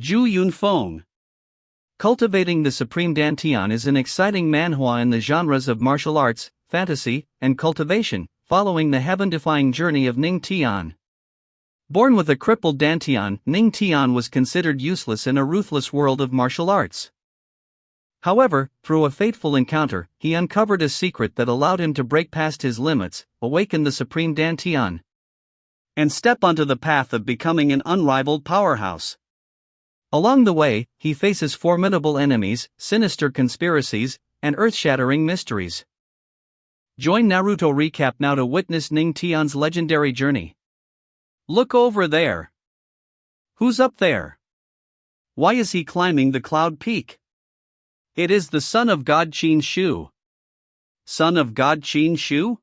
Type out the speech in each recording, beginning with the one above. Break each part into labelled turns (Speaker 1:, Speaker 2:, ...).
Speaker 1: Zhu Yunfeng. Cultivating the Supreme Dantian is an exciting manhwa in the genres of martial arts, fantasy, and cultivation, following the heaven-defying journey of Ning Tian. Born with a crippled Dantian, Ning Tian was considered useless in a ruthless world of martial arts. However, through a fateful encounter, he uncovered a secret that allowed him to break past his limits, awaken the Supreme Dantian, and step onto the path of becoming an unrivaled powerhouse. Along the way, he faces formidable enemies, sinister conspiracies, and earth-shattering mysteries. Join Naruto Recap now to witness Ning Tian's legendary journey. Look over there. Who's up there? Why is he climbing the cloud peak? It is the son of God Qin Shu. Son of God Qin Shu?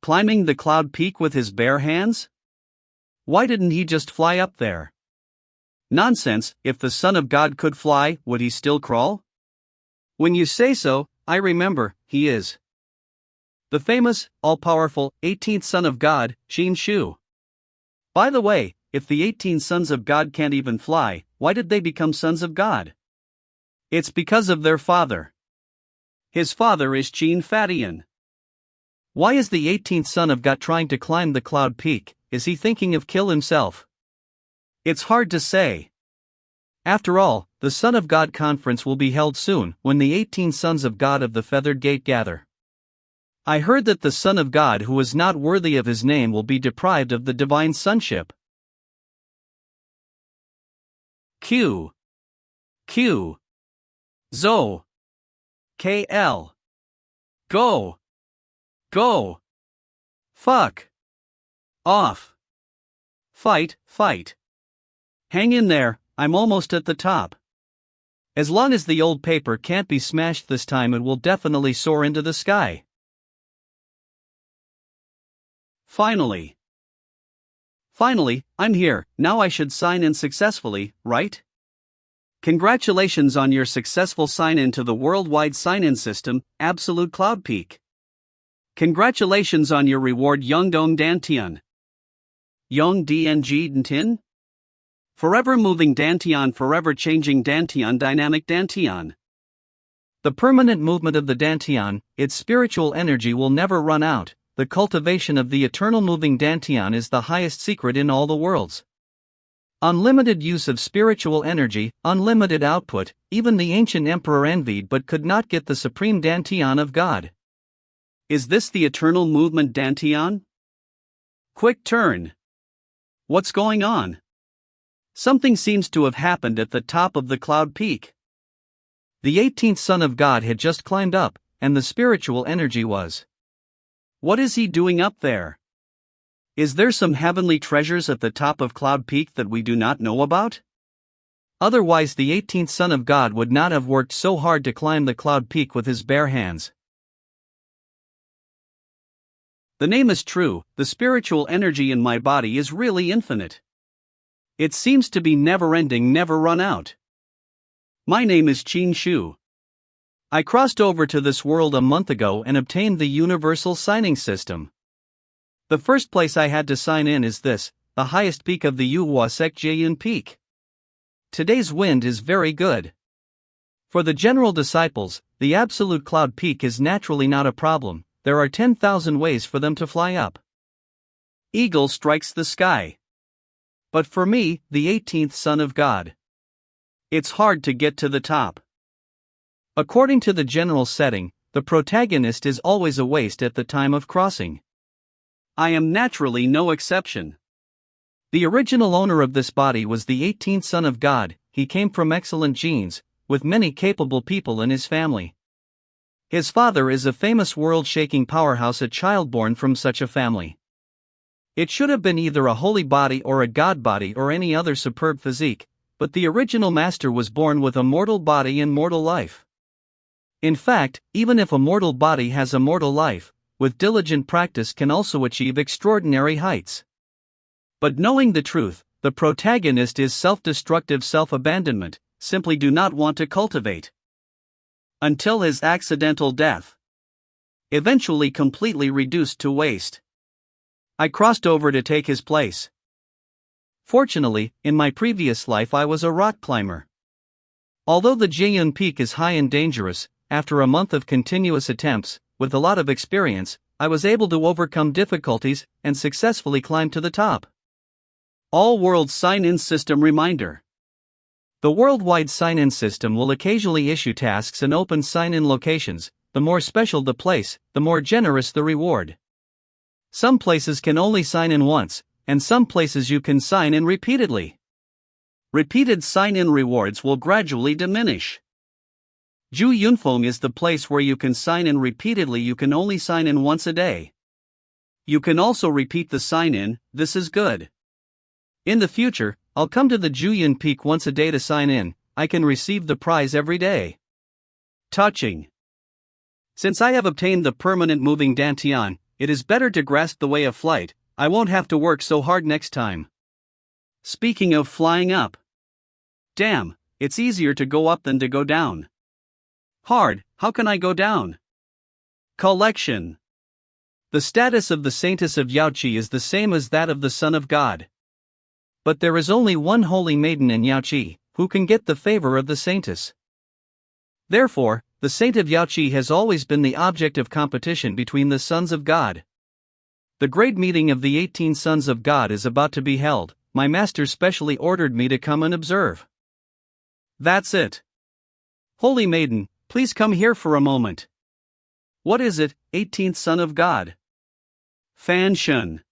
Speaker 1: Climbing the cloud peak with his bare hands? Why didn't he just fly up there? Nonsense, if the Son of God could fly, would he still crawl? When you say so, I remember, he is the famous, all-powerful, 18th Son of God, Qin Shu. By the way, if the 18 sons of God can't even fly, why did they become sons of God? It's because of their father. His father is Qin Fatian. Why is the 18th son of God trying to climb the cloud peak? Is he thinking of kill himself? It's hard to say. After all, the Son of God conference will be held soon, when the 18 sons of God of the Feathered Gate gather. I heard that the Son of God who is not worthy of his name will be deprived of the divine sonship. Q. Zo. KL. Go. Fuck. Off. Fight. Hang in there, I'm almost at the top. As long as the old paper can't be smashed this time, it will definitely soar into the sky. Finally, I'm here. Now I should sign in successfully, right? Congratulations on your successful sign-in to the worldwide sign-in system, Absolute Cloud Peak. Congratulations on your reward, Yongdong Dantian. Yong DNG Dantian? Forever moving Dantian, forever changing Dantian, dynamic Dantian. The permanent movement of the Dantian, its spiritual energy will never run out. The cultivation of the eternal moving Dantian is the highest secret in all the worlds. Unlimited use of spiritual energy, unlimited output. Even the ancient emperor envied but could not get the Supreme Dantian of God. Is this the eternal movement Dantian? Quick turn. What's going on? Something seems to have happened at the top of the cloud peak. The 18th Son of God had just climbed up, and the spiritual energy was. What is he doing up there? Is there some heavenly treasures at the top of Cloud Peak that we do not know about? Otherwise the 18th Son of God would not have worked so hard to climb the cloud peak with his bare hands. The name is true, the spiritual energy in my body is really infinite. It seems to be never-ending, never run out. My name is Qin Shu. I crossed over to this world a month ago and obtained the universal signing system. The first place I had to sign in is this, the highest peak of the Yuhua sect, Jian Peak. Today's wind is very good. For the general disciples, the absolute cloud peak is naturally not a problem. There are 10,000 ways for them to fly up. Eagle strikes the sky. But for me, the 18th Son of God, it's hard to get to the top. According to the general setting, the protagonist is always a waste at the time of crossing. I am naturally no exception. The original owner of this body was the 18th Son of God. He came from excellent genes, with many capable people in his family. His father is a famous world-shaking powerhouse, a child born from such a family. It should have been either a holy body or a god body or any other superb physique, but the original master was born with a mortal body and mortal life. In fact, even if a mortal body has a mortal life, with diligent practice can also achieve extraordinary heights. But knowing the truth, the protagonist is self-destructive self-abandonment, simply do not want to cultivate. Until his accidental death. Eventually completely reduced to waste. I crossed over to take his place. Fortunately, in my previous life I was a rock climber. Although the Jiyun Peak is high and dangerous, after a month of continuous attempts, with a lot of experience, I was able to overcome difficulties and successfully climb to the top. All-World Sign-In System Reminder. The worldwide sign-in system will occasionally issue tasks and open sign-in locations. The more special the place, the more generous the reward. Some places can only sign in once, and some places you can sign in repeatedly. Repeated sign-in rewards will gradually diminish. Ju Yunfeng is the place where you can sign in repeatedly. You can only sign in once a day. You can also repeat the sign-in. This is good. In the future, I'll come to the Juyun Peak once a day to sign in. I can receive the prize every day. Touching. Since I have obtained the permanent moving Dantian, it is better to grasp the way of flight. I won't have to work so hard next time. Speaking of flying up. Damn, it's easier to go up than to go down. Hard, how can I go down? Collection. The status of the saintess of Yaoqi is the same as that of the Son of God. But there is only one holy maiden in Yaoqi, who can get the favor of the saintess. Therefore, the saint of Yaoqi has always been the object of competition between the sons of God. The great meeting of the 18 sons of God is about to be held. My master specially ordered me to come and observe. That's it. Holy maiden, please come here for a moment. What is it, 18th son of God? Fan Shun.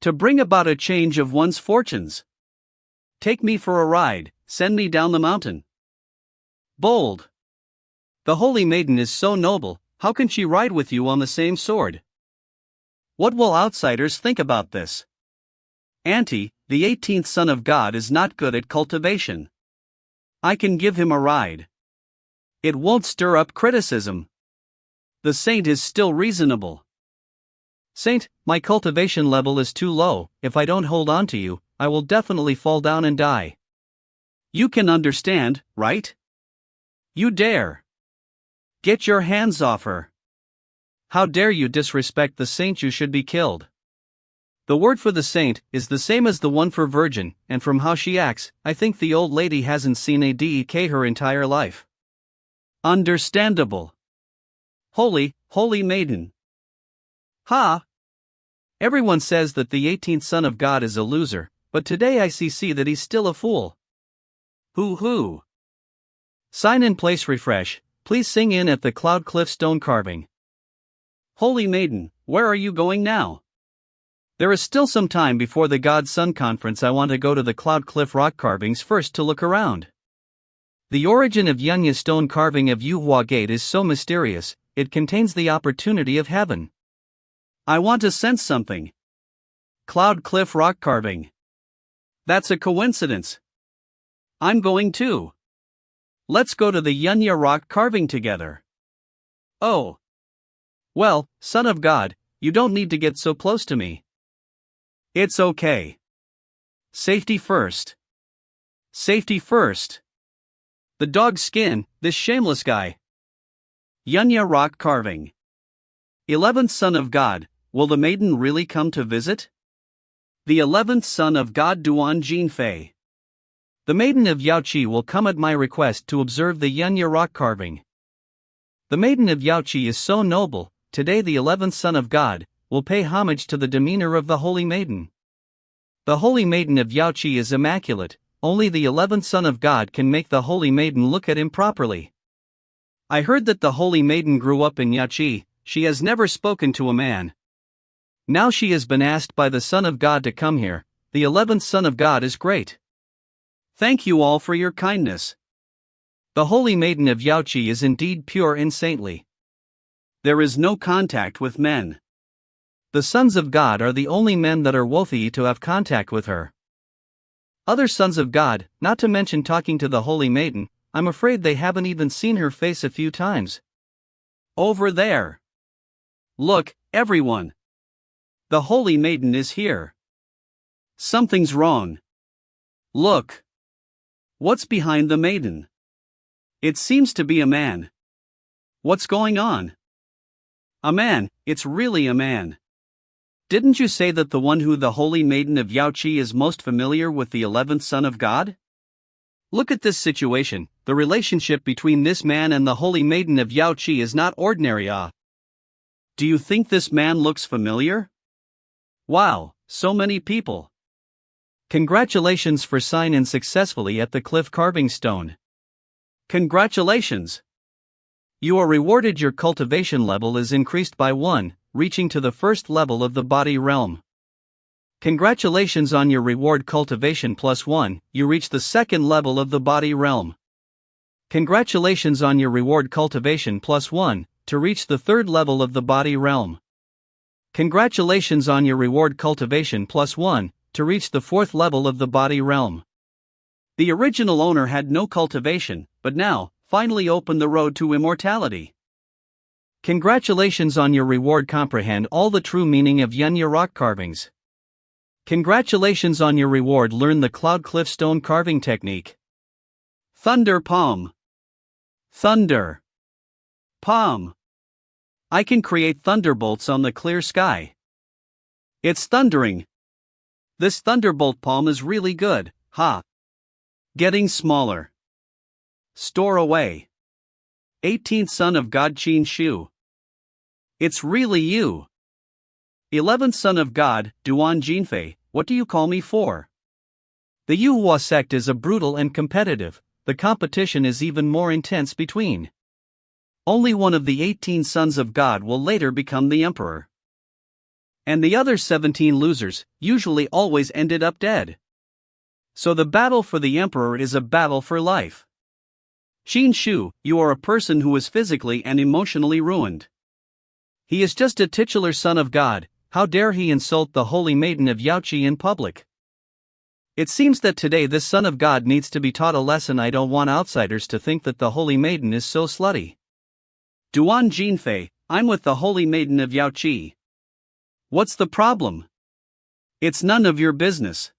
Speaker 1: To bring about a change of one's fortunes. Take me for a ride, send me down the mountain. Bold. The holy maiden is so noble, how can she ride with you on the same sword? What will outsiders think about this? Auntie, the 18th son of God is not good at cultivation. I can give him a ride. It won't stir up criticism. The saint is still reasonable. Saint, my cultivation level is too low. If I don't hold on to you, I will definitely fall down and die. You can understand, right? You dare. Get your hands off her. How dare you disrespect the saint? You should be killed. The word for the saint is the same as the one for virgin, and from how she acts, I think the old lady hasn't seen a dek her entire life. Understandable. Holy maiden. Ha! Everyone says that the 18th son of God is a loser, but today I see that he's still a fool. Hoo. Sign in place refresh, please sing in at the Cloud Cliff stone carving. Holy maiden, where are you going now? There is still some time before the God-Son conference. I want to go to the Cloud Cliff rock carvings first to look around. The origin of Yunya stone carving of Yuhua Gate is so mysterious, it contains the opportunity of heaven. I want to sense something. Cloud Cliff rock carving. That's a coincidence. I'm going too. Let's go to the Yunya rock carving together. Oh. Well, son of God, you don't need to get so close to me. It's okay. Safety first. Safety first. The dog's skin, this shameless guy. Yunya rock carving. 11th son of God, will the maiden really come to visit? The 11th son of God Duan Jinfei. The maiden of Yaoqi will come at my request to observe the Yunya rock carving. The maiden of Yaoqi is so noble, today the 11th son of God will pay homage to the demeanor of the holy maiden. The holy maiden of Yaoqi is immaculate, only the 11th son of God can make the holy maiden look at him properly. I heard that the holy maiden grew up in Yaoqi. She has never spoken to a man. Now she has been asked by the Son of God to come here. The 11th Son of God is great. Thank you all for your kindness. The holy maiden of Yaoqi is indeed pure and saintly. There is no contact with men. The sons of God are the only men that are worthy to have contact with her. Other sons of God, not to mention talking to the holy maiden, I'm afraid they haven't even seen her face a few times. Over there. Look, everyone. The holy maiden is here. Something's wrong. Look. What's behind the maiden? It seems to be a man. What's going on? A man, it's really a man. Didn't you say that the one who the holy maiden of Yaoqi is most familiar with the 11th son of God? Look at this situation. The relationship between this man and the holy maiden of Yaoqi is not ordinary. Do you think this man looks familiar? Wow, so many people. Congratulations for sign in successfully at the cliff carving stone. Congratulations! You are rewarded. Your cultivation level is increased by 1, reaching to the first level of the body realm. Congratulations on your reward cultivation +1, you reach the second level of the body realm. Congratulations on your reward cultivation +1, to reach the third level of the body realm. Congratulations on your reward cultivation +1, to reach the fourth level of the body realm. The original owner had no cultivation, but now, finally opened the road to immortality. Congratulations on your reward. Comprehend all the true meaning of Yunya rock carvings. Congratulations on your reward. Learn the cloud cliff stone carving technique. Thunder palm. Thunder. Palm. I can create thunderbolts on the clear sky. It's thundering. This thunderbolt palm is really good, ha. Getting smaller. Store away. 18th son of God Qin Shu. It's really you. 11th son of God, Duan Jinfei, what do you call me for? The Yuhua sect is a brutal and competitive, the competition is even more intense between. Only one of the 18 sons of God will later become the emperor. And the other 17 losers, usually always ended up dead. So the battle for the emperor is a battle for life. Qin Shu, you are a person who is physically and emotionally ruined. He is just a titular son of God. How dare he insult the holy maiden of Yaoqi in public? It seems that today this son of God needs to be taught a lesson. I don't want outsiders to think that the holy maiden is so slutty. Duan Jinfei, I'm with the holy maiden of Yaoqi. What's the problem? It's none of your business.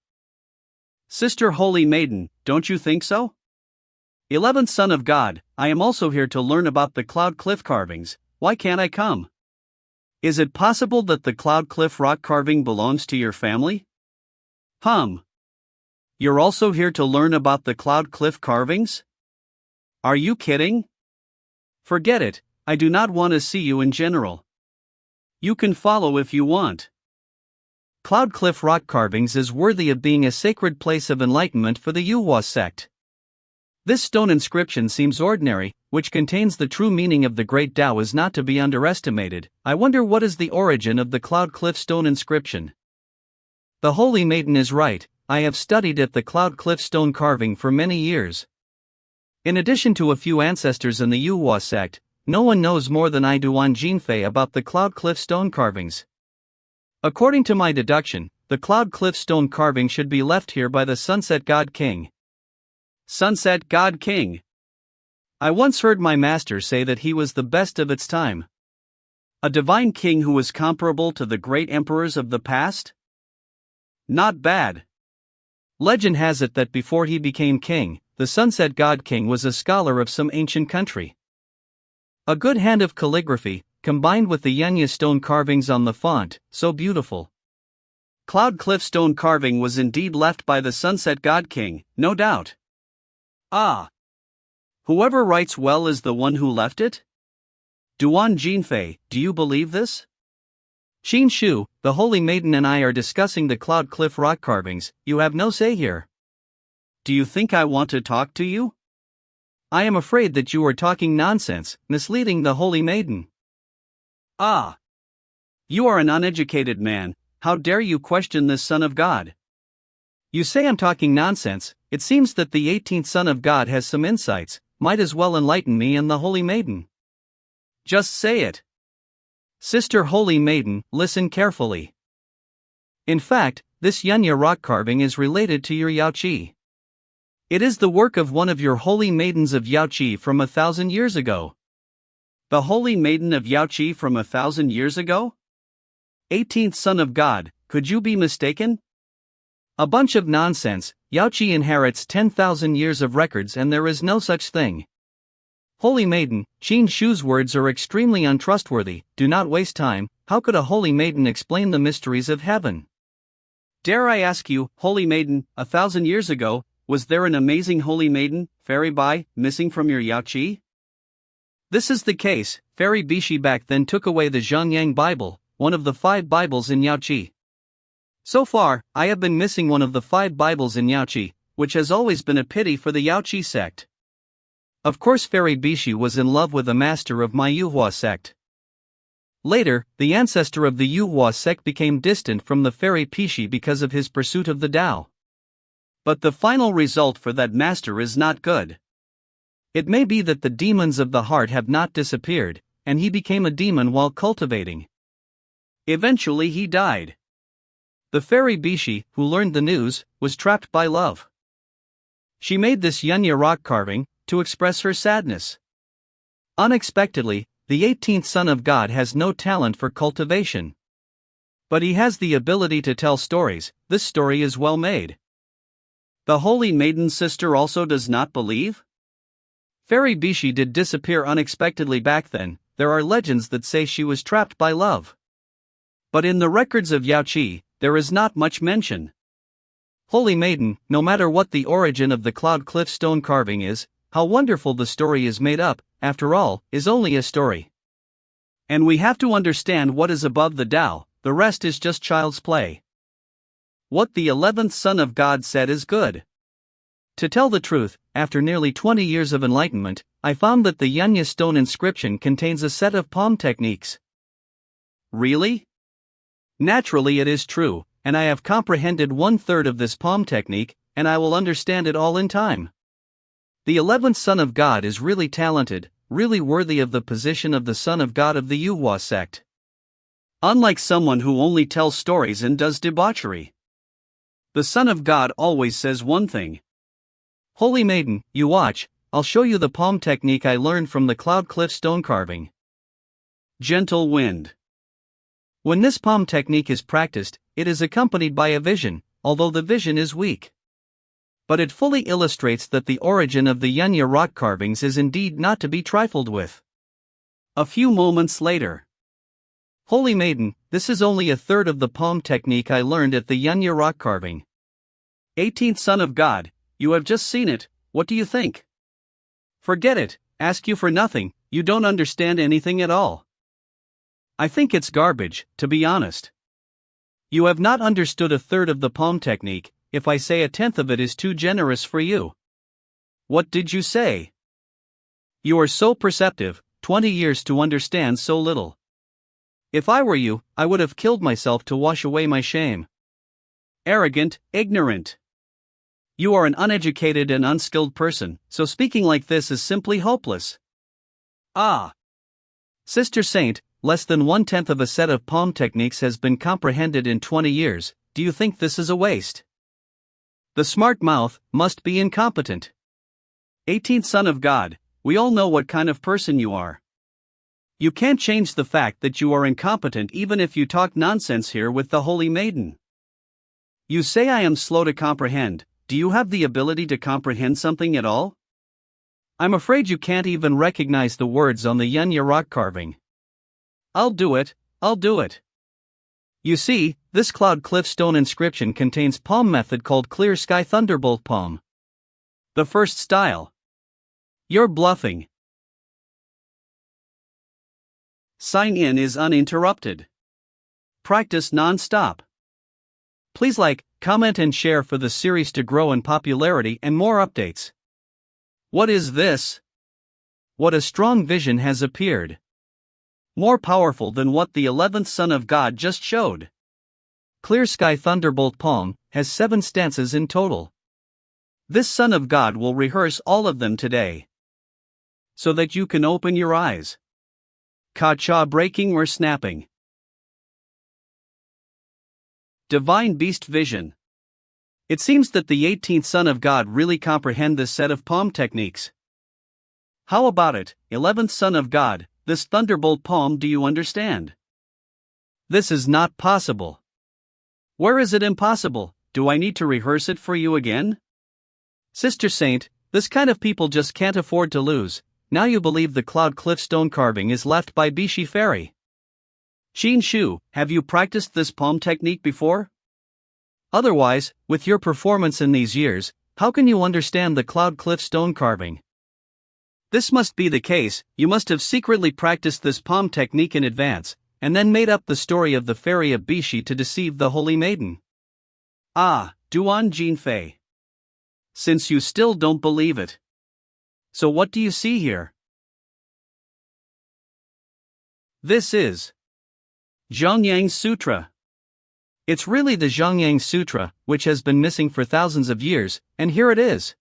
Speaker 1: Sister holy maiden, don't you think so? 11th son of God, I am also here to learn about the cloud cliff carvings. Why can't I come? Is it possible that the cloud cliff rock carving belongs to your family? You're also here to learn about the cloud cliff carvings? Are you kidding? Forget it, I do not want to see you in general. You can follow if you want. Cloud cliff rock carvings is worthy of being a sacred place of enlightenment for the Yuhua sect. This stone inscription seems ordinary, which contains the true meaning of the great Tao is not to be underestimated. I wonder what is the origin of the cloud cliff stone inscription. The holy maiden is right, I have studied at the cloud cliff stone carving for many years. In addition to a few ancestors in the Yuhua sect, no one knows more than I do on Jinfei about the cloud cliff stone carvings. According to my deduction, the cloud cliff stone carving should be left here by the Sunset God King. Sunset God King. I once heard my master say that he was the best of its time. A divine king who was comparable to the great emperors of the past? Not bad. Legend has it that before he became king, the Sunset God King was a scholar of some ancient country. A good hand of calligraphy, combined with the Yunya stone carvings on the font, so beautiful. Cloud cliff stone carving was indeed left by the Sunset God King, no doubt. Whoever writes well is the one who left it? Duan Jinfei, do you believe this? Qin Shu, the holy maiden and I are discussing the cloud cliff rock carvings, you have no say here. Do you think I want to talk to you? I am afraid that you are talking nonsense, misleading the holy maiden. You are an uneducated man, how dare you question this son of God? You say I'm talking nonsense, it seems that the 18th son of God has some insights, might as well enlighten me and the holy maiden. Just say it. Sister holy maiden, listen carefully. In fact, this Yunya rock carving is related to your Yaoqi. It is the work of one of your holy maidens of Yaoqi from 1,000 years ago. The holy maiden of Yaoqi from 1,000 years ago? 18th son of God, could you be mistaken? A bunch of nonsense. Yaoqi inherits 10,000 years of records and there is no such thing. Holy maiden, Qin Shu's words are extremely untrustworthy, do not waste time, how could a holy maiden explain the mysteries of heaven?
Speaker 2: Dare I ask you, holy maiden, 1,000 years ago, was there an amazing holy maiden, Fairy Bai, missing from your Yaoqi?
Speaker 1: This is the case. Fairy Bishi back then took away the Zhongyang Bible, one of the 5 Bibles in Yaoqi. So far, I have been missing one of the 5 Bibles in Yaoqi, which has always been a pity for the Yaoqi sect. Of course, Fairy Bishi was in love with a master of my Yuhua sect. Later, the ancestor of the Yuhua sect became distant from the Fairy Bishi because of his pursuit of the Tao. But the final result for that master is not good. It may be that the demons of the heart have not disappeared, and he became a demon while cultivating. Eventually he died. The Fairy Bishi, who learned the news, was trapped by love. She made this Yunya rock carving to express her sadness. Unexpectedly, the 18th Son of God has no talent for cultivation. But he has the ability to tell stories. This story is well made.
Speaker 2: The holy maiden's sister also does not believe?
Speaker 1: Fairy Bishi did disappear unexpectedly back then. There are legends that say she was trapped by love. But in the records of Yaoqi, there is not much mention. Holy maiden, no matter what the origin of the Cloud Cliff stone carving is, how wonderful the story is made up, after all, is only a story.
Speaker 2: And we have to understand what is above the Tao, the rest is just child's play. What the 11th Son of God said is good.
Speaker 1: To tell the truth, after nearly 20 years of enlightenment, I found that the Yunya stone inscription contains a set of palm techniques.
Speaker 2: Really?
Speaker 1: Naturally it is true, and I have comprehended 1/3 of this palm technique, and I will understand it all in time. The 11th Son of God is really talented, really worthy of the position of the Son of God of the Yuhua sect.
Speaker 2: Unlike someone who only tells stories and does debauchery. The Son of God always says one thing.
Speaker 1: Holy maiden, you watch, I'll show you the palm technique I learned from the Cloud Cliff stone carving.
Speaker 2: Gentle wind.
Speaker 1: When this palm technique is practiced, it is accompanied by a vision, although the vision is weak. But it fully illustrates that the origin of the Yunya rock carvings is indeed not to be trifled with.
Speaker 2: A few moments later.
Speaker 1: Holy maiden, this is only 1/3 of the palm technique I learned at the Yunya rock carving.
Speaker 2: 18th Son of God, you have just seen it, what do you think?
Speaker 1: Forget it, ask you for nothing, you don't understand anything at all.
Speaker 2: I think it's garbage, to be honest.
Speaker 1: You have not understood 1/3 of the palm technique. If I say 1/10 of it is too generous for you.
Speaker 2: What did you say?
Speaker 1: You are so perceptive, 20 years to understand so little. If I were you, I would have killed myself to wash away my shame.
Speaker 2: Arrogant, ignorant. You are an uneducated and unskilled person, so speaking like this is simply hopeless.
Speaker 1: Ah! Sister Saint, less than 1/10 of a set of palm techniques has been comprehended in 20 years, do you think this is a waste? The smart mouth must be incompetent.
Speaker 2: 18th Son of God, we all know what kind of person you are. You can't change the fact that you are incompetent even if you talk nonsense here with the Holy Maiden. You say I am slow to comprehend, do you have the ability to comprehend something at all?
Speaker 1: I'm afraid you can't even recognize the words on the Yunya rock carving.
Speaker 2: I'll do it.
Speaker 1: You see, this Cloud Cliff stone inscription contains palm method called Clear Sky Thunderbolt Palm.
Speaker 2: The first style.
Speaker 1: You're bluffing.
Speaker 2: Sign in is uninterrupted. Practice non-stop.
Speaker 1: Please like, comment and share for the series to grow in popularity and more updates.
Speaker 2: What is this?
Speaker 1: What a strong vision has appeared.
Speaker 2: More powerful than what the 11th Son of God just showed.
Speaker 1: Clear Sky Thunderbolt Palm has 7 stanzas in total.
Speaker 2: This Son of God will rehearse all of them today, so that you can open your eyes. Ka-cha breaking or snapping. Divine Beast Vision. It seems that the 18th Son of God really comprehend this set of palm techniques. How about it, 11th Son of God? This thunderbolt palm, do you understand?
Speaker 1: This is not possible.
Speaker 2: Where is it impossible? Do I need to rehearse it for you again?
Speaker 1: Sister Saint, this kind of people just can't afford to lose. Now you believe the Cloud Cliff stone carving is left by Bishi Fairy.
Speaker 2: Xin Shu, have you practiced this palm technique before? Otherwise, with your performance in these years, how can you understand the cloud cliff stone carving? This must be the case. You must have secretly practiced this palm technique in advance, and then made up the story of the fairy of Bishi to deceive the holy maiden. Ah, Duan Jinfei. Since you still don't believe it. So what do you see here? This is Zhongyang's Sutra. It's really the Zhongyang Sutra, which has been missing for thousands of years, and here it is.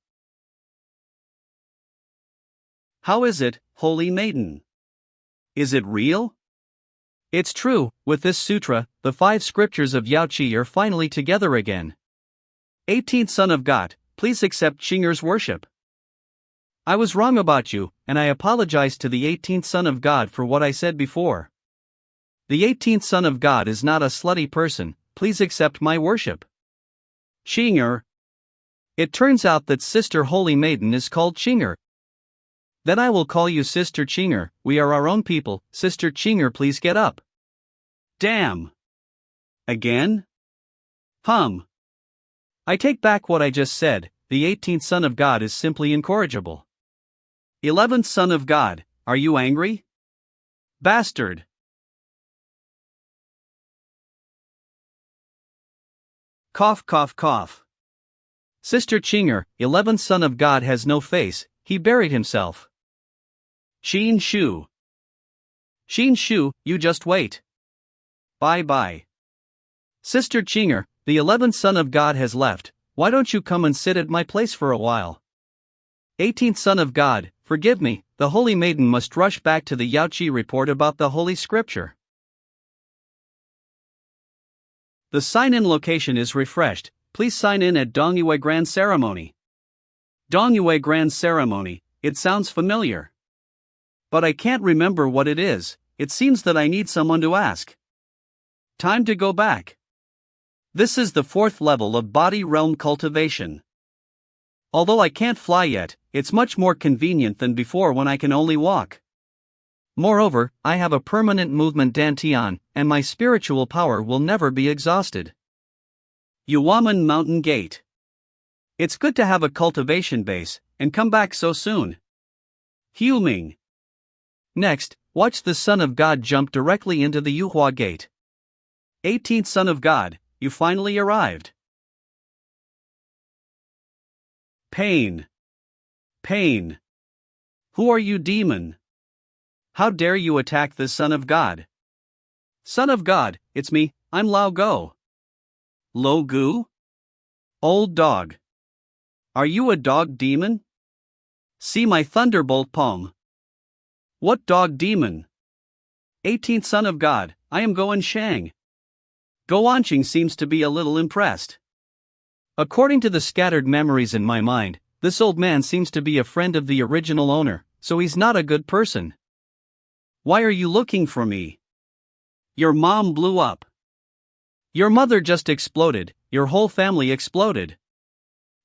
Speaker 2: How is it, holy maiden? Is it real? It's true, with this sutra, the 5 scriptures of Yao Qi are finally together again. 18th son of God, please accept Qing'er's worship. I was wrong about you, and I apologize to the 18th son of God for what I said before. The 18th son of God is not a slutty person, please accept my worship. Qing'er. It turns out that Sister Holy Maiden is called Qing'er. Then I will call you Sister Qing'er, we are our own people. Sister Qing'er, please get up. Damn. Again? I take back what I just said, the 18th son of God is simply incorrigible. 11th son of God, are you angry? Bastard. Cough cough cough. Sister Qing'er, 11th son of God has no face, he buried himself. Xin Shu. Xin Shu, you just wait. Bye bye. Sister Qing'er, the 11th son of God has left, why don't you come and sit at my place for a while? 18th son of God, forgive me, the holy maiden must rush back to the Yao Qi report about the holy scripture. The sign-in location is refreshed, please sign in at Dongyue Grand Ceremony. Dongyue Grand Ceremony, it sounds familiar. But I can't remember what it is, it seems that I need someone to ask. Time to go back. This is the 4th level of body realm cultivation. Although I can't fly yet, it's much more convenient than before when I can only walk. Moreover, I have a permanent movement Dantian, and my spiritual power will never be exhausted. Yuaman Mountain Gate. It's good to have a cultivation base, and come back so soon. Huming. Next, watch the Son of God jump directly into the Yuhua Gate. 18th Son of God, you finally arrived. Pain. Pain. Who are you, demon? How dare you attack the Son of God? Son of God, it's me, I'm Lao Go. Lo Gu? Old dog. Are you a dog demon? See my thunderbolt palm. What dog demon? 18th Son of God, I am Goan Shang. Goanqing seems to be a little impressed. According to the scattered memories in my mind, this old man seems to be a friend of the original owner, so he's not a good person. Why are you looking for me? Your mom blew up. Your mother just exploded, your whole family exploded.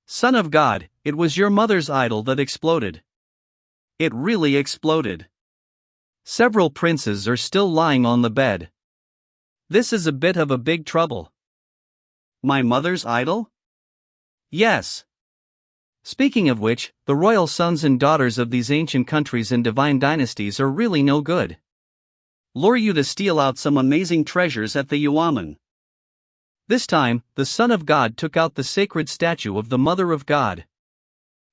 Speaker 2: Son of God, it was your mother's idol that exploded. It really exploded. Several princes are still lying on the bed. This is a bit of a big trouble. My mother's idol? Yes. Speaking of which, the royal sons and daughters of these ancient countries and divine dynasties are really no good. Lure you to steal out some amazing treasures at the Yuaman. This time, the Son of God took out the sacred statue of the Mother of God.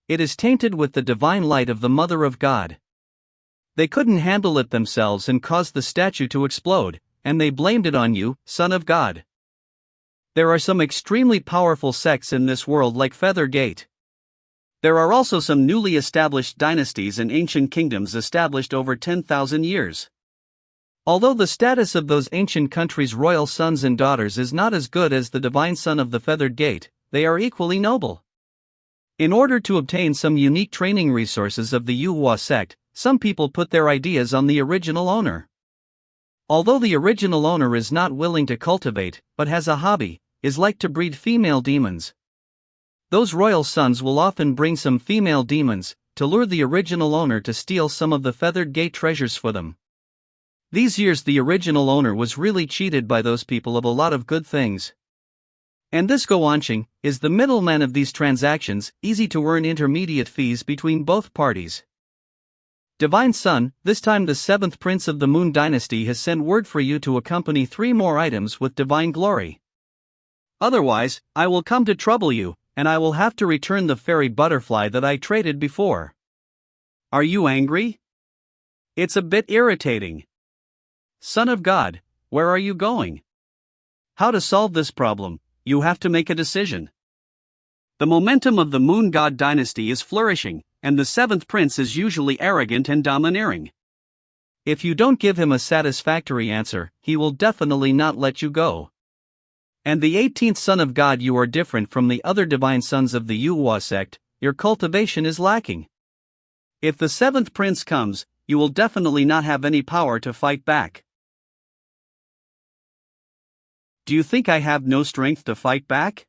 Speaker 2: It is tainted with the divine light of the Mother of God. They couldn't handle it themselves and caused the statue to explode, and they blamed it on you, Son of God. There are some extremely powerful sects in this world like Feather Gate. There are also some newly established dynasties and ancient kingdoms established over 10,000 years. Although the status of those ancient countries' royal sons and daughters is not as good as the divine son of the Feathered Gate, they are equally noble. In order to obtain some unique training resources of the Yuhua sect, some people put their ideas on the original owner. Although the original owner is not willing to cultivate, but has a hobby, is like to breed female demons. Those royal sons will often bring some female demons, to lure the original owner to steal some of the Feathered Gate treasures for them.
Speaker 1: These years the original owner was really cheated by those people of a lot of good things. And this Guanxing is the middleman of these transactions, easy to earn intermediate fees between both parties. Divine Son, this time the seventh prince of the Moon Dynasty has sent word for you to accompany 3 more items with divine glory. Otherwise, I will come to trouble you, and I will have to return the fairy butterfly that I traded before. Are you angry? It's a bit irritating. Son of God, where are you going? How to solve this problem? You have to make a decision. The momentum of the Moon God dynasty is flourishing, and the seventh prince is usually arrogant and domineering. If you don't give him a satisfactory answer, he will definitely not let you go. And the 18th son of God, you are different from the other divine sons of the Yuhua sect, your cultivation is lacking. If the seventh prince comes, you will definitely not have any power to fight back. Do you think I have no strength to fight back?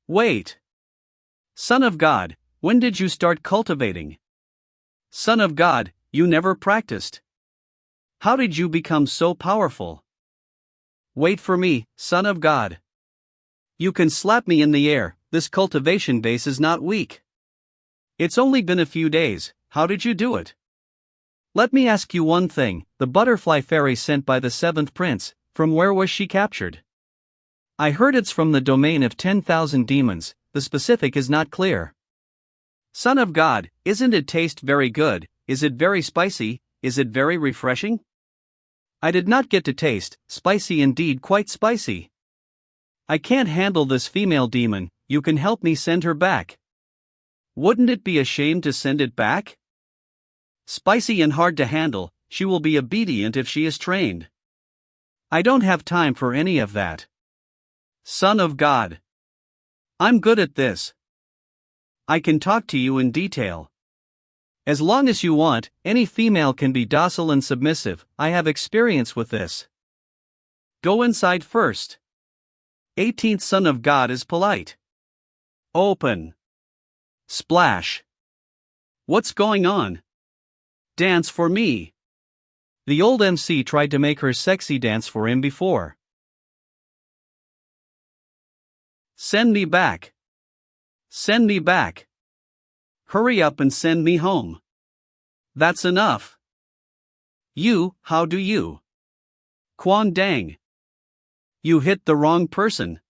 Speaker 1: Wait. Son of God, when did you start cultivating? Son of God, you never practiced. How did you become so powerful? Wait for me, Son of God. You can slap me in the air, this cultivation base is not weak. It's only been a few days, how did you do it? Let me ask you one thing, the butterfly fairy sent by the seventh prince, from where was she captured? I heard it's from the domain of 10,000 demons, the specific is not clear. Son of God, isn't it taste very good, is it very spicy, is it very refreshing? I did not get to taste, spicy indeed, quite spicy. I can't handle this female demon, you can help me send her back. Wouldn't it be a shame to send it back? Spicy and hard to handle, she will be obedient if she is trained. I don't have time for any of that. Son of God. I'm good at this. I can talk to you in detail. As long as you want, any female can be docile and submissive, I have experience with this. Go inside first. 18th son of God is polite. Open. Splash. What's going on? Dance for me. The old MC tried to make her sexy dance for him before. Send me back. Send me back. Hurry up and send me home. That's enough. You, how do you? Quan Dang. You hit the wrong person.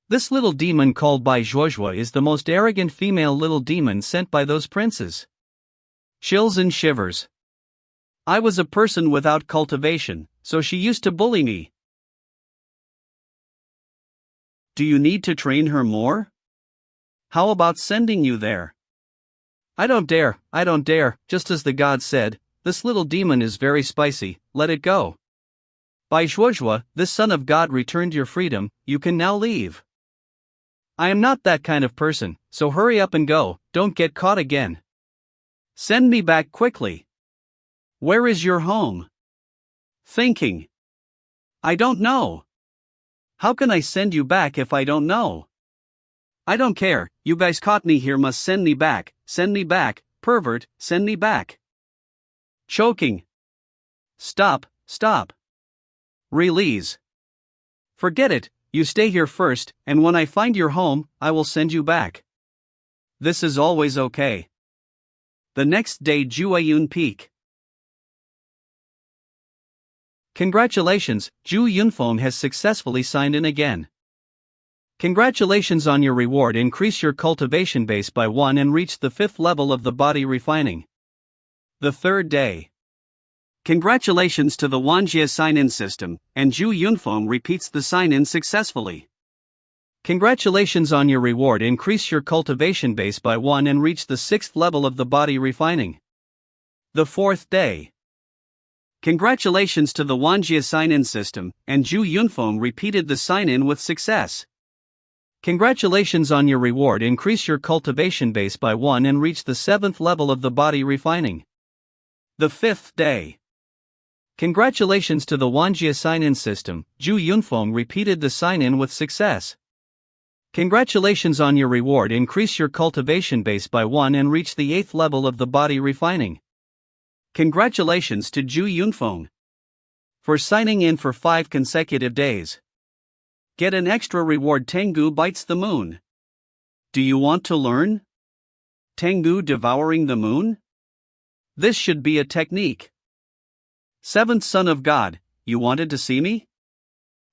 Speaker 1: This little demon called Bai Zhuozhua is the most arrogant female little demon sent by those princes. Chills and shivers. I was a person without cultivation, so she used to bully me. Do you need to train her more? How about sending you there? I don't dare, just as the god said, this little demon is very spicy, let it go. Bai Zhuozhua, this son of God returned your freedom, you can now leave. I am not that kind of person, so hurry up and go, don't get caught again. Send me back quickly. Where is your home? Thinking. I don't know. How can I send you back if I don't know? I don't care, you guys caught me here, must send me back, pervert, send me back. Choking. Stop. Release. Forget it, you stay here first, and when I find your home, I will send you back. This is always okay. The next day, Jueyun Peak. Congratulations, Zhu Yunfeng has successfully signed in again. Congratulations on your reward, increase your cultivation base by 1 and reach the 5th level of the body refining. The third day. Congratulations to the Wanjie sign-in system, and Zhu Yunfeng repeats the sign-in successfully. Congratulations on your reward, increase your cultivation base by 1 and reach the 6th level of the body refining. The fourth day. Congratulations to the Wanjie sign-in system, and Zhu Yunfeng repeated the sign-in with success. Congratulations on your reward, increase your cultivation base by 1 and reach the 7th level of the body refining. The fifth day. Congratulations to the Wanjie sign-in system, Zhu Yunfeng repeated the sign-in with success. Congratulations on your reward, increase your cultivation base by 1 and reach the 8th level of the body refining. Congratulations to Zhu Yunfeng.
Speaker 2: For signing in for 5 consecutive days. Get an extra reward. Tengu bites the moon. Do you want to learn? Tengu devouring the moon? This should be a technique. 7th Son of God, you wanted to see me?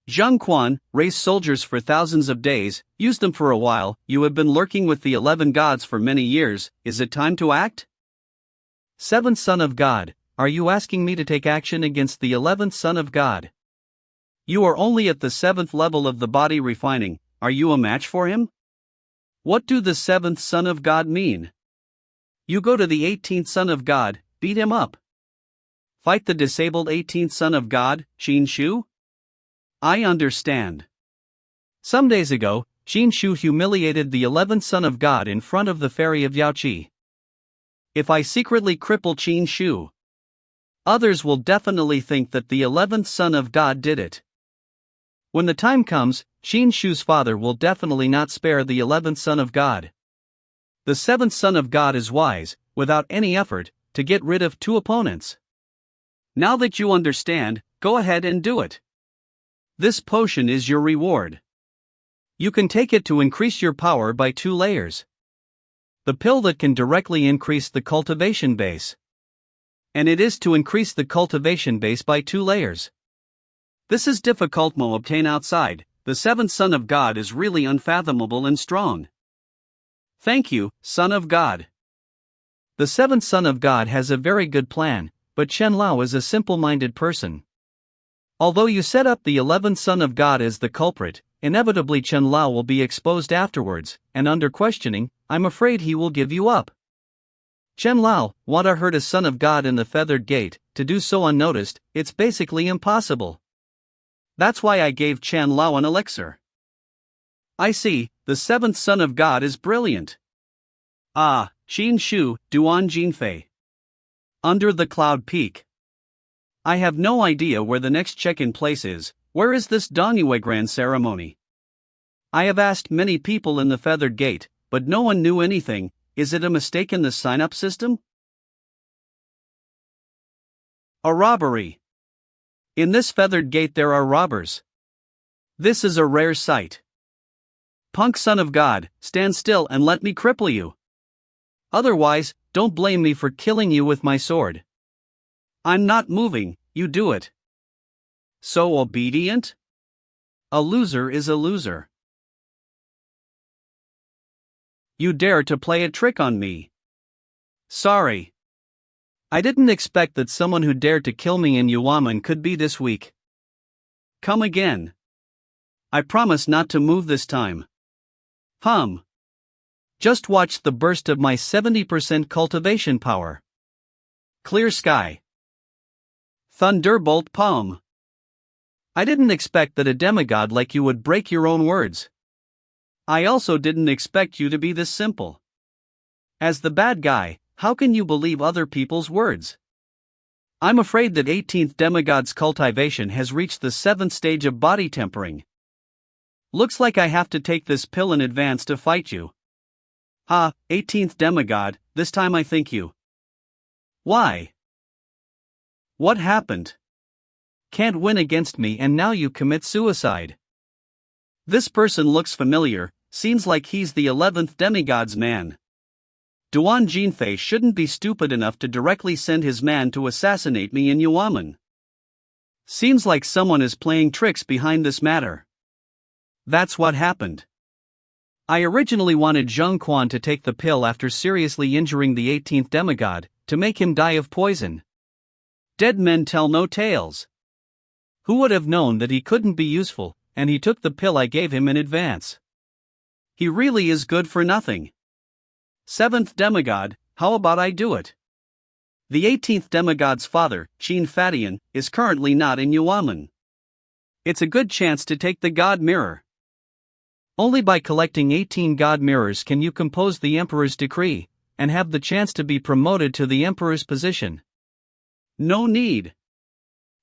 Speaker 2: Zhang Quan, raised soldiers for thousands of days, used them for a while. You have been lurking with the 11 gods for many years. Is it time to act?
Speaker 1: 7th Son of God, are you asking me to take action against the 11th Son of God?
Speaker 2: You are only at the 7th level of the body refining. Are you a match for him? What do the 7th Son of God mean? You go to the 18th Son of God, beat him up. Fight the disabled 18th Son of God, Qin Shu? I understand.
Speaker 1: Some days ago, Qin Shu humiliated the 11th Son of God in front of the ferry of Yaoqi.
Speaker 2: If I secretly cripple Qin Shu, others will definitely think that the 11th Son of God did it.
Speaker 1: When the time comes, Qin Shu's father will definitely not spare the 11th Son of God. The 7th Son of God is wise, without any effort, to get rid of 2 opponents.
Speaker 2: Now that you understand, go ahead and do it. This potion is your reward.
Speaker 1: You can take it to increase your power by 2 layers. The pill that can directly increase the cultivation base. And it is to increase the cultivation base by 2 layers.
Speaker 2: This is difficult to obtain outside. The 7th Son of God is really unfathomable and strong. Thank you, Son of God.
Speaker 1: The 7th Son of God has a very good plan, but Chen Lao is a simple-minded person. Although you set up the 11th Son of God as the culprit, inevitably Chen Lao will be exposed afterwards, and under questioning, I'm afraid he will give you up. Chen Lao, want to hurt a Son of God in the feathered gate, to do so unnoticed, it's basically impossible.
Speaker 2: That's why I gave Chen Lao an elixir. I see, the 7th Son of God is brilliant. Ah, Qin Shu, Duan Jinfei. Under the cloud peak. I have no idea where the next check-in place is. Where is this Danyue grand ceremony? I have asked many people in the feathered gate, but no one knew anything. Is it a mistake in the sign-up system? A robbery. In this feathered gate there are robbers. This is a rare sight. Punk Son of God, stand still and let me cripple you. Otherwise, don't blame me for killing you with my sword. I'm not moving, you do it. So obedient? A loser is a loser. You dare to play a trick on me. Sorry. I didn't expect that someone who dared to kill me in Yuaman could be this weak. Come again. I promise not to move this time. Just watch the burst of my 70% cultivation power. Clear sky. Thunderbolt palm. I didn't expect that a demigod like you would break your own words. I also didn't expect you to be this simple. As the bad guy, how can you believe other people's words? I'm afraid that 18th demigod's cultivation has reached the 7th stage of body tempering. Looks like I have to take this pill in advance to fight you. 18th demigod, this time I think you. Why? What happened? Can't win against me and now you commit suicide. This person looks familiar, seems like he's the 11th demigod's man. Duan Jinfei shouldn't be stupid enough to directly send his man to assassinate me in Yuaman. Seems like someone is playing tricks behind this matter. That's what happened. I originally wanted Zheng Quan to take the pill after seriously injuring the 18th demigod, to make him die of poison. Dead men tell no tales. Who would have known that he couldn't be useful, and he took the pill I gave him in advance. He really is good for nothing. 7th demigod, how about I do it? The 18th demigod's father, Qin Fadian, is currently not in Yuaman. It's a good chance to take the God Mirror. Only by collecting 18 God Mirrors can you compose the Emperor's decree, and have the chance to be promoted to the Emperor's position. No need.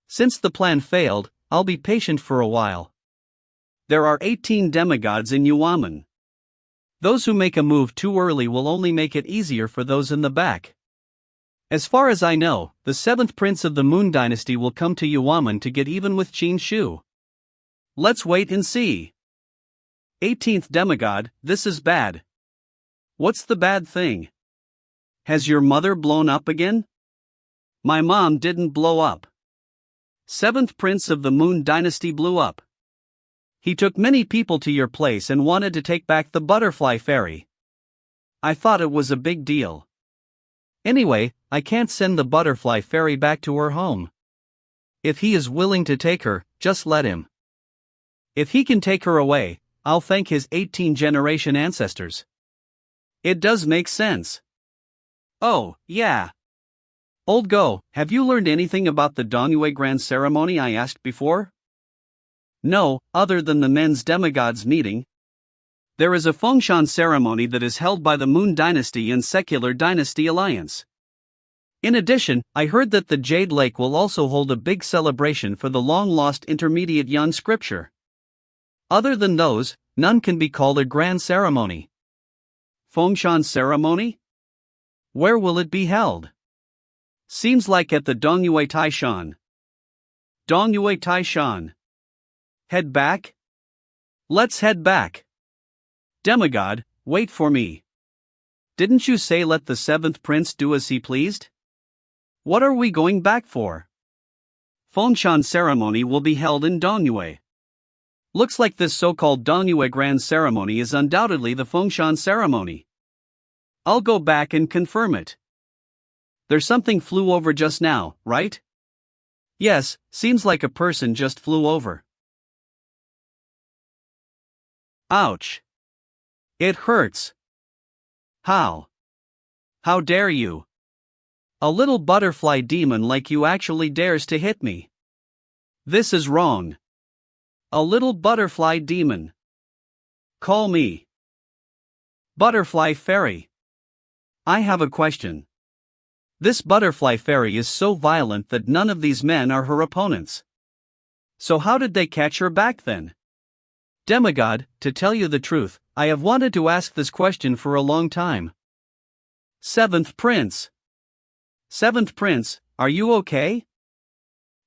Speaker 2: Since the plan failed, I'll be patient for a while. There are 18 demigods in Yuaman. Those who make a move too early will only make it easier for those in the back. As far as I know, the 7th prince of the Moon Dynasty will come to Yuaman to get even with Qin Shu. Let's wait and see. 18th demigod, this is bad. What's the bad thing? Has your mother blown up again? My mom didn't blow up. 7th prince of the Moon Dynasty blew up. He took many people to your place and wanted to take back the butterfly fairy. I thought it was a big deal. Anyway, I can't send the butterfly fairy back to her home. If he is willing to take her, just let him. If he can take her away, I'll thank his 18-generation ancestors. It does make sense. Oh, yeah. Old Go, have you learned anything about the Donyue Grand Ceremony I asked before? No, other than the men's demigods meeting. There is a Fengshan ceremony that is held by the Moon Dynasty and Secular Dynasty Alliance. In addition, I heard that the Jade Lake will also hold a big celebration for the long-lost intermediate Yan scripture. Other than those, none can be called a grand ceremony. Fengshan ceremony? Where will it be held? Seems like at the Donyue Taishan. Donyue Taishan. Head back? Let's head back. Demigod, wait for me. Didn't you say let the 7th prince do as he pleased? What are we going back for? Fengshan ceremony will be held in Donyue. Looks like this so-called Donyue Grand Ceremony is undoubtedly the Fengshan ceremony. I'll go back and confirm it. There's something flew over just now, right? Yes, seems like a person just flew over. Ouch. It hurts. How? How dare you? A little butterfly demon like you actually dares to hit me. This is wrong. A little butterfly demon. Call me Butterfly Fairy. I have a question. This butterfly fairy is so violent that none of these men are her opponents. So how did they catch her back then? Demigod, to tell you the truth, I have wanted to ask this question for a long time. 7th Prince. 7th Prince, are you okay?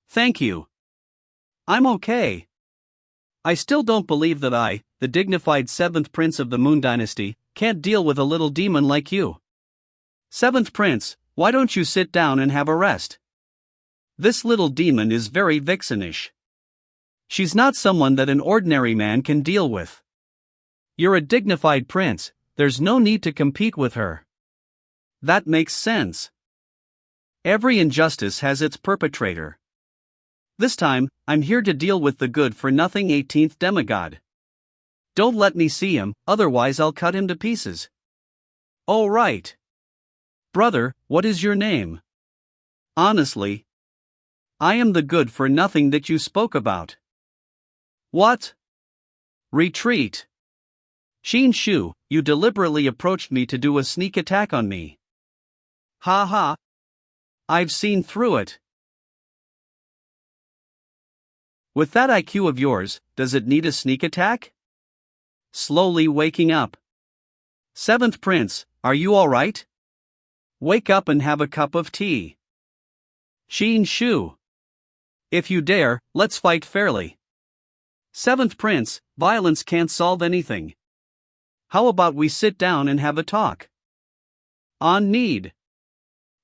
Speaker 2: Thank you. I'm okay. I still don't believe that I, the dignified 7th Prince of the Moon Dynasty, can't deal with a little demon like you. 7th Prince, why don't you sit down and have a rest? This little demon is very vixenish. She's not someone that an ordinary man can deal with. You're a dignified prince, there's no need to compete with her. That makes sense. Every injustice has its perpetrator. This time, I'm here to deal with the good-for-nothing 18th demigod. Don't let me see him, otherwise I'll cut him to pieces. Oh right. Brother, what is your name? Honestly, I am the good-for-nothing that you spoke about. What? Retreat. Qin Shu, you deliberately approached me to do a sneak attack on me. Ha ha. I've seen through it. With that IQ of yours, does it need a sneak attack? Slowly waking up. 7th Prince, are you alright? Wake up and have a cup of tea. Qin Shu. If you dare, let's fight fairly. 7th Prince, violence can't solve anything. How about we sit down and have a talk? On need.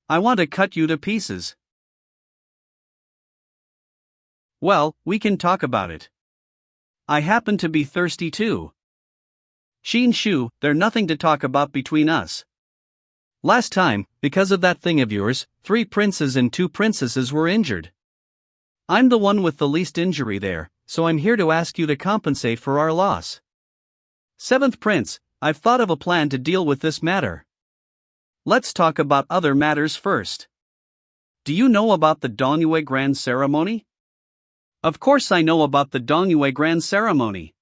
Speaker 2: I want to cut you to pieces. Well, we can talk about it. I happen to be thirsty too. Qin Shu, there's nothing to talk about between us. Last time, because of that thing of yours, 3 princes and 2 princesses were injured. I'm the one with the least injury there, so I'm here to ask you to compensate for our loss. 7th Prince, I've thought of a plan to deal with this matter. Let's talk about other matters first. Do you know about the Donyue Grand Ceremony? Of course I know about the Donyue Grand Ceremony.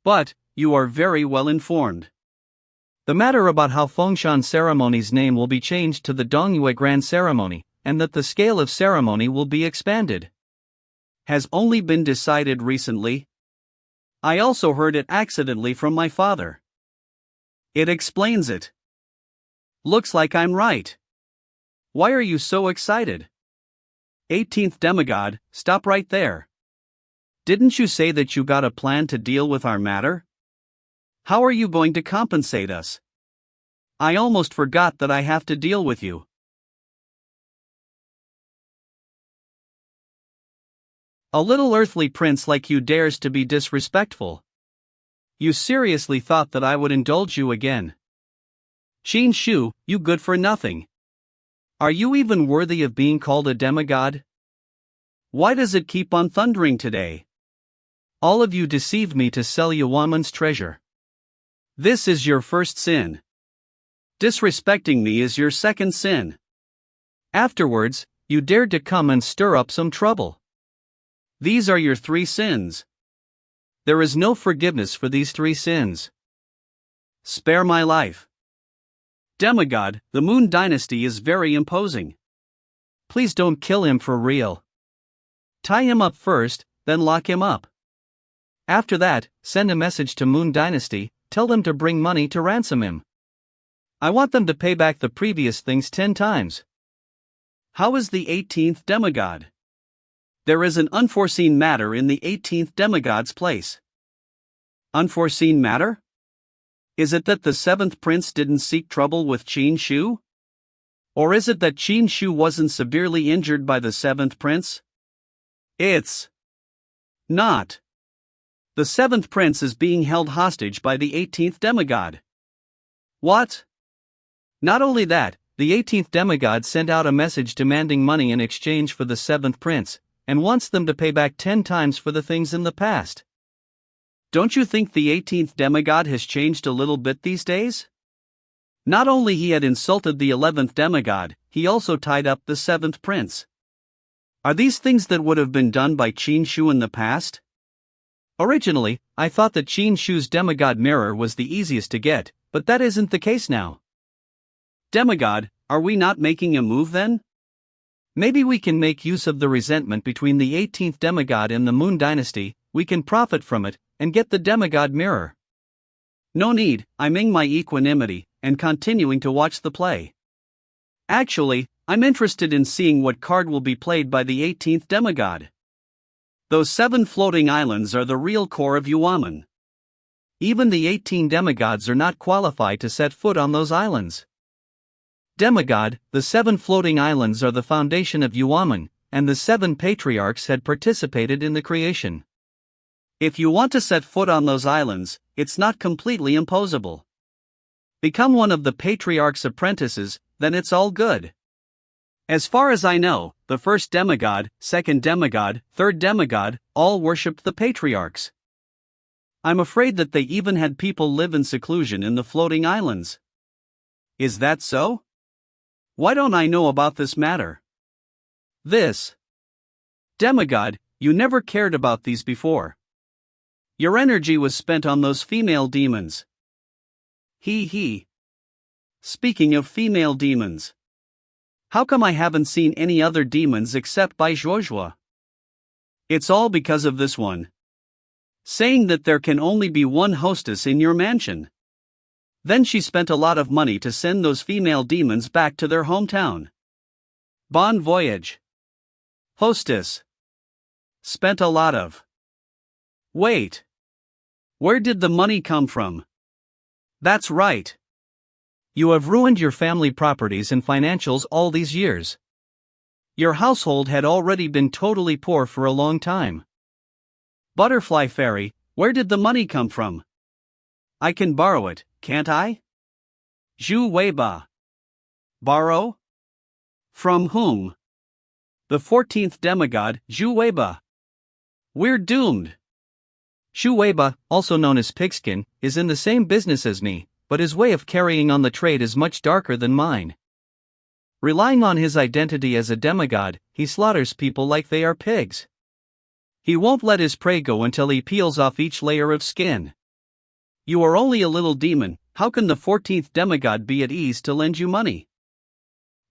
Speaker 2: But, you are very well informed. The matter about how Fengshan ceremony's name will be changed to the Donyue Grand Ceremony, and that the scale of ceremony will be expanded, has only been decided recently. I also heard it accidentally from my father. It explains it. Looks like I'm right. Why are you so excited? 18th demigod, stop right there. Didn't you say that you got a plan to deal with our matter? How are you going to compensate us? I almost forgot that I have to deal with you. A little earthly prince like you dares to be disrespectful. You seriously thought that I would indulge you again? Qin Shu, you good for nothing. Are you even worthy of being called a demigod? Why does it keep on thundering today? All of you deceived me to sell Yuaman's treasure. This is your first sin. Disrespecting me is your second sin. Afterwards, you dared to come and stir up some trouble. These are your 3 sins. There is no forgiveness for these 3 sins. Spare my life. Demigod, the Moon Dynasty is very imposing. Please don't kill him for real. Tie him up first, then lock him up. After that, send a message to Moon Dynasty, tell them to bring money to ransom him. I want them to pay back the previous things 10 times. How is the 18th demigod? There is an unforeseen matter in the 18th demigod's place. Unforeseen matter? Is it that the 7th prince didn't seek trouble with Qin Shu? Or is it that Qin Shu wasn't severely injured by the 7th prince? It's not. The 7th prince is being held hostage by the 18th demigod. What? Not only that, the 18th demigod sent out a message demanding money in exchange for the 7th prince, and wants them to pay back 10 times for the things in the past. Don't you think the 18th demigod has changed a little bit these days? Not only he had insulted the 11th demigod, he also tied up the 7th prince. Are these things that would have been done by Qin Shu in the past? Originally, I thought that Qin Shu's demigod mirror was the easiest to get, but that isn't the case now. Demigod, are we not making a move then? Maybe we can make use of the resentment between the 18th demigod and the Moon Dynasty, we can profit from it, and get the demigod mirror. No need, I'm in my equanimity, and continuing to watch the play. Actually, I'm interested in seeing what card will be played by the 18th demigod. Those 7 floating islands are the real core of Yuaman. Even the 18 demigods are not qualified to set foot on those islands. Demigod, the 7 floating islands are the foundation of Yuaman, and the 7 patriarchs had participated in the creation. If you want to set foot on those islands, it's not completely impossible. Become one of the patriarch's apprentices, then it's all good. As far as I know, the first demigod, second demigod, third demigod, all worshipped the patriarchs. I'm afraid that they even had people live in seclusion in the floating islands. Is that so? Why don't I know about this matter? This demigod, you never cared about these before. Your energy was spent on those female demons. He. Speaking of female demons, how come I haven't seen any other demons except by Zhuozhua? It's all because of this one. Saying that there can only be one hostess in your mansion. Then she spent a lot of money to send those female demons back to their hometown. Bon voyage. Hostess. Spent a lot of. Wait. Where did the money come from? That's right. You have ruined your family properties and financials all these years. Your household had already been totally poor for a long time. Butterfly fairy, where did the money come from? I can borrow it, can't I? Zhu Weiba. Borrow? From whom? The 14th demigod, Zhu Weiba. We're doomed. Zhu Weiba, also known as Pigskin, is in the same business as me, but his way of carrying on the trade is much darker than mine. Relying on his identity as a demigod, he slaughters people like they are pigs. He won't let his prey go until he peels off each layer of skin. You are only a little demon, how can the 14th demigod be at ease to lend you money?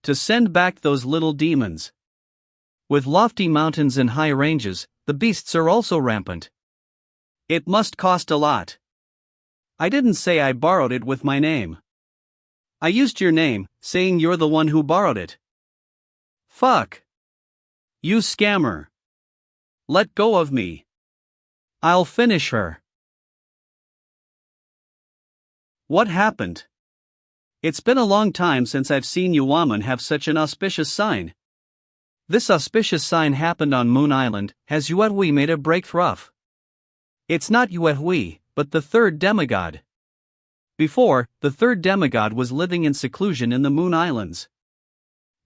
Speaker 2: To send back those little demons. With lofty mountains and high ranges, the beasts are also rampant. It must cost a lot. I didn't say I borrowed it with my name. I used your name, saying you're the one who borrowed it. Fuck. You scammer. Let go of me. I'll finish her. What happened? It's been a long time since I've seen you woman have such an auspicious sign.
Speaker 1: This auspicious sign happened on Moon Island, as Yuethui made a breakthrough. It's not Yuethui, but the third demigod. Before, the third demigod was living in seclusion in the Moon Islands.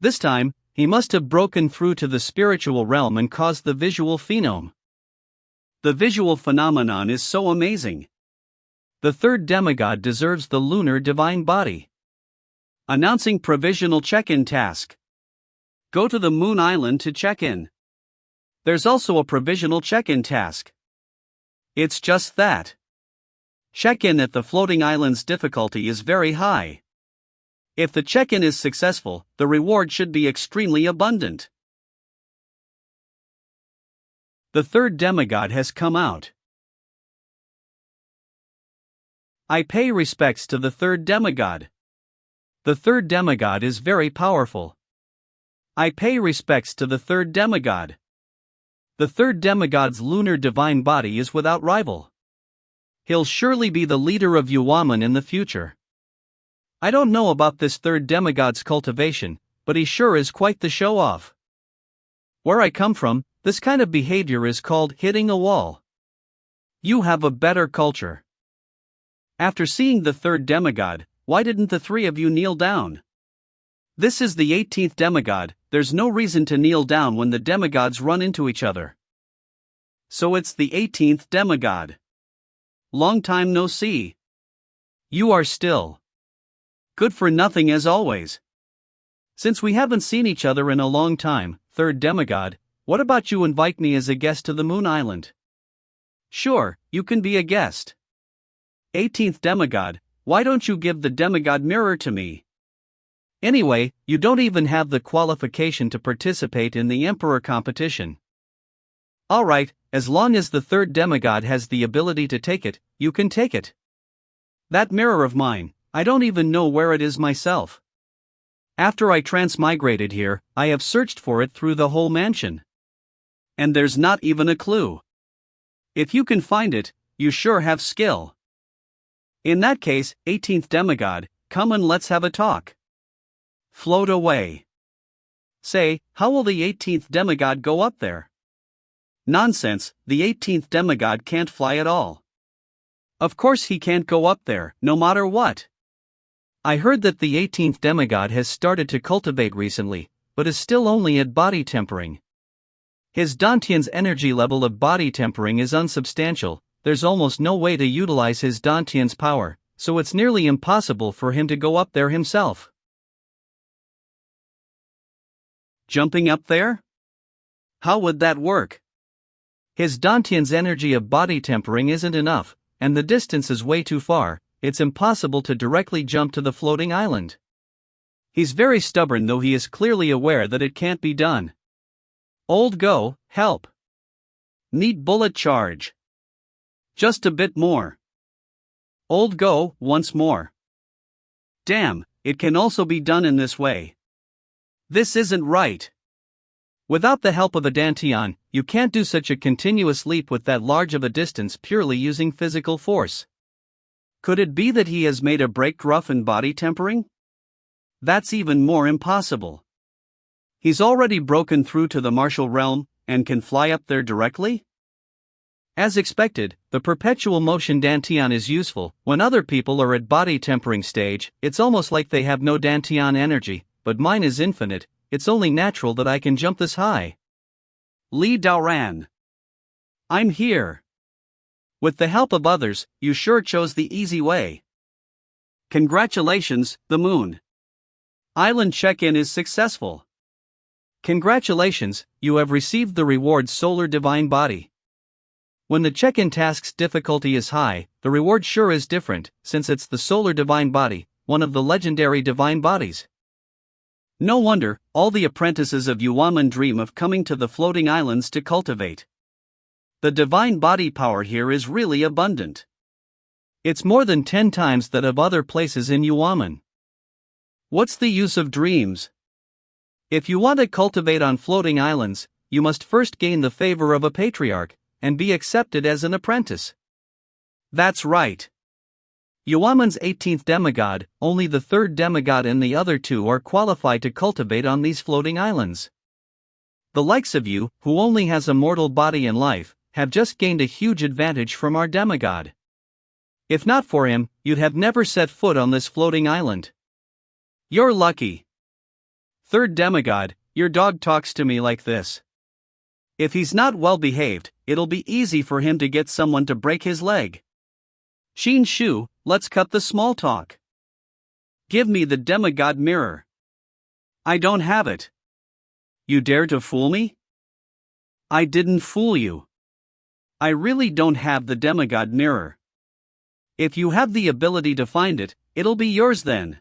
Speaker 1: This time, he must have broken through to the spiritual realm and caused the visual phenom. The visual phenomenon is so amazing. The third demigod deserves the lunar divine body. Announcing provisional check-in task. Go to the Moon Island to check in. There's also a provisional check-in task. It's just that. Check-in at the floating island's difficulty is very high. If the check-in is successful, the reward should be extremely abundant. The third demigod has come out. I pay respects to the third demigod. The third demigod is very powerful. I pay respects to the third demigod. The third demigod's lunar divine body is without rival. He'll surely be the leader of Yuwaman in the future. I don't know about this third demigod's cultivation, but he sure is quite the show-off. Where I come from, this kind of behavior is called hitting a wall. You have a better culture. After seeing the third demigod, why didn't the three of you kneel down? This is the 18th demigod, there's no reason to kneel down when the demigods run into each other. So it's the 18th demigod. Long time no see. You are still good for nothing as always. Since we haven't seen each other in a long time, third demigod, what about you invite me as a guest to the Moon Island? Sure, you can be a guest. 18th demigod, why don't you give the demigod mirror to me? Anyway, you don't even have the qualification to participate in the emperor competition. Alright, as long as the third demigod has the ability to take it, you can take it. That mirror of mine, I don't even know where it is myself. After I transmigrated here, I have searched for it through the whole mansion. And there's not even a clue. If you can find it, you sure have skill. In that case, 18th demigod, come and let's have a talk. Float away. Say, how will the 18th demigod go up there? Nonsense, the 18th demigod can't fly at all. Of course he can't go up there, no matter what. I heard that the 18th demigod has started to cultivate recently, but is still only at body tempering. His Dantian's energy level of body tempering is unsubstantial, there's almost no way to utilize his Dantian's power, so it's nearly impossible for him to go up there himself. Jumping up there? How would that work? His Dantian's energy of body tempering isn't enough, and the distance is way too far, it's impossible to directly jump to the floating island. He's very stubborn, though he is clearly aware that it can't be done. Old Go, help. Need bullet charge. Just a bit more. Old Go, once more. Damn, it can also be done in this way. This isn't right. Without the help of a Dantian, you can't do such a continuous leap with that large of a distance purely using physical force. Could it be that he has made a breakthrough in body tempering? That's even more impossible. He's already broken through to the martial realm, and can fly up there directly? As expected, the perpetual motion Dantian is useful. When other people are at body tempering stage, it's almost like they have no Dantian energy, but mine is infinite, it's only natural that I can jump this high. Li Daoran. I'm here. With the help of others, you sure chose the easy way. Congratulations, the Moon Island check-in is successful. Congratulations, you have received the reward Solar Divine Body. When the check-in task's difficulty is high, the reward sure is different, since it's the Solar Divine Body, one of the legendary divine bodies. No wonder, all the apprentices of Yuwaman dream of coming to the floating islands to cultivate. The divine body power here is really abundant. It's more than 10 times that of other places in Yuwaman. What's the use of dreams? If you want to cultivate on floating islands, you must first gain the favor of a patriarch, and be accepted as an apprentice.
Speaker 2: That's right.
Speaker 1: Yuaman's 18th demigod, only the 3rd demigod and the other 2 are qualified to cultivate on these floating islands. The likes of you, who only has a mortal body and life, have just gained a huge advantage from our demigod. If not for him, you'd have never set foot on this floating island.
Speaker 2: You're lucky. 3rd demigod, your dog talks to me like this. If he's not well behaved, it'll be easy for him to get someone to break his leg. Xin Shu, let's cut the small talk. Give me the demigod mirror. I don't have it. You dare to fool me? I didn't fool you. I really don't have the demigod mirror. If you have the ability to find it, it'll be yours then.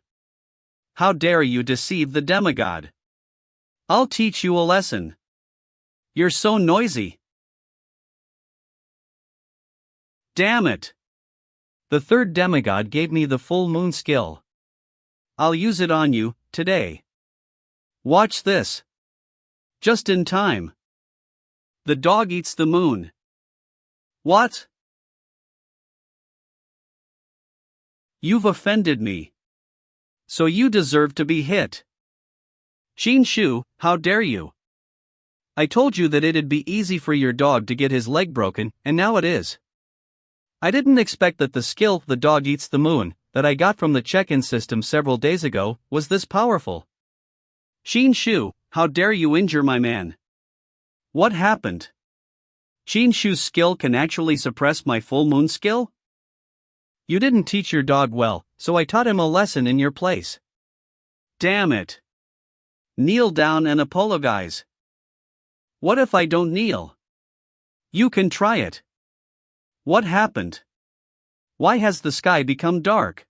Speaker 2: How dare you deceive the demigod? I'll teach you a lesson. You're so noisy. Damn it.
Speaker 1: The 3rd demigod gave me the full moon skill.
Speaker 2: I'll use it on you, today. Watch this. Just in time. The dog eats the moon. What? You've offended me. So you deserve to be hit. Xin Shu, how dare you? I told you that it'd be easy for your dog to get his leg broken, and now it is. I didn't expect that the skill, the dog eats the moon, that I got from the check-in system several days ago, was this powerful. Xin Shu, how dare you injure my man? What happened? Xin Shu's skill can actually suppress my full moon skill?
Speaker 1: You didn't teach your dog well, so I taught him a lesson in your place.
Speaker 2: Damn it. Kneel down and apologize. What if I don't kneel? You can try it. What happened? Why has the sky become dark?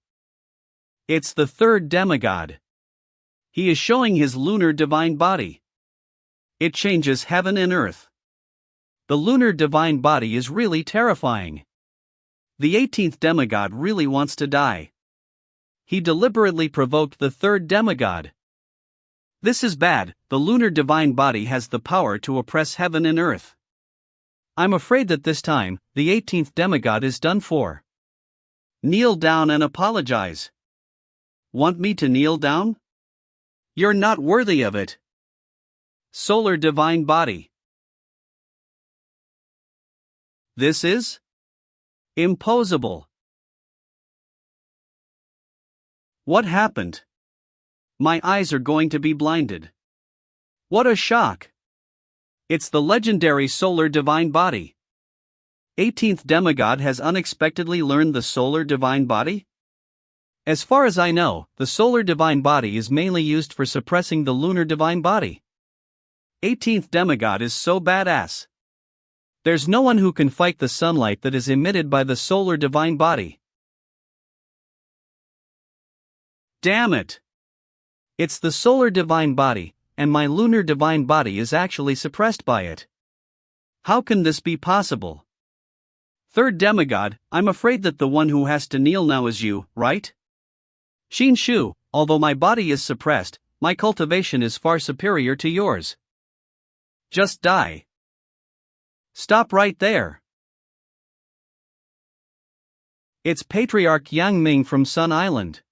Speaker 2: It's the 3rd demigod. He is showing his lunar divine body. It changes heaven and earth. The lunar divine body is really terrifying. The 18th demigod really wants to die. He deliberately provoked the 3rd demigod. This is bad. The lunar divine body has the power to oppress heaven and earth. I'm afraid that this time, the 18th demigod is done for. Kneel down and apologize. Want me to kneel down? You're not worthy of it. Solar divine body. This is impossible. What happened? My eyes are going to be blinded. What a shock! It's the legendary solar divine body. 18th demigod has unexpectedly learned the solar divine body? As far as I know, the solar divine body is mainly used for suppressing the lunar divine body. 18th demigod is so badass. There's no one who can fight the sunlight that is emitted by the solar divine body. Damn it! It's the solar divine body, and my lunar divine body is actually suppressed by it. How can this be possible? 3rd demigod, I'm afraid that the one who has to kneel now is you, right? Xin Shu, although my body is suppressed, my cultivation is far superior to yours. Just die. Stop right there. It's Patriarch Yang Ming from Sun Island.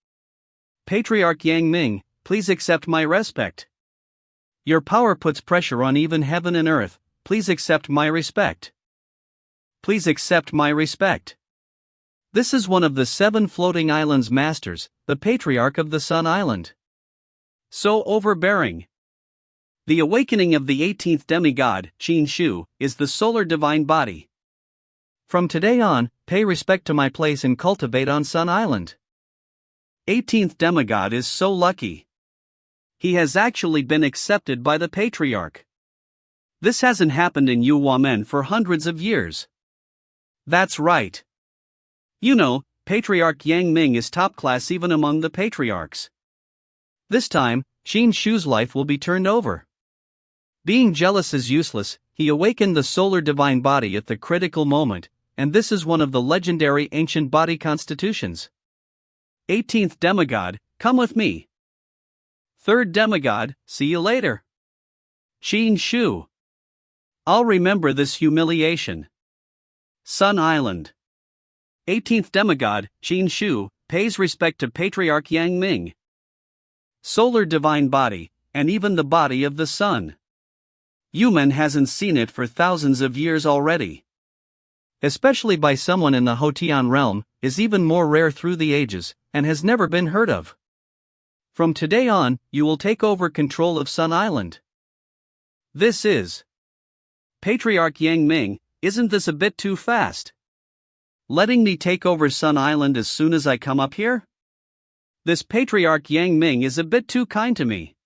Speaker 2: Patriarch Yang Ming, please accept my respect. Your power puts pressure on even heaven and earth, please accept my respect. Please accept my respect. This is one of the 7 floating islands masters, the Patriarch of the Sun Island. So overbearing. The awakening of the 18th demigod, Xin Shu, is the solar divine body. From today on, pay respect to my place and cultivate on Sun Island. 18th demigod is so lucky. He has actually been accepted by the Patriarch. This hasn't happened in Yuamen for hundreds of years. That's right. You know, Patriarch Yang Ming is top class even among the patriarchs. This time, Xin Shu's life will be turned over. Being jealous is useless, he awakened the solar divine body at the critical moment, and this is one of the legendary ancient body constitutions. 18th demigod, come with me. Third demigod, see you later. Qin Shu. I'll remember this humiliation. Sun Island. 18th demigod, Qin Shu, pays respect to Patriarch Yang Ming. Solar divine body, and even the body of the sun. Human hasn't seen it for thousands of years already.
Speaker 1: Especially by someone in the Hotian realm, is even more rare through the ages, and has never been heard of. From today on, you will take over control of Sun Island.
Speaker 2: This is Patriarch Yang Ming. Isn't this a bit too fast? Letting me take over Sun Island as soon as I come up here? This Patriarch Yang Ming is a bit too kind to me.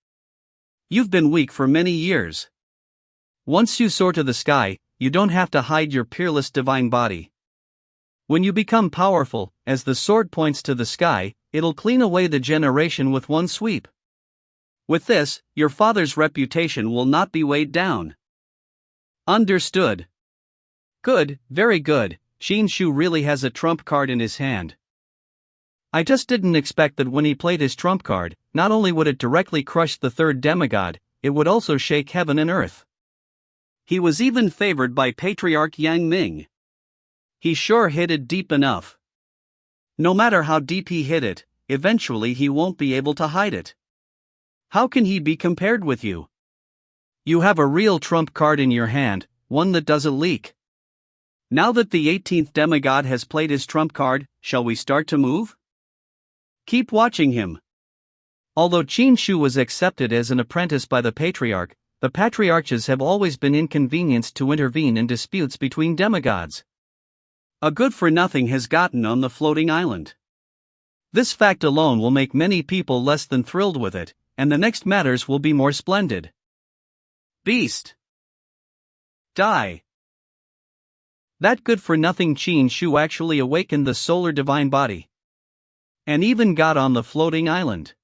Speaker 2: You've been weak for many years.
Speaker 1: Once you soar to the sky, you don't have to hide your peerless divine body. When you become powerful, as the sword points to the sky, it'll clean away the generation with one sweep. With this, your father's reputation will not be weighed down.
Speaker 2: Understood.
Speaker 1: Good, very good. Qin Shu really has a trump card in his hand. I just didn't expect that when he played his trump card, not only would it directly crush the third demigod, it would also shake heaven and earth.
Speaker 2: He was even favored by Patriarch Yang Ming. He sure hit it deep enough. No matter how deep he hit it, eventually he won't be able to hide it. How can he be compared with you?
Speaker 1: You have a real trump card in your hand, one that doesn't leak.
Speaker 2: Now that the 18th demigod has played his trump card, shall we start to move? Keep watching him.
Speaker 1: Although Qin Shu was accepted as an apprentice by the Patriarch, the Patriarchs have always been inconvenienced to intervene in disputes between demigods.
Speaker 2: A good-for-nothing has gotten on the floating island.
Speaker 1: This fact alone will make many people less than thrilled with it, and the next matters will be more splendid.
Speaker 2: Beast. Die.
Speaker 1: That good-for-nothing Qin Shu actually awakened the solar divine body. And even got on the floating island.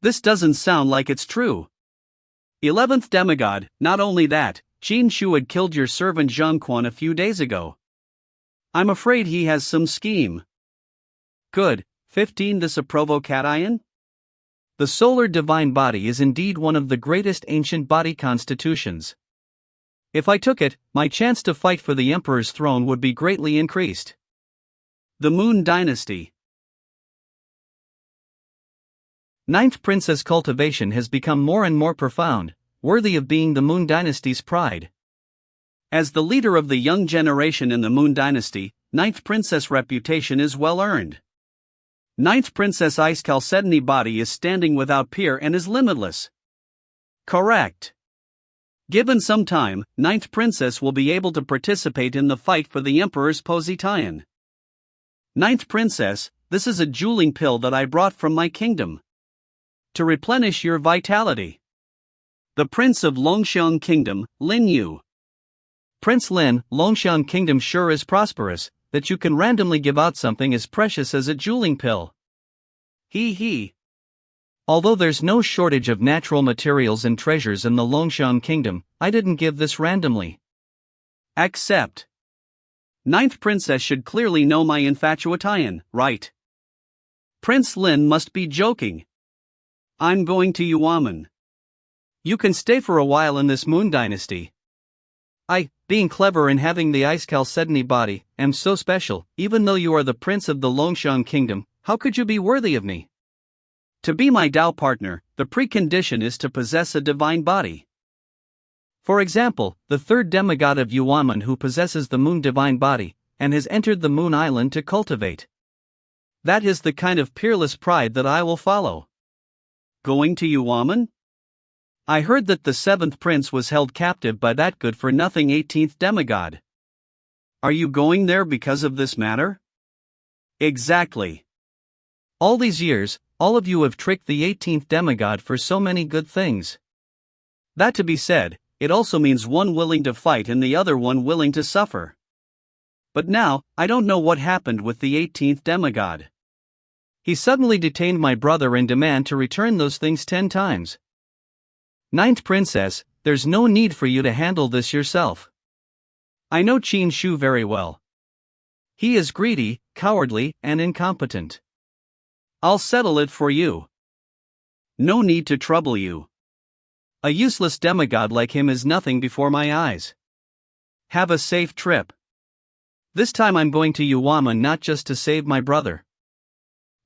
Speaker 2: This doesn't sound like it's true. 11th demigod, not only that, Qin Shu had killed your servant Zhang Quan a few days ago. I'm afraid he has some scheme.
Speaker 1: Good. 15 This a provocation? The solar divine body is indeed one of the greatest ancient body constitutions. If I took it, my chance to fight for the emperor's throne would be greatly increased.
Speaker 2: The Moon Dynasty.
Speaker 1: 9th Princess cultivation has become more and more profound, worthy of being the Moon Dynasty's pride.
Speaker 2: As the leader of the young generation in the Moon Dynasty, 9th Princess reputation is well earned. 9th Princess Ice Chalcedony body is standing without peer and is limitless. Correct. Given some time, 9th Princess will be able to participate in the fight for the Emperor's Positaion. 9th Princess, this is a jeweling pill that I brought from my kingdom. To replenish your vitality. The Prince of Longxiang Kingdom, Lin Yu.
Speaker 1: Prince Lin, Longxiang Kingdom sure is prosperous, that you can randomly give out something as precious as a jeweling pill.
Speaker 2: He.
Speaker 1: Although there's no shortage of natural materials and treasures in the Longxiang Kingdom, I didn't give this randomly.
Speaker 2: Accept. 9th Princess should clearly know my infatuation, right? Prince Lin must be joking. I'm going to Yuamen.
Speaker 1: You can stay for a while in this Moon Dynasty. I, being clever and having the Ice Chalcedony body, am so special. Even though you are the Prince of the Longxiang Kingdom, how could you be worthy of me?
Speaker 2: To be my Tao partner, the precondition is to possess a divine body.
Speaker 1: For example, the third demigod of Yuamen who possesses the Moon divine body, and has entered the Moon Island to cultivate. That is the kind of peerless pride that I will follow.
Speaker 2: Going to Yuamen?
Speaker 1: I heard that the 7th prince was held captive by that good-for-nothing 18th demigod.
Speaker 2: Are you going there because of this matter?
Speaker 1: Exactly. All these years, all of you have tricked the 18th demigod for so many good things. That to be said, it also means one willing to fight and the other one willing to suffer. But now, I don't know what happened with the 18th demigod. He suddenly detained my brother and demanded to return those things 10 times. 9th Princess, there's no need for you to handle this yourself. I know Qin Shu very well. He is greedy, cowardly, and incompetent. I'll settle it for you.
Speaker 2: No need to trouble you.
Speaker 1: A useless demigod like him is nothing before my eyes.
Speaker 2: Have a safe trip.
Speaker 1: This time I'm going to Yuwama not just to save my brother.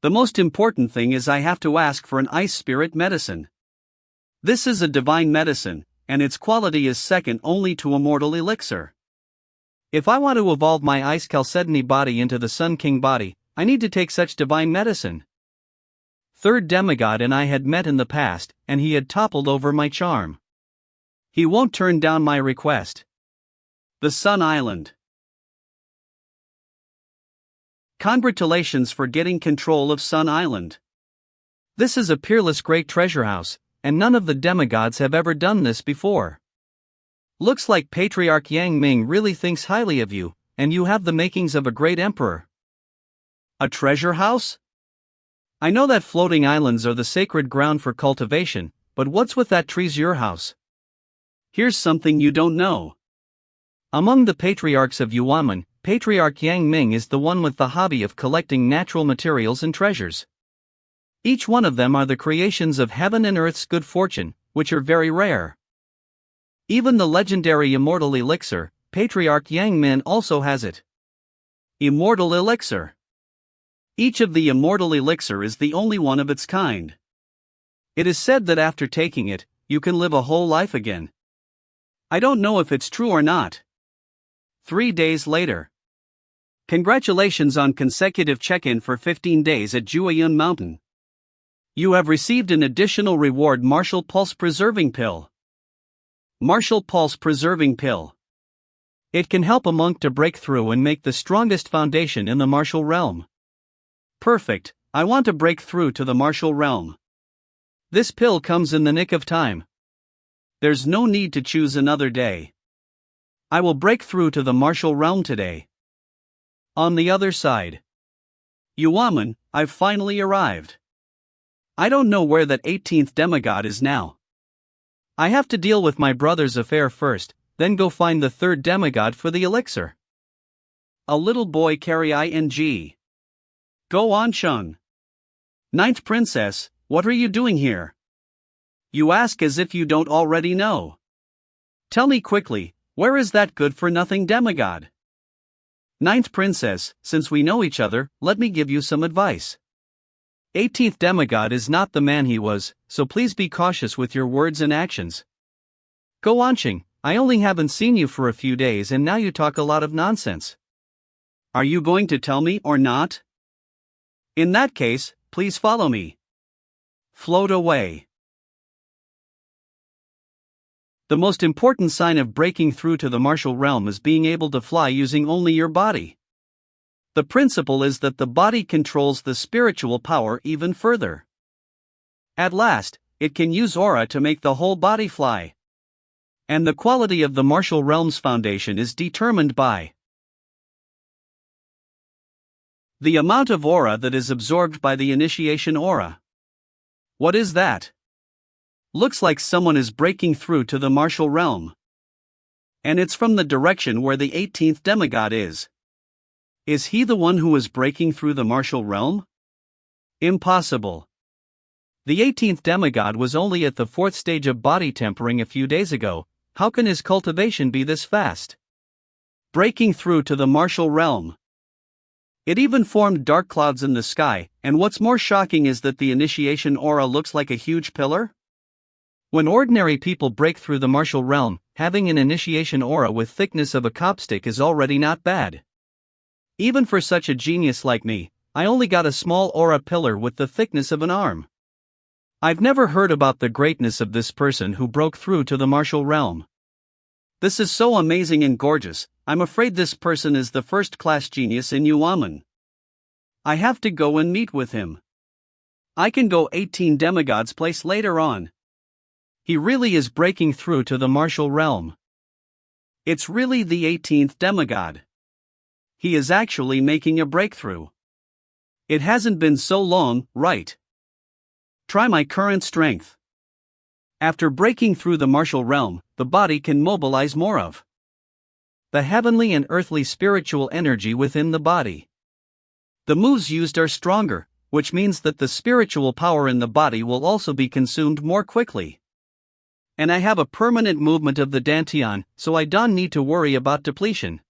Speaker 2: The most important thing is I have to ask for an ice spirit medicine. This is a divine medicine, and its quality is second only to immortal elixir.
Speaker 1: If I want to evolve my Ice Chalcedony body into the Sun King body, I need to take such divine medicine. Third demigod and I had met in the past, and he had toppled over my charm.
Speaker 2: He won't turn down my request. The Sun Island. Congratulations for getting control of Sun Island.
Speaker 1: This is a peerless great treasure house, and none of the demigods have ever done this before. Looks like Patriarch Yang Ming really thinks highly of you, and you have the makings of a great emperor.
Speaker 2: A treasure house?
Speaker 1: I know that floating islands are the sacred ground for cultivation, but what's with that tree's your house?
Speaker 2: Here's something you don't know.
Speaker 1: Among the patriarchs of Yuaman, Patriarch Yang Ming is the one with the hobby of collecting natural materials and treasures. Each one of them are the creations of heaven and earth's good fortune, which are very rare. Even the legendary immortal elixir, Patriarch Yang Min also has it.
Speaker 2: Immortal elixir. Each of the immortal elixir is the only one of its kind. It is said that after taking it, you can live a whole life again. I don't know if it's true or not. 3 days later. Congratulations on consecutive check-in for 15 days at Jueyun Mountain. You have received an additional reward, Martial Pulse Preserving Pill. Martial Pulse Preserving Pill.
Speaker 1: It can help a monk to break through and make the strongest foundation in the martial realm.
Speaker 2: Perfect, I want to break through to the martial realm.
Speaker 1: This pill comes in the nick of time.
Speaker 2: There's no need to choose another day. I will break through to the martial realm today. On the other side. Yuaman, I've finally arrived. I don't know where that 18th demigod is now.
Speaker 1: I have to deal with my brother's affair first, then go find the third demigod for the elixir.
Speaker 2: A little boy carry ing. Go on, Shun. Ninth princess, what are you doing here? You ask as if you don't already know. Tell me quickly, where is that good-for-nothing demigod? Ninth princess, since we know each other, let me give you some advice.
Speaker 1: 18th demigod is not the man he was, so please be cautious with your words and actions. Go on, Qing, I only haven't seen you for a few days and now you talk a lot of nonsense.
Speaker 2: Are you going to tell me or not? In that case, please follow me. Float away. The most important sign of breaking through to the martial realm is being able to fly using only your body. The principle is that the body controls the spiritual power even further. At last, it can use aura to make the whole body fly. And the quality of the martial realm's foundation is determined by the amount of aura that is absorbed by the initiation aura. What is that? Looks like someone is breaking through to the martial realm. And it's from the direction where the 18th demigod is. Is he the one who is breaking through the martial realm? Impossible.
Speaker 1: The 18th demigod was only at the 4th stage of body tempering a few days ago. How can his cultivation be this fast?
Speaker 2: Breaking through to the martial realm. It even formed dark clouds in the sky, and what's more shocking is that the initiation aura looks like a huge pillar.
Speaker 1: When ordinary people break through the martial realm, having an initiation aura with thickness of a copstick is already not bad. Even for such a genius like me, I only got a small aura pillar with the thickness of an arm. I've never heard about the greatness of this person who broke through to the martial realm.
Speaker 2: This is so amazing and gorgeous, I'm afraid this person is the first-class genius in Yuaman. I have to go and meet with him. I can go 18 demigods place later on.
Speaker 1: He really is breaking through to the martial realm.
Speaker 2: It's really the 18th demigod. He is actually making a breakthrough. It hasn't been so long, right? Try my current strength. After breaking through the martial realm, the body can mobilize more of
Speaker 1: the heavenly and earthly spiritual energy within the body.
Speaker 2: The moves used are stronger, which means that the spiritual power in the body will also be consumed more quickly. And I have a permanent movement of the Dantian, so I don't need to worry about depletion.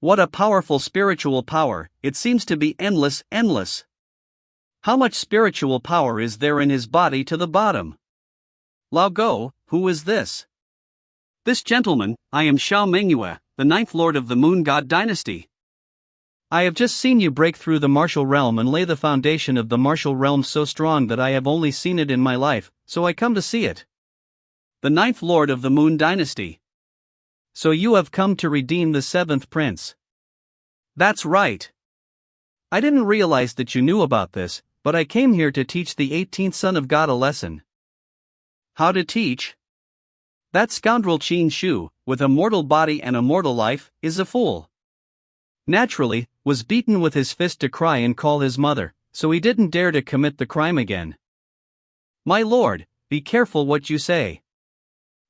Speaker 2: What a powerful spiritual power, it seems to be endless. How much spiritual power is there in his body to the bottom? Lao Go, who is this? This gentleman, I am Xiao Menghua, the 9th Lord of the Moon God Dynasty.
Speaker 1: I have just seen you break through the martial realm and lay the foundation of the martial realm so strong that I have only seen it in my life, so I come to see it.
Speaker 2: The 9th Lord of the Moon Dynasty.
Speaker 1: So you have come to redeem the 7th Prince.
Speaker 2: That's right.
Speaker 1: I didn't realize that you knew about this, but I came here to teach the 18th Son of God a lesson.
Speaker 2: How to teach? That scoundrel Qin Shu, with a mortal body and a mortal life, is a fool.
Speaker 1: Naturally, was beaten with his fist to cry and call his mother, so he didn't dare to commit the crime again.
Speaker 2: My lord, be careful what you say.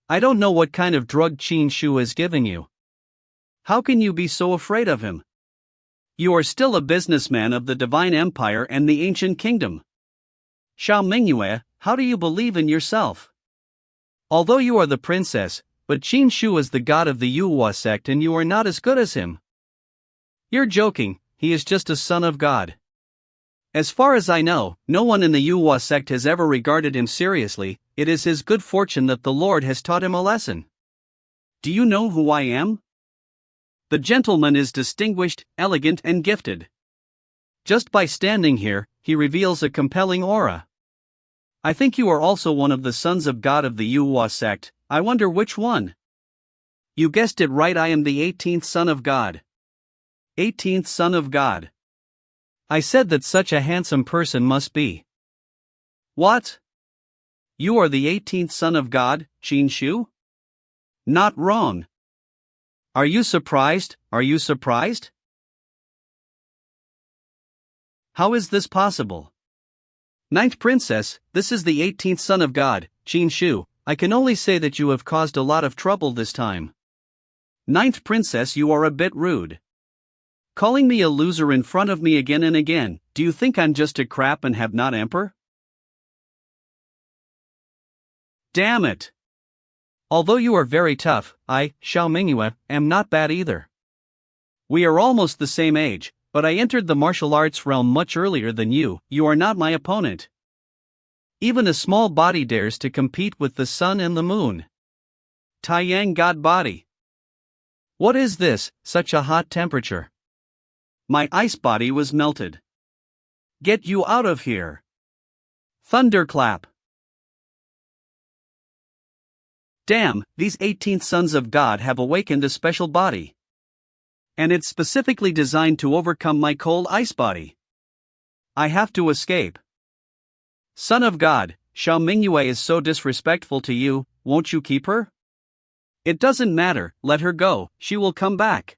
Speaker 1: I don't know what kind of drug Qin Shu is giving you.
Speaker 2: How can you be so afraid of him? You are still a businessman of the Divine Empire and the Ancient Kingdom. Xiao Menghua, how do you believe in yourself?
Speaker 1: Although you are the princess, but Qin Shu is the god of the Yuhua sect and you are not as good as him.
Speaker 2: You're joking, he is just a son of God.
Speaker 1: As far as I know, no one in the Yuhua sect has ever regarded him seriously. It is his good fortune that the Lord has taught him a lesson.
Speaker 2: Do you know who I am? The gentleman is distinguished, elegant and gifted.
Speaker 1: Just by standing here, he reveals a compelling aura.
Speaker 2: I think you are also one of the sons of God of the Yuhua sect. I wonder which one. You guessed it right, I am the 18th Son of God. 18th Son of God.
Speaker 1: I said that such a handsome person must be.
Speaker 2: What? You are the 18th Son of God, Qin Shu? Not wrong.
Speaker 1: Are you surprised? Are you surprised?
Speaker 2: How is this possible?
Speaker 1: 9th Princess, this is the 18th Son of God, Qin Shu. I can only say that you have caused a lot of trouble this time.
Speaker 2: 9th Princess, you are a bit rude. Calling me a loser in front of me again and again, do you think I'm just a crap and have not emperor? Damn it!
Speaker 1: Although you are very tough, I, Xiao Menghua, am not bad either.
Speaker 2: We are almost the same age, but I entered the martial arts realm much earlier than you. You are not my opponent.
Speaker 1: Even a small body dares to compete with the sun and the moon.
Speaker 2: Taiyang God body.
Speaker 1: What is this, such a hot temperature?
Speaker 2: My ice body was melted. Get you out of here. Thunderclap. Damn, these 18th sons of God have awakened a special body. And it's specifically designed to overcome my cold ice body. I have to escape. Son of God, Xiao Menghua is so disrespectful to you, won't you keep her? It doesn't matter, let her go, she will come back.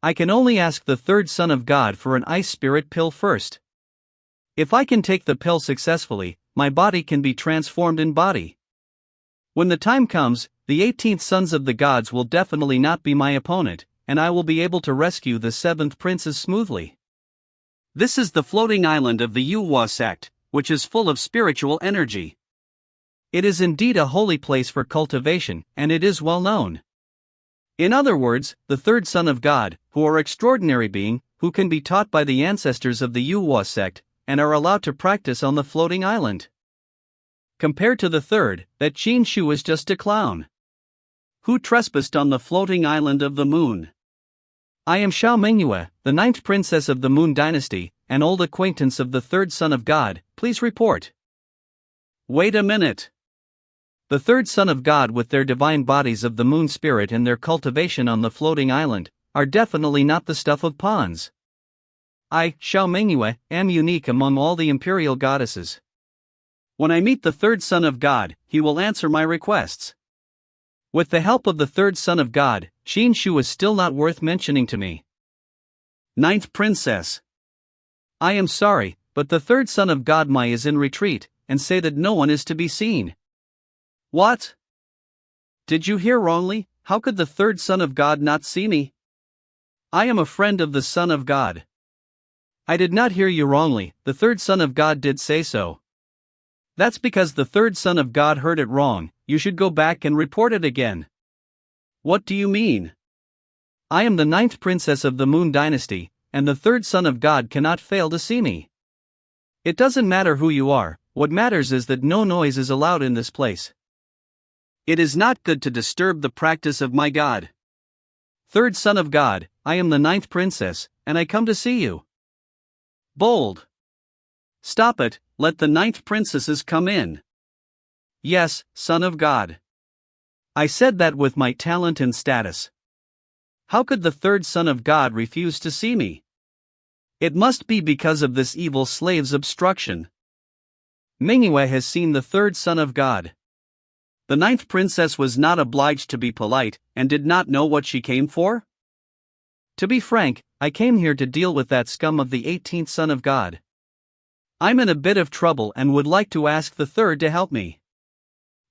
Speaker 1: I can only ask the 3rd Son of God for an ice spirit pill first. If I can take the pill successfully, my body can be transformed in body. When the time comes, the 18th Sons of the Gods will definitely not be my opponent, and I will be able to rescue the 7th Princes smoothly.
Speaker 2: This is the floating island of the Yuhua sect, which is full of spiritual energy.
Speaker 1: It is indeed a holy place for cultivation, and it is well known. In other words, the 3rd Son of God, who are extraordinary being, who can be taught by the ancestors of the Yuhua sect, and are allowed to practice on the floating island. Compared to the 3rd, that Qin Shu is just a clown.
Speaker 2: Who trespassed on the floating island of the moon?
Speaker 1: I am Xiao Menghua, the 9th Princess of the Moon Dynasty, an old acquaintance of the 3rd Son of God, please report.
Speaker 2: Wait a minute.
Speaker 1: The 3rd Son of God with their divine bodies of the moon spirit and their cultivation on the floating island, are definitely not the stuff of pawns. I, Xiao Menghua, am unique among all the imperial goddesses.
Speaker 2: When I meet the 3rd Son of God, he will answer my requests.
Speaker 1: With the help of the 3rd Son of God, Qin Shu is still not worth mentioning to me.
Speaker 2: 9th Princess.
Speaker 1: I am sorry, but the 3rd Son of God Mai is in retreat, and say that no one is to be seen.
Speaker 2: What? Did you hear wrongly? How could the 3rd Son of God not see me? I am a friend of the Son of God.
Speaker 1: I did not hear you wrongly, the third son of God did say so.
Speaker 2: That's because the third son of God heard it wrong, you should go back and report it again. What do you mean?
Speaker 1: I am the 9th princess of the Moon Dynasty, and the third son of God cannot fail to see me. It doesn't matter who you are, what matters is that no noise is allowed in this place.
Speaker 2: It is not good to disturb the practice of my God.
Speaker 1: Third son of God, I am the 9th princess, and I come to see you.
Speaker 2: Bold. Stop it, let the 9th princesses come in.
Speaker 1: Yes, son of God. I said that with my talent and status. How could the third son of God refuse to see me? It must be because of this evil slave's obstruction. Manhwa has seen the third son of God.
Speaker 2: The 9th princess was not obliged to be polite, and did not know what she came for?
Speaker 1: To be frank, I came here to deal with that scum of the 18th son of God. I'm in a bit of trouble and would like to ask the third to help me.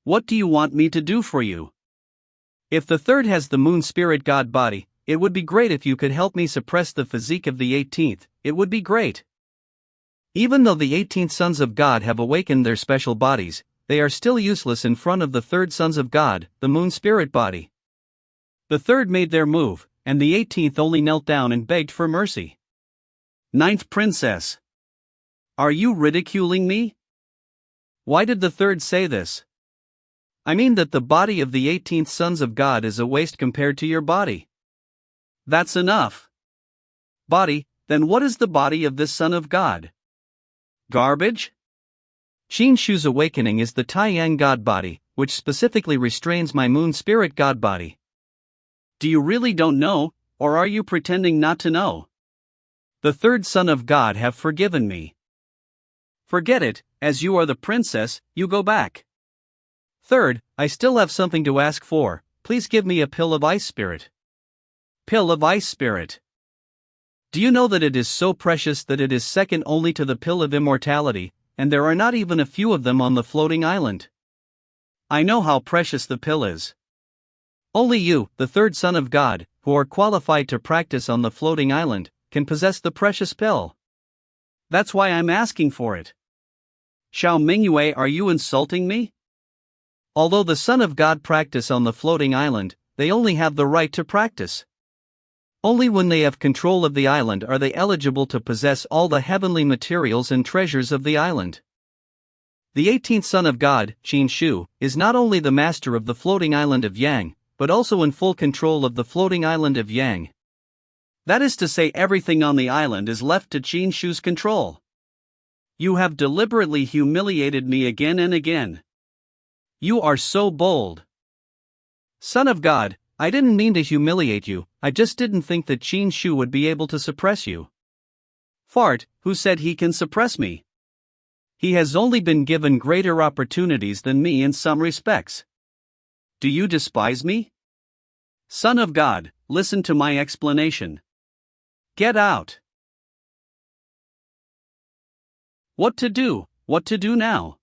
Speaker 2: What do you want me to do for you?
Speaker 1: If the third has the moon spirit god body, it would be great if you could help me suppress the physique of the 18th, it would be great. Even though the 18th sons of God have awakened their special bodies, they are still useless in front of the third sons of God, the moon spirit body. The third made their move, and the 18th only knelt down and begged for mercy.
Speaker 2: 9th princess. Are you ridiculing me?
Speaker 1: Why did the third say this? I mean that the body of the 18th sons of God is a waste compared to your body.
Speaker 2: That's enough.
Speaker 1: Body,
Speaker 2: then what is the body of this son of God? Garbage?
Speaker 1: Qin Shu's awakening is the Taiyang god body, which specifically restrains my moon spirit god body.
Speaker 2: Do you really don't know, or are you pretending not to know?
Speaker 1: The third son of God have forgiven me.
Speaker 2: Forget it, as you are the princess, you go back.
Speaker 1: Third, I still have something to ask for, please give me a pill of ice spirit.
Speaker 2: Pill of ice spirit.
Speaker 1: Do you know that it is so precious that it is second only to the pill of immortality, and there are not even a few of them on the floating island?
Speaker 2: I know how precious the pill is.
Speaker 1: Only you, the third son of God, who are qualified to practice on the floating island, can possess the precious pill.
Speaker 2: That's why I'm asking for it. Xiao Mingyue, are you insulting me?
Speaker 1: Although the Son of God practice on the floating island, they only have the right to practice. Only when they have control of the island are they eligible to possess all the heavenly materials and treasures of the island. The 18th son of God, Qin Shu, is not only the master of the floating island of Yang, but also in full control of the floating island of Yang.
Speaker 2: That is to say, everything on the island is left to Qin Shu's control. You have deliberately humiliated me again and again. You are so bold.
Speaker 1: Son of God, I didn't mean to humiliate you, I just didn't think that Qin Shu would be able to suppress you.
Speaker 2: Fart, who said he can suppress me?
Speaker 1: He has only been given greater opportunities than me in some respects.
Speaker 2: Do you despise me? Son of God, listen to my explanation. Get out. What to do now?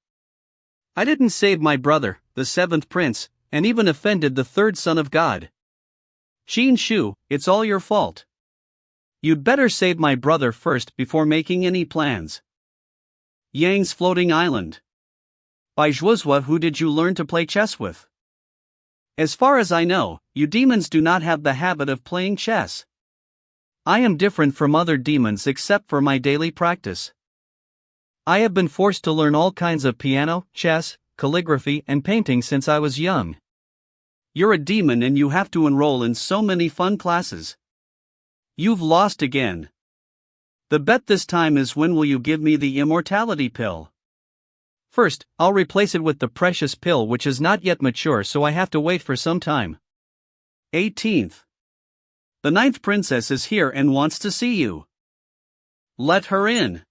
Speaker 1: I didn't save my brother, the 7th prince, and even offended the third son of God. Qin Shu, it's all your fault. You'd better save my brother first before making any plans.
Speaker 2: Yang's floating island. By Zhuozhua, who did you learn to play chess with?
Speaker 1: As far as I know, you demons do not have the habit of playing chess. I am different from other demons except for my daily practice. I have been forced to learn all kinds of piano, chess, calligraphy, and painting since I was young.
Speaker 2: You're a demon and you have to enroll in so many fun classes. You've lost again. The bet this time is, when will you give me the immortality pill?
Speaker 1: First, I'll replace it with the precious pill, which is not yet mature, so I have to wait for some time.
Speaker 2: 18th. The 9th princess is here and wants to see you. Let her in.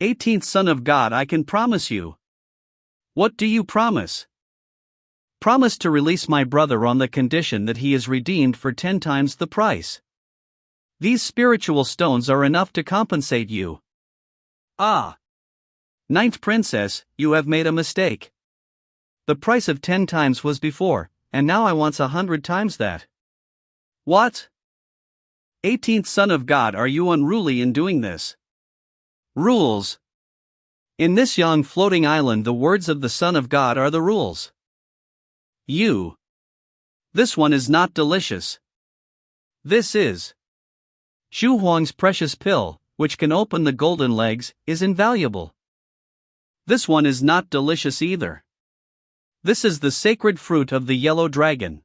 Speaker 2: '18th son of God, I can promise you.
Speaker 1: What do you promise? Promise to release my brother on the condition that he is redeemed for 10 times the price. These spiritual stones are enough to compensate you.
Speaker 2: Ah!
Speaker 1: 9th princess, you have made a mistake. The price of 10 times was before, and now I want 100 times that.
Speaker 2: What? 18th Son of God, are you unruly in doing this? Rules.
Speaker 1: In this young floating island, the words of the Son of God are the rules.
Speaker 2: You. This one is not delicious.
Speaker 1: This is. Shu Huang's precious pill, which can open the golden legs, is invaluable.
Speaker 2: This one is not delicious either. This is the sacred fruit of the yellow dragon.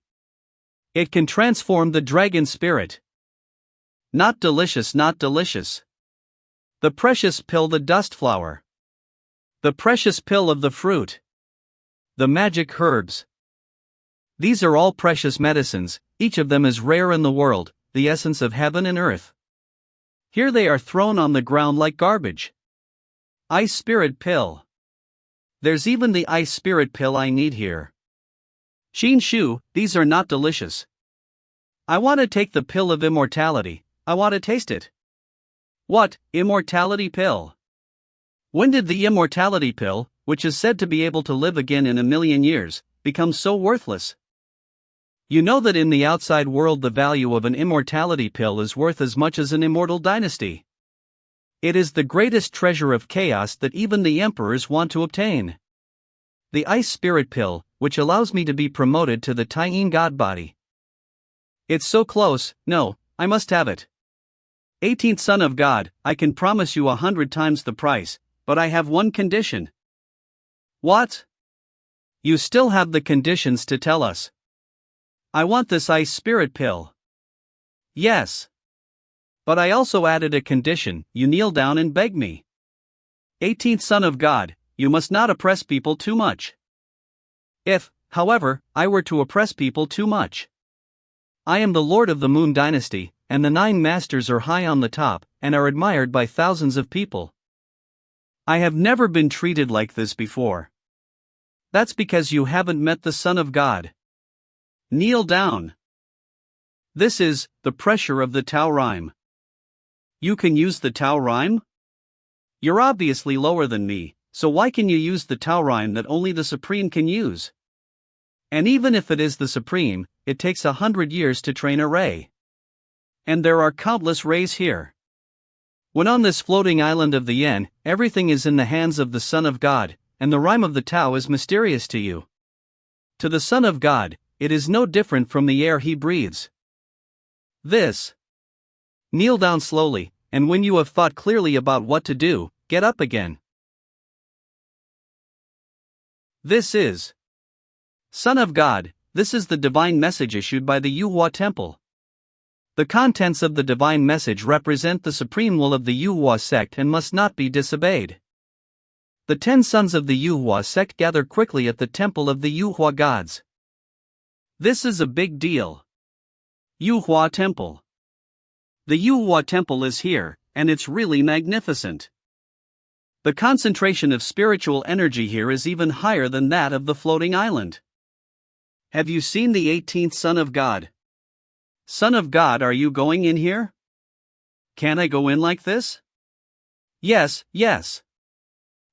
Speaker 1: It can transform the dragon spirit.
Speaker 2: Not delicious, not delicious.
Speaker 1: The precious pill, the dust flower.
Speaker 2: The precious pill of the fruit.
Speaker 1: The magic herbs. These are all precious medicines, each of them is rare in the world, the essence of heaven and earth. Here they are thrown on the ground like garbage.
Speaker 2: Ice spirit pill.
Speaker 1: There's even the ice spirit pill I need here.
Speaker 2: Xin Shu, these are not delicious.
Speaker 1: I want to take the pill of immortality. I want to taste it.
Speaker 2: What, immortality pill?
Speaker 1: When did the immortality pill, which is said to be able to live again in 1,000,000 years, become so worthless? You know that in the outside world the value of an immortality pill is worth as much as an immortal dynasty. It is the greatest treasure of chaos that even the emperors want to obtain. The ice spirit pill, which allows me to be promoted to the Taiyin god body. It's so close, no, I must have it.
Speaker 2: 18th Son of God, I can promise you 100 times the price, but I have one condition.
Speaker 1: What? You still have the conditions to tell us.
Speaker 2: I want this ice spirit pill.
Speaker 1: Yes. But I also added a condition, you kneel down and beg me.
Speaker 2: 18th Son of God, you must not oppress people too much.
Speaker 1: If, however, I were to oppress people too much. I am the Lord of the Moon Dynasty, and the 9 masters are high on the top, and are admired by thousands of people.
Speaker 2: I have never been treated like this before.
Speaker 1: That's because you haven't met the Son of God.
Speaker 2: Kneel down.
Speaker 1: This is the pressure of the Tao rhyme.
Speaker 2: You can use the Tao rhyme?
Speaker 1: You're obviously lower than me, so why can you use the Tao rhyme that only the Supreme can use? And even if it is the Supreme, it takes 100 years to train a ray. And there are countless rays here. When on this floating island of the Yen, everything is in the hands of the Son of God, and the rhyme of the Tao is mysterious to you. To the Son of God, it is no different from the air he breathes. This. Kneel down slowly, and when you have thought clearly about what to do, get up again. This is. Son of God, this is the divine message issued by the Yuhua Temple. The contents of the divine message represent the supreme will of the Yuhua sect and must not be disobeyed. The 10 sons of the Yuhua sect gather quickly at the temple of the Yuhua gods.
Speaker 2: This is a big deal. Yuhua Temple. The Yuhua Temple is here, and it's really magnificent. The concentration of spiritual energy here is even higher than that of the floating island. Have you seen the 18th Son of God? Son of God, are you going in here? Can I go in like this?
Speaker 1: Yes, yes.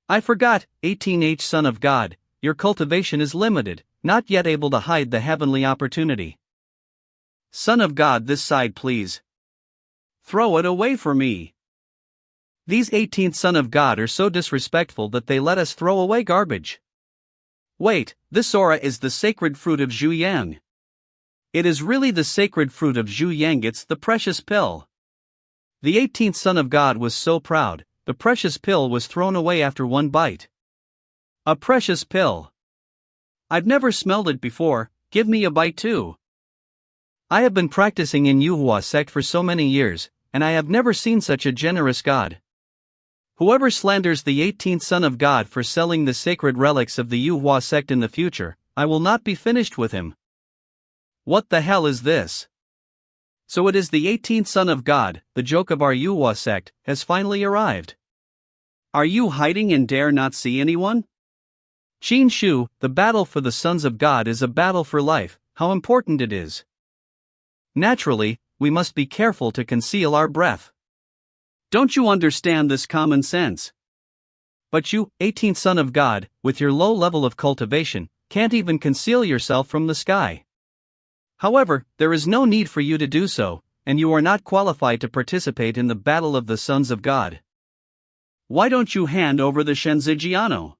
Speaker 1: I forgot, 18H Son of God, your cultivation is limited, not yet able to hide the heavenly opportunity.
Speaker 2: Son of God, this side please. Throw it away for me.
Speaker 1: These 18th Son of God are so disrespectful that they let us throw away garbage.
Speaker 2: Wait, this aura is the sacred fruit of Zhu Yang.
Speaker 1: It is really the sacred fruit of Zhu Yang, it's the precious pill. The 18th Son of God was so proud, the precious pill was thrown away after one bite. A precious pill. I've never smelled it before, give me a bite too. I have been practicing in Yuhua sect for so many years, and I have never seen such a generous God. Whoever slanders the 18th Son of God for selling the sacred relics of the Yuhua sect in the future, I will not be finished with him. What the hell is this? So it is the 18th Son of God, the joke of our Yuhua sect, has finally arrived.
Speaker 2: Are you hiding and dare not see anyone?
Speaker 1: Xin Shu, the battle for the sons of God is a battle for life, how important it is. Naturally, we must be careful to conceal our breath.
Speaker 2: Don't you understand this common sense?
Speaker 1: But you, 18th Son of God, with your low level of cultivation, can't even conceal yourself from the sky. However, there is no need for you to do so, and you are not qualified to participate in the battle of the sons of God.
Speaker 2: Why don't you hand over the Shenzijiano?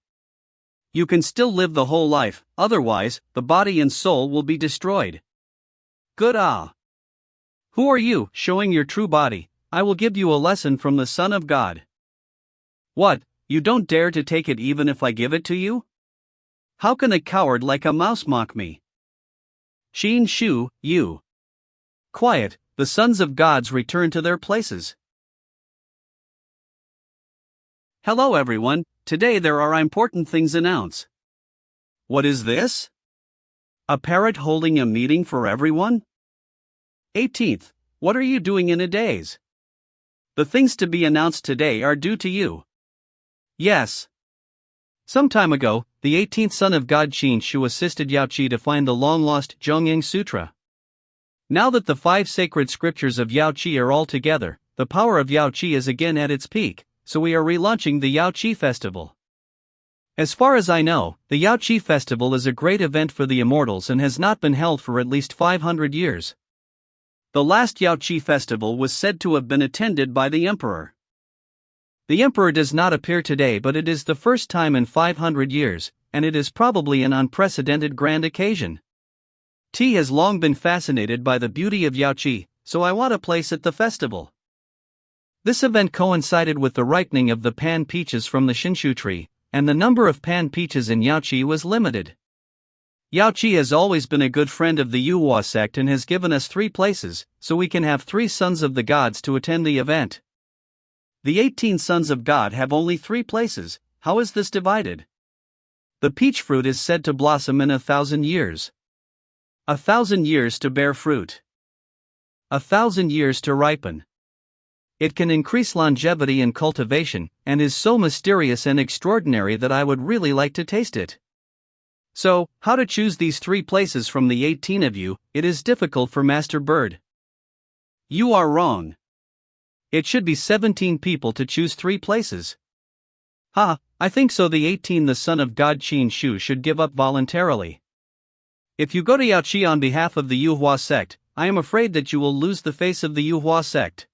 Speaker 2: You can still live the whole life, otherwise, the body and soul will be destroyed. Good ah. Who are you, showing your true body? I will give you a lesson from the Son of God. What, you don't dare to take it even if I give it to you? How can a coward like a mouse mock me? Xin Shu, you. Quiet, the sons of gods return to their places. Hello everyone, today there are important things announced. What is this? A parrot holding a meeting for everyone? 18th, what are you doing in a daze? The things to be announced today are due to you. Yes. Some time ago, the 18th son of God Qin Shu assisted Yao Qi to find the long-lost Zhongying Sutra. Now that the 5 sacred scriptures of Yao Qi are all together, the power of Yao Qi is again at its peak, so we are relaunching the Yao Qi festival. As far as I know, the Yao Qi festival is a great event for the immortals and has not been held for at least 500 years. The last Yao Qi festival was said to have been attended by the emperor. The emperor does not appear today, but it is the first time in 500 years, and it is probably an unprecedented grand occasion. T has long been fascinated by the beauty of Yao Qi, so I want a place at the festival. This event coincided with the ripening of the pan peaches from the Shinshu tree, and the number of pan peaches in Yao Qi was limited. Yao Qi has always been a good friend of the Yuhua sect and has given us 3 places, so we can have 3 sons of the gods to attend the event. The 18 sons of God have only 3 places. How is this divided? The peach fruit is said to blossom in 1,000 years. 1,000 years to bear fruit. 1,000 years to ripen. It can increase longevity and cultivation, and is so mysterious and extraordinary that I would really like to taste it. So, how to choose these 3 places from the 18 of you? It is difficult for Master Bird. You are wrong. It should be 17 people to choose 3 places. I think so. The 18 the son of God Qin Shu should give up voluntarily. If you go to Yao Qi on behalf of the Yuhua sect, I am afraid that you will lose the face of the Yuhua sect.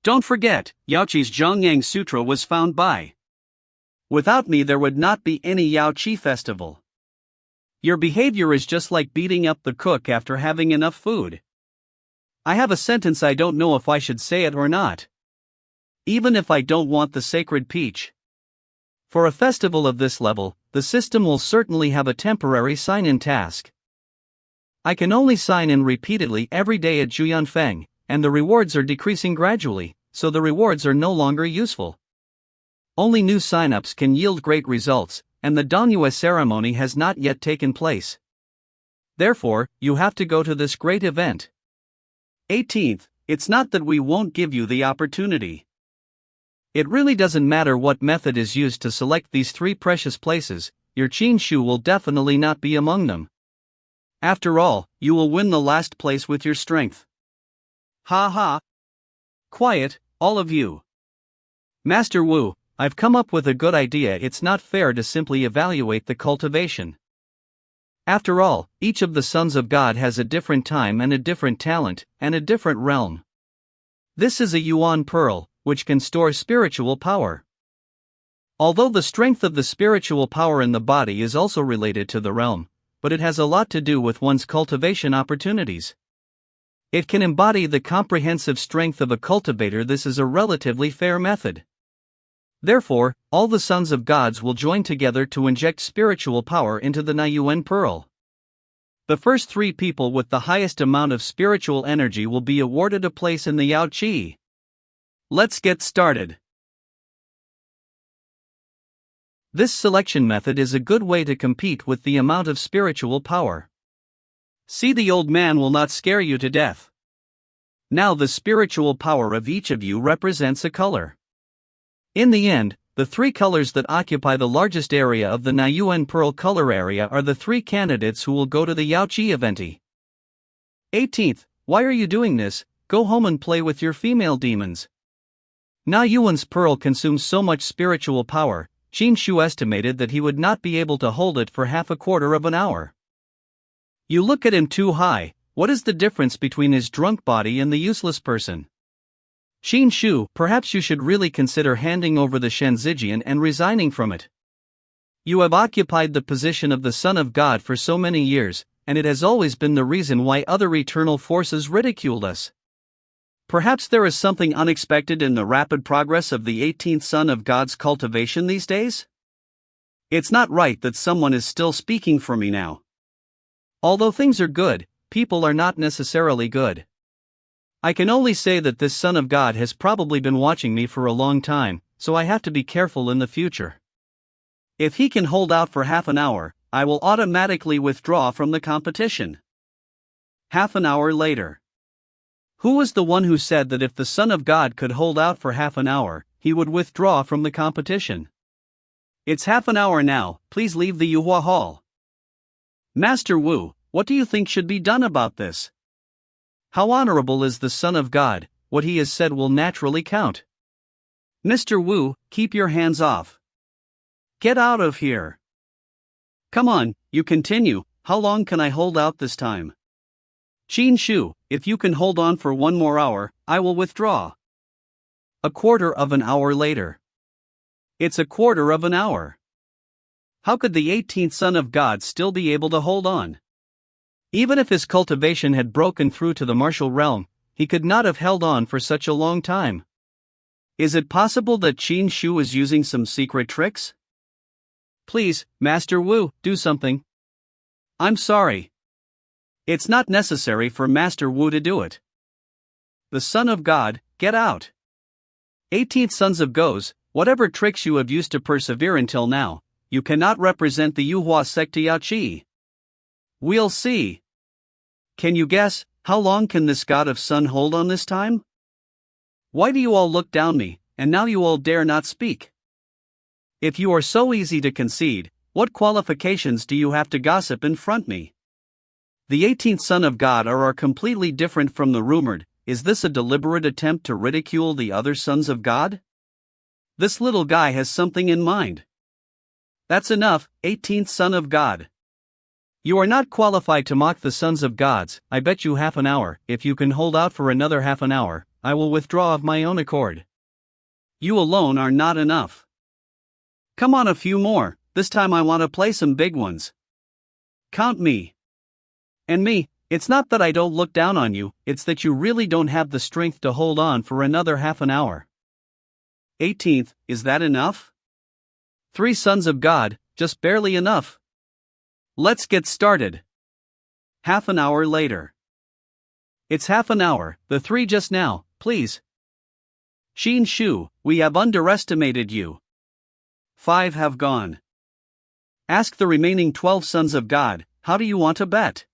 Speaker 2: Don't forget, Yao Qi's Zhongyang Sutra was found by. Without me there would not be any Yao Qi festival. Your behavior is just like beating up the cook after having enough food. I have a sentence, I don't know if I should say it or not. Even if I don't want the sacred peach. For a festival of this level, the system will certainly have a temporary sign-in task. I can only sign in repeatedly every day at Juyanfeng, and the rewards are decreasing gradually, so the rewards are no longer useful. Only new sign-ups can yield great results, and the Dongyue ceremony has not yet taken place. Therefore, you have to go to this great event. 18th, it's not that we won't give you the opportunity. It really doesn't matter what method is used to select these 3 precious places, your Qin Shu will definitely not be among them. After all, you will win the last place with your strength. Ha ha. Quiet, all of you. Master Wu, I've come up with a good idea. It's not fair to simply evaluate the cultivation. After all, each of the sons of God has a different time and a different talent, and a different realm. This is a Yuan pearl, which can store spiritual power. Although the strength of the spiritual power in the body is also related to the realm, but it has a lot to do with one's cultivation opportunities. It can embody the comprehensive strength of a cultivator. This is a relatively fair method. Therefore, all the sons of gods will join together to inject spiritual power into the Niyuan pearl. The first 3 people with the highest amount of spiritual energy will be awarded a place in the Yao Qi. Let's get started. This selection method is a good way to compete with the amount of spiritual power. See, the old man will not scare you to death. Now the spiritual power of each of you represents a color. In the end, the 3 colors that occupy the largest area of the Niyuan Pearl color area are the 3 candidates who will go to the Yao Qi event. 18th, why are you doing this? Go home and play with your female demons. Niyuan's pearl consumes so much spiritual power, Qin Shu estimated that he would not be able to hold it for half a quarter of an hour. You look at him too high,
Speaker 1: What is the difference between his drunk body and the useless person? Xin Shu, perhaps you should really consider handing over the Shenzijian and resigning from it. You have occupied the position of the Son of God for so many years, and it has always been the reason why other eternal forces ridiculed us. Perhaps there is something unexpected in the rapid progress of the 18th Son of God's cultivation these days? It's not right that someone is still speaking for me now. Although things are good, people are not necessarily good. I can only say that this Son of God has probably been watching me for a long time, so I have to be careful in the future. If he can hold out for half an hour, I will automatically withdraw from the competition. Half an hour later. Who was the one who said that if the Son of God could hold out for half an hour, he would withdraw from the competition? It's half an hour now, please leave the Yuhua Hall. Master Wu, what do you think should be done about this? How honorable is the Son of God, what he has said will naturally count. Mr. Wu, keep your hands off. Get out of here. Come on, you continue, how long can I hold out this time? Xin Shu, if you can hold on for one more hour, I will withdraw. A quarter of an hour later. It's a quarter of an hour. How could the 18th Son of God still be able to hold on? Even if his cultivation had broken through to the martial realm, he could not have held on for such a long time. Is it possible that Xin Shu is using some secret tricks? Please, Master Wu, do something. I'm sorry. It's not necessary for Master Wu to do it. The Son of God, get out. 18th Sons of Goes, whatever tricks you have used to persevere until now, you cannot represent the Yuhua sect Yachi. We'll see. Can you guess, how long can this God of Sun hold on this time? Why do you all look down me, and now you all dare not speak? If you are so easy to concede, what qualifications do you have to gossip in front me? The 18th Son of God are completely different from the rumored. Is this a deliberate attempt to ridicule the other sons of God? This little guy has something in mind. That's enough, 18th Son of God. You are not qualified to mock the sons of gods. I bet you half an hour. If you can hold out for another half an hour, I will withdraw of my own accord. You alone are not enough. Come on, a few more, this time I want to play some big ones. Count me. And me, it's not that I don't look down on you, it's that you really don't have the strength to hold on for another half an hour. 18th, is that enough? 3 sons of God, just barely enough. Let's get started. Half an hour later. It's half an hour, the 3 just now, please. Xin Shu, we have underestimated you. 5 have gone. Ask the remaining 12 sons of God, how do you want to bet?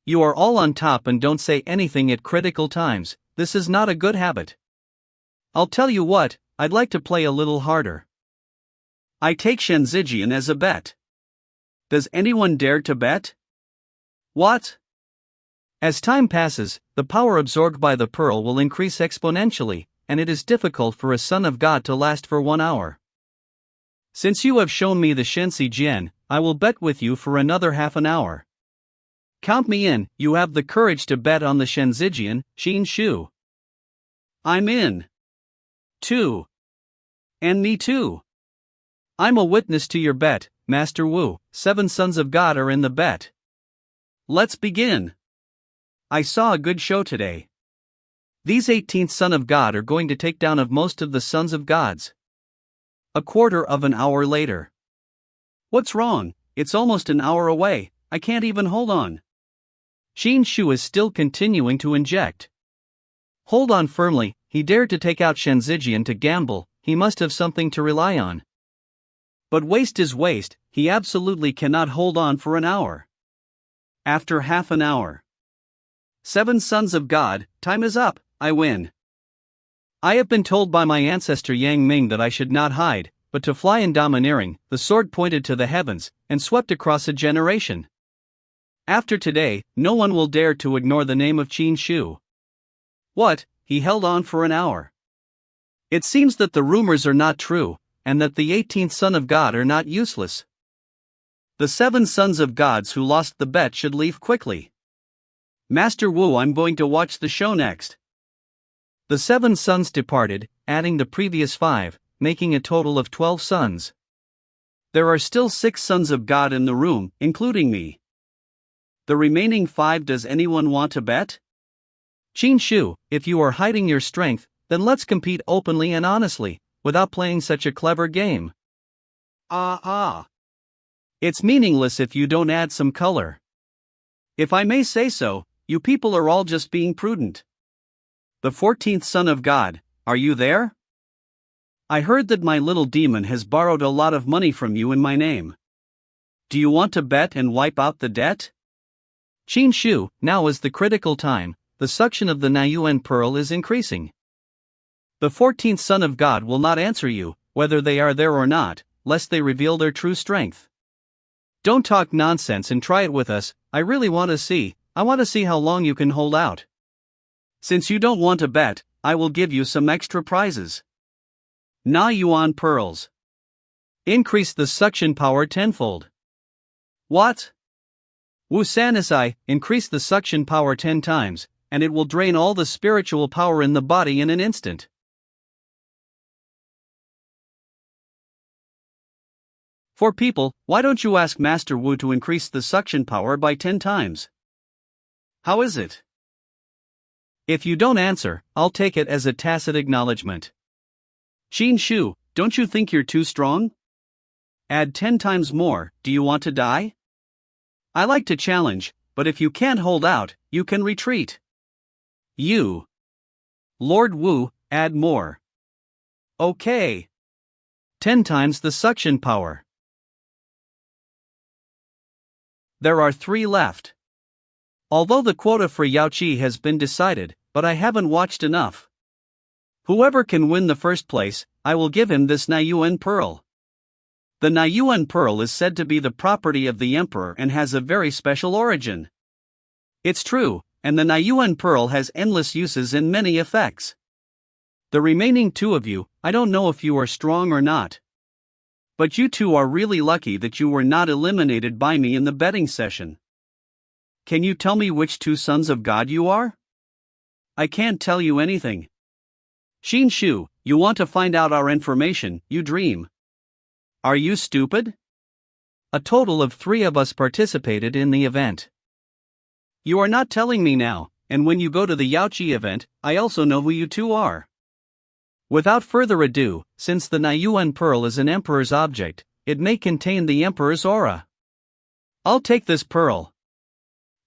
Speaker 1: You are all on top and don't say anything at critical times, this is not a good habit. I'll tell you what, I'd like to play a little harder. I take Shenzijian as a bet. Does anyone dare to bet? What? As time passes, the power absorbed by the pearl will increase exponentially, and it is difficult for a son of God to last for 1 hour. Since you have shown me the Shenzijian, I will bet with you for another half an hour. Count me in, you have the courage to bet on the Shenzijian, Xin Shu. I'm in. 2. And me too. I'm a witness to your bet, Master Wu. 7 sons of God are in the bet. Let's begin. I saw a good show today. These 18th Son of God are going to take down of most of the sons of gods. A quarter of an hour later. What's wrong? It's almost an hour away, I can't even hold on. Xin Shu is still continuing to inject. Hold on firmly, he dared to take out Shenzijian to gamble, he must have something to rely on. But waste is waste, he absolutely cannot hold on for an hour. After half an hour. 7 sons of God, time is up, I win. I have been told by my ancestor Yang Ming that I should not hide, but to fly in domineering. The sword pointed to the heavens, and swept across a generation. After today, no one will dare to ignore the name of Xin Shu. What, he held on for an hour. It seems that the rumors are not true, and that the 18th Son of God are not useless. The 7 sons of gods who lost the bet should leave quickly.
Speaker 2: Master Wu, I'm going to watch the show next.
Speaker 1: The 7 sons departed, adding the previous 5, making a total of 12 sons.
Speaker 2: There are still 6 sons of God in the room, including me. The remaining 5, does anyone want to bet?
Speaker 1: Qin Shu, if you are hiding your strength, then let's compete openly and honestly, without playing such a clever game.
Speaker 2: It's meaningless if you don't add some color. If I may say so, you people are all just being prudent. The 14th son of God, are you there? I heard that my little demon has borrowed a lot of money from you in my name. Do you want to bet and wipe out the debt?
Speaker 1: Qin Shu, now is the critical time, the suction of the Nayuan pearl is increasing. The 14th son of God will not answer you, whether they are there or not, lest they reveal their true strength. Don't talk nonsense and try it with us. I really want to see. I want to see how long you can hold out.
Speaker 2: Since you don't want to bet, I will give you some extra prizes. Na Yuan pearls.
Speaker 1: Increase the suction power tenfold.
Speaker 2: What?
Speaker 1: Wu Sanisai, increase the suction power 10 times, and it will drain all the spiritual power in the body in an instant.
Speaker 2: For people, why don't you ask Master Wu to increase the suction power by 10 times? How is it?
Speaker 1: If you don't answer, I'll take it as a tacit acknowledgement.
Speaker 2: Qin Shu, don't you think you're too strong? Add 10 times more. Do you want to die? I like to challenge, but if you can't hold out, you can retreat. You. Lord Wu, add more.
Speaker 1: Okay. 10 times the suction power.
Speaker 2: There are 3 left.
Speaker 1: Although the quota for Yaoqi has been decided, but I haven't watched enough.
Speaker 2: Whoever can win the first place, I will give him this Nayuan pearl. The Nayuan pearl is said to be the property of the emperor and has a very special origin. It's true, and the Nayuan pearl has endless uses and many effects. The remaining 2 of you, I don't know if you are strong or not. But you 2 are really lucky that you were not eliminated by me in the betting session. Can you tell me which 2 sons of God you are? I can't tell you anything. Qin Shu, you want to find out our information, you dream. Are you stupid?
Speaker 1: A total of 3 of us participated in the event.
Speaker 2: You are not telling me now, and when you go to the Yaoqi event, I also know who you 2 are.
Speaker 1: Without further ado, since the Nayuan pearl is an emperor's object, it may contain the emperor's aura.
Speaker 2: I'll take this pearl.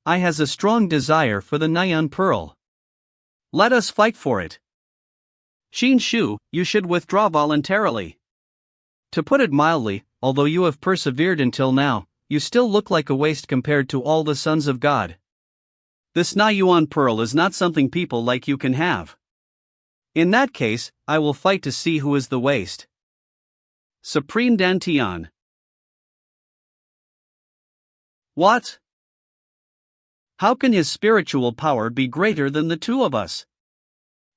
Speaker 1: I has a strong desire for the Nayuan pearl.
Speaker 2: Let us fight for it. Qin Shu, you should withdraw voluntarily.
Speaker 1: To put it mildly, although you have persevered until now, you still look like a waste compared to all the sons of God.
Speaker 2: This Nayuan pearl is not something people like you can have. In that case, I will fight to see who is the waste. Supreme Dantian. What? How can his spiritual power be greater than the 2 of us?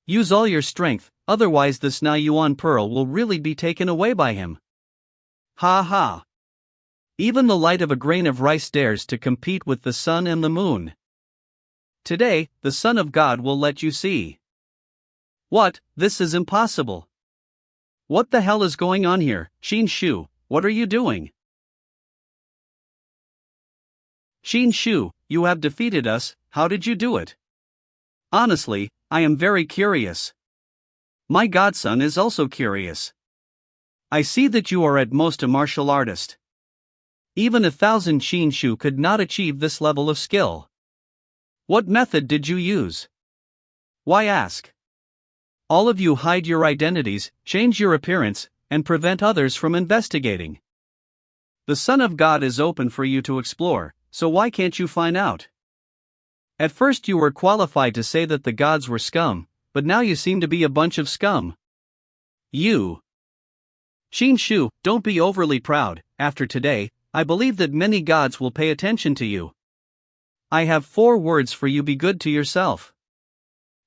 Speaker 1: Use all your strength, otherwise this Nayuan pearl will really be taken away by him.
Speaker 2: Ha ha.
Speaker 1: Even the light of a grain of rice dares to compete with the sun and the moon. Today, the Son of God will let you see.
Speaker 2: What? This is impossible. What the hell is going on here, Qin Shu? What are you doing? Qin Shu, you have defeated us. How did you do it? Honestly, I am very curious. My godson is also curious. I see that you are at most a martial artist.
Speaker 1: Even 1,000 Qin Shu could not achieve this level of skill.
Speaker 2: What method did you use? Why ask?
Speaker 1: All of you hide your identities, change your appearance, and prevent others from investigating.
Speaker 2: The Son of God is open for you to explore, so why can't you find out?
Speaker 1: At first you were qualified to say that the gods were scum, but now you seem to be a bunch of scum.
Speaker 2: You.
Speaker 1: Qin Shu, don't be overly proud. After today, I believe that many gods will pay attention to you. I have 4 words for you: be good to yourself.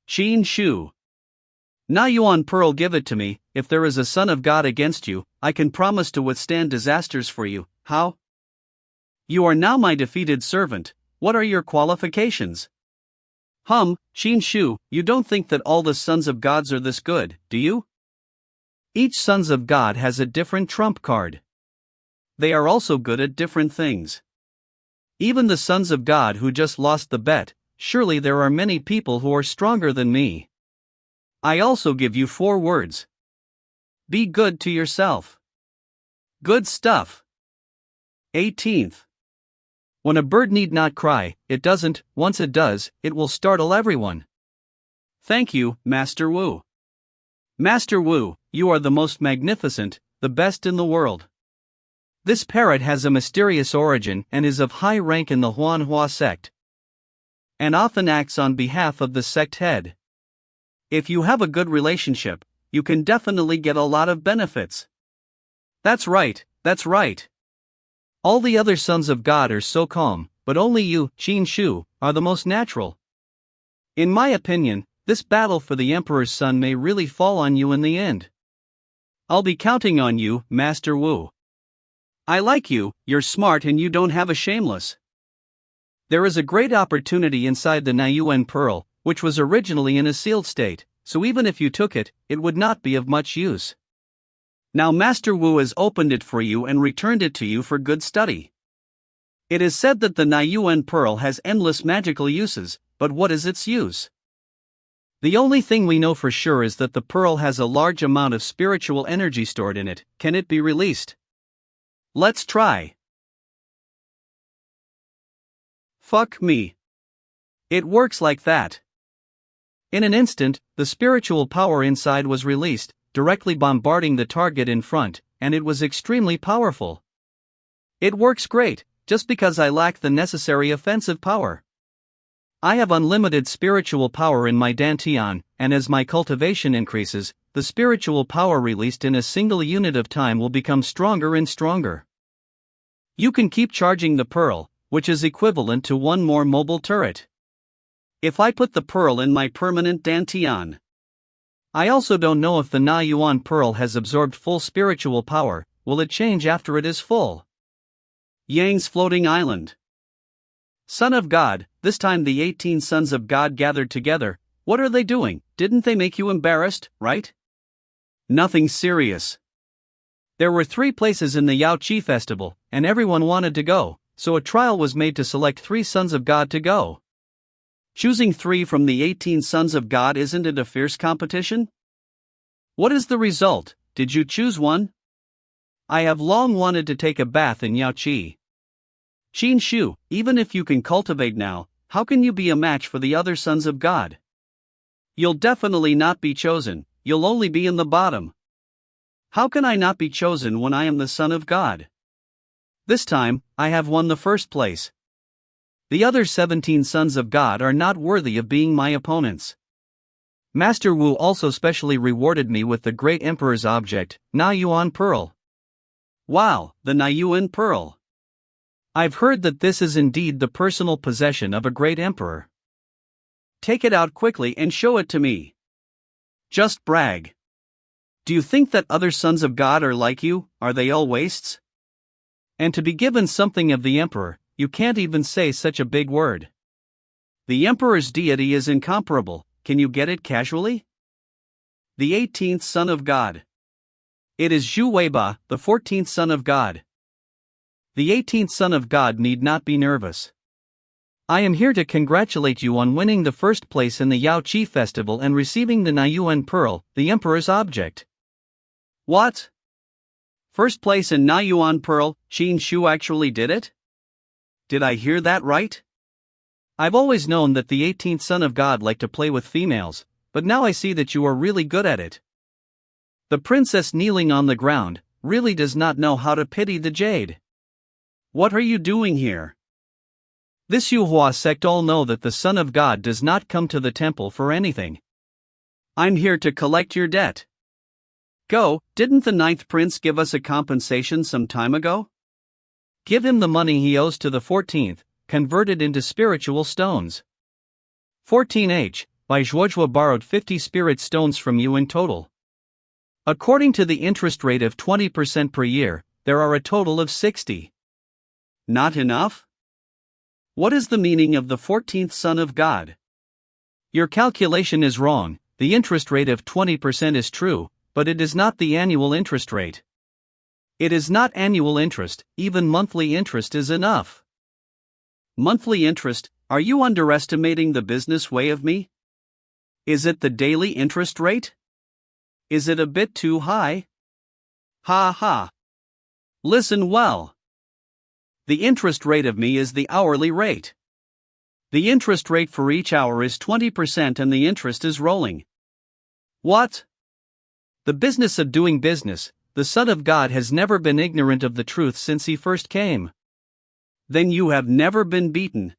Speaker 2: Qin Shu.
Speaker 1: Nayuan pearl, give it to me. If there is a son of God against you, I can promise to withstand disasters for you. How?
Speaker 2: You are now my defeated servant. What are your qualifications? Qin Shu, you don't think that all the sons of gods are this good, do you?
Speaker 1: Each sons of God has a different trump card.
Speaker 2: They are also good at different things.
Speaker 1: Even the sons of God who just lost the bet, surely there are many people who are stronger than me.
Speaker 2: I also give you 4 words. Be good to yourself. Good stuff. 18th.
Speaker 1: When a bird need not cry, it doesn't. Once it does, it will startle everyone.
Speaker 2: Thank you, Master Wu. Master Wu, you are the most magnificent, the best in the world.
Speaker 1: This parrot has a mysterious origin and is of high rank in the Manhwa sect,
Speaker 2: and often acts on behalf of the sect head. If you have a good relationship, you can definitely get a lot of benefits.
Speaker 1: That's right, that's right. All the other sons of God are so calm, but only you, Qin Shu, are the most natural.
Speaker 2: In my opinion, this battle for the Emperor's son may really fall on you in the end. I'll be counting on you, Master Wu. I like you, you're smart and you don't have a shameless.
Speaker 1: There is a great opportunity inside the Nayuan pearl, which was originally in a sealed state, so even if you took it, it would not be of much use.
Speaker 2: Now Master Wu has opened it for you and returned it to you for good study. It is said that the Nayuan pearl has endless magical uses, but what is its use?
Speaker 1: The only thing we know for sure is that the pearl has a large amount of spiritual energy stored in it. Can it be released?
Speaker 2: Let's try. Fuck me. It works like that.
Speaker 1: In an instant, the spiritual power inside was released, directly bombarding the target in front, and it was extremely powerful.
Speaker 2: It works great, just because I lack the necessary offensive power.
Speaker 1: I have unlimited spiritual power in my Dantian, and as my cultivation increases, the spiritual power released in a single unit of time will become stronger and stronger.
Speaker 2: You can keep charging the pearl, which is equivalent to 1 more mobile turret. If I put the pearl in my permanent Dantian.
Speaker 1: I also don't know if the Nayuan pearl has absorbed full spiritual power. Will it change after it is full?
Speaker 2: Yang's floating island. Son of God, this time the 18 sons of God gathered together. What are they doing? Didn't they make you embarrassed, right? Nothing serious.
Speaker 1: There were 3 places in the Yao Qi festival, and everyone wanted to go, so a trial was made to select 3 sons of God to go.
Speaker 2: Choosing 3 from the 18 sons of God, isn't it a fierce competition? What is the result? Did you choose one?
Speaker 1: I have long wanted to take a bath in Yao Qi.
Speaker 2: Qin Shu, even if you can cultivate now, how can you be a match for the other sons of God? You'll definitely not be chosen, you'll only be in the bottom. How can I not be chosen when I am the son of God?
Speaker 1: This time, I have won the first place. The other 17 sons of God are not worthy of being my opponents. Master Wu also specially rewarded me with the great emperor's object, Nayuan Pearl.
Speaker 2: Wow, the Nayuan Pearl.
Speaker 1: I've heard that this is indeed the personal possession of a great emperor.
Speaker 2: Take it out quickly and show it to me. Just brag. Do you think that other sons of God are like you? Are they all wastes?
Speaker 1: And to be given something of the emperor, you can't even say such a big word.
Speaker 2: The emperor's deity is incomparable. Can you get it casually? The 18th son of God. It is Zhu Weiba, the 14th son of God.
Speaker 1: The 18th son of God need not be nervous. I am here to congratulate you on winning the first place in the Yao Qi festival and receiving the Nayuan Pearl, the emperor's object.
Speaker 2: What? First place in Nayuan Pearl, Qin Shu actually did it? Did I hear that right?
Speaker 1: I've always known that the 18th son of God liked to play with females, but now I see that you are really good at it. The princess kneeling on the ground really does not know how to pity the jade.
Speaker 2: What are you doing here?
Speaker 1: This Yuhua sect all know that the Son of God does not come to the temple for anything.
Speaker 2: I'm here to collect your debt. Go, didn't the 9th prince give us a compensation some time ago?
Speaker 1: Give him the money he owes to the 14th, converted into spiritual stones. 14H, by Zhuozhua borrowed 50 spirit stones from you in total. According to the interest rate of 20% per year, there are a total of 60.
Speaker 2: Not enough? What is the meaning of the 14th son of God?
Speaker 1: Your calculation is wrong. The interest rate of 20% is true, but it is not the annual interest rate. It is not annual interest, even monthly interest is enough.
Speaker 2: Monthly interest? Are you underestimating the business way of me? Is it the daily interest rate? Is it a bit too high? Ha ha. Listen well. The interest rate of me is the hourly rate. The interest rate for each hour is 20% and the interest is rolling. What?
Speaker 1: The business of doing business. The Son of God has never been ignorant of the truth since he first came.
Speaker 2: Then you have never been beaten.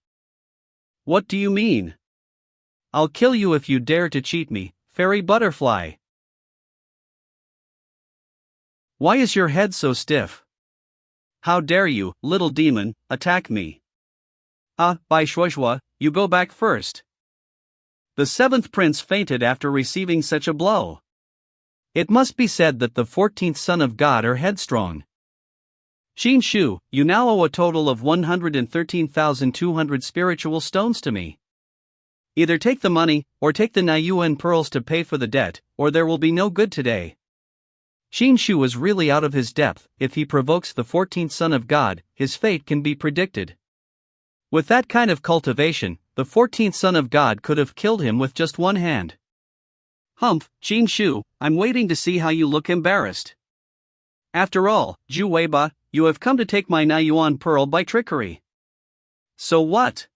Speaker 2: What do you mean?
Speaker 1: I'll kill you if you dare to cheat me, fairy butterfly. Why is your head so stiff?
Speaker 2: How dare you, little demon, attack me? By Shushwa, you go back first. The seventh prince fainted after receiving such a blow.
Speaker 1: It must be said that the 14th Son of God are headstrong.
Speaker 2: Xin Shu, you now owe a total of 113,200 spiritual stones to me. Either take the money, or take the Nayuan pearls to pay for the debt, or there will be no good today.
Speaker 1: Xin Shu is really out of his depth. If he provokes the 14th Son of God, his fate can be predicted. With that kind of cultivation, the 14th Son of God could have killed him with just one hand.
Speaker 2: Humph, Xin Shu, I'm waiting to see how you look embarrassed. After all, Zhu Weiba, you have come to take my Nayuan pearl by trickery. So what?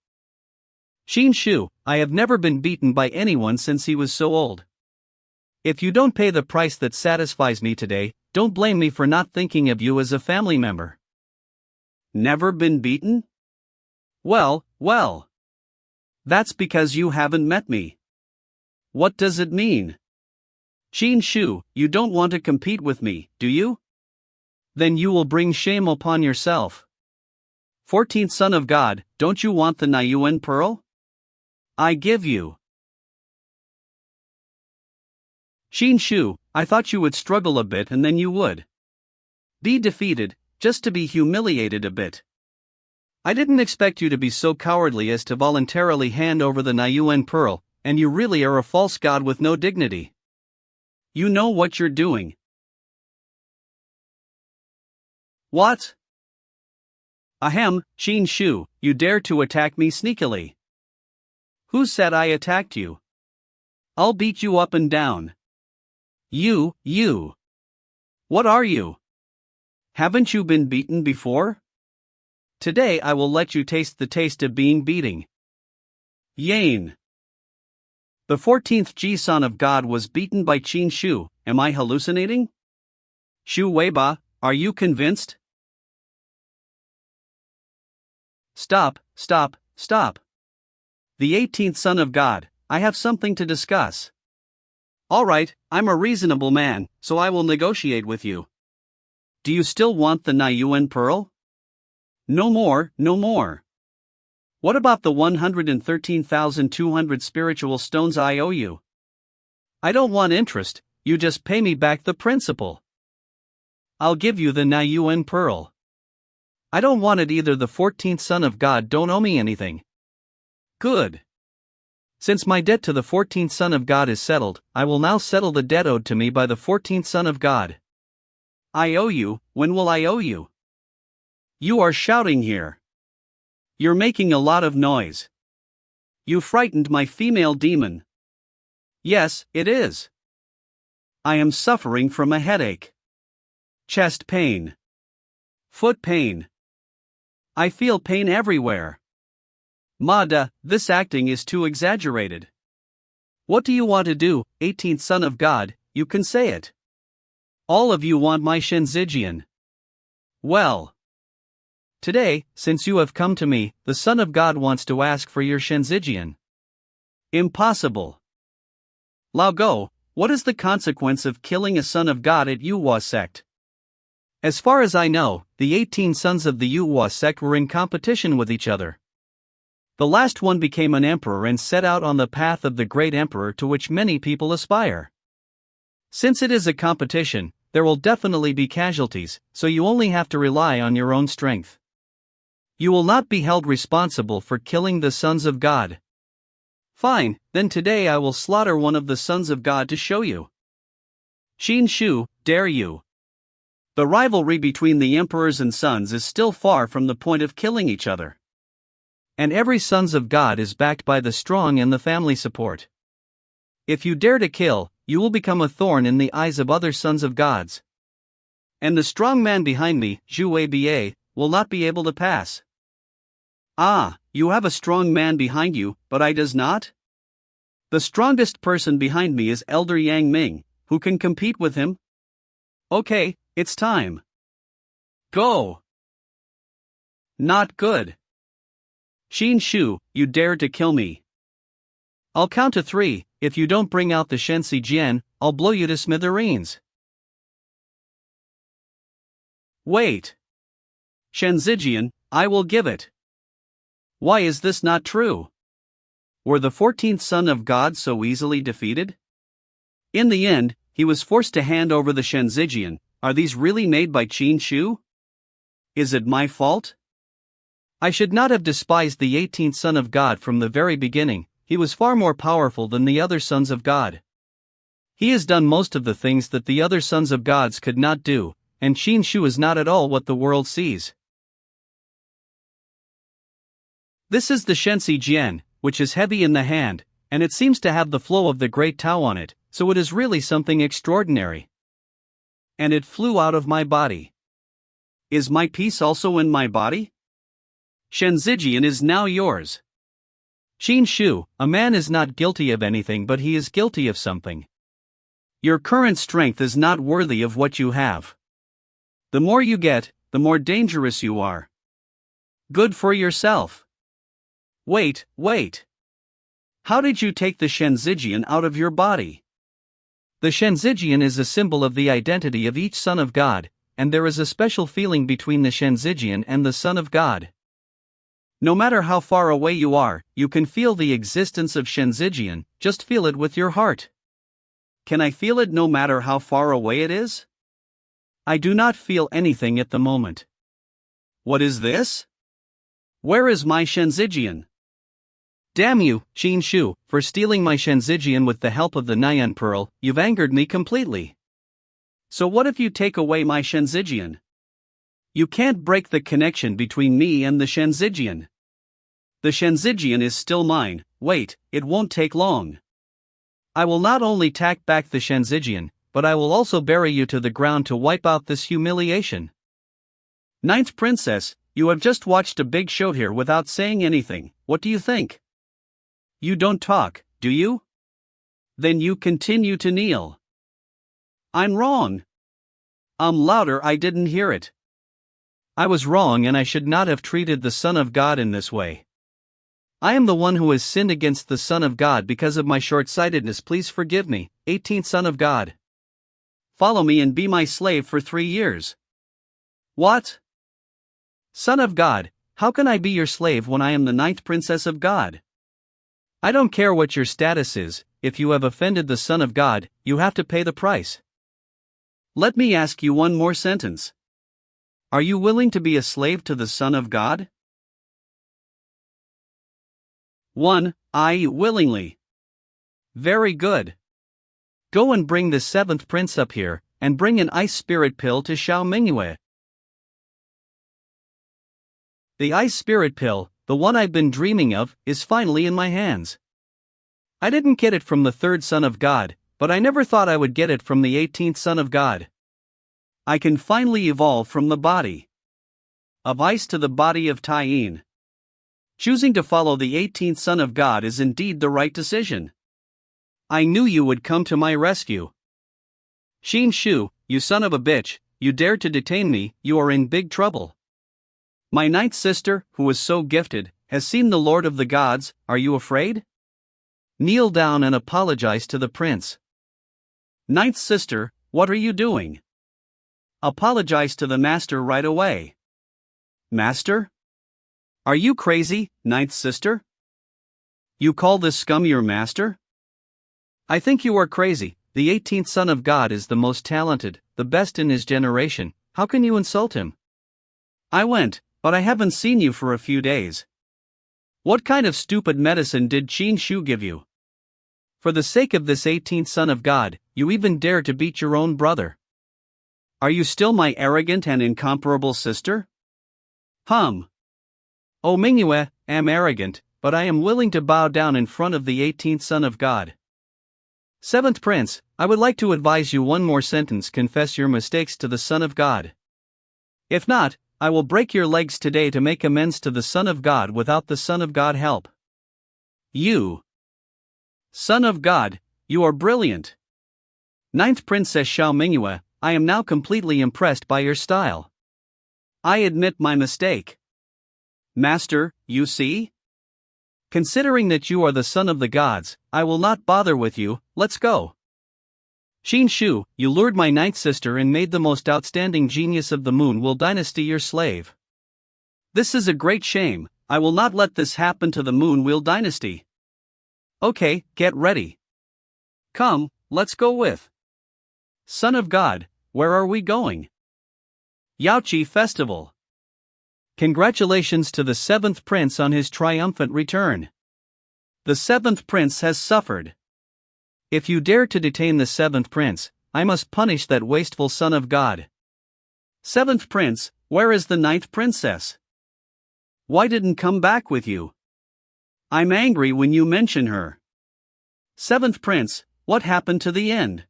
Speaker 1: Xin Shu, I have never been beaten by anyone since he was so old. If you don't pay the price that satisfies me today, don't blame me for not thinking of you as a family member.
Speaker 2: Never been beaten? Well. That's because you haven't met me. What does it mean? Xin Shu, you don't want to compete with me, do you?
Speaker 1: Then you will bring shame upon yourself.
Speaker 2: 14th Son of God, don't you want the Nayuan pearl? I give you.
Speaker 1: Xin Shu, I thought you would struggle a bit and then you would
Speaker 2: be defeated, just to be humiliated a bit.
Speaker 1: I didn't expect you to be so cowardly as to voluntarily hand over the Nayuan pearl, and you really are a false god with no dignity.
Speaker 2: You know what you're doing. What?
Speaker 1: Ahem, Xin Shu, you dare to attack me sneakily.
Speaker 2: Who said I attacked you? I'll beat you up and down.
Speaker 1: You.
Speaker 2: What are you? Haven't you been beaten before?
Speaker 1: Today I will let you taste the taste of being beating.
Speaker 2: Yain.
Speaker 1: The 14th Ji Son of God was beaten by Xin Shu. Am I hallucinating?
Speaker 2: Shu Weiba, are you convinced?
Speaker 1: Stop. The 18th Son of God, I have something to discuss.
Speaker 2: All right, I'm a reasonable man, so I will negotiate with you.
Speaker 1: Do you still want the Nayuan pearl?
Speaker 2: No more.
Speaker 1: What about the 113,200 spiritual stones I owe you?
Speaker 2: I don't want interest, you just pay me back the principal.
Speaker 1: I'll give you the Nayuan pearl. I don't want it either. The 14th Son of God don't owe me anything.
Speaker 2: Good.
Speaker 1: Since my debt to the 14th Son of God is settled, I will now settle the debt owed to me by the 14th Son of God.
Speaker 2: I owe you. When will I owe you? You are shouting here. You're making a lot of noise. You frightened my female demon.
Speaker 1: Yes, it is.
Speaker 2: I am suffering from a headache. Chest pain. Foot pain. I feel pain everywhere.
Speaker 1: Mada, this acting is too exaggerated. What do you want to do, 18th Son of God? You can say it. All of you want my Shenzijian. Well, today, since you have come to me, the Son of God wants to ask for your Shenzijian.
Speaker 2: Impossible.
Speaker 1: Lao Go, what is the consequence of killing a son of God at Yuhua sect? As far as I know, the 18 sons of the Yuhua sect were in competition with each other. The last one became an emperor and set out on the path of the great emperor to which many people aspire. Since it is a competition, there will definitely be casualties, so you only have to rely on your own strength. You will not be held responsible for killing the sons of God.
Speaker 2: Fine, then today I will slaughter one of the sons of God to show you. Qin Shu, dare you? The rivalry between the emperors and sons is still far from the point of killing each other.
Speaker 1: And every sons of God is backed by the strong and the family support. If you dare to kill, you will become a thorn in the eyes of other sons of gods.
Speaker 2: And the strong man behind me, Zhu Aba, will not be able to pass. Ah, you have a strong man behind you, but I does not? The strongest person behind me is Elder Yang Ming, who can compete with him? Okay, it's time. Go! Not good. Qin Shu, you dared to kill me. I'll count to 3, if you don't bring out the Shensi Jian, I'll blow you to smithereens. Wait. Shenzijian, I will give it. Why is this not true? Were the 14th son of God so easily defeated? In the end, he was forced to hand over the Shenzijian. Are these really made by Qin Shu? Is it my fault?
Speaker 1: I should not have despised the 18th son of God from the very beginning. He was far more powerful than the other sons of God. He has done most of the things that the other sons of gods could not do, and Qin Shu is not at all what the world sees. This is the Shensi Jian, which is heavy in the hand, and it seems to have the flow of the great Tao on it, so it is really something extraordinary. And it flew out of my body. Is my peace also in my body? Shenzijian is now yours. Qin Shu, a man is not guilty of anything, but he is guilty of something. Your current strength is not worthy of what you have. The more you get, the more dangerous you are. Good for yourself. Wait. How did you take the Shenzijian out of your body? The Shenzijian is a symbol of the identity of each son of God, and there is a special feeling between the Shenzijian and the Son of God. No matter how far away you are, you can feel the existence of Shenzijian, just feel it with your heart. Can I feel it no matter how far away it is? I do not feel anything at the moment. What is this? Where is my Shenzijian? Damn you, Qin Shu, for stealing my Shenzijian with the help of the Nyan Pearl. You've angered me completely. So what if you take away my Shenzijian? You can't break the connection between me and the Shenzijian. The Shenzijian is still mine. Wait, it won't take long. I will not only tack back the Shenzijian, but I will also bury you to the ground to wipe out this humiliation. Ninth Princess, you have just watched a big show here without saying anything. What do you think? You don't talk, do you? Then you continue to kneel. I'm wrong. Louder, I didn't hear it. I was wrong, and I should not have treated the Son of God in this way. I am the one who has sinned against the Son of God because of my short-sightedness. Please forgive me, 18th Son of God. Follow me and be my slave for 3 years. What? Son of God, how can I be your slave when I am the 9th Princess of God? I don't care what your status is. If you have offended the Son of God, you have to pay the price. Let me ask you one more sentence. Are you willing to be a slave to the Son of God? 1. I willingly. Very good. Go and bring the 7th prince up here, and bring an ice spirit pill to Xiao Mingyue. The ice spirit pill, the one I've been dreaming of, is finally in my hands. I didn't get it from the 3rd Son of God, but I never thought I would get it from the 18th Son of God. I can finally evolve from the body of ice to the body of Taiyin. Choosing to follow the 18th Son of God is indeed the right decision. I knew you would come to my rescue. Qin Shu, you son of a bitch, you dared to detain me. You are in big trouble. My 9th sister, who is so gifted, has seen the Lord of the Gods. Are you afraid? Kneel down and apologize to the prince. 9th sister, what are you doing? Apologize to the master right away. Master? Are you crazy, 9th sister? You call this scum your master? I think you are crazy. The 18th Son of God is the most talented, the best in his generation. How can you insult him? I went, but I haven't seen you for a few days.
Speaker 2: What kind of stupid medicine did Qin Shu give you? For the sake of this 18th son of God, you even dare to beat your own brother. Are you still my arrogant and incomparable sister? O Manhua, am arrogant, but I am willing to bow down in front of the 18th son of God. 7th Prince, I would like to advise you one more sentence: confess your mistakes to the Son of God. If not, I will break your legs today to make amends to the Son of God without the Son of God help. You, Son of God, you are brilliant. 9th Princess Xiao Manhua, I am now completely impressed by your style. I admit my mistake. Master, you see? Considering that you are the son of the gods, I will not bother with you, let's go. Qin Shu, you lured my 9th sister and made the most outstanding genius of the Moonwheel dynasty your slave. This is a great shame. I will not let this happen to the Moonwheel dynasty. Okay, get ready. Come, let's go with. Son of God, where are we going? Yaoqi Festival. Congratulations to the 7th Prince on his triumphant return. The 7th Prince has suffered. If you dare to detain the 7th Prince, I must punish that wasteful son of God. 7th Prince, where is the 9th Princess? Why didn't come back with you? I'm angry when you mention her. 7th Prince, what happened to the end?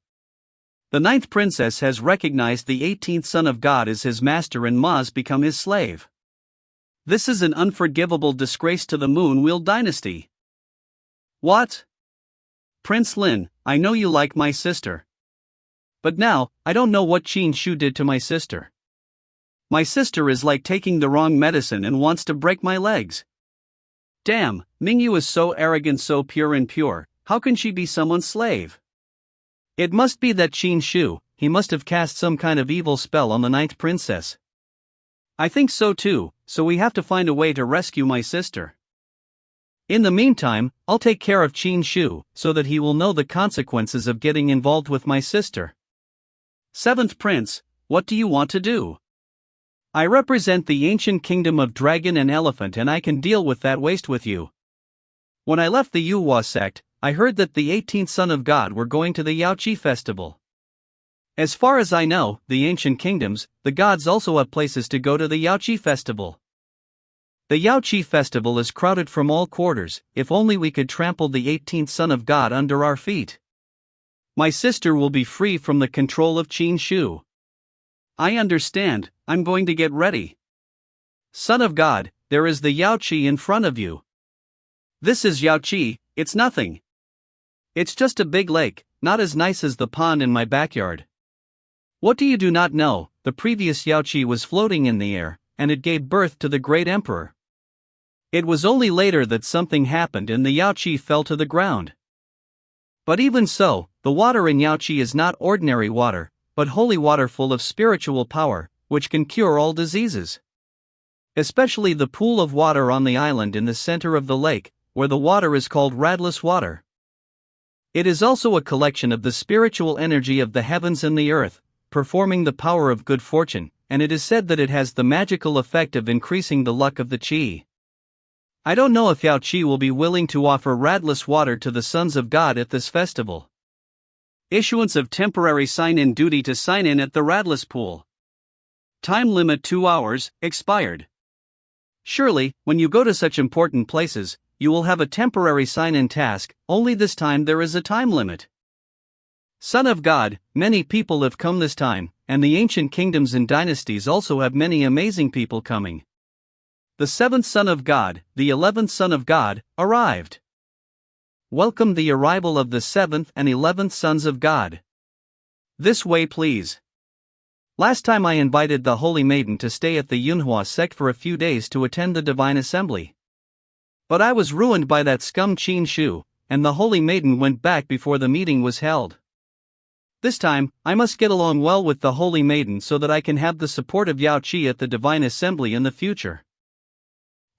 Speaker 2: The 9th Princess has recognized the 18th son of God as his master and must become his slave. This is an unforgivable disgrace to the Moonwheel dynasty. What? Prince Lin, I know you like my sister. But now, I don't know what Qin Shu did to my sister. My sister is like taking the wrong medicine and wants to break my legs. Damn, Mingyu is so arrogant, so pure and pure, how can she be someone's slave? It must be that Qin Shu, he must have cast some kind of evil spell on the 9th Princess. I think so too, so we have to find a way to rescue my sister. In the meantime, I'll take care of Qin Shu, so that he will know the consequences of getting involved with my sister. 7th Prince, what do you want to do? I represent the ancient kingdom of Dragon and Elephant, and I can deal with that waste with you. When I left the Yuhua sect, I heard that the 18th son of God were going to the Yaoqi festival. As far as I know, the ancient kingdoms, the gods also have places to go to the Yaoqi festival. The Yaoqi festival is crowded from all quarters. If only we could trample the 18th son of God under our feet. My sister will be free from the control of Qin Shu. I understand, I'm going to get ready. Son of God, there is the Yaoqi in front of you. This is Yaoqi, it's nothing. It's just a big lake, not as nice as the pond in my backyard. What do you do not know? The previous Yaoqi was floating in the air, and it gave birth to the great emperor. It was only later that something happened and the Yaoqi fell to the ground. But even so, the water in Yaoqi is not ordinary water, but holy water full of spiritual power, which can cure all diseases. Especially the pool of water on the island in the center of the lake, where the water is called Radless water. It is also a collection of the spiritual energy of the heavens and the earth, performing the power of good fortune, and it is said that it has the magical effect of increasing the luck of the qi. I don't know if Yaoqi will be willing to offer Radless water to the sons of God at this festival. Issuance of temporary sign-in duty to sign in at the Radless pool. Time limit 2 hours, expired. Surely, when you go to such important places, you will have a temporary sign-in task, only this time there is a time limit. Son of God, many people have come this time, and the ancient kingdoms and dynasties also have many amazing people coming. The 7th son of God, the 11th son of God, arrived. Welcome the arrival of the 7th and 11th sons of God. This way please. Last time I invited the Holy Maiden to stay at the Yunhua sect for a few days to attend the Divine Assembly. But I was ruined by that scum Qin Shu, and the Holy Maiden went back before the meeting was held. This time, I must get along well with the Holy Maiden so that I can have the support of Yaoqi at the Divine Assembly in the future.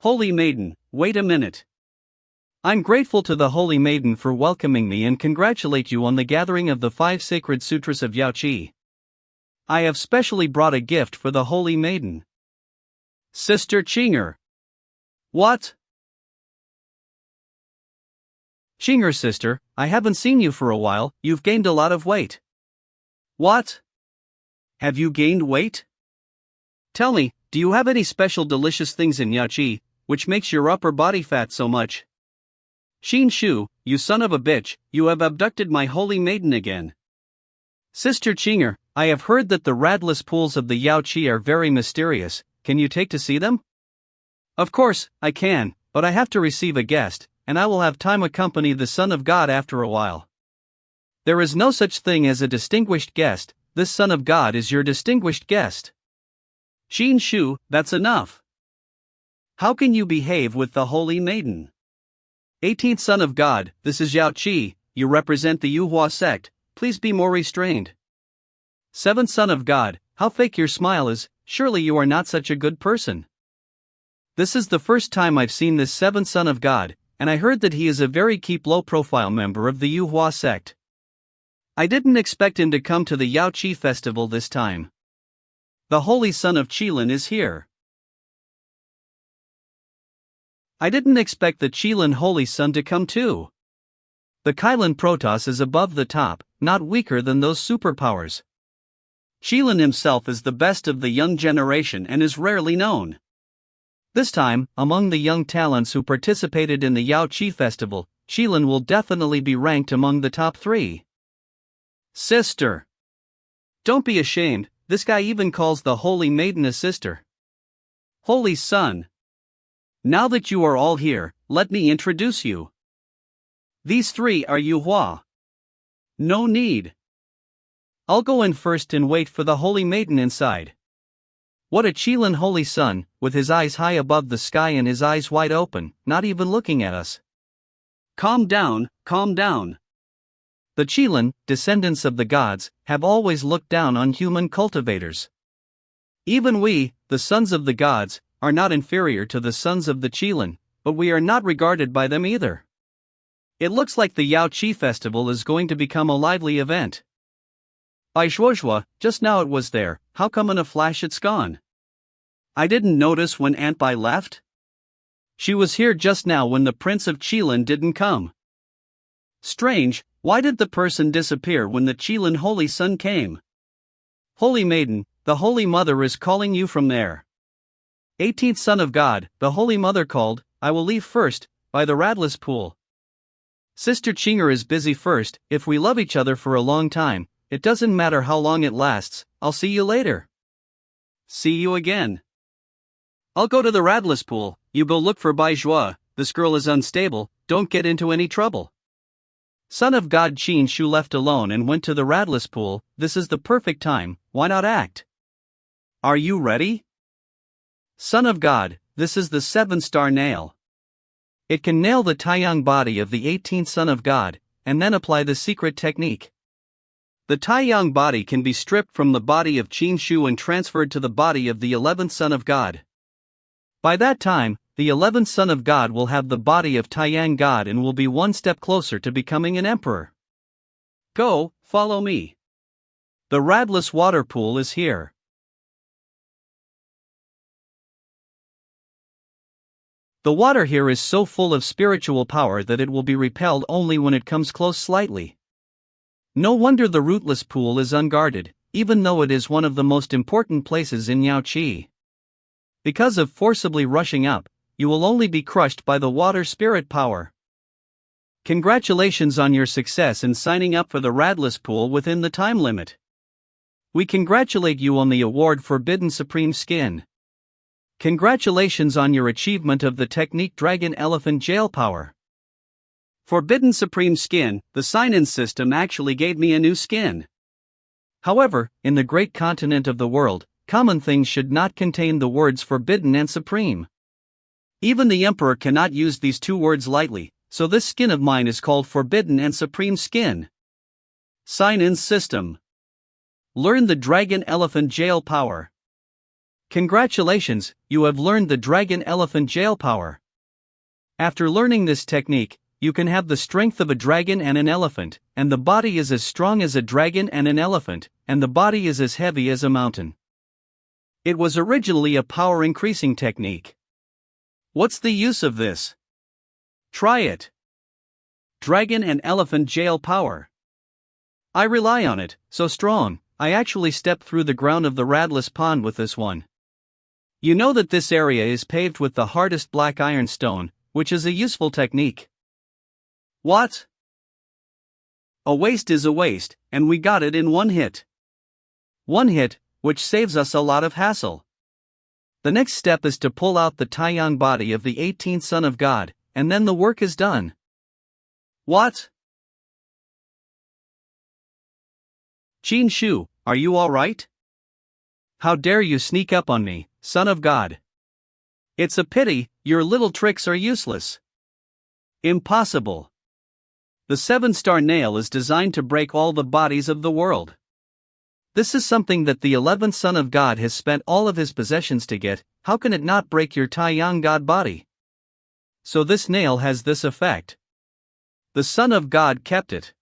Speaker 2: Holy Maiden, wait a minute. I'm grateful to the Holy Maiden for welcoming me and congratulate you on the gathering of the 5 sacred sutras of Yaoqi. I have specially brought a gift for the Holy Maiden. Sister Chinger. What?
Speaker 1: Qinger sister, I haven't seen you for a while, you've gained a lot of weight.
Speaker 2: What? Have you gained weight? Tell me, do you have any special delicious things in Yachi, which makes your upper body fat so much? Xin Shu, you son of a bitch, you have abducted my holy maiden again.
Speaker 1: Sister Qinger, I have heard that the radless pools of the Yao Qi are very mysterious, can you take to see them?
Speaker 2: Of course, I can, but I have to receive a guest, and I will have time accompany the Son of God after a while.
Speaker 1: There is no such thing as a distinguished guest, this Son of God is your distinguished guest.
Speaker 2: Xin Shu, that's enough. How can you behave with the holy maiden?
Speaker 1: 18th Son of God, this is Yao Qi, you represent the Yuhua sect, please be more restrained. 7th Son of God, how fake your smile is, surely you are not such a good person. This is the first time I've seen this 7th Son of God, and I heard that he is a very low-profile member of the Yuhua sect. I didn't expect him to come to the Yao Qi festival this time.
Speaker 2: The Holy Son of Qilin is here.
Speaker 1: I didn't expect the Qilin Holy Son to come too. The Kylin Protoss is above the top, not weaker than those superpowers.
Speaker 2: Qilin himself is the best of the young generation and is rarely known.
Speaker 1: This time, among the young talents who participated in the Yao Qi festival, Qilin will definitely be ranked among the top 3.
Speaker 2: Sister!
Speaker 1: Don't be ashamed, this guy even calls the Holy Maiden a sister.
Speaker 2: Holy Son! Now that you are all here, let me introduce you. These 3 are Yuhua. No need.
Speaker 1: I'll go in first and wait for the Holy Maiden inside. What a Qilin Holy Son, with his eyes high above the sky and his eyes wide open, not even looking at us.
Speaker 2: Calm down, calm down.
Speaker 1: The Qilin, descendants of the gods, have always looked down on human cultivators. Even we, the sons of the gods, are not inferior to the sons of the Qilin, but we are not regarded by them either. It looks like the Yao Qi festival is going to become a lively event. By Zhuozhua, just now it was there, how come in a flash it's gone?
Speaker 2: I didn't notice when Aunt Bai left.
Speaker 1: She was here just now when the Prince of Qilin didn't come.
Speaker 2: Strange, why did the person disappear when the Qilin Holy Son came?
Speaker 1: Holy Maiden, the Holy Mother is calling you from there. 18th Son of God, the Holy Mother called, I will leave first, by the Radless Pool. Sister Qinger is busy first, if we love each other for a long time, it doesn't matter how long it lasts, I'll see you later.
Speaker 2: See you again.
Speaker 1: I'll go to the Radless Pool, you go look for Bai Zhua, this girl is unstable, don't get into any trouble. Son of God Qin Shu left alone and went to the Radless Pool, this is the perfect time, why not act?
Speaker 2: Are you ready?
Speaker 1: Son of God, this is the 7-star nail. It can nail the Taiyang body of the 18th Son of God, and then apply the secret technique. The Taiyang body can be stripped from the body of Qin Shu and transferred to the body of the 11th Son of God. By that time, the 11th Son of God will have the body of Taiyang God and will be one step closer to becoming an emperor.
Speaker 2: Go, follow me.
Speaker 1: The Radless water pool is here. The water here is so full of spiritual power that it will be repelled only when it comes close slightly. No wonder the rootless pool is unguarded, even though it is one of the most important places in Yao Qi. Because of forcibly rushing up, you will only be crushed by the water spirit power. Congratulations on your success in signing up for the Radless pool within the time limit. We congratulate you on the award Forbidden Supreme Skin. Congratulations on your achievement of the technique Dragon Elephant Jail Power.
Speaker 2: Forbidden Supreme Skin, the sign-in system actually gave me a new skin.
Speaker 1: However, in the great continent of the world, common things should not contain the words forbidden and supreme. Even the emperor cannot use these 2 words lightly, so this skin of mine is called Forbidden and Supreme Skin.
Speaker 2: Sign-in system.
Speaker 1: Learn the Dragon Elephant Jail Power. Congratulations, you have learned the Dragon Elephant Jail Power. After learning this technique, you can have the strength of a dragon and an elephant, and the body is as strong as a dragon and an elephant, and the body is as heavy as a mountain. It was originally a power-increasing technique.
Speaker 2: What's the use of this?
Speaker 1: Try it.
Speaker 2: Dragon and elephant jail power. I rely on it, so strong, I actually step through the ground of the Radless Pond with this one. You know that this area is paved with the hardest black iron stone, which is a useful technique. What? A waste is a waste, and we got it in one hit. One hit, which saves us a lot of hassle. The next step is to pull out the Taiyang body of the 18th son of God, and then the work is done. What? Qin Shu, are you alright? How dare you sneak up on me, son of God? It's a pity, your little tricks are useless. Impossible. The 7-star nail is designed to break all the bodies of the world. This is something that the 11th son of God has spent all of his possessions to get. How can it not break your Taiyang God body? So this nail has this effect. The son of God kept it.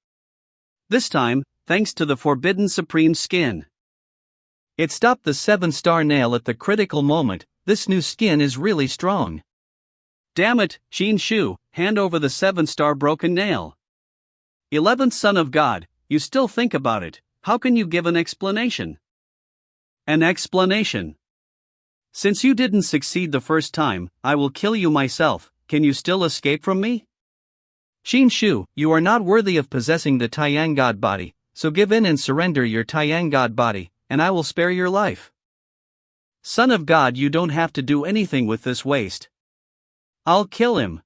Speaker 2: This time, thanks to the forbidden supreme skin. It stopped the 7-star nail at the critical moment. This new skin is really strong. Damn it, Qin Shu, hand over the 7-star broken nail. 11th son of God, you still think about it. How can you give an explanation? An explanation. Since you didn't succeed the first time, I will kill you myself. Can you still escape from me? Qin Shu, you are not worthy of possessing the Taiyang God body, so give in and surrender your Taiyang God body, and I will spare your life. Son of God, you don't have to do anything with this waste. I'll kill him.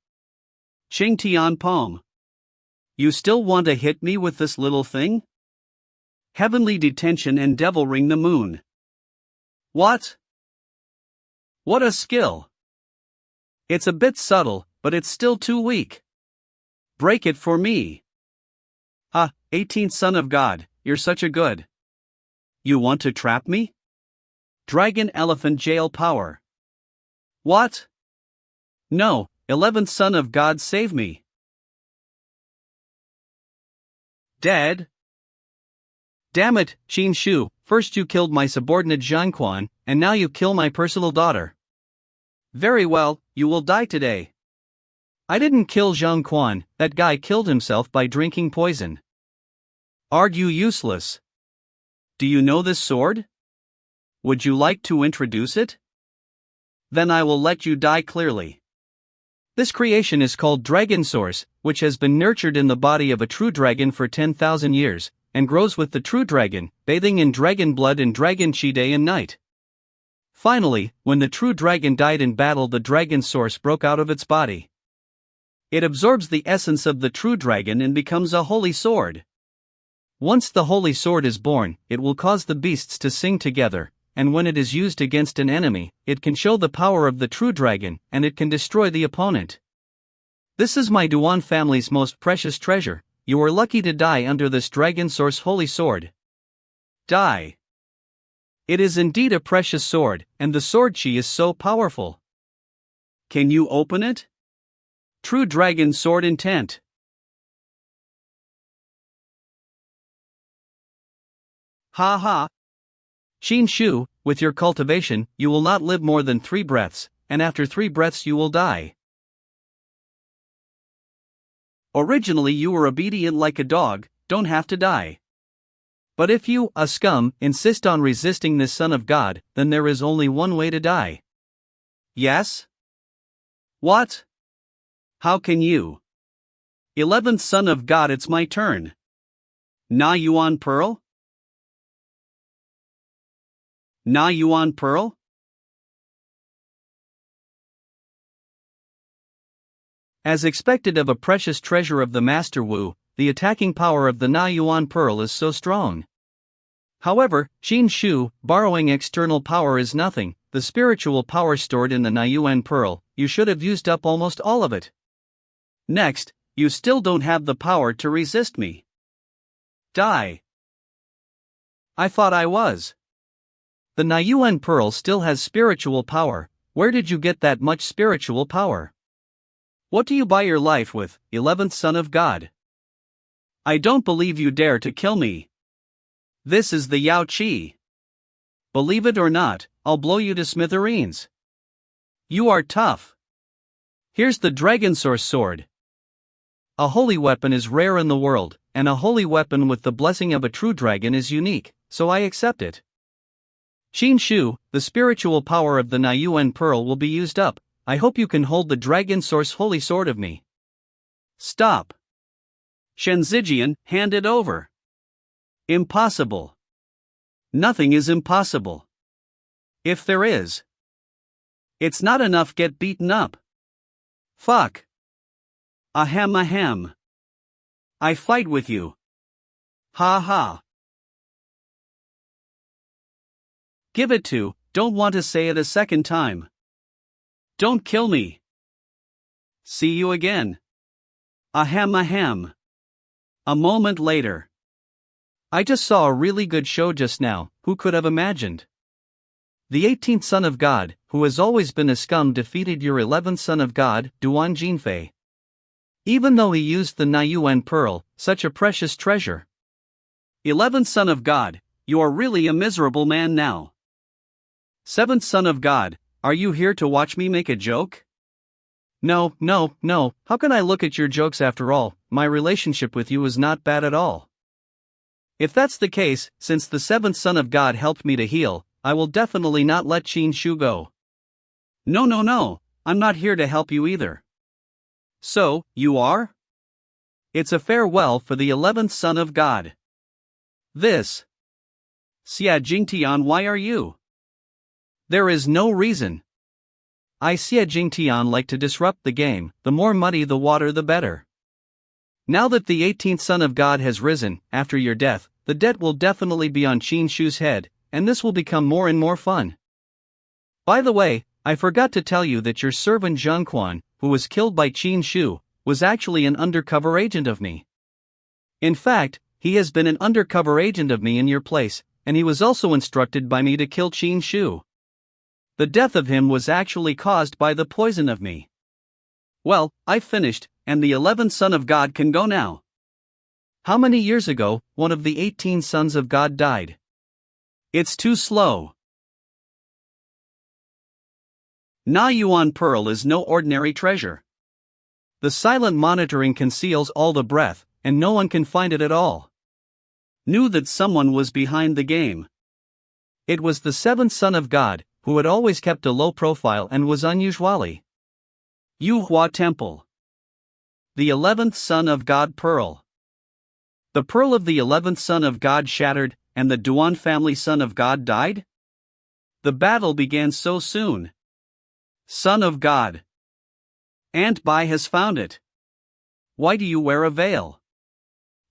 Speaker 2: Qing Tian Pong. You still want to hit me with this little thing? Heavenly detention and devil ring the moon. What? What a skill. It's a bit subtle, but it's still too weak. Break it for me. 18th son of God, you're such a good. You want to trap me? Dragon elephant jail power. What? No, 11th son of God, save me. Dead? Damn it, Qin Shu, first you killed my subordinate Zhang Quan, and now you kill my personal daughter. Very well, you will die today. I didn't kill Zhang Quan, that guy killed himself by drinking poison. Argue useless. Do you know this sword? Would you like to introduce it? Then I will let you die clearly. This creation is called Dragon Source, which has been nurtured in the body of a true dragon for 10,000 years, and grows with the true dragon, bathing in dragon blood and dragon chi day and night. Finally, when the true dragon died in battle, the dragon source broke out of its body. It absorbs the essence of the true dragon and becomes a holy sword. Once the holy sword is born, it will cause the beasts to sing together, and when it is used against an enemy, it can show the power of the true dragon, and it can destroy the opponent. This is my Duan family's most precious treasure. You are lucky to die under this dragon source holy sword. Die. It is indeed a precious sword, and the sword chi is so powerful. Can you open it? True dragon sword intent. Ha ha. Qin Shu, with your cultivation, you will not live more than 3 breaths, and after 3 breaths you will die. Originally you were obedient like a dog, don't have to die. But if you, a scum, insist on resisting this son of God, then there is only one way to die. Yes? What? How can you? 11th son of God, it's my turn. Na Yuan Pearl? Na Yuan Pearl? As expected of a precious treasure of the Master Wu, the attacking power of the Na Yuan Pearl is so strong. However, Qin Shu, borrowing external power is nothing. The spiritual power stored in the Na Yuan Pearl, you should have used up almost all of it. Next, you still don't have the power to resist me. Die. I thought I was. The Na Yuan Pearl still has spiritual power. Where did you get that much spiritual power? What do you buy your life with, 11th son of God? I don't believe you dare to kill me. This is the Yao Qi. Believe it or not, I'll blow you to smithereens. You are tough. Here's the Dragon Source sword.
Speaker 1: A holy weapon is rare in the world, and a holy weapon with the blessing of a true dragon is unique, so I accept it. Qin Shu, the spiritual power of the Niyuan pearl will be used up. I hope you can hold the dragon source holy sword of me.
Speaker 2: Stop. Shenzijian, hand it over. Impossible. Nothing is impossible. If there is, it's not enough, get beaten up. Fuck. Ahem ahem. I fight with you. Ha ha. Give it to, don't want to say it a second time. Don't kill me. See you again. Ahem ahem. A moment later.
Speaker 1: I just saw a really good show just now, who could have imagined? The 18th son of God, who has always been a scum, defeated your 11th son of God, Duan Jinfei. Even though he used the Niyuan pearl, such a precious treasure.
Speaker 2: 11th son of God, you are really a miserable man now. 7th son of God, are you here to watch me make a joke?
Speaker 1: No, how can I look at your jokes after all? My relationship with you is not bad at all. If that's the case, since the 7th son of God helped me to heal, I will definitely not let Qin Shu go.
Speaker 2: No, I'm not here to help you either. So, you are? It's a farewell for the 11th son of God. This. Xia Jingtian, why are you?
Speaker 1: There is no reason. I Xia Jingtian like to disrupt the game, the more muddy the water the better. Now that the 18th son of God has risen, after your death, the debt will definitely be on Qin Shu's head, and this will become more and more fun. By the way, I forgot to tell you that your servant Zhang Quan, who was killed by Qin Shu, was actually an undercover agent of me. In fact, he has been an undercover agent of me in your place, and he was also instructed by me to kill Qin Shu. The death of him was actually caused by the poison of me. Well, I've finished, and the 11th son of God can go now. How many years ago, one of the 18 sons of God died?
Speaker 2: It's too slow. Niyuan pearl is no ordinary treasure.
Speaker 1: The silent monitoring conceals all the breath, and no one can find it at all.
Speaker 2: Knew that someone was behind the game.
Speaker 1: It was the 7th son of God, who had always kept a low profile and was unusually.
Speaker 2: Yuhua Temple. The 11th son of God pearl. The pearl of the 11th son of God shattered, and the Duan family son of God died? The battle began so soon. Son of God. Aunt Bai has found it. Why do you wear a veil?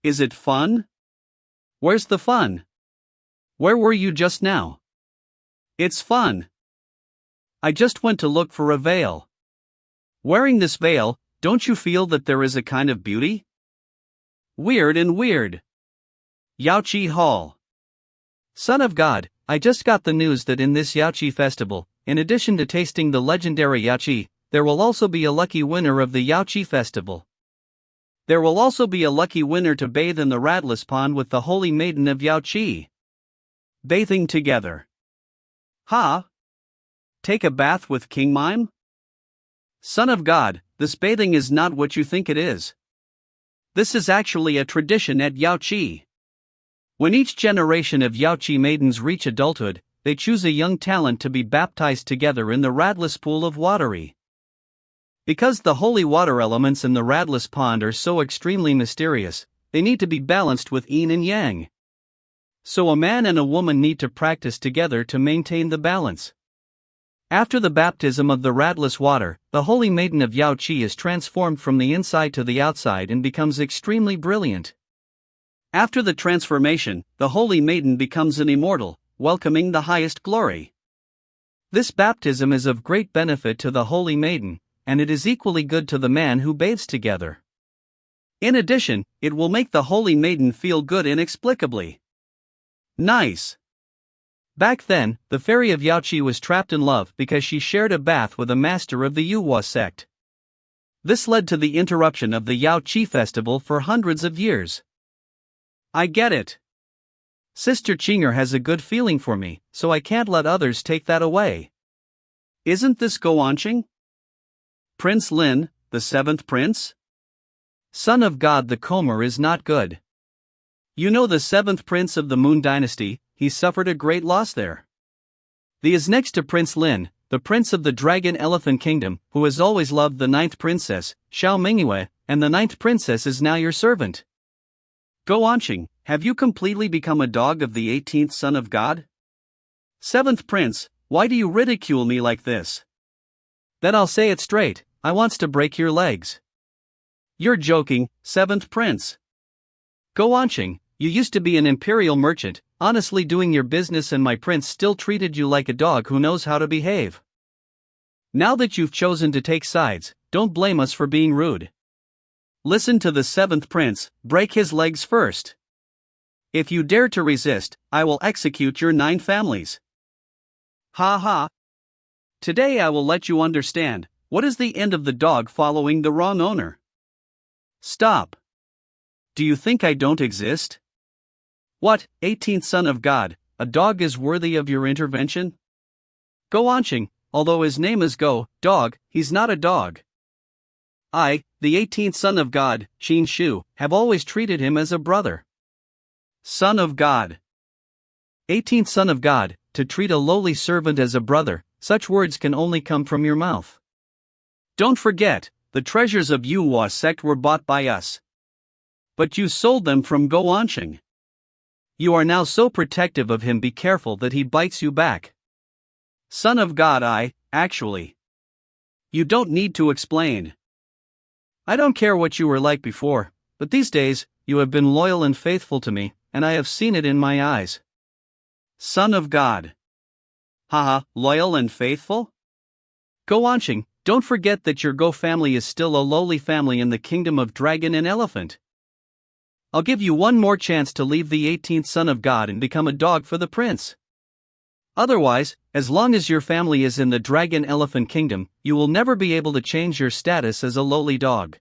Speaker 2: Is it fun? Where's the fun? Where were you just now? It's fun. I just went to look for a veil. Wearing this veil, don't you feel that there is a kind of beauty? Weird and weird. Yaoqi Hall.
Speaker 1: Son of God, I just got the news that in this Yaoqi festival, in addition to tasting the legendary Yaoqi, there will also be a lucky winner of the Yaoqi festival. There will also be a lucky winner to bathe in the Radless Pond with the Holy Maiden of Yaoqi. Bathing together. Ha! Take a bath with King Mime? Son of God, this bathing is not what you think it is. This is actually a tradition at Yaoqi. When each generation of Yaoqi maidens reach adulthood, they choose a young talent to be baptized together in the Radless Pool of Watery. Because the holy water elements in the Radless Pond are so extremely mysterious, they need to be balanced with yin and yang. So a man and a woman need to practice together to maintain the balance. After the baptism of the Radless water, the Holy Maiden of Yaoqi is transformed from the inside to the outside and becomes extremely brilliant. After the transformation, the Holy Maiden becomes an immortal, welcoming the highest glory. This baptism is of great benefit to the Holy Maiden, and it is equally good to the man who bathes together. In addition, it will make the Holy Maiden feel good inexplicably. Nice. Back then, the fairy of Yaoqi was trapped in love because she shared a bath with a master of the Yuhua sect. This led to the interruption of the Yaoqi festival for hundreds of years. I get it. Sister Qinger has a good feeling for me, so I can't let others take that away. Isn't this Goanqing? Prince Lin, the 7th prince? Son of God, the Comer is not good.
Speaker 2: You know the 7th prince of the Moon dynasty, he suffered a great loss there.
Speaker 1: He is next to Prince Lin, the prince of the Dragon Elephant Kingdom, who has always loved the 9th princess, Xiao Mingyue, and the 9th princess is now your servant.
Speaker 2: Go Anqing, have you completely become a dog of the 18th son of God? 7th prince, why do you ridicule me like this?
Speaker 1: Then I'll say it straight, I wants to break your legs.
Speaker 2: You're joking, 7th prince.
Speaker 1: Go Anqing, you used to be an imperial merchant, honestly doing your business, and my prince still treated you like a dog who knows how to behave. Now that you've chosen to take sides, don't blame us for being rude.
Speaker 2: Listen to the 7th prince, break his legs first. If you dare to resist, I will execute your 9 families. Ha ha. Today I will let you understand, what is the end of the dog following the wrong owner. Stop. Do you think I don't exist? What, 18th son of God, a dog is worthy of your intervention?
Speaker 1: Go Anqing, although his name is Go, dog, he's not a dog.
Speaker 2: I, the 18th son of God, Xin Shu,
Speaker 1: have always treated him as a brother.
Speaker 2: Son of God.
Speaker 1: 18th son of God, to treat a lowly servant as a brother, such words can only come from your mouth.
Speaker 2: Don't forget, the treasures of Yuhua sect were bought by us. But you sold them from Go Anqing.
Speaker 1: You are now so protective of him, be careful that he bites you back.
Speaker 2: Son of God, actually. You don't need to explain.
Speaker 1: I don't care what you were like before, but these days, you have been loyal and faithful to me, and I have seen it in my eyes.
Speaker 2: Son of God. Haha, loyal and faithful?
Speaker 1: Go Anqing, don't forget that your Go family is still a lowly family in the kingdom of Dragon and Elephant. I'll give you one more chance to leave the 18th son of God and become a dog for the prince. Otherwise, as long as your family is in the Dragon Elephant Kingdom, you will never be able to change your status as a lowly dog.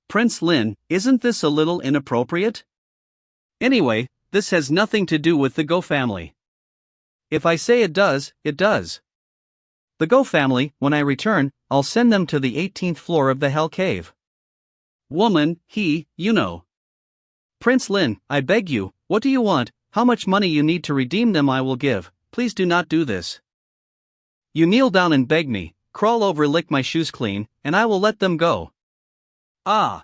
Speaker 2: Prince Lin, isn't this a little inappropriate? Anyway, this has nothing to do with the Go family.
Speaker 1: If I say it does, it does. The Go family, when I return, I'll send them to the 18th floor of the Hell Cave.
Speaker 2: Woman, you know.
Speaker 1: Prince Lin, I beg you, what do you want? How much money you need to redeem them I will give. Please do not do this. You kneel down and beg me, crawl over, lick my shoes clean, and I will let them go.
Speaker 2: Ah.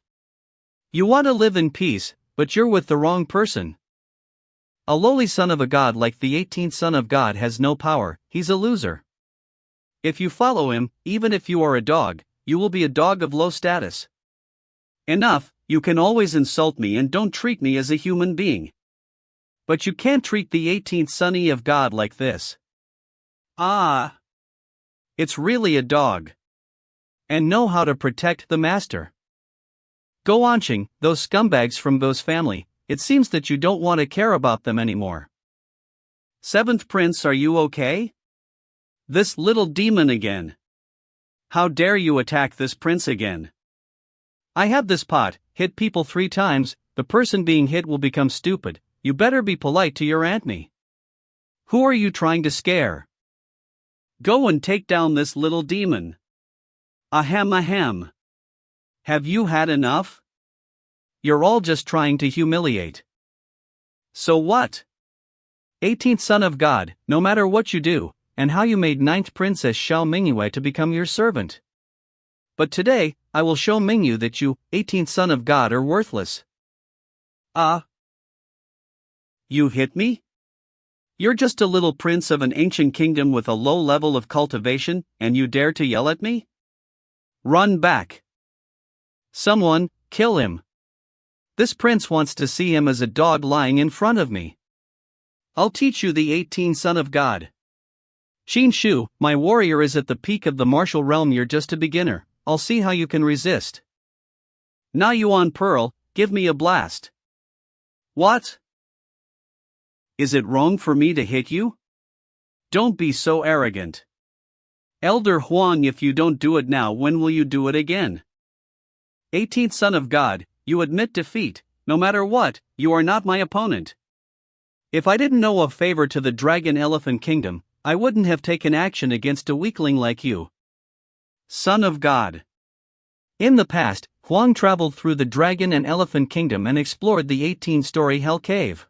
Speaker 1: You want to live in peace, but you're with the wrong person. A lowly son of a god like the 18th son of God has no power, he's a loser. If you follow him, even if you are a dog, you will be a dog of low status.
Speaker 2: Enough, you can always insult me and don't treat me as a human being.
Speaker 1: But you can't treat the 18th son of God like this.
Speaker 2: Ah.
Speaker 1: It's really a dog. And know how to protect the master. Go Anqing, those scumbags from Go's family, it seems that you don't want to care about them anymore.
Speaker 2: 7th prince, are you okay? This little demon again. How dare you attack this prince again?
Speaker 1: I have this pot, hit people 3 times, the person being hit will become stupid, you better be polite to your Antony. Who are you trying to scare?
Speaker 2: Go and take down this little demon. Ahem. Have you had enough?
Speaker 1: You're all just trying to humiliate.
Speaker 2: So what?
Speaker 1: 18th son of God, no matter what you do, and how you made 9th princess Xiao Mingyue to become your servant. But today, I will show Mingyu that you, 18th son of God, are worthless.
Speaker 2: You hit me? You're just a little prince of an ancient kingdom with a low level of cultivation, and you dare to yell at me? Run back.
Speaker 1: Someone, kill him. This prince wants to see him as a dog lying in front of me. I'll teach you, the 18th son of God. Xin Shu, my warrior is at the peak of the martial realm, you're just a beginner, I'll see how you can resist.
Speaker 2: Na Yuan Pearl, give me a blast.
Speaker 1: What?
Speaker 2: Is it wrong for me to hit you? Don't be so arrogant. Elder Huang, if you don't do it now, when will you do it again?
Speaker 1: 18th son of God, you admit defeat, no matter what, you are not my opponent. If I didn't know of favor to the Dragon Elephant Kingdom, I wouldn't have taken action against a weakling like you.
Speaker 2: Son of God.
Speaker 1: In the past, Huang traveled through the Dragon and Elephant Kingdom and explored the 18-story Hell Cave.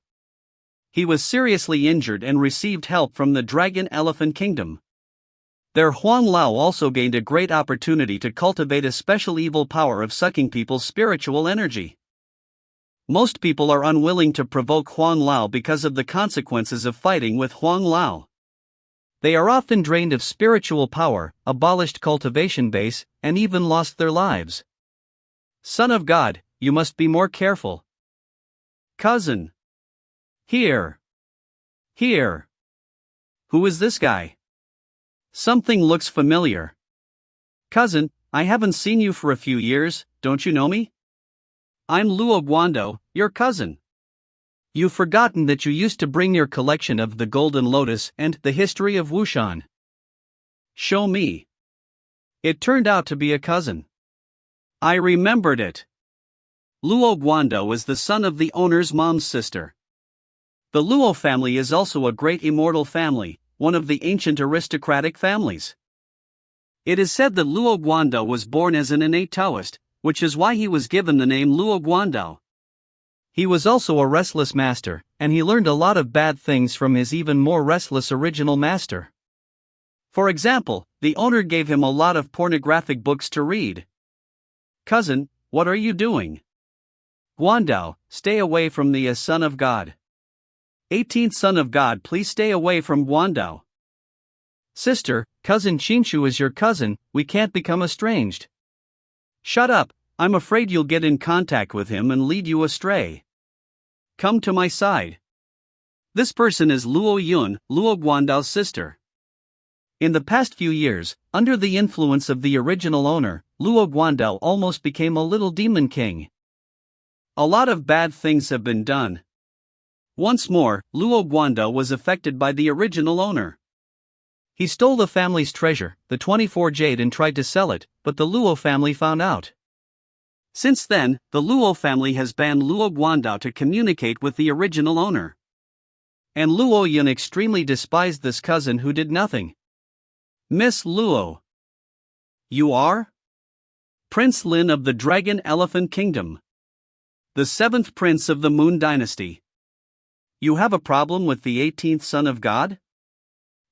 Speaker 2: He was seriously injured and received help from the Dragon Elephant Kingdom. There Huang Lao also gained a great opportunity to cultivate a special evil power of sucking people's spiritual energy. Most people are unwilling to provoke Huang Lao because of the consequences of fighting with Huang Lao. They are often drained of spiritual power, abolished cultivation base, and even lost their lives. Son of God, you must be more careful.
Speaker 1: Cousin.
Speaker 2: Here. Here. Who is this guy? Something looks familiar.
Speaker 1: Cousin, I haven't seen you for a few years, don't you know me?
Speaker 2: I'm Luo Guando, your cousin.
Speaker 1: You've forgotten that you used to bring your collection of the Golden Lotus and the history of Wushan.
Speaker 2: Show me.
Speaker 1: It turned out to be a cousin.
Speaker 2: I remembered it. Luo Guando is the son of the owner's mom's sister. The Luo family is also a great immortal family, one of the ancient aristocratic families. It is said that Luo Guando was born as an innate Taoist, which is why he was given the name Luo Guando.
Speaker 1: He was also a restless master, and he learned a lot of bad things from his even more restless original master.
Speaker 2: For example, the owner gave him a lot of pornographic books to read.
Speaker 1: Cousin, what are you doing?
Speaker 2: Guandao, stay away from the Son of God. 18th Son of God, please stay away from Guandao.
Speaker 1: Sister, cousin Qinshu is your cousin, we can't become estranged.
Speaker 2: Shut up, I'm afraid you'll get in contact with him and lead you astray. Come to my side. This person is Luo Yun, Luo Guandao's sister.
Speaker 1: In the past few years, under the influence of the original owner, Luo Guandao almost became a little demon king.
Speaker 2: A lot of bad things have been done. Once more, Luo Guandao was affected by the original owner.
Speaker 1: He stole the family's treasure, the 24 jade, and tried to sell it, but the Luo family found out.
Speaker 2: Since then, the Luo family has banned Luo Guandao to communicate with the original owner.
Speaker 1: And Luo Yun extremely despised this cousin who did nothing.
Speaker 2: Miss Luo. You are? Prince Lin of the Dragon Elephant Kingdom. The 7th Prince of the Moon Dynasty. You have a problem with the 18th Son of God?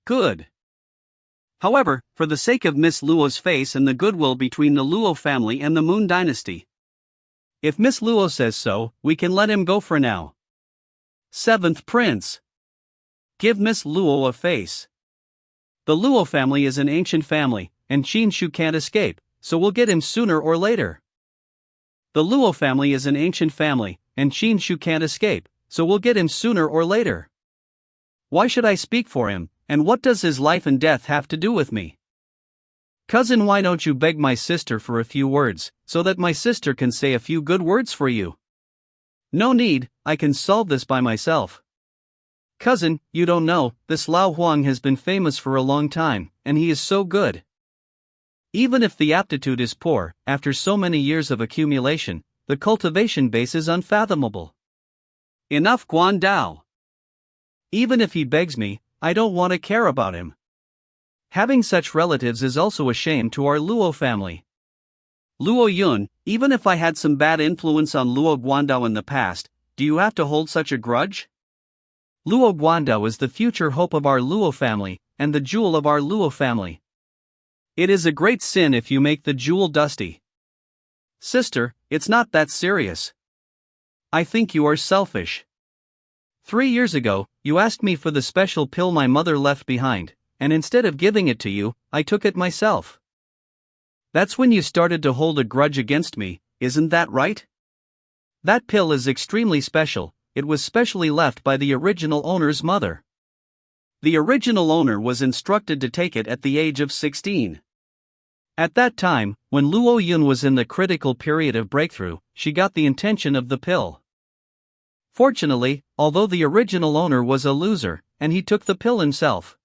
Speaker 2: Good. However, for the sake of Miss Luo's face and the goodwill between the Luo family and the Moon Dynasty,
Speaker 1: if Miss Luo says so, we can let him go for now.
Speaker 2: 7th Prince. Give Miss Luo a face.
Speaker 1: The Luo family is an ancient family, and Qinshu can't escape, so we'll get him sooner or later. The Luo family is an ancient family, and Qinshu can't escape, so we'll get him sooner or later. Why should I speak for him, and what does his life and death have to do with me? Cousin, why don't you beg my sister for a few words, so that my sister can say a few good words for you? No need, I can solve this by myself. Cousin, you don't know, this Lao Huang has been famous for a long time, and he is so good. Even if the aptitude is poor, after so many years of accumulation, the cultivation base is unfathomable.
Speaker 2: Enough, Guandao.
Speaker 1: Even if he begs me, I don't want to care about him. Having such relatives is also a shame to our Luo family.
Speaker 2: Luo Yun, even if I had some bad influence on Luo Guandao in the past, do you have to hold such a grudge?
Speaker 1: Luo Guandao is the future hope of our Luo family, and the jewel of our Luo family.
Speaker 2: It is a great sin if you make the jewel dusty.
Speaker 1: Sister, it's not that serious. I think you are selfish. 3 years ago, you asked me for the special pill my mother left behind, and instead of giving it to you, I took it myself. That's when you started to hold a grudge against me, isn't that right? That pill is extremely special, it was specially left by the original owner's mother.
Speaker 2: The original owner was instructed to take it at the age of 16.
Speaker 1: At that time, when Luo Yun was in the critical period of breakthrough, she got the intention of the pill. Fortunately, although the original owner was a loser, and he took the pill himself.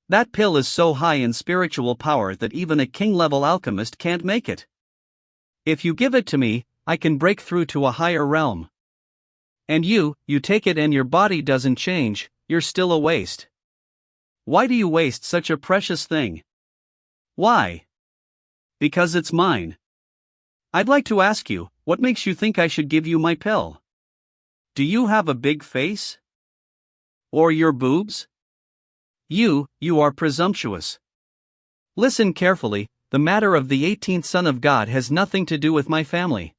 Speaker 1: That pill is so high in spiritual power that even a king-level alchemist can't make it. If you give it to me, I can break through to a higher realm. And you take it and your body doesn't change, you're still a waste. Why do you waste such a precious thing?
Speaker 2: Why? Because it's mine. I'd like to ask you, what makes you think I should give you my pill? Do you have a big face? Or your boobs? You are presumptuous.
Speaker 1: Listen carefully, the matter of the 18th Son of God has nothing to do with my family.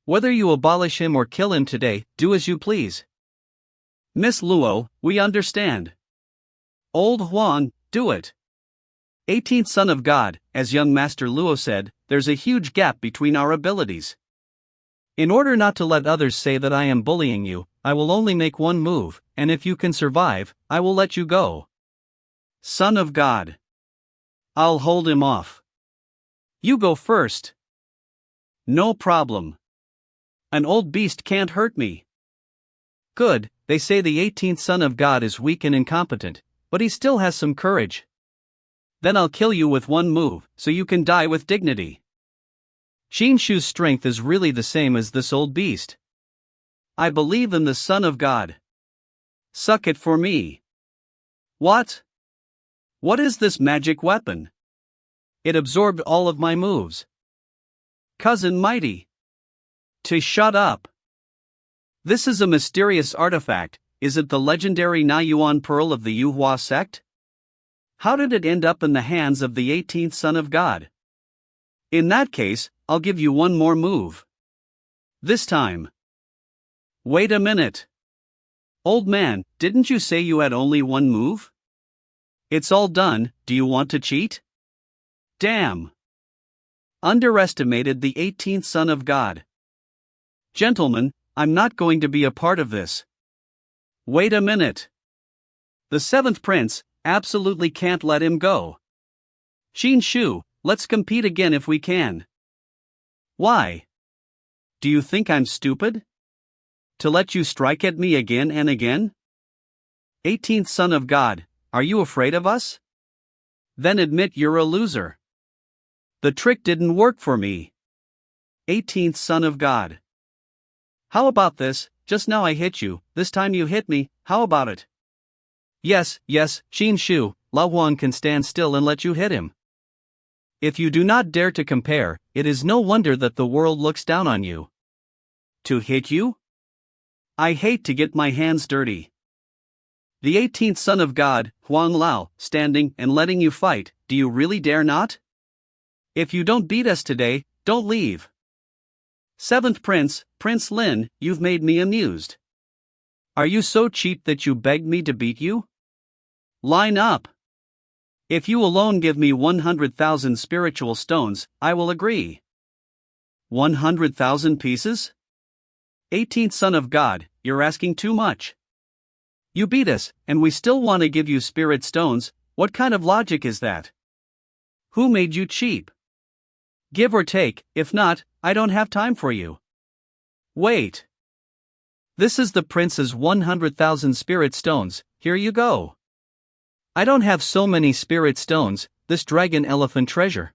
Speaker 1: Whether you abolish him or kill him today, do as you please.
Speaker 2: Miss Luo, we understand. Old Huang, do it. 18th Son of God, as young Master Luo said, there's a huge gap between our abilities.
Speaker 1: In order not to let others say that I am bullying you, I will only make one move, and if you can survive, I will let you go.
Speaker 2: Son of God. I'll hold him off. You go first. No problem. An old beast can't hurt me.
Speaker 1: Good, they say the 18th Son of God is weak and incompetent, but he still has some courage.
Speaker 2: Then I'll kill you with one move, so you can die with dignity.
Speaker 1: Xin Shu's strength is really the same as this old beast.
Speaker 2: I believe in the Son of God. Suck it for me. What? What is this magic weapon?
Speaker 1: It absorbed all of my moves.
Speaker 2: Cousin Mighty. To shut up. This is a mysterious artifact. Is it the legendary Naiyuan Pearl of the Yuhua sect? How did it end up in the hands of the 18th Son of God? In that case, I'll give you one more move. This time. Wait a minute. Old man, didn't you say you had only one move? It's all done, do you want to cheat? Damn. Underestimated the 18th Son of God. Gentlemen, I'm not going to be a part of this. Wait a minute. The 7th Prince, absolutely can't let him go. Xin Shu, let's compete again if we can. Why? Do you think I'm stupid? To let you strike at me again and again? 18th Son of God, are you afraid of us? Then admit you're a loser. The trick didn't work for me. 18th Son of God. How about this? Just now I hit you, this time you hit me, how about it?
Speaker 1: Yes, Xin Shu, Lao Huang can stand still and let you hit him. If you do not dare to compare, it is no wonder that the world looks down on you.
Speaker 2: To hit you? I hate to get my hands dirty. The 18th Son of God, Huang Lao, standing and letting you fight, do you really dare not? If you don't beat us today, don't leave. 7th Prince, Prince Lin, you've made me amused. Are you so cheap that you begged me to beat you? Line up. If you alone give me 100,000 spiritual stones, I will agree. 100,000 pieces? 18th Son of God, you're asking too much. You beat us, and we still want to give you spirit stones. What kind of logic is that? Who made you cheap? Give or take, if not, I don't have time for you. Wait. This is the prince's 100,000 spirit stones, here you go. I don't have so many spirit stones, this dragon elephant treasure.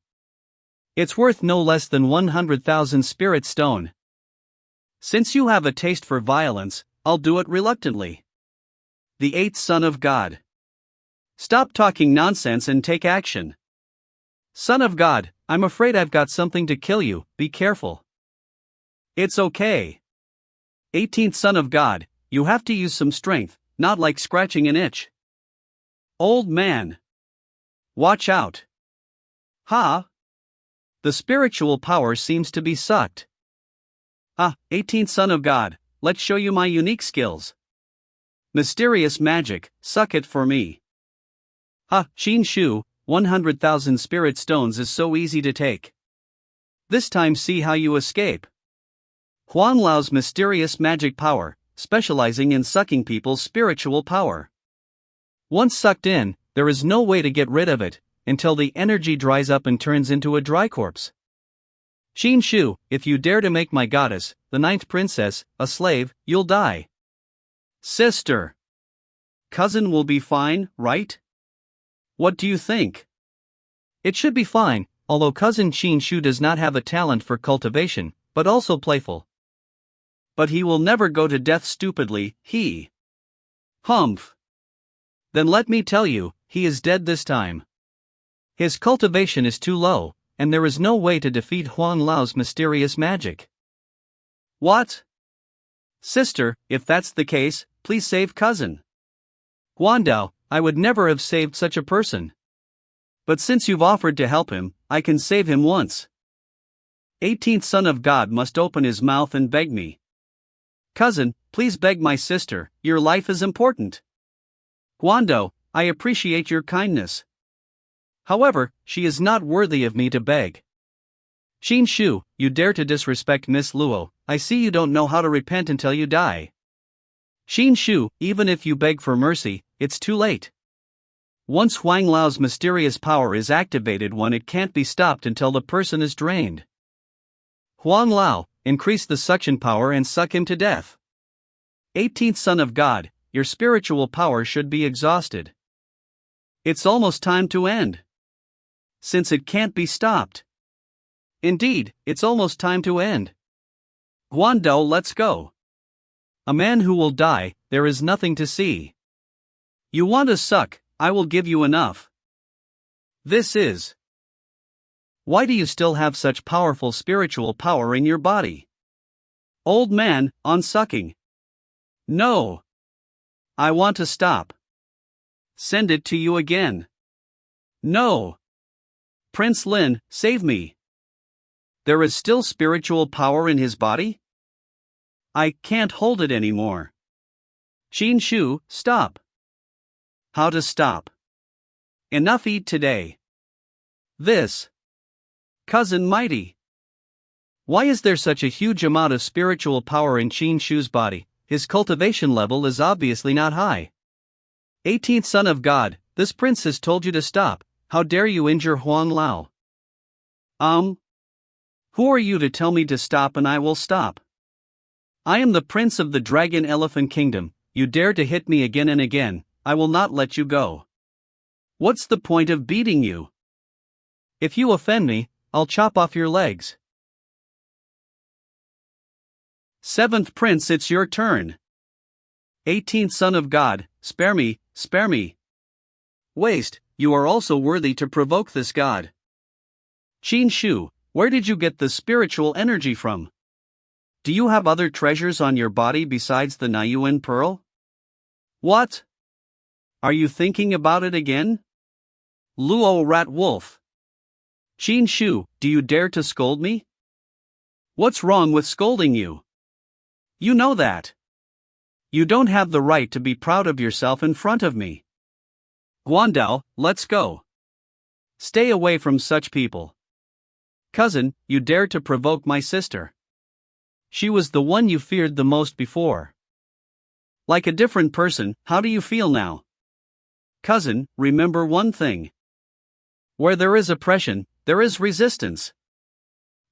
Speaker 2: It's worth no less than 100,000 spirit stone. Since you have a taste for violence, I'll do it reluctantly. The 8th Son of God. Stop talking nonsense and take action. Son of God, I'm afraid I've got something to kill you, be careful. It's okay. 18th Son of God, you have to use some strength, not like scratching an itch. Old man. Watch out. Ha! The spiritual power seems to be sucked. 18th Son of God, let's show you my unique skills. Mysterious magic, suck it for me. Xin Shu, 100,000 spirit stones is so easy to take. This time see how you escape. Huang Lao's mysterious magic power, specializing in sucking people's spiritual power. Once sucked in, there is no way to get rid of it, until the energy dries up and turns into a dry corpse. Xin Shu, if you dare to make my goddess, the 9th princess, a slave, you'll die. Sister. Cousin will be fine, right? What do you think? It should be fine, although cousin Xin Shu does not have a talent for cultivation, but also playful. But he will never go to death stupidly, he. Humph. Then let me tell you, he is dead this time. His cultivation is too low,
Speaker 1: and there is no way to defeat Huang Lao's mysterious magic.
Speaker 2: What? Sister, if that's the case, please save cousin.
Speaker 1: Guandao, I would never have saved such a person.
Speaker 2: But since you've offered to help him, I can save him once. 18th Son of God must open his mouth and beg me. Cousin, please beg my sister, your life is important. Guandao, I appreciate your kindness. However, she is not worthy of me to beg.
Speaker 1: Xin Shu, you dare to disrespect Miss Luo. I see you don't know how to repent until you die.
Speaker 2: Xin Shu, even if you beg for mercy, it's too late. Once Huang Lao's mysterious power is activated, it can't be stopped until the person is drained.
Speaker 1: Huang Lao, increase the suction power and suck him to death.
Speaker 2: 18th Son of God, your spiritual power should be exhausted. It's almost time to end. Since it can't be stopped.
Speaker 1: Indeed, it's almost time to end.
Speaker 2: Guandao, let's go.
Speaker 1: A man who will die, there is nothing to see.
Speaker 2: You want to suck, I will give you enough.
Speaker 1: This is. Why do you still have such powerful spiritual power in your body?
Speaker 2: Old man, on sucking. No. I want to stop. Send it to you again. No. Prince Lin, save me. There is still spiritual power in his body? I can't hold it anymore. Xin Shu, stop. How to stop? Enough eat today. This. Cousin Mighty.
Speaker 1: Why is there such a huge amount of spiritual power in Xin Shu's body? His cultivation level is obviously not high.
Speaker 2: 18th Son of God, this prince has told you to stop. How dare you injure Huang Lao? Who are you to tell me to stop and I will stop? I am the prince of the Dragon Elephant Kingdom. You dare to hit me again and again, I will not let you go. What's the point of beating you?
Speaker 1: If you offend me, I'll chop off your legs.
Speaker 2: 7th Prince, it's your turn. 18th Son of God, spare me, spare me. Waste, you are also worthy to provoke this god. Xin Shu, where did you get the spiritual energy from? Do you have other treasures on your body besides the Niyuan pearl? What? Are you thinking about it again? Luo Rat Wolf. Xin Shu, do you dare to scold me? What's wrong with scolding you? You know that. You don't have the right to be proud of yourself in front of me. Guandao, let's go. Stay away from such people. Cousin, you dare to provoke my sister. She was the one you feared the most before. Like a different person, how do you feel now? Cousin, remember one thing. Where there is oppression, there is resistance.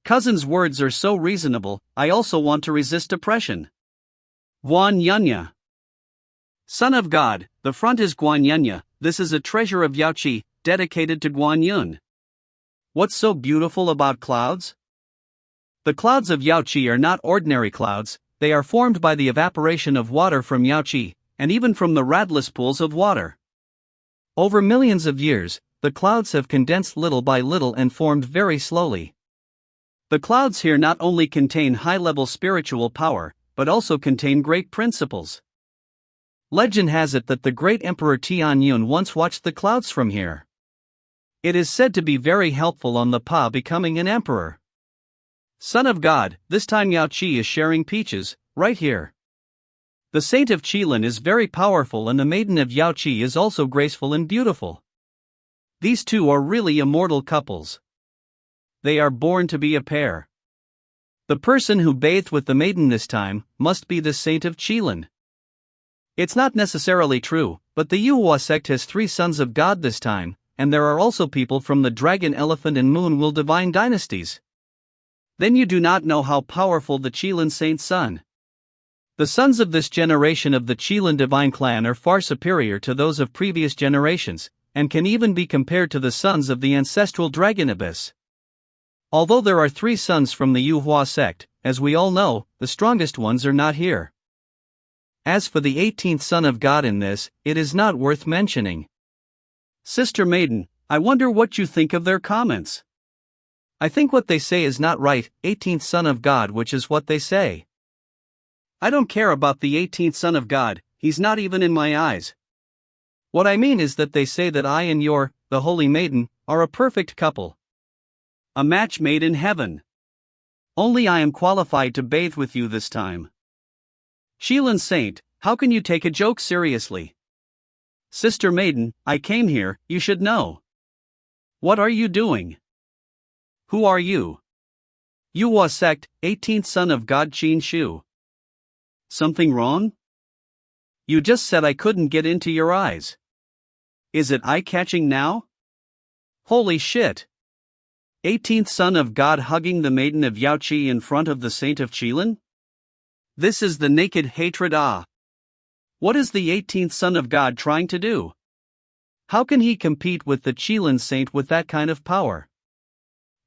Speaker 2: Cousin's words are so reasonable, I also want to resist oppression. Guan Yunya. Son of God, the front is Guan Yunya, this is a treasure of Yaoqi, dedicated to Guan Yun. What's so beautiful about clouds? The clouds of Yaoqi are not ordinary clouds, they are formed by the evaporation of water from Yaoqi, and even from the radless pools of water. Over millions of years, the clouds have condensed little by little and formed very slowly. The clouds here not only contain high-level spiritual power, but also contain great principles. Legend has it that the great Emperor Tianyun once watched the clouds from here. It is said to be very helpful on the path becoming an emperor. Son of God, this time Yaoqi is sharing peaches, right here. The saint of Qilin is very powerful and the maiden of Yaoqi is also graceful and beautiful. These two are really immortal couples. They are born to be a pair. The person who bathed with the maiden this time must be the saint of Qilin. It's not necessarily true, but the Yuhua sect has 3 sons of God this time, and there are also people from the Dragon, Elephant and Moon will divine dynasties. Then you do not know how powerful the Qilin saint son. The sons of this generation of the Qilin divine clan are far superior to those of previous generations, and can even be compared to the sons of the ancestral Dragon Abyss. Although there are 3 sons from the Yuhua sect, as we all know, the strongest ones are not here. As for the 18th son of God in this, it is not worth mentioning. Sister Maiden, I wonder what you think of their comments.
Speaker 1: I think what they say is not right, 18th Son of God, which is what they say.
Speaker 2: I don't care about the 18th Son of God, he's not even in my eyes.
Speaker 1: What I mean is that they say that I and the Holy Maiden, are a perfect couple.
Speaker 2: A match made in heaven. Only I am qualified to bathe with you this time. Shīlan Saint, how can you take a joke seriously? Sister Maiden, I came here, you should know. What are you doing? Who are you?
Speaker 1: Yuwa sect, 18th Son of God Chin Shu.
Speaker 2: Something wrong?
Speaker 1: You just said I couldn't get into your eyes.
Speaker 2: Is it eye-catching now?
Speaker 1: Holy shit!
Speaker 2: 18th Son of God hugging the maiden of Yaoqi in front of the saint of Qilin? This is the naked hatred. What is the 18th Son of God trying to do?
Speaker 1: How can he compete with the Qilin saint with that kind of power?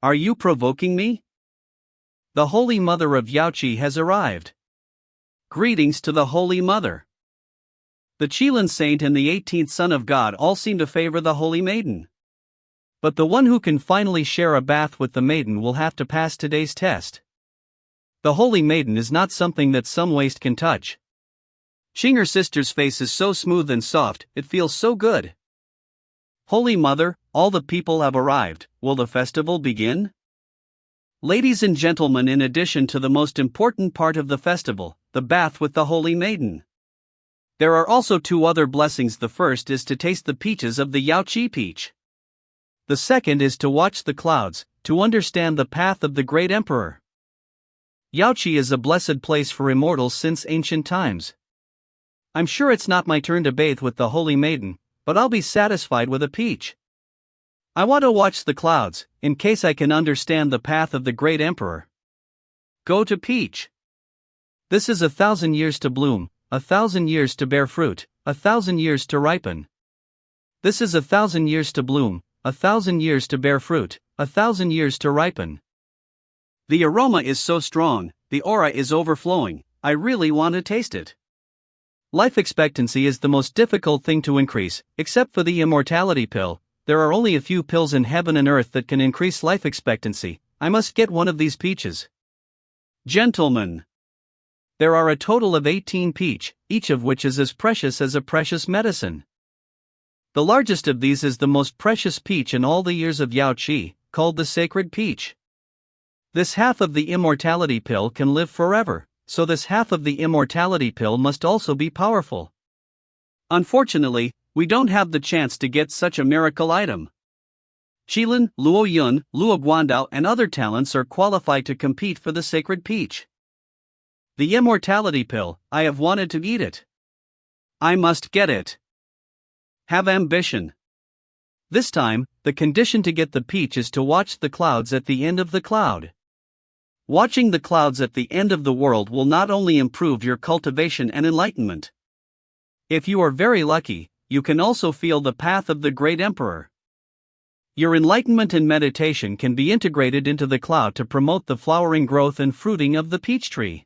Speaker 2: Are you provoking me?
Speaker 1: The Holy Mother of Yaoqi has arrived.
Speaker 2: Greetings to the Holy Mother. The Qilin saint and the 18th Son of God all seem to favor the Holy Maiden.
Speaker 1: But the one who can finally share a bath with the maiden will have to pass today's test. The Holy Maiden is not something that some waste can touch.
Speaker 2: Her sister's face is so smooth and soft, it feels so good.
Speaker 1: Holy Mother, all the people have arrived, will the festival begin?
Speaker 2: Ladies and gentlemen, in addition to the most important part of the festival, the bath with the Holy Maiden, there are also two other blessings. The first is to taste the peaches of the Yaoqi peach.
Speaker 1: The second is to watch the clouds, to understand the path of the great emperor. Yaoqi is a blessed place for immortals since ancient times. I'm sure it's not my turn to bathe with the Holy Maiden, but I'll be satisfied with a peach. I want to watch the clouds, in case I can understand the path of the great emperor.
Speaker 2: Go to peach.
Speaker 1: This is 1,000 years to bloom, 1,000 years to bear fruit, 1,000 years to ripen. This is 1,000 years to bloom, 1,000 years to bear fruit, 1,000 years to ripen.
Speaker 2: The aroma is so strong, the aura is overflowing, I really want to taste it.
Speaker 1: Life expectancy is the most difficult thing to increase, except for the immortality pill. There are only a few pills in heaven and earth that can increase life expectancy. I must get one of these peaches.
Speaker 2: Gentlemen,
Speaker 1: there are a total of 18 peach, each of which is as precious as a precious medicine. The largest of these is the most precious peach in all the years of Yaoqi, called the sacred peach. This half of the immortality pill can live forever, so this half of the immortality pill must also be powerful.
Speaker 2: Unfortunately, we don't have the chance to get such a miracle item. Qilin, Luo Yun, Luo Guandao and other talents are qualified to compete for the sacred peach.
Speaker 1: The immortality pill, I have wanted to eat it.
Speaker 2: I must get it. Have ambition.
Speaker 1: This time, the condition to get the peach is to watch the clouds at the end of the cloud.
Speaker 2: Watching the clouds at the end of the world will not only improve your cultivation and enlightenment.
Speaker 1: If you are very lucky, you can also feel the path of the great emperor. Your enlightenment and meditation can be integrated into the cloud to promote the flowering growth and fruiting of the peach tree.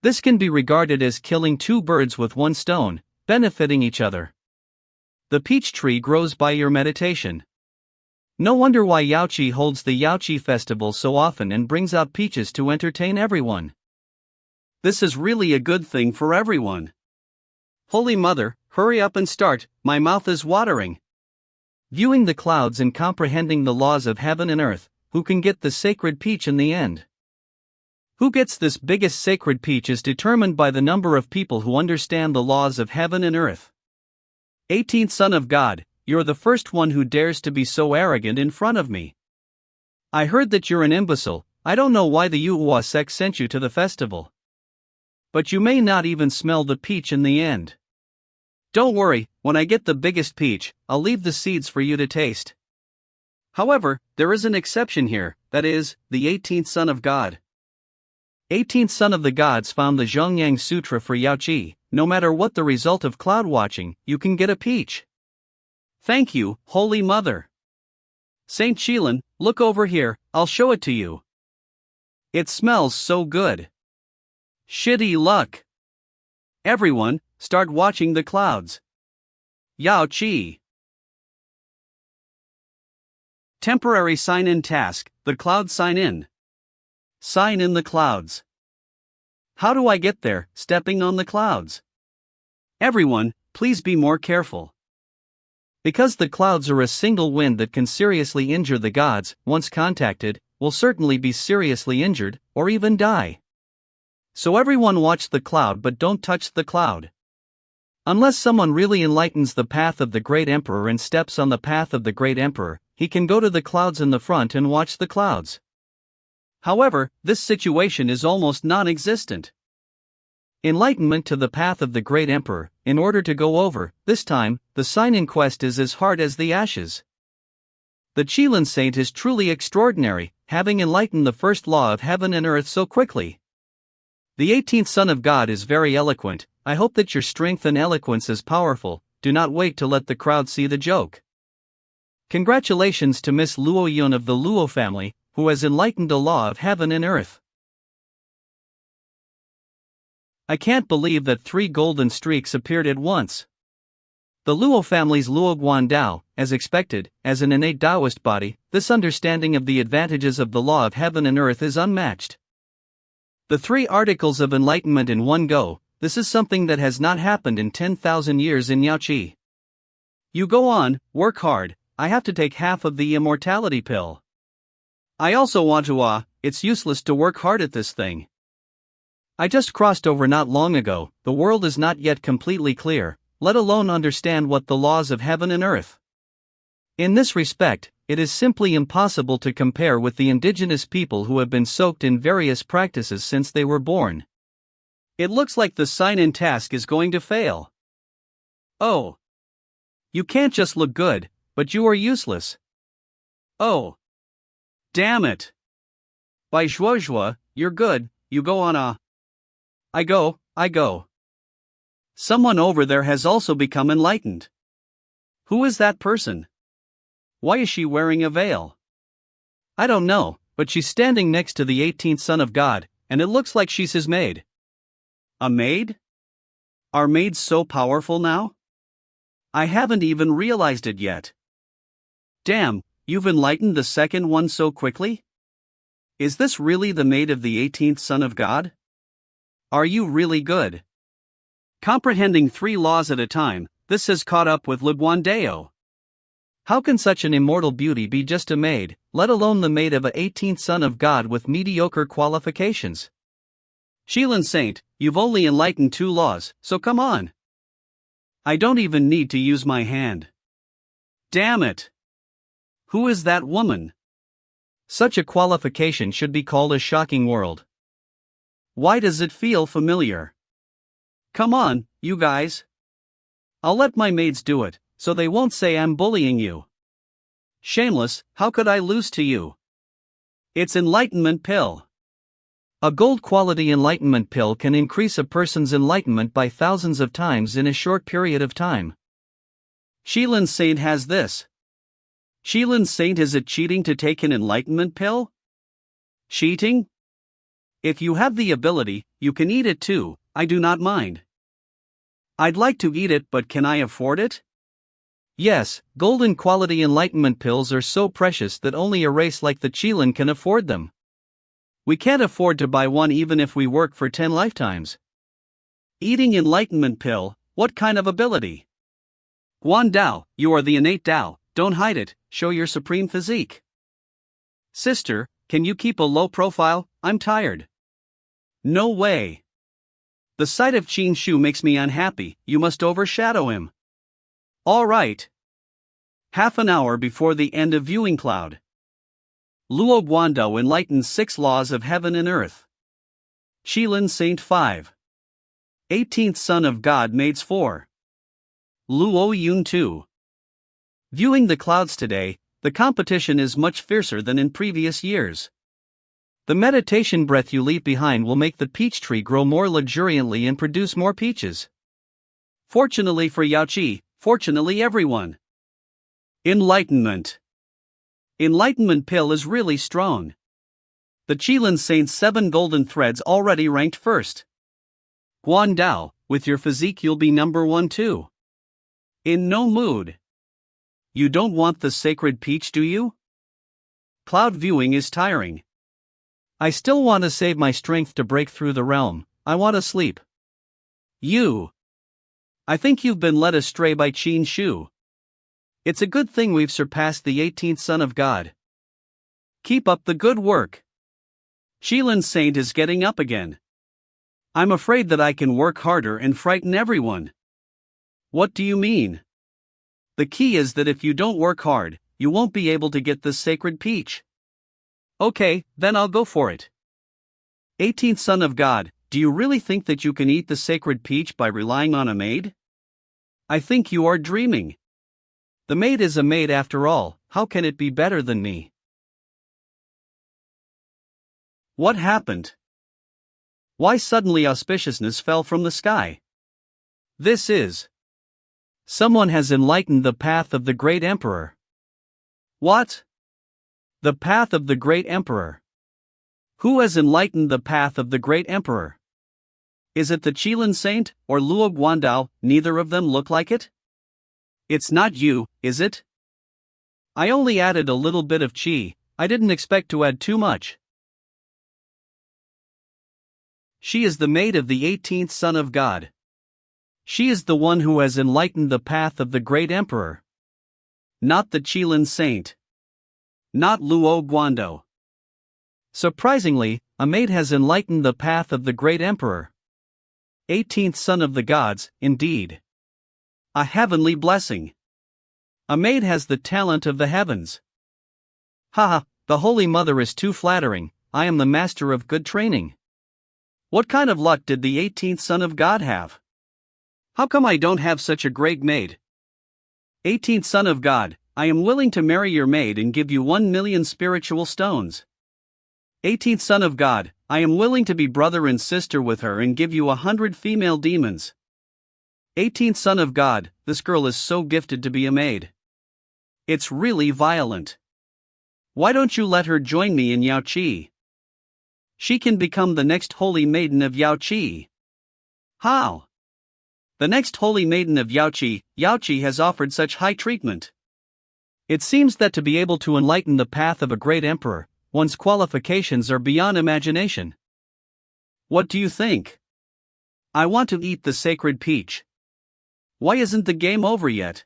Speaker 1: This can be regarded as killing two birds with one stone, benefiting each other. The peach tree grows by your meditation. No wonder why Yaoqi holds the Yaoqi festival so often and brings out peaches to entertain everyone.
Speaker 2: This is really a good thing for everyone.
Speaker 1: Holy Mother, hurry up and start, my mouth is watering. Viewing the clouds and comprehending the laws of heaven and earth, who can get the sacred peach in the end? Who gets this biggest sacred peach is determined by the number of people who understand the laws of heaven and earth. 18th Son of God, you're the first one who dares to be so arrogant in front of me. I heard that you're an imbecile. I don't know why the Yuhua sect sent you to the festival. But you may not even smell the peach in the end. Don't worry, when I get the biggest peach, I'll leave the seeds for you to taste.
Speaker 2: However, there is an exception here, that is, the 18th Son of God.
Speaker 1: 18th Son of the Gods found the Zhongyang Sutra for Yaoqi. No matter what the result of cloud watching, you can get a peach.
Speaker 2: Thank you, Holy Mother. Saint Qilin, look over here, I'll show it to you. It smells so good. Shitty luck. Everyone, start watching the clouds. Yaoqi. Temporary sign-in task, the cloud sign-in. Sign in the clouds. How do I get there? Stepping on the clouds. Everyone, please be more careful.
Speaker 1: Because the clouds are a single wind that can seriously injure the gods, once contacted, will certainly be seriously injured, or even die. So everyone watch the cloud but don't touch the cloud. Unless someone really enlightens the path of the great emperor and steps on the path of the great emperor, he can go to the clouds in the front and watch the clouds. However, this situation is almost non-existent. Enlightenment to the path of the great emperor, in order to go over, this time, the sign-in quest is as hard as the ashes. The Qilin saint is truly extraordinary, having enlightened the first law of heaven and earth so quickly. The 18th Son of God is very eloquent. I hope that your strength and eloquence is powerful. Do not wait to let the crowd see the joke. Congratulations to Miss Luo Yun of the Luo family, who has enlightened the law of heaven and earth. I can't believe that 3 golden streaks appeared at once. The Luo family's Luo Guandao, as expected, as an innate Taoist body, this understanding of the advantages of the law of heaven and earth is unmatched. The 3 articles of enlightenment in one go, this is something that has not happened in 10,000 years in Yaoqi. You go on, work hard. I have to take half of the immortality pill. I also want to it's useless to work hard at this thing. I just crossed over not long ago. The world is not yet completely clear, let alone understand what the laws of heaven and earth. In this respect, it is simply impossible to compare with the indigenous people who have been soaked in various practices since they were born. It looks like the sign-in task is going to fail. Oh. You can't just look good, but you are useless. Oh. Damn it. By Zhuozhua, you're good, you go on I go. Someone over there has also become enlightened. Who is that person? Why is she wearing a veil? I don't know, but she's standing next to the 18th Son of God, and it looks like she's his maid. A maid? Are maids so powerful now? I haven't even realized it yet. Damn, you've enlightened the second one so quickly? Is this really the maid of the 18th Son of God? Are you really good? Comprehending 3 laws at a time, this has caught up with Le Guandao. How can such an immortal beauty be just a maid, let alone the maid of a 18th Son of God with mediocre qualifications? Qilin Saint, you've only enlightened 2 laws, so come on. I don't even need to use my hand. Damn it! Who is that woman? Such a qualification should be called a shocking world. Why does it feel familiar? Come on, you guys. I'll let my maids do it, so they won't say I'm bullying you. Shameless, how could I lose to you? It's enlightenment pill. A gold quality enlightenment pill can increase a person's enlightenment by thousands of times in a short period of time. Qilin Saint has this. Qilin Saint, is it cheating to take an enlightenment pill? Cheating? If you have the ability, you can eat it too, I do not mind. I'd like to eat it, but can I afford it? Yes, golden quality enlightenment pills are so precious that only a race like the Qilin can afford them. We can't afford to buy one even if we work for 10 lifetimes. Eating enlightenment pill, what kind of ability? Guandao, you are the innate Tao, don't hide it, show your supreme physique. Sister, can you keep a low profile? I'm tired. No way. The sight of Qin Shu makes me unhappy, you must overshadow him. All right. Half an hour before the end of viewing cloud. Luo Guandao enlightens 6 laws of heaven and earth. Qilin Saint 5. 18th Son of God maids 4. Luo Yun 2. Viewing the clouds today, the competition is much fiercer than in previous years. The meditation breath you leave behind will make the peach tree grow more luxuriantly and produce more peaches. Fortunately for Yaoqi, fortunately everyone. Enlightenment. Enlightenment pill is really strong. The Qilin Saint's 7 golden threads already ranked first. Guandao, with your physique you'll be number 1 too. In no mood. You don't want the sacred peach, do you?
Speaker 2: Cloud viewing is tiring.
Speaker 1: I still want to save my strength to break through the realm. I want to sleep.
Speaker 2: I think you've been led astray by Qin Shu. It's a good thing we've surpassed the 18th Son of God. Keep up the good work. Shilin Saint is getting up again. I'm afraid that I can work harder and frighten everyone. What do you mean? The key is that if you don't work hard, you won't be able to get this sacred peach. Okay, then I'll go for it. 18th Son of God, do you really think that you can eat the sacred peach by relying on a maid? I think you are dreaming. The maid is a maid after all, how can it be better than me? What happened? Why suddenly auspiciousness fell from the sky? This is.
Speaker 1: Someone has enlightened the path of the great emperor.
Speaker 2: What?
Speaker 1: The path of the great emperor.
Speaker 2: Who has enlightened the path of the great emperor? Is it the Qilin Saint, or Luo Guandao? Neither of them look like it? It's not you, is it?
Speaker 1: I only added a little bit of qi, I didn't expect to add too much. She is the maid of the 18th Son of God. She is the one who has enlightened the path of the great emperor.
Speaker 2: Not the Qilin Saint. Not Luo Guandao.
Speaker 1: Surprisingly, a maid has enlightened the path of the great emperor. 18th Son of the Gods, indeed.
Speaker 2: A heavenly blessing.
Speaker 1: A maid has the talent of the heavens. Haha, the Holy Mother is too flattering, I am the master of good training.
Speaker 2: What kind of luck did the 18th Son of God have? How come I don't have such a great maid? 18th Son of God, I am willing to marry your maid and give you 1 million spiritual stones. 18th Son of God, I am willing to be brother and sister with her and give you 100 female demons. 18th Son of God, this girl is so gifted to be a maid. It's really violent. Why don't you let her join me in Yaoqi? She can become the next holy maiden of Yaoqi. How? The next holy maiden of Yaoqi, Yaoqi has offered such high treatment.
Speaker 1: It seems that to be able to enlighten the path of a great emperor, one's qualifications are beyond imagination.
Speaker 2: What do you think? I want to eat the sacred peach. Why isn't the game over yet?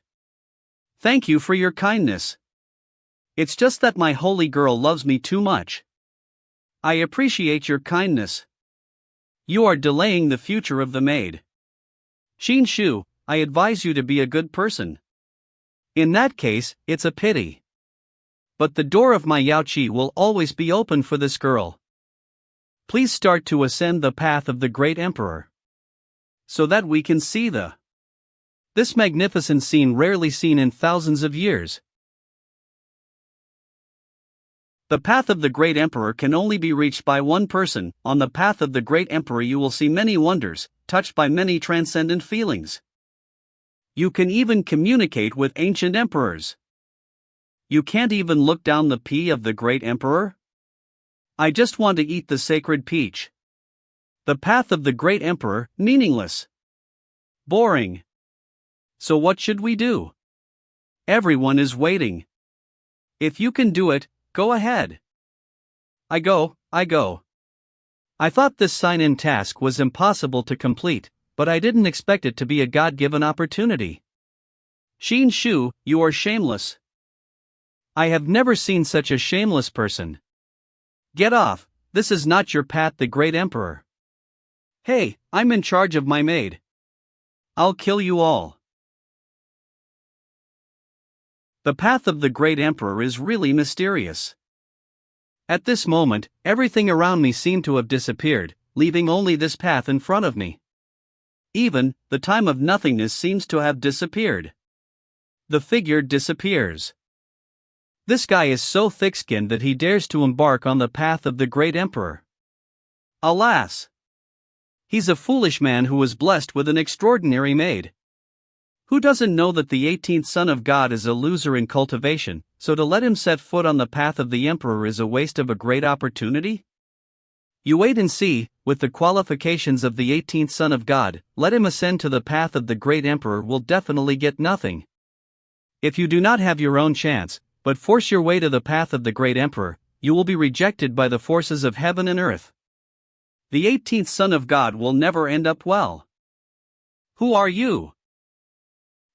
Speaker 2: Thank you for your kindness. It's just that my holy girl loves me too much. I appreciate your kindness. You are delaying the future of the maid. Qin Shu, I advise you to be a good person.
Speaker 1: In that case, it's a pity.
Speaker 2: But the door of my Yaoqi will always be open for this girl.
Speaker 1: Please start to ascend the path of the great emperor.
Speaker 2: So that we can see
Speaker 1: this magnificent scene rarely seen in thousands of years.
Speaker 2: The path of the great emperor can only be reached by one person. On the path of the great emperor you will see many wonders, touched by many transcendent feelings. You can even communicate with ancient emperors. You can't even look down the pea of the great emperor? I just want to eat the sacred peach. The path of the great emperor, meaningless. Boring. So what should we do? Everyone is waiting. If you can do it, go ahead. I go.
Speaker 1: I thought this sign-in task was impossible to complete, but I didn't expect it to be a God-given opportunity.
Speaker 2: Qin Shu, you are shameless.
Speaker 1: I have never seen such a shameless person.
Speaker 2: Get off, this is not your path, the great emperor. Hey, I'm in charge of my maid. I'll kill you all. The path of the great emperor is really mysterious.
Speaker 1: At this moment, everything around me seemed to have disappeared, leaving only this path in front of me.
Speaker 2: Even the time of nothingness seems to have disappeared. The figure disappears.
Speaker 1: This guy is so thick-skinned that he dares to embark on the path of the great emperor.
Speaker 2: Alas! He's a foolish man who was blessed with an extraordinary maid. Who doesn't know that the 18th Son of God is a loser in cultivation, so to let him set foot on the path of the emperor is a waste of a great opportunity?
Speaker 1: You wait and see, with the qualifications of the 18th Son of God, let him ascend to the path of the great emperor will definitely get nothing. If you do not have your own chance, but force your way to the path of the great emperor, you will be rejected by the forces of heaven and earth.
Speaker 2: The 18th Son of God will never end up well. Who are you?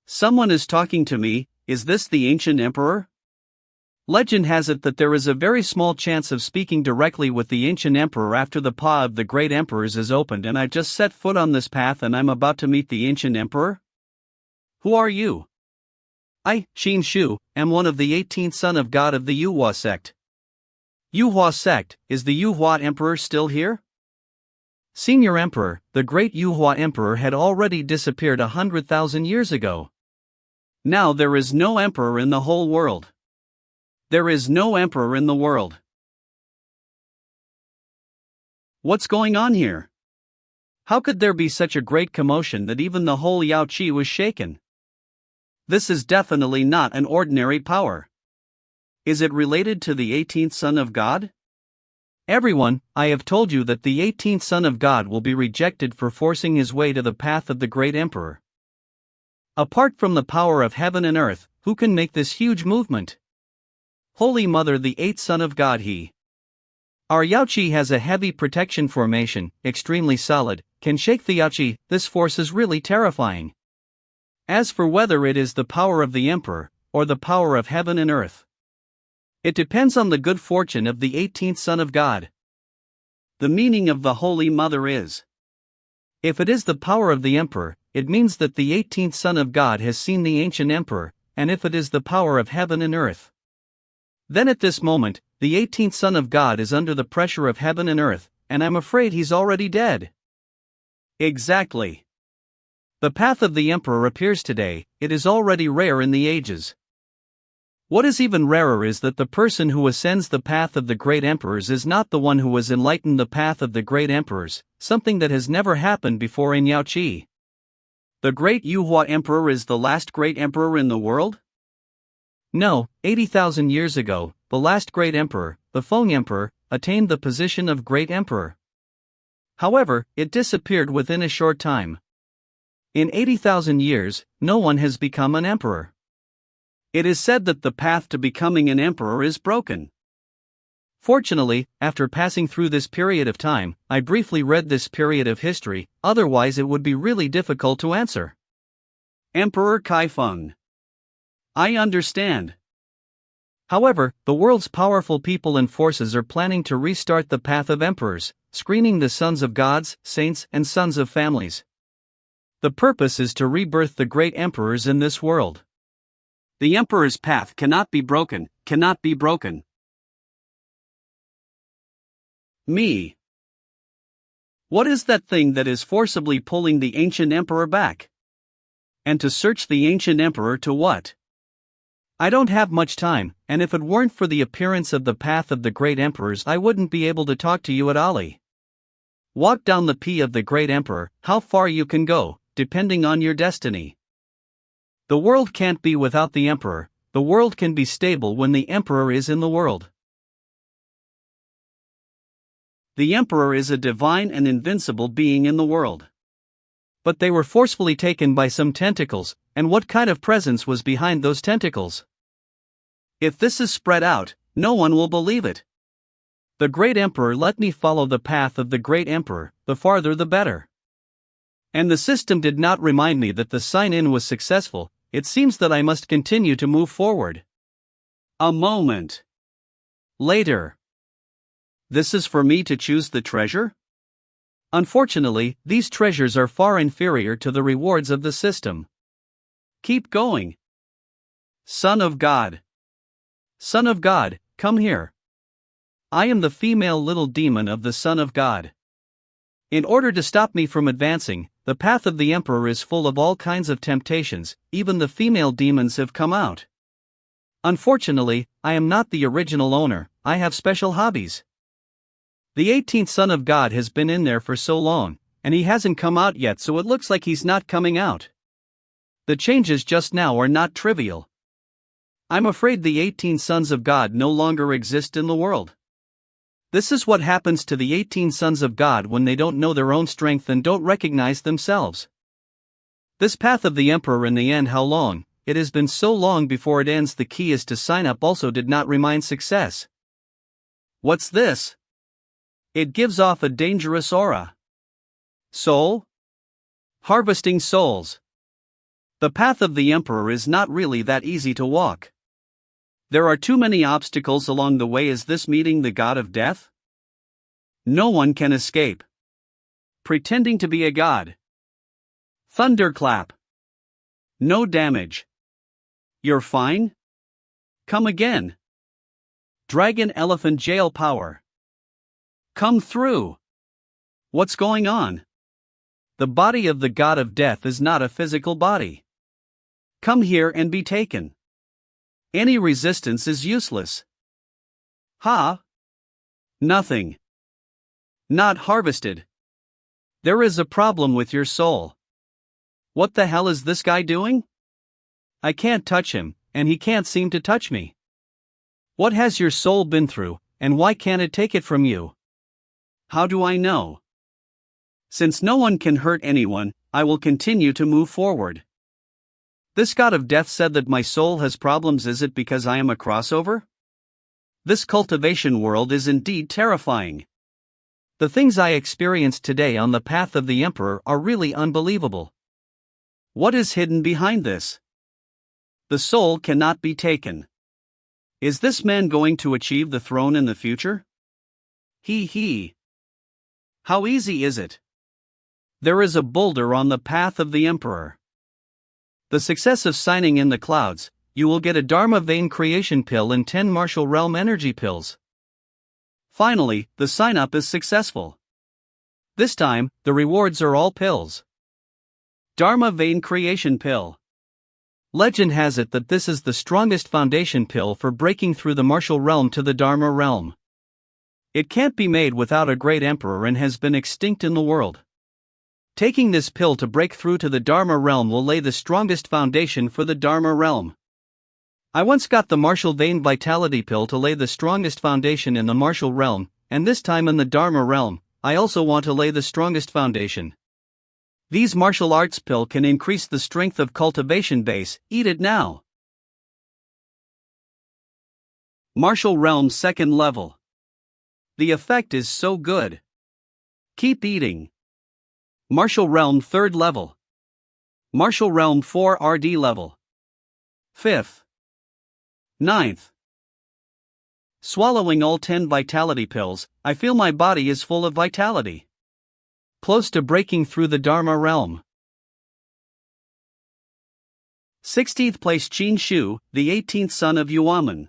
Speaker 2: Someone is talking to me. Is this the ancient emperor? Legend has it that there is a very small chance of speaking directly with the ancient emperor after the paw of the great emperors is opened, and I've just set foot on this path and I'm about to meet the ancient emperor. Who are you?
Speaker 1: I, Xin Shu, am one of the 18th son of God of the Yuhua sect.
Speaker 2: Yuhua sect, is the Yuhua emperor still here?
Speaker 1: Senior emperor, the great Yuhua emperor had already disappeared 100,000 years ago.
Speaker 2: Now there is no emperor in the whole world. There is no emperor in the world. What's going on here? How could there be such a great commotion that even the whole Yao Qi was shaken? This is definitely not an ordinary power. Is it related to the 18th Son of God?
Speaker 1: Everyone, I have told you that the 18th Son of God will be rejected for forcing his way to the path of the great emperor. Apart from the power of heaven and earth, who can make this huge movement? Holy Mother, the 8th Son of God, he. Our Yao Qi has a heavy protection formation, extremely solid, can shake the Yao Qi. This force is really terrifying. As for whether it is the power of the emperor, or the power of heaven and earth, it depends on the good fortune of the 18th Son of God. The meaning of the Holy Mother is, if it is the power of the emperor, it means that the 18th Son of God has seen the ancient emperor, and if it is the power of heaven and earth, then at this moment, the 18th Son of God is under the pressure of heaven and earth, and I'm afraid he's already dead.
Speaker 2: Exactly.
Speaker 1: The path of the emperor appears today, it is already rare in the ages. What is even rarer is that the person who ascends the path of the great emperors is not the one who has enlightened the path of the great emperors, something that has never happened before in Yao Qi.
Speaker 2: The great Yuhua emperor is the last great emperor in the world?
Speaker 1: No, 80,000 years ago, the last great emperor, the Feng emperor, attained the position of great emperor. However, it disappeared within a short time. In 80,000 years, no one has become an emperor.
Speaker 2: It is said that the path to becoming an emperor is broken.
Speaker 1: Fortunately, after passing through this period of time, I briefly read this period of history, otherwise it would be really difficult to answer.
Speaker 2: Emperor Kaifeng. I understand.
Speaker 1: However, the world's powerful people and forces are planning to restart the path of emperors, screening the sons of gods, saints, and sons of families. The purpose is to rebirth the great emperors in this world.
Speaker 2: The emperor's path cannot be broken, cannot be broken. Me. What is that thing that is forcibly pulling the ancient emperor back? And to search the ancient emperor to what?
Speaker 1: I don't have much time, and if it weren't for the appearance of the path of the great emperors, I wouldn't be able to talk to you at all. Walk down the P of the great emperor, how far you can go, depending on your destiny. The world can't be without the emperor, the world can be stable when the emperor is in the world.
Speaker 2: The emperor is a divine and invincible being in the world.
Speaker 1: But they were forcefully taken by some tentacles, and what kind of presence was behind those tentacles?
Speaker 2: If this is spread out, no one will believe it.
Speaker 1: The great emperor let me follow the path of the great emperor, the farther the better. And the system did not remind me that the sign-in was successful. It seems that I must continue to move forward.
Speaker 2: A moment.
Speaker 1: Later.
Speaker 2: This is for me to choose the treasure?
Speaker 1: Unfortunately, these treasures are far inferior to the rewards of the system.
Speaker 2: Keep going. Son of God.
Speaker 1: Son of God, come here. I am the female little demon of the Son of God. In order to stop me from advancing, the path of the emperor is full of all kinds of temptations, even the female demons have come out. Unfortunately, I am not the original owner, I have special hobbies. The 18th Son of God has been in there for so long, and he hasn't come out yet, so it looks like he's not coming out. The changes just now are not trivial. I'm afraid the 18 sons of God no longer exist in the world. This is what happens to the 18 sons of God when they don't know their own strength and don't recognize themselves. This path of the emperor in the end, how long, it has been so long before it ends. The key is to sign up also did not remind success.
Speaker 2: What's this? It gives off a dangerous aura. Soul? Harvesting souls. The path of the Emperor is not really that easy to walk. There are too many obstacles along the way. Is this meeting the god of death? No one can escape. Pretending to be a god. Thunderclap. No damage. You're fine? Come again. Dragon elephant jail power. Come through. What's going on? The body of the god of death is not a physical body. Come here and be taken. Any resistance is useless. Ha? Nothing. Not harvested. There is a problem with your soul. What the hell is this guy doing? I can't touch him, and he can't seem to touch me. What has your soul been through, and why can't it take it from you? How do I know? Since no one can hurt anyone, I will continue to move forward. This god of death said that my soul has problems. Is it because I am a crossover? This cultivation world is indeed terrifying. The things I experienced today on the path of the Emperor are really unbelievable. What is hidden behind this? The soul cannot be taken. Is this man going to achieve the throne in the future? He. How easy is it? There is a boulder on the path of the Emperor. The success of signing in the clouds, you will get a Dharma vein creation pill and 10 martial realm energy pills. Finally, the sign up is successful. This time, the rewards are all pills. Dharma vein creation pill. Legend has it that this is the strongest foundation pill for breaking through the martial realm to the Dharma realm. It can't be made without a great emperor and has been extinct in the world. Taking this pill to break through to the Dharma realm will lay the strongest foundation for the Dharma realm. I once got the martial vein vitality pill to lay the strongest foundation in the martial realm, and this time in the Dharma realm, I also want to lay the strongest foundation. These martial arts pill can increase the strength of cultivation base. Eat it now. Martial realm 2nd level. The effect is so good. Keep eating. Martial realm 3rd level. Martial realm 4 RD level. 5th. 9th. Swallowing all 10 vitality pills, I feel my body is full of vitality. Close to breaking through the Dharma realm. 16th place Qin Shu, the 18th son of Yuaman.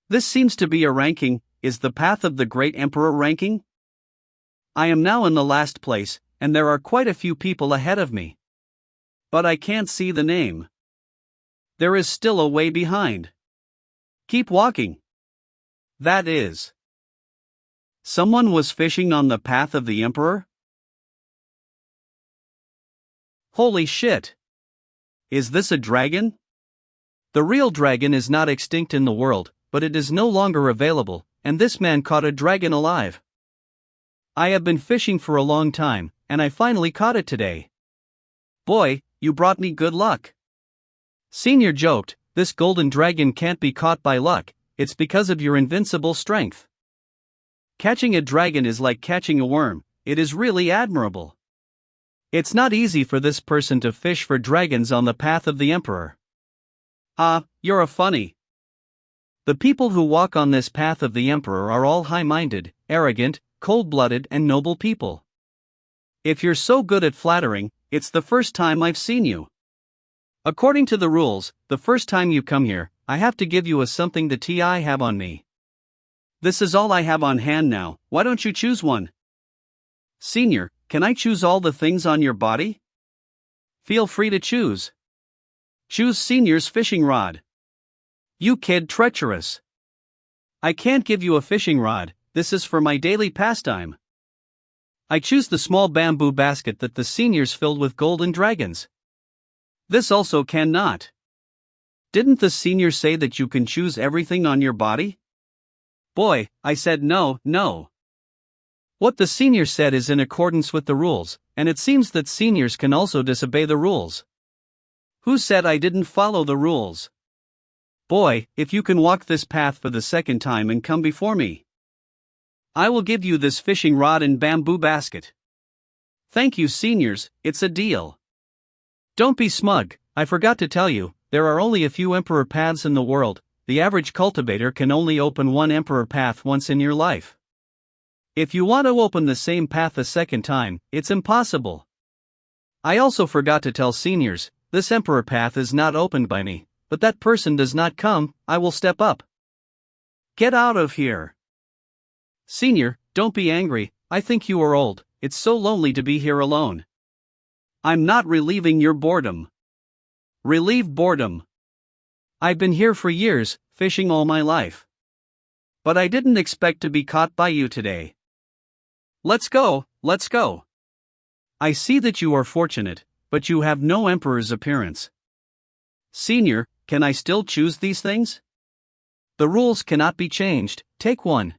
Speaker 2: This seems to be a ranking. Is the path of the great emperor ranking? I am now in the last place, and there are quite a few people ahead of me. But I can't see the name. There is still a way behind. Keep walking. That is. Someone was fishing on the path of the Emperor? Holy shit! Is this a dragon? The real dragon is not extinct in the world, but it is no longer available, and this man caught a dragon alive. I have been fishing for a long time, and I finally caught it today. Boy, you brought me good luck. Senior joked, this golden dragon can't be caught by luck, it's because of your invincible strength. Catching a dragon is like catching a worm, it is really admirable. It's not easy for this person to fish for dragons on the path of the Emperor. You're a funny. The people who walk on this path of the Emperor are all high-minded, arrogant, cold-blooded and noble people. If you're so good at flattering, it's the first time I've seen you. According to the rules, the first time you come here, I have to give you a something that I have on me. This is all I have on hand now, why don't you choose one? Senior, can I choose all the things on your body? Feel free to choose. Choose Senior's fishing rod. You kid treacherous. I can't give you a fishing rod, this is for my daily pastime. I choose the small bamboo basket that the Seniors filled with golden dragons. This also cannot. Didn't the Senior say that you can choose everything on your body? Boy, I said no. What the Senior said is in accordance with the rules, and it seems that Seniors can also disobey the rules. Who said I didn't follow the rules? Boy, if you can walk this path for the second time and come before me, I will give you this fishing rod and bamboo basket. Thank you, seniors, it's a deal. Don't be smug, I forgot to tell you, there are only a few emperor paths in the world. The average cultivator can only open one emperor path once in your life. If you want to open the same path a second time, it's impossible. I also forgot to tell seniors, this emperor path is not opened by me, but that person does not come, I will step up. Get out of here. Senior, don't be angry, I think you are old, it's so lonely to be here alone. I'm not relieving your boredom. Relieve boredom. I've been here for years, fishing all my life. But I didn't expect to be caught by you today. Let's go, let's go. I see that you are fortunate, but you have no emperor's appearance. Senior, can I still choose these things? The rules cannot be changed, take one.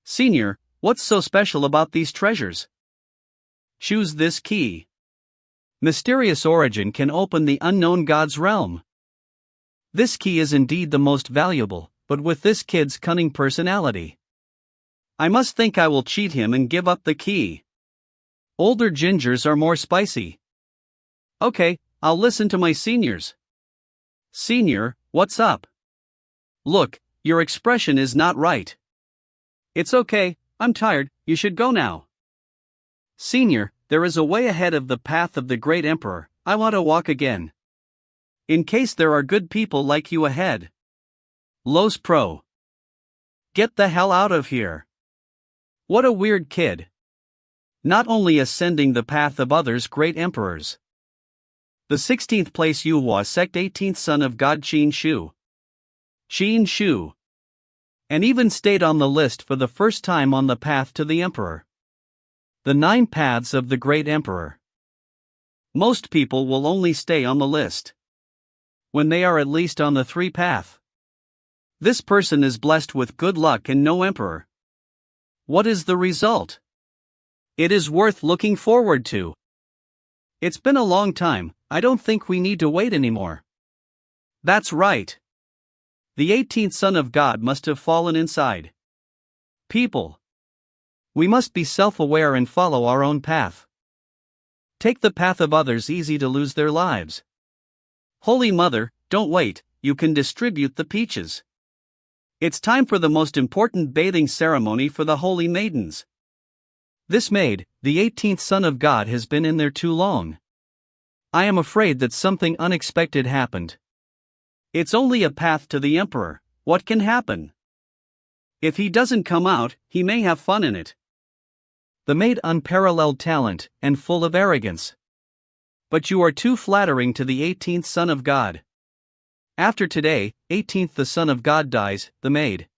Speaker 2: Senior, what's so special about these treasures? Choose this key. Mysterious origin can open the unknown god's realm. This key is indeed the most valuable, but with this kid's cunning personality, I must think I will cheat him and give up the key. Older gingers are more spicy. Okay, I'll listen to my seniors. Senior, what's up? Look, your expression is not right. It's okay, I'm tired, you should go now. Senior, there is a way ahead of the path of the great emperor, I want to walk again. In case there are good people like you ahead. Los Pro. Get the hell out of here. What a weird kid. Not only ascending the path of others great emperors. The 16th place Yuhua sect 18th son of God Qin Shu. Qin Shu. And even stayed on the list for the first time on the path to the emperor. The 9 paths of the great emperor. Most people will only stay on the list when they are at least on the 3 path. This person is blessed with good luck and no emperor. What is the result? It is worth looking forward to. It's been a long time, I don't think we need to wait anymore. That's right. The 18th son of God must have fallen inside. People. We must be self-aware and follow our own path. Take the path of others, easy to lose their lives. Holy Mother, don't wait, you can distribute the peaches. It's time for the most important bathing ceremony for the holy maidens. This maid, the 18th son of God, has been in there too long. I am afraid that something unexpected happened. It's only a path to the emperor, what can happen? If he doesn't come out, he may have fun in it. The maid unparalleled talent, and full of arrogance. But you are too flattering to the 18th son of God. After today, 18th the son of God dies, the maid.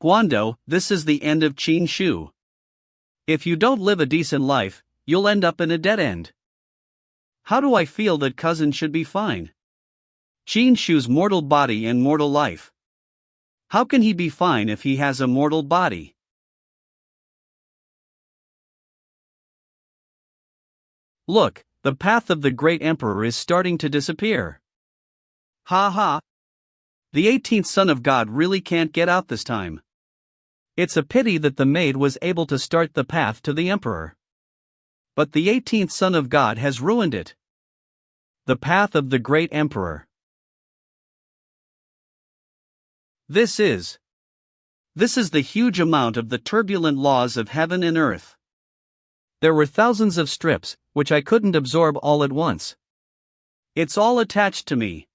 Speaker 2: Guando, this is the end of Qin Shu. If you don't live a decent life, you'll end up in a dead end. How do I feel that cousin should be fine? Qin Shu's mortal body and mortal life. How can he be fine if he has a mortal body? Look, the path of the great emperor is starting to disappear. Ha ha. The 18th son of God really can't get out this time. It's a pity that the maid was able to start the path to the emperor. But the 18th son of God has ruined it. The path of the great emperor. This is the huge amount of the turbulent laws of heaven and earth. There were thousands of strips, which I couldn't absorb all at once. It's all attached to me.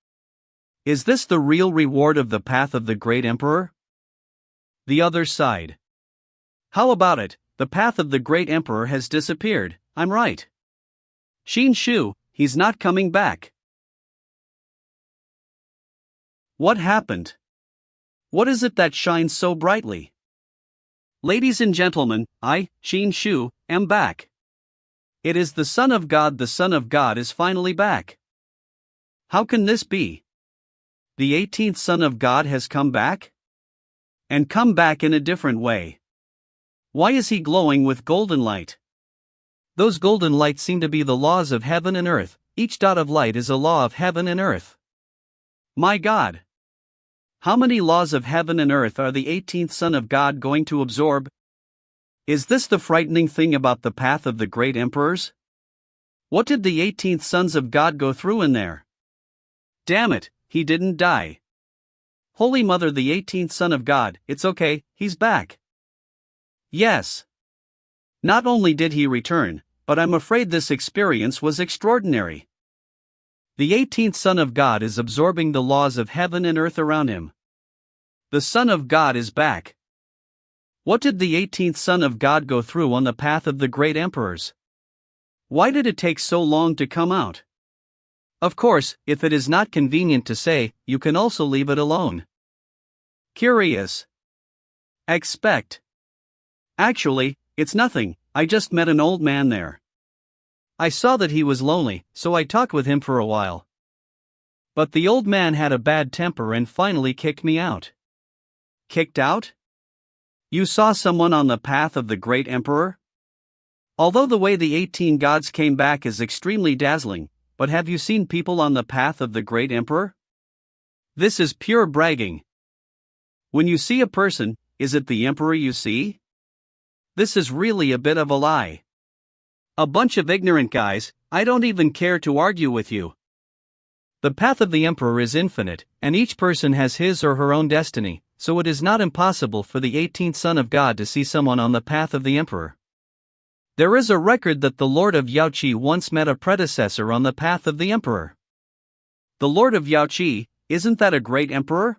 Speaker 2: Is this the real reward of the path of the great emperor? The other side. How about it, the path of the great emperor has disappeared, I'm right. Qin Shu, he's not coming back. What happened? What is it that shines so brightly? Ladies and gentlemen, I, Qin Shu, am back. It is the Son of God is finally back. How can this be? The 18th Son of God has come back? And come back in a different way. Why is he glowing with golden light? Those golden lights seem to be the laws of heaven and earth,
Speaker 1: Each dot of light is a law of heaven and earth.
Speaker 2: My God! How many laws of heaven and earth are the 18th Son of God going to absorb? Is this the frightening thing about the path of the great emperors? What did the 18th Sons of God go through in there? Damn it, he didn't die. Holy Mother, the 18th Son of God, it's okay, he's back. Yes. Not only did he return, but I'm afraid this experience was extraordinary. The 18th Son of God is absorbing the laws of heaven and earth around him. The Son of God is back. What did the 18th Son of God go through on the path of the great emperors? Why did it take so long to come out? Of course, if it is not convenient to say, you can also leave it alone. Curious. Expect. Actually, it's nothing, I just met an old man there. I saw that he was lonely, so I talked with him for a while. But the old man had a bad temper and finally kicked me out. Kicked out? You saw someone on the path of the great emperor? Although the way the 18 gods came back is extremely dazzling, but have you seen people on the path of the great emperor? This is pure bragging. When you see a person, is it the emperor you see? This is really a bit of a lie. A bunch of ignorant guys, I don't even care to argue with you. The path of the emperor is infinite, and each person has his or her own destiny, so it is not impossible for the 18th Son of God to see someone on the path of the emperor. There is a record that the Lord of Yaoqi once met a predecessor on the path of the emperor. The Lord of Yaoqi, isn't that a great emperor?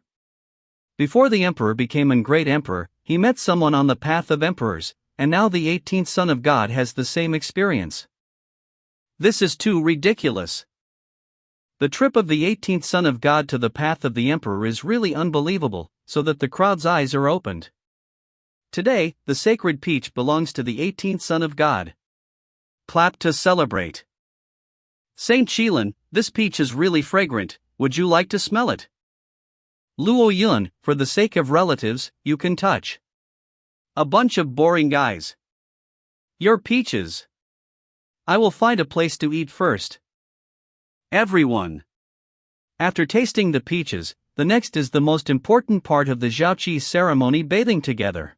Speaker 2: Before the emperor became a great emperor, he met someone on the path of emperors, and now the 18th Son of God has the same experience. This is too ridiculous. The trip of the 18th Son of God to the path of the emperor is really unbelievable, so that the crowd's eyes are opened. Today, the sacred peach belongs to the 18th Son of God. Clap to celebrate. Saint Shilin, this peach is really fragrant, would you like to smell it? Luo Yun, for the sake of relatives, you can touch. A bunch of boring guys. Your peaches. I will find a place to eat first. Everyone. After tasting the peaches, the next is the most important part of the Zhaoqi ceremony, bathing together.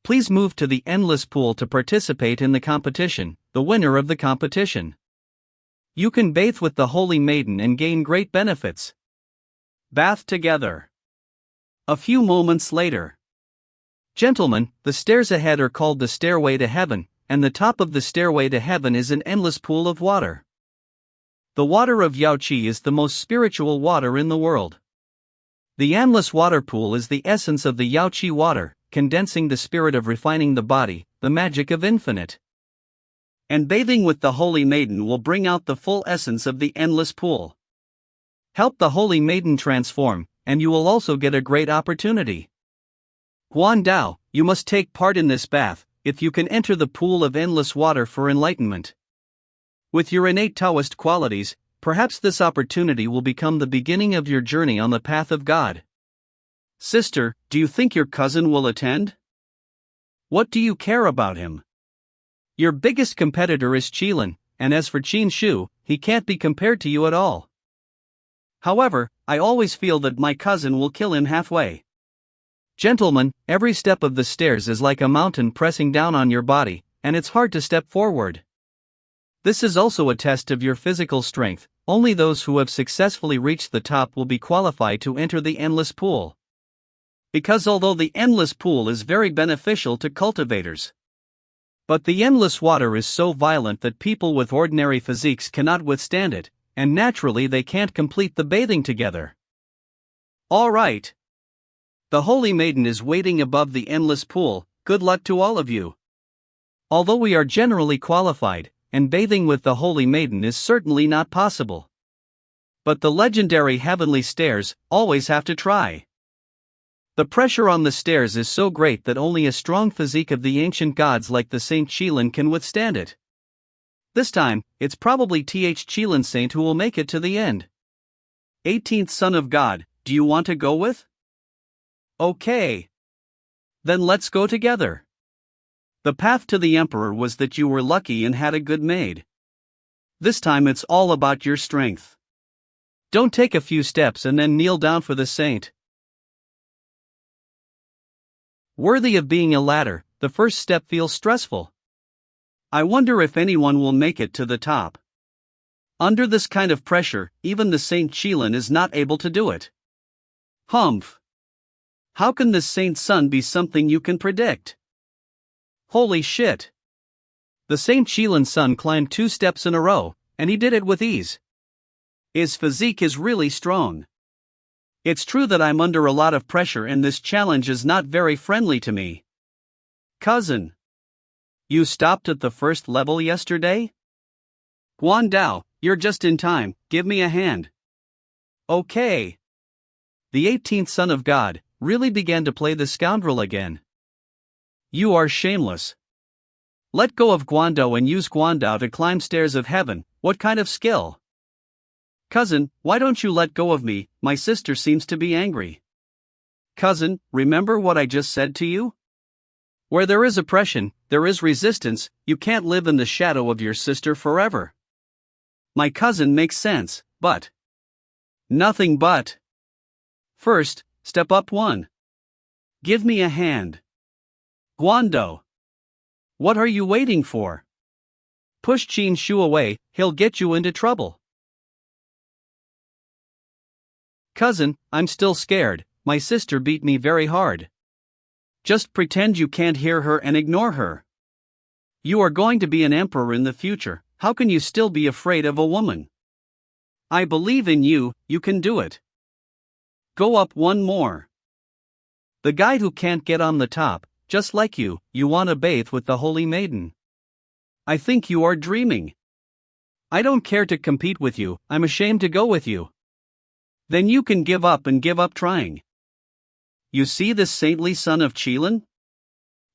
Speaker 2: Please move to the endless pool to participate in the competition, the winner of the competition. You can bathe with the Holy Maiden and gain great benefits. Bath together. A few moments later. Gentlemen, the stairs ahead are called the stairway to heaven, and the top of the stairway to heaven is an endless pool of water. The water of Yaoqi is the most spiritual water in the world. The endless water pool is the essence of the Yaoqi water, condensing the spirit of refining the body, the magic of infinite. And bathing with the Holy Maiden will bring out the full essence of the endless pool. Help the Holy Maiden transform, and you will also get a great opportunity. Huan Dao, you must take part in this bath, if you can enter the pool of endless water for enlightenment. With your innate Taoist qualities, perhaps this opportunity will become the beginning of your journey on the path of God. Sister, do you think your cousin will attend? What do you care about him? Your biggest competitor is Qilin, and as for Qin Shu, he can't be compared to you at all. However, I always feel that my cousin will kill him halfway. Gentlemen, every step of the stairs is like a mountain pressing down on your body, and it's hard to step forward. This is also a test of your physical strength. Only those who have successfully reached the top will be qualified to enter the endless pool. Because although the endless pool is very beneficial to cultivators, but the endless water is so violent that people with ordinary physiques cannot withstand it, and naturally they can't complete the bathing together. All right. The Holy Maiden is waiting above the endless pool. Good luck to all of you. Although we are generally qualified, and bathing with the Holy Maiden is certainly not possible. But the legendary heavenly stairs, always have to try. The pressure on the stairs is so great that only a strong physique of the ancient gods like the Saint Qilin can withstand it. This time, it's probably Qilin Saint who will make it to the end. 18th Son of God, do you want to go with? Okay. Then let's go together. The path to the Emperor was that you were lucky and had a good maid. This time it's all about your strength. Don't take a few steps and then kneel down for the saint. Worthy of being a ladder, the first step feels stressful. I wonder if anyone will make it to the top. Under this kind of pressure, even the Saint Qilin is not able to do it. Humph! How can this saint's son be something you can predict? Holy shit! The Saint Qilin's son climbed 2 steps in a row, and he did it with ease. His physique is really strong. It's true that I'm under a lot of pressure and this challenge is not very friendly to me. Cousin. You stopped at the first level yesterday? Guandao, you're just in time, give me a hand. Okay. The 18th son of God really began to play the scoundrel again. You are shameless. Let go of Guandao and use Guandao to climb stairs of heaven. What kind of skill? Cousin, why don't you let go of me? My sister seems to be angry. Cousin, remember what I just said to you? Where there is oppression, there is resistance. You can't live in the shadow of your sister forever. My cousin makes sense, but. Nothing but. First, step up 1. Give me a hand. Guandao. What are you waiting for? Push Qin Shu away, he'll get you into trouble. Cousin, I'm still scared, my sister beat me very hard. Just pretend you can't hear her and ignore her. You are going to be an emperor in the future, how can you still be afraid of a woman? I believe in you, you can do it. Go up 1 more. The guy who can't get on the top, just like you want to bathe with the holy maiden. I think you are dreaming. I don't care to compete with you, I'm ashamed to go with you. Then you can give up and give up trying. You see this saintly son of Qilin?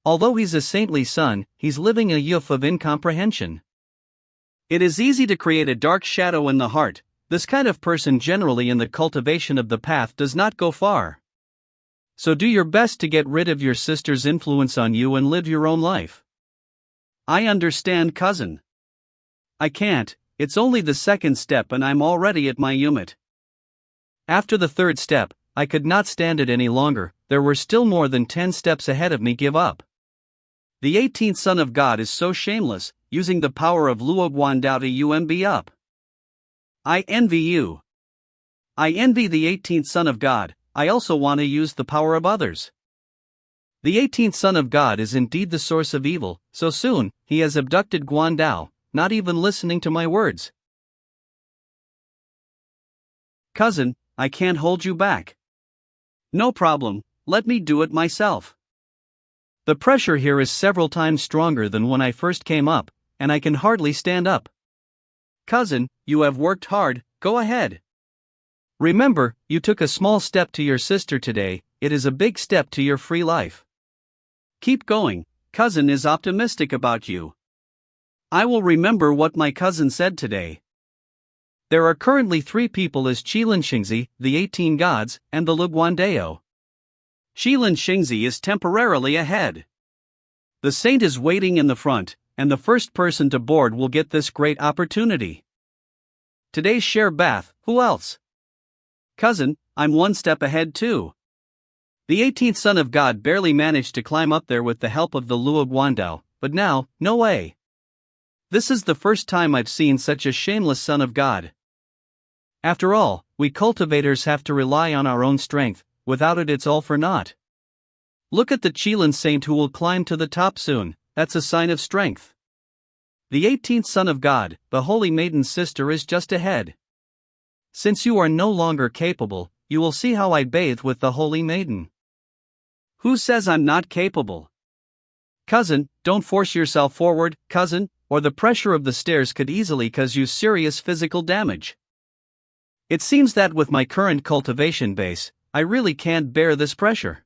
Speaker 2: Although he's a saintly son, he's living a youth of incomprehension. It is easy to create a dark shadow in the heart. This kind of person generally in the cultivation of the path does not go far. So do your best to get rid of your sister's influence on you and live your own life. I understand, cousin. I can't, it's only the 2nd step and I'm already at my unit. After the 3rd step, I could not stand it any longer, there were still more than 10 steps ahead of me. Give up. The 18th son of God is so shameless, using the power of Luo Guandao to UMB up. I envy you. I envy the 18th son of God, I also want to use the power of others. The 18th son of God is indeed the source of evil, so soon, he has abducted Guandao, not even listening to my words. Cousin, I can't hold you back. No problem, let me do it myself. The pressure here is several times stronger than when I first came up, and I can hardly stand up. Cousin, you have worked hard, go ahead. Remember, you took a small step to your sister today, it is a big step to your free life. Keep going, cousin is optimistic about you. I will remember what my cousin said today. There are currently 3 people as Qilin Xingzi, the 18 gods, and the Lu Guandao. Qilin Xingzi is temporarily ahead. The saint is waiting in the front, and the first person to board will get this great opportunity. Today's share bath, who else? Cousin, I'm 1 step ahead too. The 18th son of God barely managed to climb up there with the help of the Luo Guandao, but now, no way. This is the first time I've seen such a shameless son of God. After all, we cultivators have to rely on our own strength, without it it's all for naught. Look at the Qilin saint who will climb to the top soon, that's a sign of strength. The 18th son of God, the holy maiden's sister is just ahead. Since you are no longer capable, you will see how I bathe with the holy maiden. Who says I'm not capable? Cousin, don't force yourself forward, cousin, or the pressure of the stairs could easily cause you serious physical damage. It seems that with my current cultivation base, I really can't bear this pressure.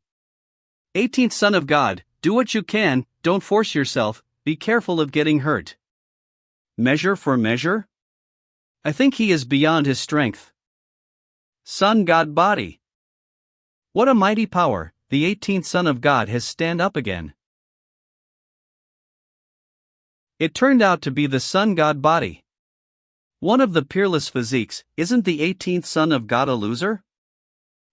Speaker 2: 18th son of God, do what you can, don't force yourself, be careful of getting hurt. Measure for measure? I think he is beyond his strength. Sun God body. What a mighty power, the 18th son of God has stand up again. It turned out to be the sun God body. One of the peerless physiques, isn't the 18th son of God a loser?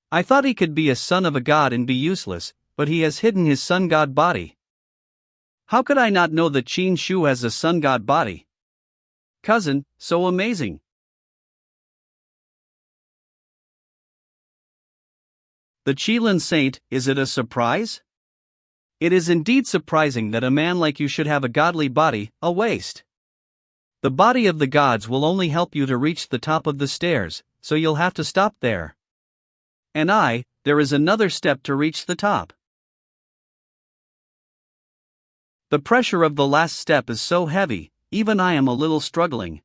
Speaker 2: I thought he could be a son of a god and be useless, but he has hidden his sun god body. How could I not know that Qin Shu has a sun god body? Cousin, so amazing. The Qilin Saint, is it a surprise? It is indeed surprising that a man like you should have a godly body, a waste. The body of the gods will only help you to reach the top of the stairs, so you'll have to stop there. And there is another step to reach the top. The pressure of the last step is so heavy, even I am a little struggling.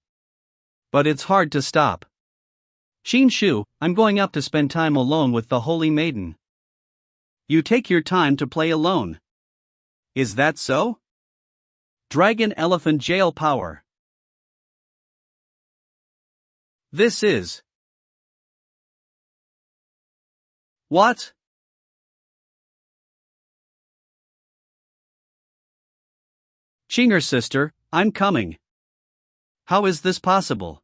Speaker 2: But it's hard to stop. Qin Shu, I'm going up to spend time alone with the Holy Maiden. You take your time to play alone. Is that so? Dragon Elephant Jail Power. This is. What? Chinger sister, I'm coming. How is this possible?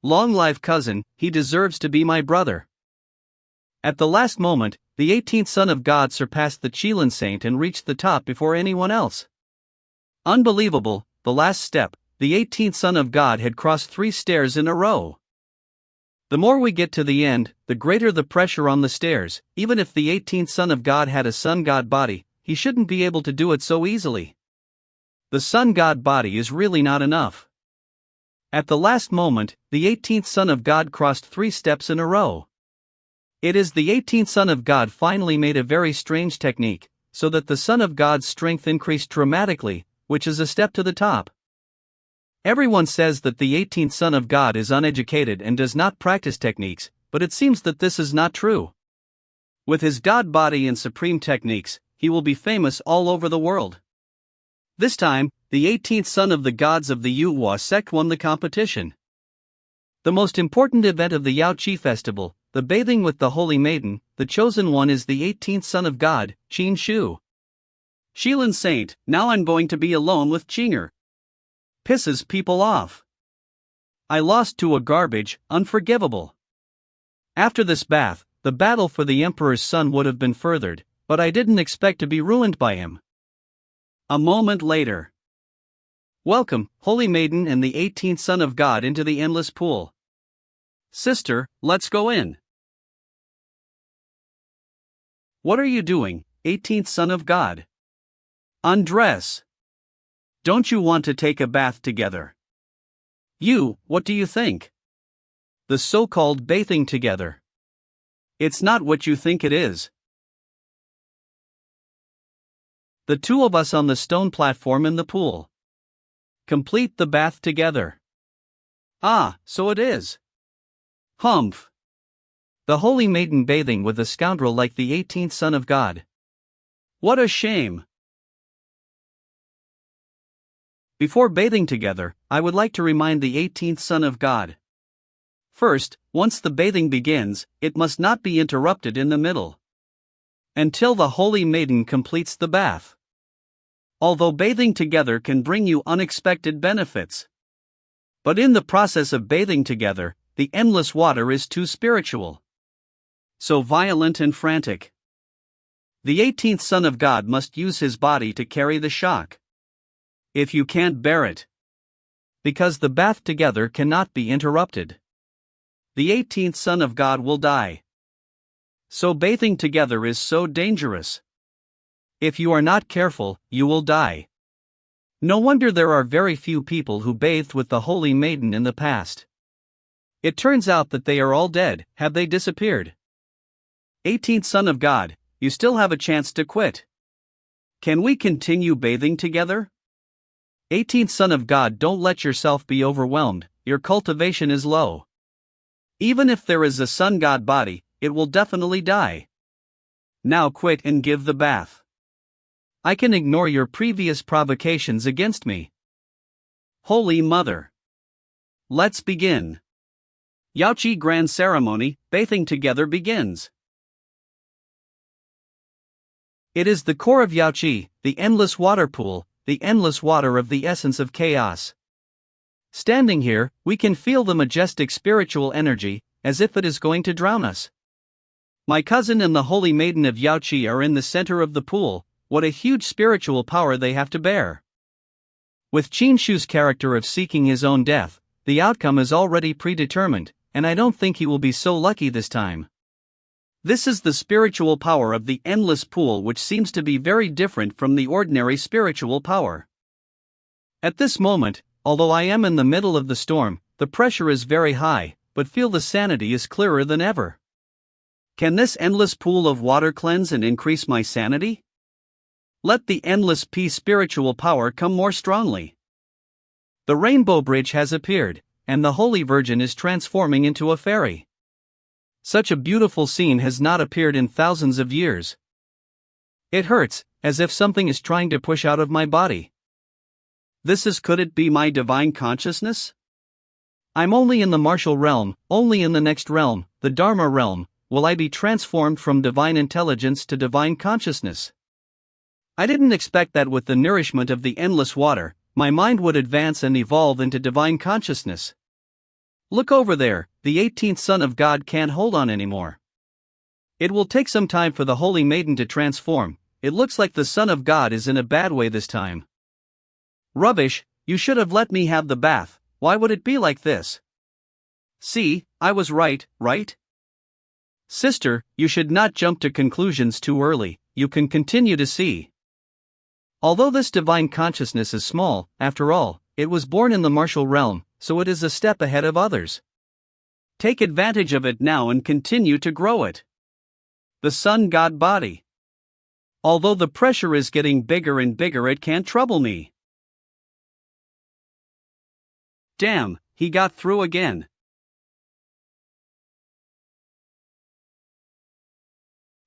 Speaker 2: Long life cousin, he deserves to be my brother. At the last moment, the 18th son of God surpassed the Qilin Saint and reached the top before anyone else. Unbelievable, the last step, the 18th son of God had crossed 3 stairs in a row. The more we get to the end, the greater the pressure on the stairs. Even if the 18th son of God had a sun god body, he shouldn't be able to do it so easily. The sun god body is really not enough. At the last moment, the 18th son of God crossed 3 steps in a row. It is the 18th son of God finally made a very strange technique, so that the son of God's strength increased dramatically, which is a step to the top. Everyone says that the 18th son of God is uneducated and does not practice techniques, but it seems that this is not true. With his god body and supreme techniques, he will be famous all over the world. This time, the 18th son of the gods of the Yuhua sect won the competition. The most important event of the Yaoqi festival, the bathing with the Holy Maiden, the chosen one is the 18th son of God, Qin Shu. Qilin Saint, now I'm going to be alone with Qinger. Pisses people off. I lost to a garbage, unforgivable. After this bath, the battle for the Emperor's son would have been furthered, but I didn't expect to be ruined by him. A moment later. Welcome, Holy Maiden and the 18th son of God into the endless pool. Sister, let's go in. What are you doing, 18th son of God? Undress. Don't you want to take a bath together? You, what do you think? The so-called bathing together. It's not what you think it is. The 2 of us on the stone platform in the pool. Complete the bath together. Ah, so it is. Humph. The Holy Maiden bathing with a scoundrel like the 18th son of God. What a shame. Before bathing together, I would like to remind the 18th son of God. First, once the bathing begins, it must not be interrupted in the middle. Until the Holy Maiden completes the bath. Although bathing together can bring you unexpected benefits. But in the process of bathing together, the endless water is too spiritual. So violent and frantic. The 18th son of God must use his body to carry the shock. If you can't bear it. Because the bath together cannot be interrupted. The 18th son of God will die. So bathing together is so dangerous. If you are not careful, you will die. No wonder there are very few people who bathed with the Holy Maiden in the past. It turns out that they are all dead. Have they disappeared? 18th son of God, you still have a chance to quit. Can we continue bathing together? 18th son of God, don't let yourself be overwhelmed, your cultivation is low. Even if there is a sun god body, it will definitely die. Now quit and give the bath. I can ignore your previous provocations against me. Holy Mother. Let's begin. Yaoqi Grand Ceremony, bathing together begins. It is the core of Yaoqi, the endless water pool, the endless water of the essence of chaos.
Speaker 1: Standing here, we can feel the majestic spiritual energy, as if it is going to drown us. My cousin and the Holy Maiden of Yaoqi are in the center of the pool. What a huge spiritual power they have to bear. With Qin Shu's character of seeking his own death, the outcome is already predetermined, and I don't think he will be so lucky this time. This is the spiritual power of the endless pool, which seems to be very different from the ordinary spiritual power. At this moment, although I am in the middle of the storm, the pressure is very high, but feel the sanity is clearer than ever. Can this endless pool of water cleanse and increase my sanity? Let the endless peace spiritual power come more strongly. The rainbow bridge has appeared, and the Holy Virgin is transforming into a fairy. Such a beautiful scene has not appeared in thousands of years. It hurts, as if something is trying to push out of my body. Could it be my divine consciousness? I'm only in the martial realm, only in the next realm, the Dharma realm, will I be transformed from divine intelligence to divine consciousness. I didn't expect that with the nourishment of the endless water, my mind would advance and evolve into divine consciousness. Look over there, the 18th Son of God can't hold on anymore. It will take some time for the Holy Maiden to transform. It looks like the Son of God is in a bad way this time. Rubbish, you should have let me have the bath. Why would it be like this? See, I was right, right? Sister, you should not jump to conclusions too early, you can continue to see. Although this divine consciousness is small, after all, it was born in the martial realm, so it is a step ahead of others. Take advantage of it now and continue to grow it. The Sun God body. Although the pressure is getting bigger and bigger, it can't trouble me. Damn, he got through again.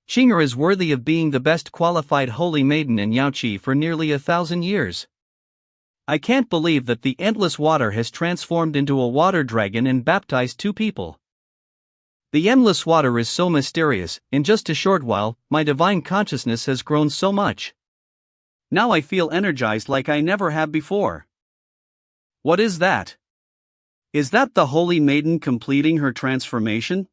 Speaker 1: Qing'er is worthy of being the best qualified holy maiden in Yaoqi for nearly 1,000 years. I can't believe that the endless water has transformed into a water dragon and baptized 2 people. The endless water is so mysterious. In just a short while, my divine consciousness has grown so much. Now I feel energized like I never have before. What is that? Is that the Holy Maiden completing her transformation?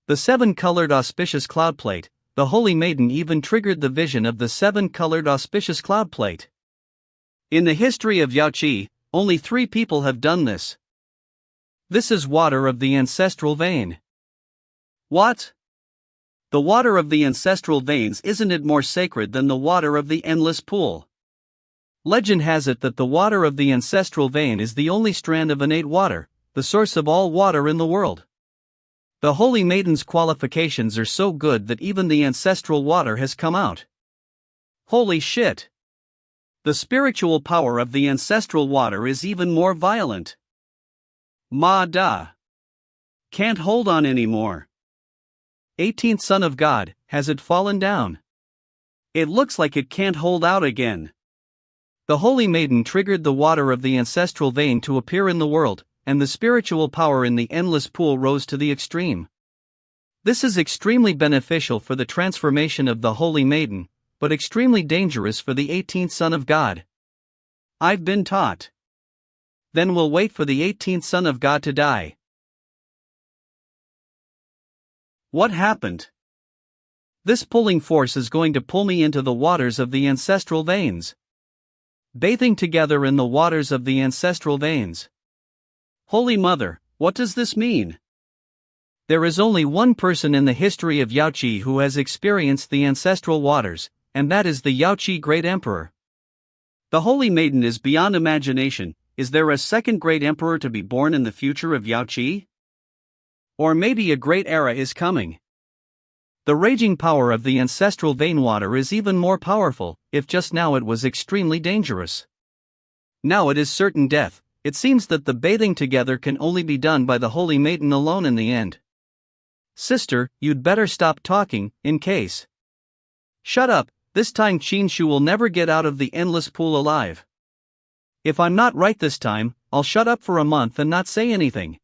Speaker 1: The 7-colored auspicious cloud plate, the Holy Maiden even triggered the vision of the 7-colored auspicious cloud plate. In the history of Yaoqi, only 3 people have done this. This is water of the ancestral vein. What? The water of the ancestral veins, isn't it more sacred than the water of the endless pool? Legend has it that the water of the ancestral vein is the only strand of innate water, the source of all water in the world. The Holy Maiden's qualifications are so good that even the ancestral water has come out. Holy shit! The spiritual power of the ancestral water is even more violent. Ma-da! Can't hold on anymore. 18th Son of God, has it fallen down? It looks like it can't hold out again. The Holy Maiden triggered the water of the ancestral vein to appear in the world, and the spiritual power in the endless pool rose to the extreme. This is extremely beneficial for the transformation of the Holy Maiden, but extremely dangerous for the 18th Son of God. I've been taught. Then we'll wait for the 18th Son of God to die. What happened? This pulling force is going to pull me into the waters of the ancestral veins. Bathing together in the waters of the ancestral veins. Holy Mother, what does this mean? There is only one person in the history of Yaoqi who has experienced the ancestral waters, and that is the Yaoqi Great Emperor. The Holy Maiden is beyond imagination. Is there a second great emperor to be born in the future of Yaoqi? Or maybe a great era is coming. The raging power of the ancestral vein water is even more powerful. If just now it was extremely dangerous, now it is certain death. It seems that the bathing together can only be done by the Holy Maiden alone in the end. Sister, you'd better stop talking, in case. Shut up, this time Qin Shu will never get out of the endless pool alive. If I'm not right this time, I'll shut up for a month and not say anything.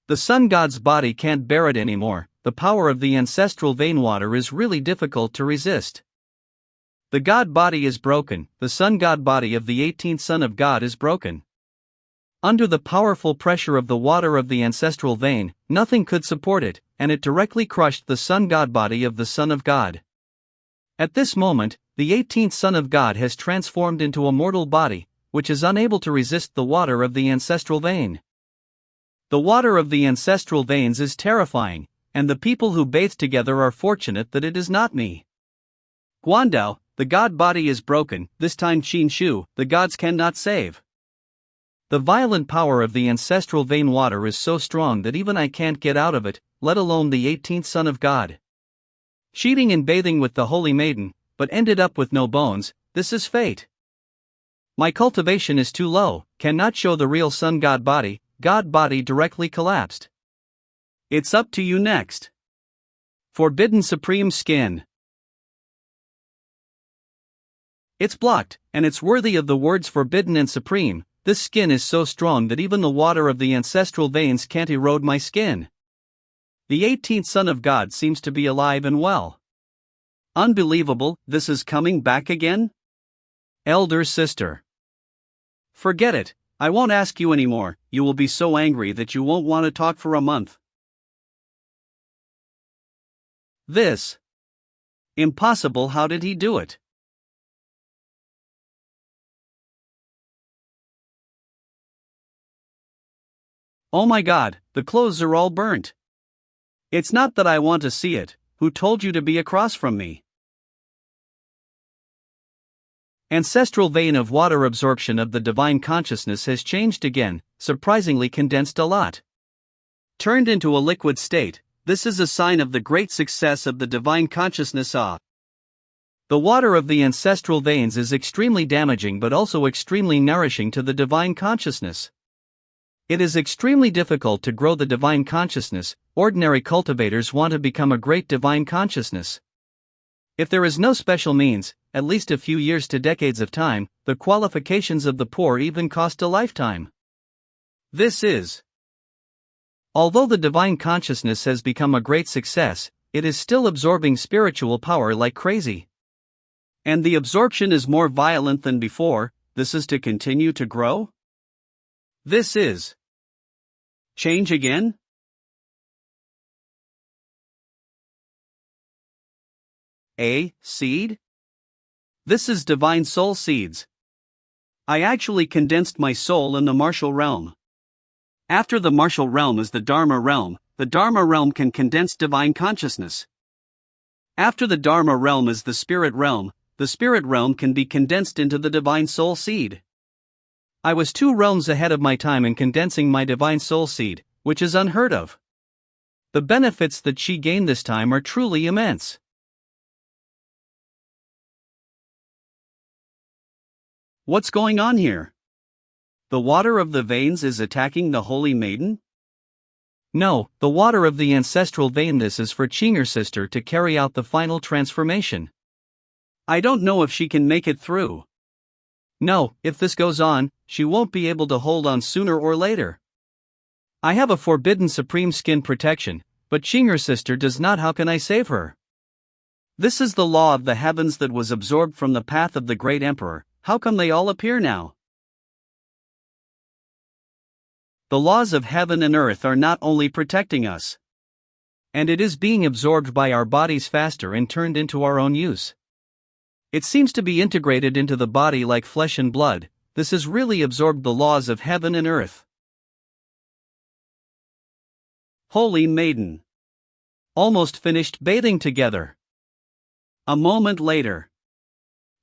Speaker 1: The Sun God's body can't bear it anymore. The power of the ancestral vein water is really difficult to resist. The God body is broken. The Sun God body of the 18th Son of God is broken. Under the powerful pressure of the water of the ancestral vein, nothing could support it, and it directly crushed the sun god body of the Son of God. At this moment, the 18th Son of God has transformed into a mortal body, which is unable to resist the water of the ancestral vein. The water of the ancestral veins is terrifying, and the people who bathe together are fortunate that it is not me. Guandao, the god body is broken, this time Qin Shu, the gods cannot save. The violent power of the ancestral vein water is so strong that even I can't get out of it, let alone the 18th Son of God. Cheating and bathing with the Holy Maiden, but ended up with no bones, this is fate. My cultivation is too low, cannot show the real sun god body directly collapsed. It's up to you next. Forbidden Supreme Skin. It's blocked, and it's worthy of the words forbidden and supreme. This skin is so strong that even the water of the ancestral veins can't erode my skin. The 18th Son of God seems to be alive and well. Unbelievable, this is coming back again? Elder sister. Forget it, I won't ask you anymore, you will be so angry that you won't want to talk for a month. This. Impossible, how did he do it? Oh my God, the clothes are all burnt. It's not that I want to see it, who told you to be across from me? Ancestral vein of water absorption of the divine consciousness has changed again, surprisingly condensed a lot. Turned into a liquid state, this is a sign of the great success of the divine consciousness. The water of the ancestral veins is extremely damaging but also extremely nourishing to the divine consciousness. It is extremely difficult to grow the divine consciousness. Ordinary cultivators want to become a great divine consciousness. If there is no special means, at least a few years to decades of time, the qualifications of the poor even cost a lifetime. This is. Although the divine consciousness has become a great success, it is still absorbing spiritual power like crazy. And the absorption is more violent than before. This is to continue to grow? This is. Change again? A seed? This is divine soul seeds. I actually condensed my soul in the martial realm. After the martial realm is the Dharma realm. The Dharma realm can condense divine consciousness. After the Dharma realm is the spirit realm. The spirit realm can be condensed into the divine soul seed. I was 2 realms ahead of my time in condensing my divine soul seed, which is unheard of. The benefits that she gained this time are truly immense. What's going on here? The water of the veins is attacking the Holy Maiden? No, the water of the ancestral vein. This is for Qing'er sister to carry out the final transformation. I don't know if she can make it through. No, if this goes on, she won't be able to hold on sooner or later. I have a forbidden supreme skin protection, but Qing'er sister does not. How can I save her? This is the law of the heavens that was absorbed from the path of the great emperor. How come they all appear now? The laws of heaven and earth are not only protecting us, and it is being absorbed by our bodies faster and turned into our own use. It seems to be integrated into the body like flesh and blood. This has really absorbed the laws of heaven and earth. Holy Maiden. Almost finished bathing together. A moment later.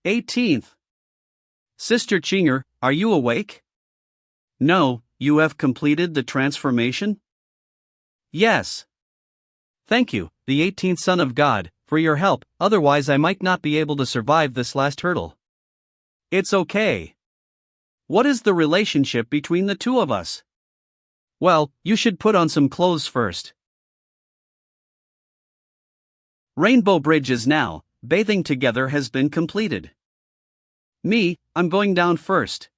Speaker 1: 18th. Sister Qing'er, are you awake? No, you have completed the transformation? Yes. Thank you, the 18th Son of God, for your help, otherwise I might not be able to survive this last hurdle. It's okay. What is the relationship between the two of us? Well, you should put on some clothes first. Rainbow Bridge is now, bathing together has been completed. Me, I'm going down first.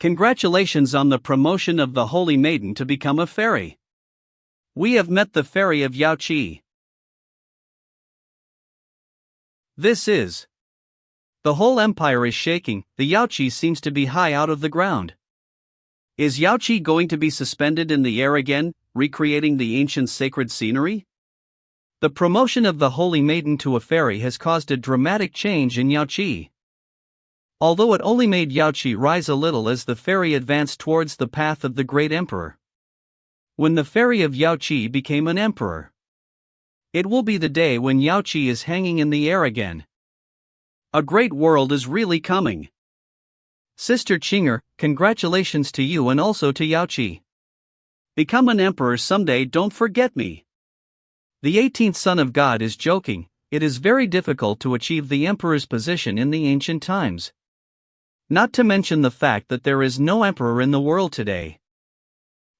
Speaker 1: Congratulations on the promotion of the Holy Maiden to become a fairy. We have met the fairy of Yaoqi. This is. The whole empire is shaking, the Yaoqi seems to be high out of the ground.
Speaker 2: Is Yaoqi going to be suspended in the air again, recreating the ancient sacred scenery?
Speaker 1: The promotion of the Holy Maiden to a fairy has caused a dramatic change in Yaoqi. Although it only made Yaoqi rise a little as the fairy advanced towards the path of the great emperor. When the fairy of Yaoqi became an emperor, it will be the day when Yaoqi is hanging in the air again.
Speaker 2: A great world is really coming.
Speaker 1: Sister Qinger, congratulations to you and also to Yaoqi.
Speaker 2: Become an emperor someday, don't forget me.
Speaker 1: The 18th son of God is joking. It is very difficult to achieve the emperor's position in the ancient times. Not to mention the fact that there is no emperor in the world today.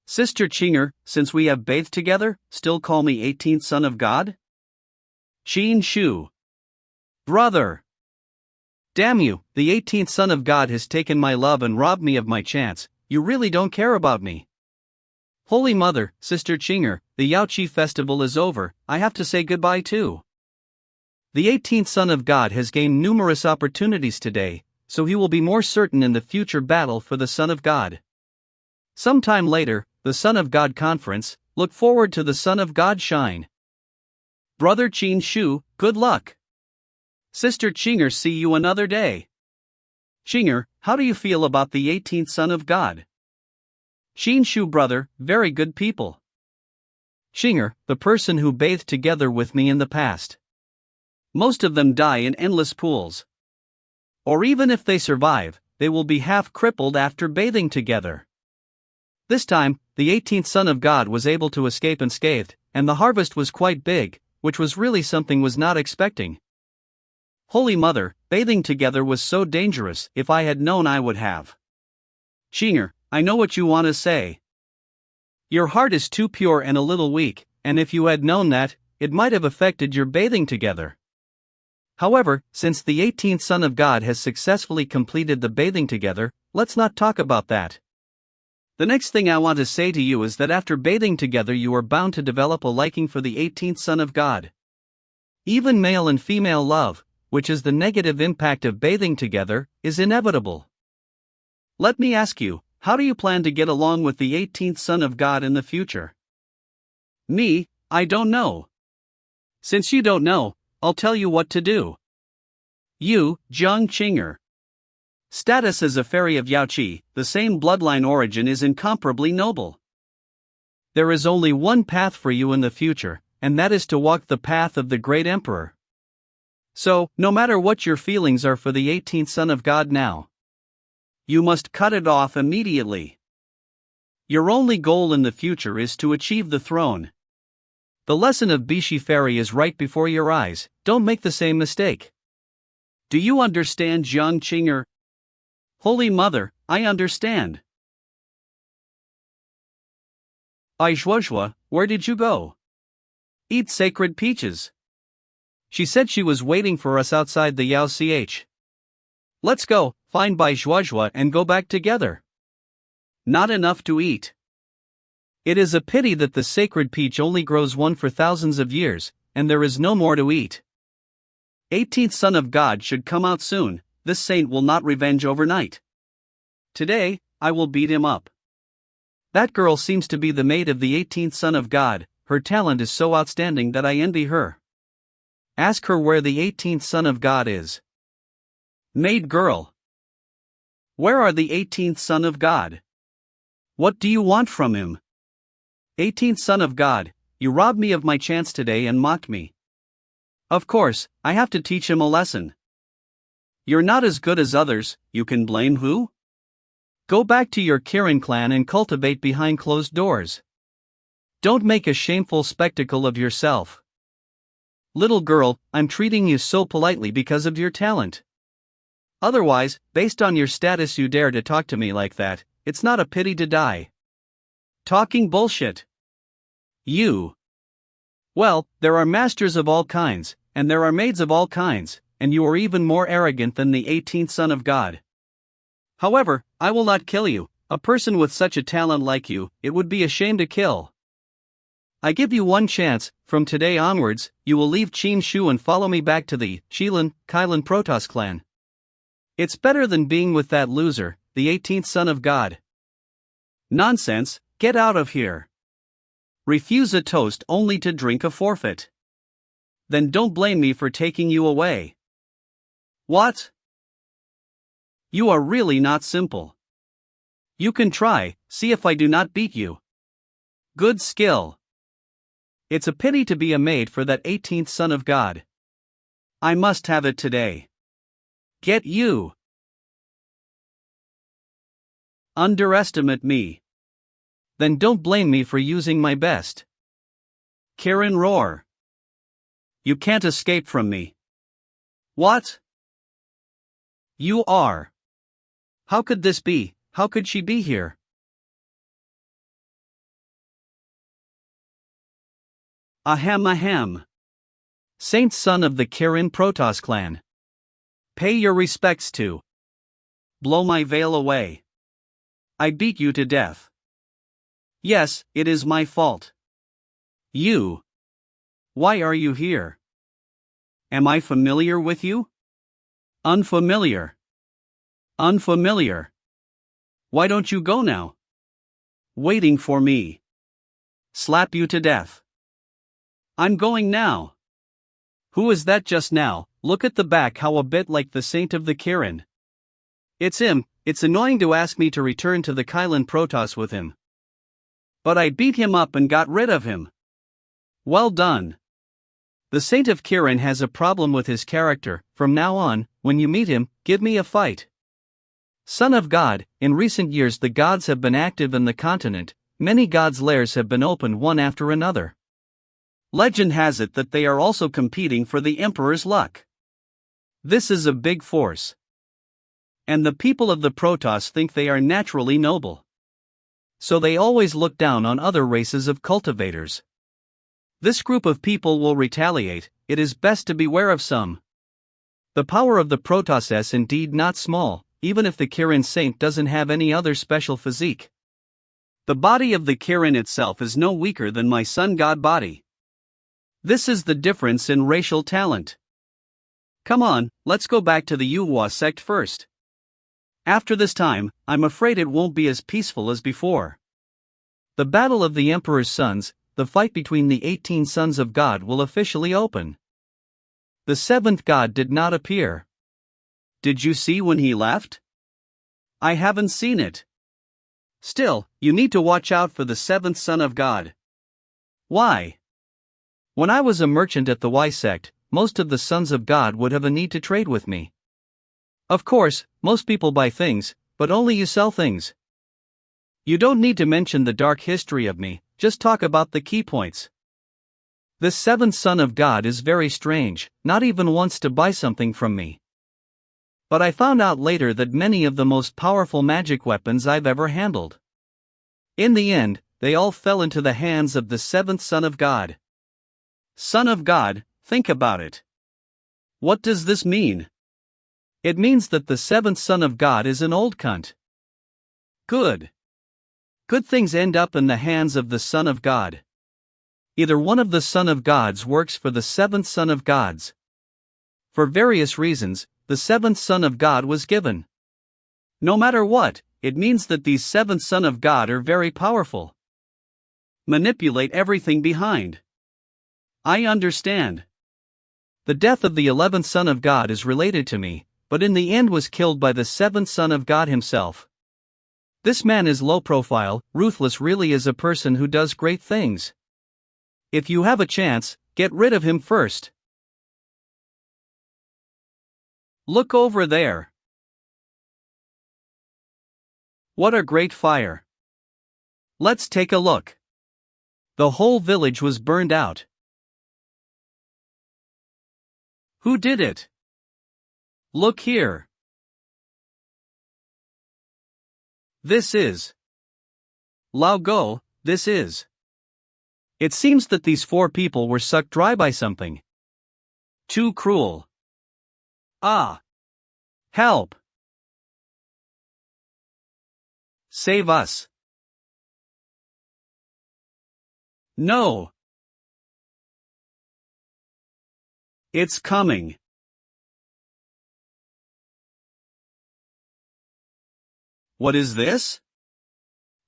Speaker 2: Sister Qinger, since we have bathed together, still call me 18th son of God?
Speaker 1: Qin Shu. Brother! Damn you, the 18th son of God has taken my love and robbed me of my chance. You really don't care about me. Holy Mother, Sister Qinger, the Yaoqi festival is over, I have to say goodbye too. The 18th son of God has gained numerous opportunities today, so he will be more certain in the future battle for the Son of God. Sometime later, the Son of God conference, look forward to the Son of God shine. Brother Qin Shu, good luck. Sister Qinger, see you another day.
Speaker 2: Qinger, how do you feel about the 18th son of God?
Speaker 1: Qin Shu, brother, very good people. Qinger, the person who bathed together with me in the past.
Speaker 2: Most of them die in endless pools.
Speaker 1: Or even if they survive, they will be half crippled after bathing together. This time, the 18th son of God was able to escape unscathed, and the harvest was quite big, which was really something was not expecting. Holy Mother, bathing together was so dangerous, if I had known I would have.
Speaker 2: Qinger, I know what you want to say.
Speaker 1: Your heart is too pure and a little weak, and if you had known that, it might have affected your bathing together. However, since the 18th son of God has successfully completed the bathing together, let's not talk about that. The next thing I want to say to you is that after bathing together you are bound to develop a liking for the 18th son of God. Even male and female love, which is the negative impact of bathing together, is inevitable. Let me ask you, how do you plan to get along with the 18th son of God in the future?
Speaker 2: Me, I don't know.
Speaker 1: Since you don't know, I'll tell you what to do. You, Jiang Qinger. Status as a fairy of Yaoqi, the same bloodline origin is incomparably noble. There is only one path for you in the future, and that is to walk the path of the great emperor. So, no matter what your feelings are for the 18th son of God now, you must cut it off immediately. Your only goal in the future is to achieve the throne. The lesson of Bishi Fairy is right before your eyes, don't make the same mistake.
Speaker 2: Do you understand, Jiang Qinger?
Speaker 1: Holy Mother, I understand.
Speaker 2: Aizhuazhua, where did you go?
Speaker 1: Eat sacred peaches. She said she was waiting for us outside the Yao Ch. Let's go, find Bai Zhuazhua and go back together.
Speaker 2: Not enough to eat.
Speaker 1: It is a pity that the sacred peach only grows one for thousands of years, and there is no more to eat.
Speaker 2: 18th son of God should come out soon, this saint will not revenge overnight. Today, I will beat him up.
Speaker 1: That girl seems to be the maid of the 18th son of God, her talent is so outstanding that I envy her. Ask her where the 18th son of God is.
Speaker 2: Maid girl.
Speaker 1: Where are the 18th son of God?
Speaker 2: What do you want from him?
Speaker 1: 18th son of God, you robbed me of my chance today and mocked me. Of course, I have to teach him a lesson.
Speaker 2: You're not as good as others, you can blame who?
Speaker 1: Go back to your Kirin clan and cultivate behind closed doors. Don't make a shameful spectacle of yourself. Little girl, I'm treating you so politely because of your talent. Otherwise, based on your status you dare to talk to me like that, it's not a pity to die. Talking bullshit. You. Well, there are masters of all kinds, and there are maids of all kinds, and you are even more arrogant than the 18th son of God. However, I will not kill you, a person with such a talent like you, it would be a shame to kill. I give you one chance. From today onwards, you will leave Qin Shu and follow me back to the Shilan, Kailan Protoss clan. It's better than being with that loser, the 18th son of God.
Speaker 2: Nonsense, get out of here. Refuse a toast only to drink a forfeit. Then don't blame me for taking you away. What? You are really not simple. You can try, see if I do not beat you. Good skill. It's a pity to be a maid for that 18th son of God. I must have it today. Get you. Underestimate me. Then don't blame me for using my best. Kirin roar. You can't escape from me. What? You are. How could this be? How could she be here? Ahem. Saint son of the Kirin Protoss clan. Pay your respects to. Blow my veil away. I beat you to death. Yes, it is my fault. You. Why are you here? Am I familiar with you? Unfamiliar. Unfamiliar. Why don't you go now? Waiting for me. Slap you to death. I'm going now. Who is that just now? Look at the back, how a bit like the saint of the Kirin. It's him. It's annoying to ask me to return to the Kailan Protoss with him. But I beat him up and got rid of him. Well done. The saint of Kirin has a problem with his character. From now on, when you meet him, give me a fight. Son of God, in recent years the gods have been active in the continent. Many gods' lairs have been opened one after another. Legend has it that they are also competing for the Emperor's luck. This is a big force. And the people of the Protoss think they are naturally noble. So they always look down on other races of cultivators. This group of people will retaliate. It is best to beware of some. The power of the Protoss is indeed not small, even if the Kirin saint doesn't have any other special physique. The body of the Kirin itself is no weaker than my sun god body. This is the difference in racial talent. Come on, let's go back to the Yuhua sect first. After this time, I'm afraid it won't be as peaceful as before. The battle of the Emperor's sons, the fight between the 18 sons of God, will officially open. The 7th god did not appear. Did you see when he left? I haven't seen it. Still, you need to watch out for the 7th son of God. Why? When I was a merchant at the Y sect, most of the sons of God would have a need to trade with me. Of course, most people buy things, but only you sell things. You don't need to mention the dark history of me, just talk about the key points. This 7th son of God is very strange, not even wants to buy something from me. But I found out later that many of the most powerful magic weapons I've ever handled. In the end, they all fell into the hands of the 7th son of God. Son of God, think about it. What does this mean? It means that the 7th son of God is an old cunt. Good. Good things end up in the hands of the son of God. Either one of the son of gods works for the 7th son of gods. For various reasons, the 7th son of God was given. No matter what, it means that these 7th son of God are very powerful. Manipulate everything behind. I understand. The death of the 11th son of God is related to me, but in the end was killed by the 7th son of God himself. This man is low profile, ruthless, really is a person who does great things. If you have a chance, get rid of him first. Look over there. What a great fire. Let's take a look. The whole village was burned out. Who did it? Look here. This is Lao Go, this is. It seems that these 4 people were sucked dry by something. Too cruel. Ah! Help! Save us! No! It's coming. What is this?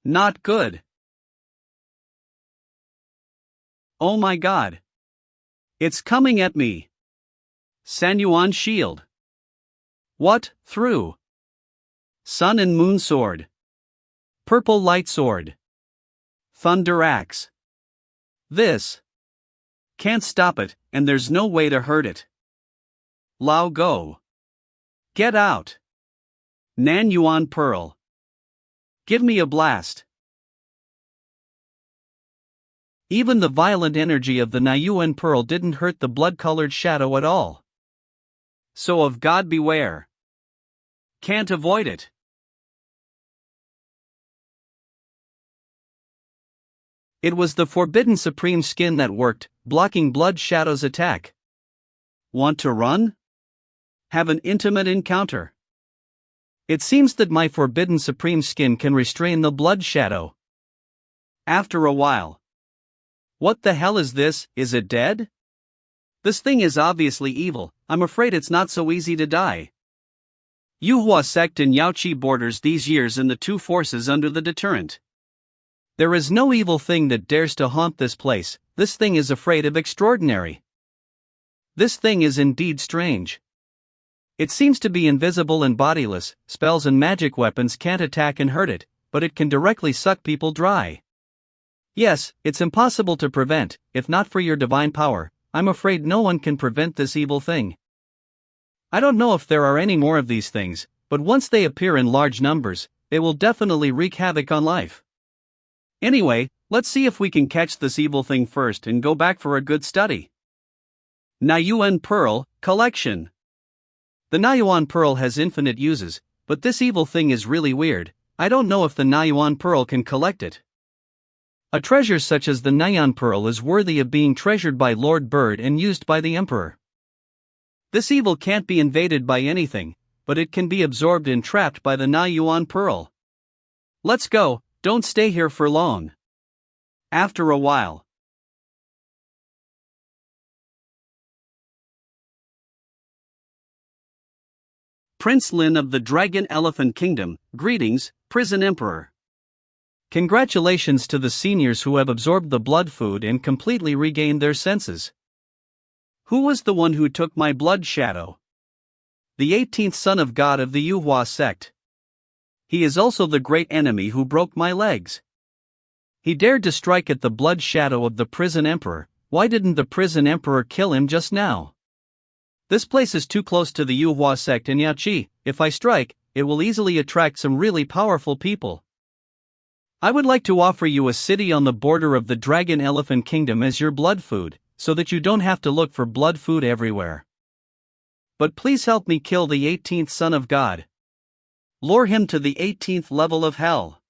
Speaker 2: Not good. Oh my god. It's coming at me. Sanyuan shield. What, through? Sun and moon sword. Purple light sword. Thunder axe. This. Can't stop it, and there's no way to hurt it. Lao go. Get out. Nan Yuan pearl. Give me a blast. Even the violent energy of the Nayuan pearl didn't hurt the blood-colored shadow at all. So of God beware. Can't avoid it. It was the forbidden supreme skin that worked, blocking Blood Shadow's attack. Want to run? Have an intimate encounter. It seems that my forbidden supreme skin can restrain the Blood Shadow. After a while. What the hell is this? Is it dead? This thing is obviously evil. I'm afraid it's not so easy to die. Yuhua sect in Yaoqi borders these years in the two forces under the deterrent. There is no evil thing that dares to haunt this place. This thing is afraid of extraordinary. This thing is indeed strange. It seems to be invisible and bodiless. Spells and magic weapons can't attack and hurt it, but it can directly suck people dry. Yes, it's impossible to prevent. If not for your divine power, I'm afraid no one can prevent this evil thing. I don't know if there are any more of these things, but once they appear in large numbers, they will definitely wreak havoc on life. Anyway, let's see if we can catch this evil thing first and go back for a good study. Nayuan Pearl, Collection. The Nayuan Pearl has infinite uses, but this evil thing is really weird. I don't know if the Nayuan Pearl can collect it. A treasure such as the Nayuan Pearl is worthy of being treasured by Lord Bird and used by the Emperor. This evil can't be invaded by anything, but it can be absorbed and trapped by the Nayuan Pearl. Let's go, don't stay here for long. After a while. Prince Lin of the Dragon Elephant Kingdom, greetings, Prison Emperor. Congratulations to the seniors who have absorbed the blood food and completely regained their senses. Who was the one who took my blood shadow? The 18th son of God of the Yuhua sect. He is also the great enemy who broke my legs. He dared to strike at the blood shadow of the prison emperor. Why didn't the prison emperor kill him just now? This place is too close to the Yuhua sect in Yaoqi. If I strike, it will easily attract some really powerful people. I would like to offer you a city on the border of the Dragon Elephant Kingdom as your blood food, so that you don't have to look for blood food everywhere. But please help me kill the 18th son of God. Lure him to the 18th level of hell.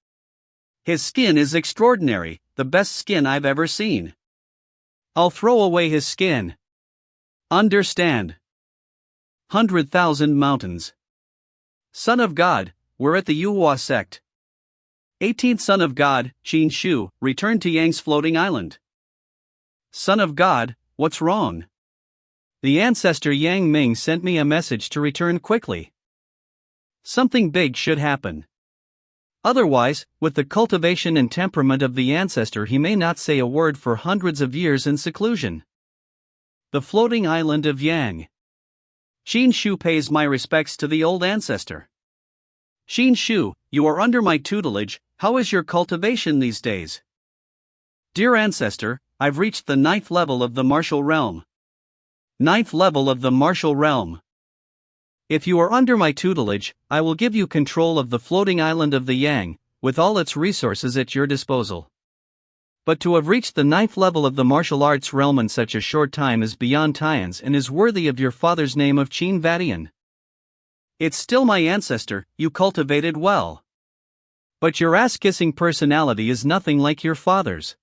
Speaker 2: His skin is extraordinary, the best skin I've ever seen. I'll throw away his skin. Understand? 100,000 mountains. Son of God, we're at the Yuhua sect. 18th son of God, Qin Shu, returned to Yang's floating island. Son of God, what's wrong? The ancestor Yang Ming sent me a message to return quickly. Something big should happen. Otherwise, with the cultivation and temperament of the ancestor, he may not say a word for hundreds of years in seclusion. The floating island of Yang. Qin Shu pays my respects to the old ancestor. Qin Shu, you are under my tutelage. How is your cultivation these days? Dear ancestor, I've reached the 9th level of the martial realm. 9th level of the martial realm. If you are under my tutelage, I will give you control of the floating island of the Yang, with all its resources at your disposal. But to have reached the 9th level of the martial arts realm in such a short time is beyond Tian's and is worthy of your father's name of Qin Vatian. It's still my ancestor, you cultivated well. But your ass-kissing personality is nothing like your father's.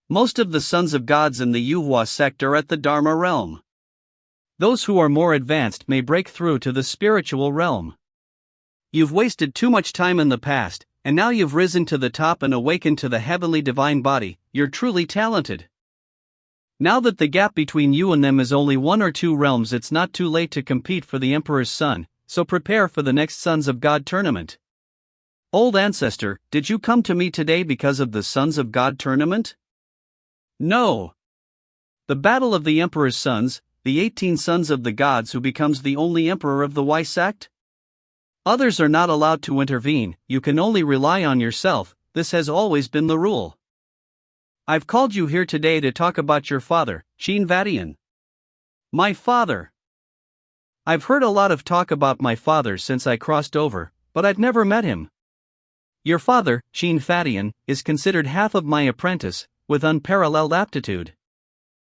Speaker 2: Most of the sons of gods in the Yuhua sect are at the Dharma realm. Those who are more advanced may break through to the spiritual realm. You've wasted too much time in the past, and now you've risen to the top and awakened to the heavenly divine body. You're truly talented. Now that the gap between you and them is only 1 or 2 realms, it's not too late to compete for the Emperor's son, so prepare for the next Sons of God tournament. Old ancestor, did you come to me today because of the Sons of God tournament? No. The battle of the Emperor's sons, the 18 sons of the gods who becomes the only emperor of the Y sect? Others are not allowed to intervene, you can only rely on yourself, this has always been the rule. I've called you here today to talk about your father, Sheen Vatian. My father. I've heard a lot of talk about my father since I crossed over, but I've never met him. Your father, Sheen Vatian, is considered half of my apprentice, with unparalleled aptitude.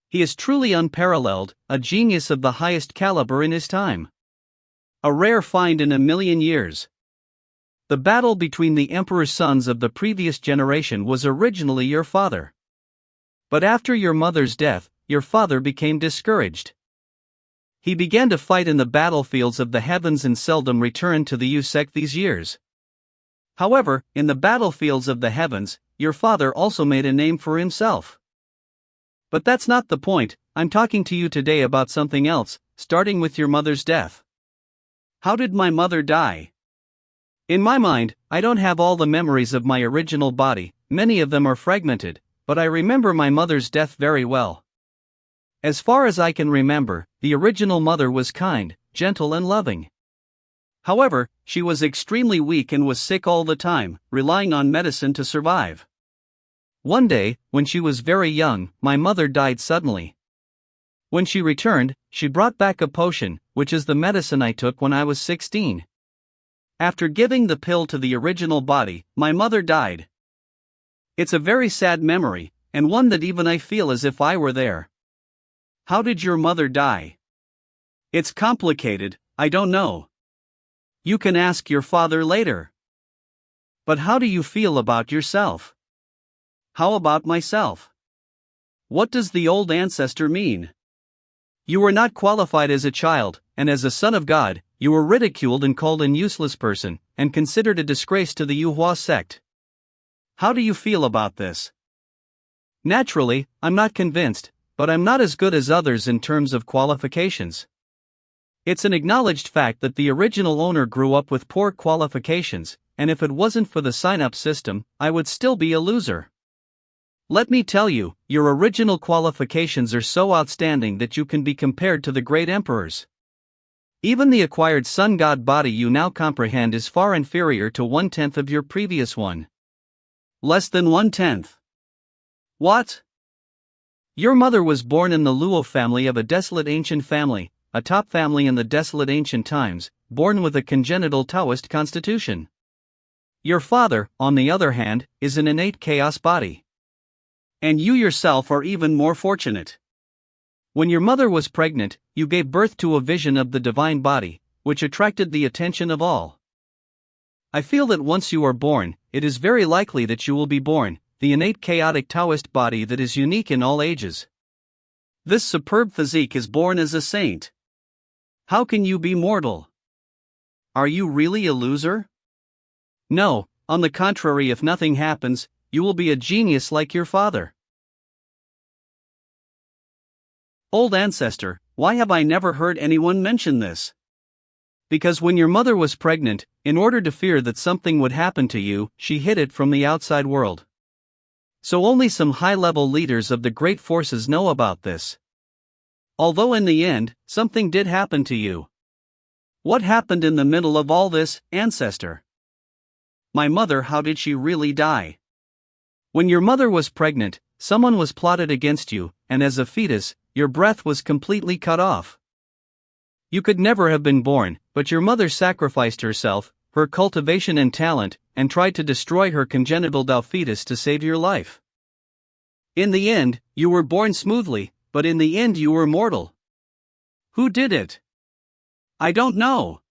Speaker 2: He is truly unparalleled, a genius of the highest caliber in his time. A rare find in a million years. The battle between the emperor's sons of the previous generation was originally your father. But after your mother's death, your father became discouraged. He began to fight in the battlefields of the heavens and seldom returned to the U sect these years. However, in the battlefields of the heavens, your father also made a name for himself. But that's not the point, I'm talking to you today about something else, starting with your mother's death. How did my mother die? In my mind, I don't have all the memories of my original body, many of them are fragmented, but I remember my mother's death very well. As far as I can remember, the original mother was kind, gentle and loving. However, she was extremely weak and was sick all the time, relying on medicine to survive. One day, when she was very young, my mother died suddenly. When she returned, she brought back a potion, which is the medicine I took when I was 16. After giving the pill to the original body, my mother died. It's a very sad memory, and one that even I feel as if I were there. How did your mother die? It's complicated, I don't know. You can ask your father later. But how do you feel about yourself? How about myself? What does the old ancestor mean? You were not qualified as a child, and as a son of God, you were ridiculed and called an useless person, and considered a disgrace to the Yuhua sect. How do you feel about this? Naturally, I'm not convinced, but I'm not as good as others in terms of qualifications. It's an acknowledged fact that the original owner grew up with poor qualifications, and if it wasn't for the sign-up system, I would still be a loser. Let me tell you, your original qualifications are so outstanding that you can be compared to the great emperors. Even the acquired sun god body you now comprehend is far inferior to 1/10 of your previous one. Less than 1/10. What? Your mother was born in the Luo family of a desolate ancient family, a top family in the desolate ancient times, born with a congenital Taoist constitution. Your father, on the other hand, is an innate chaos body. And you yourself are even more fortunate. When your mother was pregnant, you gave birth to a vision of the divine body, which attracted the attention of all. I feel that once you are born, it is very likely that you will be born, the innate chaotic Taoist body that is unique in all ages. This superb physique is born as a saint. How can you be mortal? Are you really a loser? No, on the contrary, if nothing happens, you will be a genius like your father. Old ancestor, why have I never heard anyone mention this? Because when your mother was pregnant, in order to fear that something would happen to you, she hid it from the outside world. So only some high-level leaders of the great forces know about this. Although in the end, something did happen to you. What happened in the middle of all this, ancestor? My mother, how did she really die? When your mother was pregnant, someone was plotted against you, and as a fetus, your breath was completely cut off. You could never have been born, but your mother sacrificed herself, her cultivation and talent, and tried to destroy her congenital fetus to save your life. In the end, you were born smoothly, but in the end you were mortal. Who did it? I don't know.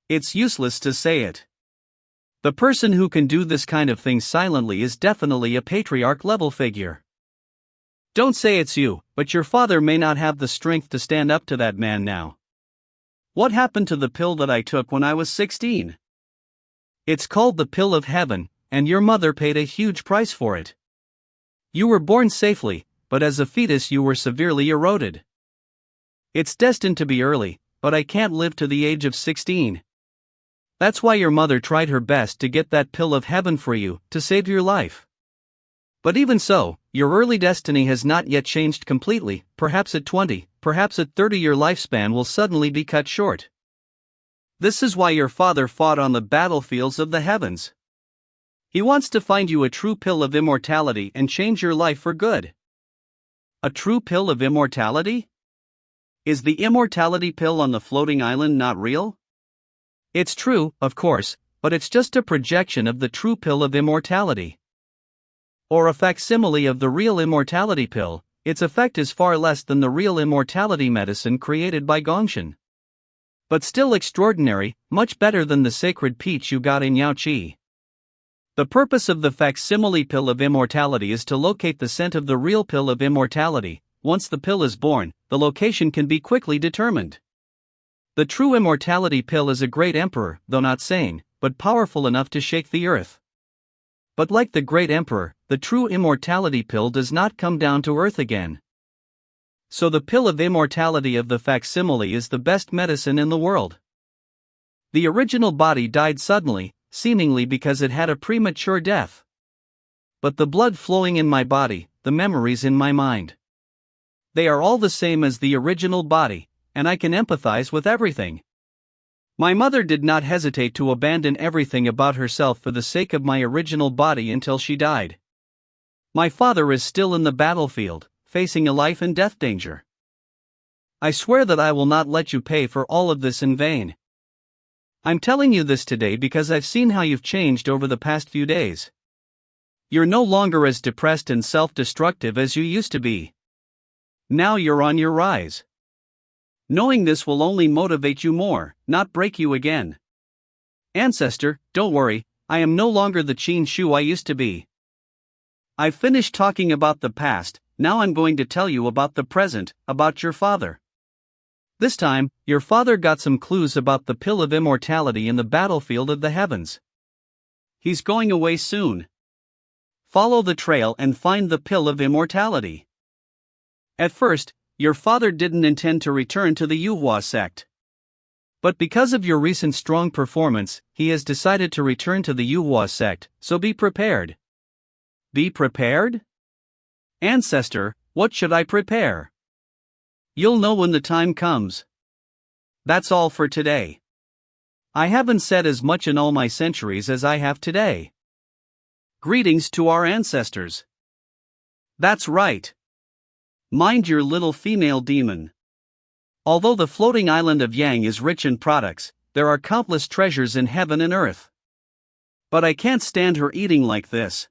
Speaker 2: It's useless to say it. The person who can do this kind of thing silently is definitely a patriarch-level figure. Don't say it's you, but your father may not have the strength to stand up to that man now. What happened to the pill that I took when I was 16? It's called the pill of heaven, and your mother paid a huge price for it. You were born safely,
Speaker 1: but as a fetus you were severely eroded. It's destined to be early, but I can't live to the age of 16. That's why your mother tried her best to get that pill of heaven for you, to save your life. But even so, your early destiny has not yet changed completely. Perhaps at 20, perhaps at 30 your lifespan will suddenly be cut short. This is why your father fought on the battlefields of the heavens. He wants to find you a true pill of immortality and change your life for good. A true pill of immortality? Is the immortality pill on the floating island not real? It's true, of course, but it's just a projection of the true pill of immortality. Or a facsimile of the real immortality pill. Its effect is far less than the real immortality medicine created by Gongshan. But still extraordinary, much better than the sacred peach you got in Yaoqi. The purpose of the facsimile pill of immortality is to locate the scent of the real pill of immortality. Once the pill is born, the location can be quickly determined. The true immortality pill is a great emperor, though not sane, but powerful enough to shake the earth. But like the great emperor, the true immortality pill does not come down to earth again. So the pill of immortality of the facsimile is the best medicine in the world. The original body died suddenly, seemingly because it had a premature death. But the blood flowing in my body, the memories in my mind, they are all the same as the original body, and I can empathize with everything. My mother did not hesitate to abandon everything about herself for the sake of my original body until she died. My father is still in the battlefield, facing a life and death danger. I swear that I will not let you pay for all of this in vain. I'm telling you this today because I've seen how you've changed over the past few days. You're no longer as depressed and self-destructive as you used to be. Now you're on your rise. Knowing this will only motivate you more, not break you again. Ancestor, don't worry, I am no longer the Qin Shu I used to be. I've finished talking about the past, now I'm going to tell you about the present, about your father. This time, your father got some clues about the pill of immortality in the battlefield of the heavens. He's going away soon. Follow the trail and find the pill of immortality. At first, your father didn't intend to return to the Yuhua sect. But because of your recent strong performance, he has decided to return to the Yuhua sect, so be prepared. Be prepared? Ancestor, what should I prepare? You'll know when the time comes. That's all for today. I haven't said as much in all my centuries as I have today. Greetings to our ancestors. That's right. Mind your little female demon. Although the floating island of Yang is rich in products, there are countless treasures in heaven and earth. But I can't stand her eating like this.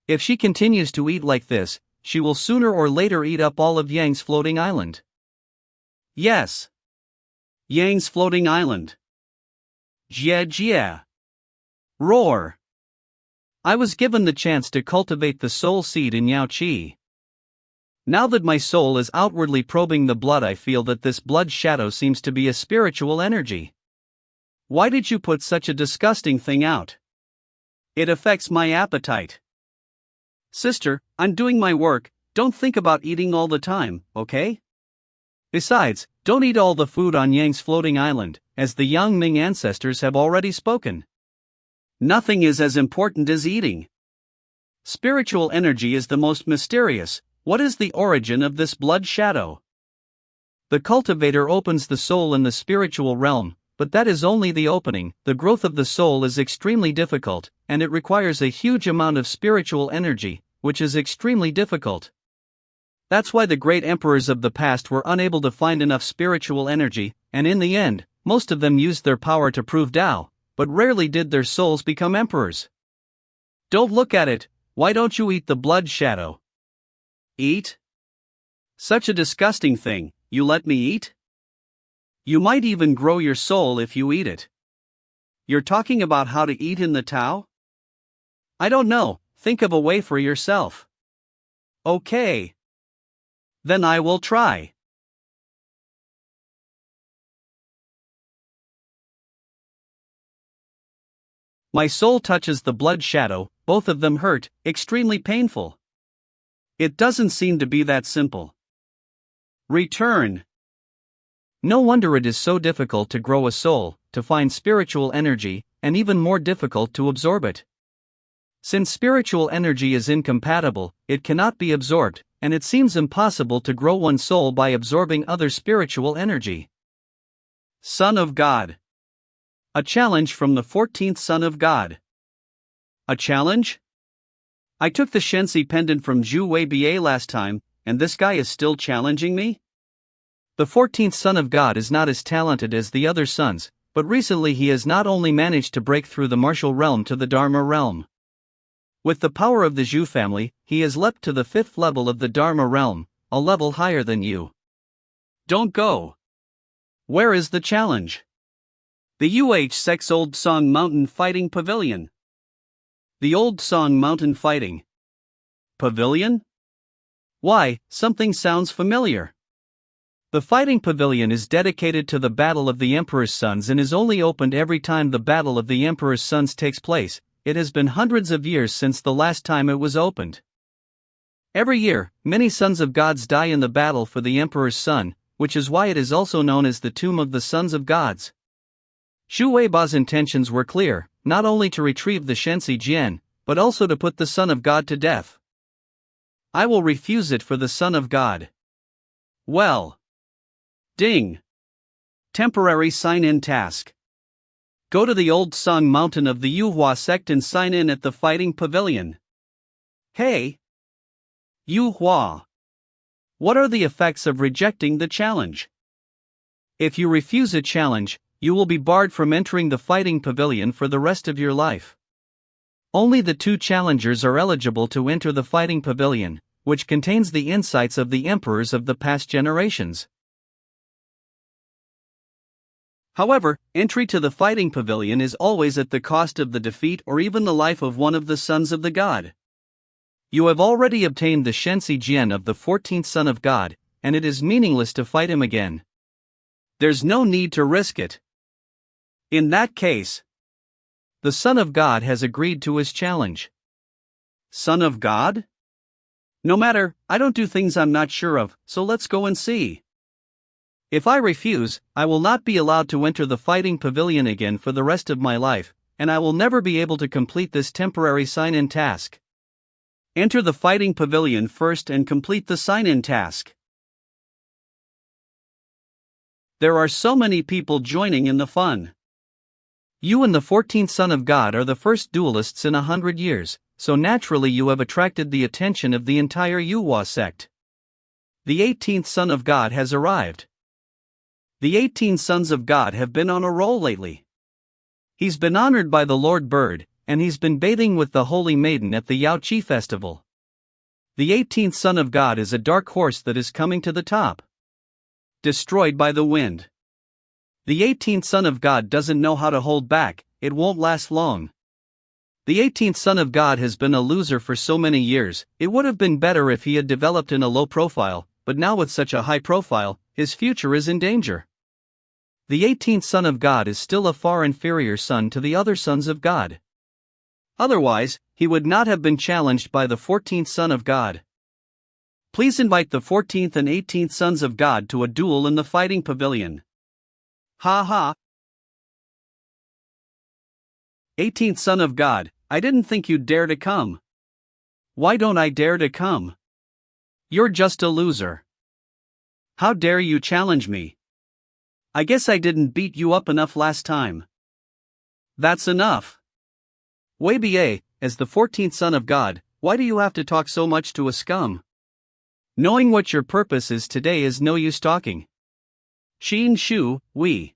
Speaker 1: If she continues to eat like this, she will sooner or later eat up all of Yang's floating island. Yes. Yang's floating island. Jia jia. Roar. I was given the chance to cultivate the soul seed in Yaoqi. Now that my soul is outwardly probing the blood, I feel that this blood shadow seems to be a spiritual energy. Why did you put such a disgusting thing out? It affects my appetite. Sister, I'm doing my work, don't think about eating all the time, okay? Besides, don't eat all the food on Yang's floating island, as the Yang Ming ancestors have already spoken. Nothing is as important as eating. Spiritual energy is the most mysterious. What is the origin of this blood shadow? The cultivator opens the soul in the spiritual realm, but that is only the opening. The growth of the soul is extremely difficult, and it requires a huge amount of spiritual energy, which is extremely difficult. That's why the great emperors of the past were unable to find enough spiritual energy, and in the end, most of them used their power to prove Tao, but rarely did their souls become emperors. Don't look at it. Why don't you eat the blood shadow? Eat? Such a disgusting thing, you let me eat? You might even grow your soul if you eat it. You're talking about how to eat in the Tao? I don't know, think of a way for yourself. Okay. Then I will try. My soul touches the blood shadow, both of them hurt, extremely painful.
Speaker 2: It doesn't seem to be that simple. Return.
Speaker 1: No wonder it is so difficult to grow a soul, to find spiritual energy, and even more difficult to absorb it. Since spiritual energy is incompatible, it cannot be absorbed, and it seems impossible to grow one's soul by absorbing other spiritual energy.
Speaker 2: Son of God. A challenge from the 14th Son of God. A challenge? I took the Shensi pendant from Zhu Weibie last time, and this guy is still challenging me?
Speaker 1: The 14th Son of God is not as talented as the other sons, but recently he has not only managed to break through the martial realm to the Dharma realm. With the power of the Zhu family, he has leapt to the 5th level of the Dharma realm, a level higher than you.
Speaker 2: Don't go. Where is the challenge? The sect's Old Song Mountain Fighting Pavilion. The Old Song Mountain Fighting Pavilion? Why, something sounds familiar.
Speaker 1: The fighting pavilion is dedicated to the Battle of the Emperor's Sons and is only opened every time the Battle of the Emperor's Sons takes place. It has been hundreds of years since the last time it was opened. Every year, many sons of gods die in the battle for the Emperor's son, which is why it is also known as the Tomb of the Sons of Gods. Xu Weibie's intentions were clear, not only to retrieve the Shensi Jian, but also to put the Son of God to death.
Speaker 2: I will refuse it for the Son of God. Well. Ding. Temporary sign-in task. Go to the Old Song Mountain of the Yuhua sect and sign in at the fighting pavilion. Hey! Yuhua. What are the effects of rejecting the challenge?
Speaker 1: If you refuse a challenge, you will be barred from entering the fighting pavilion for the rest of your life. Only the 2 challengers are eligible to enter the fighting pavilion, which contains the insights of the emperors of the past generations.
Speaker 2: However, entry to the fighting pavilion is always at the cost of the defeat or even the life of one of the sons of the god.
Speaker 1: You have already obtained the Shensi Jian of the 14th Son of God, and it is meaningless to fight him again.
Speaker 2: There's no need to risk it. In that case,
Speaker 1: the Son of God has agreed to his challenge.
Speaker 2: Son of God? No matter, I don't do things I'm not sure of, so let's go and see.
Speaker 1: If I refuse, I will not be allowed to enter the fighting pavilion again for the rest of my life, and I will never be able to complete this temporary sign-in task.
Speaker 2: Enter the fighting pavilion first and complete the sign-in task. There are so many people joining in the fun.
Speaker 1: You and the 14th Son of God are the first duelists in 100 years, so naturally you have attracted the attention of the entire Yuhua sect. The 18th Son of God has arrived.
Speaker 2: The 18 Sons of God have been on a roll lately.
Speaker 1: He's been honored by the Lord Bird, and he's been bathing with the Holy Maiden at the Yaoqi festival. The 18th Son of God is a dark horse that is coming to the top.
Speaker 2: Destroyed by the wind.
Speaker 1: The 18th Son of God doesn't know how to hold back, it won't last long. The 18th Son of God has been a loser for so many years, it would have been better if he had developed in a low profile, but now with such a high profile, his future is in danger. The 18th Son of God is still a far inferior son to the other sons of God. Otherwise, he would not have been challenged by the 14th Son of God. Please invite the 14th and 18th Sons of God to a duel in the fighting pavilion.
Speaker 2: Ha ha.
Speaker 1: 18th Son of God, I didn't think you'd dare to come.
Speaker 2: Why don't I dare to come?
Speaker 1: You're just a loser.
Speaker 2: How dare you challenge me? I guess I didn't beat you up enough last time.
Speaker 1: That's enough. Weibie, as the 14th Son of God, why do you have to talk so much to a scum? Knowing what your purpose is today is no use talking.
Speaker 2: Xin Shu, we.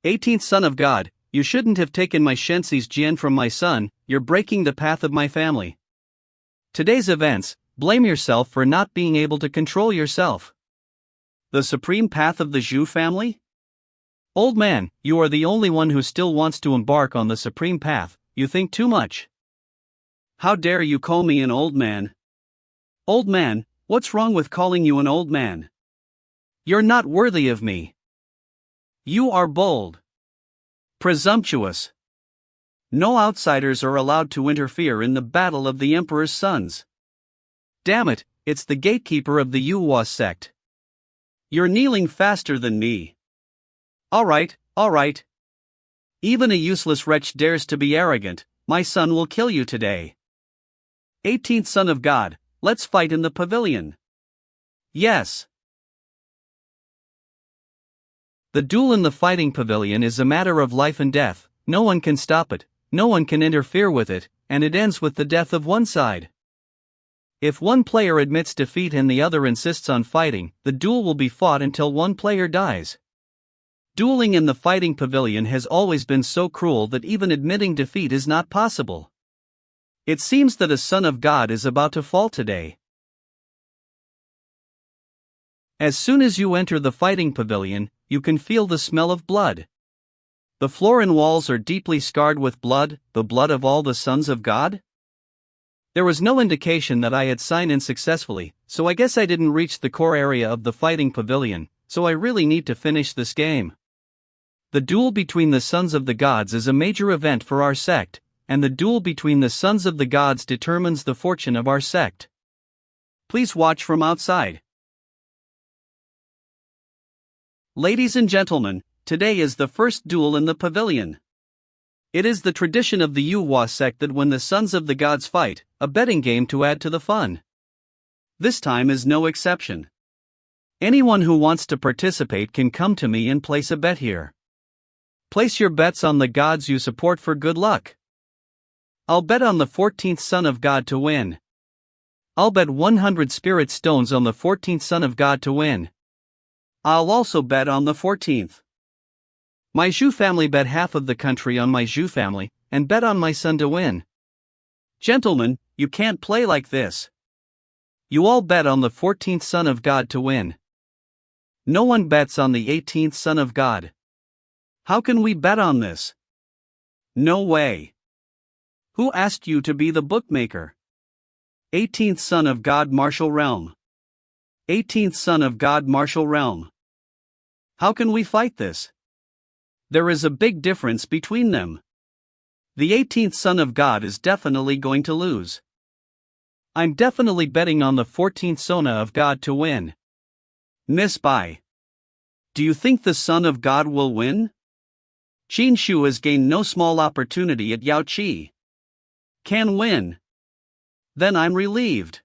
Speaker 1: 18th Son of God, you shouldn't have taken my Shensi's Jian from my son, you're breaking the path of my family. Today's events, blame yourself for not being able to control yourself.
Speaker 2: The supreme path of the Zhu family?
Speaker 1: Old man, you are the only one who still wants to embark on the supreme path, you think too much.
Speaker 2: How dare you call me an old man?
Speaker 1: Old man, what's wrong with calling you an old man? You're not worthy of me.
Speaker 2: You are bold.
Speaker 1: Presumptuous.
Speaker 2: No outsiders are allowed to interfere in the battle of the Emperor's sons. Damn it, it's the gatekeeper of the Yuhua sect. You're kneeling faster than me. Alright. Even a useless wretch dares to be arrogant. My son will kill you today. 18th Son of God, let's fight in the pavilion. Yes.
Speaker 1: The duel in the fighting pavilion is a matter of life and death. No one can stop it, no one can interfere with it, and it ends with the death of one side. If one player admits defeat and the other insists on fighting, the duel will be fought until one player dies. Dueling in the fighting pavilion has always been so cruel that even admitting defeat is not possible. It seems that a son of God is about to fall today. As soon as you enter the fighting pavilion, you can feel the smell of blood. The floor and walls are deeply scarred with blood, the blood of all the sons of God? There was no indication that I had signed in successfully, so I guess I didn't reach the core area of the fighting pavilion, so I really need to finish this game. The duel between the sons of the gods is a major event for our sect, and the duel between the sons of the gods determines the fortune of our sect. Please watch from outside. Ladies and gentlemen, today is the first duel in the pavilion. It is the tradition of the Yuhua sect that when the sons of the gods fight, a betting game to add to the fun. This time is no exception. Anyone who wants to participate can come to me and place a bet here. Place your bets on the gods you support for good luck. I'll bet on the 14th Son of God to win. I'll bet 100 spirit stones on the 14th Son of God to win. I'll also bet on the 14th. My Zhu family bet half of the country on my Zhu family, and bet on my son to win. Gentlemen, you can't play like this. You all bet on the 14th Son of God to win. No one bets on the 18th Son of God. How can we bet on this? No way. Who asked you to be the bookmaker? 18th Son of God Martial Realm. 18th Son of God Martial Realm. How can we fight this? There is a big difference between them. The 18th Son of God is definitely going to lose. I'm definitely betting on the 14th Sona of God to win. Miss Bai. Do you think the Son of God will win? Qin Shu has gained no small opportunity at Yao Qi. Can win. Then I'm relieved.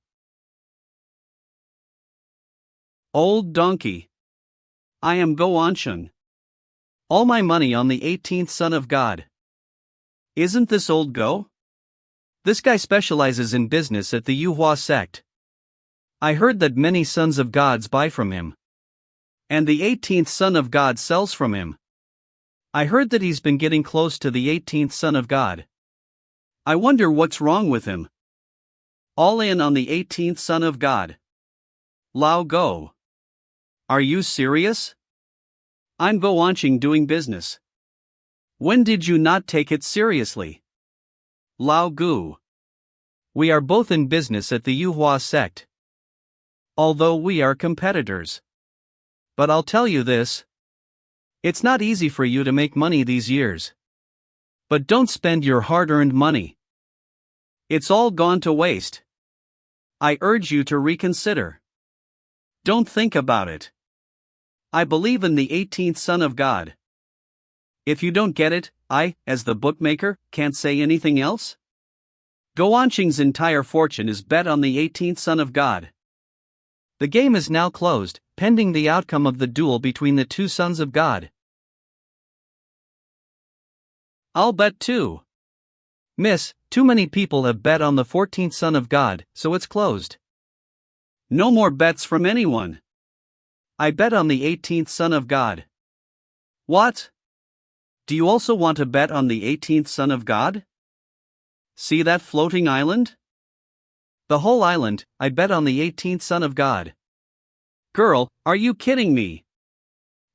Speaker 1: Old donkey. I am Go Anshan. All my money on the 18th Son of God. Isn't this old Go? This guy specializes in business at the Yuhua sect. I heard that many sons of gods buy from him. And the 18th Son of God sells from him. I heard that he's been getting close to the 18th Son of God. I wonder what's wrong with him. All in on the 18th Son of God. Lao Go. Are you serious? I'm Go Anqing doing business. When did you not take it seriously? Lao Gu. We are both in business at the Yuhua sect. Although we are competitors. But I'll tell you this. It's not easy for you to make money these years. But don't spend your hard-earned money. It's all gone to waste. I urge you to reconsider. Don't think about it. I believe in the 18th Son of God. If you don't get it, I, as the bookmaker, can't say anything else? Go Anqing's entire fortune is bet on the 18th Son of God. The game is now closed, pending the outcome of the duel between the two sons of God. I'll bet too. Miss, too many people have bet on the 14th Son of God, so it's closed. No more bets from anyone. I bet on the 18th Son of God. What? Do you also want to bet on the 18th Son of God? See that floating island? The whole island, I bet on the 18th Son of God. Girl, are you kidding me?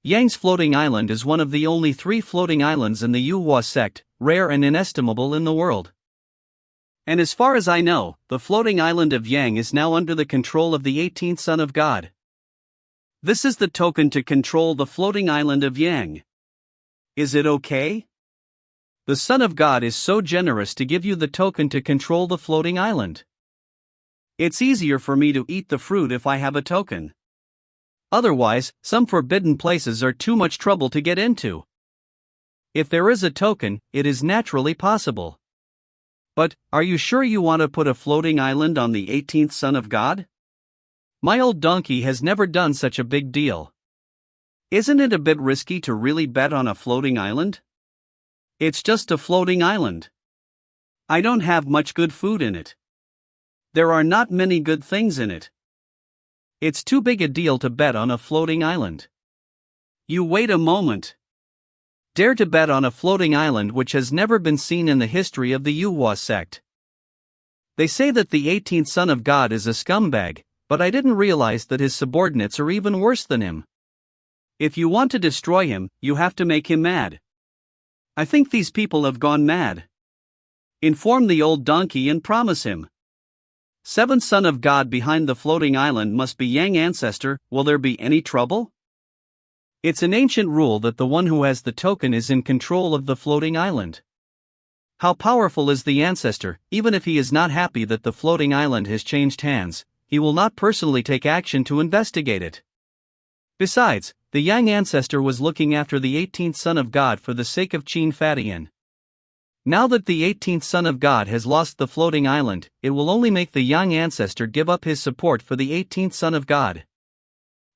Speaker 1: Yang's floating island is one of the only 3 floating islands in the Yuhua sect, rare and inestimable in the world. And as far as I know, the floating island of Yang is now under the control of the 18th Son of God. This is the token to control the floating island of Yang. Is it okay? The Son of God is so generous to give you the token to control the floating island.
Speaker 2: It's easier for me to eat the fruit if I have a token. Otherwise, some forbidden places are too much trouble to get into. If there is a token, it is naturally possible. But, are you sure you want to put a floating island on the 18th Son of God? My old donkey has never done such a big deal. Isn't it a bit risky to really bet on a floating island? It's just a floating island. I don't have much good food in it. There are not many good things in it. It's too big a deal to bet on a floating island. You wait a moment. Dare to bet on a floating island which has never been seen in the history of the Manhwa sect. They say that the 18th Son of God is a scumbag, but I didn't realize that his subordinates are even worse than him. If you want to destroy him, you have to make him mad. I think these people have gone mad. Inform the old donkey and promise him. 7th Son of God behind the floating island must be Yang ancestor. Will there be any trouble? It's an ancient rule that the one who has the token is in control of the floating island. How powerful is the ancestor? Even if he is not happy that the floating island has changed hands, he will not personally take action to investigate it. Besides, the Yang ancestor was looking after the 18th Son of God for the sake of Qin Fadian. Now that the 18th Son of God has lost the floating island, it will only make the Yang ancestor give up his support for the 18th Son of God.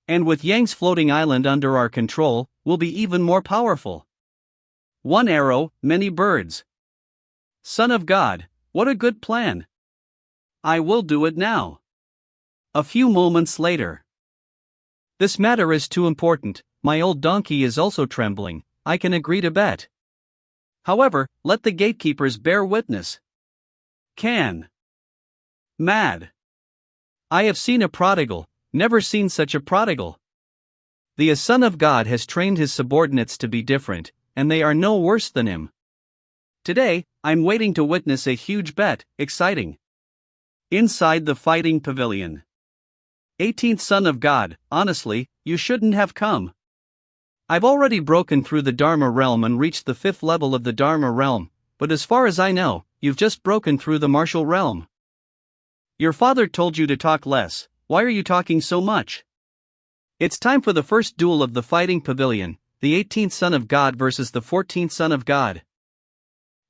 Speaker 2: And with Yang's floating island under our control, we'll be even more powerful. One arrow, many birds. Son of God, what a good plan. I will do it now. A few moments later. This matter is too important, my old donkey is also trembling, I can agree to bet. However, let the gatekeepers bear witness. Can. Mad. I have seen a prodigal, never seen such a prodigal. The Son of God has trained his subordinates to be different, and they are no worse than him. Today, I'm waiting to witness a huge bet, exciting. Inside the fighting pavilion. 18th Son of God, honestly, you shouldn't have come. I've already broken through the Dharma realm and reached the 5th level of the Dharma realm, but as far as I know, you've just broken through the martial realm. Your father told you to talk less, why are you talking so much? It's time for the first duel of the fighting pavilion, the 18th Son of God versus the 14th Son of God.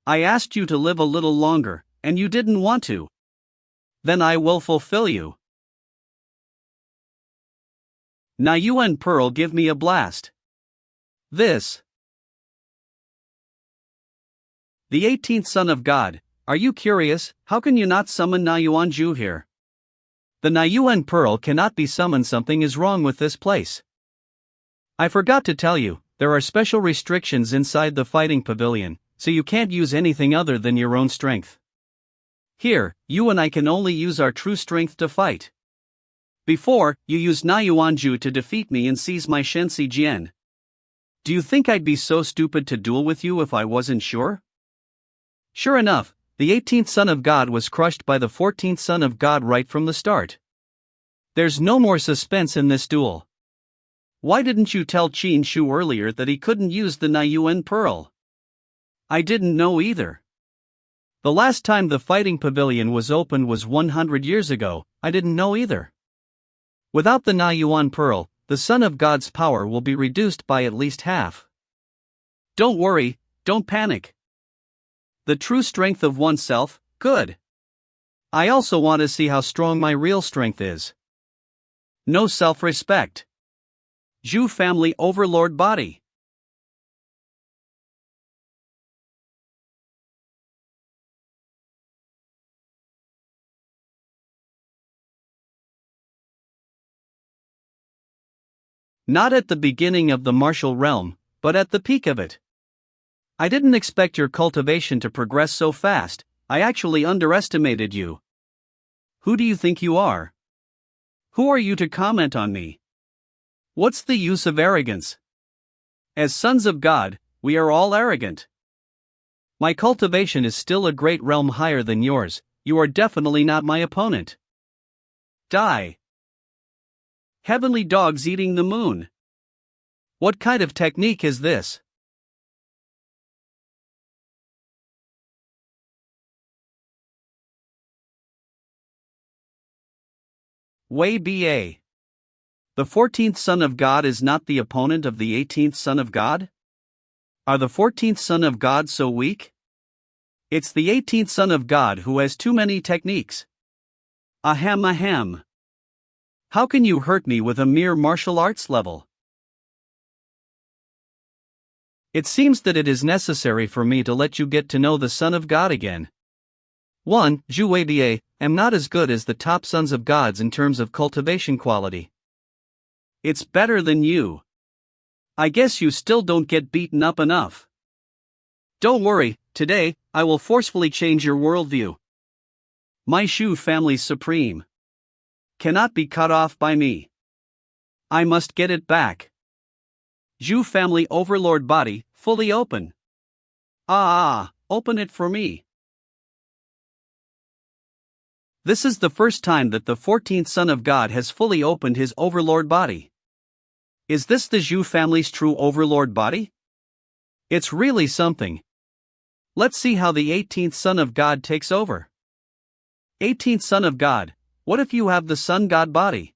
Speaker 2: I asked you to live a little longer, and you didn't want to. Then I will fulfill you. Now you and Pearl give me a blast. This. The 18th Son of God, are you curious? How can you not summon Na Yuanju here? The Na Yuan Pearl cannot be summoned. Something is wrong with this place. I forgot to tell you, there are special restrictions inside the fighting pavilion, so you can't use anything other than your own strength. Here, you and I can only use our true strength to fight. Before, you used Na Yuanju to defeat me and seize my Shensi Jian. Do you think I'd be so stupid to duel with you if I wasn't sure? Sure enough, the 18th Son of God was crushed by the 14th Son of God right from the start. There's no more suspense in this duel. Why didn't you tell Qin Shu earlier that he couldn't use the Na Yuan Pearl? I didn't know either. The last time the fighting pavilion was opened was 100 years ago, I didn't know either. Without the Na Yuan Pearl, the Son of God's power will be reduced by at least half. Don't worry, don't panic. The true strength of oneself, good. I also want to see how strong my real strength is. No self-respect. Zhu family overlord body. Not at the beginning of the martial realm, but at the peak of it. I didn't expect your cultivation to progress so fast, I actually underestimated you. Who do you think you are? Who are you to comment on me? What's the use of arrogance? As sons of God, we are all arrogant. My cultivation is still a great realm higher than yours, you are definitely not my opponent. Die. Heavenly dogs eating the moon. What kind of technique is this? Wei Ba. The 14th Son of God is not the opponent of the 18th Son of God? Are the 14th Son of God so weak? It's the 18th Son of God who has too many techniques. Ahem ahem. How can you hurt me with a mere martial arts level?
Speaker 1: It seems that it is necessary for me to let you get to know the Son of God again. 1. Zhu Weibie, am not as good as the top sons of gods in terms of cultivation quality.
Speaker 2: It's better than you. I guess you still don't get beaten up enough. Don't worry, today, I will forcefully change your worldview. My Shu family's supreme. Cannot be cut off by me. I must get it back. Zhu family overlord body, fully open. Open it for me. This is the first time that the 14th Son of God has fully opened his overlord body. Is this the Zhu family's true overlord body? It's really something. Let's see how the 18th Son of God takes over. 18th Son of God, what if you have the Sun God body?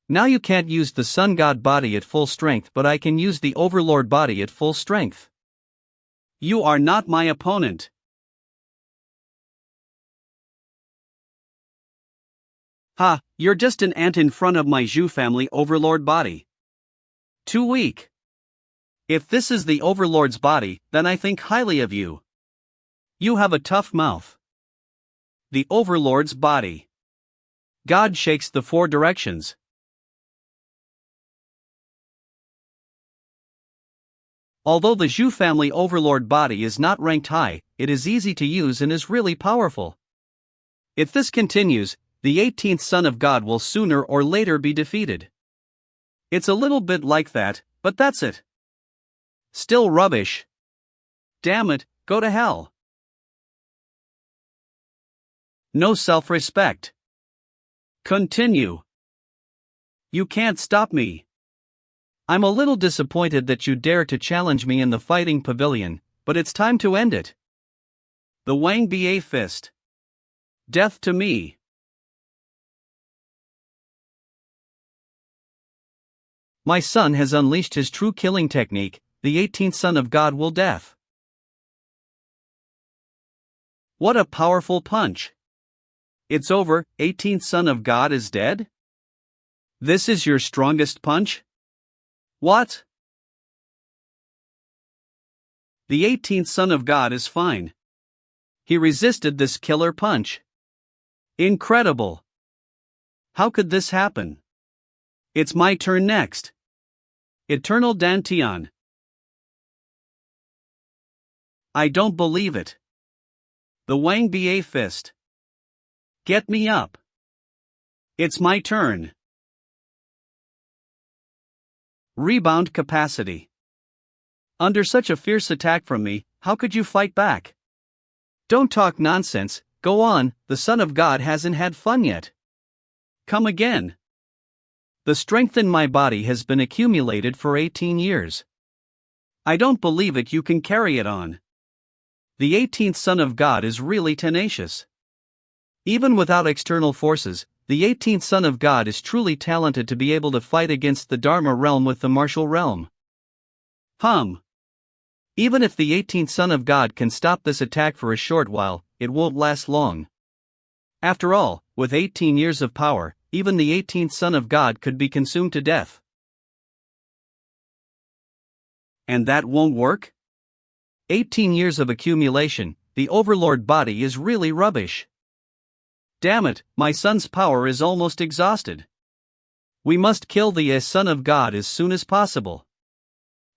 Speaker 1: Now you can't use the Sun God body at full strength, but I can use the Overlord body at full strength.
Speaker 2: You are not my opponent. Ha, you're just an ant in front of my Zhu family Overlord body. Too weak. If this is the Overlord's body, then I think highly of you. You have a tough mouth. The Overlord's body. God shakes the four directions. Although the Zhu family Overlord body is not ranked high, it is easy to use and is really powerful. If this continues, the 18th Son of God will sooner or later be defeated. It's a little bit like that, but that's it. Still rubbish. Damn it, go to hell. No self-respect. Continue. You can't stop me. I'm a little disappointed that you dare to challenge me in the fighting pavilion, but it's time to end it. The Wang Ba fist. Death to me.
Speaker 1: My son has unleashed his true killing technique, the 18th Son of God will death.
Speaker 2: What a powerful punch. It's over, 18th Son of God is dead? This is your strongest punch? What? The 18th Son of God is fine. He resisted this killer punch. Incredible. How could this happen? It's my turn next. Eternal Dantian. I don't believe it. The Wang Ba fist. Get me up. It's my turn. Rebound capacity. Under such a fierce attack from me, how could you fight back?
Speaker 1: Don't talk nonsense, go on, the Son of God hasn't had fun yet.
Speaker 2: Come again.
Speaker 1: The strength in my body has been accumulated for 18 years.
Speaker 2: I don't believe it, you can carry it on. The 18th Son of God is really tenacious.
Speaker 1: Even without external forces, the 18th Son of God is truly talented to be able to fight against the Dharma realm with the martial realm. Even if the 18th Son of God can stop this attack for a short while, it won't last long. After all, with 18 years of power, even the 18th Son of God could be consumed to death.
Speaker 2: And that won't work?
Speaker 1: 18 years of accumulation, the Overlord body is really rubbish.
Speaker 2: Damn it, my son's power is almost exhausted.
Speaker 1: We must kill the Son of God as soon as possible.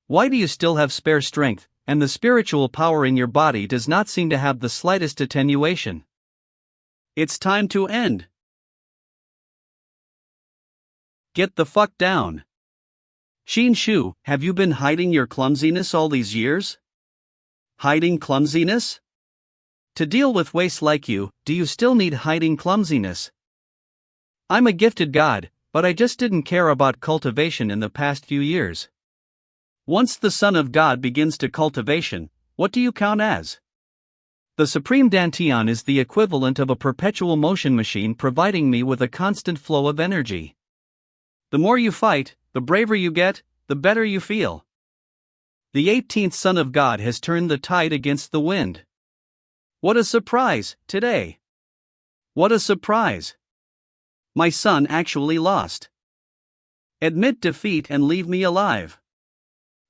Speaker 1: Why do you still have spare strength, and the spiritual power in your body does not seem to have the slightest attenuation?
Speaker 2: It's time to end. Get the fuck down. Xin Shu, have you been hiding your clumsiness all these years? Hiding clumsiness? To deal with wastes like you, do you still need hiding clumsiness?
Speaker 1: I'm a gifted god, but I just didn't care about cultivation in the past few years.
Speaker 2: Once the Son of God begins to cultivation, what do you count as?
Speaker 1: The Supreme Dantian is the equivalent of a perpetual motion machine, providing me with a constant flow of energy.
Speaker 2: The more you fight, the braver you get, the better you feel. The 18th Son of God has turned the tide against the wind. What a surprise, today! What a surprise! My son actually lost. Admit defeat and leave me alive.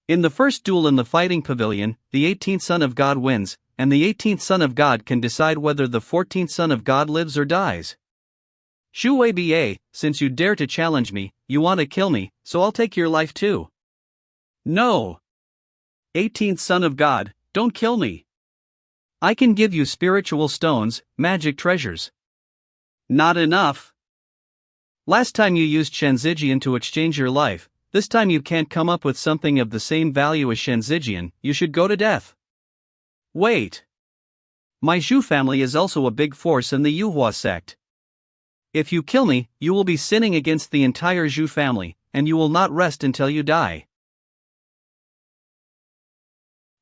Speaker 2: In the first duel in the fighting pavilion, the 18th Son of God wins, and the 18th Son of God can decide whether the 14th Son of God lives or dies. Shu Aba, since you dare to challenge me, you want to kill me, so I'll take your life too. No! 18th Son of God, don't kill me. I can give you spiritual stones, magic treasures. Not enough. Last time you used Shenzijian to exchange your life, this time you can't come up with something of the same value as Shenzijian, you should go to death. Wait. My Zhu family is also a big force in the Yuhua sect. If you kill me, you will be sinning against the entire Zhu family, and you will not rest until you die.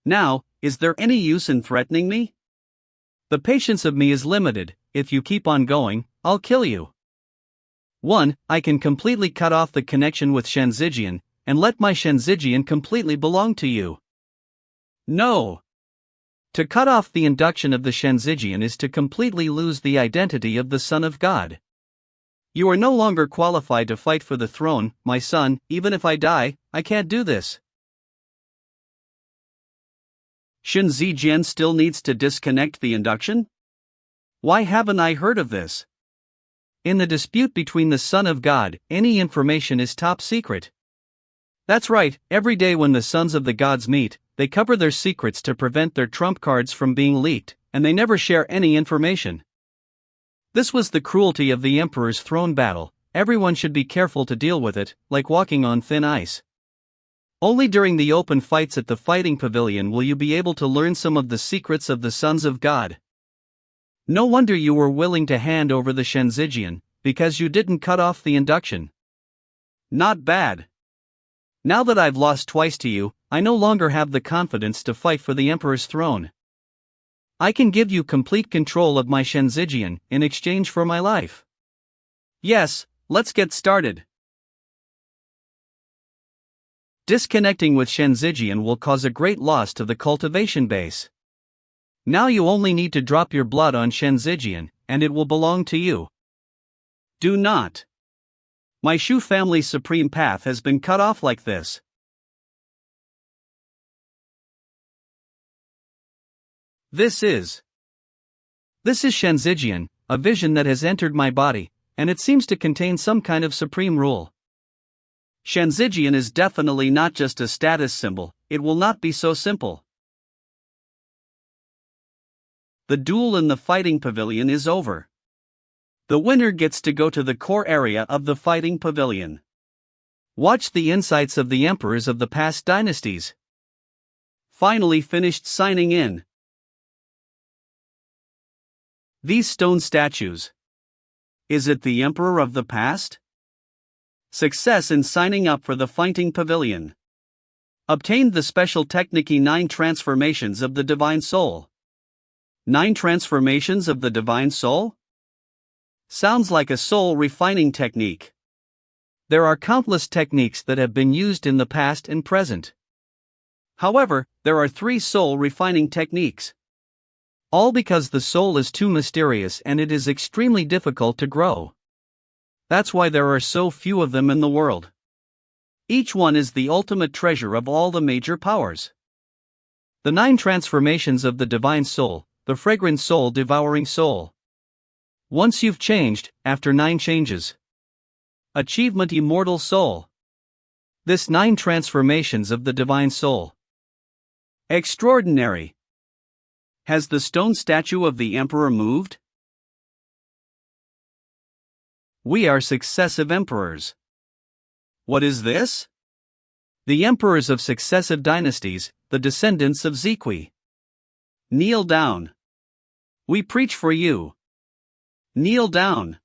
Speaker 2: Now, is there any use in threatening me? The patience of me is limited. If you keep on going, I'll kill you. 1. I can completely cut off the connection with Shenzijian, and let my Shenzijian completely belong to you. No. To cut off the induction of the Shenzijian is to completely lose the identity of the Son of God. You are no longer qualified to fight for the throne, my son. Even if I die, I can't do this. Shenzijian still needs to disconnect the induction? Why haven't I heard of this? In the dispute between the Son of God, any information is top secret. That's right, every day when the sons of the gods meet, they cover their secrets to prevent their trump cards from being leaked, and they never share any information. This was the cruelty of the Emperor's throne battle. Everyone should be careful to deal with it, like walking on thin ice. Only during the open fights at the fighting pavilion will you be able to learn some of the secrets of the sons of God. No wonder you were willing to hand over the Shenzijian, because you didn't cut off the induction. Not bad. Now that I've lost twice to you, I no longer have the confidence to fight for the Emperor's throne. I can give you complete control of my Shenzijian in exchange for my life. Yes, let's get started. Disconnecting with Shenzijian will cause a great loss to the cultivation base. Now you only need to drop your blood on Shenzijian, and it will belong to you. Do not. My Shu family's supreme path has been cut off like this. This is Shenzijian, a vision that has entered my body, and it seems to contain some kind of supreme rule. Shenzijian is definitely not just a status symbol, it will not be so simple. The duel in the fighting pavilion is over. The winner gets to go to the core area of the fighting pavilion. Watch the insights of the emperors of the past dynasties. Finally finished signing in. These stone statues. Is it the emperor of the past? Success in signing up for the fighting pavilion. Obtained the special technique 9 transformations of the divine soul. 9 transformations of the divine soul? Sounds like a soul refining technique. There are countless techniques that have been used in the past and present. However, there are 3 soul refining techniques. All because the soul is too mysterious and it is extremely difficult to grow. That's why there are so few of them in the world. Each one is the ultimate treasure of all the major powers. The 9 transformations of the divine soul, the fragrant soul, devouring soul. Once you've changed, after 9 changes. Achievement immortal soul. This 9 transformations of the divine soul. Extraordinary. Has the stone statue of the emperor moved? We are successive emperors. What is this? The emperors of successive dynasties, the descendants of Ziqi. Kneel down. We preach for you. Kneel down.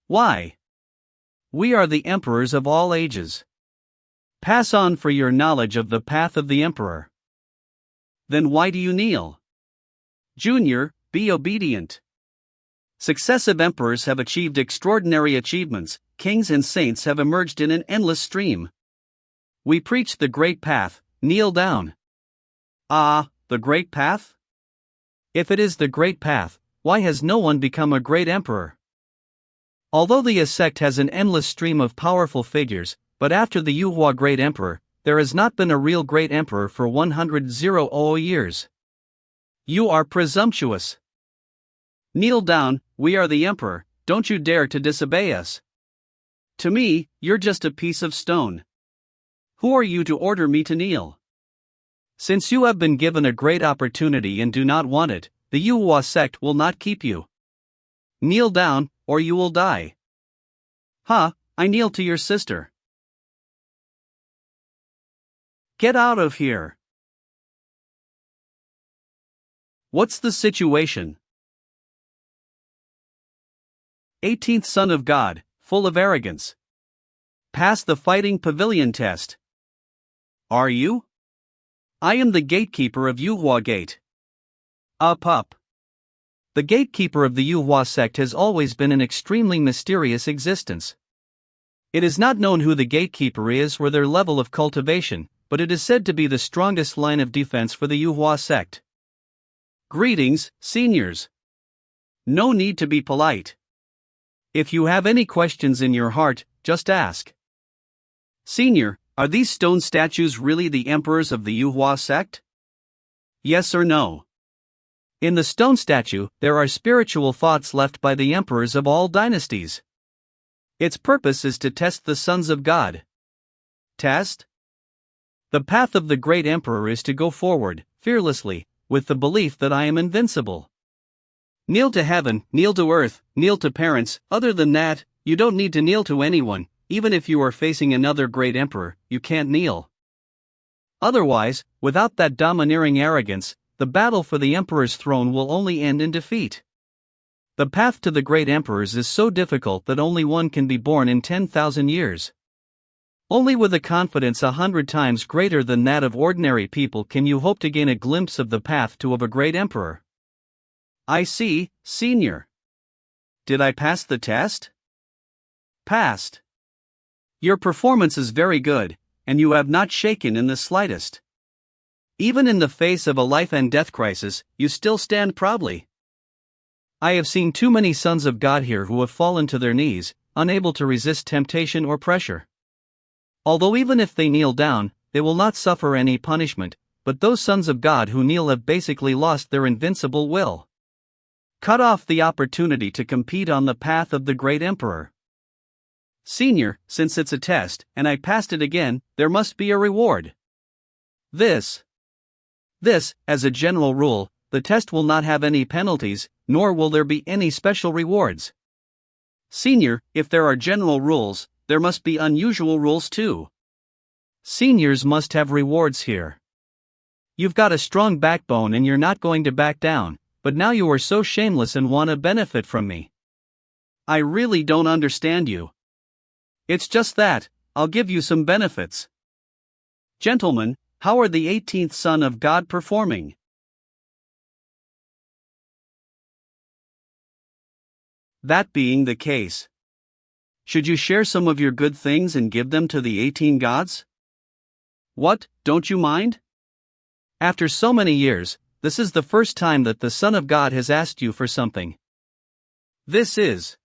Speaker 2: Why? We are the emperors of all ages. Pass on for your knowledge of the path of the emperor. Then why do you kneel? Junior, be obedient. Successive emperors have achieved extraordinary achievements, kings and saints have emerged in an endless stream. We preach the great path, kneel down. Ah, the great path?
Speaker 1: If it is the great path, why has no one become a great emperor? Although the sect has an endless stream of powerful figures, but after the Yuhua great emperor, there has not been a real great emperor for 100 years.
Speaker 2: You are presumptuous. Kneel down, we are the emperor, don't you dare to disobey us. To me, you're just a piece of stone. Who are you to order me to kneel?
Speaker 1: Since you have been given a great opportunity and do not want it, the Yuhua sect will not keep you.
Speaker 2: Kneel down, or you will die. Ha, I kneel to your sister. Get out of here. What's the situation? 18th Son of God, full of arrogance. Pass the fighting pavilion test. Are you? I am the gatekeeper of Yuhua Gate. Up.
Speaker 1: The gatekeeper of the Yuhua sect has always been an extremely mysterious existence. It is not known who the gatekeeper is or their level of cultivation, but it is said to be the strongest line of defense for the Yuhua sect.
Speaker 2: Greetings, seniors. No need to be polite. If you have any questions in your heart, just ask. Senior, are these stone statues really the emperors of the Yuhua sect? Yes or no?
Speaker 1: In the stone statue, there are spiritual thoughts left by the emperors of all dynasties. Its purpose is to test the sons of God.
Speaker 2: Test?
Speaker 1: The path of the great emperor is to go forward, fearlessly, with the belief that I am invincible.
Speaker 2: Kneel to heaven, kneel to earth, kneel to parents. Other than that, you don't need to kneel to anyone. Even if you are facing another great emperor, you can't kneel.
Speaker 1: Otherwise, without that domineering arrogance, the battle for the emperor's throne will only end in defeat. The path to the great emperors is so difficult that only one can be born in 10,000 years. Only with a confidence 100 times greater than that of ordinary people can you hope to gain a glimpse of the path to a great emperor.
Speaker 2: I see, senior. Did I pass the test? Passed. Your performance is very good, and you have not shaken in the slightest. Even in the face of a life and death crisis, you still stand proudly.
Speaker 1: I have seen too many sons of God here who have fallen to their knees, unable to resist temptation or pressure. Although even if they kneel down, they will not suffer any punishment, but those sons of God who kneel have basically lost their invincible will. Cut off the opportunity to compete on the path of the great emperor.
Speaker 2: Senior, since it's a test, and I passed it again, there must be a reward.
Speaker 1: This, as a general rule, the test will not have any penalties, nor will there be any special rewards.
Speaker 2: Senior, if there are general rules, there must be unusual rules too.
Speaker 1: Seniors must have rewards here. You've got a strong backbone and you're not going to back down, but now you are so shameless and want to benefit from me.
Speaker 2: I really don't understand you. It's just that, I'll give you some benefits. Gentlemen, how are the 18th Son of God performing? That being the case, should you share some of your good things and give them to the 18 gods? What, don't you mind?
Speaker 1: After so many years, this is the first time that the Son of God has asked you for something.
Speaker 2: This is.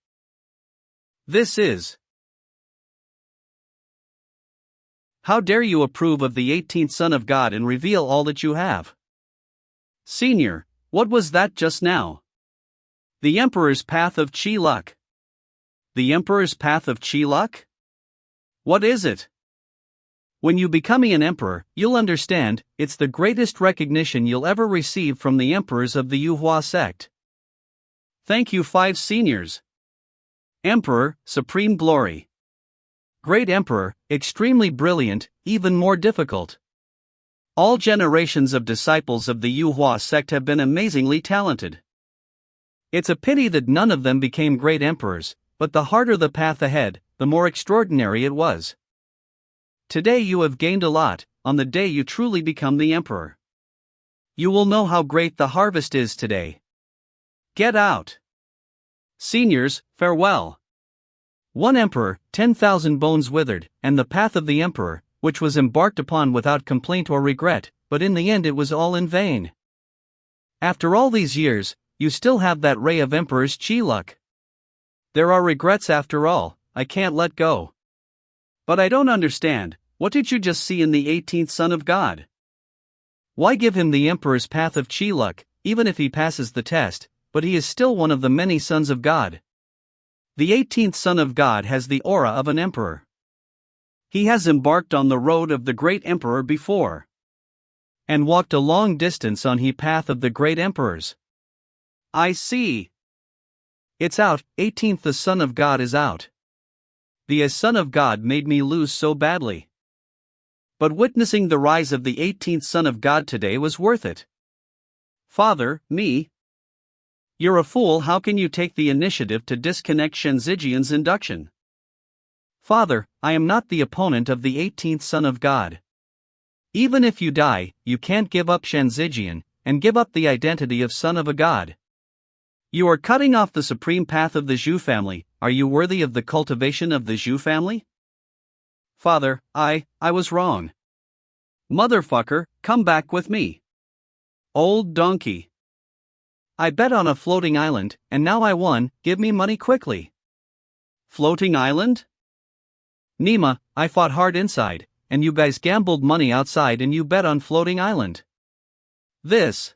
Speaker 2: How dare you approve of the 18th Son of God and reveal all that you have? Senior, what was that just now? The Emperor's Path of Chi Luck. The Emperor's Path of Chi Luck? What is it?
Speaker 1: When you become an emperor, you'll understand, it's the greatest recognition you'll ever receive from the emperors of the Yuhua sect.
Speaker 2: Thank you 5 seniors. Emperor, supreme glory.
Speaker 1: Great emperor, extremely brilliant, even more difficult.
Speaker 2: All generations of disciples of the Yuhua sect have been amazingly talented.
Speaker 1: It's a pity that none of them became great emperors, but the harder the path ahead, the more extraordinary it was. Today you have gained a lot, on the day you truly become the emperor.
Speaker 2: You will know how great the harvest is today. Get out. Seniors, farewell.
Speaker 1: One emperor, 10,000 bones withered, and the path of the emperor, which was embarked upon without complaint or regret, but in the end it was all in vain. After all these years, you still have that ray of emperor's chi luck.
Speaker 2: There are regrets after all, I can't let go. But I don't understand, what did you just see in the 18th Son of God?
Speaker 1: Why give him the emperor's path of chi luck, even if he passes the test, but he is still one of the many sons of God.
Speaker 2: The 18th Son of God has the aura of an emperor. He has embarked on the road of the great emperor before,
Speaker 1: and walked a long distance on the path of the great emperors.
Speaker 2: I see.
Speaker 1: It's out, 18th the Son of God is out.
Speaker 2: The Son of God made me lose so badly. But witnessing the rise of the 18th Son of God today was worth it. Father, me? You're a fool, how can you take the initiative to disconnect Shenzijian's induction?
Speaker 1: Father, I am not the opponent of the 18th Son of God. Even if you die, you can't give up Shenzijian, and give up the identity of son of a god.
Speaker 2: You are cutting off the supreme path of the Zhu family. Are you worthy of the cultivation of the Zhu family? Father, I was wrong. Motherfucker, come back with me. Old donkey.
Speaker 1: I bet on a floating island, and now I won, give me money quickly.
Speaker 2: Floating island?
Speaker 1: Nima, I fought hard inside, and you guys gambled money outside and you bet on floating island.
Speaker 2: This.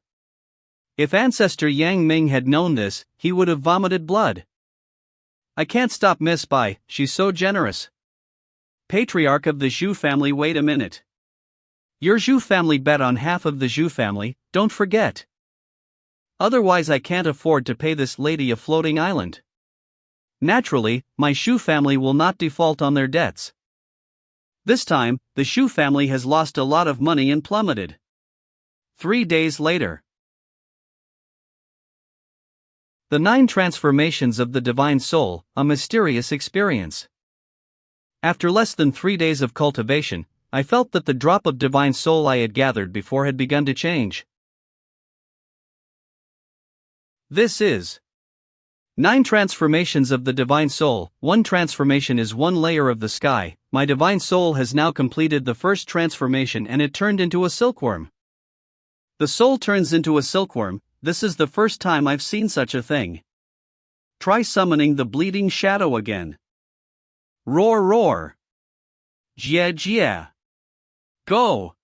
Speaker 1: If Ancestor Yang Ming had known this, he would have vomited blood.
Speaker 2: I can't stop Miss Bai, she's so generous. Patriarch of the Zhu family, wait a minute.
Speaker 1: Your Zhu family bet on half of the Zhu family, don't forget. Otherwise I can't afford to pay this lady a floating island. Naturally, my Zhu family will not default on their debts.
Speaker 2: This time, the Zhu family has lost a lot of money and plummeted. 3 days later.
Speaker 1: The 9 Transformations of the Divine Soul, a mysterious experience. After less than 3 days of cultivation, I felt that the drop of divine soul I had gathered before had begun to change.
Speaker 2: This is
Speaker 1: 9 Transformations of the Divine Soul. 1 transformation is 1 layer of the sky. My divine soul has now completed the first transformation and it turned into a silkworm.
Speaker 2: The soul turns into a silkworm. This is the first time I've seen such a thing. Try summoning the bleeding shadow again. Roar roar. Jia jia. Go.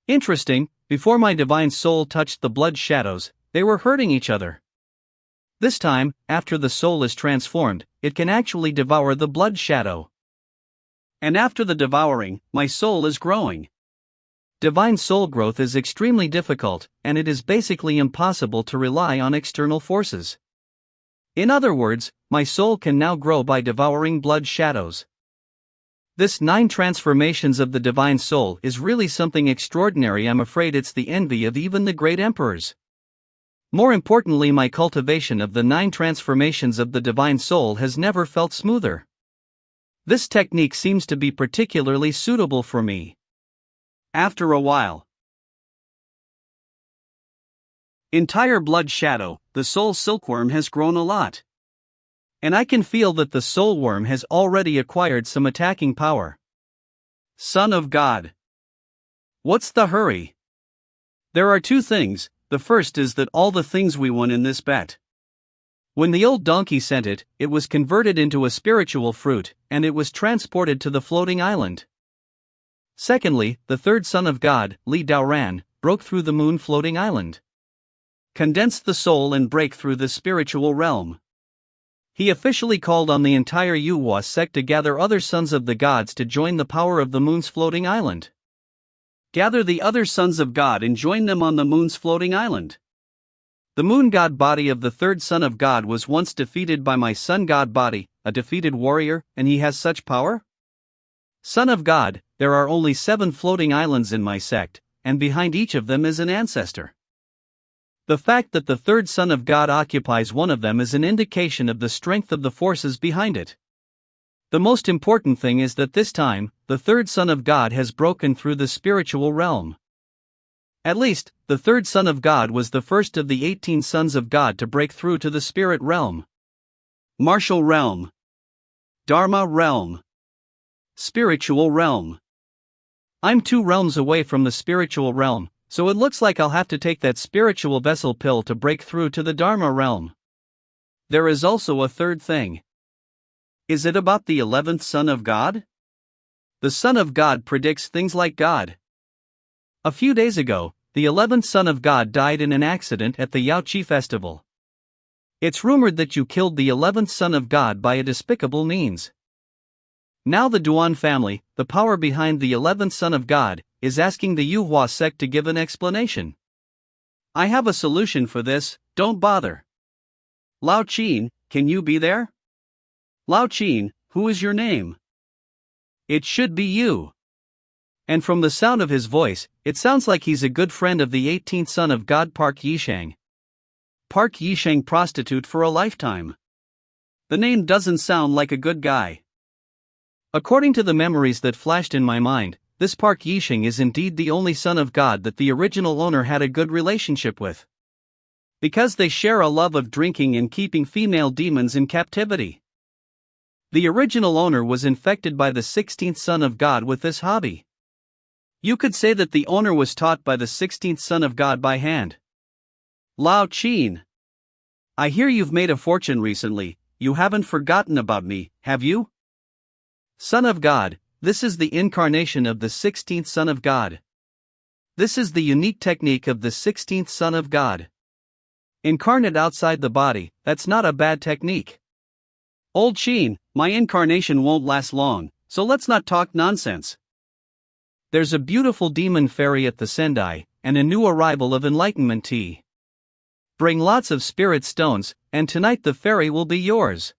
Speaker 1: Interesting, before my divine soul touched the blood shadows, they were hurting each other. This time, after the soul is transformed, it can actually devour the blood shadow.
Speaker 2: And after the devouring, my soul is growing.
Speaker 1: Divine soul growth is extremely difficult, and it is basically impossible to rely on external forces. In other words, my soul can now grow by devouring blood shadows. This 9 Transformations of the Divine Soul is really something extraordinary. I'm afraid it's the envy of even the great emperors. More importantly, my cultivation of the 9 Transformations of the Divine Soul has never felt smoother. This technique seems to be particularly suitable for me.
Speaker 2: After a while. Entire blood shadow, the soul silkworm has grown a lot.
Speaker 1: And I can feel that the soul worm has already acquired some attacking power.
Speaker 2: Son of God. What's the hurry? There are 2 things. The first is that all the things we won in this bet.
Speaker 1: When the old donkey sent it, it was converted into a spiritual fruit, and it was transported to the floating island. Secondly, the 3rd Son of God, Li Daoran, broke through the moon floating island.
Speaker 2: Condensed the soul and break through the spiritual realm.
Speaker 1: He officially called on the entire Yuhua sect to gather other sons of the gods to join the power of the moon's floating island.
Speaker 2: Gather the other sons of God and join them on the moon's floating island.
Speaker 1: The moon god body of the 3rd Son of God was once defeated by my sun god body, a defeated warrior, and he has such power? Son of God, there are only 7 floating islands in my sect, and behind each of them is an ancestor. The fact that the 3rd Son of God occupies one of them is an indication of the strength of the forces behind it. The most important thing is that this time, the third Son of God has broken through the spiritual realm. At least, the third Son of God was the first of the 18 sons of God to break through to the spirit realm.
Speaker 2: Martial realm. Dharma realm. Spiritual realm.
Speaker 1: I'm 2 realms away from the spiritual realm, so it looks like I'll have to take that spiritual vessel pill to break through to the Dharma realm.
Speaker 2: There is also a third thing. Is it about the 11th Son of God? The Son of God predicts things like God.
Speaker 1: A few days ago, the 11th Son of God died in an accident at the Yaoqi festival. It's rumored that you killed the 11th Son of God by a despicable means. Now the Duan family, the power behind the 11th Son of God, is asking the Yuhua sect to give an explanation.
Speaker 2: I have a solution for this, don't bother. Lao Qin, can you be there? Lao Qin, who is your name?
Speaker 1: It should be you. And from the sound of his voice, it sounds like he's a good friend of the 18th Son of God, Park Yisheng.
Speaker 2: Park Yisheng, prostitute for a lifetime. The name doesn't sound like a good guy.
Speaker 1: According to the memories that flashed in my mind, this Park Yisheng is indeed the only Son of God that the original owner had a good relationship with. Because they share a love of drinking and keeping female demons in captivity. The original owner was infected by the 16th Son of God with this hobby. You could say that the owner was taught by the 16th Son of God by hand.
Speaker 2: Lao Qin. I hear you've made a fortune recently, you haven't forgotten about me, have you?
Speaker 1: Son of God, this is the incarnation of the 16th Son of God. This is the unique technique of the 16th Son of God. Incarnate outside the body, that's not a bad technique.
Speaker 2: Old Qin, my incarnation won't last long, so let's not talk nonsense.
Speaker 1: There's a beautiful demon fairy at the Sendai, and a new arrival of enlightenment tea. Bring lots of spirit stones, and tonight the fairy will be yours.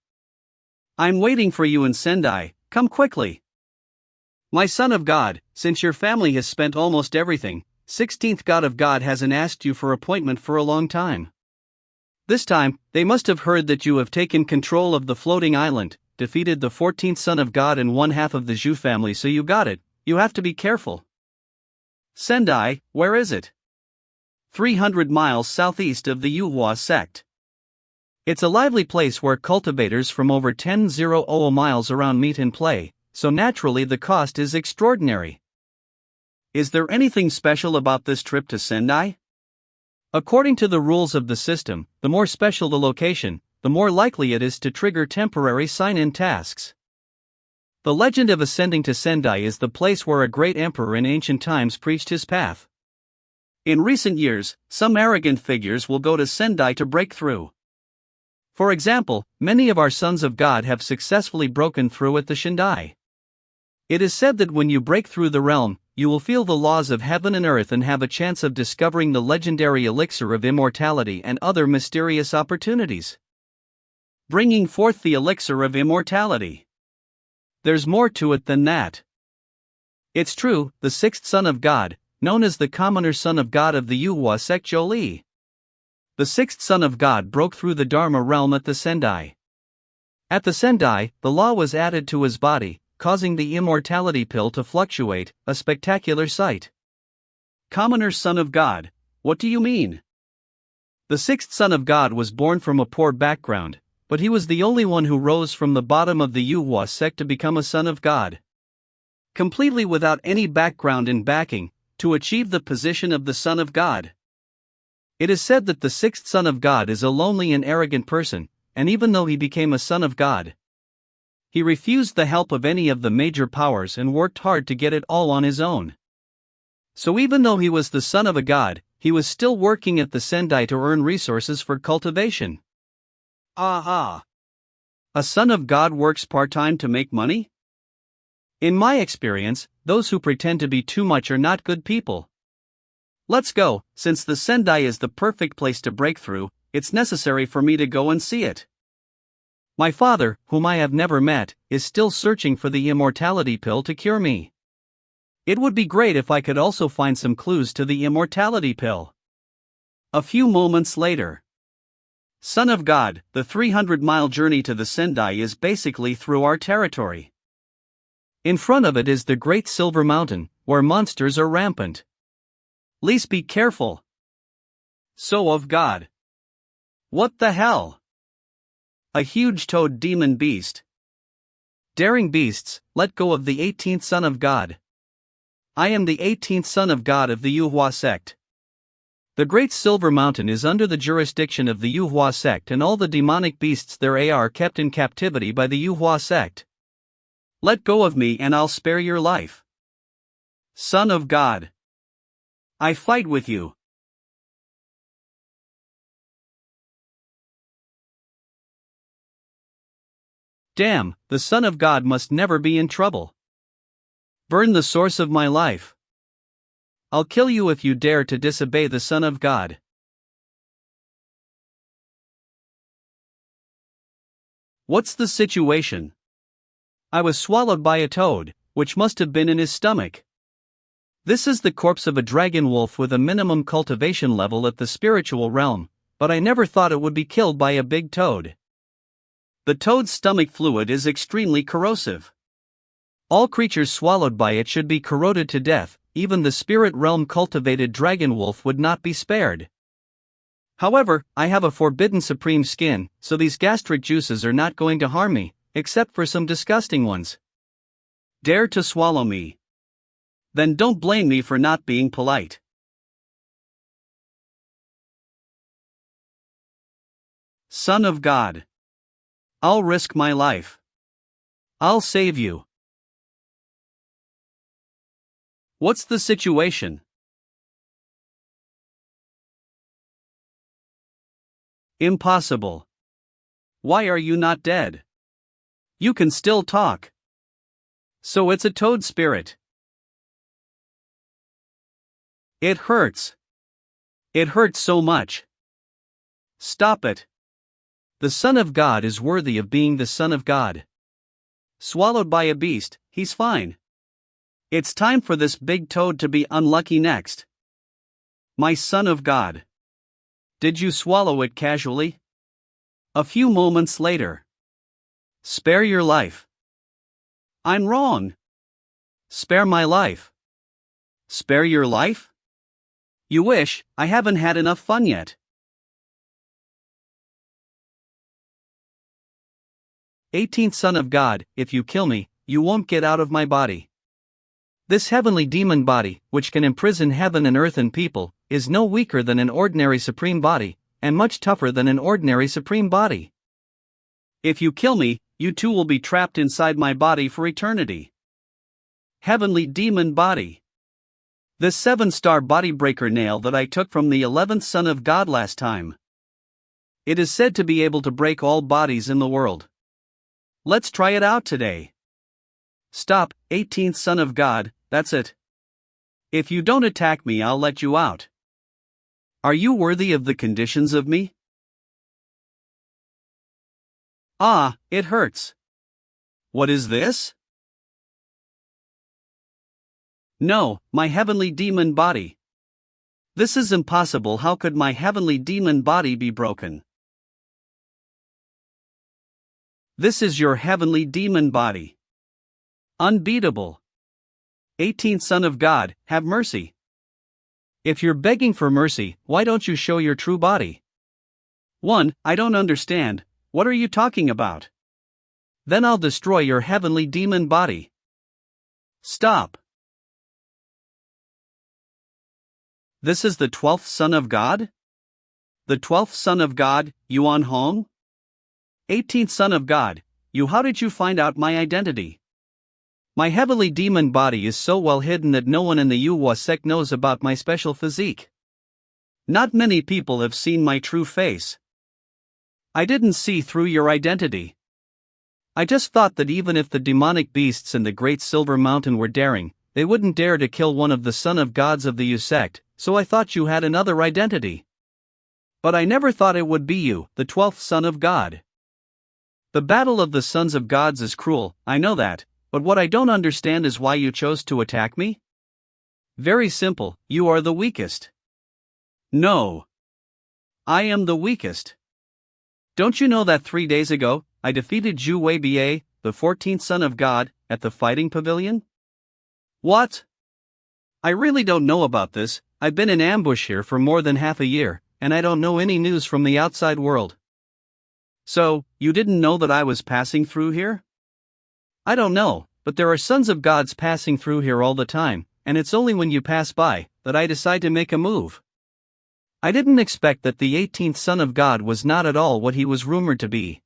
Speaker 2: I'm waiting for you in Sendai, come quickly. My Son of God, since your family has spent almost everything, 16th God of God hasn't asked you for appointment for a long time. This time, they must have heard that you have taken control of the floating island, defeated the 14th Son of God and 1/2 of the Zhu family, so you got it. You have to be careful.
Speaker 1: Sendai, where is it?
Speaker 2: 300 miles southeast of the Yuhua sect.
Speaker 1: It's a lively place where cultivators from over 10,000 miles around meet and play, so naturally the cost is extraordinary.
Speaker 2: Is there anything special about this trip to Sendai?
Speaker 1: According to the rules of the system, the more special the location, the more likely it is to trigger temporary sign-in tasks. The legend of ascending to Sendai is the place where a great emperor in ancient times preached his path.
Speaker 2: In recent years, some arrogant figures will go to Sendai to break through.
Speaker 1: For example, many of our sons of God have successfully broken through at the Sendai. It is said that when you break through the realm, you will feel the laws of heaven and earth and have a chance of discovering the legendary elixir of immortality and other mysterious opportunities.
Speaker 2: Bringing forth the elixir of immortality.
Speaker 1: There's more to it than that. It's true, the 6th Son of God, known as the commoner Son of God of the Yuhua sect Zhou, the 6th Son of God broke through the Dharma realm at the Sendai. At the Sendai, the law was added to his body, causing the immortality pill to fluctuate, a spectacular sight.
Speaker 2: Commoner Son of God, what do you mean?
Speaker 1: The 6th Son of God was born from a poor background, but he was the only one who rose from the bottom of the Yuhua sect to become a Son of God. Completely without any background and backing, to achieve the position of the Son of God. It is said that the 6th Son of God is a lonely and arrogant person, and even though he became a Son of God, he refused the help of any of the major powers and worked hard to get it all on his own. So even though he was the son of a god, he was still working at the Sendai to earn resources for cultivation.
Speaker 2: A son of God works part-time to make money?
Speaker 1: In my experience, those who pretend to be too much are not good people.
Speaker 2: Let's go, since the Sendai is the perfect place to break through, it's necessary for me to go and see it.
Speaker 1: My father, whom I have never met, is still searching for the immortality pill to cure me. It would be great if I could also find some clues to the immortality pill.
Speaker 2: A few moments later. Son of God, the 300-mile journey to the Sendai is basically through our territory.
Speaker 1: In front of it is the Great Silver Mountain, where monsters are rampant.
Speaker 2: Please be careful. So of God. What the hell? A huge toad demon beast.
Speaker 1: Daring beasts, let go of the 18th son of God. I am the 18th son of God of the Yuhua sect. The Great Silver Mountain is under the jurisdiction of the Yuhua sect, and all the demonic beasts there are kept in captivity by the Yuhua sect.
Speaker 2: Let go of me and I'll spare your life. Son of God. I fight with you.
Speaker 1: Damn, the Son of God must never be in trouble. Burn the source of my life. I'll kill you if you dare to disobey the Son of God.
Speaker 2: What's the situation?
Speaker 1: I was swallowed by a toad, which must have been in his stomach. This is the corpse of a dragon wolf with a minimum cultivation level at the spiritual realm, but I never thought it would be killed by a big toad.
Speaker 2: The toad's stomach fluid is extremely corrosive.
Speaker 1: All creatures swallowed by it should be corroded to death. Even the spirit realm cultivated dragon wolf would not be spared. However, I have a forbidden supreme skin, so these gastric juices are not going to harm me, except for some disgusting ones.
Speaker 2: Dare to swallow me? Then don't blame me for not being polite. Son of God. I'll risk my life.
Speaker 1: I'll save you.
Speaker 2: What's the situation? Impossible. Why are you not dead? You can still talk. So it's a toad spirit. It hurts. It hurts so much. Stop it.
Speaker 1: The Son of God is worthy of being the Son of God.
Speaker 2: Swallowed by a beast, he's fine. It's time for this big toad to be unlucky next. My Son of God. Did you swallow it casually? A few moments later. Spare your life. I'm wrong. Spare my life. Spare your life? You wish. I haven't had enough fun yet.
Speaker 1: 18th Son of God, if you kill me, you won't get out of my body. This heavenly demon body, which can imprison heaven and earth and people, is no weaker than an ordinary supreme body, and much tougher than an ordinary supreme body.
Speaker 2: If you kill me, you too will be trapped inside my body for eternity. Heavenly demon body. The 7-star body breaker nail that I took from the 11th Son of God last time. It is said to be able to break all bodies in the world. Let's try it out today. Stop, 18th Son of God, that's it. If you don't attack me, I'll let you out. Are you worthy of the conditions of me? Ah, it hurts. What is this? No, my heavenly demon body. This is impossible. How could my heavenly demon body be broken? This is your heavenly demon body. Unbeatable. 18th Son of God, have mercy.
Speaker 1: If you're begging for mercy, why don't you show your true body?
Speaker 2: 1. I don't understand. What are you talking about?
Speaker 1: Then I'll destroy your heavenly demon body.
Speaker 2: Stop. This is the 12th Son of God? The 12th Son of God, Yuan Hong? 18th Son of God, how did you find out my identity?
Speaker 1: My heavenly demon body is so well hidden that no one in the Yuhua sect knows about my special physique.
Speaker 2: Not many people have seen my true face. I didn't see through your identity.
Speaker 1: I just thought that even if the demonic beasts in the Great Silver Mountain were daring, they wouldn't dare to kill one of the Son of Gods of the Yu sect, so I thought you had another identity. But I never thought it would be you, the 12th Son of God. The battle of the Sons of Gods is cruel, I know that, but what I don't understand is why you chose to attack me?
Speaker 2: Very simple, you are the weakest. No. I am the weakest. Don't you know that 3 days ago, I defeated Zhu Weibie, the the 14th son of God, at the fighting pavilion? What? I really don't know about this. I've been in ambush here for more than half a year, and I don't know any news from the outside world. So, you didn't know that I was passing through here? I don't know, but there are sons of gods passing through here all the time, and it's only when you pass by that I decide to make a move. I didn't expect that the 18th son of God was not at all what he was rumored to be.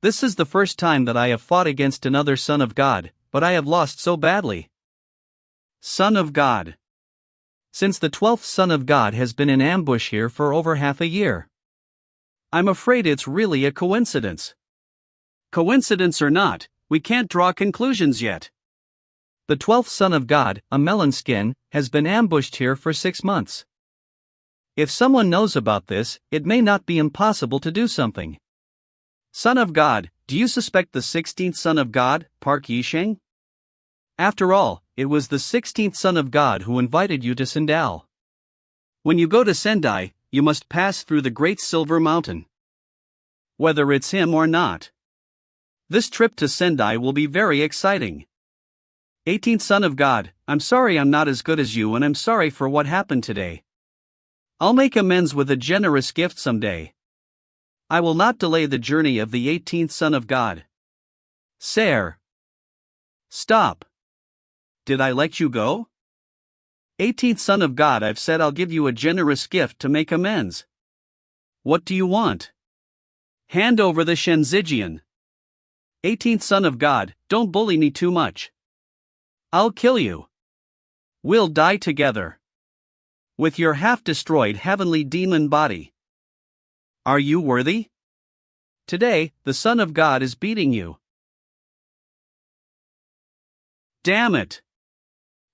Speaker 2: This is the first time that I have fought against another son of God, but I have lost so badly. Son of God. Since the 12th son of God has been in ambush here for over half a year. I'm afraid it's really a coincidence. Coincidence or not, we can't draw conclusions yet. The 12th son of God, a melon skin, has been ambushed here for 6 months. If someone knows about this, it may not be impossible to do something. Son of God, do you suspect the 16th son of God, Park Yisheng? After all, it was the 16th son of God who invited you to Sindal. When you go to Sendai, you must pass through the Great Silver Mountain. Whether it's him or not. This trip to Sendai will be very exciting. 18th son of God, I'm sorry I'm not as good as you, and I'm sorry for what happened today. I'll make amends with a generous gift someday. I will not delay the journey of the 18th son of God. Sir. Stop. Did I let you go? 18th son of God, I've said I'll give you a generous gift to make amends. What do you want? Hand over the Shenzijian. 18th son of God, don't bully me too much. I'll kill you. We'll die together. With your half-destroyed heavenly demon body. Are you worthy? Today, the Son of God is beating you. Damn it!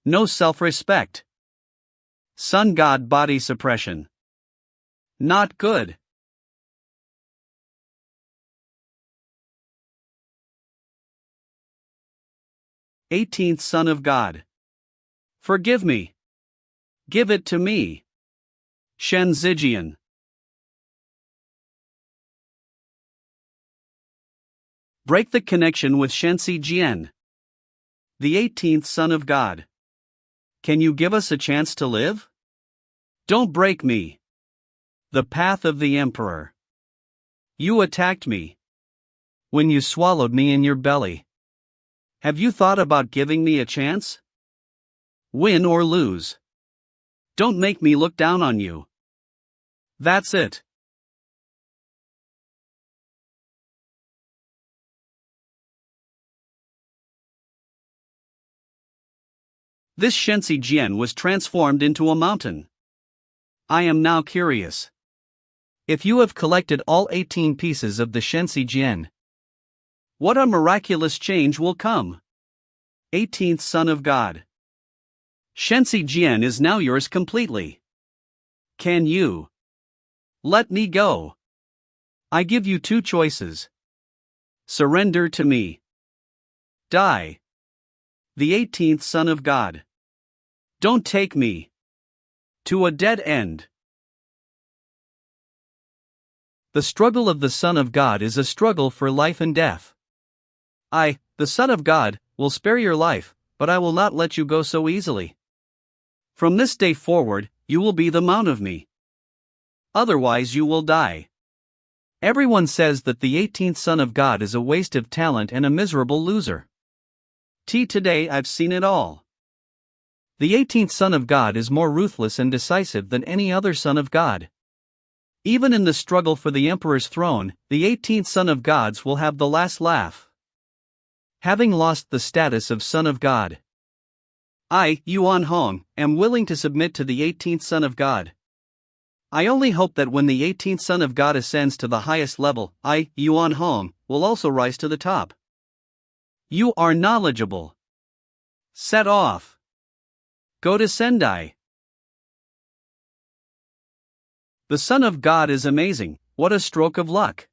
Speaker 2: No self-respect. Sun God body suppression. Not good. Eighteenth son of God. Forgive me. Give it to me. Shenzijian. Break the connection with Shensi Jian. The 18th son of God. Can you give us a chance to live? Don't break me. The path of the Emperor. You attacked me. When you swallowed me in your belly. Have you thought about giving me a chance? Win or lose. Don't make me look down on you. That's it. This Shensi Jian was transformed into a mountain. I am now curious. If you have collected all 18 pieces of the Shensi Jian, what a miraculous change will come. 18th son of God. Shensi Jian is now yours completely. Can you let me go? I give you 2 choices. Surrender to me. Die. The 18th son of God. Don't take me to a dead end. The struggle of the Son of God is a struggle for life and death. I, the Son of God, will spare your life, but I will not let you go so easily. From this day forward, you will be the mount of me. Otherwise you will die. Everyone says that the 18th son of God is a waste of talent and a miserable loser. Today I've seen it all. The 18th son of God is more ruthless and decisive than any other son of God. Even in the struggle for the emperor's throne, the 18th son of gods will have the last laugh. Having lost the status of son of God, I, Yuan Hong, am willing to submit to the 18th son of God. I only hope that when the 18th son of God ascends to the highest level, I, Yuan Hong, will also rise to the top. You are knowledgeable. Set off. Go to Sendai. The Son of God is amazing. What a stroke of luck.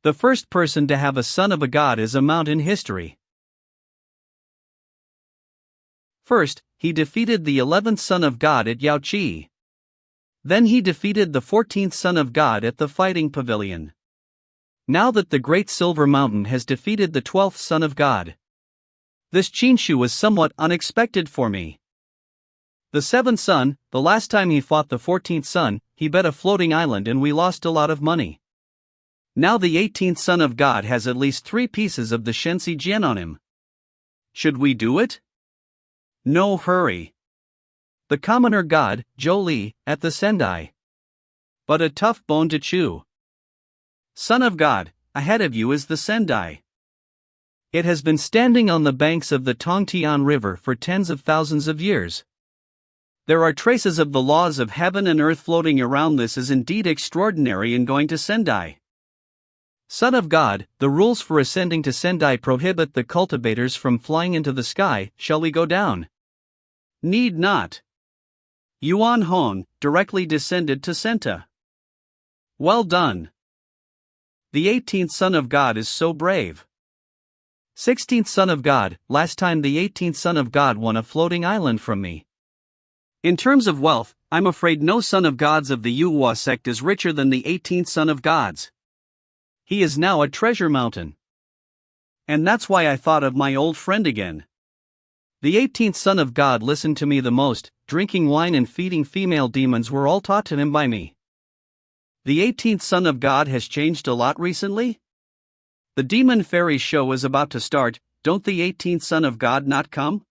Speaker 2: The first person to have a son of a god is a mount in history. First, he defeated the 11th son of God at Yaoqi. Then he defeated the 14th son of God at the fighting pavilion.
Speaker 1: Now that the Great Silver Mountain has defeated the 12th Son of God. This Chinshu was somewhat unexpected for me. The 7th son, the last time he fought the 14th son, he bet a floating island and we lost a lot of money. Now the 18th Son of God has at least 3 pieces of the Shensi Jian on him. Should we do it? No hurry. The commoner god, Zhou Li, at the Sendai. But a tough bone to chew. Son of God, ahead of you is the Sendai. It has been standing on the banks of the Tongtian River for tens of thousands of years. There are traces of the laws of heaven and earth floating around. This is indeed extraordinary in going to Sendai. Son of God, the rules for ascending to Sendai prohibit the cultivators from flying into the sky. Shall we go down? Need not. Yuan Hong directly descended to Senta. Well done. The 18th Son of God is so brave. 16th Son of God, last time the 18th Son of God won a floating island from me. In terms of wealth, I'm afraid no Son of Gods of the Yuhua sect is richer than the 18th Son of Gods. He is now a treasure mountain. And that's why I thought of my old friend again. The 18th Son of God listened to me the most. Drinking wine and feeding female demons were all taught to him by me. The 18th Son of God has changed a lot recently? The Demon Fairy show is about to start. Don't the 18th Son of God not come?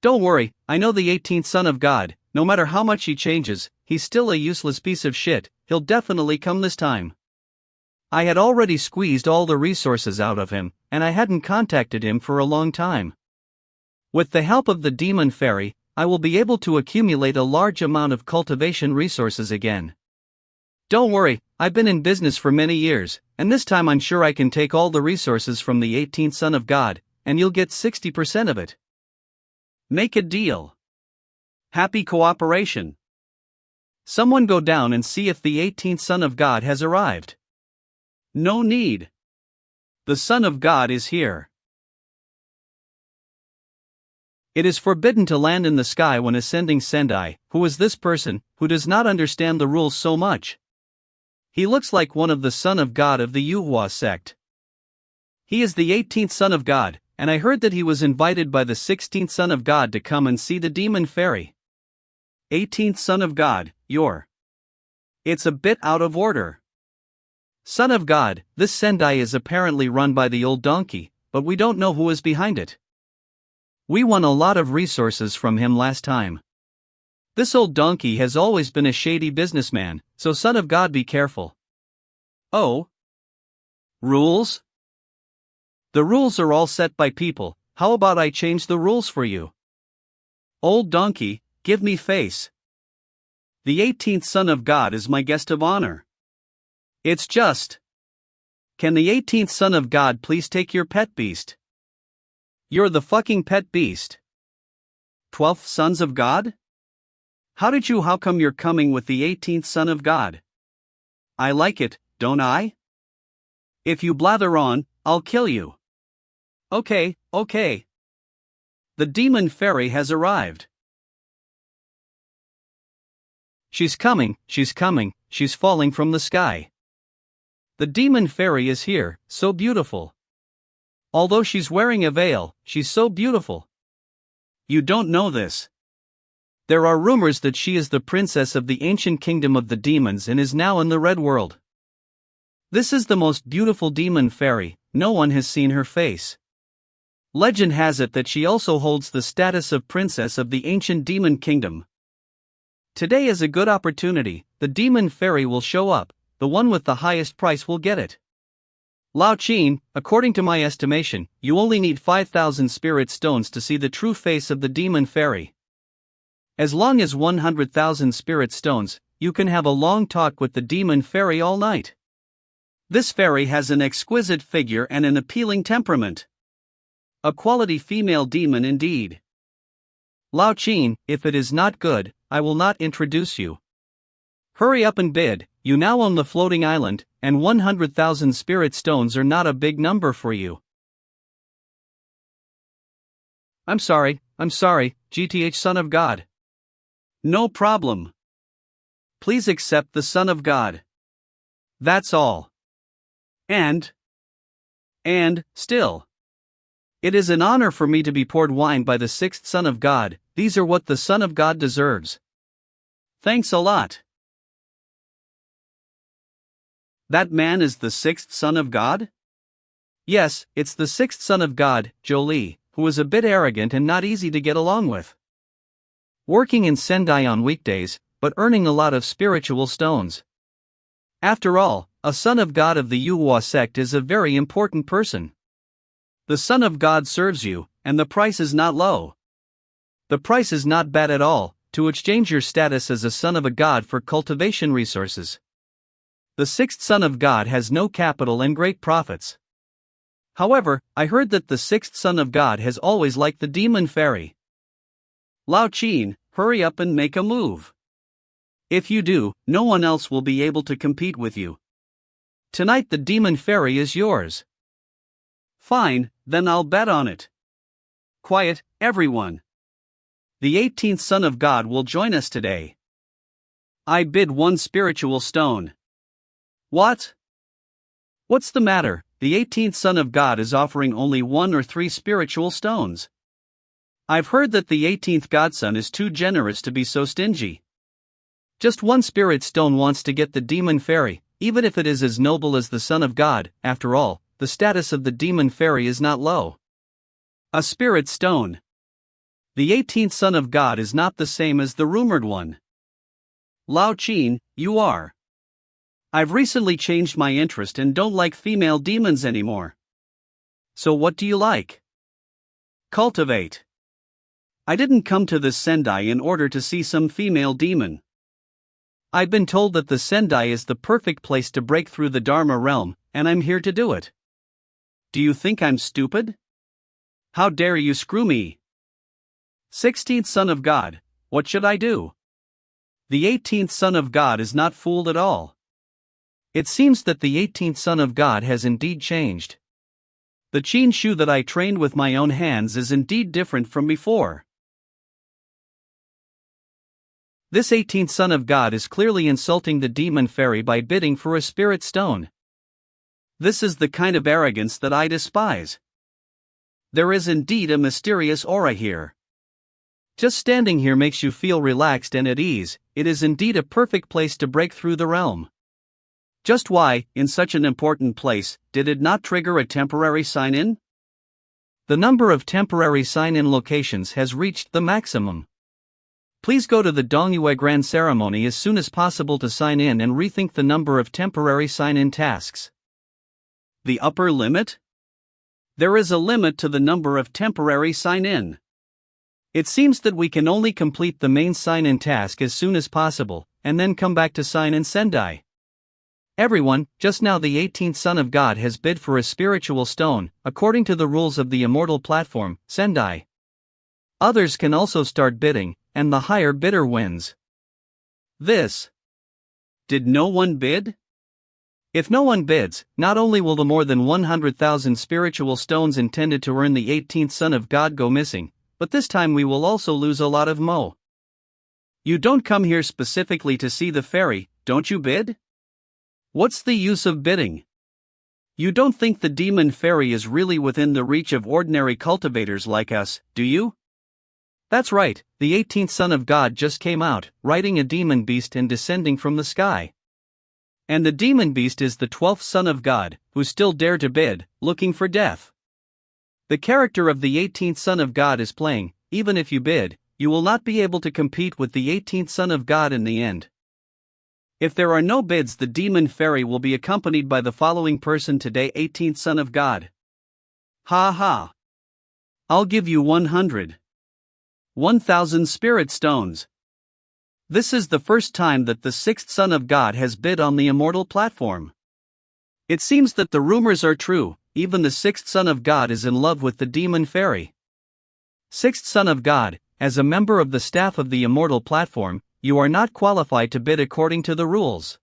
Speaker 1: Don't worry, I know the 18th Son of God. No matter how much he changes, he's still a useless piece of shit. He'll definitely come this time. I had already squeezed all the resources out of him, and I hadn't contacted him for a long time. With the help of the Demon Fairy, I will be able to accumulate a large amount of cultivation resources again. Don't worry, I've been in business for many years, and this time I'm sure I can take all the resources from the 18th Son of God, and you'll get 60% of it. Make a deal. Happy cooperation. Someone go down and see if the 18th Son of God has arrived. No need. The Son of God is here. It is forbidden to land in the sky when ascending Sendai. Who is this person, who does not understand the rules so much? He looks like one of the Son of God of the Yuhua sect. He is the 18th Son of God, and I heard that he was invited by the 16th Son of God to come and see the Demon Fairy. 18th Son of God, you're. It's a bit out of order. Son of God, this Sendai is apparently run by the old donkey, but we don't know who is behind it. We won a lot of resources from him last time. This old donkey has always been a shady businessman, so Son of God, be careful. Oh? Rules? The rules are all set by people. How about I change the rules for you? Old donkey, give me face. The 18th Son of God is my guest of honor. It's just. Can the 18th Son of God please take your pet beast? You're the fucking pet beast. 12th Sons of God? How come you're coming with the 18th Son of God? I like it, don't I? If you blather on, I'll kill you. Okay. The Demon Fairy has arrived. She's coming, she's falling from the sky. The Demon Fairy is here, so beautiful. Although she's wearing a veil, she's so beautiful. You don't know this. There are rumors that she is the princess of the ancient kingdom of the demons and is now in the Red World. This is the most beautiful Demon Fairy, no one has seen her face. Legend has it that she also holds the status of princess of the ancient demon kingdom. Today is a good opportunity. The Demon Fairy will show up, the one with the highest price will get it. Lao Qin, according to my estimation, you only need 5,000 spirit stones to see the true face of the Demon Fairy. As long as 100,000 spirit stones, you can have a long talk with the Demon Fairy all night. This fairy has an exquisite figure and an appealing temperament. A quality female demon indeed. Lao Qin, if it is not good, I will not introduce you. Hurry up and bid. You now own the floating island, and 100,000 spirit stones are not a big number for you. I'm sorry, GTH Son of God. No problem. Please accept the Son of God. That's all.
Speaker 2: And still. It is an honor for me to be poured wine by the sixth Son of God. These are what the Son of God deserves. Thanks a lot. That man is the sixth Son of God?
Speaker 1: Yes, it's the sixth Son of God, Jolie, who is a bit arrogant and not easy to get along with. Working in Sendai on weekdays, but earning a lot of spiritual stones. After all, a Son of God of the Yuhua sect is a very important person. The Son of God serves you, and the price is not low. The price is not bad at all, to exchange your status as a son of a god for cultivation resources. The sixth Son of God has no capital and great profits. However, I heard that the sixth Son of God has always liked the demon fairy. Lao Qin, hurry up and make a move. If you do, no one else will be able to compete with you. Tonight the demon fairy is yours. Fine, then I'll bet on it. Quiet, everyone. The 18th Son of God will join us today. I bid 1 spiritual stone. What? What's the matter? The 18th Son of God is offering only 1 or 3 spiritual stones. I've heard that the 18th Godson is too generous to be so stingy. Just 1 spirit stone wants to get the demon fairy, even if it is as noble as the Son of God. After all, the status of the demon fairy is not low. A spirit stone. The 18th Son of God is not the same as the rumored one. Lao Qin, you are. I've recently changed my interest and don't like female demons anymore. So what do you like? Cultivate. I didn't come to this Sendai in order to see some female demon. I've been told that the Sendai is the perfect place to break through the Dharma realm, and I'm here to do it. Do you think I'm stupid? How dare you screw me? 16th Son of God, what should I do? The 18th Son of God is not fooled at all. It seems that the 18th Son of God has indeed changed. The Qin Shu that I trained with my own hands is indeed different from before. This 18th Son of God is clearly insulting the demon fairy by bidding for a spirit stone. This is the kind of arrogance that I despise. There is indeed a mysterious aura here. Just standing here makes you feel relaxed and at ease. It is indeed a perfect place to break through the realm. Just why, in such an important place, did it not trigger a temporary sign-in? The number of temporary sign-in locations has reached the maximum. Please go to the Dongyue Grand Ceremony as soon as possible to sign in and rethink the number of temporary sign-in tasks. The upper limit? There is a limit to the number of temporary sign-in. It seems that we can only complete the main sign-in task as soon as possible, and then come back to sign-in Sendai. Everyone, just now the 18th Son of God has bid for a spiritual stone, according to the rules of the immortal platform, Sendai. Others can also start bidding, and the higher bidder wins. This. Did no one bid? If no one bids, not only will the more than 100,000 spiritual stones intended to earn the 18th Son of God go missing, but this time we will also lose a lot of mo. You don't come here specifically to see the fairy, don't you bid? What's the use of bidding? You don't think the demon fairy is really within the reach of ordinary cultivators like us, do you? That's right, the 18th Son of God just came out, riding a demon beast and descending from the sky. And the demon beast is the 12th Son of God, who still dare to bid, looking for death. The character of the 18th Son of God is playing. Even if you bid, you will not be able to compete with the 18th Son of God in the end. If there are no bids, the demon fairy will be accompanied by the following person today, 18th Son of God. Ha ha. I'll give you 1,000 spirit stones. This is the first time that the 6th Son of God has bid on the immortal platform. It seems that the rumors are true. Even the 6th Son of God is in love with the demon fairy. 6th Son of God, as a member of the staff of the immortal platform, you are not qualified to bid according to the rules.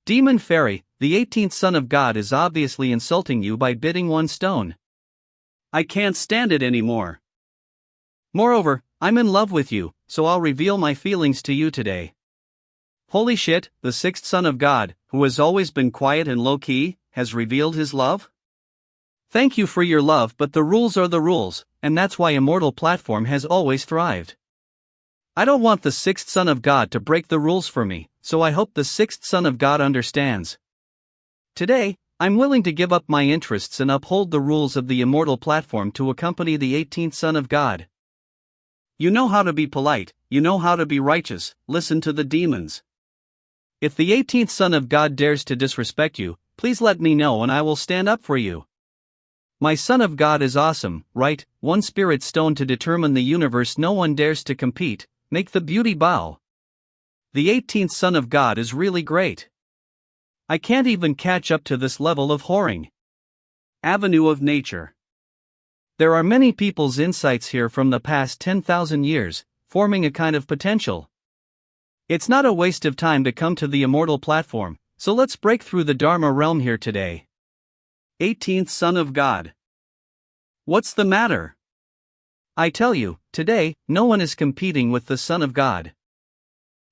Speaker 1: Demon fairy, the 18th Son of God is obviously insulting you by bidding 1 stone. I can't stand it anymore. Moreover, I'm in love with you, so I'll reveal my feelings to you today. Holy shit, the 6th Son of God, who has always been quiet and low-key,
Speaker 2: has revealed his love? Thank you for your love, but the rules are the rules, and that's why Immortal Platform has always thrived. I don't want the sixth Son of God to break the rules for me, so I hope the sixth Son of God understands. Today, I'm willing to give up my interests and uphold the rules of the Immortal Platform to accompany the 18th Son of God. You know how to be polite, you know how to be righteous, listen to the demons. If the 18th Son of God dares to disrespect you, please let me know and I will stand up for you. My Son of God is awesome, right? One spirit stone to determine the universe, no one dares to compete, make the beauty bow. The 18th Son of God is really great. I can't even catch up to this level of whoring. Avenue of Nature. There are many people's insights here from the past 10,000 years, forming a kind of potential. It's not a waste of time to come to the Immortal Platform, so let's break through the Dharma realm here today. 18th Son of God. What's the matter? I tell you, today, no one is competing with the Son of God.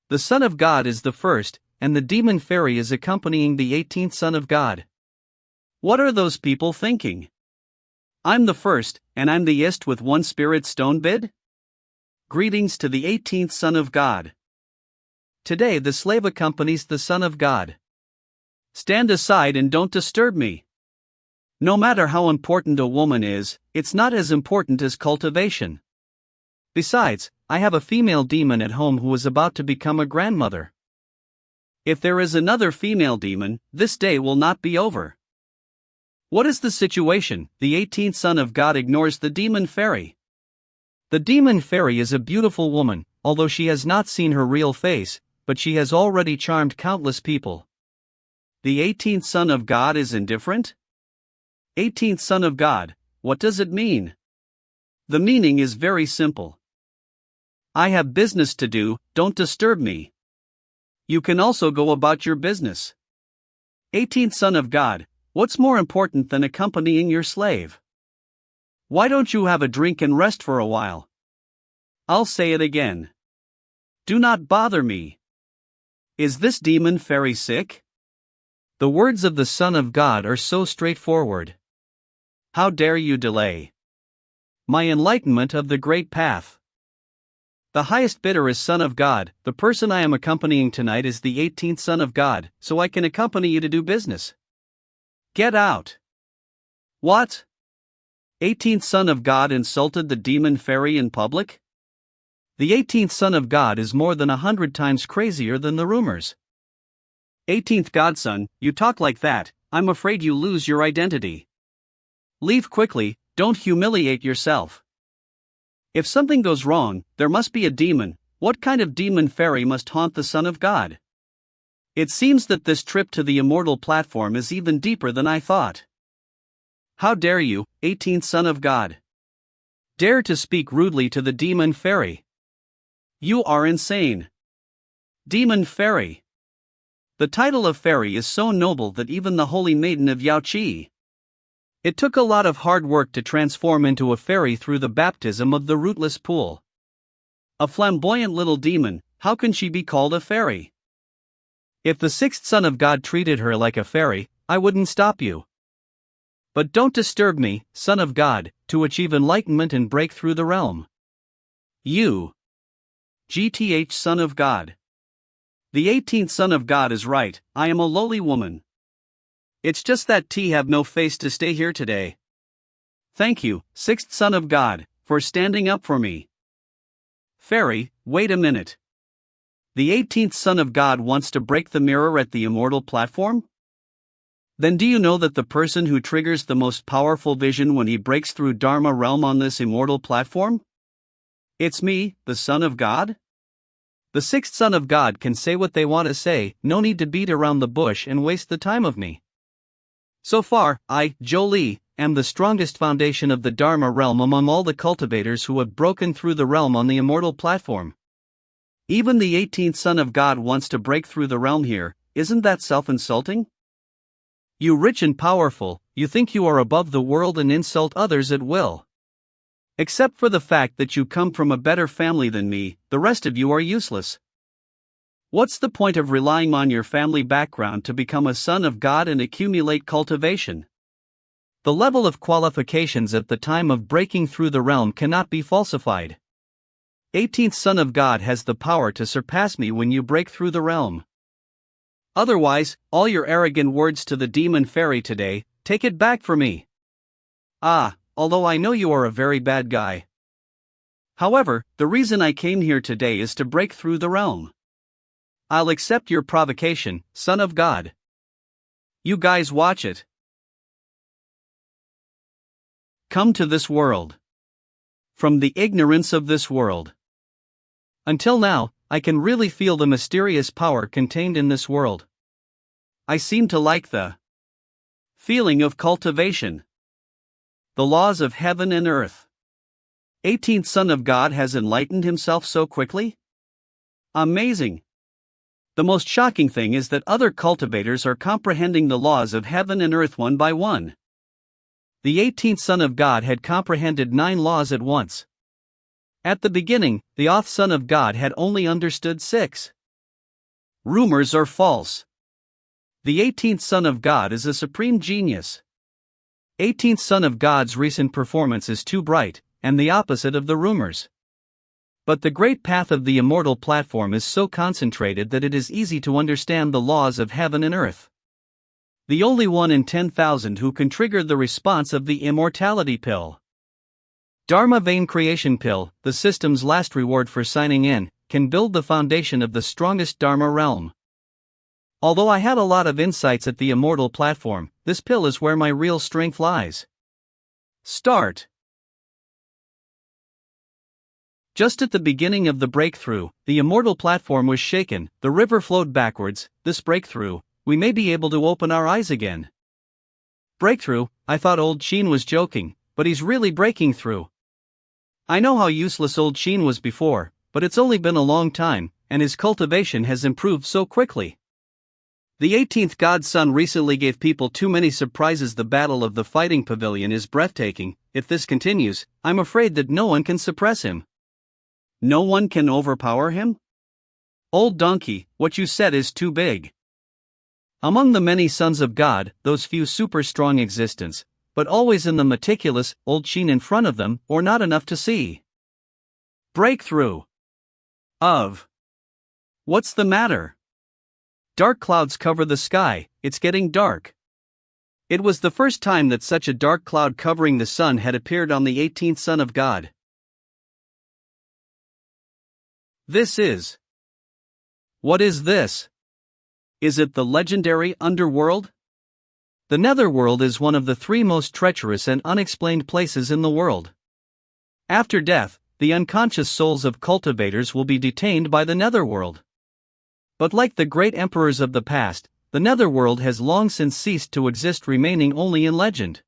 Speaker 2: The Son of God is the first, and the demon fairy is accompanying the 18th Son of God. What are those people thinking? I'm the first, and I'm the ist with one spirit stone bid? Greetings to the 18th Son of God. Today the slave accompanies the Son of God. Stand aside and don't disturb me. No matter how important a woman is, it's not as important as cultivation. Besides, I have a female demon at home who is about to become a grandmother. If there is another female demon, this day will not be over. What is the situation? The 18th Son of God ignores the demon fairy. The demon fairy is a beautiful woman, although she has not seen her real face, but she has already charmed countless people. The 18th Son of God is indifferent? 18th Son of God, what does it mean? The meaning is very simple. I have business to do, don't disturb me. You can also go about your business. 18th Son of God, what's more important than accompanying your slave? Why don't you have a drink and rest for a while? I'll say it again. Do not bother me. Is this demon fairy sick? The words of the Son of God are so straightforward. How dare you delay my enlightenment of the great path? The highest bidder is Son of God. The person I am accompanying tonight is the 18th Son of God, so I can accompany you to do business. Get out. What? 18th Son of God insulted the demon fairy in public? The 18th Son of God is more than 100 times crazier than the rumors. 18th Godson, you talk like that, I'm afraid you lose your identity. Leave quickly, don't humiliate yourself. If something goes wrong, there must be a demon. What kind of demon fairy must haunt the Son of God? It seems that this trip to the Immortal Platform is even deeper than I thought. How dare you, 18th Son of God? Dare to speak rudely to the demon fairy? You are insane. Demon fairy. The title of fairy is so noble that even the holy maiden of Yaoqi. It took a lot of hard work to transform into a fairy through the baptism of the rootless pool. A flamboyant little demon, how can she be called a fairy? If the sixth Son of God treated her like a fairy, I wouldn't stop you. But don't disturb me, Son of God, to achieve enlightenment and break through the realm. You, GTH Son of God. The 18th Son of God is right, I am a lowly woman. It's just that T have no face to stay here today. Thank you, sixth Son of God, for standing up for me. Fairy, wait a minute. The 18th Son of God wants to break the mirror at the Immortal Platform? Then do you know that the person who triggers the most powerful vision when he breaks through Dharma realm on this Immortal Platform? It's me, the Son of God? The sixth Son of God can say what they want to say, no need to beat around the bush and waste the time of me. So far, I, Jolie, am the strongest foundation of the Dharma realm among all the cultivators who have broken through the realm on the Immortal Platform. Even the 18th Son of God wants to break through the realm here, isn't that self-insulting? You rich and powerful, you think you are above the world and insult others at will. Except for the fact that you come from a better family than me, the rest of you are useless. What's the point of relying on your family background to become a son of God and accumulate cultivation?
Speaker 1: The level of qualifications at the time of breaking through the realm cannot be falsified.
Speaker 2: 18th Son of God has the power to surpass me when you break through the realm. Otherwise, all your arrogant words to the demon fairy today, take it back for me. Although I know you are a very bad guy. However, the reason I came here today is to break through the realm. I'll accept your provocation, Son of God. You guys watch it. Come to this world. From the ignorance of this world. Until now, I can really feel the mysterious power contained in this world. I seem to like the feeling of cultivation. The laws of heaven and earth. 18th Son of God has enlightened himself so quickly? Amazing! The most shocking thing is that other cultivators are comprehending the laws of heaven and earth one by one. The 18th Son of God had comprehended 9 laws at once. At the beginning, the 8th Son of God had only understood 6. Rumors are false. The 18th Son of God is a supreme genius. 18th Son of God's recent performance is too bright, and the opposite of the rumors. But the great path of the immortal platform is so concentrated that it is easy to understand the laws of heaven and earth. The only 1 in 10,000 who can trigger the response of the immortality pill. Dharma Vein Creation Pill, the system's last reward for signing in, can build the foundation of the strongest Dharma realm. Although I had a lot of insights at the immortal platform, this pill is where my real strength lies. Start. Just at the beginning of the breakthrough, the immortal platform was shaken, the river flowed backwards. This breakthrough, we may be able to open our eyes again. Breakthrough, I thought old Sheen was joking, but he's really breaking through. I know how useless old Sheen was before, but it's only been a long time, and his cultivation has improved so quickly. The 18th Godson recently gave people too many surprises. The battle of the fighting pavilion is breathtaking. If this continues, I'm afraid that no one can suppress him. No one can overpower him? Old donkey, what you said is too big. Among the many sons of God, those few super strong existence, but always in the meticulous, old Sheen in front of them, or not enough to see. Breakthrough. What's the matter? Dark clouds cover the sky, it's getting dark. It was the first time that such a dark cloud covering the sun had appeared on the 18th Son of God. What is this? Is it the legendary underworld? The netherworld is one of the 3 most treacherous and unexplained places in the world. After death, the unconscious souls of cultivators will be detained by the netherworld. But like the great emperors of the past, the netherworld has long since ceased to exist, remaining only in legend.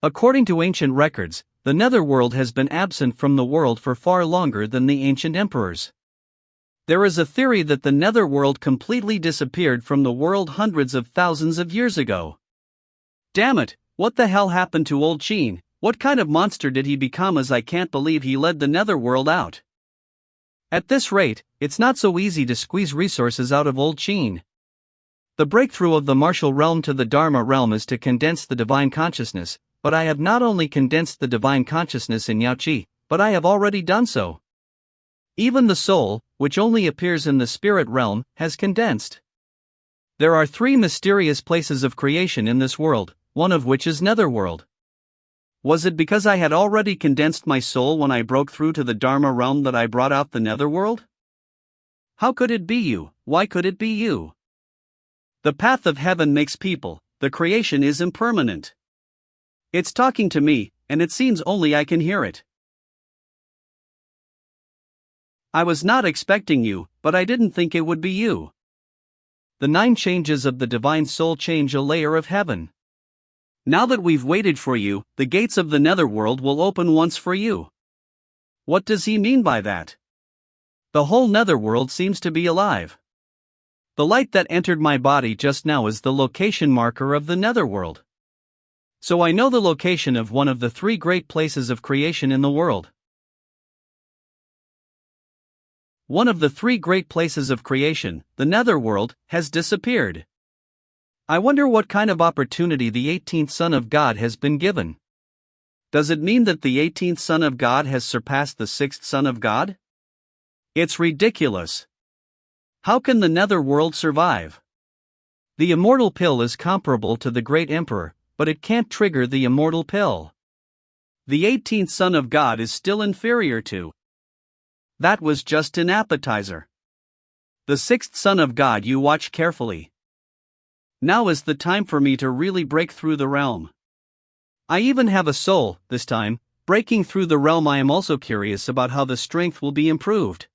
Speaker 2: According to ancient records, the netherworld has been absent from the world for far longer than the ancient emperors. There is a theory that the netherworld completely disappeared from the world hundreds of thousands of years ago. Damn it, what the hell happened to old Sheen? What kind of monster did he become? As I can't believe he led the netherworld out. At this rate, it's not so easy to squeeze resources out of old Sheen. The breakthrough of the martial realm to the Dharma realm is to condense the divine consciousness, but I have not only condensed the divine consciousness in Yaoqi, but I have already done so. Even the soul, which only appears in the spirit realm, has condensed. There are 3 mysterious places of creation in this world, one of which is netherworld. Was it because I had already condensed my soul when I broke through to the Dharma realm that I brought out the netherworld? How could it be you? Why could it be you? The path of heaven makes people, the creation is impermanent. It's talking to me, and it seems only I can hear it. I was not expecting you, but I didn't think it would be you. The 9 changes of the divine soul change a layer of heaven. Now that we've waited for you, the gates of the netherworld will open once for you. What does he mean by that? The whole netherworld seems to be alive. The light that entered my body just now is the location marker of the netherworld. So I know the location of one of the 3 great places of creation in the world. One of the three great places of creation, the netherworld, has disappeared. I wonder what kind of opportunity the 18th Son of God has been given. Does it mean that the 18th Son of God has surpassed the 6th Son of God? It's ridiculous. How can the netherworld survive? The immortal pill is comparable to the great emperor, but it can't trigger the immortal pill. The 18th Son of God is still inferior to. That was just an appetizer. The 6th Son of God you watch carefully. Now is the time for me to really break through the realm. I even have a soul, this time. Breaking through the realm, I am also curious about how the strength will be improved.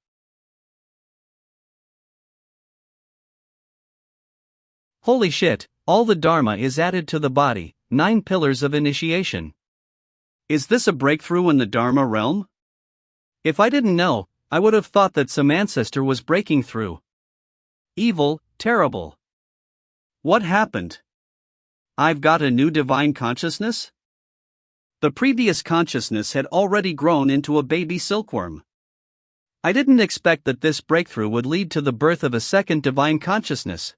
Speaker 2: Holy shit, all the Dharma is added to the body, 9 pillars of initiation. Is this a breakthrough in the Dharma realm? If I didn't know, I would have thought that some ancestor was breaking through. Evil, terrible. What happened? I've got a new divine consciousness? The previous consciousness had already grown into a baby silkworm. I didn't expect that this breakthrough would lead to the birth of a second divine consciousness.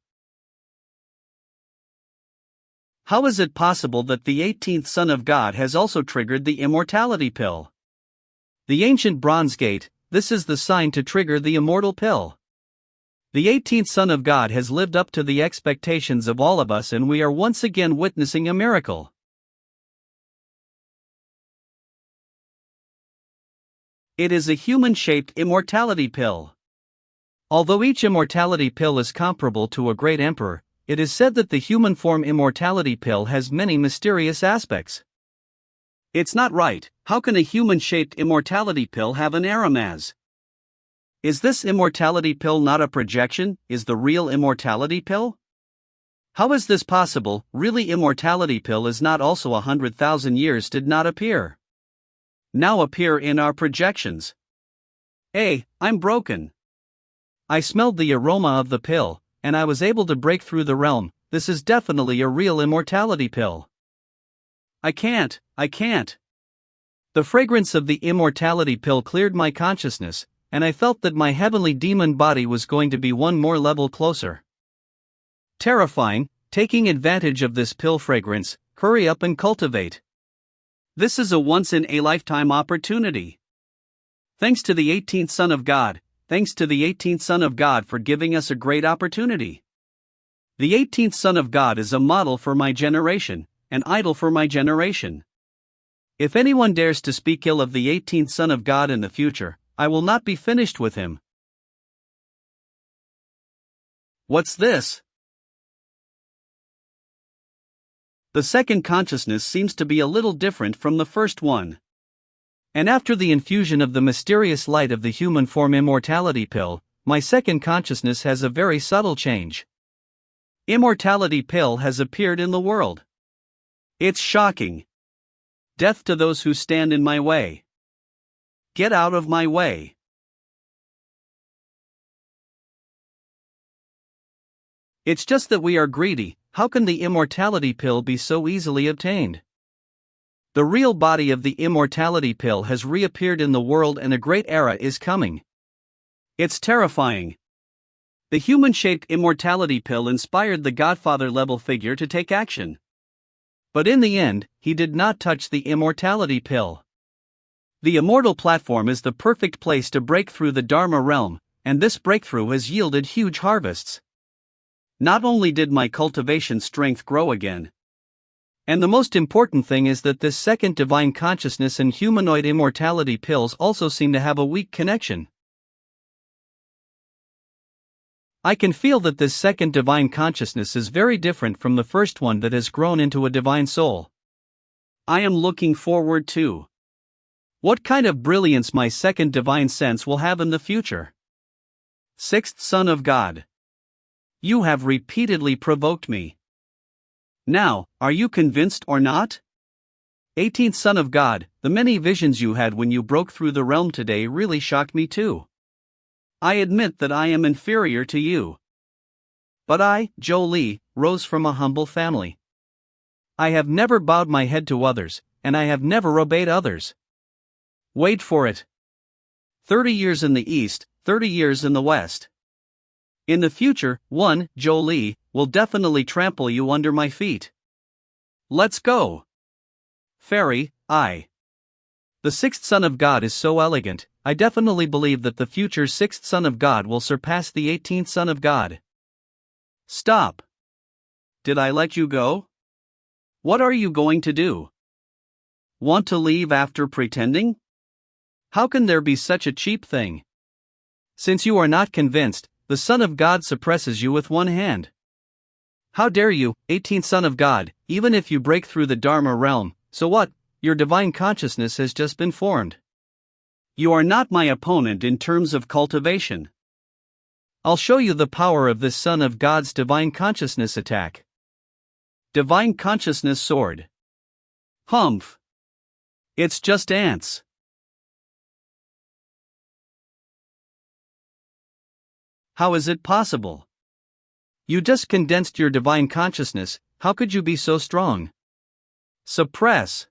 Speaker 2: How is it possible that the 18th Son of God has also triggered the immortality pill? The ancient bronze gate, this is the sign to trigger the immortal pill. The 18th Son of God has lived up to the expectations of all of us, and we are once again witnessing a miracle. It is a human-shaped immortality pill. Although each immortality pill is comparable to a great emperor, it is said that the human form immortality pill has many mysterious aspects. It's not right. How can a human-shaped immortality pill have an aromas? Is this immortality pill not a projection? Is the real immortality pill? How is this possible? Really, immortality pill is not also 100,000 years did not appear. Now appear in our projections. I'm broken. I smelled the aroma of the pill, and I was able to break through the realm. This is definitely a real immortality pill. I can't. The fragrance of the immortality pill cleared my consciousness, and I felt that my heavenly demon body was going to be one more level closer. Terrifying, taking advantage of this pill fragrance, hurry up and cultivate. This is a once-in-a-lifetime opportunity. Thanks to the 18th Son of God. Thanks to the 18th Son of God for giving us a great opportunity. The 18th Son of God is a model for my generation, an idol for my generation. If anyone dares to speak ill of the 18th Son of God in the future, I will not be finished with him. What's this? The second consciousness seems to be a little different from the first one. And after the infusion of the mysterious light of the human form immortality pill, my second consciousness has a very subtle change. Immortality pill has appeared in the world. It's shocking. Death to those who stand in my way. Get out of my way. It's just that we are greedy. How can the immortality pill be so easily obtained? The real body of the immortality pill has reappeared in the world, and a great era is coming. It's terrifying. The human-shaped immortality pill inspired the Godfather-level figure to take action. But in the end, he did not touch the immortality pill. The immortal platform is the perfect place to break through the Dharma realm, and this breakthrough has yielded huge harvests. Not only did my cultivation strength grow again, and the most important thing is that this second divine consciousness and humanoid immortality pills also seem to have a weak connection. I can feel that this second divine consciousness is very different from the first one that has grown into a divine soul. I am looking forward to what kind of brilliance my second divine sense will have in the future. Sixth Son of God. You have repeatedly provoked me. Now, are you convinced or not? 18th Son of God, the many visions you had when you broke through the realm today really shocked me too. I admit that I am inferior to you. But I, Joe Lee, rose from a humble family. I have never bowed my head to others, and I have never obeyed others. Wait for it. 30 years in the East, 30 years in the West. In the future, one, Jolie, will definitely trample you under my feet. Let's go. Fairy, I. The sixth son of God is so elegant, I definitely believe that the future sixth son of God will surpass the 18th son of God. Stop. Did I let you go? What are you going to do? Want to leave after pretending? How can there be such a cheap thing? Since you are not convinced, the Son of God suppresses you with one hand. How dare you, 18th Son of God, even if you break through the Dharma realm, so what? Your divine consciousness has just been formed. You are not my opponent in terms of cultivation. I'll show you the power of this Son of God's divine consciousness attack. Divine consciousness sword. Humph. It's just ants. How is it possible? You just condensed your divine consciousness, how could you be so strong? Suppress.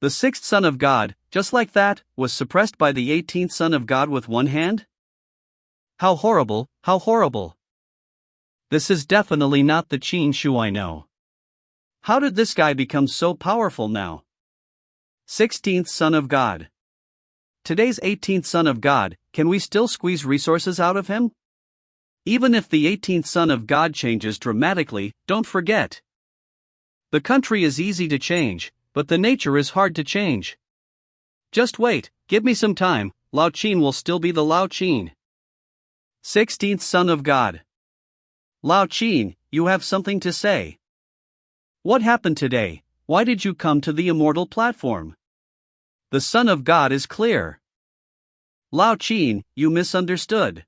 Speaker 2: The sixth Son of God, just like that, was suppressed by the 18th Son of God with one hand? How horrible, how horrible. This is definitely not the Qin Shu I know. How did this guy become so powerful now? 16th Son of God. Today's 18th Son of God, can we still squeeze resources out of him? Even if the 18th Son of God changes dramatically, don't forget. The country is easy to change, but the nature is hard to change. Just wait, give me some time, Lao Qin will still be the Lao Qin. 16th Son of God. Lao Qin, you have something to say. What happened today? Why did you come to the immortal platform? The Son of God is clear. Lao Qin, you misunderstood.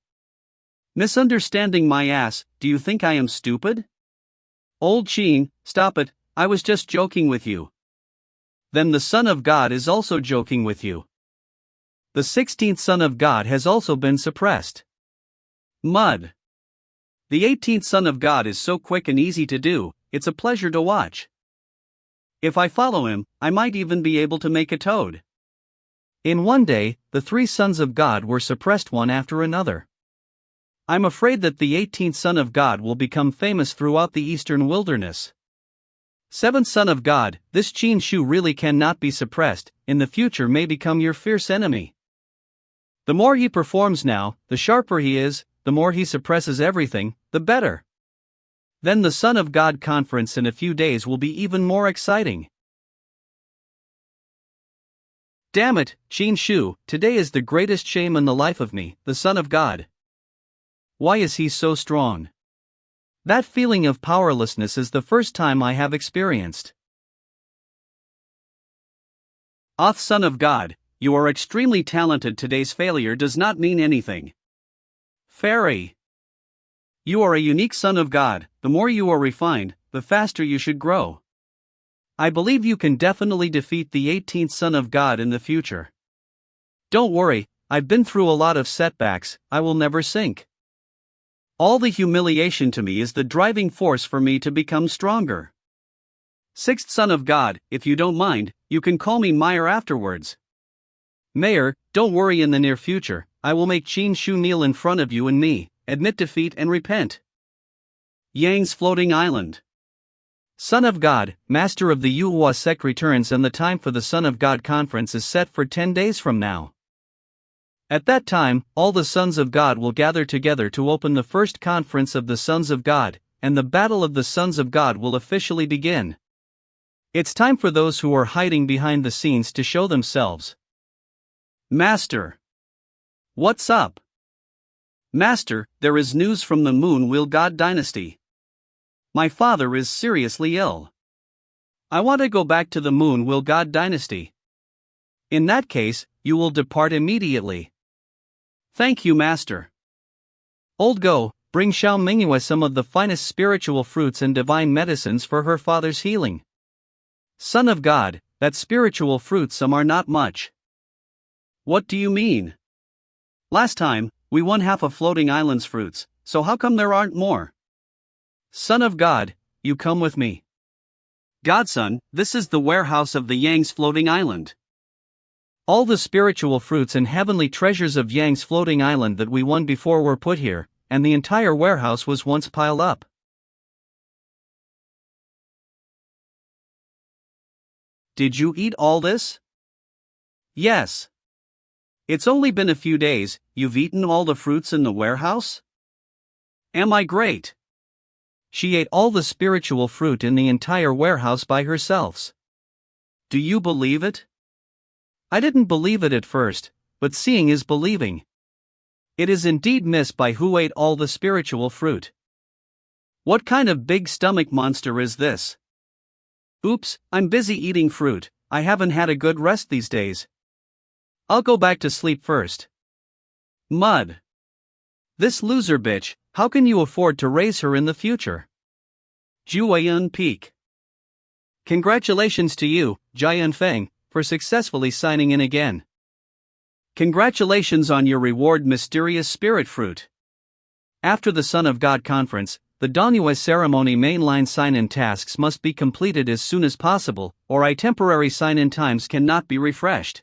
Speaker 2: Misunderstanding my ass, do you think I am stupid? Old Qin, stop it, I was just joking with you. Then the Son of God is also joking with you. The 16th Son of God has also been suppressed. Mud. The 18th Son of God is so quick and easy to do, it's a pleasure to watch. If I follow him, I might even be able to make a toad. In one day, the three sons of God were suppressed one after another. I'm afraid that the 18th Son of God will become famous throughout the eastern wilderness. 7th Son of God, this Qin Shu really cannot be suppressed, in the future may become your fierce enemy. The more he performs now, the sharper he is, the more he suppresses everything, the better. Then the Son of God conference in a few days will be even more exciting. Damn it, Qin Shu, today is the greatest shame in the life of me, the Son of God. Why is he so strong? That feeling of powerlessness is the first time I have experienced. Oth Son of God, you are extremely talented. Today's failure does not mean anything. Fairy. You are a unique Son of God, the more you are refined, the faster you should grow. I believe you can definitely defeat the 18th Son of God in the future. Don't worry, I've been through a lot of setbacks, I will never sink. All the humiliation to me is the driving force for me to become stronger. 6th Son of God, if you don't mind, you can call me Meyer afterwards. Mayor, don't worry, in the near future, I will make Qin Shu kneel in front of you and me, admit defeat and repent. Yang's floating island. Son of God, Master of the Yuhua sect returns, and the time for the Son of God conference is set for 10 days from now. At that time, all the sons of God will gather together to open the first conference of the sons of God, and the battle of the sons of God will officially begin. It's time for those who are hiding behind the scenes to show themselves. Master. What's up? Master, there is news from the Moon Wheel God dynasty. My father is seriously ill. I want to go back to the Moon Wheel God dynasty. In that case, you will depart immediately. Thank you, Master. Old Go, bring Xiao Mingyue some of the finest spiritual fruits and divine medicines for her father's healing. Son of God, that spiritual fruits some are not much. What do you mean? Last time, we won half of Floating Island's fruits, so how come there aren't more? Son of God, you come with me. Godson, this is the warehouse of the Yang's floating island.
Speaker 1: All the spiritual fruits and heavenly treasures of Yang's floating island that we won before were put here, and the entire warehouse was once piled up.
Speaker 2: Did you eat all this? Yes. It's only been a few days. You've eaten all the fruits in the warehouse? Am I great?
Speaker 1: She ate all the spiritual fruit in the entire warehouse by herself.
Speaker 2: Do you believe it?
Speaker 1: I didn't believe it at first, but seeing is believing. It is indeed Miss Bai who ate all the spiritual fruit.
Speaker 2: What kind of big stomach monster is this? Oops, I'm busy eating fruit. I haven't had a good rest these days.
Speaker 1: I'll go back to sleep first.
Speaker 2: Mud. This loser bitch, how can you afford to raise her in the future? Jueyun Peak.
Speaker 1: Congratulations to you, Jian Feng, for successfully signing in again.
Speaker 2: Congratulations on your reward, mysterious spirit fruit.
Speaker 1: After the Son of God conference, the Danyue ceremony mainline sign-in tasks must be completed as soon as possible, or temporary sign-in times cannot be refreshed.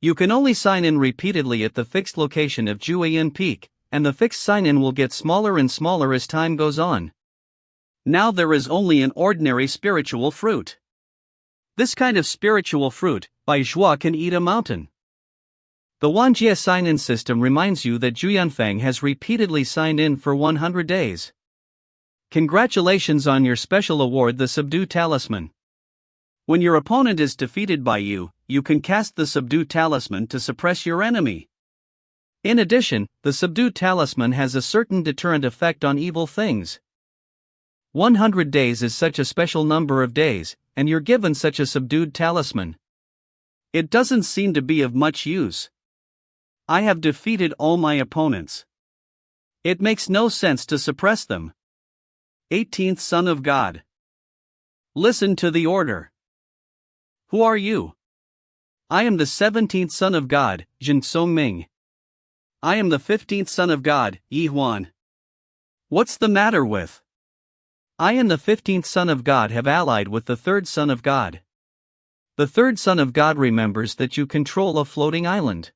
Speaker 1: You can only sign in repeatedly at the fixed location of Jueyun Peak, and the fixed sign-in will get smaller and smaller as time goes on.
Speaker 2: Now there is only an ordinary spiritual fruit. This kind of spiritual fruit, by Zhua, can eat a mountain.
Speaker 1: The Wanjie sign-in system reminds you that Juyanfeng has repeatedly signed in for 100 days. Congratulations on your special award, the Subdue Talisman.
Speaker 2: When your opponent is defeated by you, you can cast the Subdue Talisman to suppress your enemy.
Speaker 1: In addition, the Subdue Talisman has a certain deterrent effect on evil things. 100 days is such a special number of days, and you're given such a subdued talisman.
Speaker 2: It doesn't seem to be of much use. I have defeated all my opponents. It makes no sense to suppress them. 18th Son of God. Listen to the order. Who are you?
Speaker 1: I am the 17th Son of God, Jin Songming.
Speaker 2: I am the 15th Son of God, Yi Huan. What's the matter with?
Speaker 1: I and the 15th Son of God have allied with the 3rd Son of God. The 3rd Son of God remembers that you control a floating island.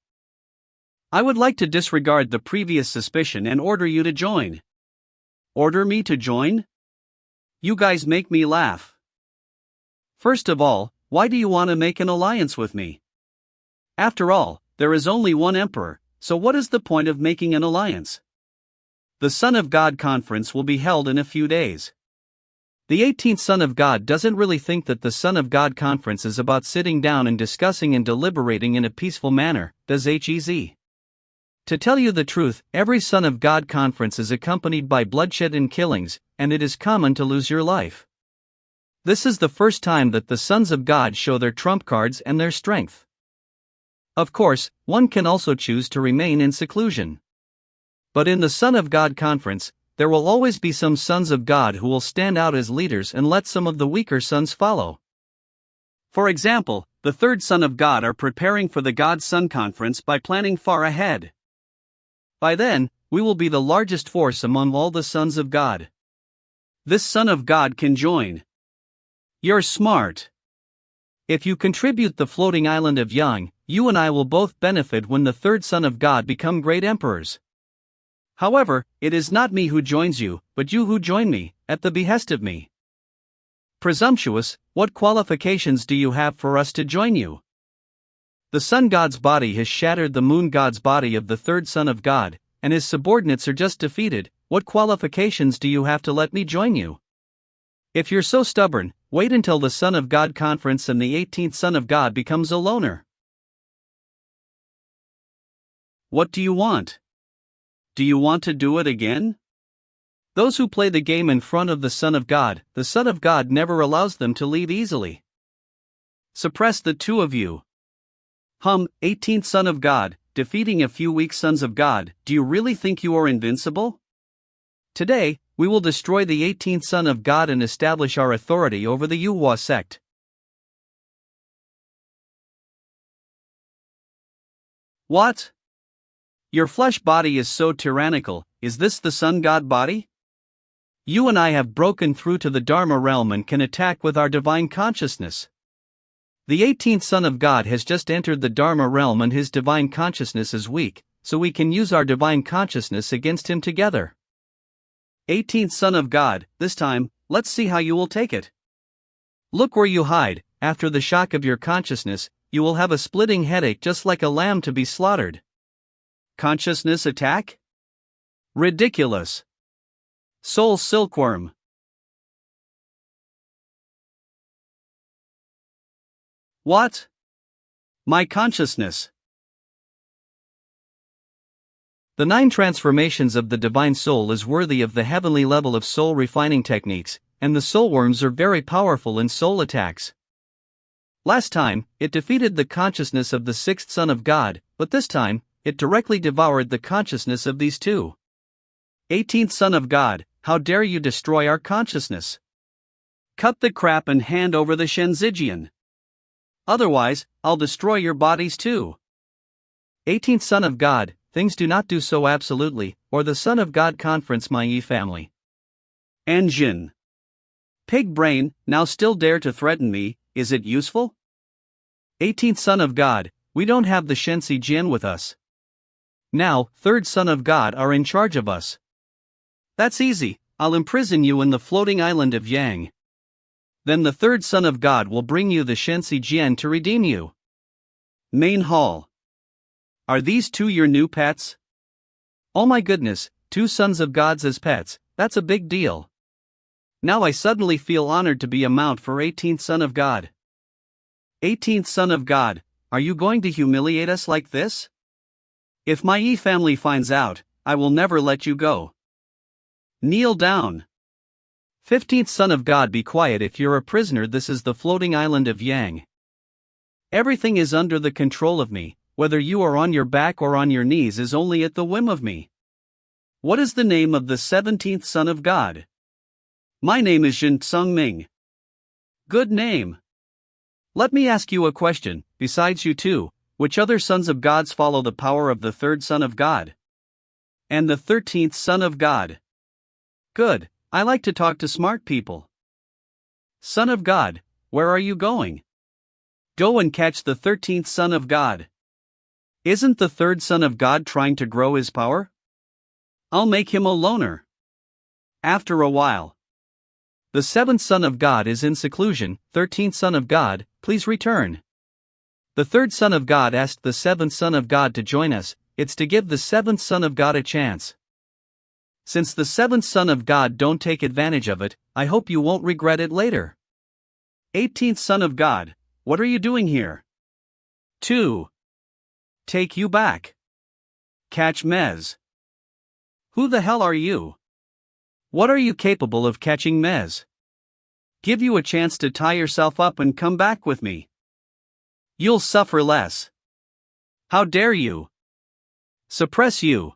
Speaker 2: I would like to disregard the previous suspicion and order you to join. Order me to join? You guys make me laugh. First of all, why do you want to make an alliance with me? After all, there is only one emperor, so what is the point of making an alliance? The Son of God conference will be held in a few days.
Speaker 1: The 18th Son of God doesn't really think that the Son of God conference is about sitting down and discussing and deliberating in a peaceful manner, does HEZ? To tell you the truth, every Son of God conference is accompanied by bloodshed and killings, and it is common to lose your life. This is the first time that the Sons of God show their trump cards and their strength. Of course, one can also choose to remain in seclusion. But in the Son of God conference, there will always be some Sons of God who will stand out as leaders and let some of the weaker sons follow.
Speaker 2: For example, the 3rd Son of God are preparing for the God Son conference by planning far ahead. By then, we will be the largest force among all the Sons of God. This Son of God can join. You're smart.
Speaker 1: If you contribute the floating island of Yang, you and I will both benefit when the 3rd Son of God become great emperors. However, it is not me who joins you, but you who join me, at the behest of me. Presumptuous, what qualifications do you have for us to join you? The Sun God's body has shattered the Moon God's body of the 3rd Son of God, and his subordinates are just defeated. What qualifications do you have to let me join you? If you're so stubborn, wait until the Son of God conference and the 18th Son of God becomes a loner.
Speaker 2: What do you want? Do you want to do it again?
Speaker 1: Those who play the game in front of the Son of God never allows them to leave easily.
Speaker 2: Suppress the two of you. 18th Son of God, defeating a few weak Sons of God, do you really think you are invincible?
Speaker 1: Today, we will destroy the 18th Son of God and establish our authority over the Yuhua sect.
Speaker 2: What? Your flesh body is so tyrannical, is this the Sun God body?
Speaker 1: You and I have broken through to the Dharma realm and can attack with our divine consciousness. The 18th Son of God has just entered the Dharma realm and his divine consciousness is weak, so we can use our divine consciousness against him together.
Speaker 2: 18th Son of God, this time, let's see how you will take it.
Speaker 1: Look where you hide. After the shock of your consciousness, you will have a splitting headache just like a lamb to be slaughtered.
Speaker 2: Consciousness attack? Ridiculous. Soul silkworm. What? My consciousness.
Speaker 1: The 9 transformations of the divine soul is worthy of the heavenly level of soul refining techniques, and the soulworms are very powerful in soul attacks. Last time, it defeated the consciousness of the 6th Son of God, but this time, it directly devoured the consciousness of these 2.
Speaker 2: 18th Son of God, how dare you destroy our consciousness? Cut the crap and hand over the Shenzijian. Otherwise, I'll destroy your bodies too.
Speaker 1: 18th Son of God, things do not do so absolutely, or the Son of God confronts my family.
Speaker 2: Anjin. Pig brain, now still dare to threaten me, is it useful?
Speaker 1: 18th Son of God, we don't have the Shensi Jin with us. Now, 3rd Son of God are in charge of us.
Speaker 2: That's easy, I'll imprison you in the floating island of Yang.
Speaker 1: Then the 3rd Son of God will bring you the Shensi Jian to redeem you.
Speaker 2: Main hall. Are these 2 your new pets?
Speaker 1: Oh my goodness, 2 sons of gods as pets, that's a big deal.
Speaker 2: Now I suddenly feel honored to be a mount for 18th Son of God. 18th Son of God, are you going to humiliate us like this? If my family finds out, I will never let you go. Kneel down.
Speaker 1: 15th Son of God, be quiet. If you're a prisoner, this is the floating island of Yang. Everything is under the control of me, whether you are on your back or on your knees is only at the whim of me.
Speaker 2: What is the name of the 17th Son of God? My name is Jin Tsung Ming. Good name. Let me ask you a question, besides you 2, which other sons of gods follow the power of the 3rd Son of God? And the 13th Son of God? Good, I like to talk to smart people. Son of God, where are you going? Go and catch the 13th Son of God. Isn't the 3rd Son of God trying to grow his power? I'll make him a loner. After a while.
Speaker 1: The 7th Son of God is in seclusion. 13th Son of God, please return. The 3rd Son of God asked the 7th Son of God to join us. It's to give the 7th Son of God a chance. Since the 7th Son of God don't take advantage of it, I hope you won't regret it later.
Speaker 2: 18th Son of God, what are you doing here? 2. Take you back. Catch Mez. Who the hell are you? What are you capable of catching Mez? Give you a chance to tie yourself up and come back with me. You'll suffer less. How dare you? Suppress you.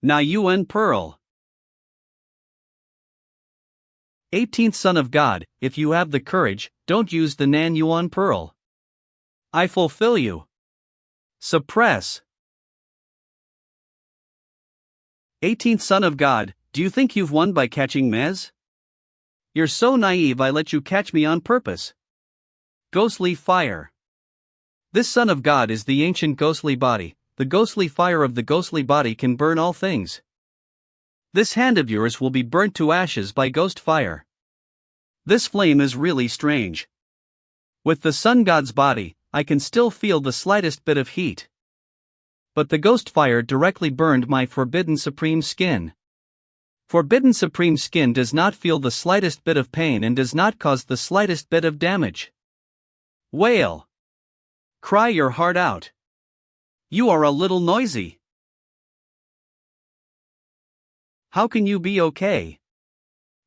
Speaker 2: Na Yuan Pearl.
Speaker 1: 18th Son of God, if you have the courage, don't use the Nan Yuan Pearl.
Speaker 2: I fulfill you. Suppress. 18th Son of God, do you think you've won by catching Mez? You're so naive, I let you catch me on purpose. Ghostly fire.
Speaker 1: This Son of God is the ancient ghostly body. The ghostly fire of the ghostly body can burn all things.
Speaker 2: This hand of yours will be burnt to ashes by ghost fire. This flame is really strange. With the sun god's body, I can still feel the slightest bit of heat.
Speaker 1: But the ghost fire directly burned my forbidden supreme skin. Forbidden supreme skin does not feel the slightest bit of pain and does not cause the slightest bit of damage.
Speaker 2: Wail. Cry your heart out. You are a little noisy. How can you be okay?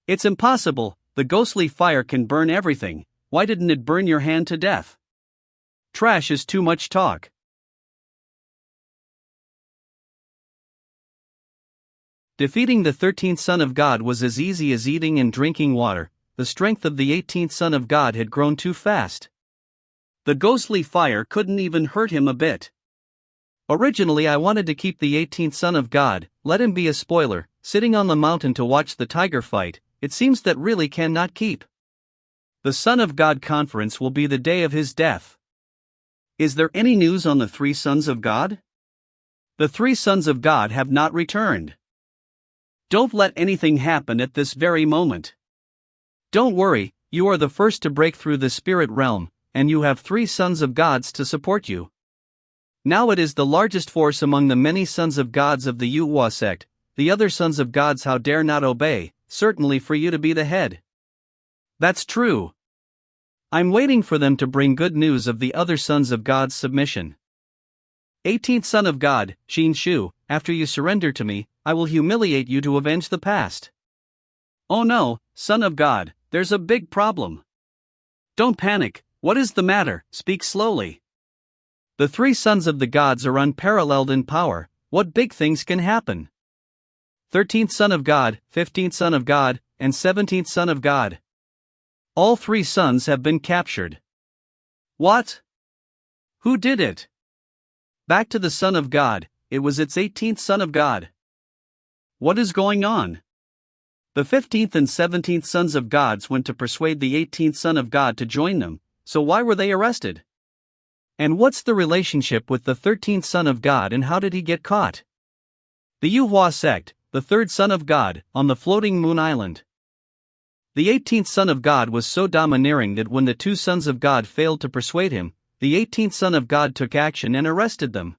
Speaker 2: It's impossible, the ghostly fire can burn everything. Why didn't it burn your hand to death? Trash is too much talk.
Speaker 1: Defeating the 13th Son of God was as easy as eating and drinking water. The strength of the 18th Son of God had grown too fast.
Speaker 2: The ghostly fire couldn't even hurt him a bit.
Speaker 1: Originally I wanted to keep the 18th Son of God, let him be a spoiler, sitting on the mountain to watch the tiger fight. It seems that really cannot keep.
Speaker 2: The Son of God conference will be the day of his death. Is there any news on the three sons of God? The three sons of God have not returned. Don't let anything happen at this very moment. Don't worry, you are the first to break through the spirit realm, and you have three sons of gods to support you. Now it is the largest force among the many sons of gods of the Manhwa sect. The other sons of gods how dare not obey, certainly for you to be the head. That's true. I'm waiting for them to bring good news of the other sons of God's submission. 18th Son of God, Shin Shu, after you surrender to me, I will humiliate you to avenge the past. Oh no, Son of God, there's a big problem. Don't panic, what is the matter? Speak slowly. The three sons of the gods are unparalleled in power, what big things can happen? 13th Son of God, 15th Son of God, and 17th Son of God. All three sons have been captured. What? Who did it? Back to the Son of God, it was its 18th Son of God. What is going on? The 15th and 17th Sons of Gods went to persuade the 18th Son of God to join them, so why were they arrested? And what's the relationship with the 13th Son of God and how did he get caught? The Manhwa sect, the third Son of God, on the floating moon island. The 18th Son of God was so domineering that when the two Sons of God failed to persuade him, the 18th Son of God took action and arrested them.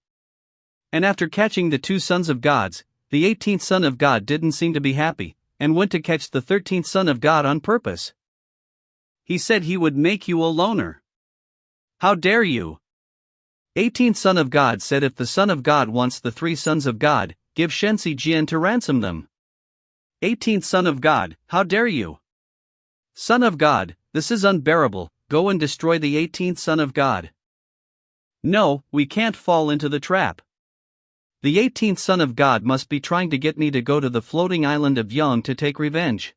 Speaker 2: And after catching the two Sons of Gods, the 18th Son of God didn't seem to be happy, and went to catch the 13th Son of God on purpose. He said he would make you a loner. How dare you? 18th Son of God said if the Son of God wants the three Sons of God, give Shensi Jian to ransom them. 18th Son of God, how dare you? Son of God, this is unbearable, go and destroy the 18th Son of God. No, we can't fall into the trap. The 18th Son of God must be trying to get me to go to the floating island of Yang to take revenge.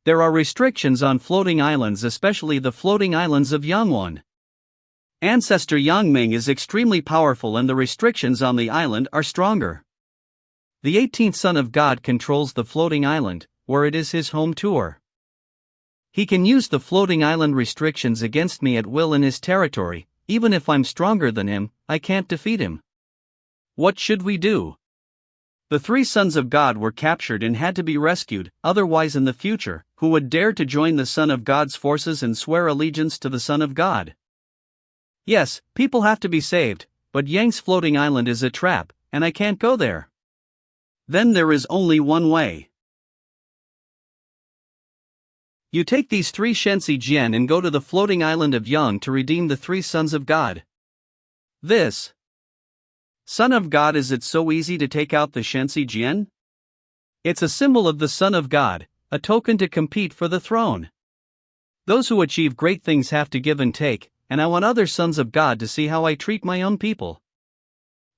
Speaker 2: There are restrictions on floating islands, especially the floating islands of Yangwon. Ancestor Yangming is extremely powerful and the restrictions on the island are stronger. The 18th Son of God controls the floating island, where it is his home tour. He can use the floating island restrictions against me at will in his territory. Even if I'm stronger than him, I can't defeat him. What should we do? The three sons of God were captured and had to be rescued, otherwise in the future, who would dare to join the Son of God's forces and swear allegiance to the Son of God? Yes, people have to be saved, but Yang's floating island is a trap, and I can't go there. Then there is only one way. You take these three Shensi Jian and go to the floating island of Yang to redeem the three sons of God. This Son of God, is it so easy to take out the Shensi Jian? It's a symbol of the Son of God, a token to compete for the throne. Those who achieve great things have to give and take, and I want other sons of God to see how I treat my own people.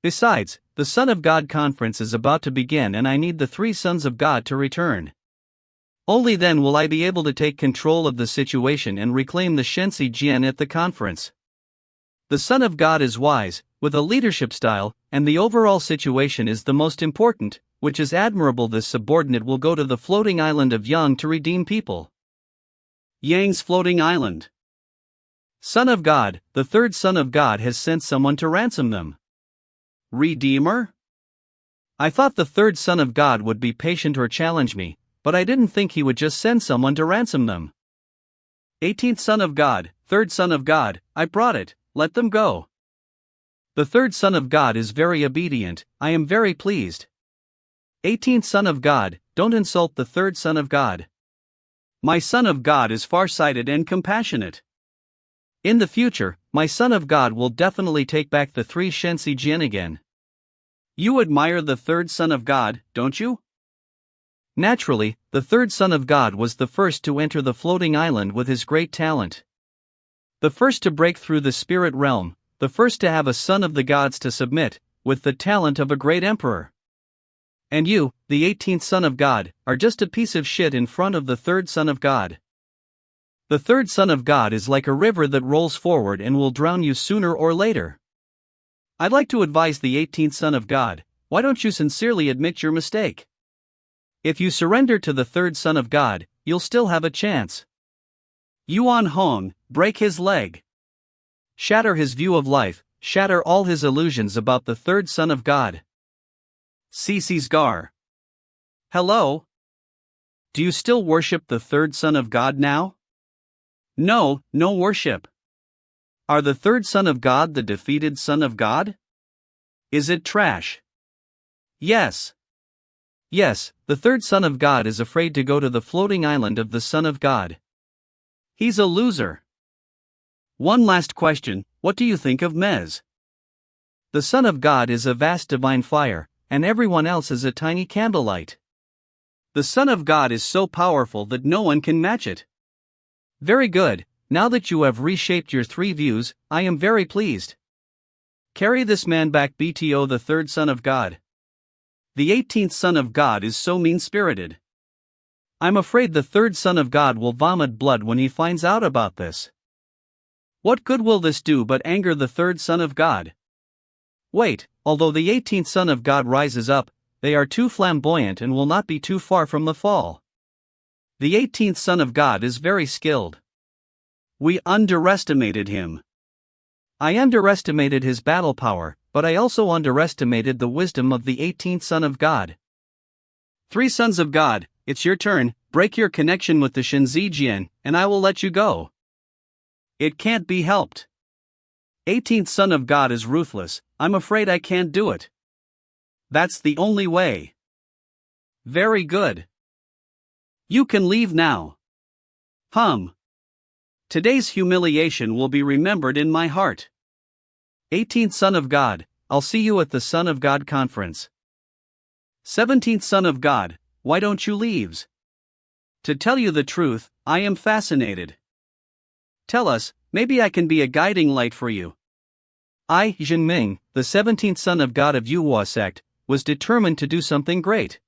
Speaker 2: Besides, the Son of God conference is about to begin and I need the three sons of God to return. Only then will I be able to take control of the situation and reclaim the Shensi Jian at the conference. The Son of God is wise, with a leadership style, and the overall situation is the most important, which is admirable. This subordinate will go to the floating island of Yang to redeem people. Yang's floating island. Son of God, the third Son of God has sent someone to ransom them. Redeemer? I thought the third Son of God would be patient or challenge me, but I didn't think he would just send someone to ransom them. 18th Son of God, third Son of God, I brought it, let them go. The third Son of God is very obedient, I am very pleased. 18th Son of God, don't insult the third Son of God. My Son of God is far-sighted and compassionate. In the future, my Son of God will definitely take back the three Shensi Jian again. You admire the third Son of God, don't you? Naturally, the third Son of God was the first to enter the floating island with his great talent. The first to break through the spirit realm, the first to have a son of the gods to submit, with the talent of a great emperor. And you, the 18th Son of God, are just a piece of shit in front of the third Son of God. The third Son of God is like a river that rolls forward and will drown you sooner or later. I'd like to advise the 18th Son of God, why don't you sincerely admit your mistake? If you surrender to the third Son of God, you'll still have a chance. Yuan Hong, break his leg. Shatter his view of life, shatter all his illusions about the third son of God. CC's Gar. Hello? Do you still worship the third son of God now? No, no worship. Are the third son of God the defeated son of God? Is it trash? Yes. Yes, the third son of God is afraid to go to the floating island of the son of God. He's a loser. One last question, what do you think of Mez? The son of God is a vast divine fire, and everyone else is a tiny candlelight. The son of God is so powerful that no one can match it. Very good, now that you have reshaped your three views, I am very pleased. Carry this man back, BTO, the third son of God. The 18th son of God is so mean-spirited. I'm afraid the third son of God will vomit blood when he finds out about this. What good will this do but anger the third son of God? Wait, although the 18th son of God rises up, they are too flamboyant and will not be too far from the fall. The 18th son of God is very skilled. We underestimated him. I underestimated his battle power, but I also underestimated the wisdom of the 18th son of God. Three sons of God, it's your turn, break your connection with the Shinzijian, and I will let you go. It can't be helped. 18th son of God is ruthless, I'm afraid I can't do it. That's the only way. Very good. You can leave now. Today's humiliation will be remembered in my heart. 18th son of God, I'll see you at the Son of God conference. 17th son of God, why don't you leave? To tell you the truth, I am fascinated. Tell us, maybe I can be a guiding light for you. I, Jinming, the 17th son of God of Yuhua sect, was determined to do something great.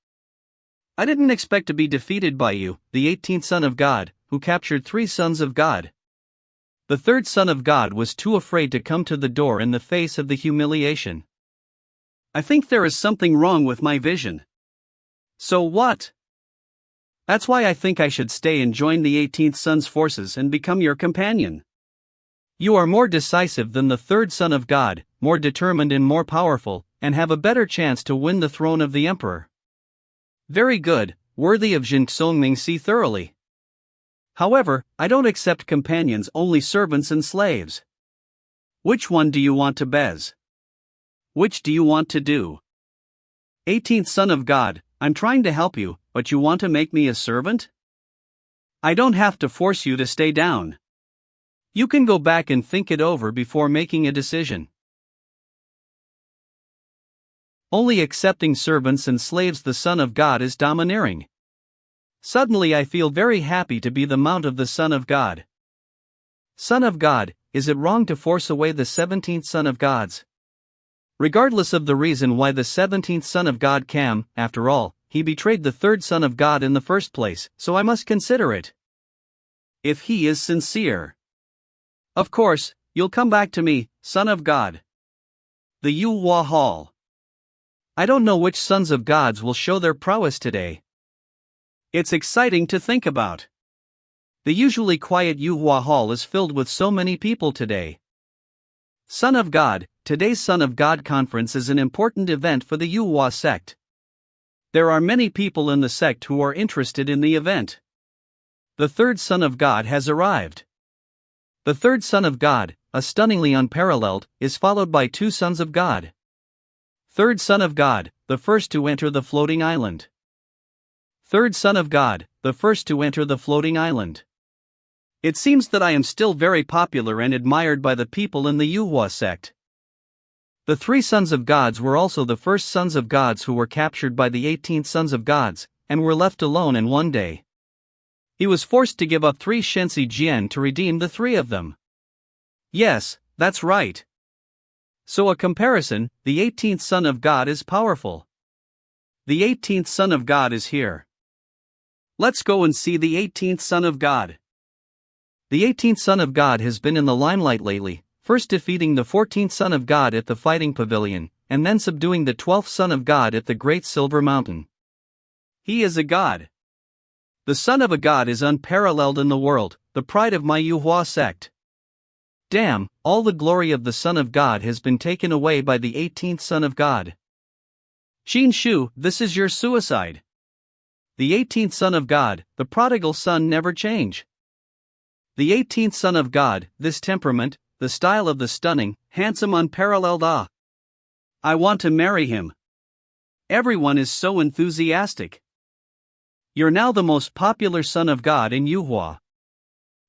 Speaker 2: I didn't expect to be defeated by you, the 18th son of God, who captured three sons of God. The third son of God was too afraid to come to the door in the face of the humiliation. I think there is something wrong with my vision. So what? That's why I think I should stay and join the 18th son's forces and become your companion. You are more decisive than the third son of God, more determined and more powerful, and have a better chance to win the throne of the emperor. Very good, worthy of Jin Tsongming thoroughly. However, I don't accept companions, only servants and slaves. Which one do you want to bez? Which do you want to do? 18th son of God, I'm trying to help you, but you want to make me a servant? I don't have to force you to stay down. You can go back and think it over before making a decision. Only accepting servants and slaves the Son of God is domineering. Suddenly I feel very happy to be the mount of the Son of God. Son of God, is it wrong to force away the 17th Son of Gods? Regardless of the reason why the 17th Son of God came, after all, he betrayed the third Son of God in the first place, so I must consider it. If he is sincere. Of course, you'll come back to me, Son of God. The Yuhua Hall. I don't know which sons of gods will show their prowess today. It's exciting to think about. The usually quiet Yuhua Hall is filled with so many people today. Son of God, today's Son of God conference is an important event for the Yuhua sect. There are many people in the sect who are interested in the event. The third Son of God has arrived. The third Son of God, a stunningly unparalleled, is followed by two sons of God. Third Son of God, the first to enter the floating island. Third Son of God, the first to enter the floating island. It seems that I am still very popular and admired by the people in the Yuhua sect. The three sons of gods were also the first sons of gods who were captured by the 18th sons of gods, and were left alone in one day. He was forced to give up 3 Shensi Jian to redeem the 3 of them. Yes, that's right. So a comparison, the 18th Son of God is powerful. The 18th Son of God is here. Let's go and see the 18th Son of God. The 18th Son of God has been in the limelight lately, first defeating the 14th Son of God at the fighting pavilion, and then subduing the 12th Son of God at the Great Silver Mountain. He is a god. The son of a god is unparalleled in the world, the pride of my Yuhua sect. Damn, all the glory of the Son of God has been taken away by the 18th Son of God. Xin Shu, this is your suicide. The 18th Son of God, the prodigal son, never change. The 18th Son of God, this temperament, the style of the stunning, handsome, unparalleled. I want to marry him. Everyone is so enthusiastic. You're now the most popular Son of God in Yuhua.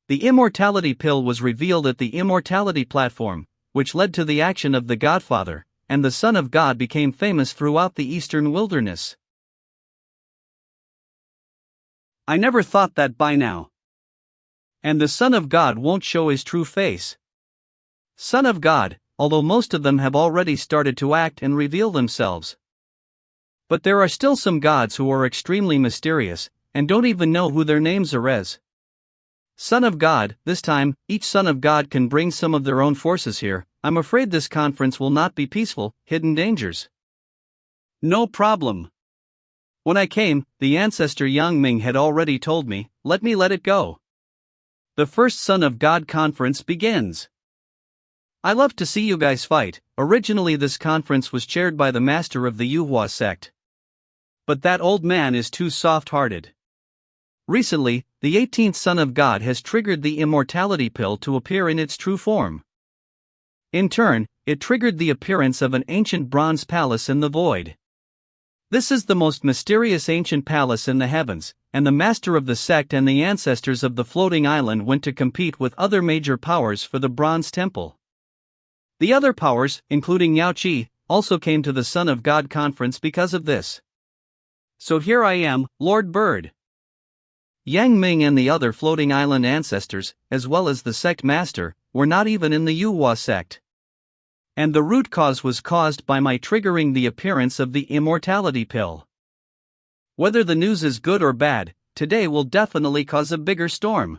Speaker 2: The immortality pill was revealed at the immortality platform, which led to the action of the Godfather, and the Son of God became famous throughout the eastern wilderness. I never thought that by now. And the Son of God won't show his true face. Son of God, although most of them have already started to act and reveal themselves. But there are still some gods who are extremely mysterious, and don't even know who their names are as. Son of God, this time, each Son of God can bring some of their own forces here. I'm afraid this conference will not be peaceful, hidden dangers. No problem. When I came, the ancestor Yang Ming had already told me, let it go. The first Son of God conference begins. I love to see you guys fight. Originally this conference was chaired by the master of the Yuhua sect. But that old man is too soft-hearted. Recently, the 18th Son of God has triggered the immortality pill to appear in its true form. In turn, it triggered the appearance of an ancient bronze palace in the void. This is the most mysterious ancient palace in the heavens, and the master of the sect and the ancestors of the floating island went to compete with other major powers for the bronze temple. The other powers, including Yao Qi, also came to the Son of God conference because of this. So here I am, Lord Bird. Yang Ming and the other floating island ancestors, as well as the sect master, were not even in the Yuhua sect. And the root cause was caused by my triggering the appearance of the immortality pill. Whether the news is good or bad, today will definitely cause a bigger storm.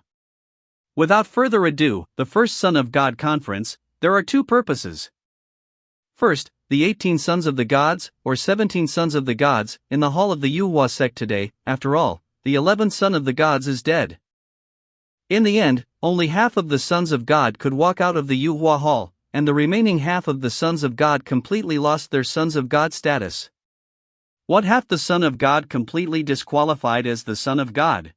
Speaker 2: Without further ado, the first Son of God conference, there are two purposes. First, the 18 sons of the gods, or 17 sons of the gods, in the hall of the Yuhua sect today. After all, the 11th Son of the gods is dead. In the end, only half of the sons of God could walk out of the Yuhua hall, and the remaining half of the sons of God completely lost their sons of God status. What half the Son of God completely disqualified as the Son of God?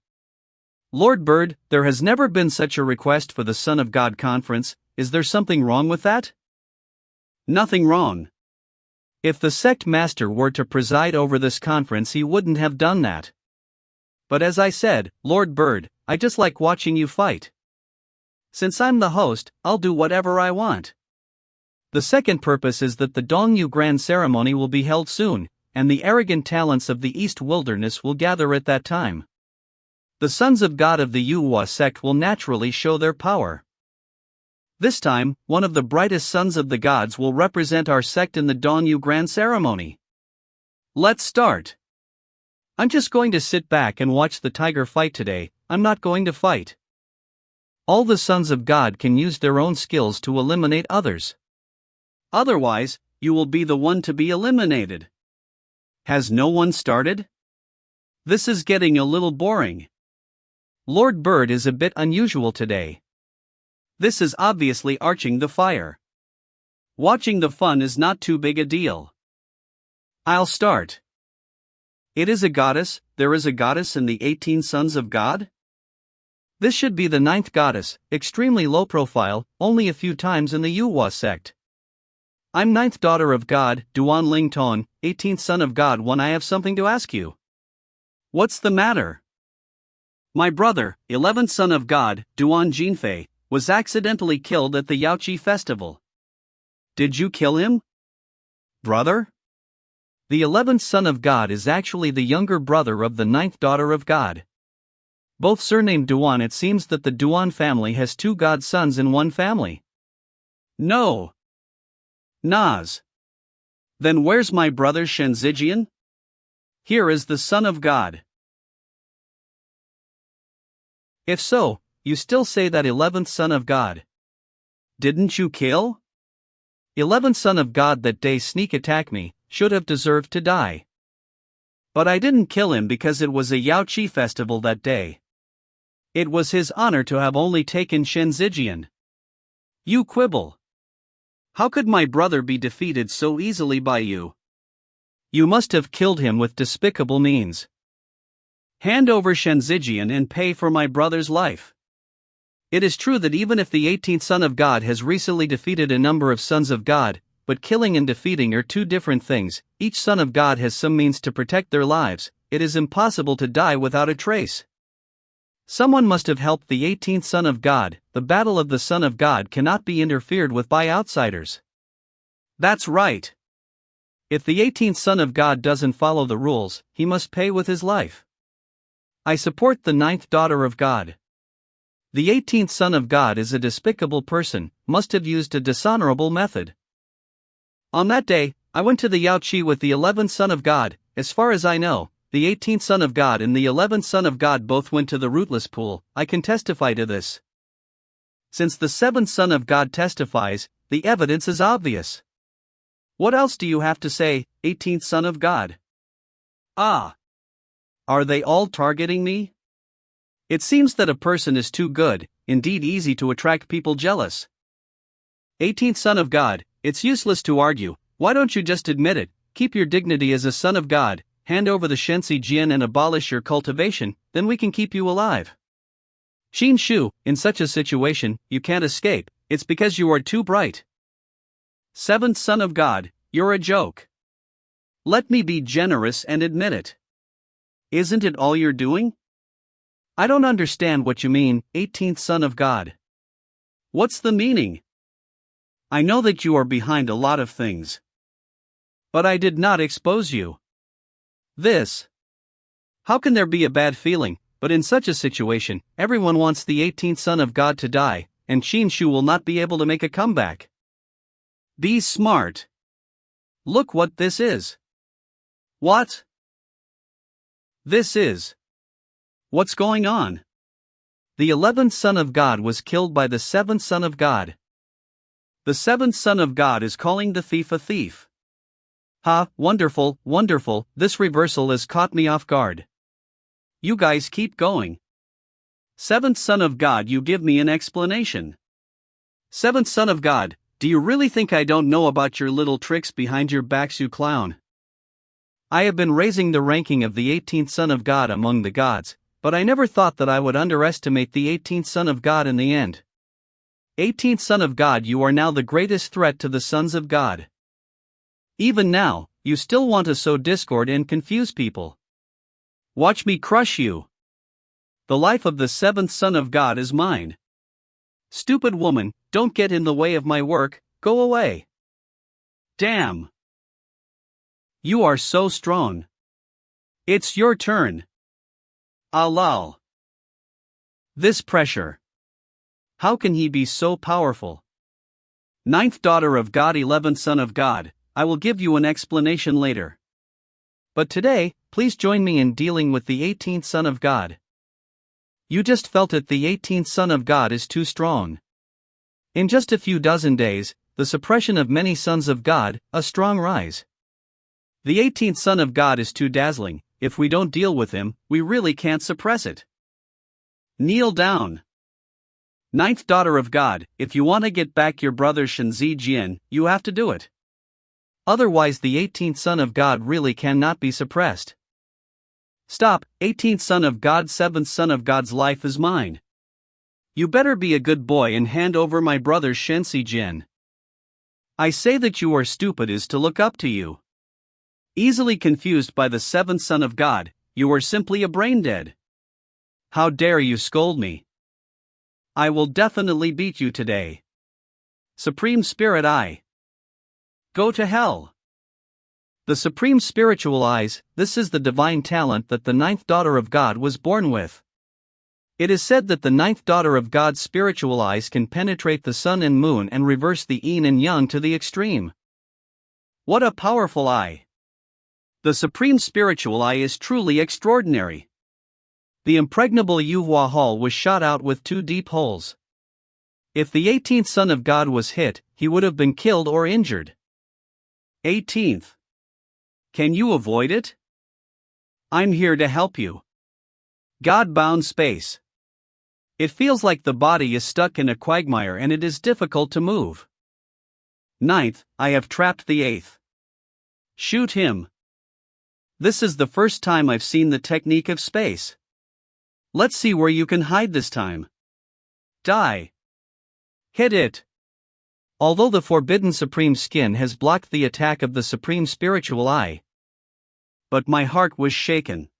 Speaker 2: Lord Bird, there has never been such a request for the Son of God conference. Is there something wrong with that? Nothing wrong. If the sect master were to preside over this conference, he wouldn't have done that. But as I said, Lord Bird, I just like watching you fight. Since I'm the host, I'll do whatever I want. The second purpose is that the Dongyu Grand Ceremony will be held soon, and the arrogant talents of the East Wilderness will gather at that time. The sons of God of the Yuhua sect will naturally show their power. This time, one of the brightest sons of the gods will represent our sect in the Dongyu Grand Ceremony. Let's start. I'm just going to sit back and watch the tiger fight today. I'm not going to fight. All the sons of God can use their own skills to eliminate others. Otherwise, you will be the one to be eliminated. Has no one started? This is getting a little boring. Lord Bird is a bit unusual today. This is obviously arching the fire. Watching the fun is not too big a deal. I'll start. It is a goddess. There is a goddess in the 18 sons of God? This should be the 9th goddess, extremely low profile, only a few times in the Yuhua sect. I'm 9th daughter of God, Duan Ling Ton, 18th son of God. I have something to ask you. What's the matter? My brother, 11th son of God, Duan Jinfei, was accidentally killed at the Yaoqi festival. Did you kill him? Brother? The 11th son of God is actually the younger brother of the 9th daughter of God. Both surnamed Duan. It seems that the Duan family has two godsons in one family. No. Nas. Then where's my brother Shenzijian? Here is the Son of God. If so, you still say that 11th Son of God. Didn't you kill? 11th Son of God that day sneak attack me, should have deserved to die. But I didn't kill him because it was a Yaoqi festival that day. It was his honor to have only taken Shenzijian. You quibble. How could my brother be defeated so easily by you?
Speaker 1: You must have killed him with despicable means.
Speaker 2: Hand over Shenzijian and pay for my brother's life.
Speaker 1: It is true that even if the 18th Son of God has recently defeated a number of sons of God, but killing and defeating are two different things. Each son of God has some means to protect their lives. It is impossible to die without a trace. Someone must have helped the 18th Son of God. The battle of the Son of God cannot be interfered with by outsiders.
Speaker 2: That's right.
Speaker 1: If the 18th Son of God doesn't follow the rules, he must pay with his life. I support the 9th daughter of God. The 18th Son of God is a despicable person, must have used a dishonorable method. On that day, I went to the Yaoqi with the 11th Son of God. As far as I know, the 18th Son of God and the 11th Son of God both went to the rootless pool. I can testify to this. Since the 7th Son of God testifies, the evidence is obvious. What else do you have to say, 18th Son of God?
Speaker 2: Ah!
Speaker 1: Are they all targeting me?
Speaker 2: It seems that a person is too good, indeed easy to attract people jealous.
Speaker 1: 18th Son of God, it's useless to argue. Why don't you just admit it? Keep your dignity as a son of God, hand over the Shensi Jian and abolish your cultivation, then we can keep you alive. Xin Shu, in such a situation, you can't escape, it's because you are too bright.
Speaker 2: 7th Son of God, you're a joke. Let me be generous and admit it. Isn't it all you're doing?
Speaker 1: I don't understand what you mean, 18th Son of God.
Speaker 2: What's the meaning? I know that you are behind a lot of things.
Speaker 1: But I did not expose you. This. How can there be a bad feeling? But in such a situation, everyone wants the 18th Son of God to die, and Xin Shu will not be able to make a comeback.
Speaker 2: Be smart.
Speaker 1: Look what this is.
Speaker 2: What?
Speaker 1: This is.
Speaker 2: What's going on?
Speaker 1: The 11th Son of God was killed by the 7th Son of God.
Speaker 2: The 7th Son of God is calling the thief a thief.
Speaker 1: Ha, wonderful, wonderful, this reversal has caught me off guard.
Speaker 2: You guys keep going. 7th Son of God, you give me an explanation.
Speaker 1: 7th Son of God, do you really think I don't know about your little tricks behind your backs, you clown? I have been raising the ranking of the 18th Son of God among the gods, but I never thought that I would underestimate the 18th Son of God in the end. 18th Son of God, you are now the greatest threat to the sons of God. Even now, you still want to sow discord and confuse people. Watch me crush you. The life of the 7th Son of God is mine. Stupid woman, don't get in the way of my work, go away.
Speaker 2: Damn.
Speaker 1: You are so strong.
Speaker 2: It's your turn. Alal.
Speaker 1: This pressure. How can he be so powerful?
Speaker 2: 9th daughter of God, 11th Son of God, I will give you an explanation later.
Speaker 1: But today, please join me in dealing with the 18th Son of God. You just felt it, the 18th Son of God is too strong. In just a few dozen days, the suppression of many sons of God, a strong rise. The 18th Son of God is too dazzling, if we don't deal with him, we really can't suppress it.
Speaker 2: Kneel down.
Speaker 1: 9th daughter of God, if you want to get back your brother Shenzi Jian, you have to do it. Otherwise the 18th Son of God really cannot be suppressed. Stop, 18th Son of God, 7th Son of God's life is mine. You better be a good boy and hand over my brother Shenzi Jian. I say that you are stupid is to look up to you. Easily confused by the 7th Son of God, you are simply a brain dead. How dare you scold me? I will definitely beat you today. Supreme Spirit Eye. Go to hell. The Supreme Spiritual Eyes, this is the divine talent that the 9th daughter of God was born with. It is said that the 9th daughter of God's spiritual eyes can penetrate the sun and moon and reverse the yin and yang to the extreme. What a powerful eye! The Supreme Spiritual Eye is truly extraordinary. The impregnable Yuhua Hall was shot out with 2 deep holes. If the 18th Son of God was hit, he would have been killed or injured. 18th. Can you avoid it? I'm here to help you. God-bound space.
Speaker 2: It feels like the body is stuck in a quagmire and it is difficult to move. 9th, I have trapped the 8th. Shoot him. This is the first time I've seen the technique of space. Let's see where you can hide this time. Die. Hit it.
Speaker 1: Although the forbidden supreme skin has blocked the attack of the supreme spiritual eye.
Speaker 2: But my heart was shaken.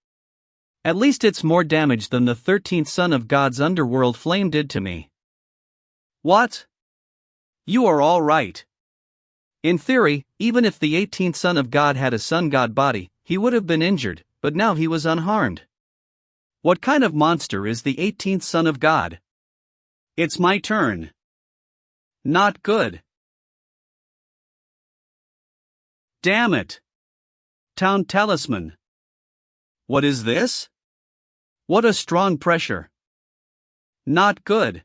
Speaker 1: At least it's more damage than the 13th son of God's underworld flame did to me.
Speaker 2: What? You are all right.
Speaker 1: In theory, even if the 18th son of God had a sun god body, he would have been injured, but now he was unharmed.
Speaker 2: What kind of monster is the 18th son of God? It's my turn. Not good. Damn it. Town talisman. What is this? What a strong pressure. Not good.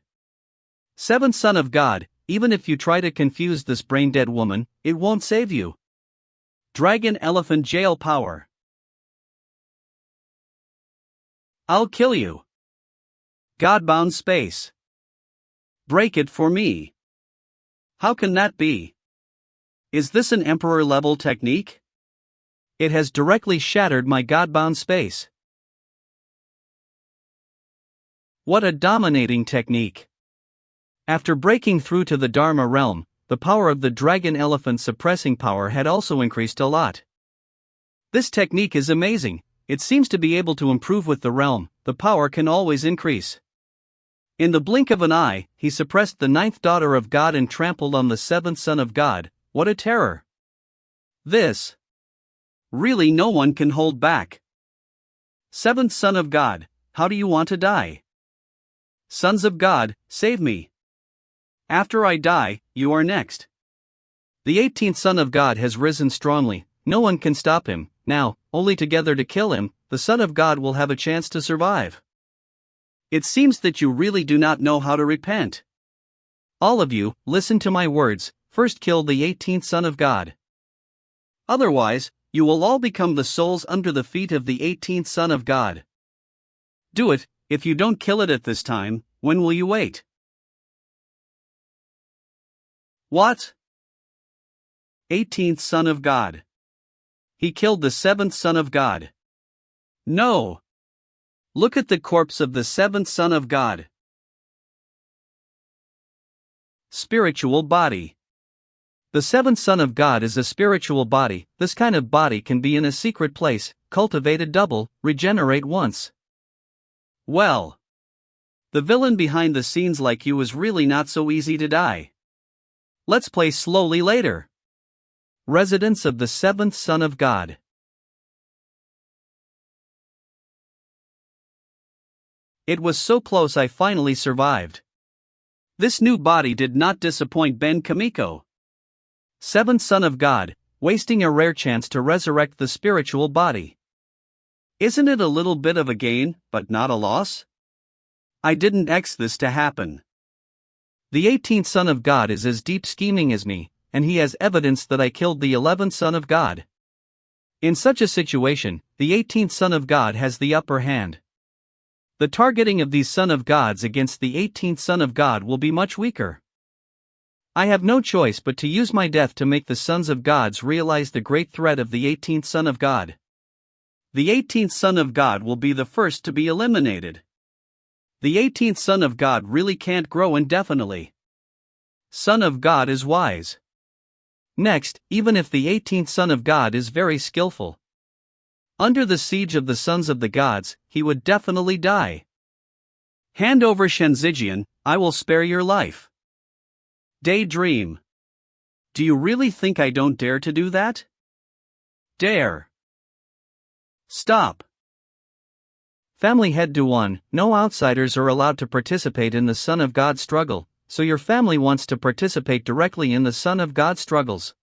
Speaker 1: 7th son of God, even if you try to confuse this brain-dead woman, it won't save you.
Speaker 2: Dragon elephant jail power. I'll kill you. Godbound space. Break it for me. How can that be? Is this an emperor-level technique?
Speaker 1: It has directly shattered my godbound space. What a dominating technique. After breaking through to the Dharma realm, the power of the dragon elephant suppressing power had also increased a lot. This technique is amazing. It seems to be able to improve with the realm. The power can always increase. In the blink of an eye, he suppressed the 9th daughter of God and trampled on the 7th son of God. What a terror.
Speaker 2: This. Really, no one can hold back. 7th son of God, how do you want to die? Sons of God, save me. After I die, you are next.
Speaker 1: The 18th son of God has risen strongly. No one can stop him. Now, only together to kill him, the Son of God will have a chance to survive.
Speaker 2: It seems that you really do not know how to repent.
Speaker 1: All of you, listen to my words. First kill the 18th son of God.
Speaker 2: Otherwise, you will all become the souls under the feet of the 18th son of God. Do it. If you don't kill it at this time, when will you wait? What? 18th son of God. He killed the 7th son of God. No. Look at the corpse of the 7th son of God.
Speaker 1: Spiritual body. The 7th son of God is a spiritual body. This kind of body can be in a secret place, cultivated double, regenerate once.
Speaker 2: Well. The villain behind the scenes like you is really not so easy to die. Let's play slowly later.
Speaker 1: Residence of the 7th son of God.
Speaker 2: It was so close I finally survived. This new body did not disappoint Ben Kamiko.
Speaker 1: 7th son of God, wasting a rare chance to resurrect the spiritual body.
Speaker 2: Isn't it a little bit of a gain, but not a loss? I didn't X this to happen.
Speaker 1: The 18th son of God is as deep scheming as me, and he has evidence that I killed the 11th son of God. In such a situation, the 18th son of God has the upper hand. The targeting of these son of gods against the 18th son of God will be much weaker. I have no choice but to use my death to make the sons of gods realize the great threat of the 18th son of God. The 18th son of God will be the first to be eliminated. The 18th son of God really can't grow indefinitely. Son of God is wise. Next, even if the 18th son of God is very skillful, under the siege of the sons of the gods, he would definitely die. Hand over Shenzijian, I will spare your life. Daydream. Do you really think I don't dare to do that? Dare. Stop. Family head to 1. No outsiders are allowed to participate in the Son of God struggle, so your family wants to participate directly in the Son of God struggles.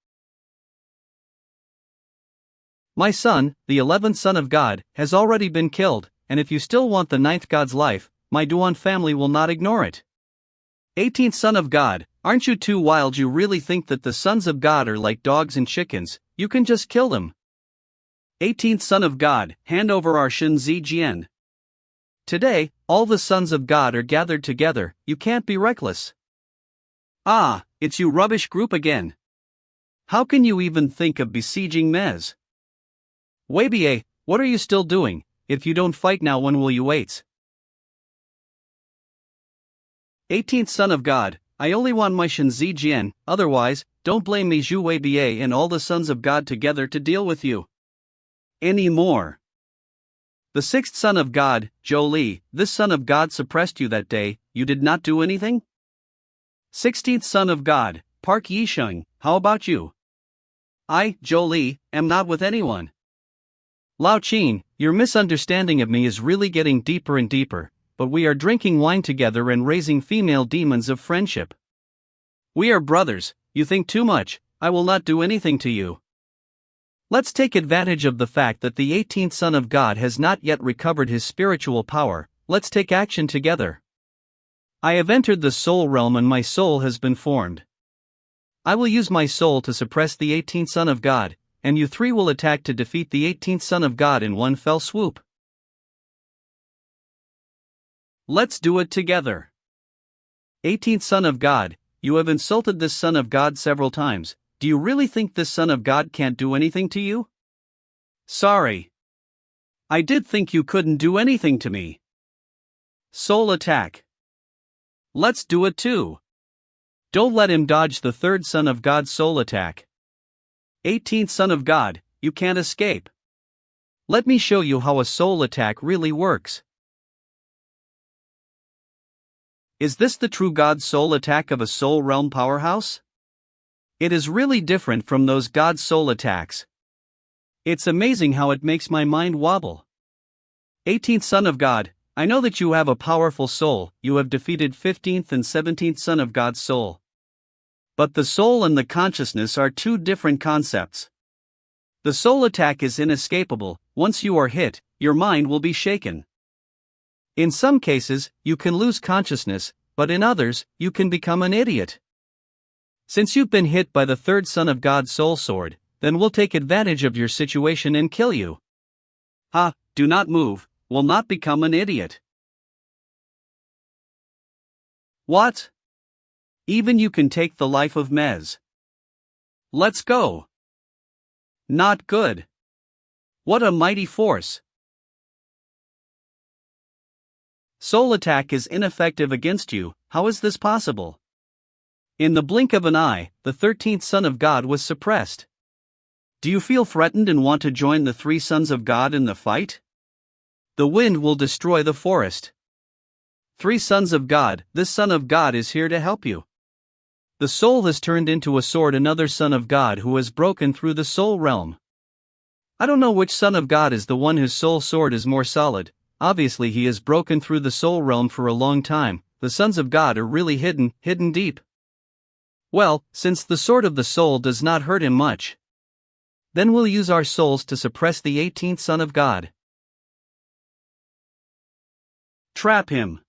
Speaker 1: My son, the 11th son of God, has already been killed, and if you still want the 9th God's life, my Duan family will not ignore it. 18th son of God, aren't you too wild? You really think that the sons of God are like dogs and chickens, you can just kill them. 18th son of God, hand over our Shen Zijian. Today, all the sons of God are gathered together, you can't be reckless.
Speaker 2: Ah, it's you rubbish group again. How can you even think of besieging Mez?
Speaker 1: Weibier, what are you still doing? If you don't fight now, when will you wait?
Speaker 2: 18th Son of God, I only want my Shenzi Jian, otherwise, don't blame me Zhu Weibier and all the sons of God together to deal with you. Anymore. The 6th Son of God, Zhou Li, this Son of God suppressed you that day, you did not do anything? 16th Son of God, Park Yisheng, how about you? I, Zhou Li, am not with anyone.
Speaker 1: Lao Qin, your misunderstanding of me is really getting deeper and deeper, but we are drinking wine together and raising female demons of friendship.
Speaker 2: We are brothers, you think too much, I will not do anything to you.
Speaker 1: Let's take advantage of the fact that the 18th Son of God has not yet recovered his spiritual power, let's take action together. I have entered the soul realm and my soul has been formed. I will use my soul to suppress the 18th Son of God, and you three will attack to defeat the 18th Son of God in one fell swoop.
Speaker 2: Let's do it together.
Speaker 1: 18th Son of God, you have insulted this Son of God several times. Do you really think this Son of God can't do anything to you?
Speaker 2: Sorry. I did think you couldn't do anything to me. Soul attack. Let's do it too.
Speaker 1: Don't let him dodge the 3rd Son of God's soul attack.
Speaker 2: 18th Son of God, you can't escape.
Speaker 1: Let me show you how a soul attack really works.
Speaker 2: Is this the true God soul attack of a soul realm powerhouse?
Speaker 1: It is really different from those God soul attacks. It's amazing how it makes my mind wobble.
Speaker 2: 18th Son of God, I know that you have a powerful soul, you have defeated 15th and 17th Son of God's soul. But the soul and the consciousness are two different concepts. The soul attack is inescapable, once you are hit, your mind will be shaken.
Speaker 1: In some cases, you can lose consciousness, but in others, you can become an idiot. Since you've been hit by the 3rd Son of God's soul sword, then we'll take advantage of your situation and kill you.
Speaker 2: Ha, do not move, will not become an idiot. What? Even you can take the life of Mez. Let's go. Not good. What a mighty force. Soul attack is ineffective against you, how is this possible?
Speaker 1: In the blink of an eye, the 13th Son of God was suppressed.
Speaker 2: Do you feel threatened and want to join the 3 sons of God in the fight?
Speaker 1: The wind will destroy the forest.
Speaker 2: 3 sons of God, this Son of God is here to help you.
Speaker 1: The soul has turned into a sword, another Son of God who has broken through the soul realm. I don't know which Son of God is the one whose soul sword is more solid. Obviously he has broken through the soul realm for a long time. The sons of God are really hidden deep. Well, since the sword of the soul does not hurt him much, then we'll use our souls to suppress the 18th Son of God.
Speaker 2: Trap him.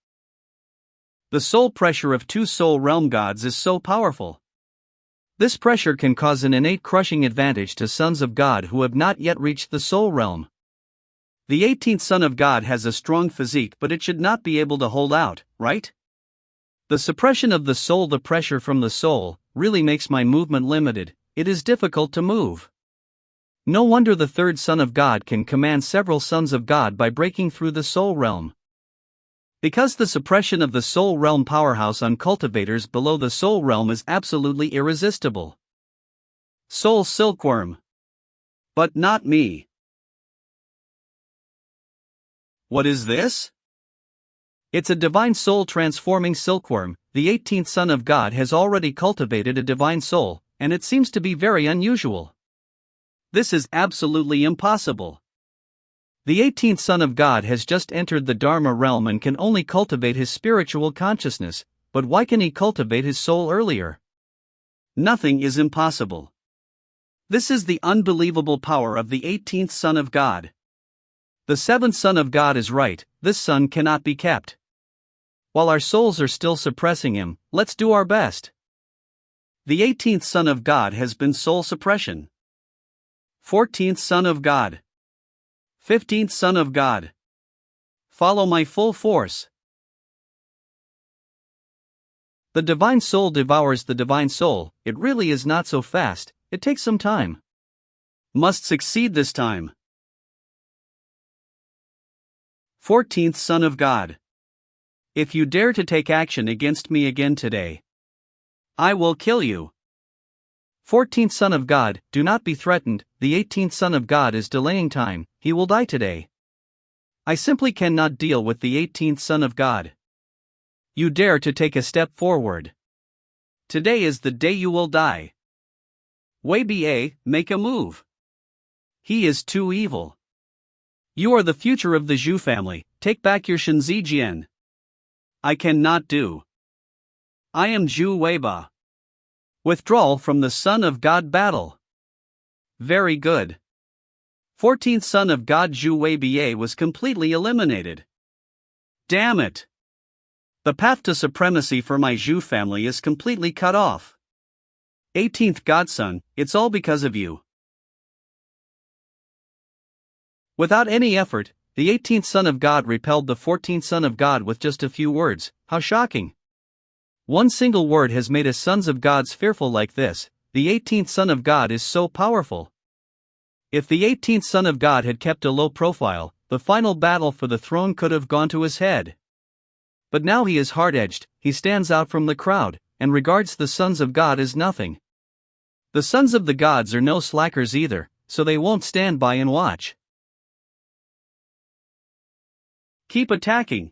Speaker 2: The soul pressure of 2 soul realm gods is so powerful.
Speaker 1: This pressure can cause an innate crushing advantage to sons of God who have not yet reached the soul realm.
Speaker 2: The 18th Son of God has a strong physique, but it should not be able to hold out, right?
Speaker 1: The suppression of the soul, the pressure from the soul, really makes my movement limited. It is difficult to move. No wonder the 3rd Son of God can command several sons of God by breaking through the soul realm. Because the suppression of the soul realm powerhouse on cultivators below the soul realm is absolutely irresistible.
Speaker 2: Soul silkworm. But not me. What is this?
Speaker 1: It's a divine soul transforming silkworm. The 18th Son of God has already cultivated a divine soul, and it seems to be very unusual.
Speaker 2: This is absolutely impossible.
Speaker 1: The 18th Son of God has just entered the Dharma realm and can only cultivate his spiritual consciousness, but why can he cultivate his soul earlier?
Speaker 2: Nothing is impossible. This is the unbelievable power of the 18th Son of God.
Speaker 1: The 7th Son of God is right, this son cannot be kept. While our souls are still suppressing him, let's do our best.
Speaker 2: The 18th Son of God has been soul suppression. 14th Son of God. 15th Son of God. Follow my full force.
Speaker 1: The divine soul devours the divine soul. It really is not so fast, it takes some time.
Speaker 2: Must succeed this time. 14th Son of God. If you dare to take action against me again today, I will kill you.
Speaker 1: 14th Son of God, do not be threatened. The 18th Son of God is delaying time, he will die today. I simply cannot deal with the 18th Son of God. You dare to take a step forward.
Speaker 2: Today is the day you will die. Wei Ba, make a move. He is too evil. You are the future of the Zhu family, take back your Shenzijian. I cannot do. I am Zhu Weiba. Withdrawal from the Son of God battle. Very good. 14th Son of God Zhu Weiba was completely eliminated. Damn it! The path to supremacy for my Zhu family is completely cut off. 18th Godson, it's all because of you.
Speaker 1: Without any effort, the 18th Son of God repelled the 14th Son of God with just a few words. How shocking! One single word has made us sons of gods fearful like this. The 18th Son of God is so powerful. If the 18th Son of God had kept a low profile, the final battle for the throne could have gone to his head. But now he is hard-edged, he stands out from the crowd, and regards the sons of God as nothing. The sons of the gods are no slackers either, so they won't stand by and watch.
Speaker 2: Keep attacking.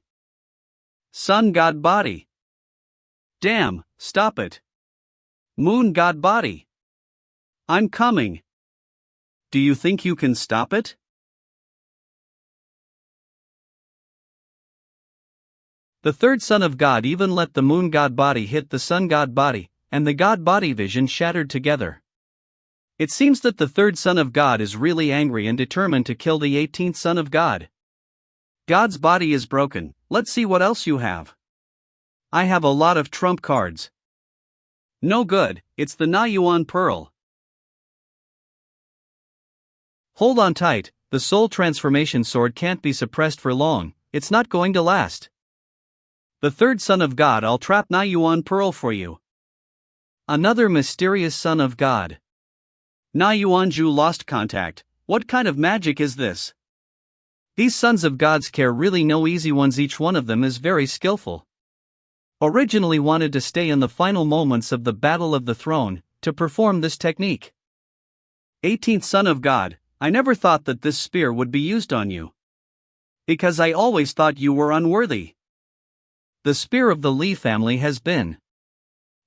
Speaker 2: Sun God body. Damn, stop it. Moon God body. I'm coming. Do you think you can stop it?
Speaker 1: The third Son of God even let the Moon God body hit the Sun God body, and the God body vision shattered together. It seems that the third Son of God is really angry and determined to kill the 18th Son of God.
Speaker 2: God's body is broken, let's see what else you have. I have a lot of trump cards. No good, it's the Na Yuan Pearl.
Speaker 1: Hold on tight, the soul transformation sword can't be suppressed for long, it's not going to last.
Speaker 2: The third Son of God, I'll trap Na Yuan Pearl for you.
Speaker 1: Another mysterious Son of God.
Speaker 2: Na Yuan Zhu lost contact, what kind of magic is this?
Speaker 1: These sons of gods care really no easy ones, each one of them is very skillful. Originally wanted to stay in the final moments of the Battle of the Throne, to perform this technique.
Speaker 2: 18th Son of God, I never thought that this spear would be used on you. Because I always thought you were unworthy.
Speaker 1: The spear of the Li family has been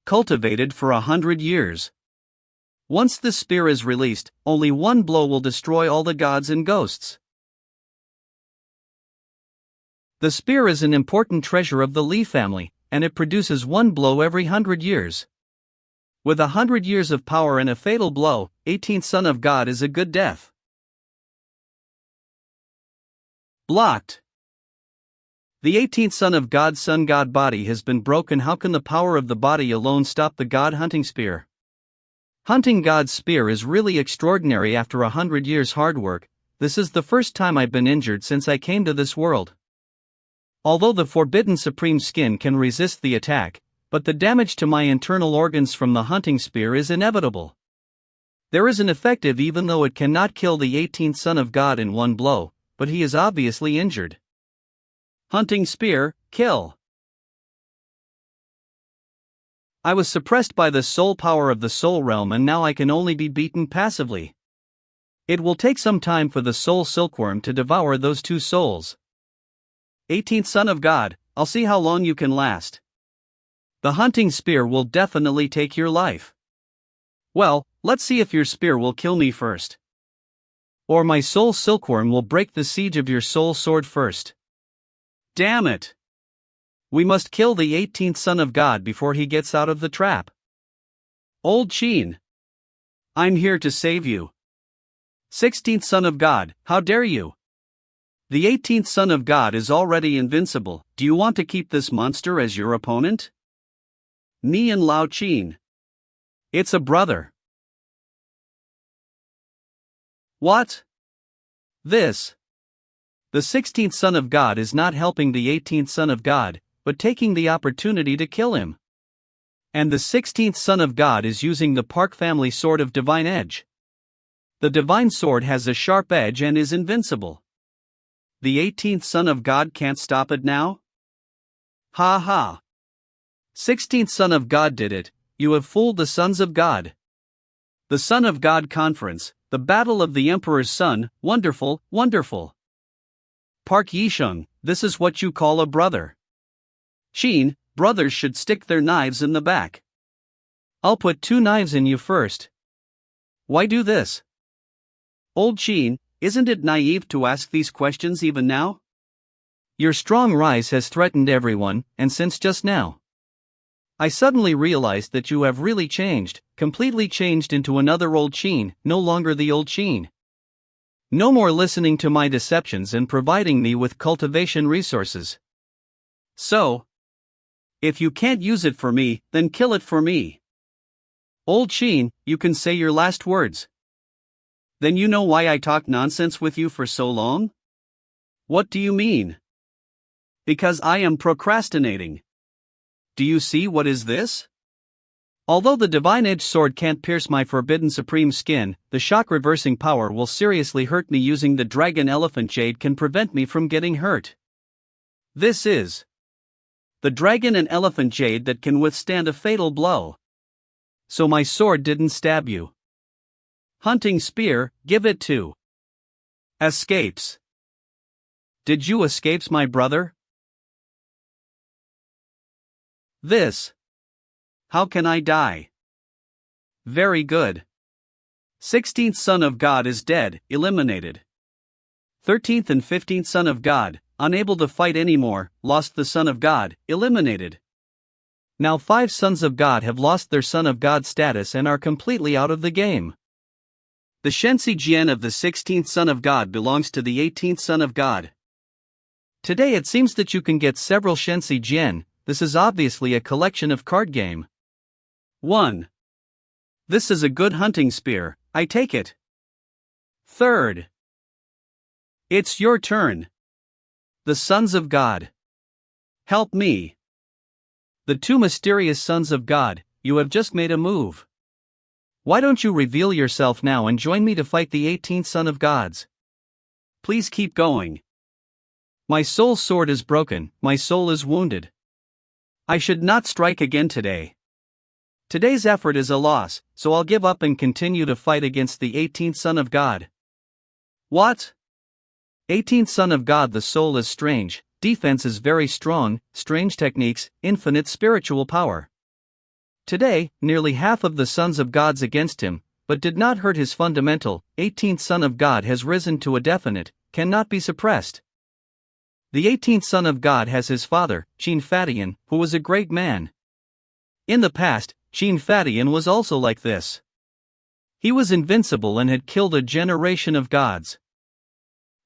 Speaker 2: cultivated for 100 years. Once this spear is released, only one blow will destroy all the gods and ghosts.
Speaker 1: The spear is an important treasure of the Li family, and it produces one blow every 100 years. With 100 years of power and a fatal blow, 18th Son of God is a good death.
Speaker 2: Blocked.
Speaker 1: The 18th Son of God's Sun God body has been broken. How can the power of the body alone stop the God hunting spear? Hunting God's spear is really extraordinary after 100 years hard work. This is the first time I've been injured since I came to this world. Although the forbidden supreme skin can resist the attack, but the damage to my internal organs from the hunting spear is inevitable. There is an effective even though it cannot kill the 18th Son of God in one blow, but he is obviously injured.
Speaker 2: Hunting spear, kill.
Speaker 1: I was suppressed by the soul power of the soul realm and now I can only be beaten passively. It will take some time for the soul silkworm to devour those two souls.
Speaker 2: 18th Son of God, I'll see how long you can last.
Speaker 1: The hunting spear will definitely take your life.
Speaker 2: Well, let's see if your spear will kill me first.
Speaker 1: Or my soul silkworm will break the siege of your soul sword first.
Speaker 2: Damn it!
Speaker 1: We must kill the 18th Son of God before he gets out of the trap.
Speaker 2: Old Sheen. I'm here to save you. 16th Son of God, how dare you? The 18th Son of God is already invincible. Do you want to keep this monster as your opponent? Me and Lao Qin.
Speaker 1: It's a brother.
Speaker 2: What?
Speaker 1: This.
Speaker 2: The 16th son of God is not helping the 18th son of God, but taking the opportunity to kill him. And the 16th son of God is using the Park family sword of divine edge. The divine sword has a sharp edge and is invincible. The 18th son of God can't stop it now? Ha ha. 16th son of God did it, you have fooled the sons of God. The Son of God Conference, the Battle of the Emperor's Son, wonderful, wonderful. Park Yisheng, this is what you call a brother. Shin, brothers should stick their knives in the back. I'll put 2 knives in you first. Why do this? Old Shin, isn't it naive to ask these questions even now?
Speaker 1: Your strong rise has threatened everyone, and since just now. I suddenly realized that you have really changed, completely changed into another old Shin, no longer the old Shin. No more listening to my deceptions and providing me with cultivation resources.
Speaker 2: So, if you can't use it for me, then kill it for me. Old Shin, you can say your last words. Then you know why I talked nonsense with you for so long? What do you mean? Because I am procrastinating. Do you see what is this? Although the divine edge sword can't pierce my forbidden supreme skin, the shock reversing power will seriously hurt me. Using the dragon elephant jade can prevent me from getting hurt. This is the dragon and elephant jade that can withstand a fatal blow. So my sword didn't stab you. Hunting spear, give it to. Escapes. Did you escapes my brother? This. How can I die? Very good. 16th son of God is dead, eliminated. 13th and 15th son of God, unable to fight anymore, lost the son of God, eliminated. Now 5 sons of God have lost their son of God status and are completely out of the game. The Shensi Jian of the 16th son of God belongs to the 18th son of God. Today it seems that you can get several Shensi Jian. This is obviously a collection of card game. 1. This is a good hunting spear, I take it. 3rd. It's your turn. The sons of God. Help me. The 2 mysterious sons of God, you have just made a move. Why don't you reveal yourself now and join me to fight the 18th son of gods? Please keep going. My soul sword is broken, my soul is wounded. I should not strike again today. Today's effort is a loss, so I'll give up and continue to fight against the 18th son of God. What? 18th son of God, the soul is strange, defense is very strong, strange techniques, infinite spiritual power. Today, nearly half of the sons of God's against him, but did not hurt his fundamental. 18th son of God has risen to a definite, cannot be suppressed. The 18th son of God has his father, Qin Fadian, who was a great man. In the past, Qin Fadian was also like this. He was invincible and had killed a generation of gods.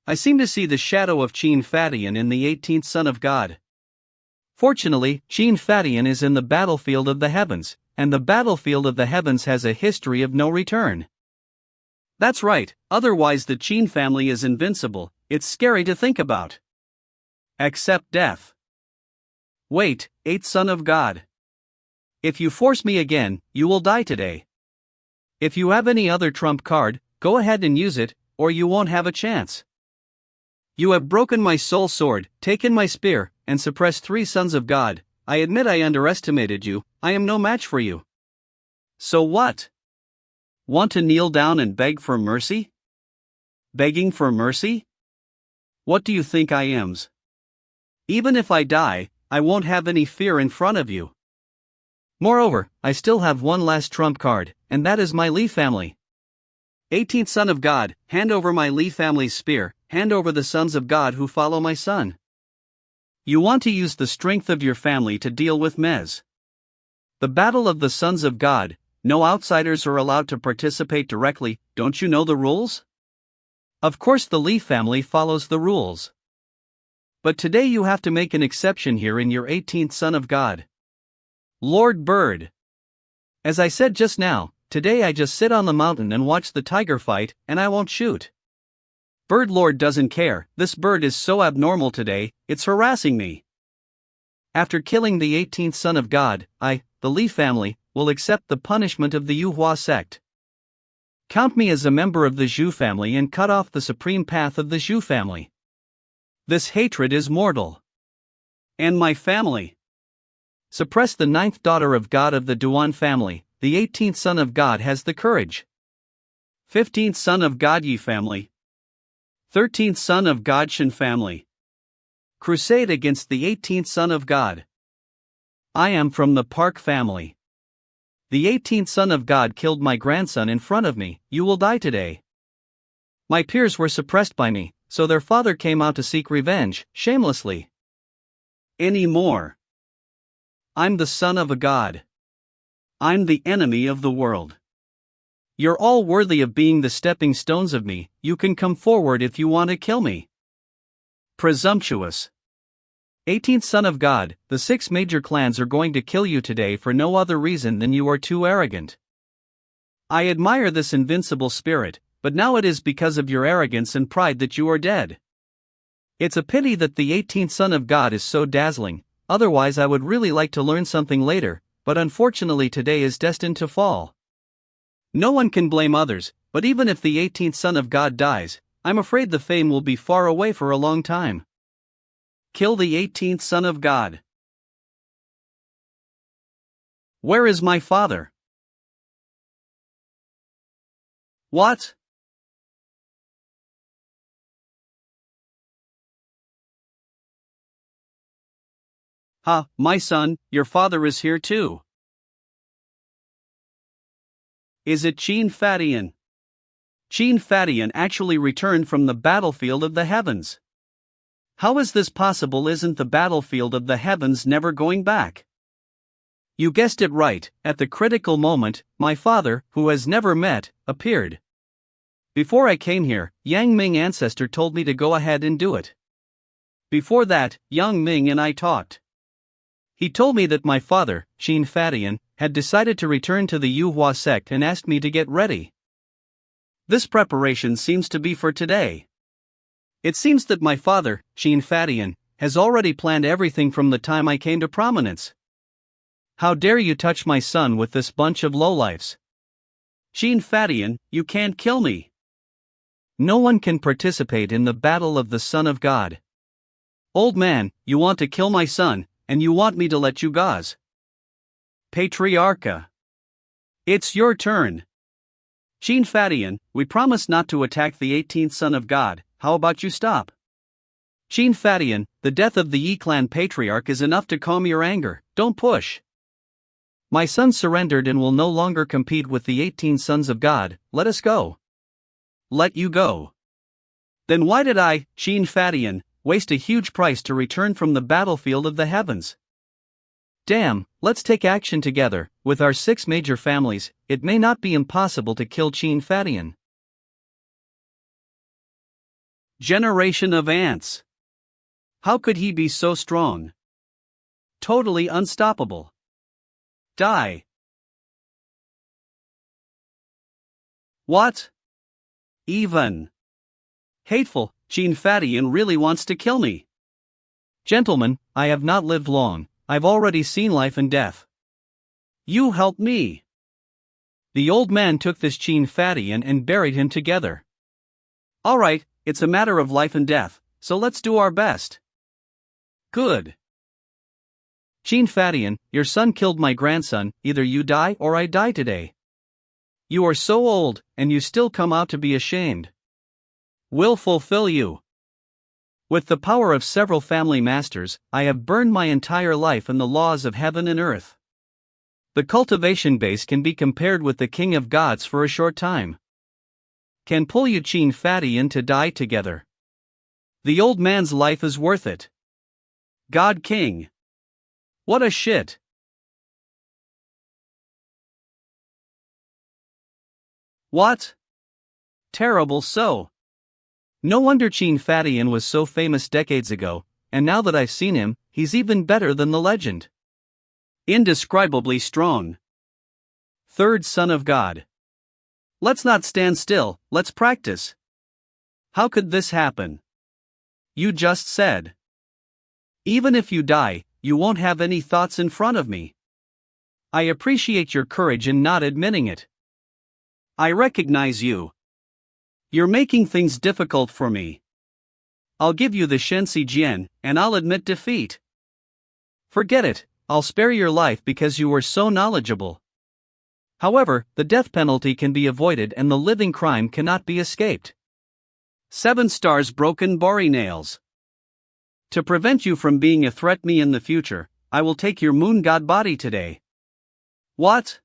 Speaker 2: I seem to see the shadow of Qin Fadian in the 18th son of God. Fortunately, Qin Fadian is in the battlefield of the heavens, and the battlefield of the heavens has a history of no return. That's right, otherwise the Qin family is invincible. It's scary to think about. Accept death. Wait, 8th son of God. If you force me again, you will die today. If you have any other trump card, go ahead and use it, or you won't have a chance. You have broken my soul sword, taken my spear, and suppressed 3 sons of God. I admit I underestimated you, I am no match for you. So what? Want to kneel down and beg for mercy? Begging for mercy? What do you think I am? Even if I die, I won't have any fear in front of you. Moreover, I still have one last trump card, and that is my Li family. 18th son of God, hand over my Li family's spear, hand over the sons of God who follow my son. You want to use the strength of your family to deal with Mez. The battle of the sons of God, no outsiders are allowed to participate directly, don't you know the rules? Of course the Li family follows the rules. But today you have to make an exception here in your 18th son of God. Lord Bird. As I said just now, today I just sit on the mountain and watch the tiger fight, and I won't shoot. Bird Lord doesn't care, this bird is so abnormal today, it's harassing me.
Speaker 1: After killing the 18th son of God, I, the Li family, will accept the punishment of the Yuhua sect. Count me as a member of the Zhu family and cut off the supreme path of the Zhu family.
Speaker 2: This hatred is mortal. And my family.
Speaker 1: Suppress the 9th daughter of God of the Duan family, the 18th son of God has the courage.
Speaker 2: 15th son of God Yi family. 13th son of God Shen family.
Speaker 1: Crusade against the 18th son of God. I am from the Park family. The 18th son of God killed my grandson in front of me, you will die today. My peers were suppressed by me, so their father came out to seek revenge, shamelessly.
Speaker 2: Any more?
Speaker 1: I'm the son of a god.
Speaker 2: I'm the enemy of the world.
Speaker 1: You're all worthy of being the stepping stones of me, you can come forward if you want to kill me.
Speaker 2: Presumptuous.
Speaker 1: 18th son of God, the 6 major clans are going to kill you today for no other reason than you are too arrogant. I admire this invincible spirit, but now it is because of your arrogance and pride that you are dead. It's a pity that the 18th son of God is so dazzling, otherwise I would really like to learn something later, but unfortunately today is destined to fall. No one can blame others, but even if the 18th son of God dies, I'm afraid the fame will be far away for a long time.
Speaker 2: Kill the 18th son of God. Where is my father? What? Ha, my son, your father is here too. Is it Qin Fadian? Qin Fadian actually returned from the battlefield of the heavens. How is this possible? Isn't the battlefield of the heavens never going back?
Speaker 1: You guessed it right, at the critical moment, my father, who has never met, appeared. Before I came here, Yang Ming ancestor told me to go ahead and do it. Before that, Yang Ming and I talked. He told me that my father, Qin Fadian, had decided to return to the Yuhua sect and asked me to get ready. This preparation seems to be for today. It seems that my father, Qin Fadian, has already planned everything from the time I came to prominence. How dare you touch my son with this bunch of lowlifes?
Speaker 2: Qin Fadian, you can't kill me.
Speaker 1: No one can participate in the battle of the Son of God.
Speaker 2: Old man, you want to kill my son, and you want me to let you gauze. Patriarch. It's your turn. Qin Fadian, we promise not to attack the 18th son of God, how about you stop?
Speaker 1: Qin Fadian, the death of the Yi clan patriarch is enough to calm your anger, don't push. My son surrendered and will no longer compete with the 18 sons of God, let us go.
Speaker 2: Let you go. Then why did I, Qin Fadian, waste a huge price to return from the battlefield of the heavens?
Speaker 1: Damn, let's take action together. With our 6 major families, it may not be impossible to kill Qin Fadian.
Speaker 2: Generation of ants. How could he be so strong? Totally unstoppable. Die. What? Even. Hateful, Qin Fadian really wants to kill me.
Speaker 1: Gentlemen, I have not lived long, I've already seen life and death.
Speaker 2: You help me.
Speaker 1: The old man took this Qin Fadian and buried him together.
Speaker 2: Alright, it's a matter of life and death, so let's do our best. Good.
Speaker 1: Qin Fadian, your son killed my grandson, either you die or I die today. You are so old, and you still come out to be ashamed.
Speaker 2: Will fulfill you.
Speaker 1: With the power of several family masters, I have burned my entire life in the laws of heaven and earth. The cultivation base can be compared with the king of gods for a short time. Can pull you Qin Fadian to die together. The old man's life is worth it.
Speaker 2: God King. What a shit. What? Terrible so.
Speaker 1: No wonder Qin Fadian was so famous decades ago, and now that I've seen him, he's even better than the legend.
Speaker 2: Indescribably strong.
Speaker 1: 3rd son of God.
Speaker 2: Let's not stand still, let's practice. How could this happen? You just said. Even if you die, you won't have any thoughts in front of me. I appreciate your courage in not admitting it. I recognize you. You're making things difficult for me. I'll give you the Shensi Jian, and I'll admit defeat. Forget it, I'll spare your life because you were so knowledgeable. However, the death penalty can be avoided and the living crime cannot be escaped. 7 stars broken Bori nails. To prevent you from being a threat me in the future, I will take your moon god body today. What?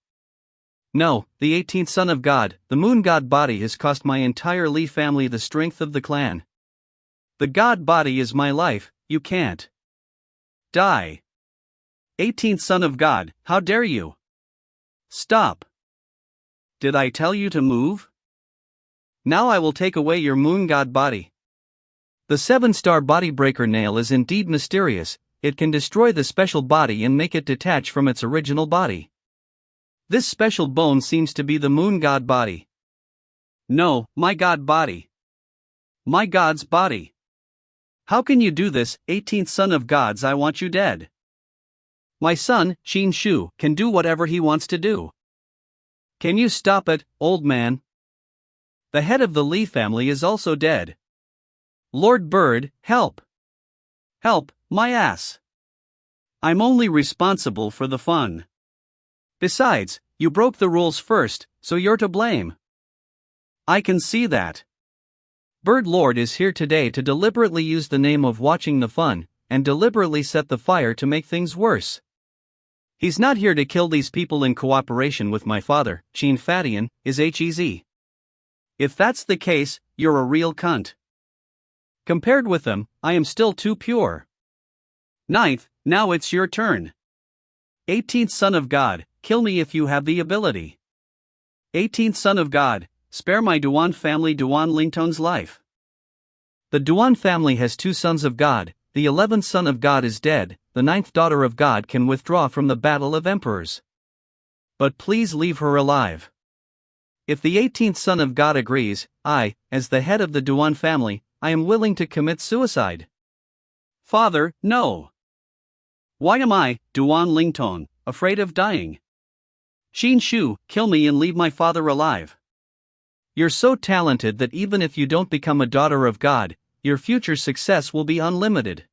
Speaker 2: No, the 18th son of God, the moon god body has cost my entire Li family the strength of the clan. The god body is my life, you can't. Die. 18th son of God, how dare you? Stop. Did I tell you to move? Now I will take away your moon god body. The 7-star body breaker nail is indeed mysterious, it can destroy the special body and make it detach from its original body. This special bone seems to be the moon god body. No, my god body. My god's body. How can you do this, 18th son of gods? I want you dead. My son, Qin Shu, can do whatever he wants to do. Can you stop it, old man? The head of the Li family is also dead. Lord Bird, help! Help, my ass! I'm only responsible for the fun. Besides, you broke the rules first, so you're to blame. I can see that. Bird Lord is here today to deliberately use the name of watching the fun, and deliberately set the fire to make things worse. He's not here to kill these people in cooperation with my father, Qin Fadian, is Hez. If that's the case, you're a real cunt. Compared with them, I am still too pure. 9th, now it's your turn. 18th son of God, kill me if you have the ability. 18th son of God, spare my Duan family Duan Lingtong's life. The Duan family has 2 sons of God, the 11th son of God is dead, the 9th daughter of God can withdraw from the battle of emperors. But please leave her alive. If the 18th son of God agrees, I, as the head of the Duan family, I am willing to commit suicide. Father, no. Why am I, Duan Lingtong, afraid of dying? Qin Shu, kill me and leave my father alive. You're so talented that even if you don't become a daughter of God, your future success will be unlimited.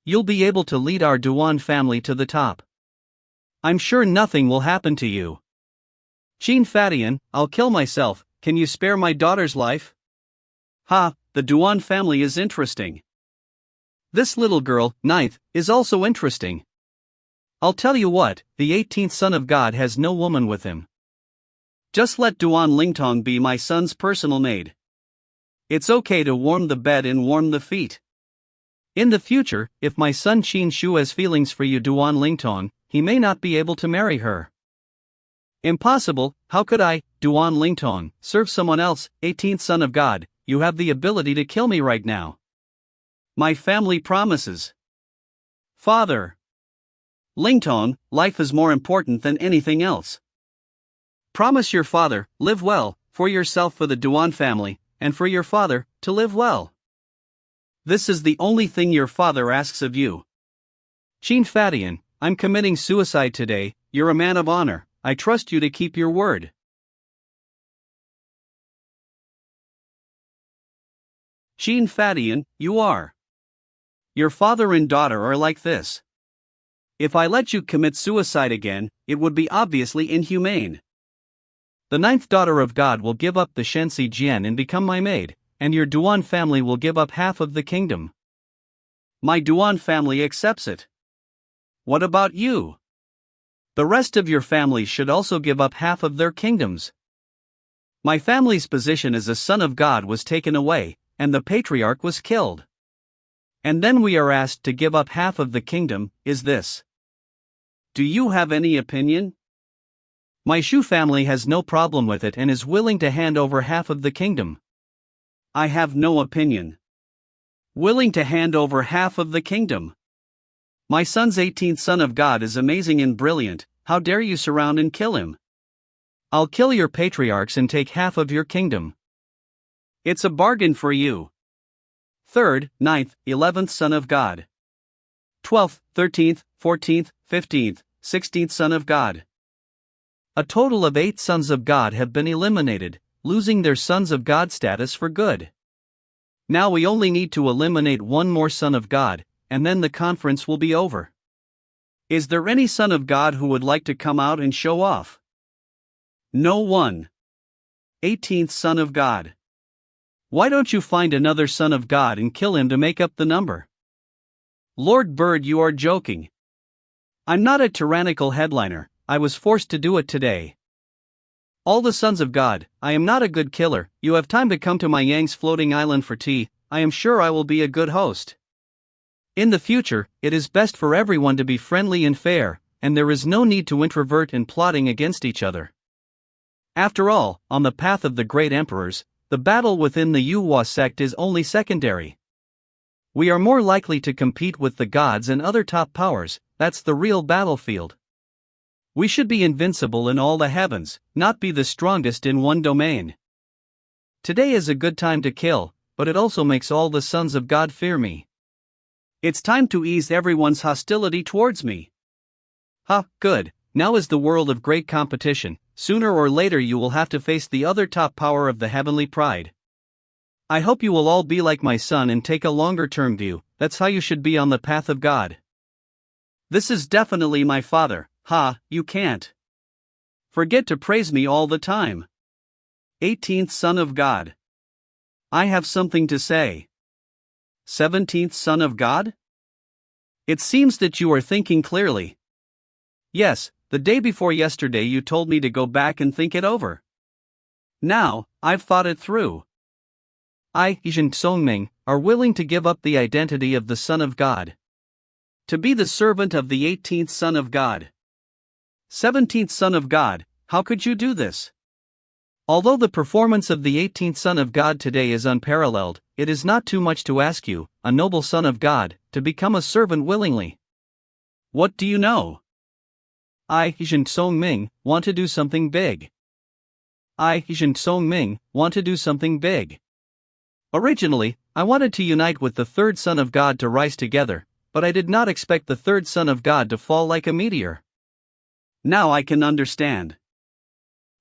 Speaker 2: You'll be able to lead our Duan family to the top. I'm sure nothing will happen to you. Qin Fadian, I'll kill myself, can you spare my daughter's life? Ha, the Duan family is interesting. This little girl, 9th, is also interesting. I'll tell you what, the 18th son of God has no woman with him. Just let Duan Lingtong be my son's personal maid. It's okay to warm the bed and warm the feet. In the future, if my son Qin Shu has feelings for you Duan Lingtong, he may not be able to marry her. Impossible, how could I, Duan Lingtong, serve someone else, 18th son of God, you have the ability to kill me right now. My family promises. Father. Lingtong, life is more important than anything else. Promise your father, live well, for yourself, for the Duan family, and for your father, to live well. This is the only thing your father asks of you. Qin Fadian, I'm committing suicide today, you're a man of honor, I trust you to keep your word. Qin Fadian, you are. Your father and daughter are like this. If I let you commit suicide again, it would be obviously inhumane. The 9th daughter of God will give up the Shensi Jian and become my maid, and your Duan family will give up half of the kingdom. My Duan family accepts it. What about you? The rest of your family should also give up half of their kingdoms. My family's position as a son of God was taken away, and the Patriarch was killed. And then we are asked to give up half of the kingdom, is this? Do you have any opinion? My Shu family has no problem with it and is willing to hand over half of the kingdom. I have no opinion. Willing to hand over half of the kingdom. My son's 18th son of God is amazing and brilliant, how dare you surround and kill him? I'll kill your patriarchs and take half of your kingdom. It's a bargain for you. 3rd, 9th, 11th Son of God. 12th, 13th, 14th, 15th, 16th Son of God.
Speaker 1: A total of 8 sons of God have been eliminated, losing their sons of God status for good. Now we only need to eliminate one more son of God, and then the conference will be over. Is there any son of God who would like to come out and show off? No one. 18th Son of God. Why don't you find another son of God and kill him to make up the number? Lord Bird, you are joking. I'm not a tyrannical headliner, I was forced to do it today. All the sons of God, I am not a good killer, you have time to come to my Yang's floating island for tea, I am sure I will be a good host. In the future, it is best for everyone to be friendly and fair, and there is no need to introvert and plotting against each other. After all, on the path of the great emperors, the battle within the Yuhua sect is only secondary. We are more likely to compete with the gods and other top powers, that's the real battlefield. We should be invincible in all the heavens, not be the strongest in one domain. Today is a good time to kill, but it also makes all the sons of God fear me. It's time to ease everyone's hostility towards me. Good, now is the world of great competition, sooner or later you will have to face the other top power of the heavenly pride. I hope you will all be like my son and take a longer-term view, that's how you should be on the path of God. This is definitely my father, you can't forget to praise me all the time. 18th Son of God. I have something to say. 17th Son of God? It seems that you are thinking clearly. Yes, the day before yesterday you told me to go back and think it over. Now, I've thought it through. I, Jin Songming, are willing to give up the identity of the Son of God. To be the servant of the 18th Son of God. 17th Son of God, how could you do this? Although the performance of the 18th Son of God today is unparalleled, it is not too much to ask you, a noble Son of God, to become a servant willingly. What do you know? I, Jin Songming, want to do something big. I, Jin Songming, want to do something big. Originally, I wanted to unite with the 3rd Son of God to rise together, but I did not expect the 3rd Son of God to fall like a meteor. Now I can understand.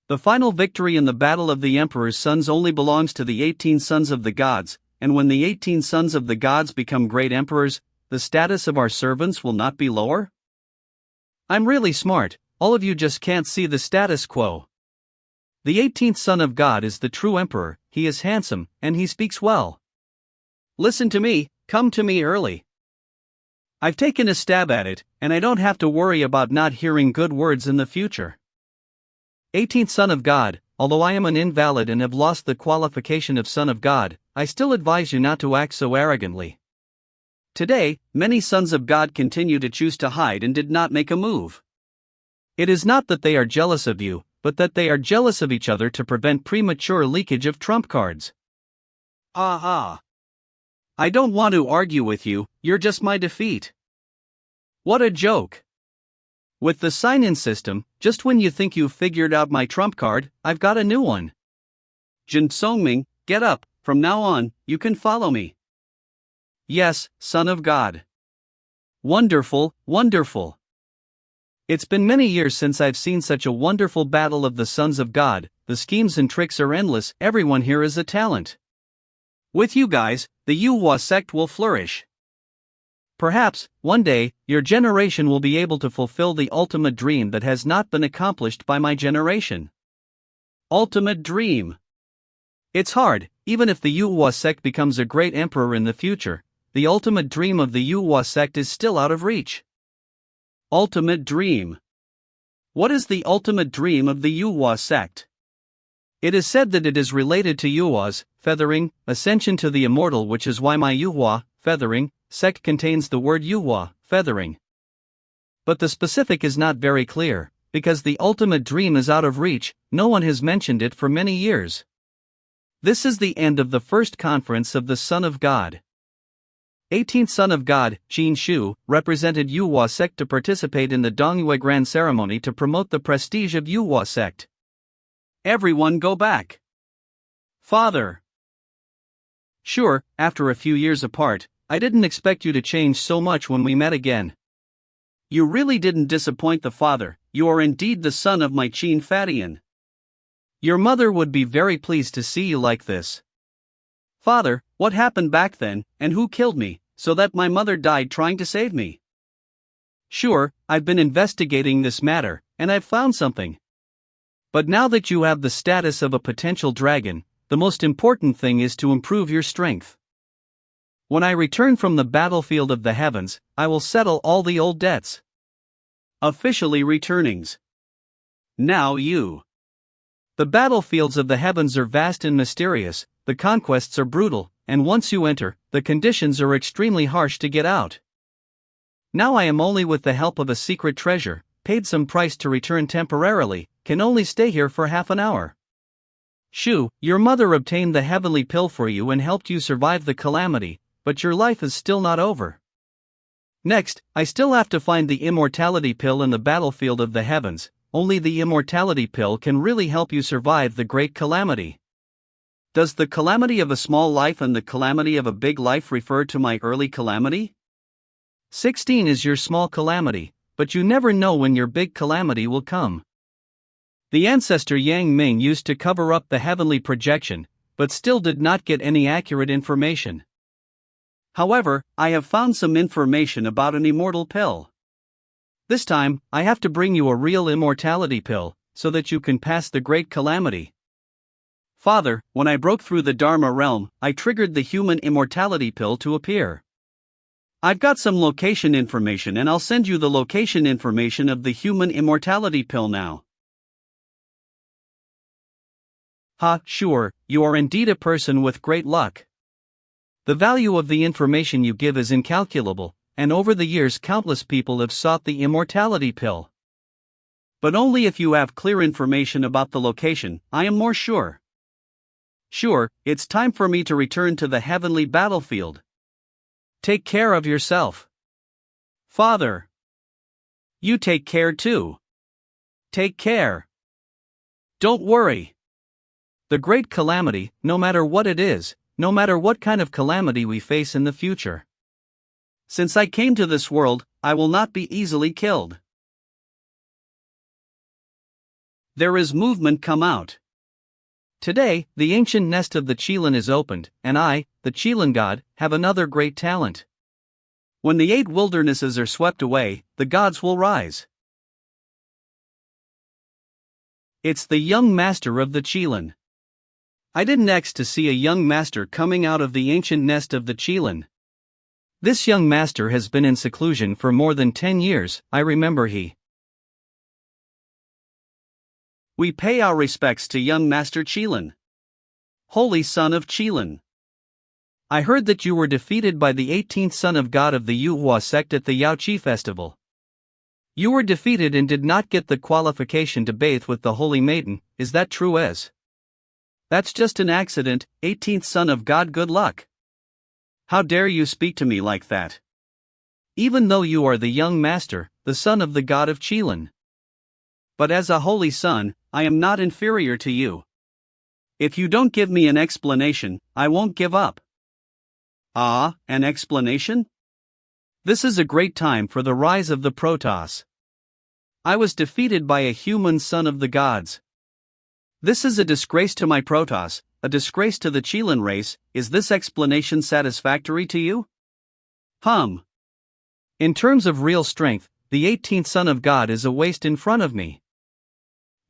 Speaker 1: The final victory in the battle of the Emperor's sons only belongs to the 18 sons of the gods, and when the 18 sons of the gods become great emperors, the status of our servants will not be lower? I'm really smart, all of you just can't see the status quo. The 18th Son of God is the true emperor, he is handsome, and he speaks well. Listen to me, come to me early. I've taken a stab at it, and I don't have to worry about not hearing good words in the future. 18th Son of God, although I am an invalid and have lost the qualification of Son of God, I still advise you not to act so arrogantly. Today, many sons of God continue to choose to hide and did not make a move. It is not that they are jealous of you, but that they are jealous of each other to prevent premature leakage of trump cards. I don't want to argue with you, you're just my defeat. What a joke. With the sign-in system, just when you think you've figured out my trump card, I've got a new one. Jin Songming, get up, from now on, you can follow me. Yes, Son of God. Wonderful, wonderful. It's been many years since I've seen such a wonderful battle of the sons of God, the schemes and tricks are endless, everyone here is a talent. With you guys, the Yuhua sect will flourish. Perhaps, one day, your generation will be able to fulfill the ultimate dream that has not been accomplished by my generation. Ultimate dream. It's hard, even if the Yuhua sect becomes a great emperor in the future, the ultimate dream of the Yuhua sect is still out of reach. Ultimate dream. What is the ultimate dream of the Yuhua sect? It is said that it is related to Yuhua's feathering, ascension to the immortal, which is why my Yuhua feathering sect contains the word Yuhua feathering. But the specific is not very clear, because the ultimate dream is out of reach, no one has mentioned it for many years. This is the end of the first conference of the Son of God. 18th Son of God, Qin Shu, represented Yuhua sect to participate in the Dongyue Grand Ceremony to promote the prestige of Yuhua sect. Everyone go back. Father.
Speaker 2: Sure, after a few years apart, I didn't expect you to change so much when we met again. You really didn't disappoint the father, you are indeed the son of my Chin Fadian. Your mother would be very pleased to see you like this. Father, what happened back then, and who killed me, so that my mother died trying to save me? Sure, I've been investigating this matter, and I've found something. But now that you have the status of a potential dragon, the most important thing is to improve your strength. When I return from the battlefield of the heavens, I will settle all the old debts. Officially returnings. Now you. The battlefields of the heavens are vast and mysterious, the conquests are brutal, and once you enter, the conditions are extremely harsh to get out. Now I am only with the help of a secret treasure, paid some price to return temporarily, can only stay here for half an hour. Shu, your mother obtained the heavenly pill for you and helped you survive the calamity, but your life is still not over. Next, I still have to find the immortality pill in the battlefield of the heavens. Only the immortality pill can really help you survive the great calamity. Does the calamity of a small life and the calamity of a big life refer to my early calamity? 16 is your small calamity, but you never know when your big calamity will come. The ancestor Yang Ming used to cover up the heavenly projection, but still did not get any accurate information. However, I have found some information about an immortal pill. This time, I have to bring you a real immortality pill, so that you can pass the great calamity. Father, when I broke through the Dharma realm, I triggered the human immortality pill to appear. I've got some location information and I'll send you the location information of the human immortality pill now. Ha, sure, you are indeed a person with great luck. The value of the information you give is incalculable, and over the years countless people have sought the immortality pill. But only if you have clear information about the location, I am more sure. Sure, it's time for me to return to the heavenly battlefield. Take care of yourself. Father. You take care too. Take care. Don't worry. The great calamity, no matter what it is, no matter what kind of calamity we face in the future. Since I came to this world, I will not be easily killed. There is movement come out. Today, the ancient nest of the Qilin is opened, and I, the Qilin god, have another great talent. When the 8 wildernesses are swept away, the gods will rise. It's the young master of the Qilin. I didn't expect to see a young master coming out of the ancient nest of the Qilin. This young master has been in seclusion for more than 10 years, I remember he. We pay our respects to young Master Qilin. Holy Son of Qilin. I heard that you were defeated by the 18th son of God of the Yuhua sect at the Yaoqi festival. You were defeated and did not get the qualification to bathe with the Holy Maiden, is that true as? That's just an accident, 18th son of God, good luck. How dare you speak to me like that? Even though you are the young master, the son of the god of Qilin. But as a holy son, I am not inferior to you. If you don't give me an explanation, I won't give up. Ah, an explanation? This is a great time for the rise of the Protoss. I was defeated by a human son of the gods. This is a disgrace to my Protoss, a disgrace to the Qilin race. Is this explanation satisfactory to you? In terms of real strength, the 18th son of God is a waste in front of me.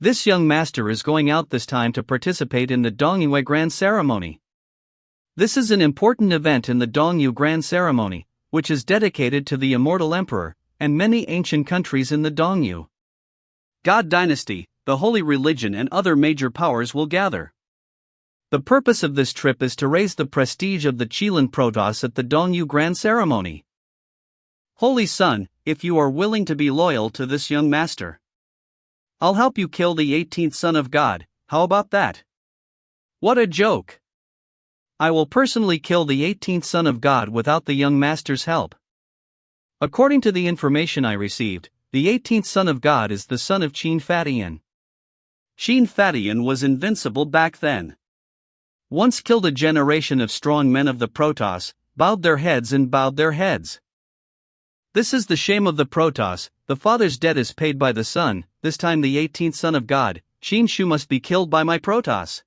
Speaker 2: This young master is going out this time to participate in the Dongyue Grand Ceremony. This is an important event in the Dongyu Grand Ceremony, which is dedicated to the immortal emperor, and many ancient countries in the Dongyu God dynasty, the holy religion and other major powers will gather. The purpose of this trip is to raise the prestige of the Qilin Protoss at the Dongyu Grand Ceremony. Holy Son, if you are willing to be loyal to this young master, I'll help you kill the 18th son of God, how about that? What a joke! I will personally kill the 18th son of God without the young master's help. According to the information I received, the 18th son of God is the son of Chin Fadian. Chin Fadian was invincible back then. Once killed a generation of strong men of the Protoss, bowed their heads and bowed their heads. This is the shame of the Protoss, the father's debt is paid by the son, this time the 18th son of God, Shin Shu must be killed by my Protoss.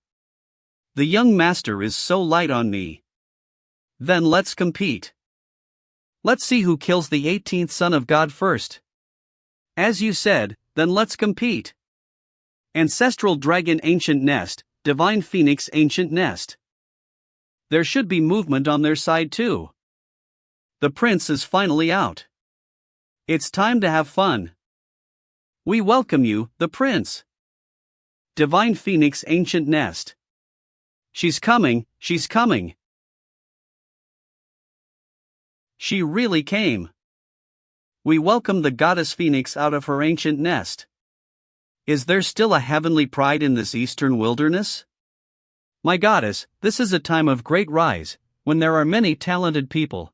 Speaker 2: The young master is so light on me. Then let's compete. Let's see who kills the 18th son of God first. As you said, then let's compete. Ancestral dragon ancient nest, divine phoenix ancient nest. There should be movement on their side too. The prince is finally out. It's time to have fun. We welcome you, the prince. Divine phoenix ancient nest. She's coming, she's coming. She really came. We welcome the goddess phoenix out of her ancient nest. Is there still a heavenly pride in this eastern wilderness? My goddess, this is a time of great rise, when there are many talented people.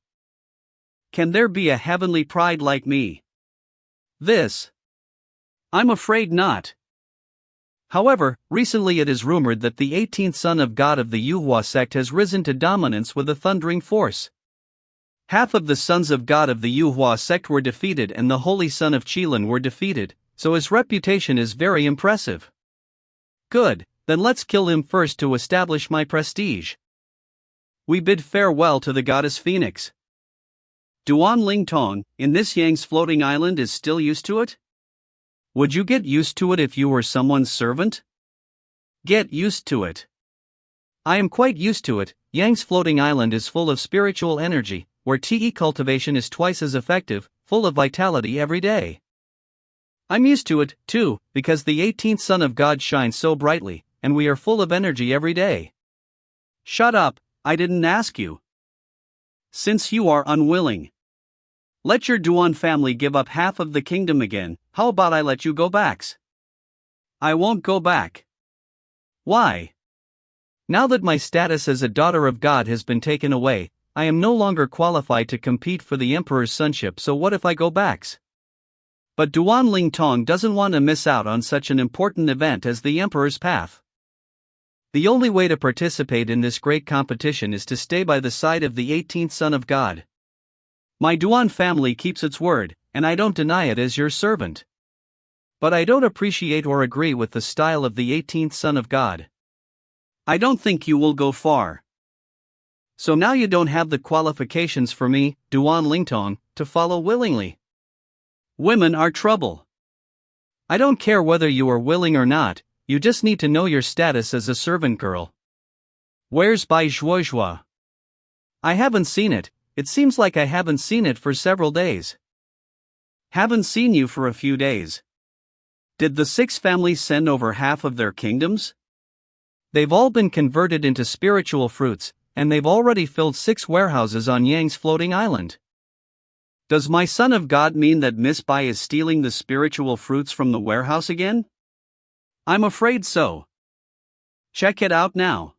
Speaker 2: Can there be a heavenly pride like me? I'm afraid not. However, recently it is rumored that the 18th son of God of the Manhwa sect has risen to dominance with a thundering force. Half of the sons of God of the Manhwa sect were defeated and the holy son of Qilin were defeated, so his reputation is very impressive. Good, then let's kill him first to establish my prestige. We bid farewell to the goddess Phoenix. Duan Ling Tong, in this Yang's floating island is still used to it? Would you get used to it if you were someone's servant? Get used to it. I am quite used to it. Yang's floating island is full of spiritual energy, where TE cultivation is twice as effective, full of vitality every day. I'm used to it, too, because the 18th son of God shines so brightly, and we are full of energy every day. Shut up, I didn't ask you. Since you are unwilling. Let your Duan family give up half of the kingdom again, how about I let you go back? I won't go back. Why? Now that my status as a daughter of God has been taken away, I am no longer qualified to compete for the emperor's sonship, so what if I go back? But Duan Ling Tong doesn't want to miss out on such an important event as the emperor's path. The only way to participate in this great competition is to stay by the side of the 18th son of God. My Duan family keeps its word, and I don't deny it as your servant. But I don't appreciate or agree with the style of the 18th son of God. I don't think you will go far. So now you don't have the qualifications for me, Duan Lingtong, to follow willingly. Women are trouble. I don't care whether you are willing or not, you just need to know your status as a servant girl. Where's Bai Zhuozhua? I haven't seen it, it seems like I haven't seen it for several days. Haven't seen you for a few days. Did the 6 families send over half of their kingdoms? They've all been converted into spiritual fruits, and they've already filled 6 warehouses on Yang's floating island. Does my son of God mean that Miss Bai is stealing the spiritual fruits from the warehouse again? I'm afraid so. Check it out now.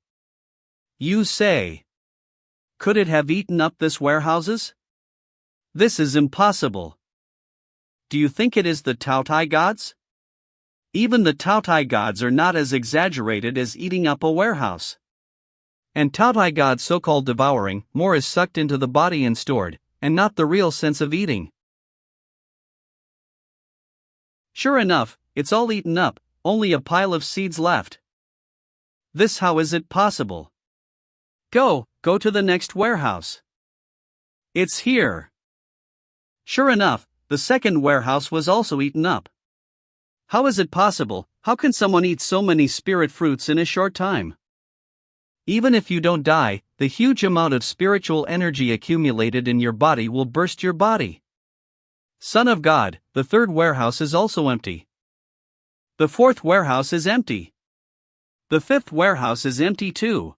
Speaker 2: You say. Could it have eaten up this warehouses? This is impossible. Do you think it is the Taotai gods? Even the Taotai gods are not as exaggerated as eating up a warehouse. And Taotai gods so-called devouring, more is sucked into the body and stored, and not the real sense of eating. Sure enough, it's all eaten up, only a pile of seeds left. How is it possible? Go to the next warehouse. It's here. Sure enough, the second warehouse was also eaten up. How is it possible? How can someone eat so many spirit fruits in a short time? Even if you don't die, the huge amount of spiritual energy accumulated in your body will burst your body. Son of God, the 3rd warehouse is also empty. The 4th warehouse is empty. The 5th warehouse is empty too.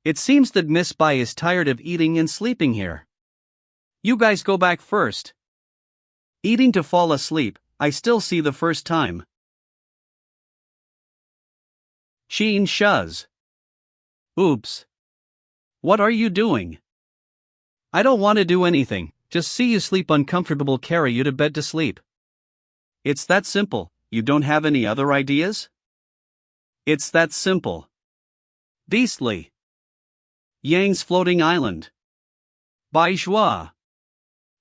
Speaker 2: It seems that Miss Bai is tired of eating and sleeping here. You guys go back first. Eating to fall asleep, I still see the first time. Sheen shuz. Oops. What are you doing? I don't want to do anything,
Speaker 1: just see you sleep uncomfortable, carry you to bed to sleep.
Speaker 2: It's that simple. You don't have any other ideas? It's that simple. Beastly. Yang's Floating Island. By Zhua.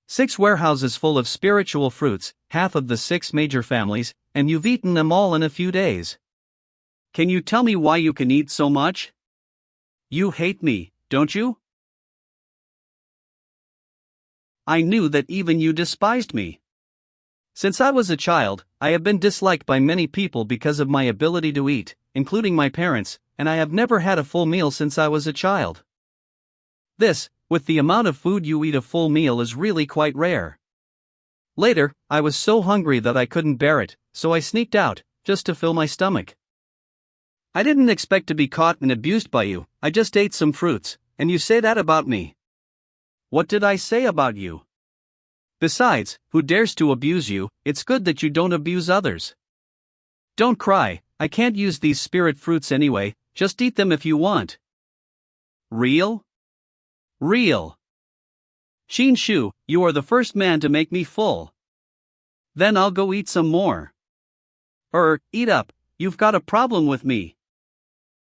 Speaker 1: 6 warehouses full of spiritual fruits, half of the 6 major families, and you've eaten them all in a few days.
Speaker 2: Can you tell me why you can eat so much? You hate me, don't you? I knew that even you despised me.
Speaker 1: Since I was a child, I have been disliked by many people because of my ability to eat, including my parents, and I have never had a full meal since I was a child. This, with the amount of food you eat, a full meal is really quite rare. Later, I was so hungry that I couldn't bear it, so I sneaked out, just to fill my stomach. I didn't expect to be caught and abused by you, I just ate some fruits, and you say that about me.
Speaker 2: What did I say about you?
Speaker 1: Besides, who dares to abuse you? It's good that you don't abuse others. Don't cry, I can't use these spirit fruits anyway, just eat them if you want.
Speaker 2: Real?
Speaker 1: Real.
Speaker 2: Xin Shu, you are the first man to make me full. Then I'll go eat some more.
Speaker 1: Eat up, you've got a problem with me.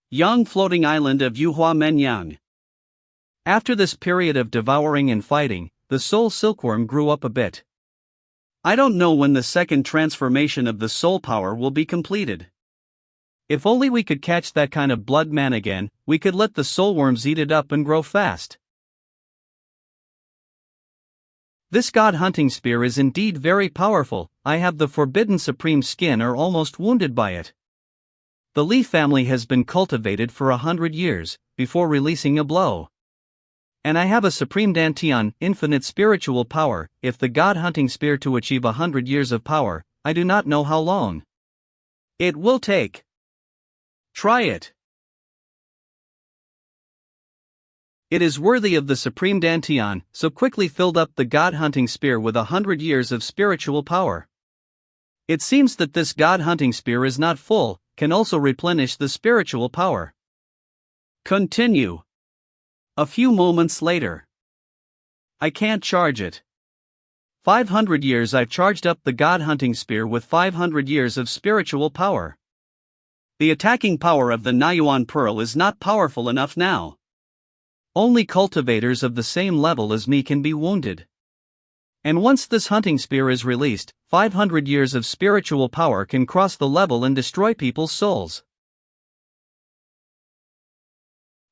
Speaker 2: Young Floating Island of Yuhua Menyang.
Speaker 1: After this period of devouring and fighting, the soul silkworm grew up a bit.
Speaker 2: I don't know when the second transformation of the soul power will be completed.
Speaker 1: If only we could catch that kind of blood man again, we could let the soulworms eat it up and grow fast. This god hunting spear is indeed very powerful. I have the forbidden supreme skin or almost wounded by it. The Li family has been cultivated for 100 years, before releasing a blow. And I have a supreme Dantian, infinite spiritual power. If the god hunting spear to achieve 100 years of power, I do not know how long
Speaker 2: it will take. Try it.
Speaker 1: It is worthy of the supreme Dantian, so quickly filled up the god hunting spear with 100 years of spiritual power. It seems that this god hunting spear is not full, can also replenish the spiritual power.
Speaker 2: Continue. A few moments later.
Speaker 1: I can't charge it. 500 years I've charged up the god hunting spear with 500 years of spiritual power.
Speaker 2: The attacking power of the Nayuan Pearl is not powerful enough now.
Speaker 1: Only cultivators of the same level as me can be wounded. And once this hunting spear is released, 500 years of spiritual power can cross the level and destroy people's souls.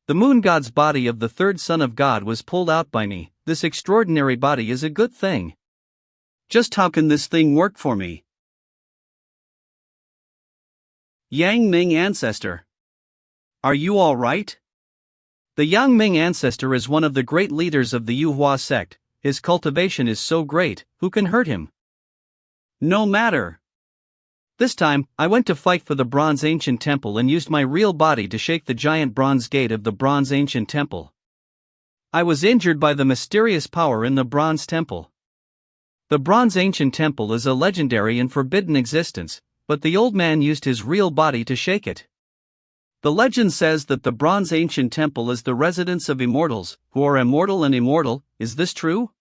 Speaker 1: The moon god's body of the third son of God was pulled out by me. This extraordinary body is a good thing.
Speaker 2: Just how can this thing work for me? Yang Ming ancestor. Are you all right?
Speaker 1: The Yang Ming ancestor is one of the great leaders of the Yuhua sect. His cultivation is so great, who can hurt him?
Speaker 2: No matter.
Speaker 1: This time, I went to fight for the Bronze Ancient Temple and used my real body to shake the giant bronze gate of the Bronze Ancient Temple. I was injured by the mysterious power in the Bronze Temple. The Bronze Ancient Temple is a legendary and forbidden existence, but the old man used his real body to shake it. The legend says that the Bronze Ancient Temple is the residence of immortals, who are immortal and immortal. Is this true?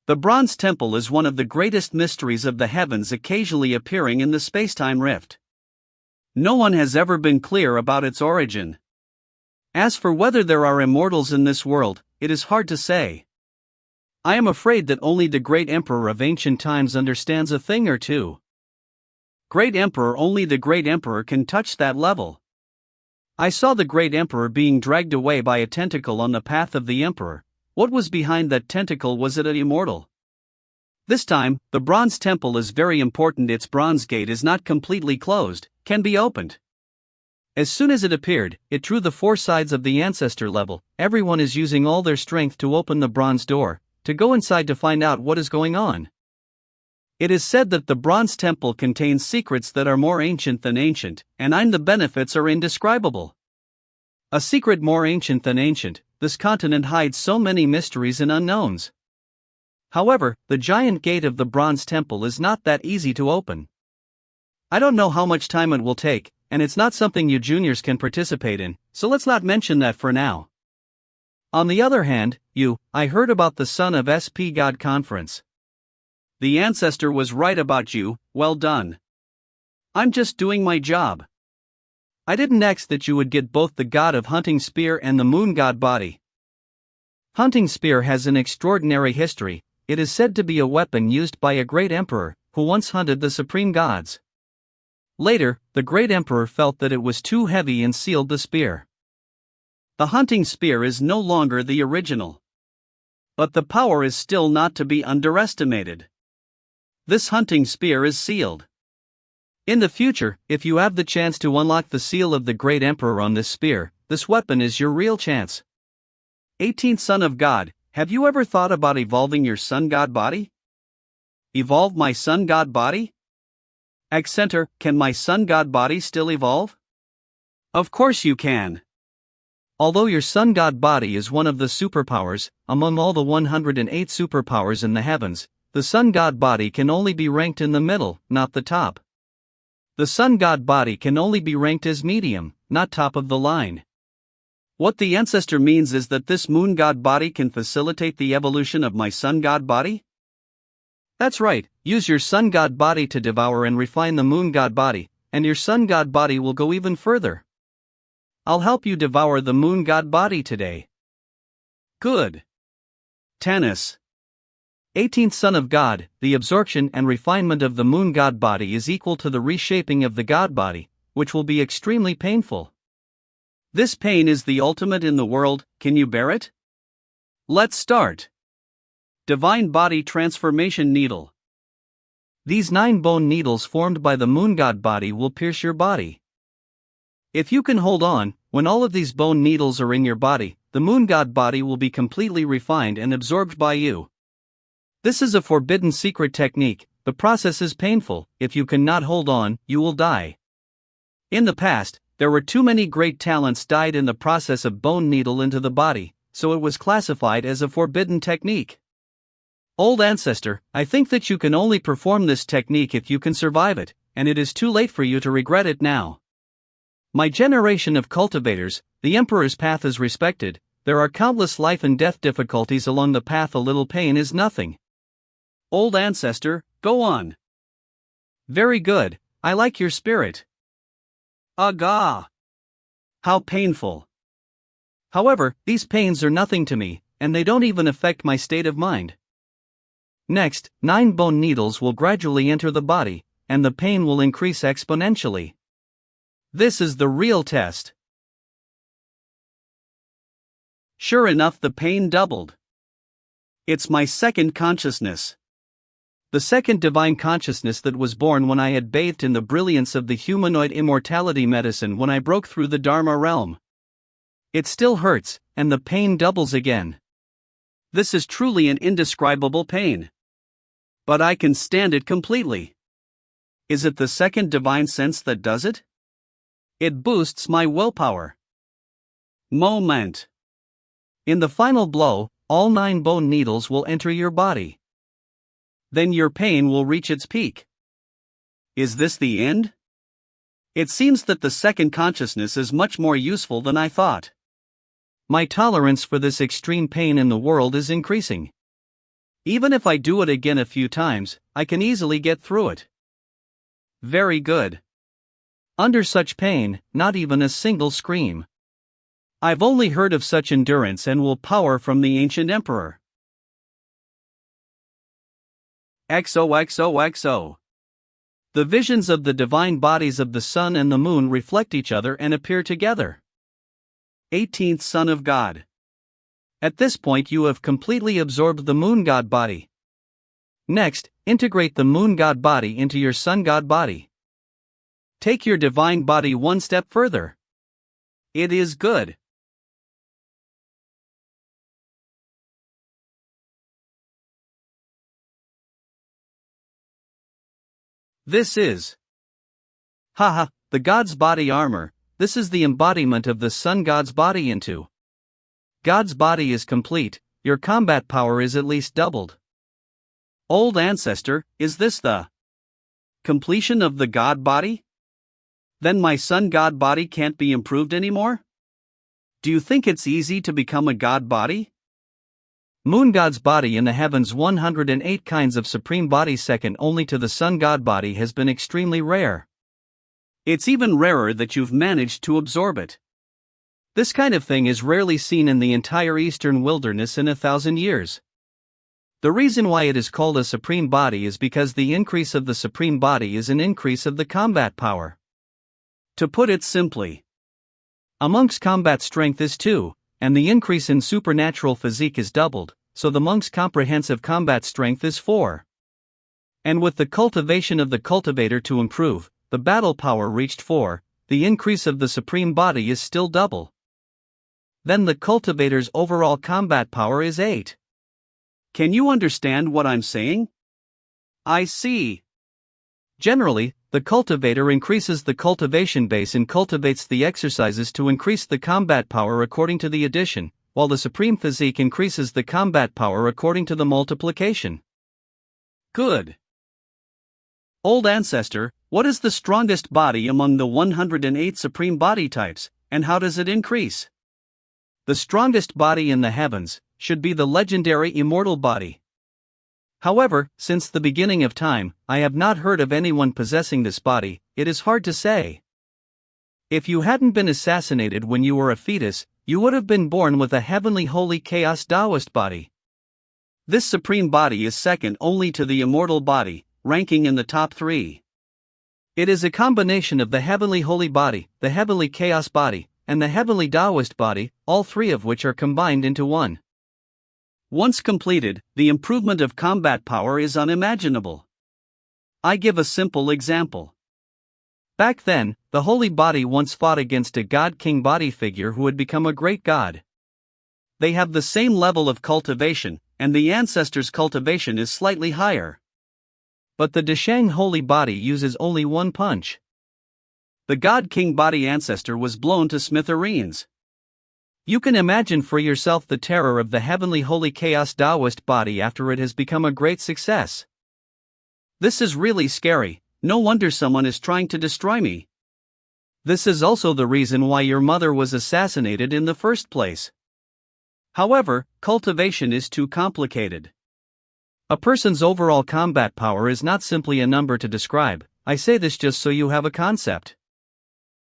Speaker 1: The Bronze Temple is one of the greatest mysteries of the heavens, occasionally appearing in the spacetime rift. No one has ever been clear about its origin. As for whether there are immortals in this world, it is hard to say. I am afraid that only the great emperor of ancient times understands a thing or two.
Speaker 2: Great emperor, only the great emperor can touch that level.
Speaker 1: I saw the great emperor being dragged away by a tentacle on the path of the emperor. What was behind that tentacle? Was it an immortal? This time, the Bronze Temple is very important. Its bronze gate is not completely closed, can be opened. As soon as it appeared, it drew the 4 sides of the ancestor level. Everyone is using all their strength to open the bronze door, to go inside to find out what is going on. It is said that the Bronze Temple contains secrets that are more ancient than ancient, and the benefits are indescribable. A secret more ancient than ancient, this continent hides so many mysteries and unknowns. However, the giant gate of the Bronze Temple is not that easy to open. I don't know how much time it will take, and it's not something you juniors can participate in, so let's not mention that for now. On the other hand, I heard about the Son of SP God conference.
Speaker 2: The ancestor was right about you, well done. I'm just doing my job.
Speaker 1: I didn't expect that you would get both the god of hunting spear and the moon god body. Hunting spear has an extraordinary history. It is said to be a weapon used by a great emperor, who once hunted the supreme gods. Later, the great emperor felt that it was too heavy and sealed the spear.
Speaker 2: The hunting spear is no longer the original. But the power is still not to be underestimated. This hunting spear is sealed.
Speaker 1: In the future, if you have the chance to unlock the seal of the great emperor on this spear, this weapon is your real chance.
Speaker 2: 18th Son of God, have you ever thought about evolving your sun god body? Evolve my sun god body? Accenter, can my sun god body still evolve? Of course you can.
Speaker 1: Although your sun god body is one of the superpowers, among all the 108 superpowers in the heavens, the sun god body can only be ranked in the middle, not the top. The sun god body can only be ranked as medium, not top of the line.
Speaker 2: What the ancestor means is that this moon god body can facilitate the evolution of my sun god body?
Speaker 1: That's right, use your sun god body to devour and refine the moon god body, and your sun god body will go even further. I'll help you devour the moon god body today.
Speaker 2: Good. Tanis.
Speaker 1: 18th Son of God, the absorption and refinement of the moon god body is equal to the reshaping of the god body, which will be extremely painful.
Speaker 2: This pain is the ultimate in the world, can you bear it? Let's start. Divine Body Transformation Needle.
Speaker 1: These 9 bone needles formed by the moon god body will pierce your body. If you can hold on, when all of these bone needles are in your body, the moon god body will be completely refined and absorbed by you. This is a forbidden secret technique. The process is painful. If you cannot hold on, you will die. In the past, there were too many great talents died in the process of bone needle into the body, so it was classified as a forbidden technique. Old ancestor, I think that you can only perform this technique if you can survive it, and it is too late for you to regret it now. My generation of cultivators, the Emperor's path is respected. There are countless life and death difficulties along the path. A little pain is nothing.
Speaker 2: Old ancestor, go on.
Speaker 1: Very good, I like your spirit.
Speaker 2: Aga! How painful.
Speaker 1: However, these pains are nothing to me, and they don't even affect my state of mind. Next, 9 bone needles will gradually enter the body, and the pain will increase exponentially. This is the real test.
Speaker 2: Sure enough, the pain doubled. It's my second consciousness.
Speaker 1: The second divine consciousness that was born when I had bathed in the brilliance of the humanoid immortality medicine when I broke through the Dharma realm. It still hurts, and the pain doubles again.
Speaker 2: This is truly an indescribable pain. But I can stand it completely. Is it the second divine sense that does it? It boosts my willpower. Moment.
Speaker 1: In the final blow, all 9 bone needles will enter your body.
Speaker 2: Then your pain will reach its peak. Is this the end? It seems that the second consciousness is much more useful than I thought.
Speaker 1: My tolerance for this extreme pain in the world is increasing. Even if I do it again a few times, I can easily get through it.
Speaker 2: Very good.
Speaker 1: Under such pain, not even a single scream. I've only heard of such endurance and will power from the ancient emperor.
Speaker 2: XOXOXO. The visions of the divine bodies of the sun and the moon reflect each other and appear together. 18th Son of God.
Speaker 1: At this point you have completely absorbed the moon god body. Next, integrate the moon god body into your sun god body. Take your divine body one step further.
Speaker 2: It is good.
Speaker 1: This is the God's body armor. This is the embodiment of the sun god's body into. God's body is complete, your combat power is at least doubled.
Speaker 2: Old ancestor, is this the completion of the god body? Then my sun god body can't be improved anymore? Do you think it's easy to become a god body?
Speaker 1: Moon god's body in the heavens, 108 kinds of supreme bodies second only to the sun god body, has been extremely rare.
Speaker 2: It's even rarer that you've managed to absorb it.
Speaker 1: This kind of thing is rarely seen in the entire eastern wilderness in 1,000 years. The reason why it is called a supreme body is because the increase of the supreme body is an increase of the combat power.
Speaker 2: To put it simply,
Speaker 1: a monk's combat strength is 2, and the increase in supernatural physique is doubled, so the monk's comprehensive combat strength is 4. And with the cultivation of the cultivator to improve, the battle power reached 4, the increase of the supreme body is still double. Then the cultivator's overall combat power is 8.
Speaker 2: Can you understand what I'm saying? I see.
Speaker 1: Generally, the cultivator increases the cultivation base and cultivates the exercises to increase the combat power according to the addition, while the supreme physique increases the combat power according to the multiplication.
Speaker 2: Good. Old ancestor, what is the strongest body among the 108 supreme body types, and how does it increase?
Speaker 1: The strongest body in the heavens should be the legendary immortal body. However, since the beginning of time, I have not heard of anyone possessing this body. It is hard to say. If you hadn't been assassinated when you were a fetus, you would have been born with a heavenly holy chaos Taoist body.
Speaker 2: This supreme body is second only to the immortal body, ranking in the top 3.
Speaker 1: It is a combination of the heavenly holy body, the heavenly chaos body, and the heavenly Taoist body, all 3 of which are combined into one.
Speaker 2: Once completed, the improvement of combat power is unimaginable. I give a simple example.
Speaker 1: Back then, the holy body once fought against a god-king body figure who had become a great god.
Speaker 2: They have the same level of cultivation, and the ancestor's cultivation is slightly higher.
Speaker 1: But the Deshang holy body uses only 1 punch.
Speaker 2: The god-king body ancestor was blown to smithereens.
Speaker 1: You can imagine for yourself the terror of the heavenly holy chaos Taoist body after it has become a great success.
Speaker 2: This is really scary. No wonder someone is trying to destroy me.
Speaker 1: This is also the reason why your mother was assassinated in the first place.
Speaker 2: However, cultivation is too complicated.
Speaker 1: A person's overall combat power is not simply a number to describe. I say this just so you have a concept.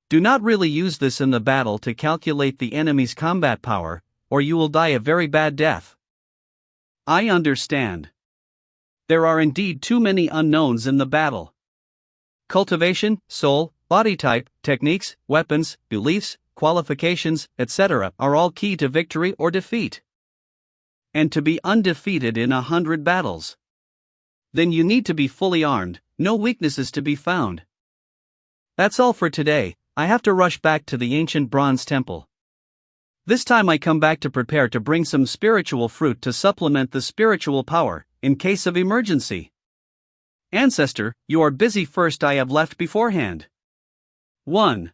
Speaker 1: Do not really use this in the battle to calculate the enemy's combat power, or you will die a very bad death.
Speaker 2: I understand. There are indeed too many unknowns in the battle.
Speaker 1: Cultivation, soul, body type, techniques, weapons, beliefs, qualifications, etc. are all key to victory or defeat.
Speaker 2: And to be undefeated in 100 battles. Then you need to be fully armed, no weaknesses to be found.
Speaker 1: That's all for today. I have to rush back to the ancient bronze temple. This time I come back to prepare to bring some spiritual fruit to supplement the spiritual power, in case of emergency.
Speaker 2: Ancestor, you are busy. First I have left beforehand. 1.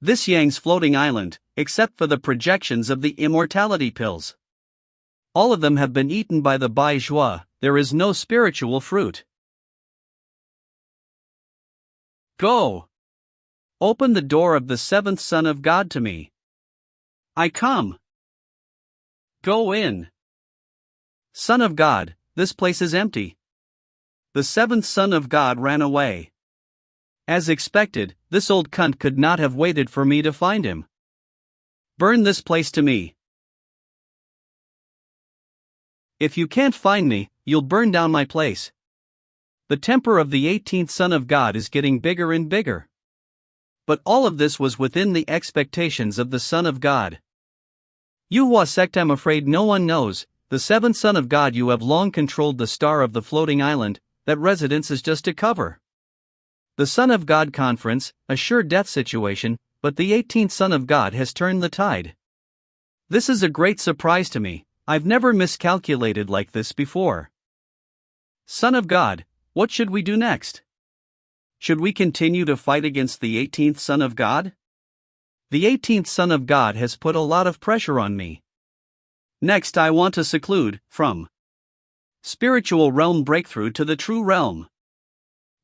Speaker 2: This Yang's floating island, except for the projections of the immortality pills. All of them have been eaten by the Bai Zhua. There is no spiritual fruit. Go. Open the door of the 7th Son of God to me. I come. Go in.
Speaker 1: Son of God, this place is empty.
Speaker 2: The 7th Son of God ran away.
Speaker 1: As expected, this old cunt could not have waited for me to find him.
Speaker 2: Burn this place to me.
Speaker 1: If you can't find me, you'll burn down my place. The temper of the 18th Son of God is getting bigger and bigger.
Speaker 2: But all of this was within the expectations of the Son of God.
Speaker 1: Yuhua sect, I'm afraid no one knows. The 7th Son of God, you have long controlled the star of the floating island. That residence is just a cover. The Son of God conference, a sure death situation, but the 18th Son of God has turned the tide. This is a great surprise to me. I've never miscalculated like this before.
Speaker 2: Son of God, what should we do next? Should we continue to fight against the 18th Son of God?
Speaker 1: The 18th Son of God has put a lot of pressure on me.
Speaker 2: Next I want to seclude from spiritual realm breakthrough to the true realm.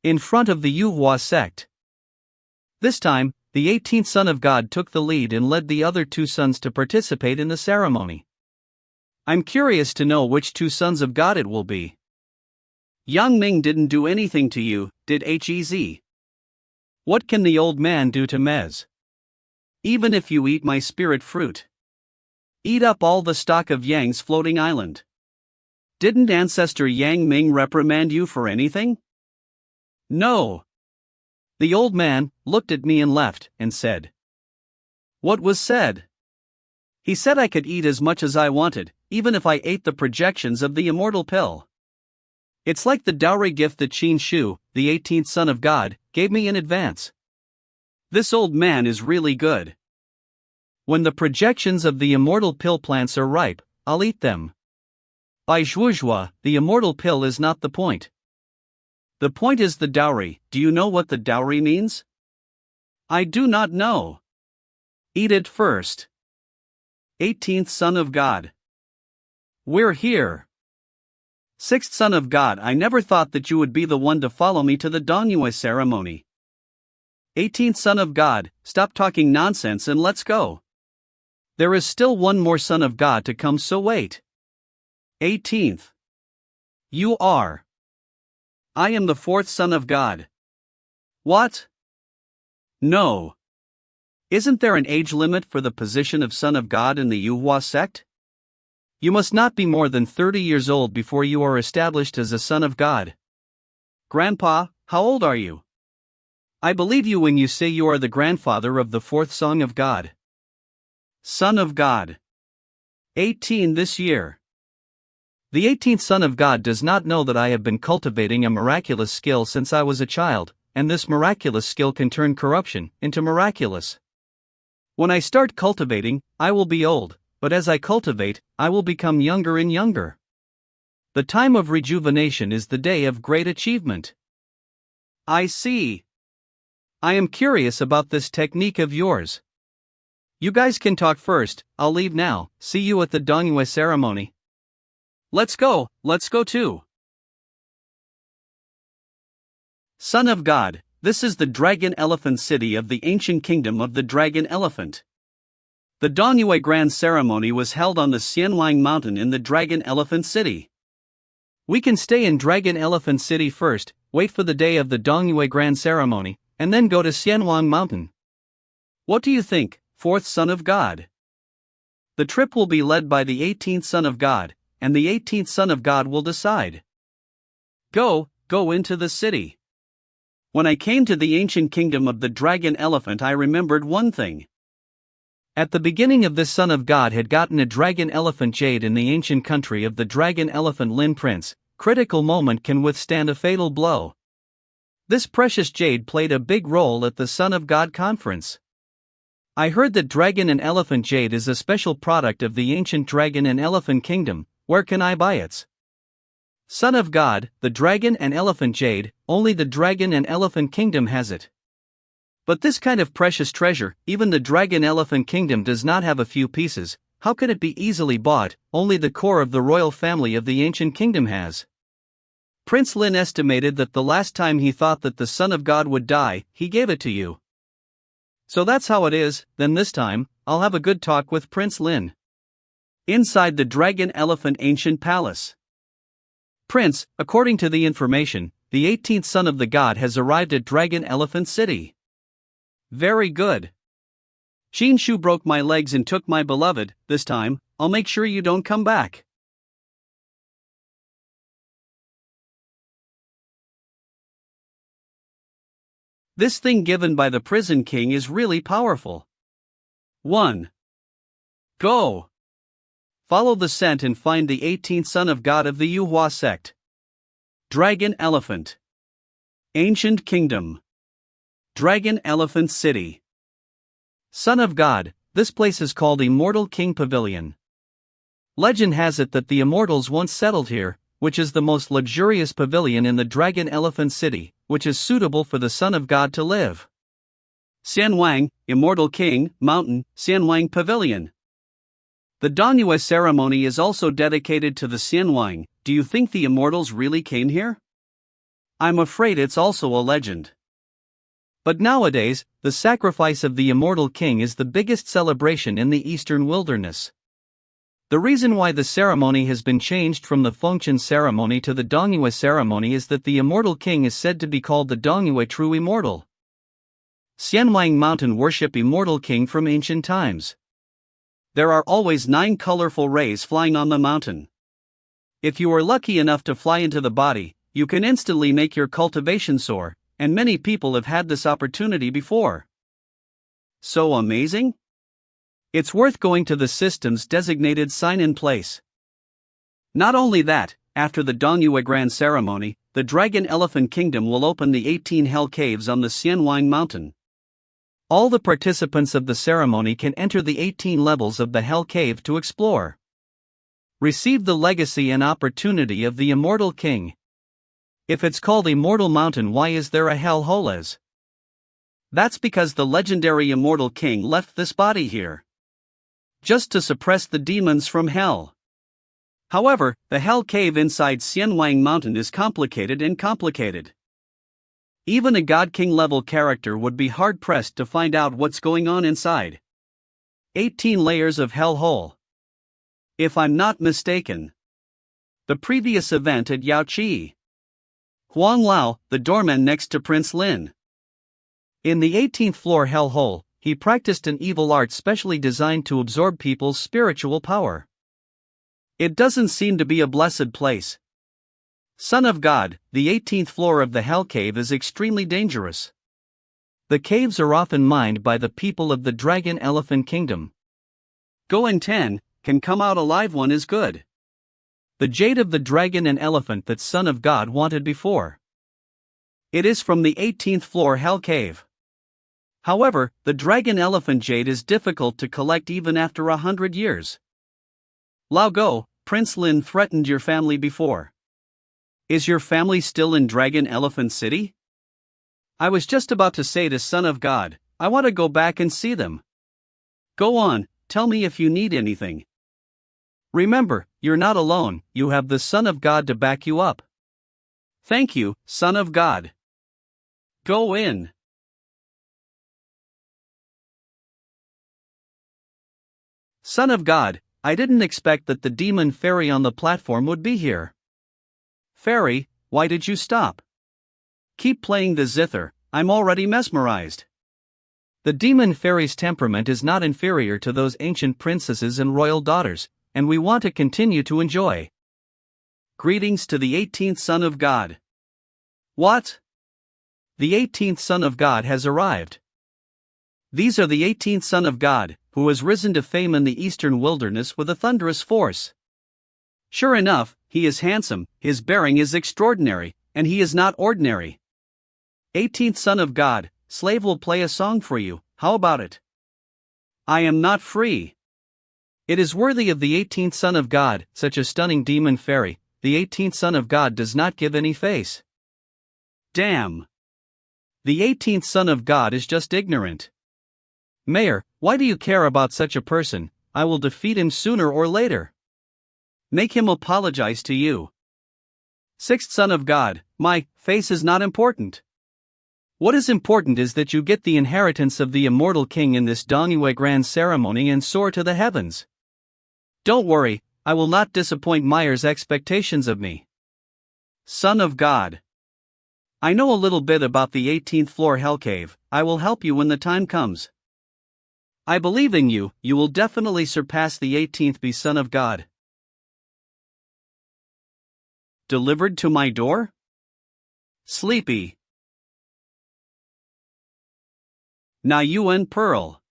Speaker 1: In front of the Yuhua sect. This time, the 18th son of God took the lead and led the other two sons to participate in the ceremony. I'm curious to know which two sons of God it will be. Yang Ming didn't do anything to you, did Hez? What can the old man do to Mez? Even if you eat my spirit fruit. Eat up all the stock of Yang's floating island. Didn't ancestor Yang Ming reprimand you for anything? No. The old man looked at me and left and said. What was said? He said I could eat as much as I wanted, even if I ate the projections of the immortal pill. It's like the dowry gift that Qin Shu, the 18th son of God, gave me in advance. This old man is really good. When the projections of the immortal pill plants are ripe, I'll eat them. By Zhuozhua, the immortal pill is not the point. The point is the dowry. Do you know what the dowry means? I do not know. Eat it first. 18th son of God. We're here. 6th son of God, I never thought that you would be the one to follow me to the Dongyue ceremony. 18th son of God, stop talking nonsense and let's go. There is still one more son of God to come, so wait. 18th. You are. I am the 4th son of God. What? No. Isn't there an age limit for the position of son of God in the Yuhua sect? You must not be more than 30 years old before you are established as a son of God. Grandpa, how old are you? I believe you when you say you are the grandfather of the 4th son of God. Son of God. 18 this year. The 18th son of God does not know that I have been cultivating a miraculous skill since I was a child, and this miraculous skill can turn corruption into miraculous. When I start cultivating, I will be old, but as I cultivate, I will become younger and younger. The time of rejuvenation is the day of great achievement. I see. I am curious about this technique of yours. You guys can talk first, I'll leave now, see you at the Dongyue ceremony. Let's go too. Son of God, this is the Dragon Elephant City of the ancient kingdom of the Dragon Elephant. The Dongyue Grand Ceremony was held on the Xianwang Mountain in the Dragon Elephant City. We can stay in Dragon Elephant City first, wait for the day of the Dongyue Grand Ceremony, and then go to Xianwang Mountain. What do you think, 4th son of God? The trip will be led by the 18th son of God, and the 18th son of God will decide. Go into the city. When I came to the ancient kingdom of the Dragon Elephant, I remembered one thing. At the beginning of this son of God had gotten a dragon elephant jade in the ancient country of the dragon elephant Lin Prince. Critical moment can withstand a fatal blow. This precious jade played a big role at the Son of God conference. I heard that dragon and elephant jade is a special product of the ancient dragon and elephant kingdom. Where can I buy it? Son of God, the dragon and elephant jade, only the dragon and elephant kingdom has it. But this kind of precious treasure, even the dragon elephant kingdom does not have a few pieces. How can it be easily bought? Only the core of the royal family of the ancient kingdom has. Prince Lin estimated that the last time he thought that the Son of God would die, he gave it to you. So that's how it is. Then this time, I'll have a good talk with Prince Lin. Inside the Dragon Elephant Ancient Palace. Prince, according to the information, the 18th son of the god has arrived at Dragon Elephant City. Very good. Qin Shu broke my legs and took my beloved. This time, I'll make sure you don't come back. This thing given by the prison king is really powerful. 1. Go. Follow the scent and find the 18th son of God of the Yuhua sect. Dragon Elephant. Ancient Kingdom. Dragon Elephant City. Son of God, this place is called Immortal King Pavilion. Legend has it that the immortals once settled here, which is the most luxurious pavilion in the Dragon Elephant City, which is suitable for the Son of God to live. Xianwang, Immortal King, Mountain, Xianwang Pavilion. The Dongyue ceremony is also dedicated to the Xianwang. Do you think the immortals really came here? I'm afraid it's also a legend. But nowadays, the sacrifice of the immortal king is the biggest celebration in the eastern wilderness. The reason why the ceremony has been changed from the Fengchen ceremony to the Dongyue ceremony is that the immortal king is said to be called the Dongyue true immortal. Xianwang mountain worship immortal king from ancient times. There are always 9 colorful rays flying on the mountain. If you are lucky enough to fly into the body, you can instantly make your cultivation soar, and many people have had this opportunity before. So amazing? It's worth going to the system's designated sign-in place. Not only that, after the Dongyue Grand Ceremony, the Dragon Elephant Kingdom will open the 18 Hell Caves on the Xianwang Mountain. All the participants of the ceremony can enter the 18 levels of the Hell Cave to explore. Receive the legacy and opportunity of the Immortal King. If it's called Immortal Mountain, why is there a Hell Holes? That's because the legendary Immortal King left this body here, just to suppress the demons from hell. However, the Hell Cave inside Xianwang Mountain is complicated and complicated. Even a God King level character would be hard-pressed to find out what's going on inside. 18 layers of Hell Hole. If I'm not mistaken. The previous event at Yaoqi. Huang Lao, the doorman next to Prince Lin. In the 18th floor Hell Hole, he practiced an evil art specially designed to absorb people's spiritual power. It doesn't seem to be a blessed place. Son of God, the 18th floor of the Hell Cave is extremely dangerous. The caves are often mined by the people of the Dragon Elephant Kingdom. Go in 10, can come out alive, one is good. The jade of the dragon and elephant that Son of God wanted before. It is from the 18th floor Hell Cave. However, the dragon elephant jade is difficult to collect even after 100 years. Lao Go, Prince Lin threatened your family before. Is your family still in Dragon Elephant City? I was just about to say to Son of God, I want to go back and see them. Go on, tell me if you need anything. Remember, you're not alone, you have the Son of God to back you up. Thank you, Son of God. Go in. Son of God, I didn't expect that the demon fairy on the platform would be here. Fairy, why did you stop? Keep playing the zither, I'm already mesmerized. The demon fairy's temperament is not inferior to those ancient princesses and royal daughters, and we want to continue to enjoy. Greetings to the 18th Son of God. What? The 18th Son of God has arrived. These are the 18th Son of God, who has risen to fame in the eastern wilderness with a thunderous force. Sure enough, he is handsome, his bearing is extraordinary, and he is not ordinary. 18th Son of God, slave will play a song for you, how about it? I am not free. It is worthy of the 18th Son of God, such a stunning demon fairy. The 18th Son of God does not give any face. Damn. The 18th Son of God is just ignorant. Mayor, why do you care about such a person? I will defeat him sooner or later. Make him apologize to you. 6th Son of God, my face is not important. What is important is that you get the inheritance of the immortal king in this Dongyue Grand Ceremony and soar to the heavens. Don't worry, I will not disappoint Meyer's expectations of me. Son of God. I know a little bit about the 18th floor Hell Cave, I will help you when the time comes. I believe in you, you will definitely surpass the 18th be Son of God. Delivered to my door? Sleepy. Na Yuan Pearl.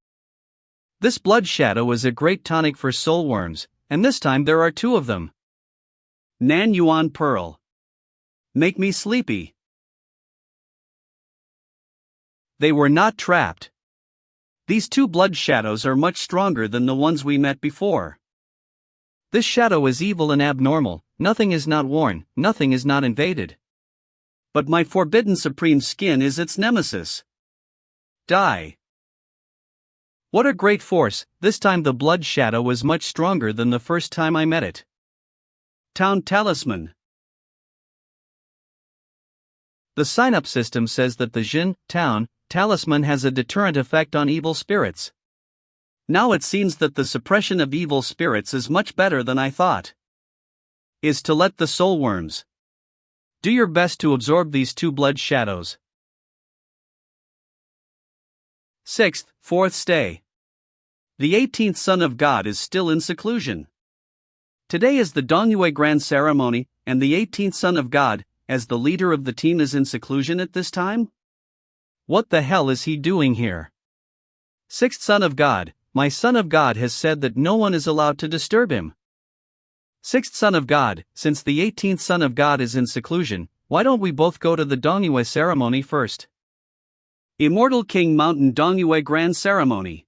Speaker 1: This blood shadow is a great tonic for soul worms, and this time there are 2 of them. Nan Yuan Pearl. Make me sleepy. They were not trapped. These 2 blood shadows are much stronger than the ones we met before. This shadow is evil and abnormal, nothing is not worn, nothing is not invaded. But my forbidden supreme skin is its nemesis. Die. What a great force, this time the blood shadow was much stronger than the first time I met it. Town Talisman. The sign-up system says that the Jin, town, talisman has a deterrent effect on evil spirits.
Speaker 2: Now it seems that the suppression of evil spirits is much better than I thought. Is to let the soul worms. Do your best to absorb these 2 blood shadows. 6th, 4th stay. The 18th Son of God is still in seclusion. Today is the Dongyue Grand Ceremony, and the 18th Son of God, as the leader of the team, is in seclusion at this time?
Speaker 1: What the hell is he doing here?
Speaker 2: 6th Son of God, my Son of God has said that no one is allowed to disturb him.
Speaker 1: 6th Son of God, since the 18th Son of God is in seclusion, why don't we both go to the Dongyue ceremony first?
Speaker 2: Immortal King Mountain Dongyue Grand Ceremony.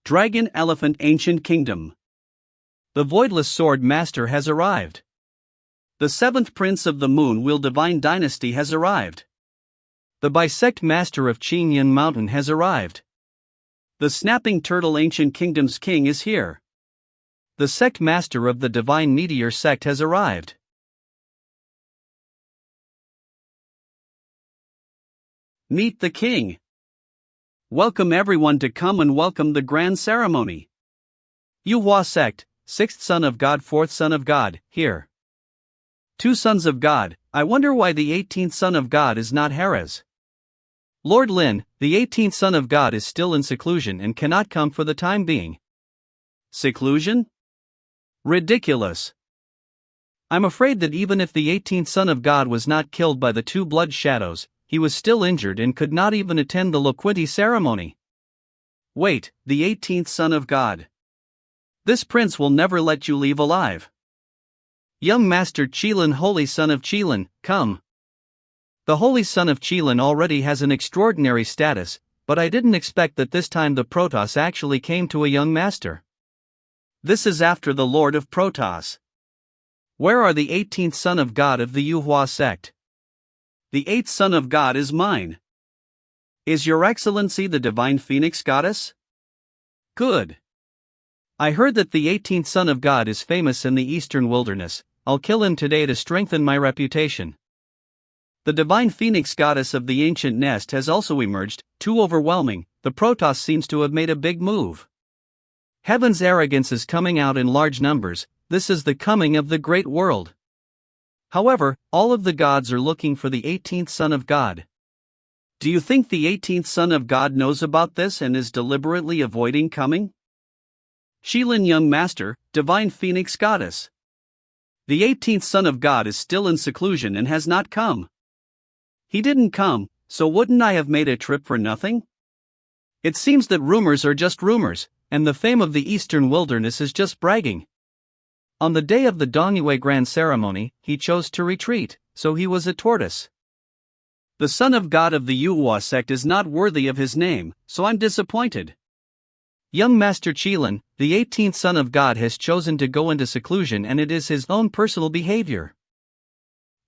Speaker 2: Dragon Elephant Ancient Kingdom.
Speaker 1: The Voidless Sword Master has arrived.
Speaker 2: The 7th Prince of the Moon Wheel Divine Dynasty has arrived.
Speaker 1: The Bisect Master of Qingyan Mountain has arrived.
Speaker 2: The Snapping Turtle Ancient Kingdom's King is here.
Speaker 1: The Sect Master of the Divine Meteor Sect has arrived.
Speaker 2: Meet the King. Welcome everyone to come and welcome the grand ceremony.
Speaker 1: Yuhua Sect, 6th Son of God, 4th Son of God, here.
Speaker 2: 2 Sons of God, I wonder why the 18th Son of God is not Hera's.
Speaker 1: Lord Lin, the 18th Son of God is still in seclusion and cannot come for the time being.
Speaker 2: Seclusion? Ridiculous.
Speaker 1: I'm afraid that even if the 18th Son of God was not killed by the 2 blood shadows, he was still injured and could not even attend the Loquiti ceremony.
Speaker 2: Wait, the 18th Son of God. This prince will never let you leave alive.
Speaker 1: Young Master Qilin, Holy Son of Qilin, come. The Holy Son of Qilin already has an extraordinary status, but I didn't expect that this time the Protoss actually came to a young master.
Speaker 2: This is after the Lord of Protoss.
Speaker 1: Where are the 18th Son of God of the Yuhua sect?
Speaker 2: The 8th Son of God is mine. Is Your Excellency the Divine Phoenix Goddess?
Speaker 1: Good. I heard that the 18th Son of God is famous in the Eastern Wilderness. I'll kill him today to strengthen my reputation.
Speaker 2: The Divine Phoenix Goddess of the Ancient Nest has also emerged, too overwhelming. The Protoss seems to have made a big move.
Speaker 1: Heaven's arrogance is coming out in large numbers. This is the coming of the great world. However, all of the gods are looking for the 18th Son of God.
Speaker 2: Do you think the 18th Son of God knows about this and is deliberately avoiding coming? Qilin Young Master, Divine Phoenix Goddess. The 18th Son of God is still in seclusion and has not come. He didn't come, so wouldn't I have made a trip for nothing?
Speaker 1: It seems that rumors are just rumors, and the fame of the Eastern Wilderness is just bragging. On the day of the Dongyue Grand Ceremony, he chose to retreat, so he was a tortoise.
Speaker 2: The Son of God of the Yuhua sect is not worthy of his name, so I'm disappointed.
Speaker 1: Young Master Qilin, the 18th Son of God has chosen to go into seclusion, and it is his own personal behavior.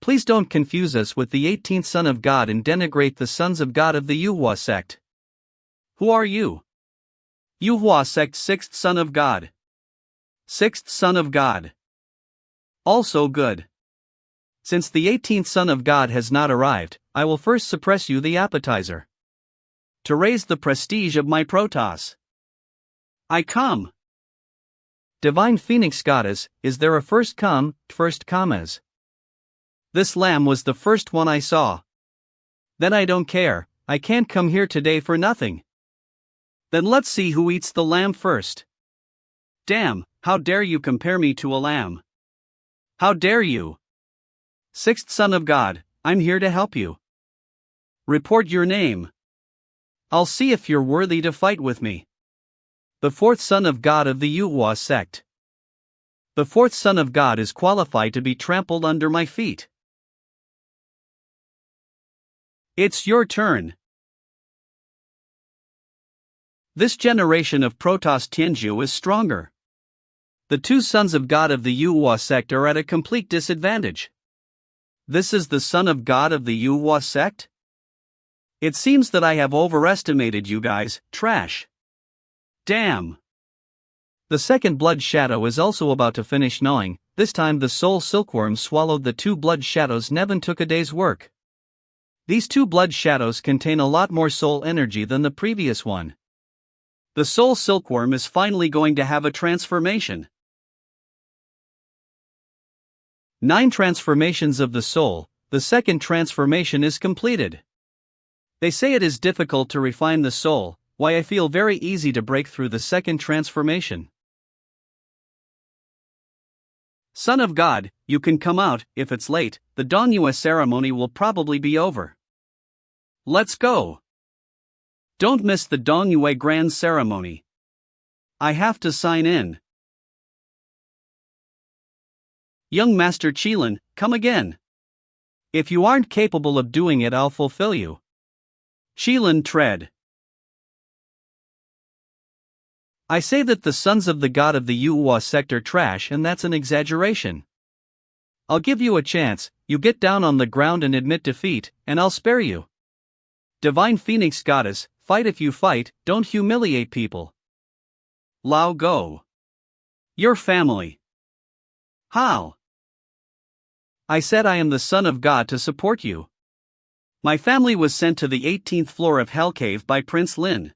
Speaker 1: Please don't confuse us with the 18th Son of God and denigrate the Sons of God of the Yuhua sect.
Speaker 2: Who are you? Yuhua sect 6th Son of God. 6th Son of God. Also good.
Speaker 1: Since the 18th Son of God has not arrived, I will first suppress you the appetizer.
Speaker 2: To raise the prestige of my Protoss. I come.
Speaker 1: Divine Phoenix Goddess, is there a first come, first commas?
Speaker 2: This lamb was the first one I saw.
Speaker 1: Then I don't care, I can't come here today for nothing.
Speaker 2: Then let's see who eats the lamb first. Damn, how dare you compare me to a lamb? How dare you? 6th Son of God, I'm here to help you. Report your name. I'll see if you're worthy to fight with me.
Speaker 1: The 4th Son of God of the Yuhua sect. The 4th Son of God is qualified to be trampled under my feet.
Speaker 2: It's your turn. This generation of Protoss Tianzhu is stronger. The 2 Sons of God of the Yuhua sect are at a complete disadvantage. This is the Son of God of the Yuhua sect? It seems that I have overestimated you guys, trash. Damn.
Speaker 1: The second blood shadow is also about to finish gnawing. This time the soul silkworm swallowed the 2 blood shadows. Nevin took a day's work. These two blood shadows contain a lot more soul energy than the previous one.
Speaker 2: The soul silkworm is finally going to have a transformation.
Speaker 1: 9 transformations of the soul, the second transformation is completed. They say it is difficult to refine the soul, why I feel very easy to break through the second transformation.
Speaker 2: Son of God, you can come out. If it's late, the Manhwa ceremony will probably be over. Let's go. Don't miss the Manhwa grand ceremony. I have to sign in. Young Master Qilin, come again.
Speaker 1: If you aren't capable of doing it, I'll fulfill you.
Speaker 2: Qilin tread.
Speaker 1: I say that the sons of the god of the Manhwa sect are trash, and that's an exaggeration. I'll give you a chance. You get down on the ground and admit defeat, and I'll spare you. Divine Phoenix Goddess, fight if you fight, don't humiliate people.
Speaker 2: Lao go. Your family. How?
Speaker 1: I said I am the son of God to support you.
Speaker 2: My family was sent to the 18th floor of Hell Cave by Prince Lin.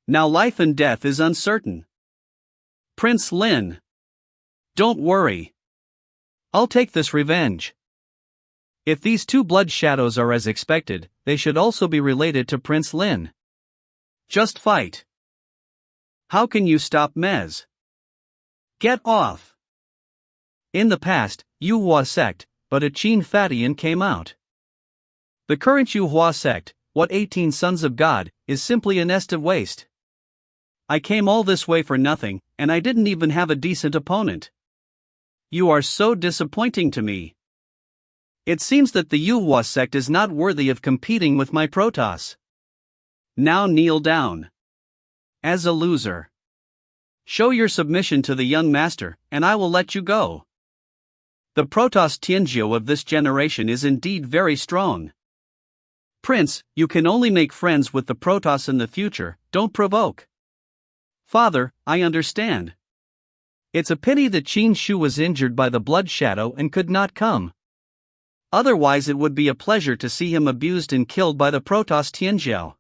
Speaker 2: Now life and death is uncertain. Prince Lin. Don't worry.
Speaker 1: I'll take this revenge. If these two blood shadows are as expected, they should also be related to Prince Lin.
Speaker 2: Just fight. How can you stop Mez? Get off.
Speaker 1: In the past, Manhwa sect, but a Qin Fatian came out. The current Manhwa sect, what 18 sons of God, is simply a nest of waste. I came all this way for nothing, and I didn't even have a decent opponent.
Speaker 2: You are so disappointing to me.
Speaker 1: It seems that the Manhwa sect is not worthy of competing with my Protoss.
Speaker 2: Now kneel down. As a loser. Show your submission to the young master, and I will let you go. The Protoss Tianzhou of this generation is indeed very strong. Prince, you can only make friends with the Protoss in the future, don't provoke.
Speaker 1: Father, I understand. It's a pity that Qin Shu was injured by the blood shadow and could not come.
Speaker 2: Otherwise it would be a pleasure to see him abused and killed by the Protoss Tianzhou.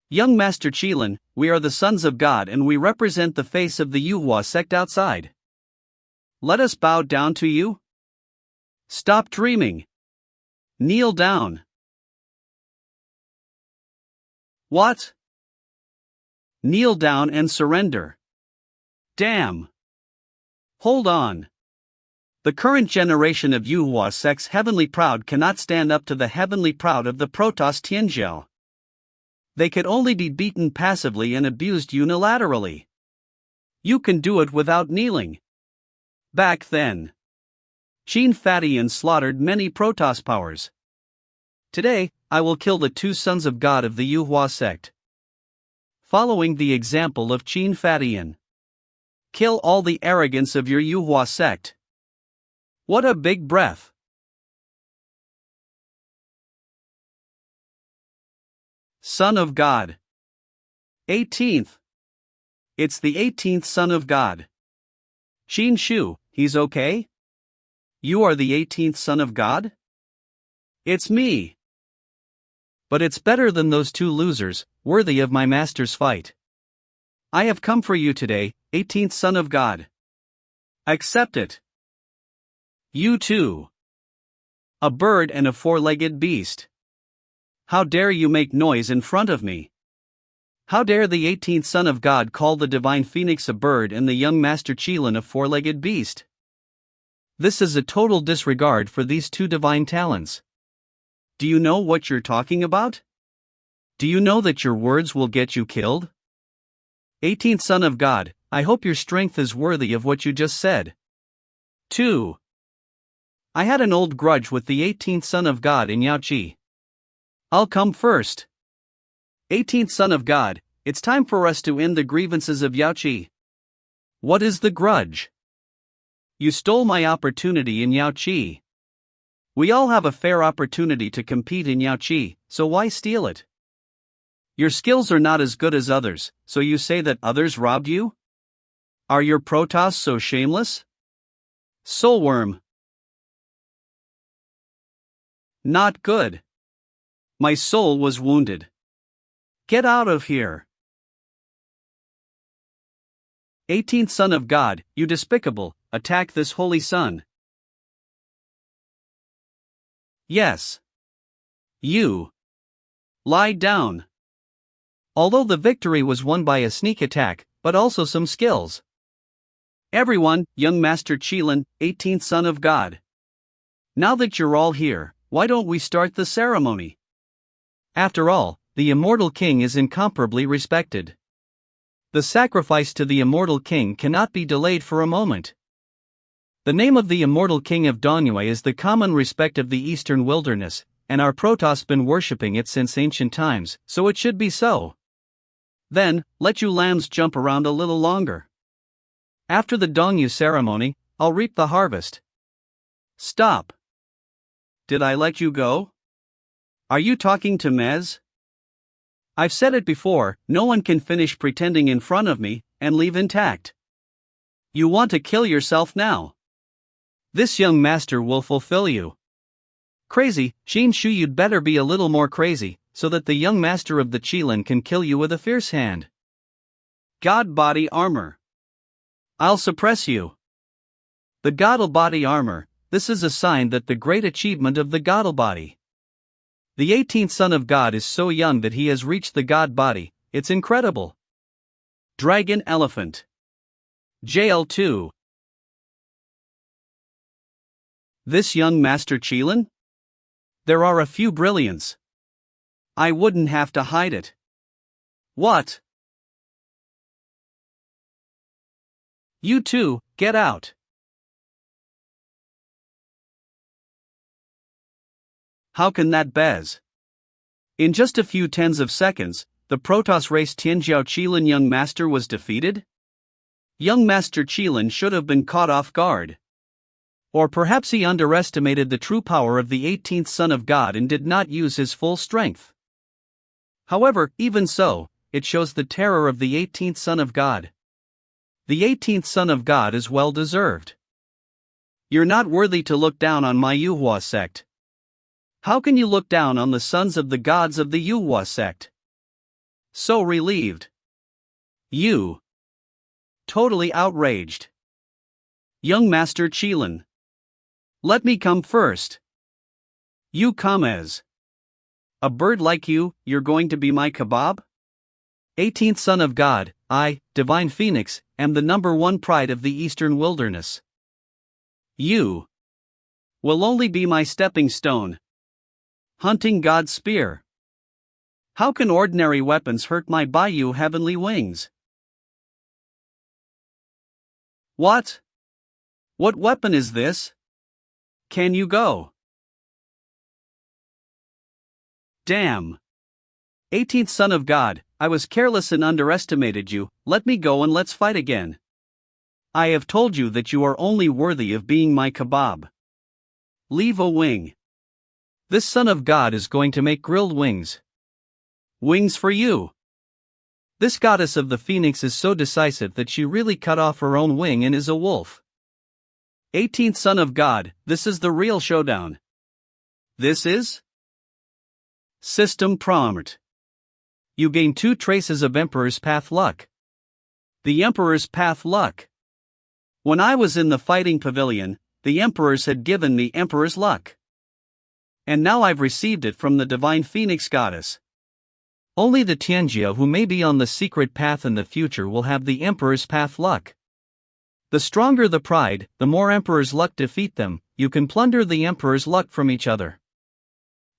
Speaker 2: Young Master Qilin, we are the sons of God and we represent the face of the Manhwa sect outside. Let us bow down to you. Stop dreaming. Kneel down. What? Kneel down and surrender. Damn. Hold on. The current generation of Manhwa sect's heavenly proud cannot stand up to the heavenly proud of the Protoss Tianzhou. They could only be beaten passively and abused unilaterally. You can do it without kneeling. Back then, Qin Fatian slaughtered many Protoss powers. Today, I will kill the 2 sons of God of the Manhwa sect. Following the example of Qin Fatian. Kill all the arrogance of your Manhwa sect. What a big breath. Son of God. 18th. It's the 18th son of God. Qin Shu, he's okay? You are the 18th son of God? It's me. But it's better than those 2 losers, worthy of my master's fight. I have come for you today, 18th son of God. Accept it. You too. A bird and a 4-legged beast. How dare you make noise in front of me? How dare the 18th son of God call the divine phoenix a bird and the young Master Qilin a 4-legged beast? This is a total disregard for these 2 divine talents. Do you know what you're talking about? Do you know that your words will get you killed? 18th son of God, I hope your strength is worthy of what you just said. 2. I had an old grudge with the 18th son of God in Yaoqi. I'll come first. 18th son of God, it's time for us to end the grievances of Yaoqi. What is the grudge? You stole my opportunity in Yaoqi. We all have a fair opportunity to compete in Yaoqi, so why steal it? Your skills are not as good as others, so you say that others robbed you? Are your Protoss so shameless? Soulworm. Not good. My soul was wounded. Get out of here. 18th Son of God, you despicable, attack this holy son. Yes. You. Lie down.
Speaker 1: Although the victory was won by a sneak attack, but also some skills.
Speaker 2: Everyone, young Master Qilin, 18th Son of God. Now that you're all here, why don't we start the ceremony?
Speaker 1: After all, the immortal king is incomparably respected. The sacrifice to the immortal king cannot be delayed for a moment. The name of the immortal king of Dongyue is the common respect of the eastern wilderness, and our Protoss been worshipping it since ancient times, so it should be so.
Speaker 2: Then, let you lambs jump around a little longer.
Speaker 1: After the Dongyu ceremony, I'll reap the harvest.
Speaker 2: Stop. Did I let you go? Are you talking to Mez? I've said it before, no one can finish pretending in front of me, and leave intact. You want to kill yourself now.
Speaker 1: This young master will fulfill you. Crazy, Jin Shu, you'd better be a little more crazy, so that the young master of the Qilin can kill you with a fierce hand.
Speaker 2: God body armor. I'll suppress you.
Speaker 1: The Godel body armor, this is a sign that the great achievement of the Godel body. The 18th Son of God is so young that he has reached the God body, it's incredible.
Speaker 2: Dragon elephant. JL2. This young Master Qilin? There are a few brilliants. I wouldn't have to hide it. What? You two, get out. How can that bez? In just a few tens of seconds, the Protoss race Tianjiao Qilin young master was defeated? Young Master Qilin should have been caught off guard.
Speaker 1: Or perhaps he underestimated the true power of the 18th Son of God and did not use his full strength. However, even so, it shows the terror of the 18th Son of God. The 18th Son of God is well deserved.
Speaker 2: You're not worthy to look down on my Yuhua sect. How can you look down on the sons of the gods of the Yuhua sect? So relieved. You. Totally outraged. Young Master Qilin. Let me come first. You come as a bird like you, you're going to be my kebab?
Speaker 1: 18th Son of God, I, Divine Phoenix, am the #1 pride of the Eastern Wilderness.
Speaker 2: You will only be my stepping stone. Hunting God's spear. How can ordinary weapons hurt my Bayou heavenly wings? What? What weapon is this? Can you go? Damn. 18th Son of God, I was careless and underestimated you, let me go and let's fight again. I have told you that you are only worthy of being my kebab. Leave a wing.
Speaker 1: This Son of God is going to make grilled wings.
Speaker 2: Wings for you.
Speaker 1: This goddess of the Phoenix is so decisive that she really cut off her own wing and is a wolf.
Speaker 2: 18th Son of God, this is the real showdown. This is? System prompt.
Speaker 1: You gain 2 traces of Emperor's Path luck.
Speaker 2: The Emperor's Path luck. When I was in the fighting pavilion, the Emperors had given me Emperor's luck. And now I've received it from the Divine Phoenix Goddess.
Speaker 1: Only the Tianjia who may be on the secret path in the future will have the Emperor's Path luck. The stronger the pride, the more Emperor's luck defeat them, you can plunder the Emperor's luck from each other.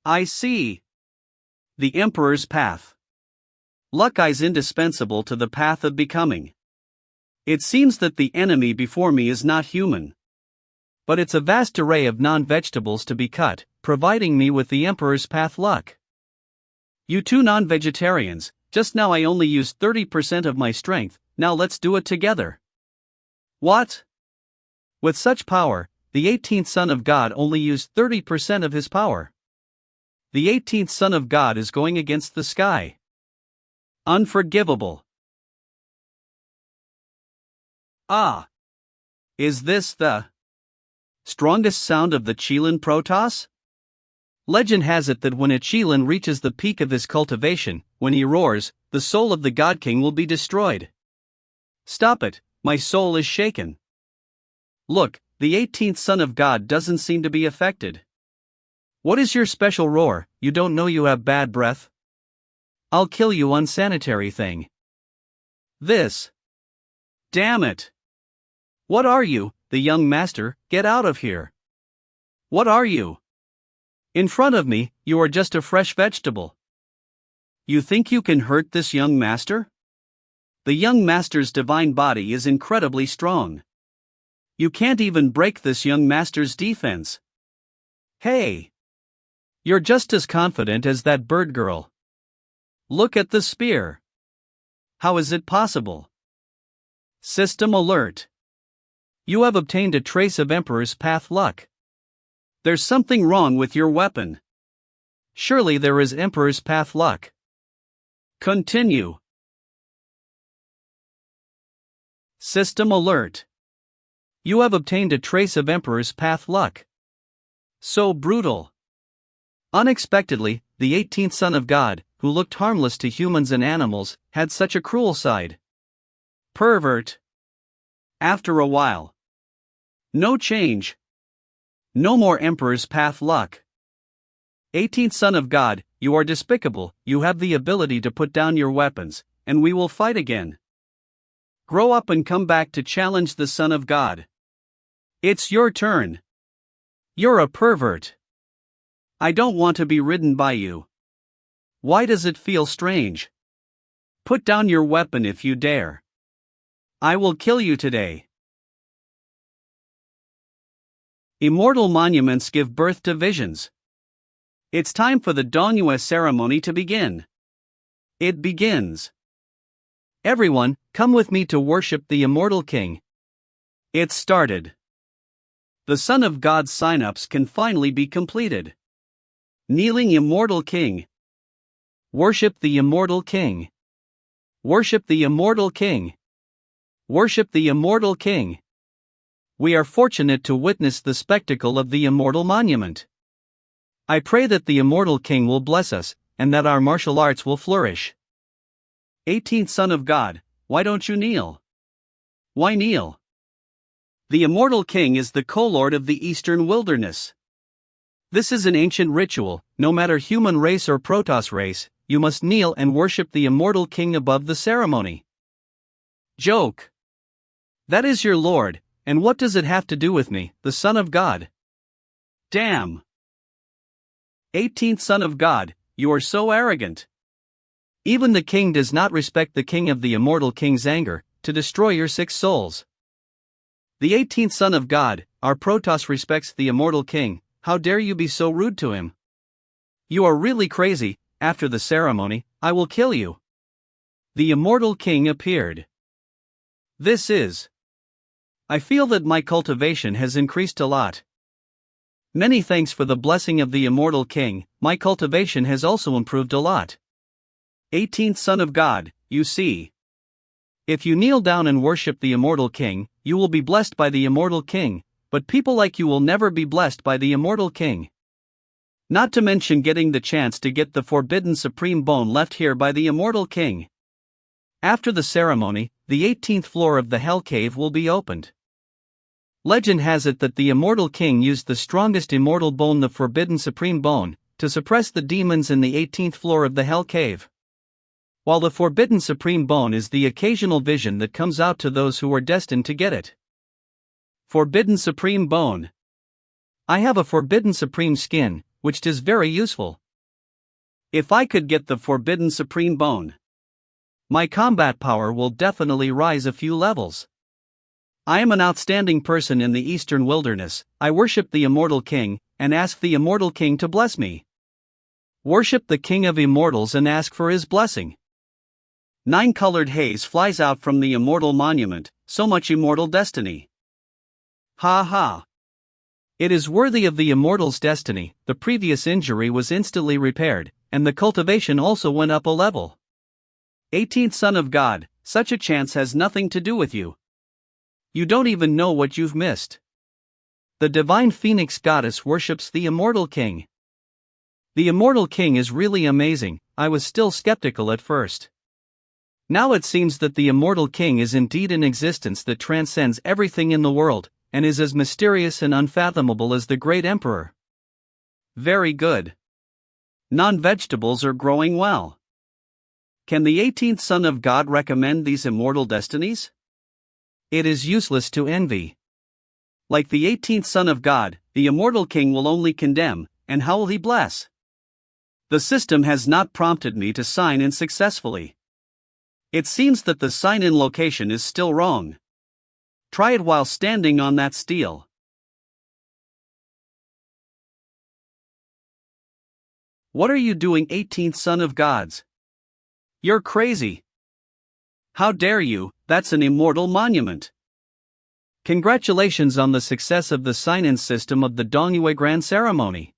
Speaker 2: I see. The Emperor's Path. Luck is indispensable to the path of becoming. It seems that the enemy before me is not human.
Speaker 1: But it's a vast array of non-vegetables to be cut, providing me with the Emperor's Path luck.
Speaker 2: You two non-vegetarians, just now I only used 30% of my strength, now let's do it together. What?
Speaker 1: With such power, the 18th Son of God only used 30% of his power. The 18th Son of God is going against the sky.
Speaker 2: Unforgivable. Ah. Is this the strongest sound of the Qilin Protoss?
Speaker 1: Legend has it that when a Qilin reaches the peak of his cultivation, when he roars, the soul of the God King will be destroyed. Stop it, my soul is shaken. Look, the 18th Son of God doesn't seem to be affected. What is your special roar? You don't know you have bad breath? I'll kill you, unsanitary thing. This. Damn it. What are you, the young master? Get out of here. What are you? In front of me, you are just a fresh vegetable. You think you can hurt this young master? The young master's divine body is incredibly strong. You can't even break this young master's defense. Hey! You're just as confident as that bird girl. Look at the spear. How is it possible? System alert. You have obtained a trace of Emperor's Path luck. There's something wrong with your weapon. Surely there is Emperor's Path luck. Continue. System alert. You have obtained a trace of Emperor's Path luck. So brutal. Unexpectedly, the 18th Son of God, who looked harmless to humans and animals, had such a cruel side. Pervert. After a while. No change. No more Emperor's Path luck. 18th Son of God, you are despicable. You have the ability to put down your weapons, and we will fight again. Grow up and come back to challenge the Son of God. It's your turn. You're a pervert. I don't want to be ridden by you. Why does it feel strange? Put down your weapon if you dare. I will kill you today. Immortal monuments give birth to visions. It's time for the Dongyue ceremony to begin. It begins. Everyone, come with me to worship the Immortal King. It started. The Son of God's sign-ups can finally be completed. Kneeling Immortal King. Worship the Immortal King. Worship the Immortal King. Worship the Immortal King. We are fortunate to witness the spectacle of the Immortal Monument. I pray that the Immortal King will bless us, and that our martial arts will flourish. 18th Son of God, why don't you kneel? Why kneel? The Immortal King is the co-lord of the Eastern Wilderness. This is an ancient ritual. No matter human race or Protoss race, you must kneel and worship the Immortal King above the ceremony. Joke. That is your lord, and what does it have to do with me, the Son of God? Damn. 18th Son of God, you are so arrogant. Even the king does not respect the king of the Immortal King's anger, to destroy your 6 souls. The 18th Son of God, our Protoss respects the Immortal King. How dare you be so rude to him? You are really crazy. After the ceremony, I will kill you. The Immortal King appeared. This is. I feel that my cultivation has increased a lot. Many thanks for the blessing of the Immortal King. My cultivation has also improved a lot. 18th Son of God, you see. If you kneel down and worship the Immortal King, you will be blessed by the Immortal King, but people like you will never be blessed by the Immortal King. Not to mention getting the chance to get the forbidden supreme bone left here by the Immortal King. After the ceremony, the 18th floor of the Hell Cave will be opened. Legend has it that the Immortal King used the strongest immortal bone, the forbidden supreme bone, to suppress the demons in the 18th floor of the Hell Cave. While the forbidden supreme bone is the occasional vision that comes out to those who are destined to get it. Forbidden supreme bone. I have a forbidden supreme skin, which is very useful. If I could get the forbidden supreme bone, my combat power will definitely rise a few levels. I am an outstanding person in the Eastern Wilderness. I worship the Immortal King, and ask the Immortal King to bless me. Worship the King of Immortals and ask for his blessing. 9-colored haze flies out from the Immortal Monument, so much immortal destiny. Ha ha. It is worthy of the Immortal's destiny. The previous injury was instantly repaired, and the cultivation also went up a level. 18th Son of God, such a chance has nothing to do with you. You don't even know what you've missed. The divine Phoenix Goddess worships the Immortal King. The immortal king is really amazing. I was still skeptical at first. Now it seems that the immortal king is indeed an existence that transcends everything in the world, and is as mysterious and unfathomable as the great emperor.
Speaker 2: Very good. Non-vegetables are growing well. Can the 18th Son of God recommend these immortal destinies?
Speaker 1: It is useless to envy.
Speaker 2: Like the 18th Son of God, the immortal king will only condemn, and how will he bless? The system has not prompted me to sign in successfully. It seems that the sign-in location is still wrong. Try it while standing on that steel. What are you doing, 18th Son of Gods? You're crazy. How dare you, that's an immortal monument.
Speaker 1: Congratulations on the success of the sign-in system of the Dongyue Grand Ceremony.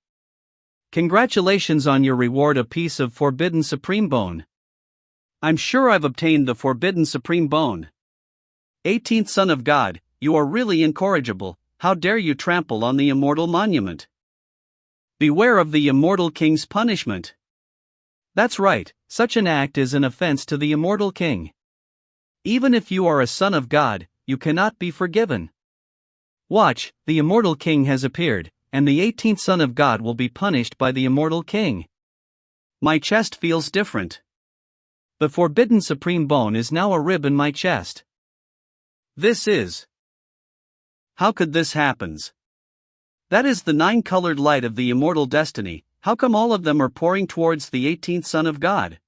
Speaker 1: Congratulations on your reward, a piece of forbidden supreme bone.
Speaker 2: I'm sure I've obtained the forbidden supreme bone. 18th Son of God, you are really incorrigible. How dare you trample on the immortal monument? Beware of the immortal king's punishment.
Speaker 1: That's right, such an act is an offense to the immortal king. Even if you are a son of God, you cannot be forgiven. Watch, the immortal king has appeared, and the 18th Son of God will be punished by the immortal king.
Speaker 2: My chest feels different.
Speaker 1: The forbidden supreme bone is now a rib in my chest.
Speaker 2: This is. How could this happen? That is the 9-colored light of the immortal destiny. How come all of them are pouring towards the 18th Son of God?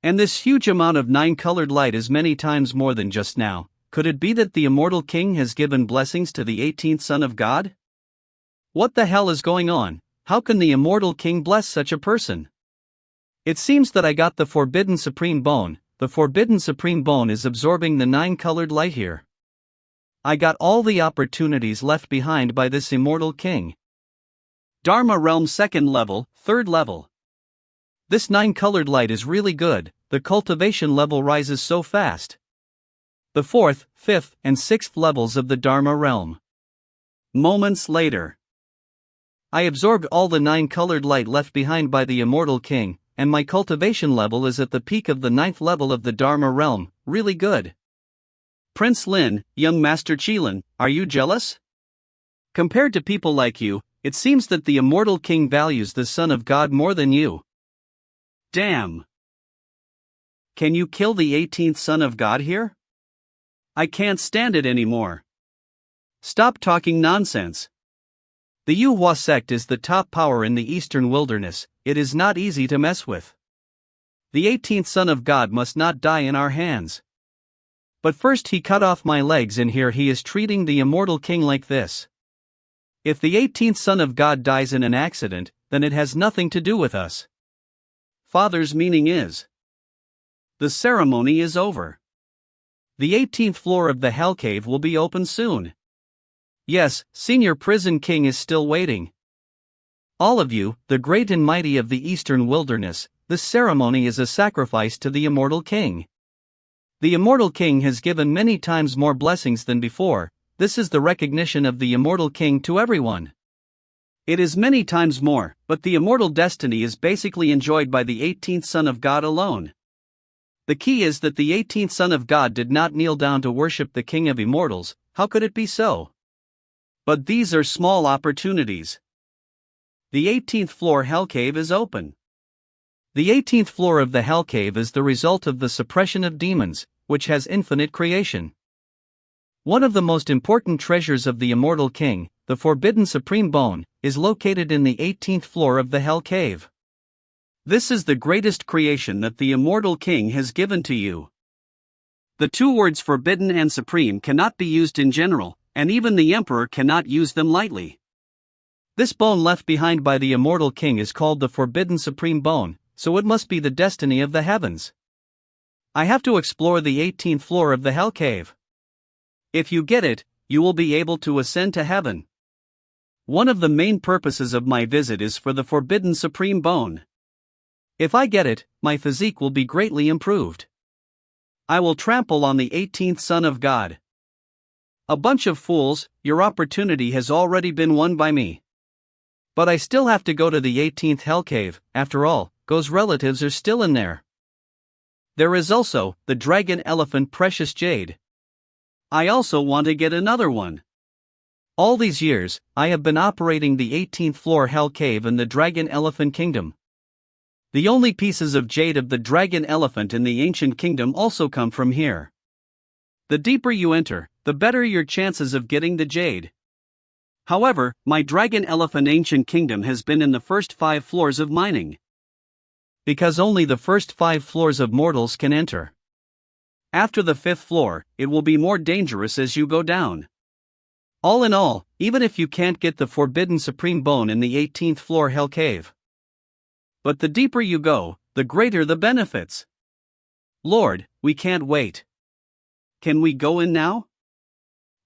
Speaker 2: And this huge amount of 9-colored light is many times more than just now. Could it be that the immortal king has given blessings to the 18th Son of God? What the hell is going on? How can the immortal king bless such a person?
Speaker 1: It seems that I got the forbidden supreme bone. The forbidden supreme bone is absorbing the 9-colored light here. I got all the opportunities left behind by this immortal king.
Speaker 2: Dharma realm 2nd level, 3rd level.
Speaker 1: This 9-colored light is really good. The cultivation level rises so fast. The 4th, 5th, and 6th levels of the Dharma realm.
Speaker 2: Moments later.
Speaker 1: I absorbed all the 9-colored light left behind by the immortal king, and my cultivation level is at the peak of the 9th level of the Dharma realm. Really good.
Speaker 2: Prince Lin, young Master Qilin, are you jealous? Compared to people like you, it seems that the immortal king values the Son of God more than you. Damn. Can you kill the 18th Son of God here? I can't stand it anymore. Stop talking nonsense.
Speaker 1: The Yuhua sect is the top power in the eastern wilderness. It is not easy to mess with. The 18th Son of God must not die in our hands. But first he cut off my legs, and here he is treating the immortal king like this. If the 18th Son of God dies in an accident, then it has nothing to do with us.
Speaker 2: Father's meaning is. The ceremony is over.
Speaker 1: The 18th floor of the Hell Cave will be open soon. Yes, Senior Prison King is still waiting. All of you, the great and mighty of the eastern wilderness, this ceremony is a sacrifice to the immortal king. The immortal king has given many times more blessings than before. This is the recognition of the immortal king to everyone.
Speaker 2: It is many times more, but the immortal destiny is basically enjoyed by the 18th Son of God alone. The key is that the 18th Son of God did not kneel down to worship the King of Immortals. How could it be so? But these are small opportunities. The 18th floor Hell Cave is open.
Speaker 1: The 18th floor of the Hell Cave is the result of the suppression of demons, which has infinite creation. One of the most important treasures of the immortal king, the forbidden supreme bone, is located in the 18th floor of the Hell Cave. This is the greatest creation that the immortal king has given to you. The two words forbidden and supreme cannot be used in general, and even the emperor cannot use them lightly. This bone left behind by the immortal king is called the forbidden supreme bone, so it must be the destiny of the heavens. I have to explore the 18th floor of the Hell Cave. If you get it, you will be able to ascend to heaven. One of the main purposes of my visit is for the forbidden supreme bone. If I get it, my physique will be greatly improved. I will trample on the 18th Son of God. A bunch of fools, your opportunity has already been won by me. But I still have to go to the 18th hell cave. After all, Go's relatives are still in there. There is also the dragon elephant precious jade.
Speaker 2: I also want to get another one.
Speaker 1: All these years, I have been operating the 18th floor hell cave in the dragon elephant kingdom. The only pieces of jade of the dragon elephant in the ancient kingdom also come from here. The deeper you enter, the better your chances of getting the jade. However, my dragon elephant ancient kingdom has been in the first 5 floors of mining. Because only the first 5 floors of mortals can enter.
Speaker 2: After the 5th floor, it will be more dangerous as you go down.
Speaker 1: All in all, even if you can't get the forbidden supreme bone in the 18th floor hell cave.
Speaker 2: But the deeper you go, the greater the benefits.
Speaker 1: Lord, we can't wait.
Speaker 2: Can we go in now?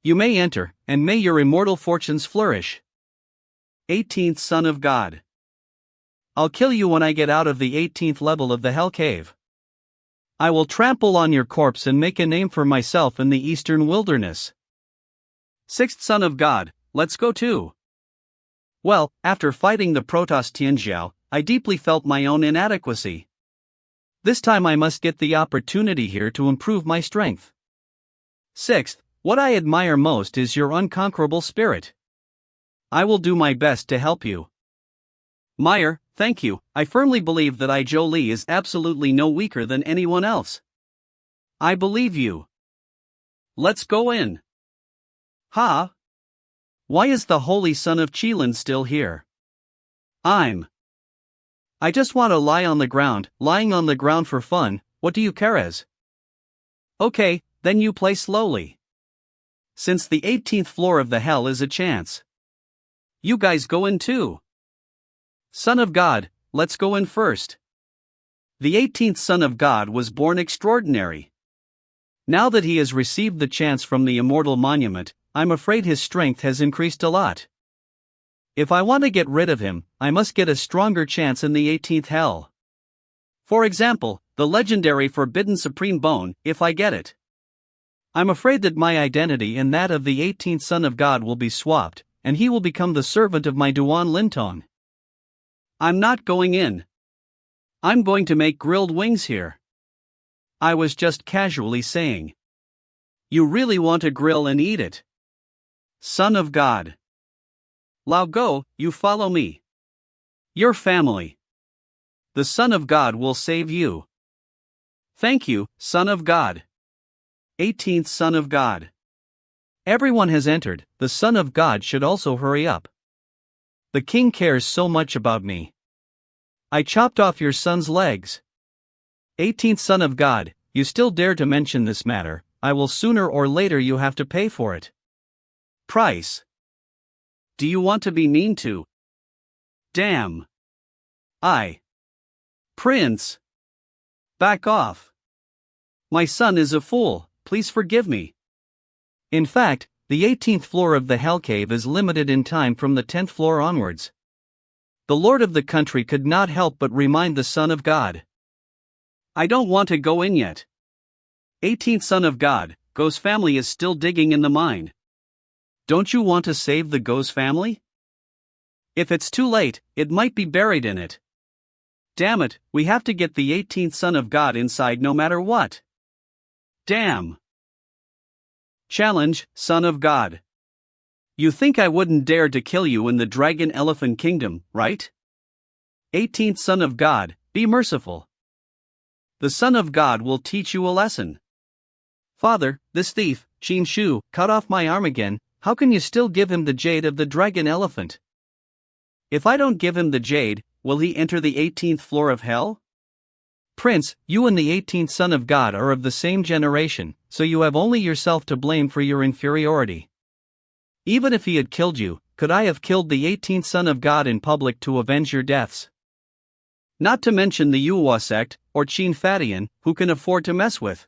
Speaker 1: You may enter, and may your immortal fortunes flourish.
Speaker 2: 18th Son of God.
Speaker 1: I'll kill you when I get out of the 18th level of the hell cave. I will trample on your corpse and make a name for myself in the eastern wilderness.
Speaker 2: 6th Son of God, let's go too.
Speaker 1: Well, after fighting the Protoss Tianjiao, I deeply felt my own inadequacy. This time I must get the opportunity here to improve my strength. 6th, what I admire most is your unconquerable spirit. I will do my best to help you.
Speaker 2: Meyer, thank you. I firmly believe that Zhou Li is absolutely no weaker than anyone else.
Speaker 1: I believe you.
Speaker 2: Let's go in.
Speaker 1: Ha! Why is the Holy Son of Qilin still here? I just want to lie on the ground. Lying on the ground for fun, what do you care as?
Speaker 2: Okay, then you play slowly.
Speaker 1: Since the 18th floor of the hell is a chance.
Speaker 2: You guys go in too.
Speaker 1: Son of God, let's go in first.
Speaker 2: The 18th Son of God was born extraordinary.
Speaker 1: Now that he has received the chance from the immortal monument, I'm afraid his strength has increased a lot. If I want to get rid of him, I must get a stronger chance in the 18th hell.
Speaker 2: For example, the legendary Forbidden Supreme Bone, if I get it.
Speaker 1: I'm afraid that my identity and that of the 18th Son of God will be swapped, and he will become the servant of my Duan Lintong.
Speaker 2: I'm not going in. I'm going to make grilled wings here.
Speaker 1: I was just casually saying.
Speaker 2: You really want to grill and eat it?
Speaker 1: Son of God.
Speaker 2: Lao Go, you follow me.
Speaker 1: Your family. The Son of God will save you.
Speaker 2: Thank you, Son of God.
Speaker 1: 18th Son of God. Everyone has entered, the Son of God should also hurry up. The king cares so much about me. I chopped off your son's legs. 18th Son of God, you still dare to mention this matter, I will sooner or later you have to pay for it.
Speaker 2: Price. Do you want to be mean to?
Speaker 1: Damn.
Speaker 2: Prince. Back off. My son is a fool, please forgive me.
Speaker 1: In fact, the 18th floor of the hell cave is limited in time from the 10th floor onwards. The lord of the country could not help but remind the Son of God.
Speaker 2: I don't want to go in yet. 18th Son of God, Go's family is still digging in the mine.
Speaker 1: Don't you want to save the Go's family?
Speaker 2: If it's too late, it might be buried in it.
Speaker 1: Damn it, we have to get the 18th Son of God inside no matter what.
Speaker 2: Damn.
Speaker 1: Challenge, Son of God.
Speaker 2: You think I wouldn't dare to kill you in the Dragon Elephant Kingdom, right?
Speaker 1: 18th Son of God, be merciful. The Son of God will teach you a lesson. Father, this thief, Qin Shu, cut off my arm again. How can you still give him the jade of the dragon elephant? If I don't give him the jade, will he enter the 18th floor of hell? Prince, you and the 18th Son of God are of the same generation, so you have only yourself to blame for your inferiority. Even if he had killed you, could I have killed the 18th Son of God in public to avenge your deaths? Not to mention the Yuhua sect, or Qin Fadian, who can afford to mess with.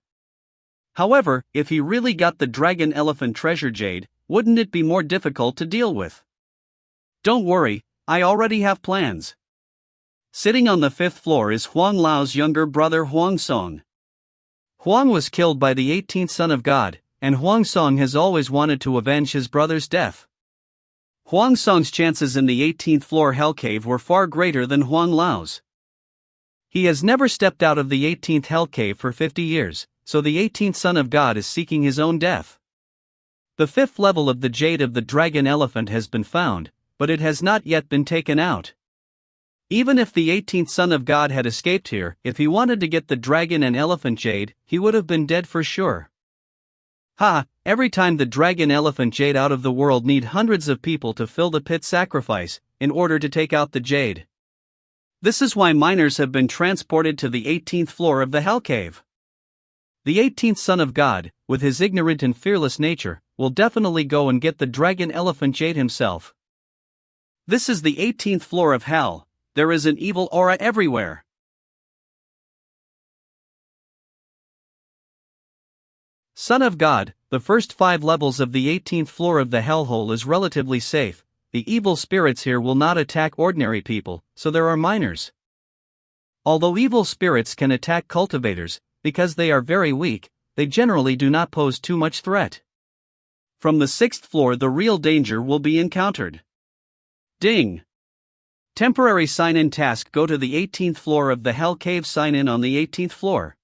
Speaker 1: However, if he really got the dragon elephant treasure jade, wouldn't it be more difficult to deal with? Don't worry, I already have plans. Sitting on the 5th floor is Huang Lao's younger brother Huang Song. Huang was killed by the 18th Son of God, and Huang Song has always wanted to avenge his brother's death.
Speaker 2: Huang Song's chances in the 18th floor hell cave were far greater than Huang Lao's.
Speaker 1: He has never stepped out of the 18th hell cave for 50 years, so the 18th Son of God is seeking his own death. The 5th level of the Jade of the Dragon Elephant has been found, but it has not yet been taken out. Even if the 18th Son of God had escaped here, if he wanted to get the Dragon and Elephant Jade, he would have been dead for sure. Every time the Dragon Elephant Jade out of the world need hundreds of people to fill the pit sacrifice, in order to take out the Jade. This is why miners have been transported to the 18th floor of the Hell Cave. The 18th Son of God, with his ignorant and fearless nature, will definitely go and get the Dragon Elephant Jade himself. This is the 18th floor of Hell. There is an evil aura everywhere. Son of God, the first 5 levels of the 18th floor of the hellhole is relatively safe. The evil spirits here will not attack ordinary people, so there are minors. Although evil spirits can attack cultivators, because they are very weak, they generally do not pose too much threat. From the 6th floor the real danger will be encountered. Ding! Temporary sign-in task. Go to the 18th floor of the Hell Cave. Sign in on the 18th floor.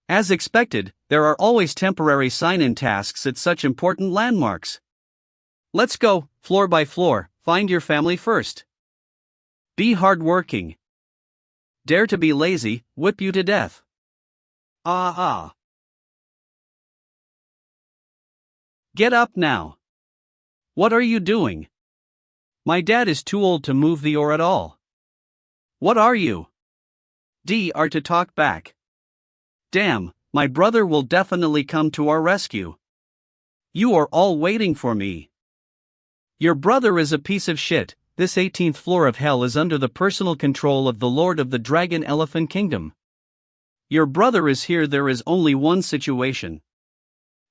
Speaker 1: As expected, there are always temporary sign-in tasks at such important landmarks. Let's go, floor by floor, find your family first. Be hardworking. Dare to be lazy, whip you to death. Get up now. What are you doing? My dad is too old to move the oar at all. What are you? Are to talk back. Damn, my brother will definitely come to our rescue. You are all waiting for me. Your brother is a piece of shit. This 18th floor of hell is under the personal control of the Lord of the Dragon Elephant Kingdom. Your brother is here. There is only one situation.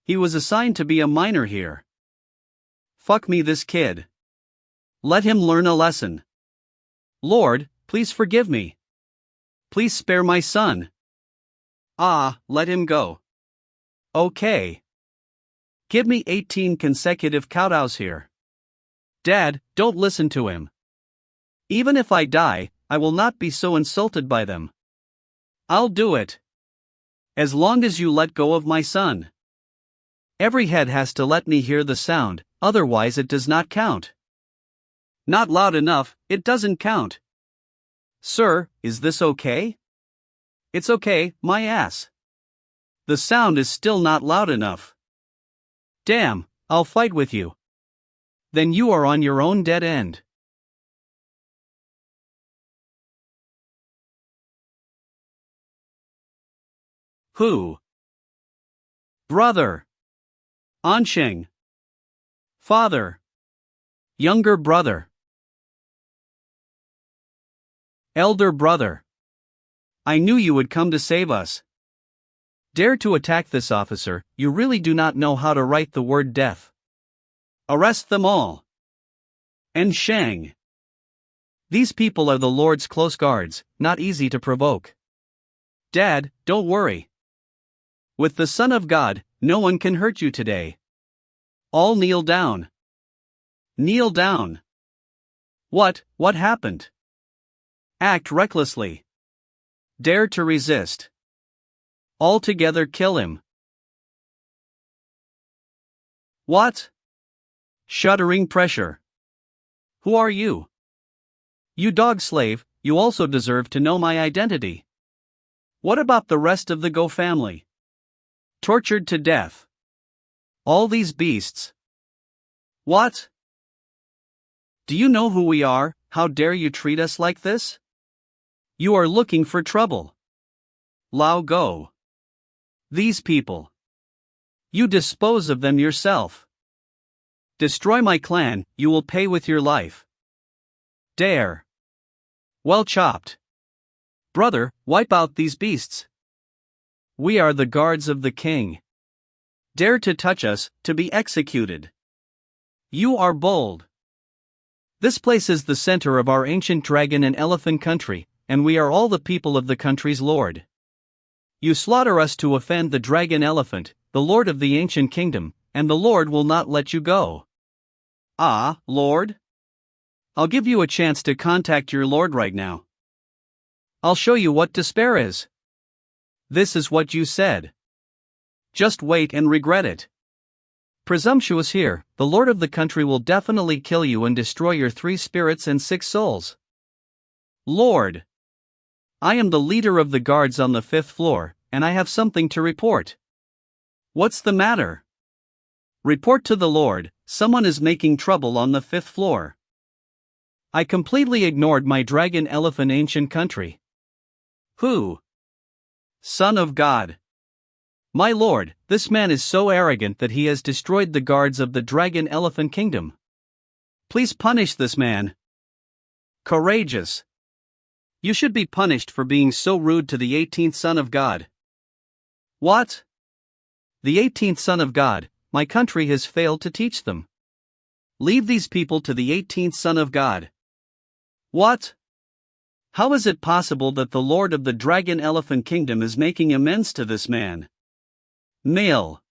Speaker 1: He was assigned to be a miner here. Fuck me, this kid. Let him learn a lesson. Lord, please forgive me. Please spare my son. Let him go. Okay. Give me 18 consecutive kowtows here. Dad, don't listen to him. Even if I die, I will not be so insulted by them. I'll do it. As long as you let go of my son. Every head has to let me hear the sound, otherwise it does not count. Not loud enough, it doesn't count. Sir, is this okay? It's okay, my ass. The sound is still not loud enough. Damn, I'll fight with you. Then you are on your own dead end. Who? Brother. Ansheng. Father. Younger brother. Elder brother. I knew you would come to save us. Dare to attack this officer, you really do not know how to write the word death. Arrest them all. And Shang. These people are the Lord's close guards, not easy to provoke. Dad, don't worry. With the Son of God, no one can hurt you today. All kneel down. Kneel down. What happened? Act recklessly. Dare to resist. All together kill him. What? Shuddering pressure. Who are you? You dog slave, you also deserve to know my identity. What about the rest of the Go family? Tortured to death. All these beasts. What? Do you know who we are? How dare you treat us like this? You are looking for trouble. Lao Go. These people. You dispose of them yourself. Destroy my clan, you will pay with your life. Dare. Well chopped. Brother, wipe out these beasts. We are the guards of the king. Dare to touch us, to be executed. You are bold. This place is the center of our ancient dragon and elephant country, and we are all the people of the country's lord. You slaughter us to offend the dragon elephant, the lord of the ancient kingdom, and the Lord will not let you go.
Speaker 2: Ah, Lord? I'll give you a chance to contact your Lord right now. I'll show you what despair is. This is what you said. Just wait and regret it.
Speaker 1: Presumptuous here, the lord of the country will definitely kill you and destroy your 3 spirits and 6 souls.
Speaker 2: Lord! I am the leader of the guards on the 5th floor, and I have something to report. What's the matter? Report to the Lord, someone is making trouble on the 5th floor.
Speaker 1: I completely ignored my dragon elephant ancient country.
Speaker 2: Who? Son of God.
Speaker 1: My lord, this man is so arrogant that he has destroyed the guards of the dragon elephant kingdom.
Speaker 2: Please punish this man. Courageous. You should be punished for being so rude to the 18th Son of God.
Speaker 1: What? The 18th Son of God, my country has failed to teach them.
Speaker 2: Leave these people to the 18th Son of God. What? How is it possible that the Lord of the Dragon Elephant Kingdom is making amends to this man? Male.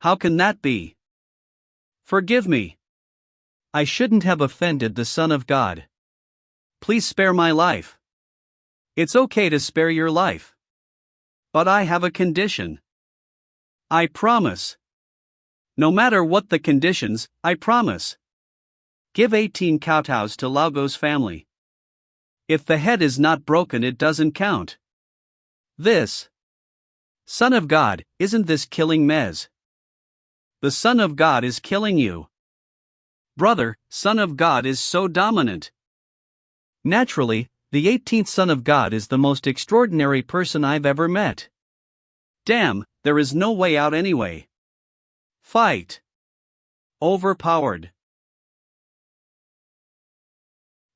Speaker 2: How can that be? Forgive me.
Speaker 1: I shouldn't have offended the Son of God.
Speaker 2: Please spare my life. It's okay to spare your life. But I have a condition. I promise. No matter what the conditions, I promise. Give 18 kowtows to Laogo's family. If the head is not broken, it doesn't count. This. Son of God, isn't this killing Mez? The Son of God is killing you. Brother, Son of God is so dominant.
Speaker 1: Naturally, the 18th Son of God is the most extraordinary person I've ever met.
Speaker 2: Damn, there is no way out anyway. Fight. Overpowered.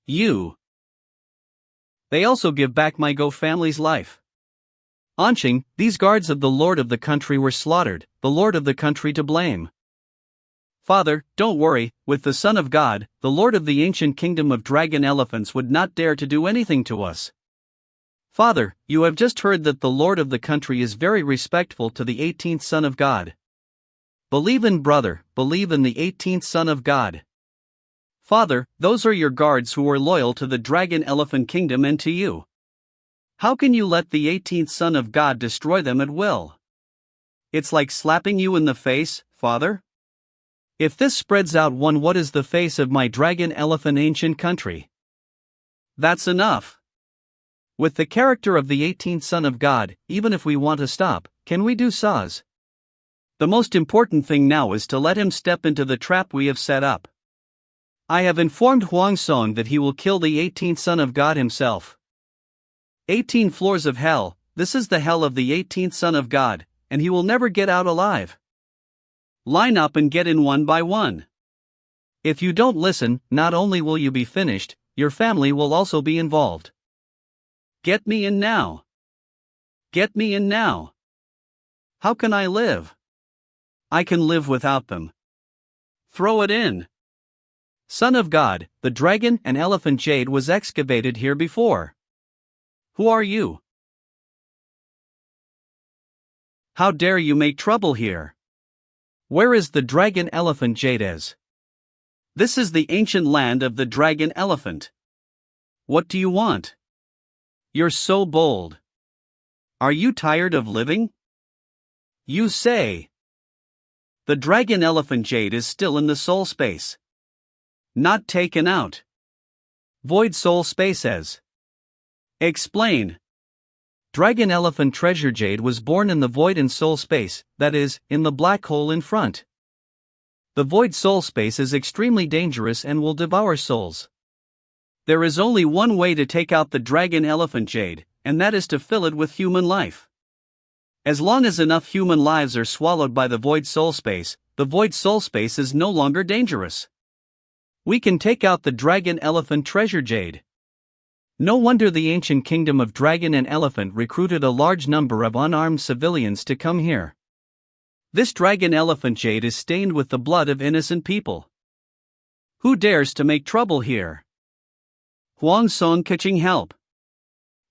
Speaker 2: You.
Speaker 1: They also give back my Go family's life. Anqing, these guards of the lord of the country were slaughtered, the lord of the country to blame.
Speaker 2: Father, don't worry, with the Son of God, the lord of the ancient kingdom of dragon elephants would not dare to do anything to us.
Speaker 1: Father, you have just heard that the lord of the country is very respectful to the 18th Son of God. Believe in brother, believe in the 18th Son of God.
Speaker 2: Father, those are your guards who are loyal to the dragon elephant kingdom and to you. How can you let the 18th Son of God destroy them at will? It's like slapping you in the face, Father.
Speaker 1: If this spreads out, what is the face of my dragon elephant ancient country?
Speaker 2: That's enough.
Speaker 1: With the character of the 18th Son of God, even if we want to stop, can we do saws?
Speaker 2: The most important thing now is to let him step into the trap we have set up. I have informed Huang Song that he will kill the 18th Son of God himself. 18 floors of hell, this is the hell of the 18th Son of God, and he will never get out alive. Line up and get in one by one.
Speaker 1: If you don't listen, not only will you be finished, your family will also be involved.
Speaker 2: Get me in now. Get me in now. How can I live? I can live without them. Throw it in.
Speaker 1: Son of God, the dragon and elephant jade was excavated here before.
Speaker 2: Who are you? How dare you make trouble here?
Speaker 1: Where is the dragon elephant jade?
Speaker 2: This is the ancient land of the dragon elephant. What do you want? You're so bold. Are you tired of living? You say. The dragon elephant jade is still in the soul space. Not taken out.
Speaker 1: Void soul spaces.
Speaker 2: Explain.
Speaker 1: Dragon elephant treasure jade was born in the void and soul space, that is, in the black hole in front. The void soul space is extremely dangerous and will devour souls.
Speaker 2: There is only one way to take out the dragon elephant jade, and that is to fill it with human life. As long as enough human lives are swallowed by the void soul space, the void soul space is no longer dangerous.
Speaker 1: We can take out the dragon elephant treasure jade. No wonder the ancient kingdom of dragon and elephant recruited a large number of unarmed civilians to come here.
Speaker 2: This dragon elephant jade is stained with the blood of innocent people. Who dares to make trouble here? Huang Song catching help.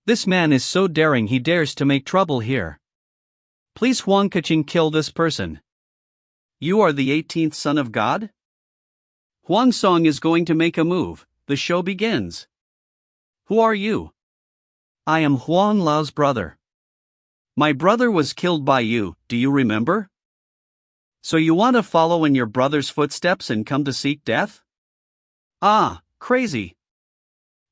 Speaker 1: This man is so daring he dares to make trouble here.
Speaker 2: Please Huang Kaching kill this person. You are the 18th Son of God? Huang Song is going to make a move. The show begins. Who are you?
Speaker 1: I am Huang Lao's brother.
Speaker 2: My brother was killed by you, do you remember? So you want to follow in your brother's footsteps and come to seek death? Ah, crazy.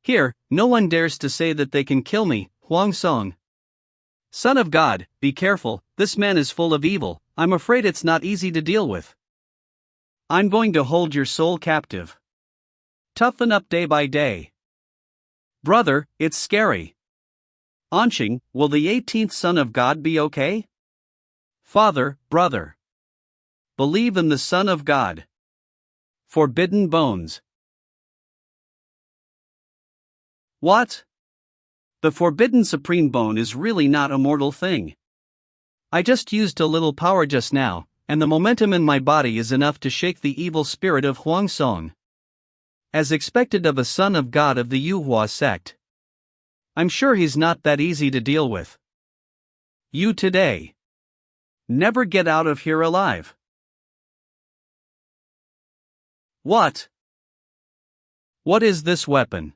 Speaker 1: Here, no one dares to say that they can kill me, Huang Song.
Speaker 2: Son of God, be careful, this man is full of evil, I'm afraid it's not easy to deal with. I'm going to hold your soul captive. Toughen up day by day. Brother, it's scary. Anqing, will the 18th Son of God be okay? Father, brother. Believe in the Son of God. Forbidden bones. What? The forbidden supreme bone is really not a mortal thing.
Speaker 1: I just used a little power just now, and the momentum in my body is enough to shake the evil spirit of Huang Song. As expected of a son of God of the Yuhua sect. I'm sure he's not that easy to deal with. You today. Never get out of here alive.
Speaker 2: What?
Speaker 1: What is this weapon?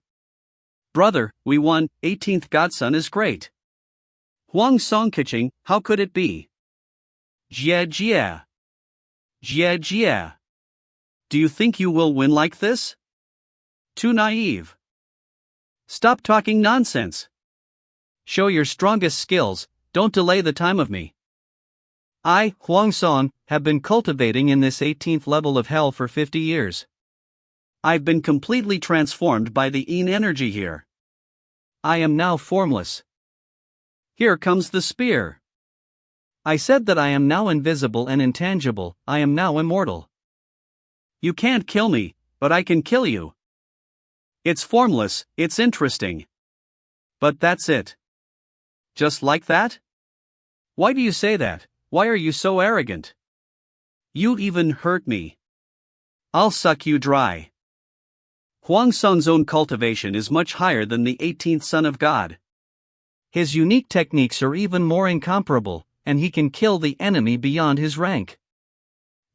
Speaker 2: Brother, we won, 18th Godson is great. Huang Song Kiching, how could it be? Jia Jia. Jia Jia. Do you think you will win like this? Too naive. Stop talking nonsense.
Speaker 1: Show your strongest skills, don't delay the time of me. I, Huang Song, have been cultivating in this 18th level of hell for 50 years.
Speaker 2: I've been completely transformed by the Yin energy here.
Speaker 1: I am now formless.
Speaker 2: Here comes the spear.
Speaker 1: I said that I am now invisible and intangible, I am now immortal.
Speaker 2: You can't kill me, but I can kill you. It's formless, it's interesting. But that's it. Just like that?
Speaker 1: Why do you say that? Why are you so arrogant?
Speaker 2: You even hurt me. I'll suck you dry. Huang Song's own cultivation is much higher than the 18th Son of God.
Speaker 1: His unique techniques are even more incomparable, and he can kill the enemy beyond his rank.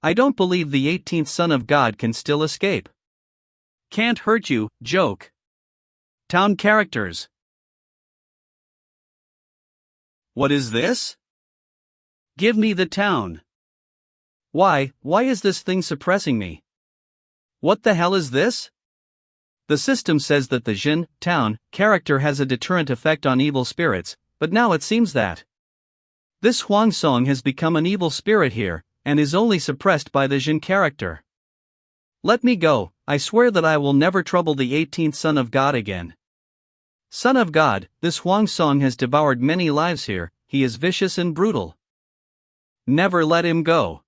Speaker 1: I don't believe the 18th Son of God can still escape.
Speaker 2: Can't hurt you, joke. Town characters. What is this? Give me the town.
Speaker 1: Why is this thing suppressing me?
Speaker 2: What the hell is this?
Speaker 1: The system says that the Jin, town, character has a deterrent effect on evil spirits, but now it seems that this Huang Song has become an evil spirit here, and is only suppressed by the Jin character. Let me go, I swear that I will never trouble the 18th Son of God again. Son of God, this Huang Song has devoured many lives here, he is vicious and brutal. Never let him go.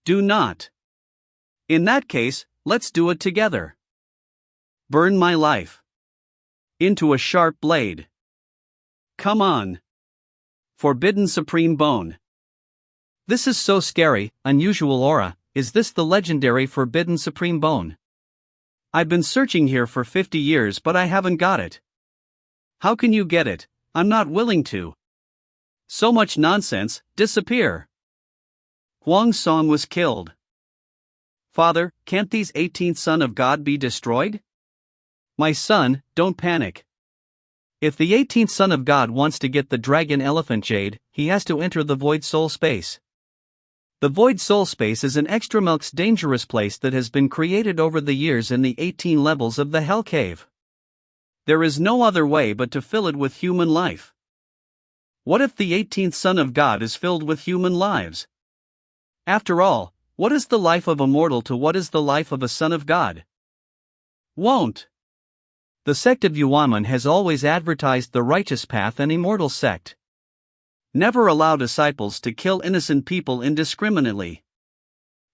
Speaker 2: Do not. In that case, let's do it together. Burn my life into a sharp blade. Come on. Forbidden supreme bone.
Speaker 1: This is so scary, unusual aura, is this the legendary forbidden supreme bone?
Speaker 2: I've been searching here for 50 years but I haven't got it. How can you get it? I'm not willing to. So much nonsense, disappear. Huang Song was killed. Father, can't these 18th Son of God be destroyed?
Speaker 1: My son, don't panic. If the 18th Son of God wants to get the dragon elephant jade, he has to enter the void soul space. The void soul space is an extra milk's dangerous place that has been created over the years in the 18 levels of the Hell Cave.
Speaker 2: There is no other way but to fill it with human life. What if the 18th Son of God is filled with human lives? After all, what is the life of a mortal to what is the life of a son of God? Won't.
Speaker 1: The sect of Yuanman has always advertised the righteous path and immortal sect.
Speaker 2: Never allow disciples to kill innocent people indiscriminately.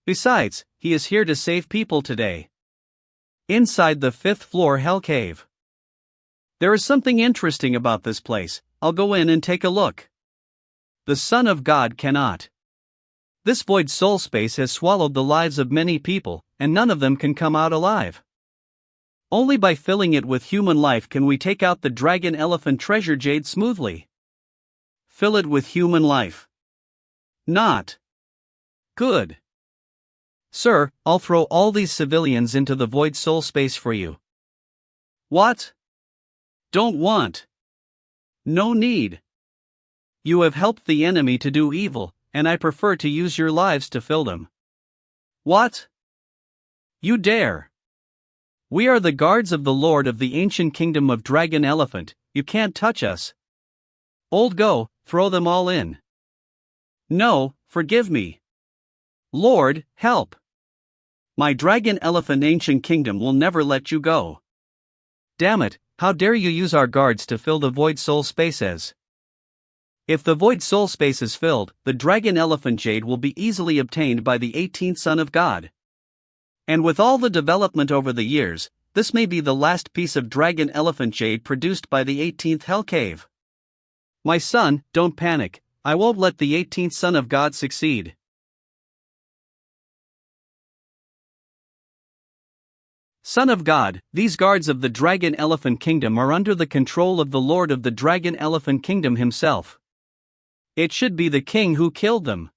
Speaker 2: Besides, he is here to save people today. Inside the 5th floor Hell Cave. There is something interesting about this place, I'll go in and take a look. The Son of God cannot. This void soul space has swallowed the lives of many people, and none of them can come out alive. Only by filling it with human life can we take out the dragon elephant treasure jade smoothly. Fill it with human life. Not good.
Speaker 1: Sir, I'll throw all these civilians into the void soul space for you.
Speaker 2: What? Don't want. No need. You have helped the enemy to do evil, and I prefer to use your lives to fill them. What? You dare. We are the guards of the Lord of the ancient kingdom of Dragon Elephant, you can't touch us. Old go, throw them all in. No, forgive me. Lord, help. My Dragon Elephant ancient kingdom will never let you go.
Speaker 1: Damn it, how dare you use our guards to fill the void soul spaces? If the void soul space is filled, the Dragon Elephant Jade will be easily obtained by the 18th Son of God. And with all the development over the years, this may be the last piece of Dragon Elephant Jade produced by the 18th Hell Cave. My son, don't panic, I won't let the 18th Son of God succeed. Son of God, these guards of the Dragon Elephant Kingdom are under the control of the Lord of the Dragon Elephant Kingdom himself. It should be the king who killed them.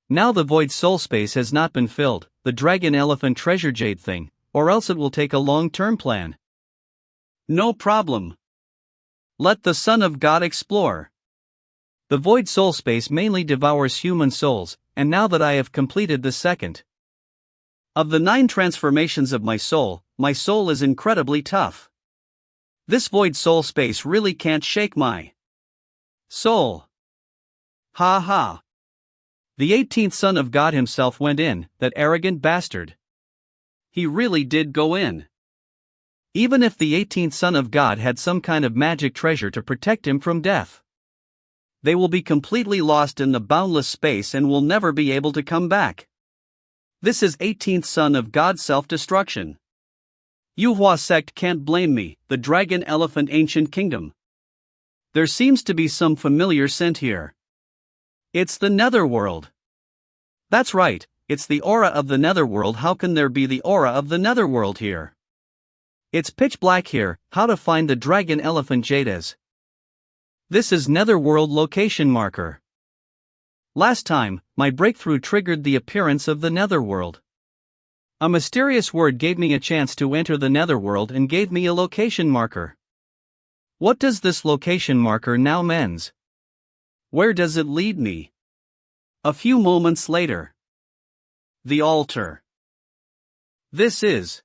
Speaker 1: Now the void soul space has not been filled, the Dragon Elephant Treasure Jade thing, or else it will take a long-term plan. No problem. Let the Son of God explore. The void soul space mainly devours human souls, and now that I have completed the second of the 9 transformations of my soul is incredibly tough. This void soul space really can't shake my soul. Ha ha. The 18th Son of God himself went in, that arrogant bastard. He really did go in. Even if the 18th Son of God had some kind of magic treasure to protect him from death, they will be completely lost in the boundless space and will never be able to come back. This is 18th Son of God's self-destruction. Yuhua sect can't blame me, the Dragon Elephant Ancient Kingdom. There seems to be some familiar scent here. It's the Netherworld. That's right, it's the aura of the Netherworld. How can there be the aura of the Netherworld here? It's pitch black here. How to find the Dragon Elephant Jades? This is Netherworld location marker. Last time, my breakthrough triggered the appearance of the Netherworld. A mysterious word gave me a chance to enter the Netherworld and gave me a location marker. What does this location marker now means? Where does it lead me? A few moments later. The altar. This is.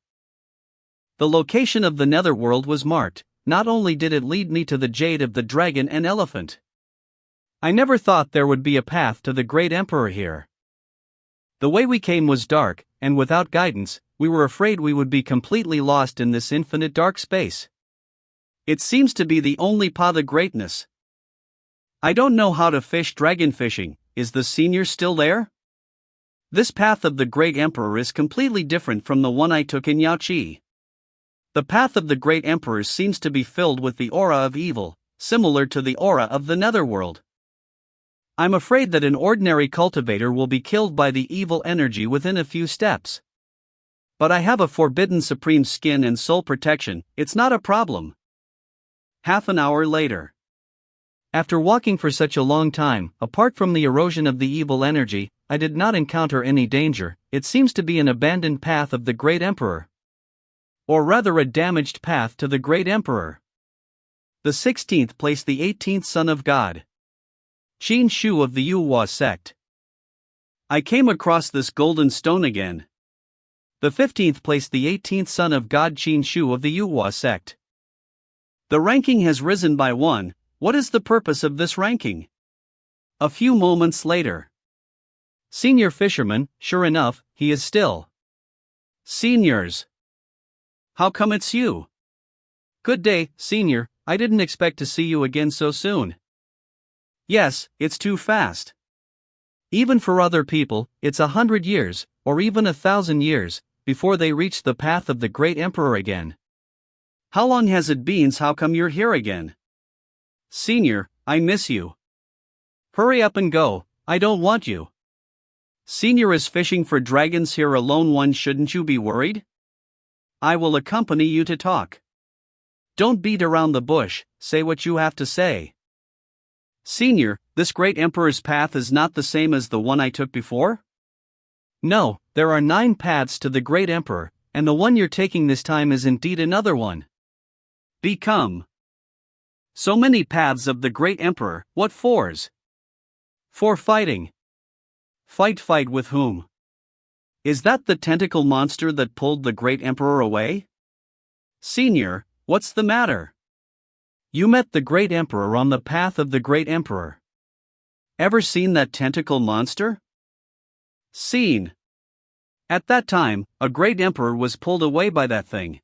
Speaker 1: The location of the Netherworld was marked. Not only did it lead me to the Jade of the Dragon and Elephant, I never thought there would be a path to the Great Emperor here. The way we came was dark, and without guidance, we were afraid we would be completely lost in this infinite dark space. It seems to be the only path of greatness. I don't know how to fish dragon fishing. Is the senior still there? This path of the Great Emperor is completely different from the one I took in Yaoqi. The path of the Great Emperor seems to be filled with the aura of evil, similar to the aura of the Netherworld. I'm afraid that an ordinary cultivator will be killed by the evil energy within a few steps. But I have a forbidden supreme skin and soul protection, it's not a problem. Half an hour later. After walking for such a long time, apart from the erosion of the evil energy, I did not encounter any danger. It seems to be an abandoned path of the Great Emperor. Or rather a damaged path to the Great Emperor. The 16th place, the 18th Son of God. Qin Shu of the Yuhua sect. I came across this golden stone again. The 15th place, the 18th Son of God, Qin Shu of the Yuhua sect. The ranking has risen by 1. What is the purpose of this ranking? A few moments later. Senior fisherman, sure enough, he is still. Seniors. How come it's you? Good day, senior, I didn't expect to see you again so soon. Yes, it's too fast. Even for other people, it's 100 years, or even 1,000 years, before they reach the path of the Great Emperor again. How long has it been? How come you're here again? Senior, I miss you. Hurry up and go, I don't want you. Senior is fishing for dragons here alone. One, shouldn't you be worried? I will accompany you to talk. Don't beat around the bush, say what you have to say. Senior, this Great Emperor's path is not the same as the one I took before? No, There are 9 paths to the great emperor, and the one you're taking this time is indeed another one.
Speaker 2: Become. So many paths of the great emperor, what fors?
Speaker 1: For fighting.
Speaker 2: Fight with whom? Is that the tentacle monster that pulled the great emperor away? Senior, what's the matter?
Speaker 1: You met the great emperor on the path of the great emperor.
Speaker 2: Ever seen that tentacle monster? Seen. At that time, a great emperor was pulled away by that thing.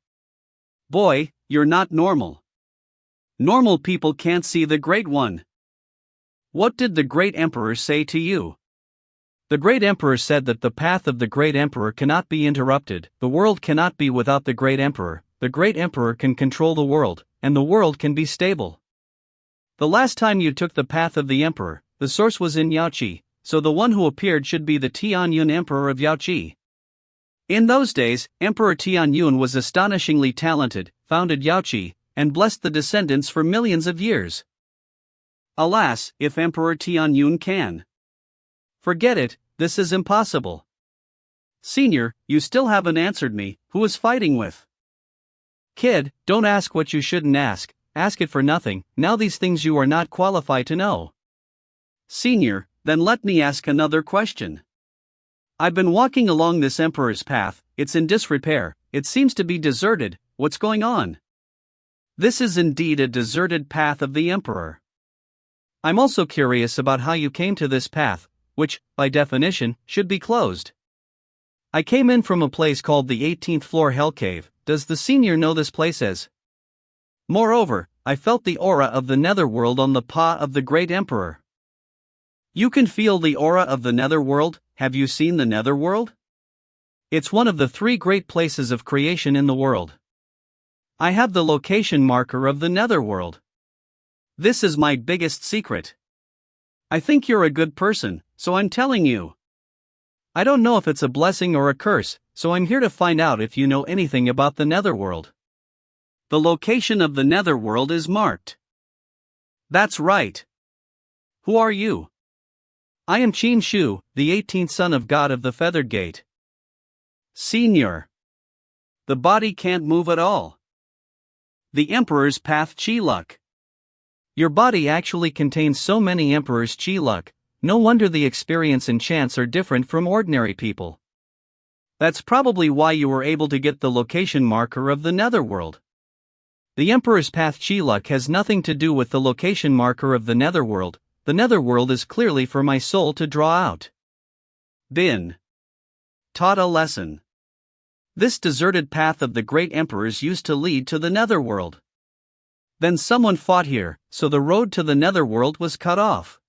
Speaker 2: Boy, you're not normal. Normal people can't see the great one. What did the great emperor say to you?
Speaker 1: The great emperor said that the path of the great emperor cannot be interrupted, the world cannot be without the great emperor can control the world, and the world can be stable. The last time you took the path of the emperor, the source was in Yaoqi, so the one who appeared should be the Tianyun emperor of Yaoqi. In those days, Emperor Tianyun was astonishingly talented, founded Yaoqi, and blessed the descendants for millions of years.
Speaker 2: Alas, if Emperor Tianyun can.
Speaker 1: Forget it, this is impossible.
Speaker 2: Senior, you still haven't answered me, who is fighting with?
Speaker 1: Kid, don't ask what you shouldn't ask it for nothing, now these things you are not qualified to know.
Speaker 2: Senior, then let me ask another question. I've been walking along this emperor's path, it's in disrepair, it seems to be deserted, what's going on?
Speaker 1: This is indeed a deserted path of the emperor. I'm also curious about how you came to this path, which, by definition, should be closed. I came in from a place called the 18th floor Hell Cave. Does the senior know this place as? Moreover, I felt the aura of the netherworld on the paw of the great emperor.
Speaker 2: You can feel the aura of the netherworld, have you seen the netherworld?
Speaker 1: It's one of the 3 great places of creation in the world. I have the location marker of the netherworld.
Speaker 2: This is my biggest secret. I think you're a good person, so I'm telling you.
Speaker 1: I don't know if it's a blessing or a curse, so I'm here to find out if you know anything about the netherworld.
Speaker 2: The location of the netherworld is marked. That's right. Who are you?
Speaker 1: I am Qin Shu, the 18th son of God of the Feathered Gate.
Speaker 2: Senior. The body can't move at all. The Emperor's path Qi-luck.
Speaker 1: Your body actually contains so many Emperor's Qi-luck, no wonder the experience and chance are different from ordinary people. That's probably why you were able to get the location marker of the netherworld. The Emperor's path Qi-luck has nothing to do with the location marker of the netherworld is clearly for my soul to draw out.
Speaker 2: Been taught a lesson. This deserted path of the great emperors used to lead to the netherworld. Then someone fought here, so the road to the netherworld was cut off.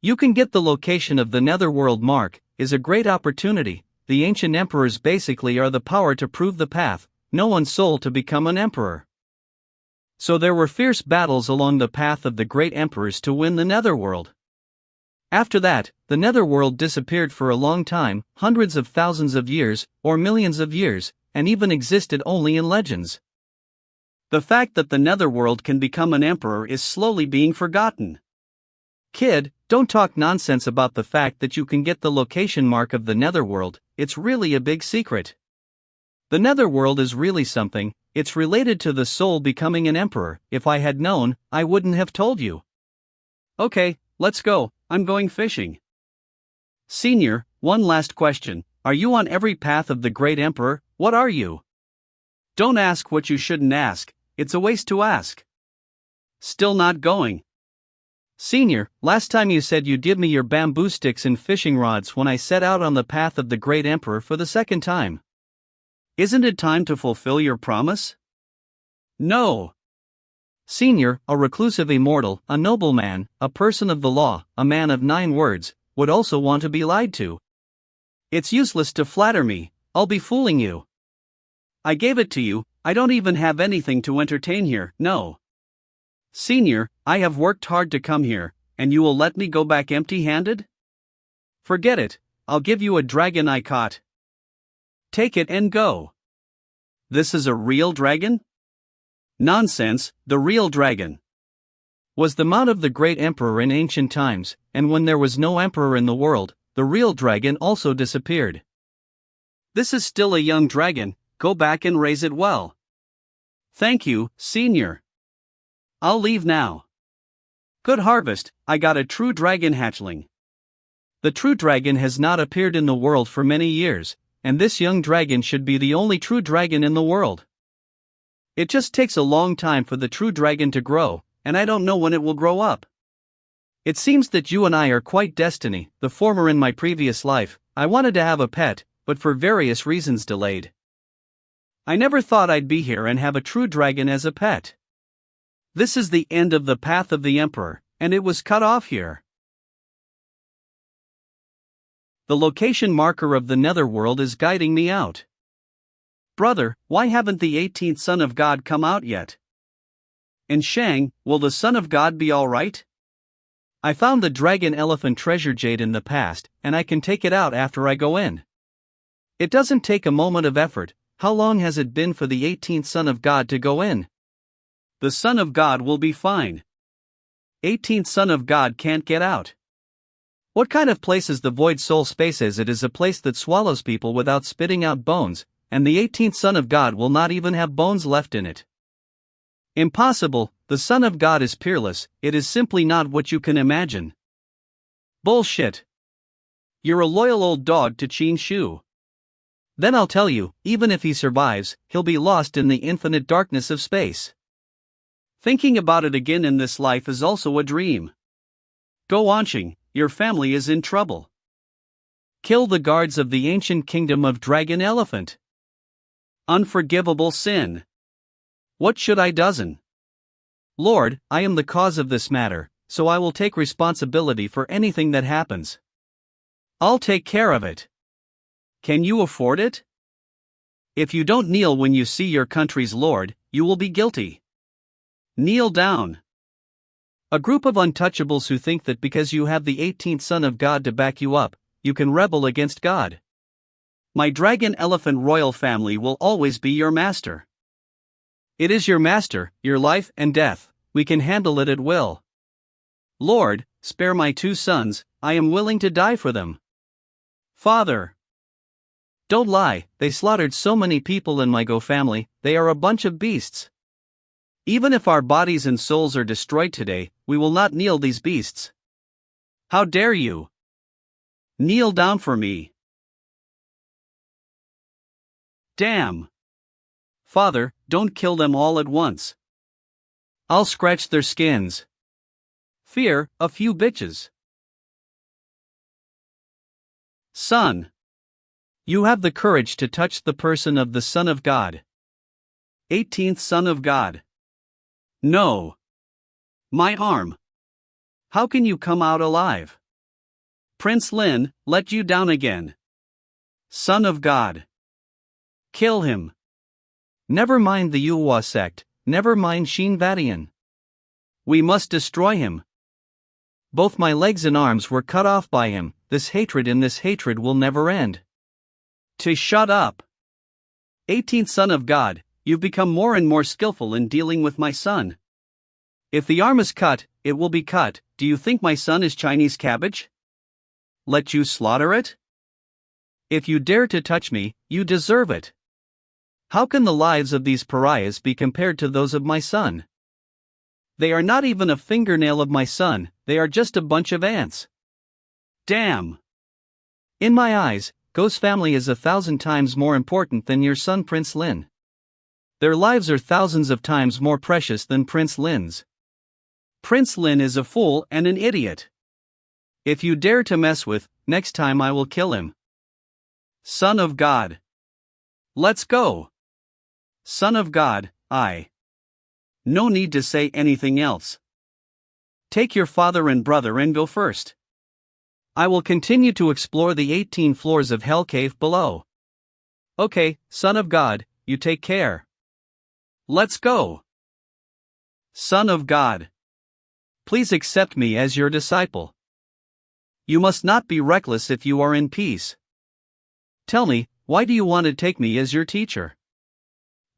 Speaker 1: You can get the location of the netherworld mark, is a great opportunity. The ancient emperors basically are the power to prove the path, no one's soul to become an emperor. So there were fierce battles along the path of the great emperors to win the netherworld. After that, the netherworld disappeared for a long time, hundreds of thousands of years, or millions of years, and even existed only in legends.
Speaker 2: The fact that the netherworld can become an emperor is slowly being forgotten.
Speaker 1: Kid, don't talk nonsense about the fact that you can get the location mark of the netherworld, it's really a big secret. The netherworld is really something, it's related to the soul becoming an emperor. If I had known, I wouldn't have told you.
Speaker 2: Okay, let's go, I'm going fishing. Senior, one last question, are you on every path of the great emperor, what are you? Don't ask what you shouldn't ask, it's a waste to ask. Still not going.
Speaker 1: Senior, last time you said you'd give me your bamboo sticks and fishing rods when I set out on the path of the great emperor for the second time.
Speaker 2: Isn't it time to fulfill your promise? No.
Speaker 1: Senior, a reclusive immortal, a nobleman, a person of the law, a man of 9 words, would also want to be lied to.
Speaker 2: It's useless to flatter me, I'll be fooling you. I gave it to you, I don't even have anything to entertain here, no. Senior, I have worked hard to come here, and you will let me go back empty-handed? Forget it, I'll give you a dragon I caught. Take it and go. This is a real dragon? Nonsense, the real dragon.
Speaker 1: Was the mount of the great emperor in ancient times, and when there was no emperor in the world, the real dragon also disappeared.
Speaker 2: This is still a young dragon, go back and raise it well. Thank you, senior. I'll leave now. Good harvest, I got a true dragon hatchling.
Speaker 1: The true dragon has not appeared in the world for many years, and this young dragon should be the only true dragon in the world. It just takes a long time for the true dragon to grow, and I don't know when it will grow up. It seems that you and I are quite destiny. The former in my previous life, I wanted to have a pet, but for various reasons delayed. I never thought I'd be here and have a true dragon as a pet. This is the end of the path of the emperor, and it was cut off here. The location marker of the netherworld is guiding me out. Brother, why haven't the 18th Son of God come out yet? And Shang, will the Son of God be alright? I found the dragon elephant treasure jade in the past, and I can take it out after I go in. It doesn't take a moment of effort. How long has it been for the 18th Son of God to go in? The Son of God will be fine. 18th Son of God can't get out. What kind of place is the void soul space? It is a place that swallows people without spitting out bones, and the 18th Son of God will not even have bones left in it. Impossible, the Son of God is peerless, it is simply not what you can imagine. Bullshit. You're a loyal old dog to Qin Shu. Then I'll tell you, even if he survives, he'll be lost in the infinite darkness of space. Thinking about it again in this life is also a dream. Go Anqing, your family is in trouble. Kill the guards of the ancient kingdom of Dragon Elephant. Unforgivable sin. What should I do? Lord, I am the cause of this matter, so I will take responsibility for anything that happens. I'll take care of it. Can you afford it? If you don't kneel when you see your country's lord, you will be guilty. Kneel down. A group of untouchables who think that because you have the 18th Son of God to back you up, you can rebel against God. My dragon elephant royal family will always be your master. It is your master, your life and death, we can handle it at will. Lord, spare my 2 sons, I am willing to die for them. Father. Don't lie, they slaughtered so many people in my Go family, they are a bunch of beasts. Even if our bodies and souls are destroyed today, we will not kneel these beasts. How dare you? Kneel down for me. Damn. Father, don't kill them all at once. I'll scratch their skins. Fear, a few bitches. Son. You have the courage to touch the person of the Son of God. 18th Son of God. No. My arm. How can you come out alive? Prince Lin, let you down again. Son of God. Kill him. Never mind the Yuhua sect, never mind Xin Vatian. We must destroy him. Both my legs and arms were cut off by him, this hatred will never end. To shut up. 18th Son of God, you've become more and more skillful in dealing with my son. If the arm is cut, it will be cut. Do you think my son is Chinese cabbage? Let you slaughter it? If you dare to touch me, you deserve it. How can the lives of these pariahs be compared to those of my son? They are not even a fingernail of my son, they are just a bunch of ants. Damn. In my eyes, Go's family is 1,000 times more important than your son Prince Lin. Their lives are thousands of times more precious than Prince Lin's. Prince Lin is a fool and an idiot. If you dare to mess with, next time I will kill him. Son of God. Let's go. Son of God, no need to say anything else. Take your father and brother and go first. I will continue to explore the 18 floors of Hell Cave below. Okay, Son of God, you take care. Let's go. Son of God. Please accept me as your disciple. You must not be reckless if you are in peace. Tell me, why do you want to take me as your teacher?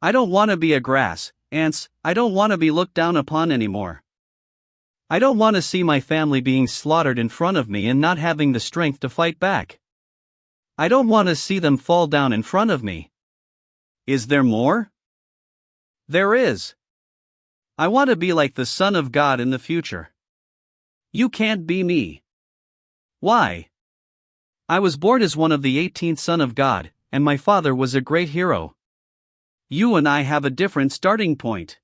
Speaker 1: I don't want to be a grass, ants, I don't want to be looked down upon anymore. I don't want to see my family being slaughtered in front of me and not having the strength to fight back. I don't want to see them fall down in front of me.
Speaker 2: Is there more?
Speaker 1: There is.
Speaker 2: I want to be like the Son of God in the future. You can't be me.
Speaker 1: Why? I was born as one of the 18th Son of God, and my father was a great hero.
Speaker 2: You and I have a different starting point.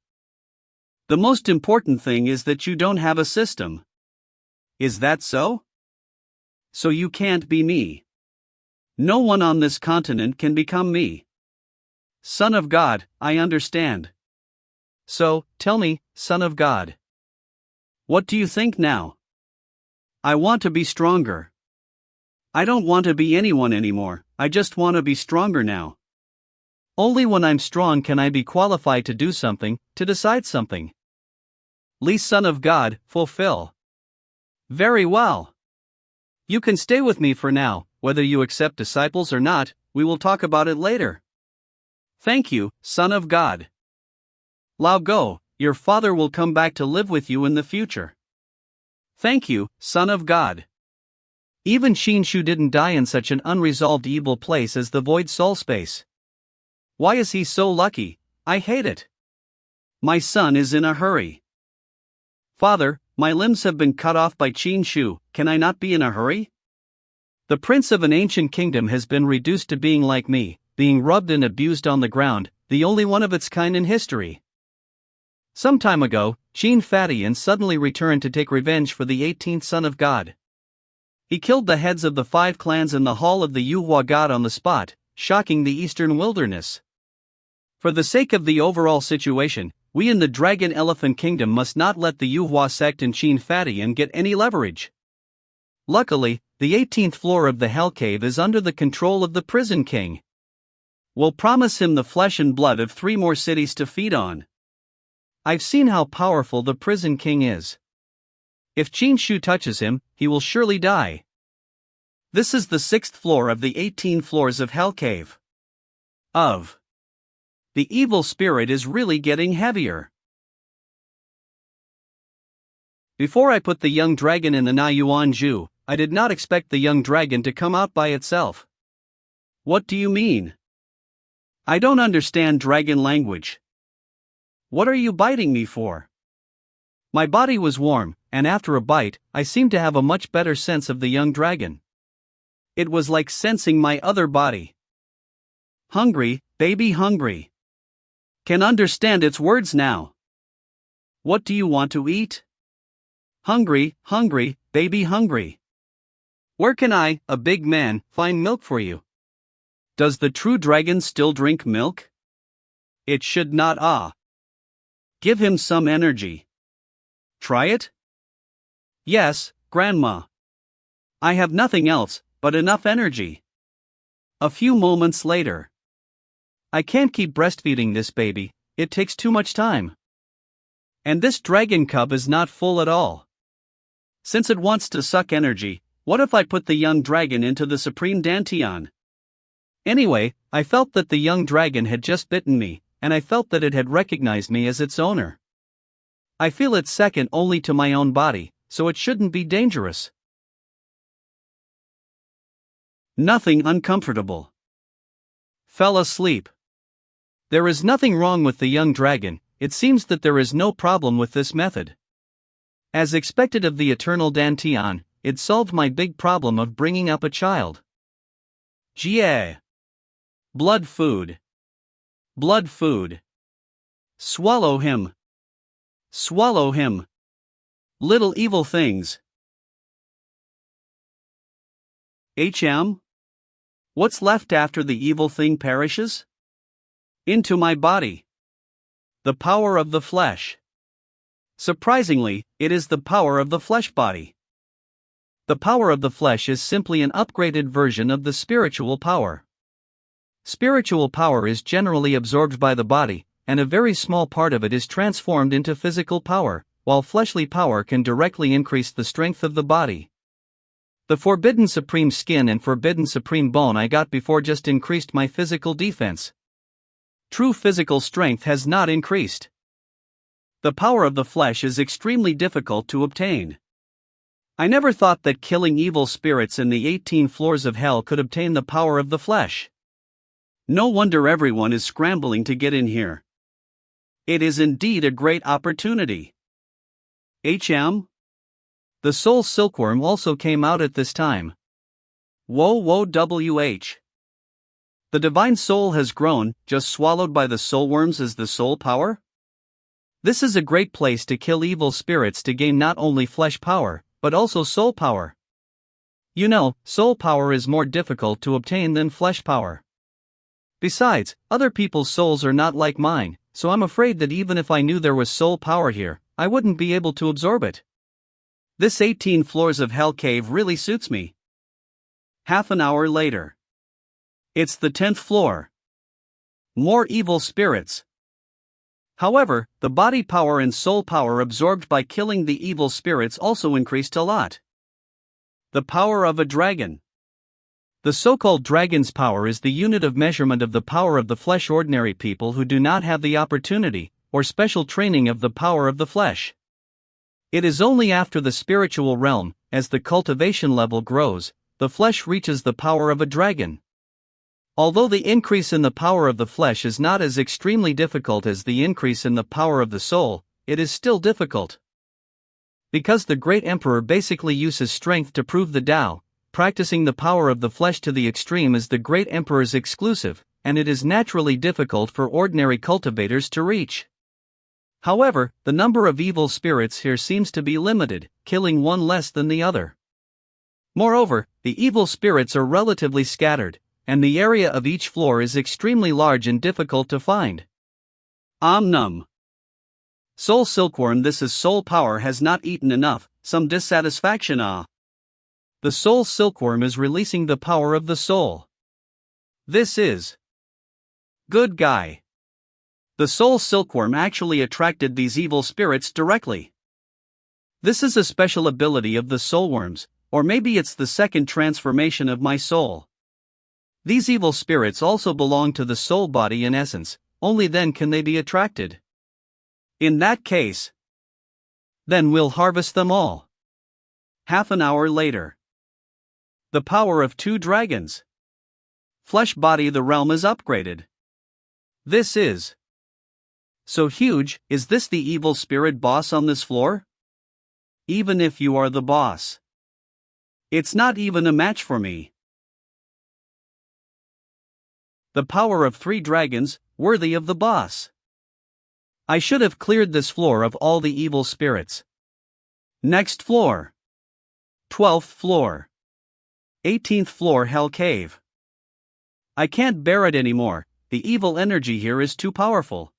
Speaker 2: The most important thing is that you don't have a system. Is that so? So you can't be me. No one on this continent can become me. Son of God, I understand.
Speaker 1: So, tell me, Son of God.
Speaker 2: What do you think now? I want to be stronger. I don't want to be anyone anymore, I just want to be stronger now.
Speaker 1: Only when I'm strong can I be qualified to do something, to decide something.
Speaker 2: Please, Son of God, fulfill.
Speaker 1: Very well. You can stay with me for now, whether you accept disciples or not, we will talk about it later.
Speaker 2: Thank you, Son of God.
Speaker 1: Lao go, your father will come back to live with you in the future.
Speaker 2: Thank you, Son of God.
Speaker 1: Even Shinshu didn't die in such an unresolved evil place as the void soul space. Why is he so lucky? I hate it.
Speaker 2: My son is in a hurry.
Speaker 1: Father, my limbs have been cut off by Shinshu, can I not be in a hurry? The prince of an ancient kingdom has been reduced to being like me, being rubbed and abused on the ground, the only one of its kind in history. Some time ago, Qin Fatian suddenly returned to take revenge for the 18th Son of God. He killed the heads of the 5 clans in the hall of the Yuhua god on the spot, shocking the eastern wilderness. For the sake of the overall situation, we in the Dragon Elephant Kingdom must not let the Yuhua sect and Qin Fatian get any leverage. Luckily, the 18th floor of the Hell Cave is under the control of the Prison King. We'll promise him the flesh and blood of 3 more cities to feed on. I've seen how powerful the Prison King is. If Shinshu touches him, he will surely die. This is the 6th floor of the 18 floors of Hell Cave. The evil spirit is really getting heavier. Before I put the young dragon in the Na Yuan Zhu, I did not expect the young dragon to come out by itself.
Speaker 2: What do you mean? I don't understand dragon language.
Speaker 1: What are you biting me for? My body was warm, and after a bite, I seemed to have a much better sense of the young dragon.
Speaker 2: It was like sensing my other body.
Speaker 1: Hungry, baby hungry.
Speaker 2: Can understand its words now.
Speaker 1: What do you want to eat? Hungry, hungry, baby hungry. Where can I, a big man, find milk for you?
Speaker 2: Does the true dragon still drink milk?
Speaker 1: It should not.
Speaker 2: Give him some energy. Try it?
Speaker 1: Yes, Grandma.
Speaker 2: I have nothing else but enough energy.
Speaker 1: A few moments later. I can't keep breastfeeding this baby, it takes too much time. And this dragon cub is not full at all. Since it wants to suck energy, what if I put the young dragon into the Supreme Dantian? Anyway, I felt that the young dragon had just bitten me, and I felt that it had recognized me as its owner. I feel it's second only to my own body, so it shouldn't be dangerous.
Speaker 2: Nothing uncomfortable.
Speaker 1: Fell asleep. There is nothing wrong with the young dragon, it seems that there is no problem with this method. As expected of the eternal Dantian, it solved my big problem of bringing up a child.
Speaker 2: Jie.
Speaker 1: Blood food. Blood food.
Speaker 2: Swallow him.
Speaker 1: Swallow him. Little evil things. What's left after the evil thing perishes? Into my body. The power of the flesh. Surprisingly, it is the power of the flesh body. The power of the flesh is simply an upgraded version of the spiritual power. Spiritual power is generally absorbed by the body, and a very small part of it is transformed into physical power, while fleshly power can directly increase the strength of the body. The forbidden supreme skin and forbidden supreme bone I got before just increased my physical defense. True physical strength has not increased. The power of the flesh is extremely difficult to obtain.
Speaker 2: I never thought that killing evil spirits in the 18 floors of hell could obtain the power of the flesh. No wonder everyone is scrambling to get in here. It is indeed a great opportunity.
Speaker 1: The soul silkworm also came out at this time.
Speaker 2: WH. The divine soul has grown, just swallowed by the soulworms is the soul power?
Speaker 1: This is a great place to kill evil spirits to gain not only flesh power, but also soul power. You know, soul power is more difficult to obtain than flesh power. Besides, other people's souls are not like mine, so I'm afraid that even if I knew there was soul power here, I wouldn't be able to absorb it.
Speaker 2: This 18 floors of hell cave really suits me. Half an hour later. It's the 10th floor. More evil spirits. However, the body power and soul power absorbed by killing the evil spirits also increased a lot. The power of a dragon.
Speaker 1: The so-called dragon's power is the unit of measurement of the power of the flesh. Ordinary people who do not have the opportunity, or special training of the power of the flesh. It is only after the spiritual realm, as the cultivation level grows, the flesh reaches the power of a dragon. Although the increase in the power of the flesh is not as extremely difficult as the increase in the power of the soul, it is still difficult. Because the great emperor basically uses strength to prove the Tao, practicing the power of the flesh to the extreme is the great emperor's exclusive, and it is naturally difficult for ordinary cultivators to reach. However, the number of evil spirits here seems to be limited, killing one less than the other. Moreover, the evil spirits are relatively scattered, and the area of each floor is extremely large and difficult to find.
Speaker 2: Num. Soul silkworm, this is soul power has not eaten enough, some dissatisfaction.
Speaker 1: The soul silkworm is releasing the power of the soul.
Speaker 2: This is good guy. The soul silkworm actually attracted these evil spirits directly. This is a special ability of the soulworms, or maybe it's the second transformation of my soul. These evil spirits also belong to the soul body in essence, only then can they be attracted. In that case,
Speaker 1: then we'll harvest them all.
Speaker 2: Half an hour later. The power of 2 dragons. Flesh body, the realm is upgraded. This is so huge. Is this the evil spirit boss on this floor? Even if you are the boss, it's not even a match for me. The power of 3 dragons, worthy of the boss. I should have cleared this floor of all the evil spirits. Next floor. 12th floor. 18th floor hell cave. I can't bear it anymore, the evil energy here is too powerful.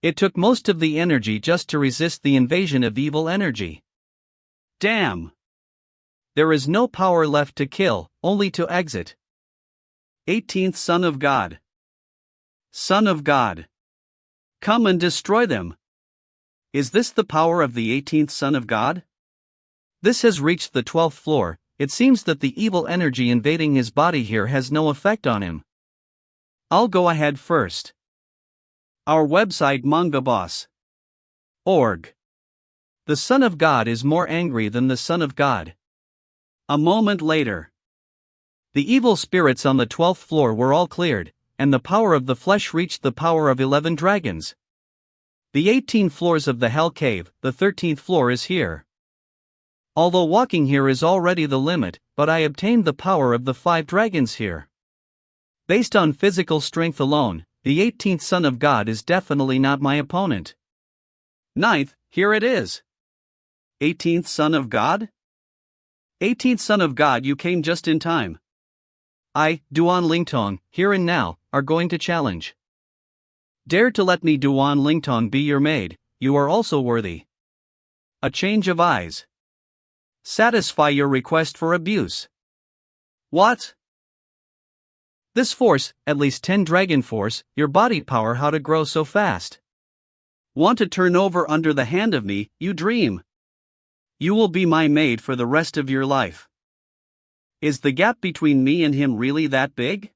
Speaker 1: It took most of the energy just to resist the invasion of evil energy.
Speaker 2: Damn.
Speaker 1: There is no power left to kill, only to exit.
Speaker 2: 18th Son of God. Son of God. Come and destroy them. Is this the power of the 18th Son of God?
Speaker 1: This has reached the 12th floor. It seems that the evil energy invading his body here has no effect on him.
Speaker 2: I'll go ahead first. Our website mangaboss.org.
Speaker 1: The Son of God is more angry than the Son of God.
Speaker 2: A moment later.
Speaker 1: The evil spirits on the 12th floor were all cleared, and the power of the flesh reached the power of 11 dragons. The 18 floors of the hell cave, the 13th floor is here. Although walking here is already the limit, but I obtained the power of the 5 dragons here. Based on physical strength alone, the 18th Son of God is definitely not my opponent.
Speaker 2: 9th, here it is. 18th Son of God? 18th Son of God, you came just in time.
Speaker 1: I, Duan Lingtong, here and now, are going to challenge. Dare to let me, Duan Lingtong, be your maid, you are also worthy.
Speaker 2: A change of eyes. Satisfy your request for abuse. What?
Speaker 1: This force, at least 10 dragon force, your body power, how to grow so fast.
Speaker 2: Want to turn over under the hand of me, you dream. You will be my maid for the rest of your life. Is the gap between me and him really that big?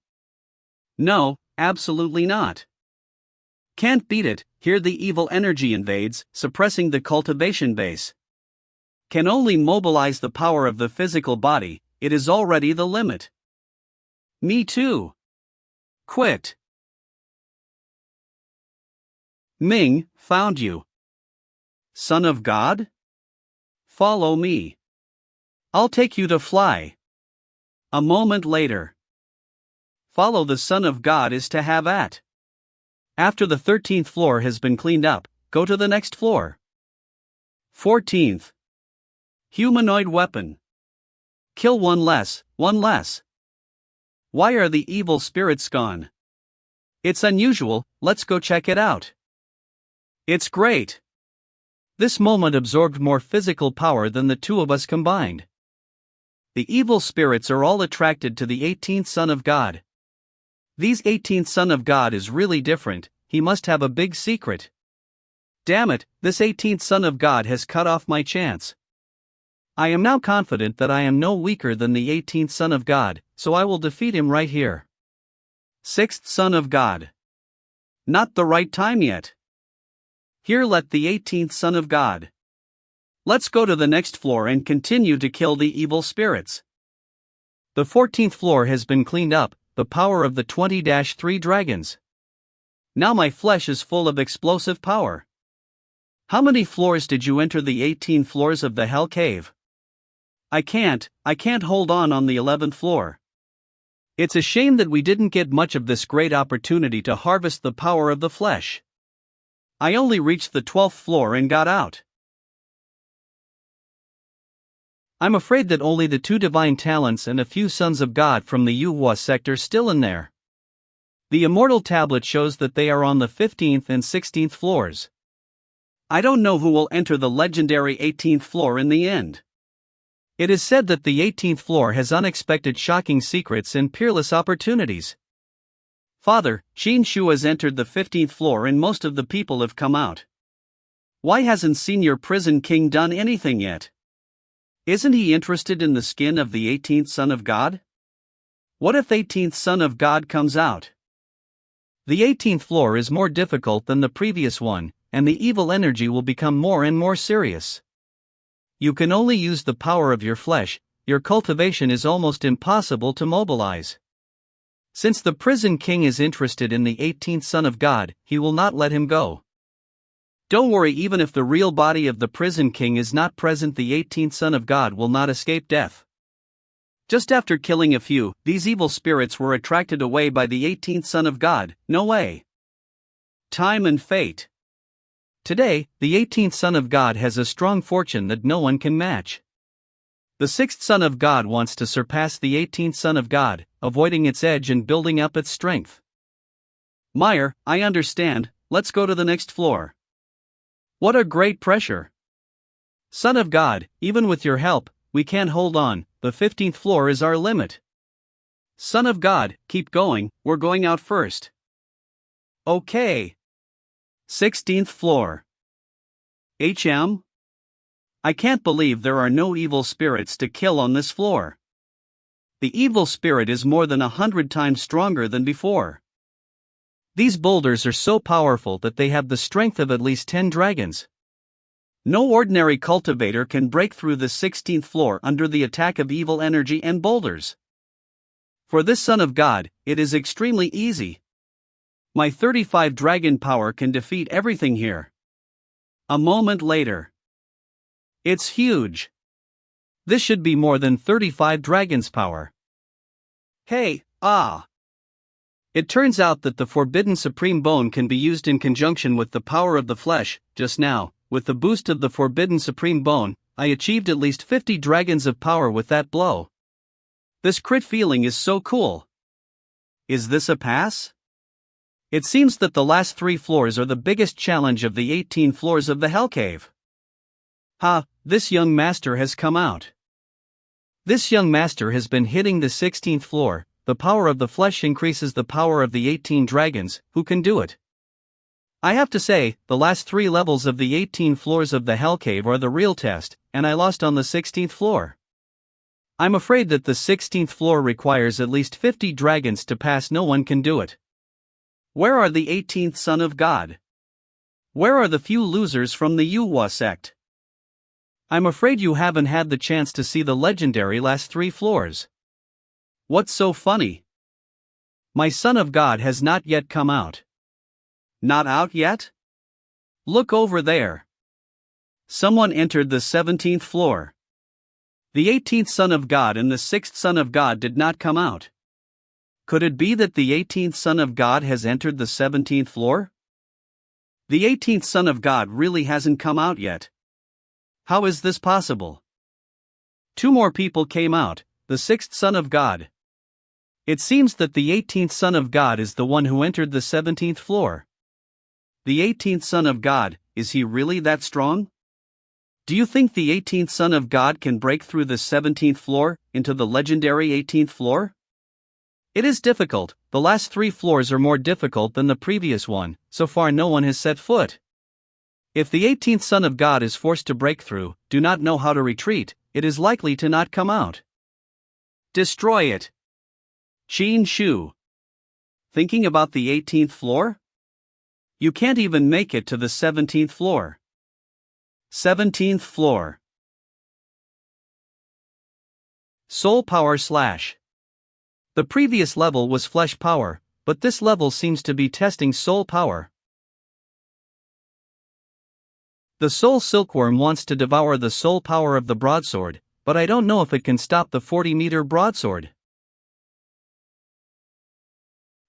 Speaker 2: No, absolutely not. Can't beat it, here the evil energy invades, suppressing the cultivation base. can only mobilize the power of the physical body, it is already the limit. Me too. Quit. Ming, found you. Son of God? Follow me. I'll take you to fly. A moment later. Follow the Son of God is to have at. After the 13th floor has been cleaned up, go to the next floor. 14th. Humanoid weapon. Kill one less, one less. Why are the evil spirits gone? It's unusual, let's go check it out. It's great.
Speaker 1: This moment absorbed more physical power than the two of us combined.
Speaker 2: The evil spirits are all attracted to the 18th Son of God. These 18th Son of God is really different, he must have a big secret. Damn it, this 18th Son of God has cut off my chance. I am now confident that I am no weaker than the 18th Son of God, so I will defeat him right here. 6th Son of God. Not the right time yet. Here let the 18th Son of God. Let's go to the next floor and continue to kill the evil spirits.
Speaker 1: The 14th floor has been cleaned up, the power of the 20-3 dragons.
Speaker 2: Now my flesh is full of explosive power. How many floors did you enter the 18 floors of the Hell Cave? I can't hold on the 11th floor. It's a shame that we didn't get much of this great opportunity to harvest the power of the flesh. I only reached the 12th floor and got out.
Speaker 1: I'm afraid that only the 2 divine talents and a few sons of God from the Yuhua sect are still in there. The immortal tablet shows that they are on the 15th and 16th floors.
Speaker 2: I don't know who will enter the legendary 18th floor in the end.
Speaker 1: It is said that the 18th floor has unexpected shocking secrets and peerless opportunities.
Speaker 2: Father, Qin Shu has entered the 15th floor and most of the people have come out. Why hasn't Senior Prison King done anything yet? Isn't he interested in the skin of the 18th Son of God? What if 18th Son of God comes out?
Speaker 1: The 18th floor is more difficult than the previous one, and the evil energy will become more and more serious. You can only use the power of your flesh, your cultivation is almost impossible to mobilize. Since the prison king is interested in the 18th Son of God, he will not let him go. Don't worry, even if the real body of the prison king is not present, the 18th Son of God will not escape death. Just after killing a few, these evil spirits were attracted away by the 18th Son of God, no way. Time and fate. Today, the 18th Son of God has a strong fortune that no one can match. The 6th Son of God wants to surpass the 18th Son of God, avoiding its edge and building up its strength. Meyer, I understand, let's go to the next floor. What a great pressure. Son of God, even with your help, we can't hold on, the 15th floor is our limit. Son of God, keep going, we're going out first. Okay. 16th floor. HM? I can't believe there are no evil spirits to kill on this floor. The evil spirit is more than 100 times stronger than before. These boulders are so powerful that they have the strength of at least 10 dragons. No ordinary cultivator can break through the 16th floor under the attack of evil energy and boulders. For this Son of God, it is extremely easy. My 35 dragon power can defeat everything here. A moment later. It's huge. This should be more than 35 dragons' power. Hey, It turns out that the forbidden supreme bone can be used in conjunction with the power of the flesh. Just now, with the boost of the forbidden supreme bone, I achieved at least 50 dragons of power with that blow. This crit feeling is so cool. Is this a pass? It seems that the last 3 floors are the biggest challenge of the 18 floors of the Hell Cave. This young master has come out. This young master has been hitting the 16th floor. The power of the flesh increases the power of the 18 dragons. Who can do it? I have to say, the last 3 levels of the 18 floors of the Hell Cave are the real test, and I lost on the 16th floor. I'm afraid that the 16th floor requires at least 50 dragons to pass. No one can do it. Where are the 18th Son of God? Where are the few losers from the Yuhua sect? I'm afraid you haven't had the chance to see the legendary last 3 floors.
Speaker 2: What's so funny?
Speaker 1: My Son of God has not yet come out.
Speaker 2: Not out yet?
Speaker 1: Look over there.
Speaker 2: Someone entered the 17th floor. The 18th Son of God and the 6th Son of God did not come out. Could it be that the 18th Son of God has entered the 17th floor? The 18th Son of God really hasn't come out yet. How is this possible? 2 more people came out, the 6th Son of God. It seems that the 18th Son of God is the one who entered the 17th floor. The 18th Son of God, is he really that strong? Do you think the 18th Son of God can break through the 17th floor, into the legendary 18th floor?
Speaker 1: It is difficult. The last 3 floors are more difficult than the previous one. So far no one has set foot. If the 18th Son of God is forced to break through, do not know how to retreat, it is likely to not come out.
Speaker 2: Destroy it. Qin Shu. Thinking about the 18th floor? You can't even make it to the 17th floor. 17th floor.
Speaker 1: Soul power slash. The previous level was flesh power, but this level seems to be testing soul power. The soul silkworm wants to devour the soul power of the broadsword, but I don't know if it can stop the 40-meter broadsword.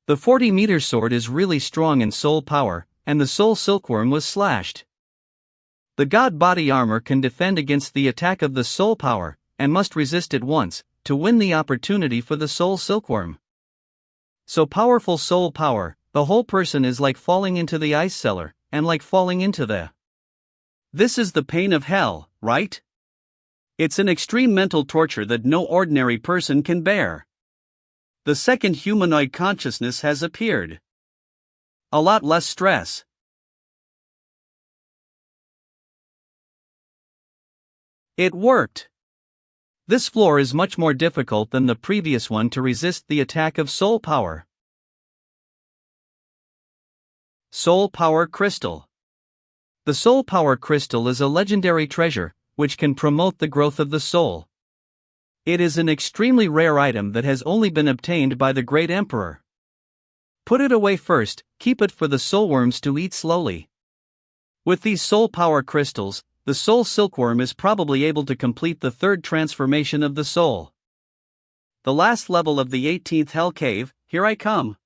Speaker 1: The 40-meter sword is really strong in soul power, and the soul silkworm was slashed. The god body armor can defend against the attack of the soul power, and must resist it once, to win the opportunity for the soul silkworm. So powerful soul power, the whole person is like falling into the ice cellar, and like falling into the...
Speaker 2: This is the pain of hell, right? It's an extreme mental torture that no ordinary person can bear. The second humanoid consciousness has appeared. A lot less stress.
Speaker 1: It worked. This floor is much more difficult than the previous one to resist the attack of soul power.
Speaker 2: Soul Power Crystal.
Speaker 1: The soul power crystal is a legendary treasure, which can promote the growth of the soul. It is an extremely rare item that has only been obtained by the great emperor. Put it away first, keep it for the soulworms to eat slowly. With these soul power crystals, the soul silkworm is probably able to complete the 3rd transformation of the soul.
Speaker 2: The last level of the 18th Hell Cave, here I come.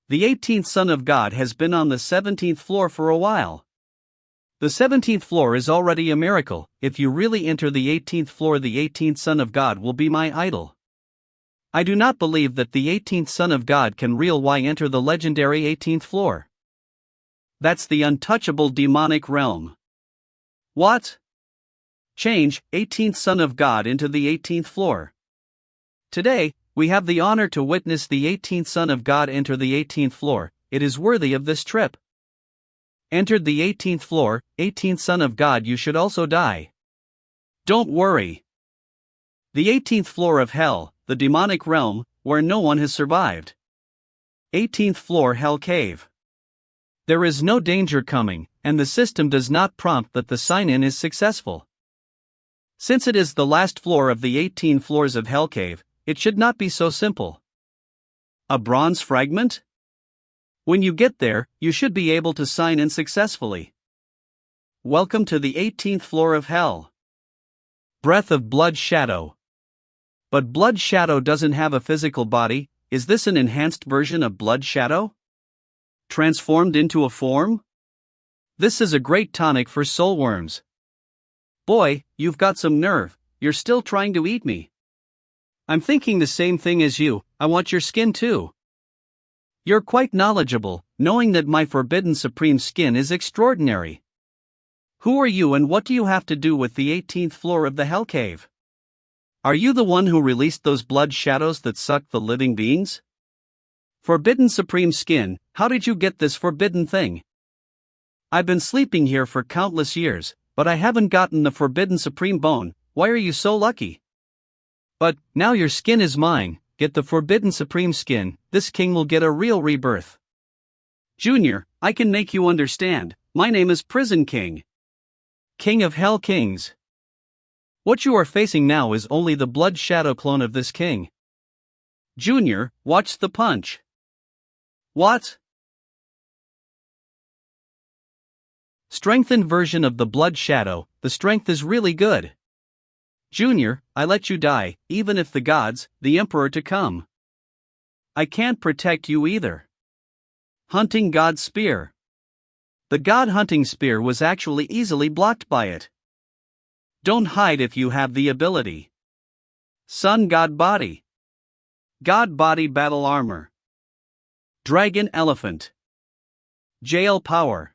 Speaker 2: The 18th Son of God has been on the 17th floor for a while.
Speaker 1: The 17th floor is already a miracle. If you really enter the 18th floor, the 18th Son of God will be my idol. I do not believe that the 18th Son of God can enter the legendary 18th floor.
Speaker 2: That's the untouchable demonic realm. What? Change 18th Son of God into the 18th floor.
Speaker 1: Today, we have the honor to witness the 18th Son of God enter the 18th floor. It is worthy of this trip. Entered the 18th floor, 18th Son of God, you should also die.
Speaker 2: Don't worry. The 18th floor of hell, the demonic realm, where no one has survived. 18th floor Hell Cave.
Speaker 1: There is no danger coming, and the system does not prompt that the sign-in is successful. Since it is the last floor of the 18 floors of Hell Cave, it should not be so simple.
Speaker 2: A bronze fragment? When you get there, you should be able to sign in successfully. Welcome to the 18th floor of hell.
Speaker 1: Breath of Blood Shadow. But Blood Shadow doesn't have a physical body. Is this an enhanced version of Blood Shadow?
Speaker 2: Transformed into a form?
Speaker 1: This is a great tonic for soulworms.
Speaker 2: Boy, you've got some nerve, you're still trying to eat me.
Speaker 1: I'm thinking the same thing as you, I want your skin too. You're quite knowledgeable, knowing that my forbidden supreme skin is extraordinary. Who are you and what do you have to do with the 18th floor of the Hell Cave? Are you the one who released those blood shadows that suck the living beings? Forbidden supreme skin, how did you get this forbidden thing? I've been sleeping here for countless years, but I haven't gotten the forbidden supreme bone. Why are you so lucky? But, now your skin is mine, get the forbidden supreme skin, this king will get a real rebirth.
Speaker 2: Junior, I can make you understand, my name is Prison King.
Speaker 1: King of Hell Kings. What you are facing now is only the blood shadow clone of this king.
Speaker 2: Junior, watch the punch. What?
Speaker 1: Strengthened version of the blood shadow, the strength is really good.
Speaker 2: Junior, I let you die, even if the gods, the emperor to come. I can't protect you either. Hunting God spear. The god hunting spear was actually easily blocked by it. Don't hide if you have the ability. Sun god body. God body battle armor. Dragon elephant. Jail power.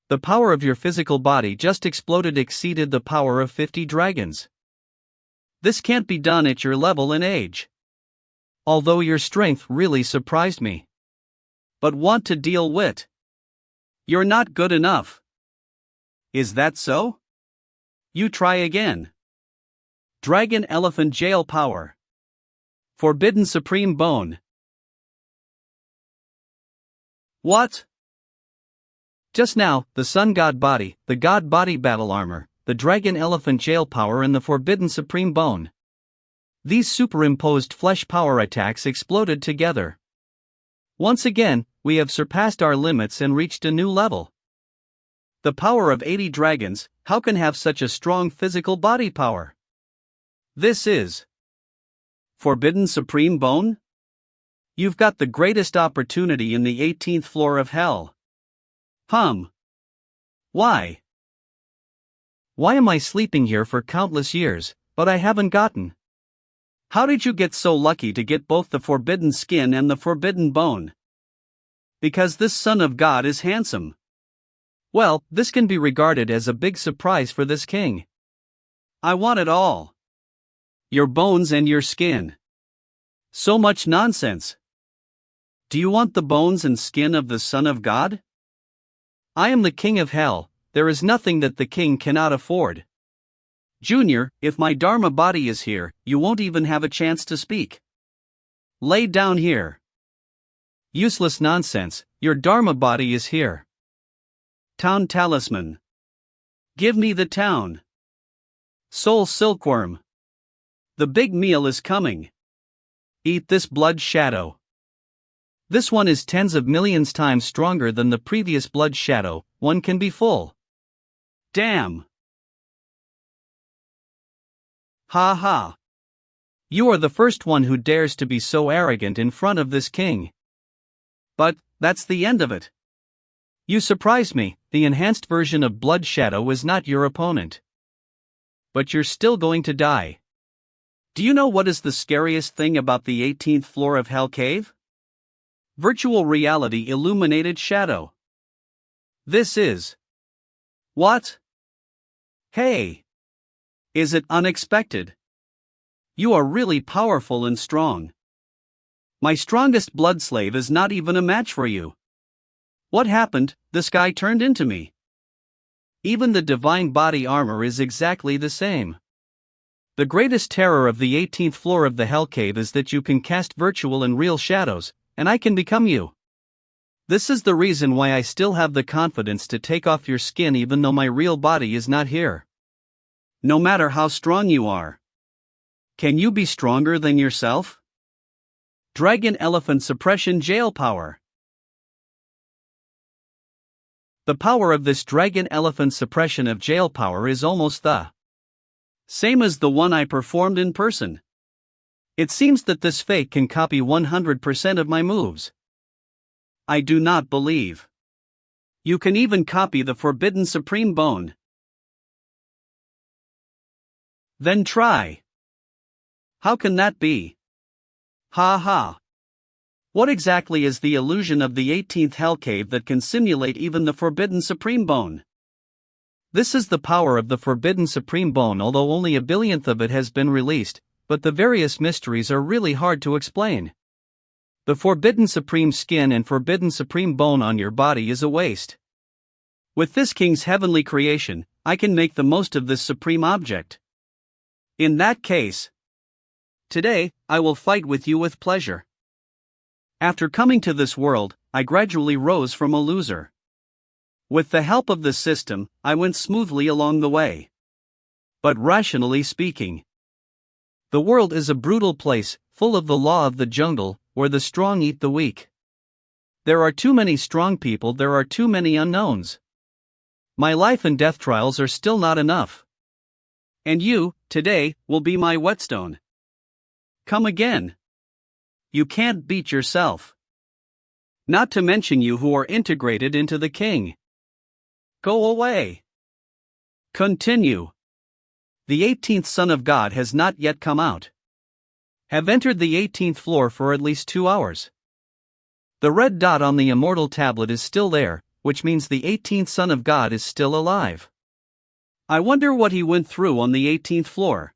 Speaker 1: The power of your physical body just exceeded the power of 50 dragons.
Speaker 2: This can't be done at your level and age.
Speaker 1: Although your strength really surprised me.
Speaker 2: But want to deal with. You're not good enough. Is that so? You try again. Dragon elephant jail power. Forbidden supreme bone. What?
Speaker 1: Just now, the sun god body, the god body battle armor, the dragon elephant jail power and the forbidden supreme bone. These superimposed flesh power attacks exploded together. Once again, we have surpassed our limits and reached a new level.
Speaker 2: The power of 80 dragons, how can have such a strong physical body power? This is Forbidden Supreme Bone? You've got the greatest opportunity in the 18th floor of hell. Why?
Speaker 1: Why am I sleeping here for countless years, but I haven't gotten?
Speaker 2: How did you get so lucky to get both the forbidden skin and the forbidden bone? Because this son of God is handsome.
Speaker 1: Well, this can be regarded as a big surprise for this king.
Speaker 2: I want it all. Your bones and your skin. So much nonsense. Do you want the bones and skin of the Son of God?
Speaker 1: I am the king of hell, there is nothing that the king cannot afford.
Speaker 2: Junior, if my Dharma body is here, you won't even have a chance to speak. Lay down here.
Speaker 1: Useless nonsense, your Dharma body is here.
Speaker 2: Town talisman. Give me the town. Soul silkworm. The big meal is coming. Eat this blood shadow.
Speaker 1: This one is tens of millions times stronger than the previous blood shadow, one can be full.
Speaker 2: Damn. Ha ha.
Speaker 1: You are the first one who dares to be so arrogant in front of this king.
Speaker 2: But, that's the end of it.
Speaker 1: You surprise me, the enhanced version of blood shadow is not your opponent. But you're still going to die.
Speaker 2: Do you know what is the scariest thing about the 18th floor of Hell Cave? Virtual reality illuminated shadow. This is. What? Hey! Is it unexpected? You are really powerful and strong. My strongest blood slave is not even a match for you. What happened? This guy turned into me.
Speaker 1: Even the divine body armor is exactly the same. The greatest terror of the 18th floor of the Hell Cave is that you can cast virtual and real shadows, and I can become you. This is the reason why I still have the confidence to take off your skin even though my real body is not here.
Speaker 2: No matter how strong you are. Can you be stronger than yourself? Dragon elephant suppression jail power.
Speaker 1: The power of this dragon elephant suppression of jail power is almost the
Speaker 2: same as the one I performed in person.
Speaker 1: It seems that this fake can copy 100% of my moves.
Speaker 2: I do not believe. You can even copy the forbidden supreme bone. Then try. How can that be? Ha ha. What exactly is the illusion of the 18th Hell Cave that can simulate even the forbidden supreme bone?
Speaker 1: This is the power of the forbidden supreme bone, although only a billionth of it has been released, but the various mysteries are really hard to explain. The forbidden supreme skin and forbidden supreme bone on your body is a waste.
Speaker 2: With this king's heavenly creation, I can make the most of this supreme object. In that case, today, I will fight with you with pleasure. After coming to this world, I gradually rose from a loser. With the help of the system, I went smoothly along the way. But rationally speaking, the world is a brutal place, full of the law of the jungle, where the strong eat the weak. There are too many strong people, there are too many unknowns. My life and death trials are still not enough. And you, today, will be my whetstone. Come again. You can't beat yourself. Not to mention you who are integrated into the king. Go away. Continue. The 18th Son of God has not yet come out. Have entered the 18th floor for at least 2 hours. The red dot on the immortal tablet is still there, which means the 18th Son of God is still alive. I wonder what he went through on the 18th floor.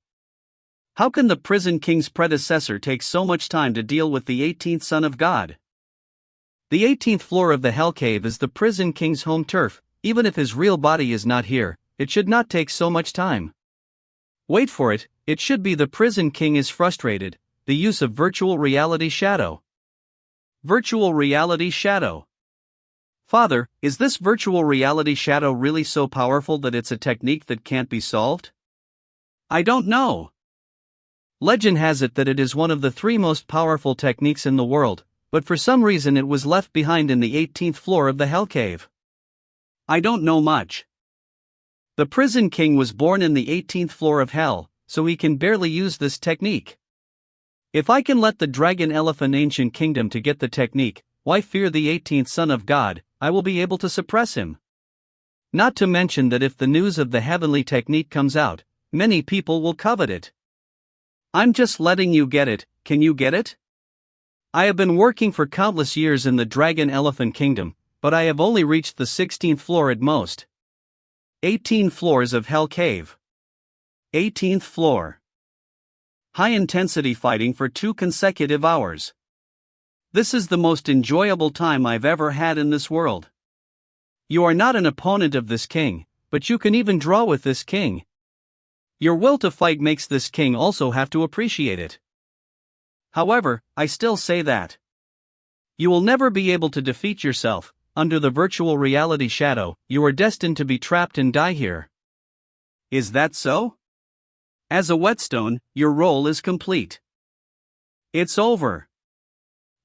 Speaker 2: How can the prison king's predecessor take so much time to deal with the 18th Son of God? The 18th floor of the Hell Cave is the prison king's home turf. Even if his real body is not here, it should not take so much time. Wait for it, it should be the prison king is frustrated, the use of virtual reality shadow. Virtual reality shadow. Father, is this virtual reality shadow really so powerful that it's a technique that can't be solved? I don't know. Legend has it that it is one of the 3 most powerful techniques in the world, but for some reason it was left behind in the 18th floor of the Hell Cave. I don't know much. The prison king was born in the 18th floor of hell, so he can barely use this technique. If I can let the dragon elephant ancient kingdom to get the technique, why fear the 18th Son of God? I will be able to suppress him. Not to mention that if the news of the heavenly technique comes out, many people will covet it. I'm just letting you get it, can you get it? I have been working for countless years in the dragon elephant kingdom, but I have only reached the 16th floor at most. 18 floors of Hell Cave. 18th floor. High-intensity fighting for 2 consecutive hours. This is the most enjoyable time I've ever had in this world. You are not an opponent of this king, but you can even draw with this king. Your will to fight makes this king also have to appreciate it. However, I still say that you will never be able to defeat yourself. Under the virtual reality shadow, you are destined to be trapped and die here. Is that so? As a whetstone, your role is complete. It's over.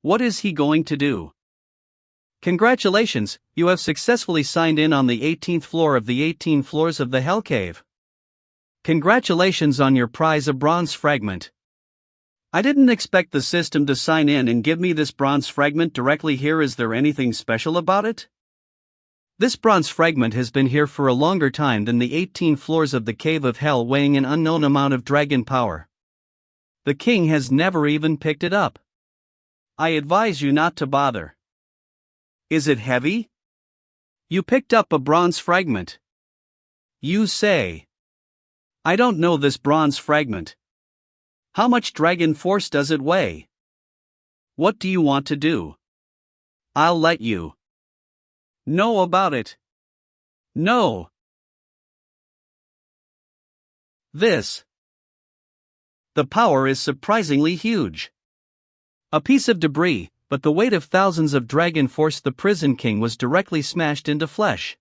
Speaker 2: What is he going to do? Congratulations, you have successfully signed in on the 18th floor of the 18 floors of the Hell Cave. Congratulations on your prize, a bronze fragment. I didn't expect the system to sign in and give me this bronze fragment directly here. Is there anything special about it? This bronze fragment has been here for a longer time than the 18 floors of the Cave of Hell, weighing an unknown amount of dragon power. The king has never even picked it up. I advise you not to bother. Is it heavy? You picked up a bronze fragment. You say. I don't know this bronze fragment. How much dragon force does it weigh? What do you want to do? I'll let you know about it. No. This. The power is surprisingly huge. A piece of debris, but the weight of thousands of dragon force. The prison king was directly smashed into flesh.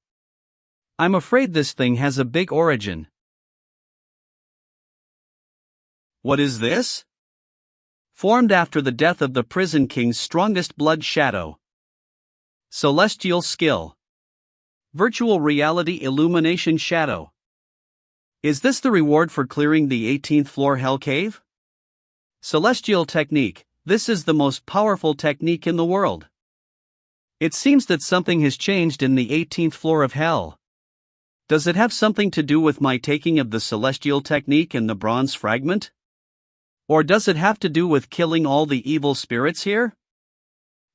Speaker 2: I'm afraid this thing has a big origin. What is this? Formed after the death of the prison king's strongest blood shadow. Celestial skill. Virtual reality illumination shadow. Is this the reward for clearing the 18th floor Hell Cave? Celestial technique. This is the most powerful technique in the world. It seems that something has changed in the 18th floor of Hell. Does it have something to do with my taking of the celestial technique and the bronze fragment? Or does it have to do with killing all the evil spirits here?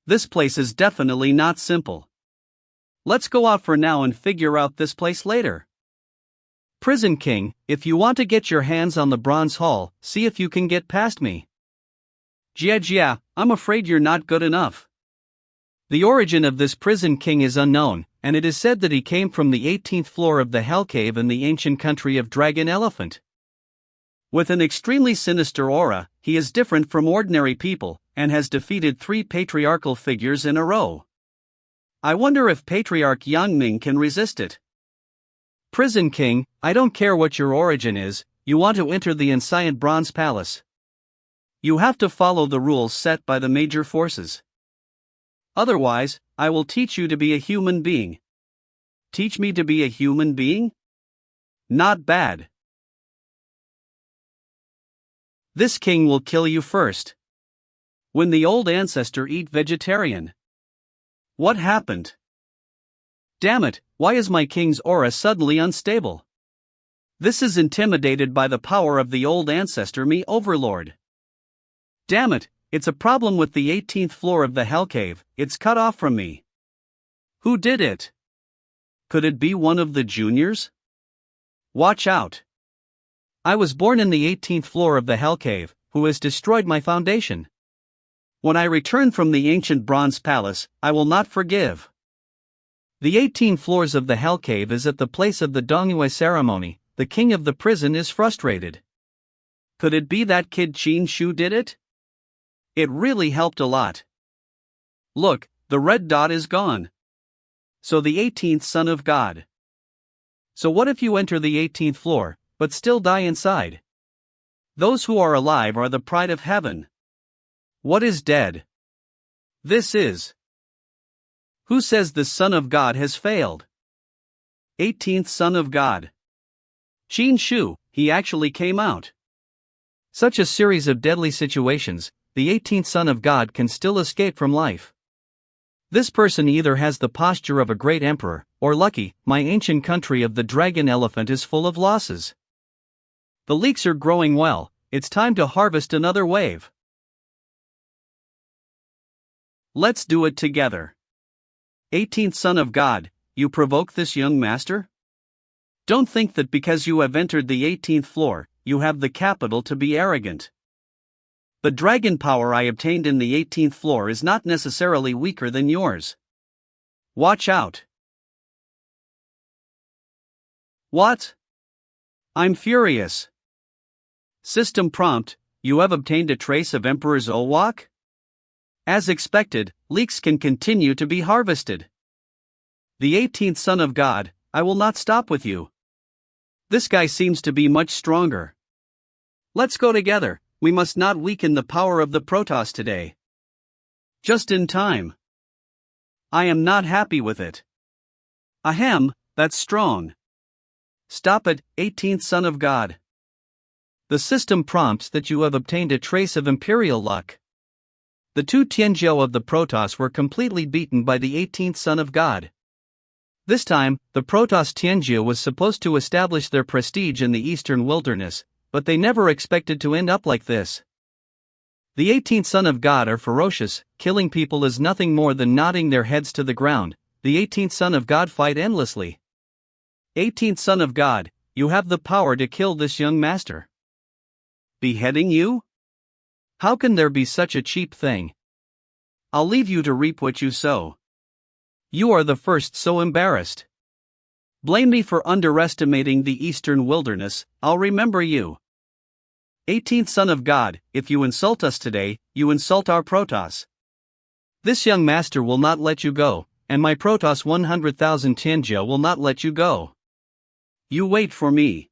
Speaker 2: This place is definitely not simple. Let's go out for now and figure out this place later. Prison King, if you want to get your hands on the bronze hall, see if you can get past me. Jia, I'm afraid you're not good enough. The origin of this prison king is unknown, and it is said that he came from the 18th floor of the Hell Cave in the ancient country of Dragon Elephant. With an extremely sinister aura, he is different from ordinary people, and has defeated 3 patriarchal figures in a row. I wonder if Patriarch Yang Ming can resist it.
Speaker 1: Prison King, I don't care what your origin is, you want to enter the Ancient Bronze Palace. You have to follow the rules set by the major forces. Otherwise, I will teach you to be a human being. Teach me to be a human being? Not bad. This king will kill you first. When the old ancestor eat vegetarian. What happened? Damn it, why is my king's aura suddenly unstable? This is intimidated by the power of the old ancestor me overlord. Damn it, it's a problem with the 18th floor of the hell cave, it's cut off from me. Who did it? Could it be one of the juniors? Watch out. I was born in the 18th floor of the hell cave, who has destroyed my foundation. When I return from the ancient bronze palace, I will not forgive. The 18 floors of the hell cave is at the place of the Dongyue ceremony. The king of the prison is frustrated. Could it be that kid Qin Shu did it? It really helped a lot. Look, the red dot is gone. So the 18th son of God. So what if you enter the 18th floor, but still die inside? Those who are alive are the pride of heaven. What is dead? This is. Who says the Son of God has failed? 18th Son of God. Qin Shu, he actually came out. Such a series of deadly situations, the 18th Son of God can still escape from life. This person either has the posture of a great emperor, or lucky, my ancient country of the dragon elephant is full of losses. The leeks are growing well, it's time to harvest another wave. Let's do it together. 18th Son of God, you provoke this young master? Don't think that because you have entered the 18th floor, you have the capital to be arrogant. The dragon power I obtained in the 18th floor is not necessarily weaker than yours. Watch out. What? I'm furious. System prompt, you have obtained a trace of Emperor Zolwak? As expected, leeks can continue to be harvested. The 18th Son of God, I will not stop with you. This guy seems to be much stronger. Let's go together, we must not weaken the power of the Protoss today. Just in time. I am not happy with it. Ahem, that's strong. Stop it, 18th Son of God. The system prompts that you have obtained a trace of imperial luck. The two Tianzhou of the Protoss were completely beaten by the 18th Son of God. This time, the Protoss Tianzhou was supposed to establish their prestige in the eastern wilderness, but they never expected to end up like this. The 18th Son of God are ferocious, killing people is nothing more than nodding their heads to the ground. The 18th Son of God fight endlessly. 18th Son of God, you have the power to kill this young master. Beheading you? How can there be such a cheap thing? I'll leave you to reap what you sow. You are the first so embarrassed. Blame me for underestimating the eastern wilderness, I'll remember you. 18th Son of God, if you insult us today, you insult our Protoss. This young master will not let you go, and my Protoss 100,000 Tianzhou will not let you go. You wait for me.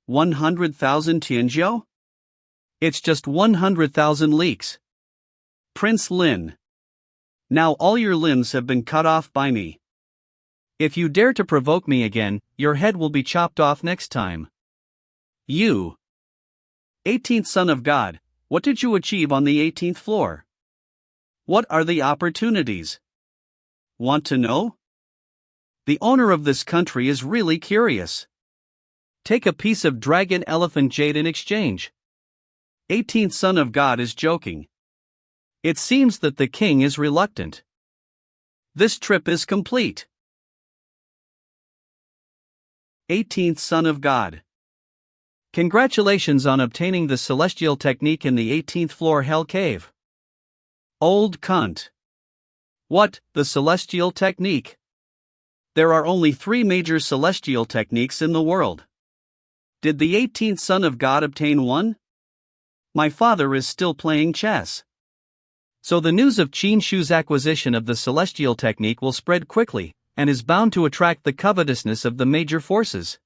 Speaker 1: 100,000 Tianzhou? It's just 100,000 leeks. Prince Lin. Now all your limbs have been cut off by me. If you dare to provoke me again, your head will be chopped off next time. You. 18th Son of God, what did you achieve on the 18th floor? What are the opportunities? Want to know? The owner of this country is really curious. Take a piece of dragon elephant jade in exchange. 18th Son of God is joking. It seems that the king is reluctant. This trip is complete. 18th Son of God. Congratulations on obtaining the celestial technique in the 18th floor hell cave. Old cunt. What, the celestial technique? There are only 3 major celestial techniques in the world. Did the 18th Son of God obtain one? My father is still playing chess. So the news of Qin Shu's acquisition of the celestial technique will spread quickly, and is bound to attract the covetousness of the major forces.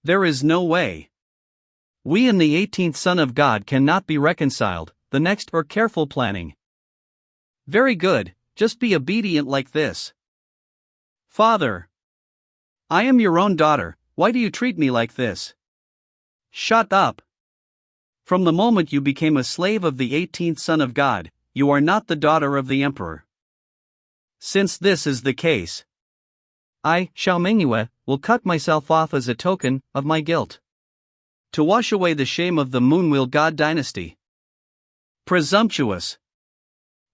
Speaker 2: There is no way.
Speaker 1: We and the 18th Son of God cannot be reconciled, the next or careful planning.
Speaker 2: Very good, just be obedient like this. Father, I am your own daughter, why do you treat me like this? Shut up. From the moment you became a slave of the 18th Son of God, you are not the daughter of the Emperor. Since this is the case,
Speaker 1: I, Manhwa, will cut myself off as a token of my guilt,
Speaker 2: to wash away the shame of the Moonwheel God dynasty. Presumptuous.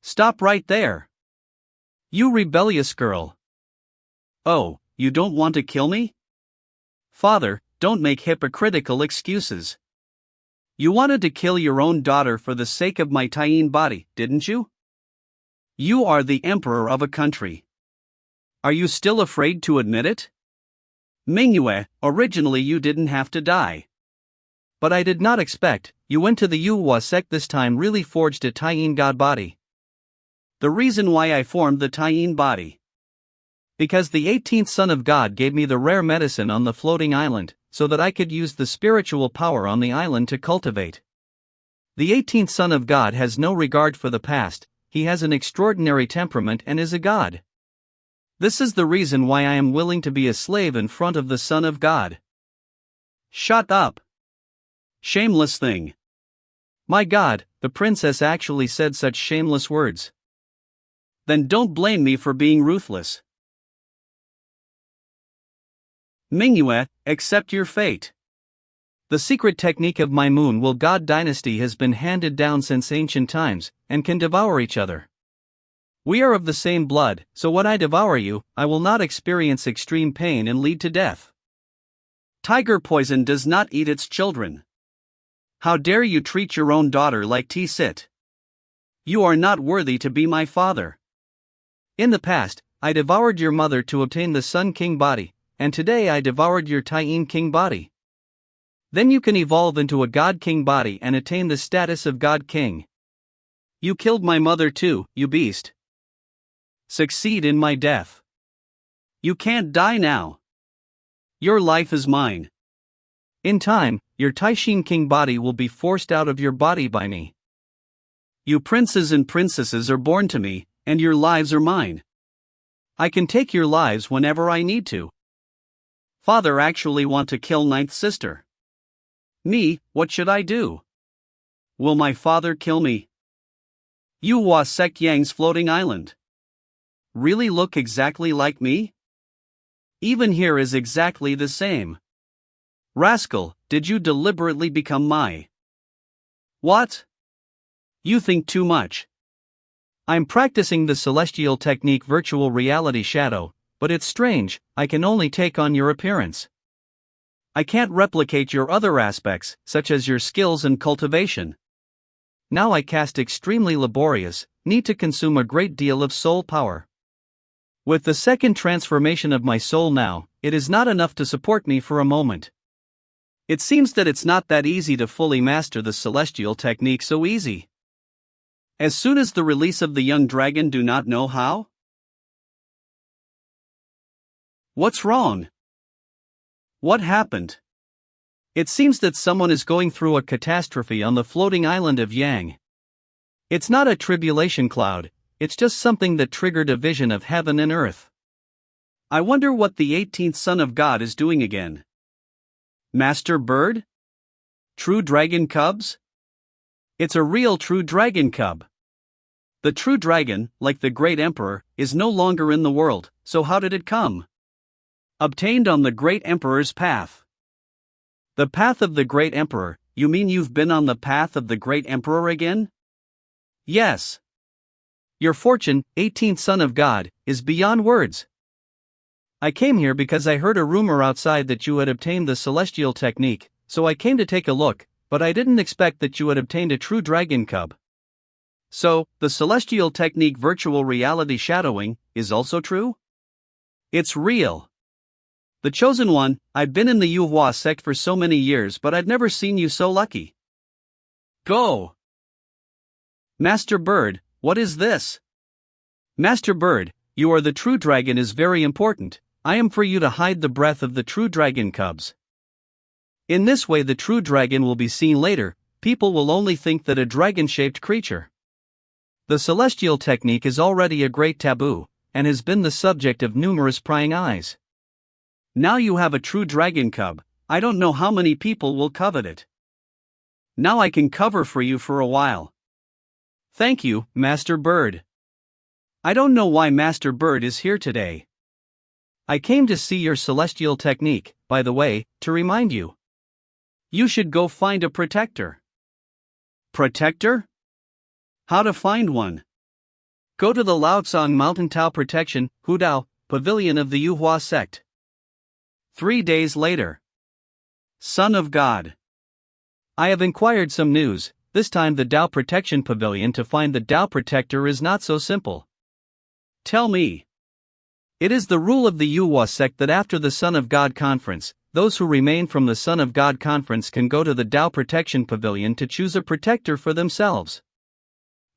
Speaker 2: Stop right there.
Speaker 1: You rebellious girl.
Speaker 2: Oh, you don't want to kill me? Father, don't make hypocritical excuses. You wanted to kill your own daughter for the sake of my Taiyin body, didn't you? You are the emperor of a country. Are you still afraid to admit it? Manhwa, originally you didn't have to die.
Speaker 1: But I did not expect, you went to the Yuhua sect this time really forged a Taiyin god body.
Speaker 2: The reason why I formed the Taiyin body.
Speaker 1: Because the 18th Son of God gave me the rare medicine on the floating island, so that I could use the spiritual power on the island to cultivate. The 18th Son of God has no regard for the past, he has an extraordinary temperament and is a god. This is the reason why I am willing to be a slave in front of the Son of God.
Speaker 2: Shut up. Shameless thing.
Speaker 1: My God, the princess actually said such shameless words.
Speaker 2: Then don't blame me for being ruthless. Manhwa, accept your fate.
Speaker 1: The secret technique of my Moonwheel God dynasty has been handed down since ancient times, and can devour each other. We are of the same blood, so when I devour you, I will not experience extreme pain and lead to death.
Speaker 2: Tiger poison does not eat its children. How dare you treat your own daughter like tea-sit? You are not worthy to be my father.
Speaker 1: In the past, I devoured your mother to obtain the Sun King body, and today I devoured your Taiyin King body. Then you can evolve into a God King body and attain the status of God King.
Speaker 2: You killed my mother too, you beast. Succeed in my death. You can't die now. Your life is mine.
Speaker 1: In time, your Taishin King body will be forced out of your body by me.
Speaker 2: You princes and princesses are born to me, and your lives are mine. I can take your lives whenever I need to. Father actually want to kill ninth sister. Me, what should I do? Will my father kill me? Yuhua sect Yang's floating island. Really look exactly like me? Even here is exactly the same. Rascal, did you deliberately become my? What? You think too much.
Speaker 1: I'm practicing the celestial technique virtual reality shadow, but it's strange, I can only take on your appearance.
Speaker 2: I can't replicate your other aspects, such as your skills and cultivation.
Speaker 1: Now I cast extremely laborious, need to consume a great deal of soul power. With the second transformation of my soul now, it is not enough to support me for a moment.
Speaker 2: It seems that it's not that easy to fully master the celestial technique so easy. As soon as the release of the young dragon, do not know how? What's wrong? What happened?
Speaker 1: It seems that someone is going through a catastrophe on the floating island of Yang. It's not a tribulation cloud, it's just something that triggered a vision of heaven and earth.
Speaker 2: I wonder what the 18th Son of God is doing again. Master Bird? True dragon cubs? It's a real true dragon cub. The true dragon, like the great emperor, is no longer in the world, so how did it come? Obtained on the great emperor's path. The path of the great emperor, you mean you've been on the path of the great emperor again? Yes.
Speaker 1: Your fortune, 18th Son of God, is beyond words. I came here because I heard a rumor outside that you had obtained the celestial technique, so I came to take a look, but I didn't expect that you had obtained a true dragon cub.
Speaker 2: So, the celestial technique virtual reality shadowing is also true? It's real. The chosen one, I've been in the Yuhua sect for so many years, but I'd never seen you so lucky. Go! Master Bird, what is this? Master Bird, You are the true dragon is very important. I am for you to hide the breath of the true dragon cubs. In this way, the true dragon will be seen later. People will only think that a dragon-shaped creature. The celestial technique is already a great taboo, and has been the subject of numerous prying eyes. Now you have a true dragon cub. I don't know how many people will covet it. Now I can cover for you for a while. Thank you, Master Bird. I don't know why Master Bird is here today. I came to see your celestial technique, by the way, to remind you. You should go find a protector. Protector? How to find one? Go to the Laotsang Mountain Tao Protection, Hudao, Pavilion of the Yuhua sect. 3 days later. Son of God. I have inquired some news. This time the Tao Protection Pavilion to find the Tao Protector is not so simple. Tell me. It is the rule of the Yuhua sect that after the Son of God conference, those who remain from the Son of God conference can go to the Tao Protection Pavilion to choose a protector for themselves.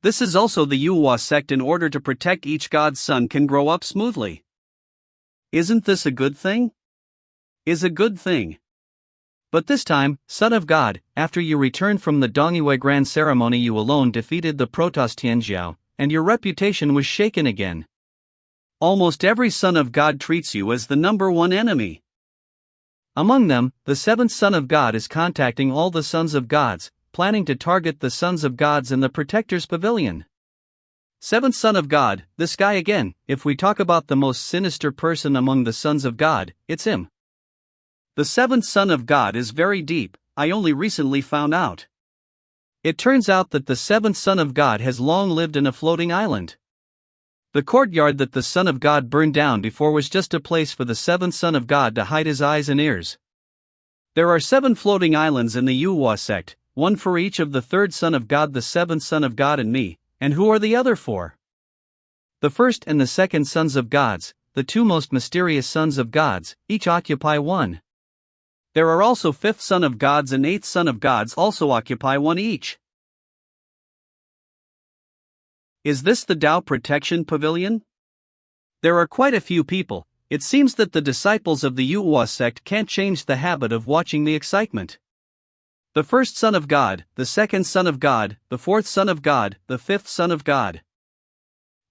Speaker 2: This is also the Yuhua sect in order to protect each God's son can grow up smoothly. Isn't this a good thing? Is a good thing. But this time, Son of God, after you returned from the Dongyue Grand Ceremony, you alone defeated the Protoss Tianjiao, and your reputation was shaken again. Almost every Son of God treats you as the number one enemy. Among them, the seventh Son of God is contacting all the Sons of Gods, planning to target the Sons of Gods in the Protector's Pavilion. Seventh Son of God, this guy again. If we talk about the most sinister person among the Sons of God, it's him. The seventh Son of God is very deep, I only recently found out. It turns out that the seventh Son of God has long lived in a floating island. The courtyard that the Son of God burned down before was just a place for the seventh Son of God to hide his eyes and ears. There are 7 floating islands in the Yuhua sect, one for each of the third Son of God, the seventh Son of God, and me. And who are the other 4? The first and the second Sons of Gods, the 2 most mysterious Sons of Gods, each occupy one. There are also 5th Son of Gods and 8th Son of Gods also occupy one each. Is this the Tao Protection Pavilion? There are quite a few people. It seems that the disciples of the Yuhua sect can't change the habit of watching the excitement. The first Son of God, the second Son of God, the 4th Son of God, the 5th Son of God.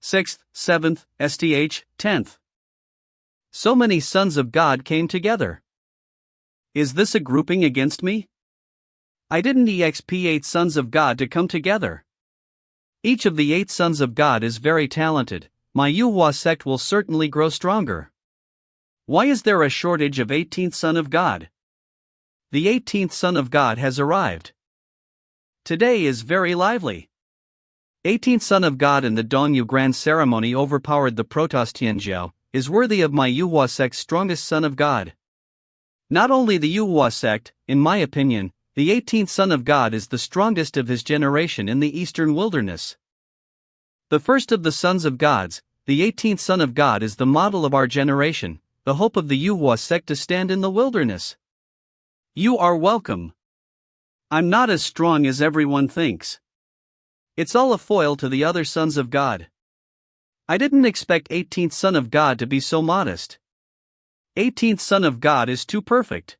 Speaker 2: 6th, 7th, 10th. So many Sons of God came together. Is this a grouping against me? I didn't exp 8 Sons of God to come together. Each of the 8 Sons of God is very talented. My Yuhua sect will certainly grow stronger. Why is there a shortage of 18th Son of God? The 18th Son of God has arrived. Today is very lively. 18th Son of God in the Dongyue Grand Ceremony overpowered the Protoss Tianjiao, is worthy of my Yuhua sect's strongest Son of God. Not only the Yuhua sect, in my opinion, the 18th Son of God is the strongest of his generation in the Eastern Wilderness. The first of the Sons of Gods, the 18th Son of God is the model of our generation, the hope of the Yuhua sect to stand in the wilderness. You are welcome. I'm not as strong as everyone thinks. It's all a foil to the other Sons of God. I didn't expect 18th Son of God to be so modest. 18th Son of God is too perfect.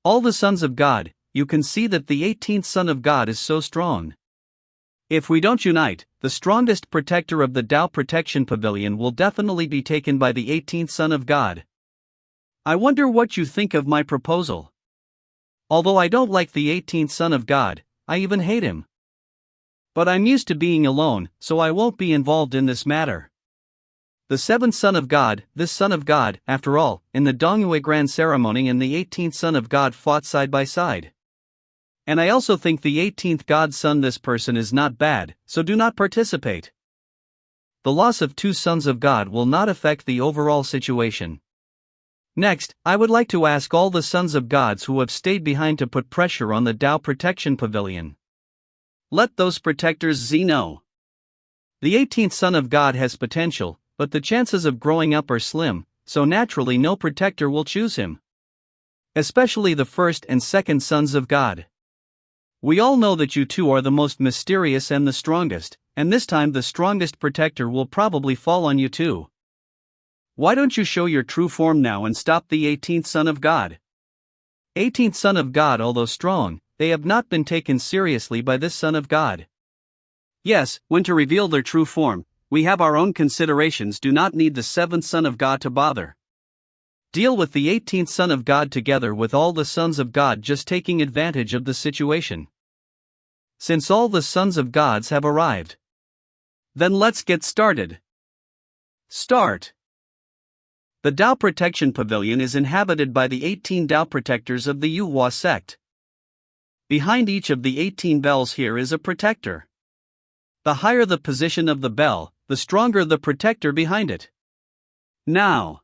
Speaker 2: All the Sons of God, you can see that the 18th Son of God is so strong. If we don't unite, the strongest protector of the Tao Protection Pavilion will definitely be taken by the 18th Son of God. I wonder what you think of my proposal. Although I don't like the 18th Son of God, I even hate him. But I'm used to being alone, so I won't be involved in this matter. The 7th Son of God, this Son of God, after all, in the Dongyue Grand Ceremony and the 18th Son of God fought side by side. And I also think the 18th God's Son, this person is not bad, so do not participate. The loss of 2 Sons of God will not affect the overall situation. Next, I would like to ask all the Sons of Gods who have stayed behind to put pressure on the Tao Protection Pavilion. Let those protectors know. The 18th Son of God has potential, but the chances of growing up are slim, so naturally no protector will choose him. Especially the first and second Sons of God. We all know that you two are the most mysterious and the strongest, and this time the strongest protector will probably fall on you too. Why don't you show your true form now and stop the 18th Son of God?
Speaker 1: 18th Son of God, although strong, they have not been taken seriously by this Son of God.
Speaker 2: Yes, when to reveal their true form, we have our own considerations, do not need the 7th Son of God to bother.
Speaker 1: Deal with the 18th Son of God together with all the sons of God just taking advantage of the situation. Since all the sons of gods have arrived,
Speaker 2: then let's get started. Start. The Tao Protection Pavilion is inhabited by the 18 Tao Protectors of the Manhwa sect. Behind each of the 18 bells here is a protector. The higher the position of the bell, the stronger the protector behind it. Now,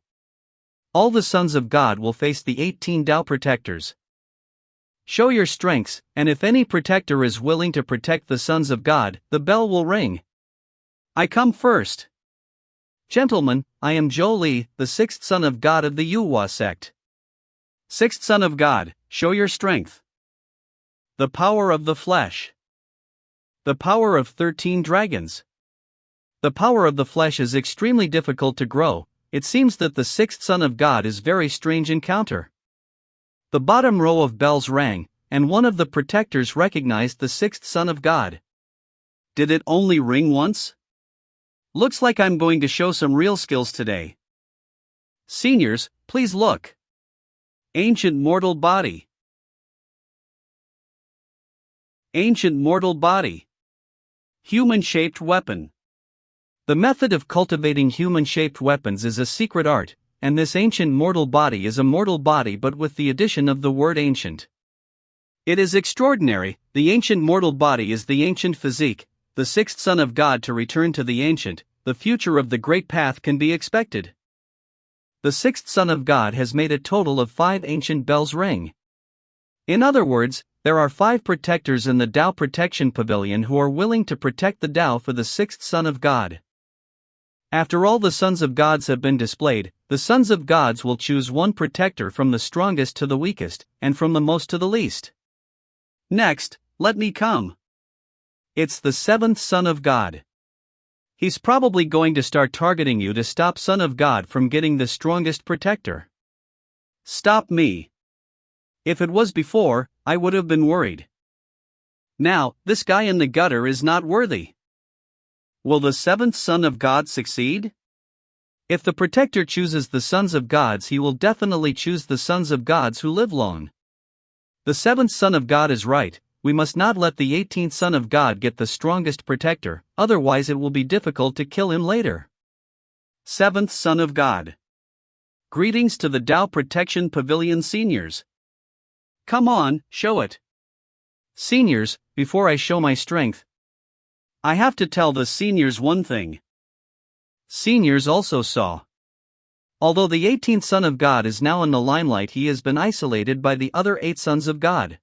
Speaker 1: all the sons of God will face the 18 Tao Protectors. Show your strengths, and if any protector is willing to protect the sons of God, the bell will ring.
Speaker 2: I come first.
Speaker 1: Gentlemen, I am Zhou Li, the 6th Son of God of the Manhwa sect.
Speaker 2: 6th Son of God, show your strength. The power of the flesh.
Speaker 1: The power of 13 dragons. The power of the flesh is extremely difficult to grow. It seems that the 6th Son of God is very strange encounter. The bottom row of bells rang, and one of the protectors recognized the 6th Son of God.
Speaker 2: Did it only ring once? Looks like I'm going to show some real skills today. Seniors, please look. Ancient mortal body. Ancient mortal body. Human-shaped weapon.
Speaker 1: The method of cultivating human-shaped weapons is a secret art, and this ancient mortal body is a mortal body but with the addition of the word ancient.
Speaker 2: It is extraordinary. The ancient mortal body is the ancient physique, the 6th Son of God to return to the ancient, the future of the great path can be expected.
Speaker 1: The 6th Son of God has made a total of 5 ancient bells ring. In other words, there are 5 protectors in the Tao Protection Pavilion who are willing to protect the Tao for the 6th Son of God. After all the sons of gods have been displayed, the sons of gods will choose one protector from the strongest to the weakest, and from the most to the least.
Speaker 2: Next, let me come.
Speaker 1: It's the 7th Son of God. He's probably going to start targeting you to stop Son of God from getting the strongest protector.
Speaker 2: Stop me. If it was before, I would have been worried. Now, this guy in the gutter is not worthy. Will the 7th Son of God succeed?
Speaker 1: If the protector chooses the sons of gods, he will definitely choose the sons of gods who live long. The 7th Son of God is right. We must not let the 18th Son of God get the strongest protector, otherwise it will be difficult to kill him later.
Speaker 2: 7th Son of God. Greetings to the Tao Protection Pavilion seniors. Come on, show it.
Speaker 1: Seniors, before I show my strength,
Speaker 2: I have to tell the seniors one thing.
Speaker 1: Seniors also saw. Although the 18th Son of God is now in the limelight, he has been isolated by the other 8 sons of God.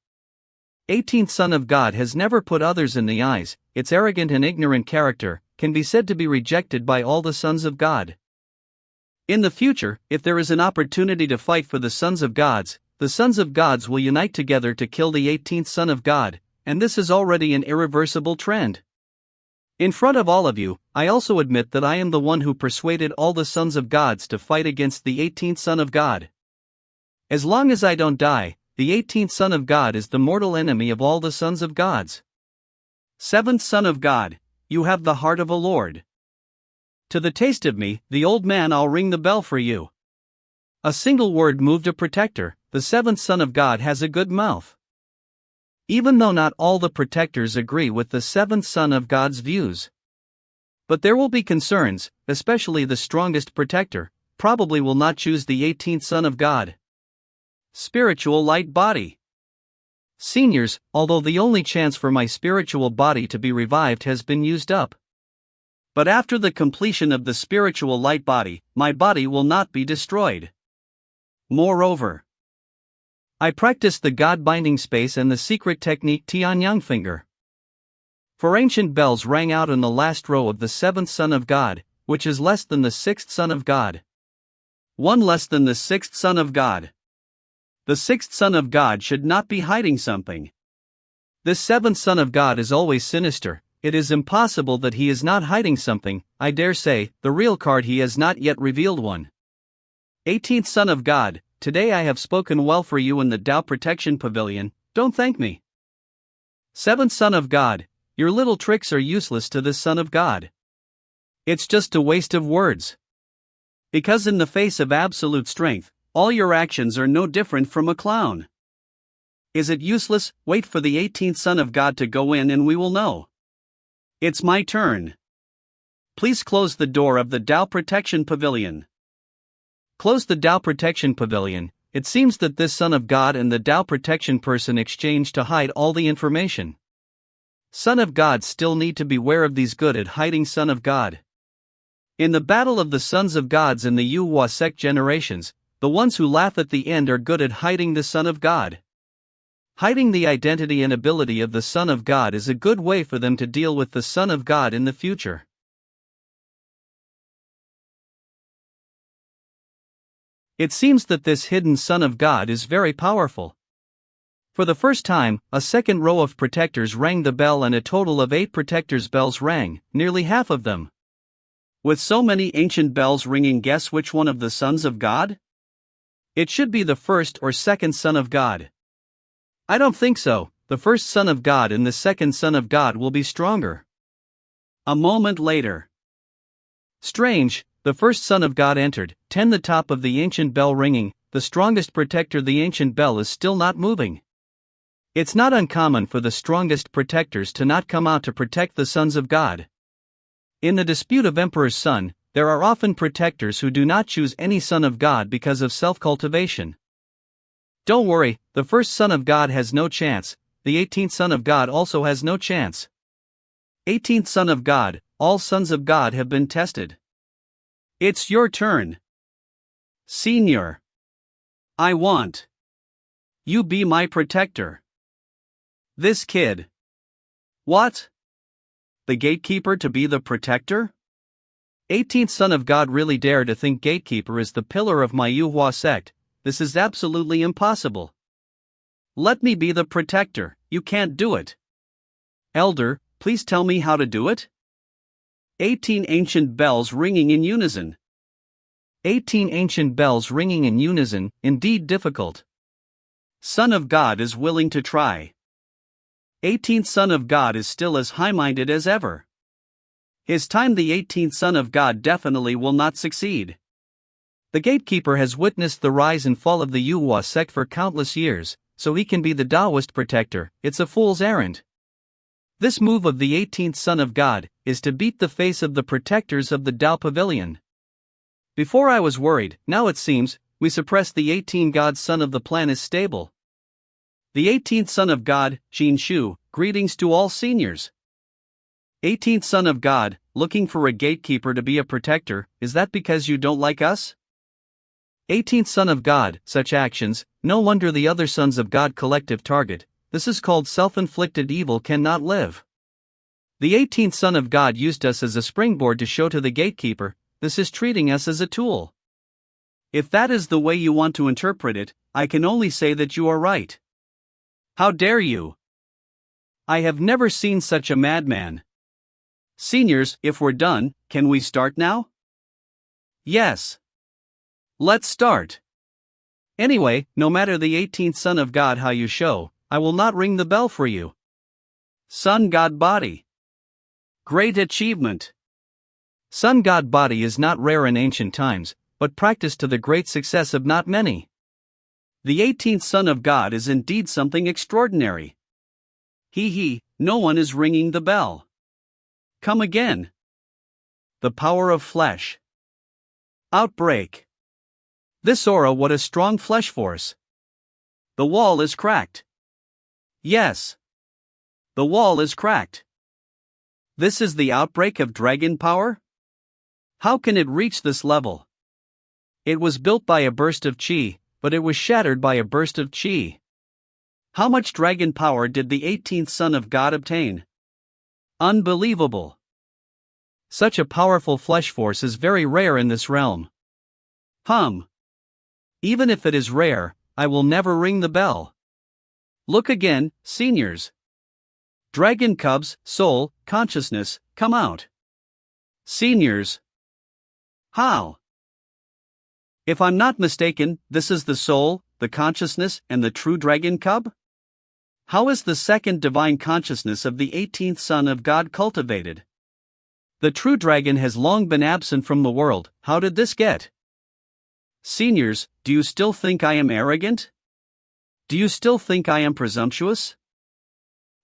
Speaker 1: 18th Son of God has never put others in the eyes. Its arrogant and ignorant character can be said to be rejected by all the sons of God. In the future, if there is an opportunity to fight for the sons of gods, the sons of gods will unite together to kill the 18th Son of God, and this is already an irreversible trend. In front of all of you, I also admit that I am the one who persuaded all the sons of gods to fight against the 18th Son of God. As long as I don't die, the 18th Son of God is the mortal enemy of all the sons of gods.
Speaker 2: 7th Son of God, you have the heart of a lord. To the taste of me, the old man, I'll ring the bell for you.
Speaker 1: A single word moved a protector. The 7th Son of God has a good mouth. Even though not all the protectors agree with the 7th Son of God's views. But there will be concerns, especially the strongest protector, probably will not choose the 18th Son of God.
Speaker 2: Spiritual light body.
Speaker 1: Seniors, although the only chance for my spiritual body to be revived has been used up.
Speaker 2: But after the completion of the spiritual light body, my body will not be destroyed. Moreover,
Speaker 1: I practiced the God-binding space and the secret technique Tianyang finger. 4 ancient bells rang out in the last row of the 7th Son of God, which is less than the 6th Son of God.
Speaker 2: 1 less than the 6th Son of God. The 6th Son of God should not be hiding something.
Speaker 1: This 7th Son of God is always sinister. it is impossible that he is not hiding something. I dare say, the real card he has not yet revealed one.
Speaker 2: 18th Son of God, today I have spoken well for you in the Tao Protection Pavilion, don't thank me. 7th Son of God, your little tricks are useless to this Son of God. It's just a waste of words. Because in the face of absolute strength, all your actions are no different from a clown. Is it useless? Wait for the 18th Son of God to go in and we will know. It's my turn. Please close the door of the Tao Protection Pavilion.
Speaker 1: Close the Tao Protection Pavilion. It seems that this Son of God and the Tao Protection person exchanged to hide all the information. Son of God still need to beware of these good at hiding Son of God. In the battle of the sons of gods in the Yuhua sect generations, the ones who laugh at the end are good at hiding the Son of God. Hiding the identity and ability of the Son of God is a good way for them to deal with the Son of God in the future. It seems that this hidden Son of God is very powerful. For the first time, a second row of protectors rang the bell and a total of 8 protectors' bells rang, nearly half of them.
Speaker 2: With so many ancient bells ringing, guess which one of the sons of God?
Speaker 1: It should be the first or second Son of God. I don't think so. The first Son of God and the second Son of God will be stronger.
Speaker 2: A moment later.
Speaker 1: Strange, the first Son of God entered, 10 the top of the ancient bell ringing, the strongest protector the ancient bell is still not moving. It's not uncommon for the strongest protectors to not come out to protect the sons of God. In the dispute of Emperor's son, there are often protectors who do not choose any Son of God because of self-cultivation. Don't worry, the first Son of God has no chance, the 18th Son of God also has no chance. 18th Son of God, all sons of God have been tested.
Speaker 2: It's your turn. Senior. I want you be my protector. This kid. What? The gatekeeper to be the protector?
Speaker 1: 18th Son of God really dare to think gatekeeper is the pillar of my Yuhua sect. This is absolutely impossible.
Speaker 2: Let me be the protector, you can't do it.
Speaker 1: Elder, please tell me how to do it?
Speaker 2: 18 ancient bells ringing in unison.
Speaker 1: 18 ancient bells ringing in unison, indeed difficult.
Speaker 2: Son of God is willing to try. 18th Son of God is still as high-minded as ever. His time the 18th Son of God definitely will not succeed.
Speaker 1: The gatekeeper has witnessed the rise and fall of the Yuhua sect for countless years, so he can be the Taoist protector. It's a fool's errand. This move of the 18th Son of God is to beat the face of the protectors of the Tao Pavilion. Before I was worried, now it seems, we suppress the 18 God's Son of the plan is stable. The 18th Son of God, Jin Shu, greetings to all seniors. 18th Son of God, looking for a gatekeeper to be a protector, is that because you don't like us? 18th Son of God, such actions, no wonder the other sons of God collective target, this is called self-inflicted evil cannot live. The 18th Son of God used us as a springboard to show to the gatekeeper, this is treating us as a tool.
Speaker 2: If that is the way you want to interpret it, I can only say that you are right. How dare you? I have never seen such a madman. Seniors, if we're done, can we start now? Yes. Let's start.
Speaker 1: Anyway, no matter the 18th Son of God how you show, I will not ring the bell for you.
Speaker 2: Sun God Body. Great achievement.
Speaker 1: Sun God Body is not rare in ancient times, but practiced to the great success of not many.
Speaker 2: The 18th Son of God is indeed something extraordinary. No one is ringing the bell. Come again. The power of flesh. Outbreak.
Speaker 1: This aura, what a strong flesh force.
Speaker 2: The wall is cracked. Yes. The wall is cracked. This is the outbreak of dragon power? How can it reach this level?
Speaker 1: It was built by a burst of chi, but it was shattered by a burst of chi.
Speaker 2: How much dragon power did the 18th Son of God obtain? Unbelievable.
Speaker 1: Such a powerful flesh force is very rare in this realm. Even if it is rare, I will never ring the bell.
Speaker 2: Look again, seniors. Dragon cubs, soul, consciousness, come out. Seniors. How? If I'm not mistaken, this is the soul, the consciousness, and the true dragon cub? How is the second divine consciousness of the 18th Son of God cultivated? The true dragon has long been absent from the world. How did this get? Seniors, do you still think I am arrogant? Do you still think I am presumptuous?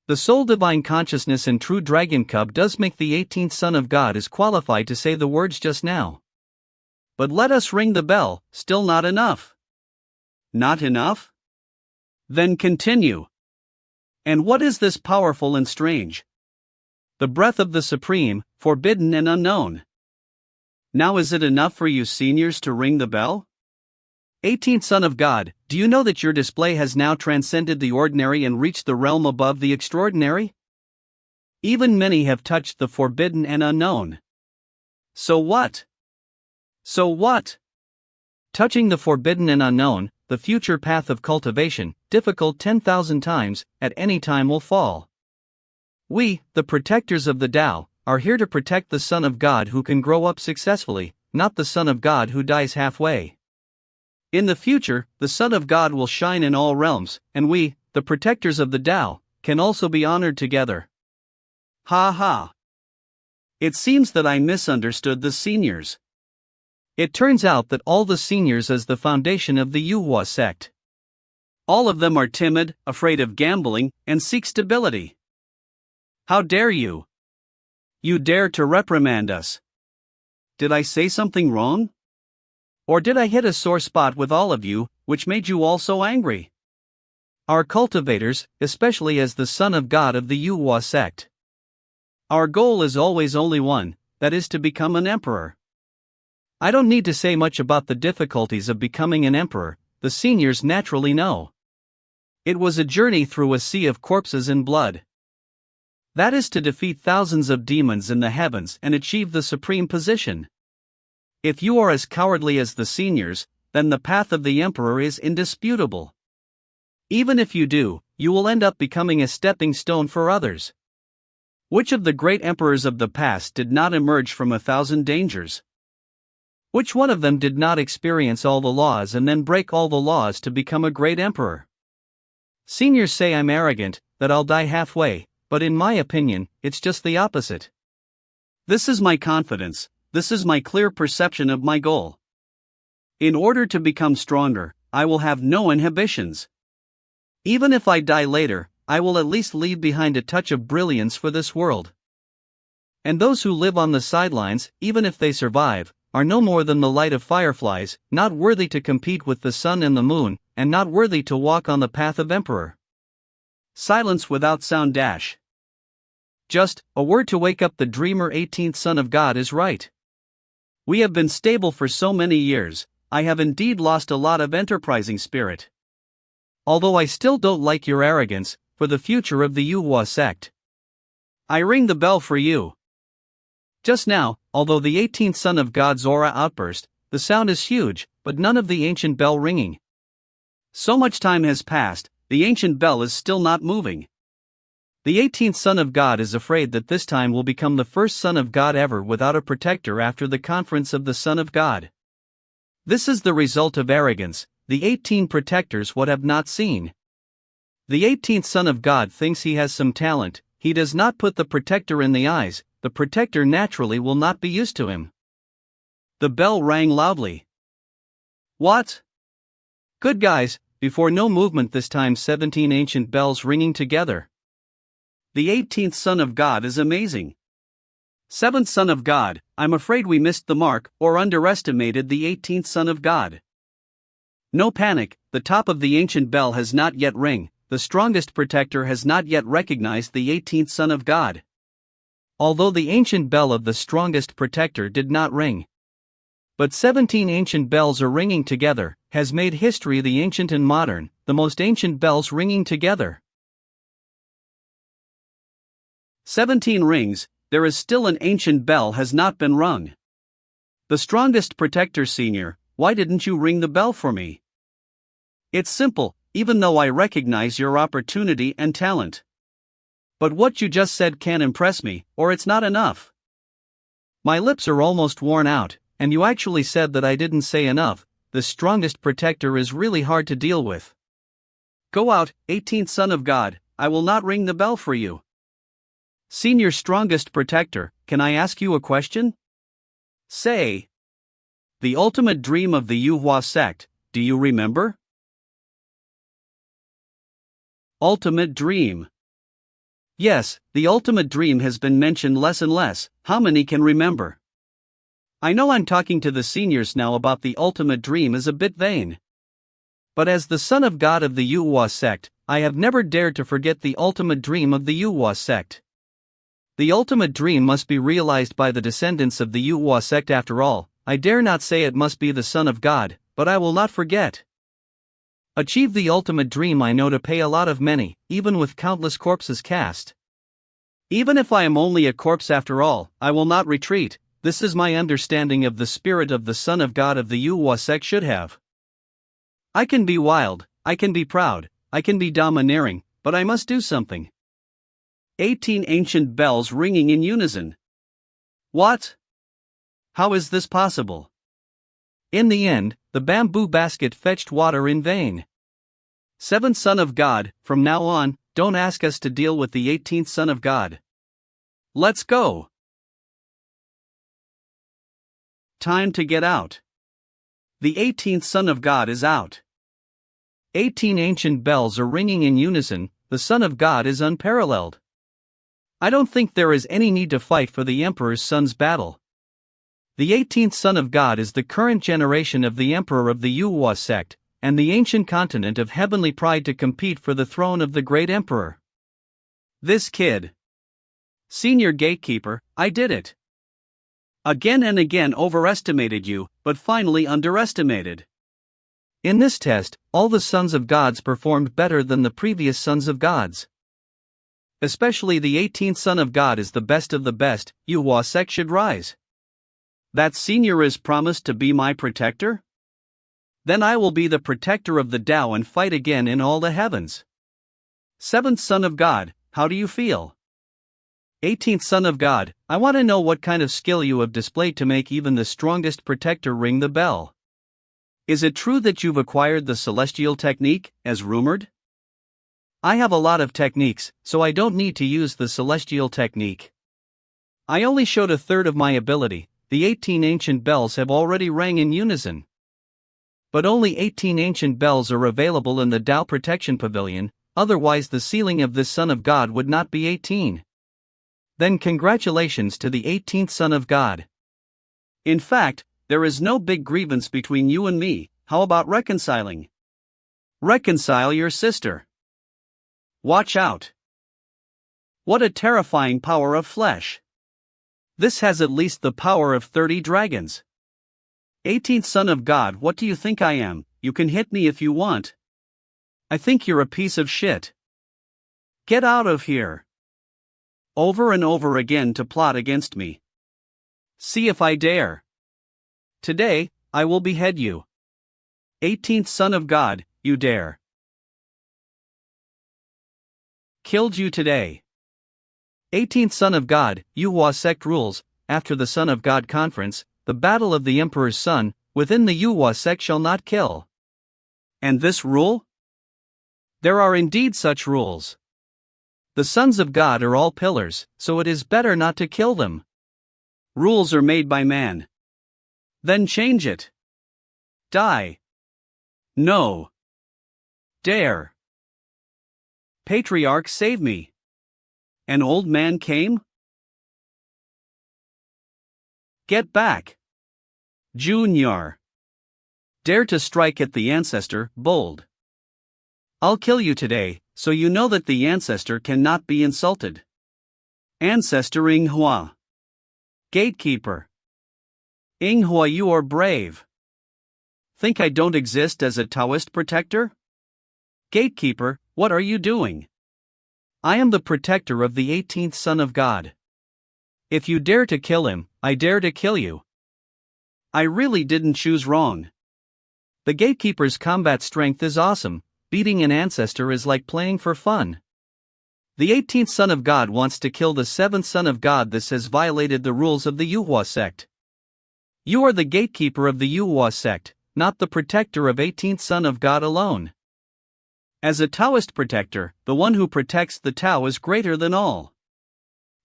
Speaker 1: The soul divine consciousness and true dragon cub does make the 18th Son of God is qualified to say the words just now.
Speaker 2: But let us ring the bell, still not enough. Not enough? Then continue. And what is this powerful and strange? The breath of the Supreme, forbidden and unknown. Now is it enough for you seniors to ring the bell? 18th Son of God, do you know that your display has now transcended the ordinary and reached the realm above the extraordinary? Even many have touched the forbidden and unknown. So what? So what?
Speaker 1: Touching the forbidden and unknown, the future path of cultivation, difficult 10,000 times, at any time will fall. We, the protectors of the Tao, are here to protect the Son of God who can grow up successfully, not the Son of God who dies halfway. In the future, the Son of God will shine in all realms, and we, the protectors of the Tao, can also be honored together. Ha ha. It seems that I misunderstood the seniors. It turns out that all the seniors is the foundation of the Manhwa sect.
Speaker 2: All of them are timid, afraid of gambling, and seek stability. How dare you? You dare to reprimand us. Did I say something wrong? Or did I hit a sore spot with all of you, which made you all so angry?
Speaker 1: Our cultivators, especially as the Son of God of the Manhwa sect.
Speaker 2: Our goal is always only one, that is to become an emperor.
Speaker 1: I don't need to say much about the difficulties of becoming an emperor, the seniors naturally know. It was a journey through a sea of corpses and blood. That is to defeat thousands of demons in the heavens and achieve the supreme position. If you are as cowardly as the seniors, then the path of the emperor is indisputable. Even if you do, you will end up becoming a stepping stone for others. Which of the great emperors of the past did not emerge from 1,000 dangers? Which one of them did not experience all the laws and then break all the laws to become a great emperor? Seniors say I'm arrogant, that I'll die halfway, but in my opinion, it's just the opposite.
Speaker 2: This is my confidence. This is my clear perception of my goal. In order to become stronger, I will have no inhibitions. Even if I die later, I will at least leave behind a touch of brilliance for this world. And those who live on the sidelines, even if they survive, are no more than the light of fireflies, not worthy to compete with the sun and the moon, and not worthy to walk on the path of emperor. Silence without sound dash. Just a word to wake up the dreamer 18th Son of God is right. We have been stable for so many years, I have indeed lost a lot of enterprising spirit. Although I still don't like your arrogance, for the future of the Manhwa sect. I ring the bell for you. Just now, although the 18th Son of God's aura outburst, the sound is huge, but none of the ancient bell ringing. So much time has passed, the ancient bell is still not moving. The 18th Son of God is afraid that this time will become the first Son of God ever without a protector after the conference of the Son of God. This is the result of arrogance, the 18 protectors what have not seen. The 18th Son of God thinks he has some talent, he does not put the protector in the eyes, the protector naturally will not be used to him. The bell rang loudly. What? Good guys, before no movement this time 17 ancient bells ringing together. The 18th Son of God is amazing. 7th Son of God, I'm afraid we missed the mark or underestimated the 18th Son of God. No panic, the top of the ancient bell has not yet ring, the strongest protector has not yet recognized the 18th Son of God. Although the ancient bell of the strongest protector did not ring. But 17 ancient bells are ringing together, has made history the ancient and modern, the most ancient bells ringing together. 17 rings, there is still an ancient bell has not been rung. The strongest protector senior, why didn't you ring the bell for me? It's simple, even though I recognize your opportunity and talent. But what you just said can't impress me, or it's not enough.
Speaker 1: My lips are almost worn out, and you actually said that I didn't say enough. The strongest protector is really hard to deal with.
Speaker 2: Go out, 18th son of God, I will not ring the bell for you. Senior strongest protector, can I ask you a question? Say. The ultimate dream of the Manhwa sect, do you remember? Ultimate dream. Yes, the ultimate dream has been mentioned less and less. How many can remember? I know I'm talking to the seniors now about the ultimate dream is a bit vain. But as the son of God of the Manhwa sect, I have never dared to forget the ultimate dream of the Manhwa sect. The ultimate dream must be realized by the descendants of the Manhwa sect after all. I dare not say it must be the Son of God, but I will not forget. Achieve the ultimate dream I know to pay a lot of money, even with countless corpses cast. Even if I am only a corpse after all, I will not retreat. This is my understanding of the spirit of the Son of God of the Manhwa sect should have. I can be wild, I can be proud, I can be domineering, but I must do something. 18 ancient bells ringing in unison. What? How is this possible?
Speaker 1: In the end, the bamboo basket fetched water in vain.
Speaker 2: 7th Son of God, from now on, don't ask us to deal with the 18th Son of God. Let's go. Time to get out. The 18th Son of God is out.
Speaker 1: 18 ancient bells are ringing in unison, the Son of God is unparalleled. I don't think there is any need to fight for the Emperor's son's battle. The 18th Son of God is the current generation of the Emperor of the Manhwa sect, and the ancient continent of heavenly pride to compete for the throne of the great Emperor.
Speaker 2: This kid. Senior gatekeeper, I did it. Again and again overestimated you, but finally underestimated.
Speaker 1: In this test, all the sons of gods performed better than the previous sons of gods. Especially the 18th Son of God is the best of the best. Manhwa sect should rise.
Speaker 2: That senior is promised to be my protector? Then I will be the protector of the Tao and fight again in all the heavens. 7th Son of God, how do you feel?
Speaker 1: 18th Son of God, I want to know what kind of skill you have displayed to make even the strongest protector ring the bell.
Speaker 2: Is it true that you've acquired the celestial technique, as rumored?
Speaker 1: I have a lot of techniques, so I don't need to use the celestial technique. I only showed a third of my ability. The 18 ancient bells have already rang in unison. But only 18 ancient bells are available in the Tao Protection Pavilion, otherwise the ceiling of this Son of God would not be 18. Then congratulations to the 18th Son of God.
Speaker 2: In fact, there is no big grievance between you and me. How about reconciling? Reconcile your sister. Watch out. What a terrifying power of flesh. This has at least the power of 30 dragons. 18th Son of God, what do you think I am? You can hit me if you want. I think you're a piece of shit. Get out of here. Over and over again to plot against me. See if I dare. Today, I will behead you. 18th Son of God, you dare. Killed you today.
Speaker 1: 18th Son of God, Manhwa sect rules. After the Son of God conference, the battle of the Emperor's son, within the Manhwa sect shall not kill.
Speaker 2: And this rule?
Speaker 1: There are indeed such rules. The sons of God are all pillars, so it is better not to kill them.
Speaker 2: Rules are made by man. Then change it. Die. No. Dare. Patriarch, save me. An old man came? Get back. Junior. Dare to strike at the ancestor, bold. I'll kill you today, so you know that the ancestor cannot be insulted. Ancestor Manhwa. Gatekeeper. Manhwa, you are brave. Think I don't exist as a Taoist protector? Gatekeeper, what are you doing? I am the protector of the 18th Son of God. If you dare to kill him, I dare to kill you. I really didn't choose wrong. The gatekeeper's combat strength is awesome. Beating an ancestor is like playing for fun.
Speaker 1: The 18th son of God wants to kill the 7th son of God. This has violated the rules of the Manhwa sect. You are the gatekeeper of the Manhwa sect, not the protector of 18th son of God alone. As a Taoist protector, the one who protects the Tao is greater than all.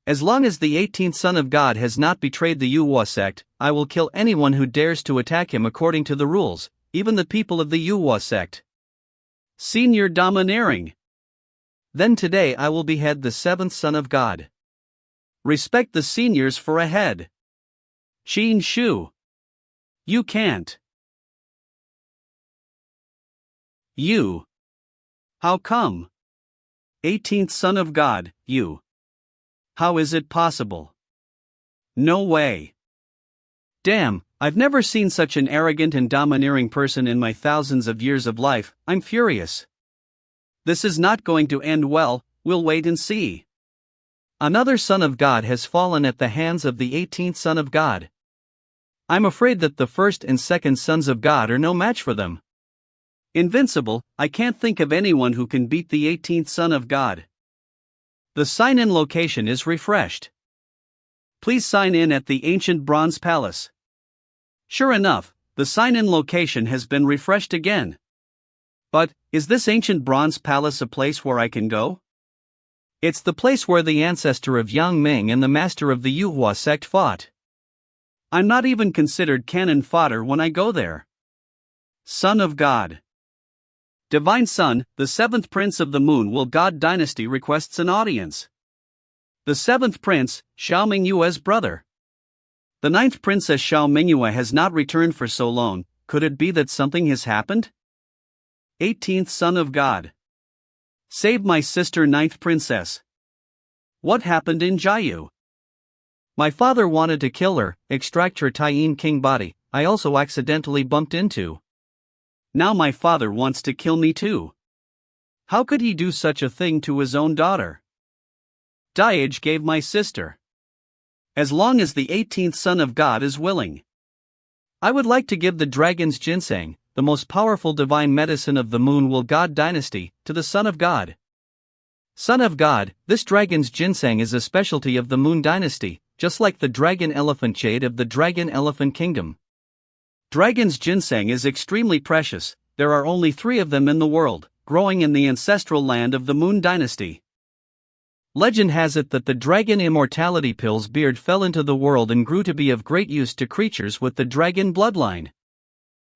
Speaker 1: As long as the 18th son of God has not betrayed the Manhwa sect, I will kill anyone who dares to attack him according to the rules, even the people of the Manhwa sect. Senior domineering. Then today I will behead the 7th son of God. Respect the seniors for a head. Qin Shu. You can't. You. How come? 18th son of God, you. How is it possible? No way. Damn, I've never seen such an arrogant and domineering person in my thousands of years of life. I'm furious. This is not going to end well, we'll wait and see. Another son of God has fallen at the hands of the 18th son of God. I'm afraid that the first and second sons of God are no match for them. Invincible, I can't think of anyone who can beat the 18th son of God. The sign-in location is refreshed. Please sign in at the ancient bronze palace. Sure enough, the sign-in location has been refreshed again. But, is this ancient bronze palace a place where I can go? It's the place where the ancestor of Yang Ming and the master of the Manhwa sect fought. I'm not even considered cannon fodder when I go there. Son of God. Divine Son, the 7th Prince of the Moon God Dynasty requests an audience. The 7th Prince, Xiao Mingyue's brother. The 9th Princess Xiao Mingyue has not returned for so long. Could it be that something has happened? 18th Son of God. Save my sister 9th Princess. What happened in Jiayu? My father wanted to kill her, extract her Taiyin King body. I also accidentally bumped into. Now my father wants to kill me too. How could he do such a thing to his own daughter? Diage gave my sister. As long as the 18th son of God is willing. I would like to give the dragon's ginseng, the most powerful divine medicine of the God Dynasty, to the Son of God. Son of God, this dragon's ginseng is a specialty of the Moon Dynasty, just like the dragon elephant jade of the Dragon Elephant Kingdom. Dragon's ginseng is extremely precious. There are only 3 of them in the world, growing in the ancestral land of the Moon Dynasty. Legend has it that the dragon immortality pill's beard fell into the world and grew to be of great use to creatures with the dragon bloodline.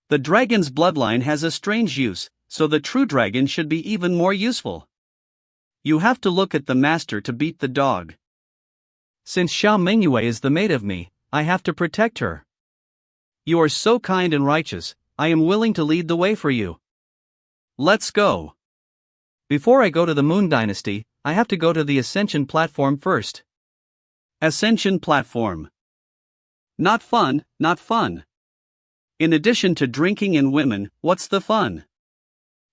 Speaker 1: The dragon's bloodline has a strange use, so the true dragon should be even more useful. You have to look at the master to beat the dog. Since Xiao Mingyue is the mate of me, I have to protect her. You are so kind and righteous, I am willing to lead the way for you. Let's go. Before I go to the Moon Dynasty, I have to go to the Ascension platform first. Ascension platform. Not fun, not fun. In addition to drinking and women, what's the fun?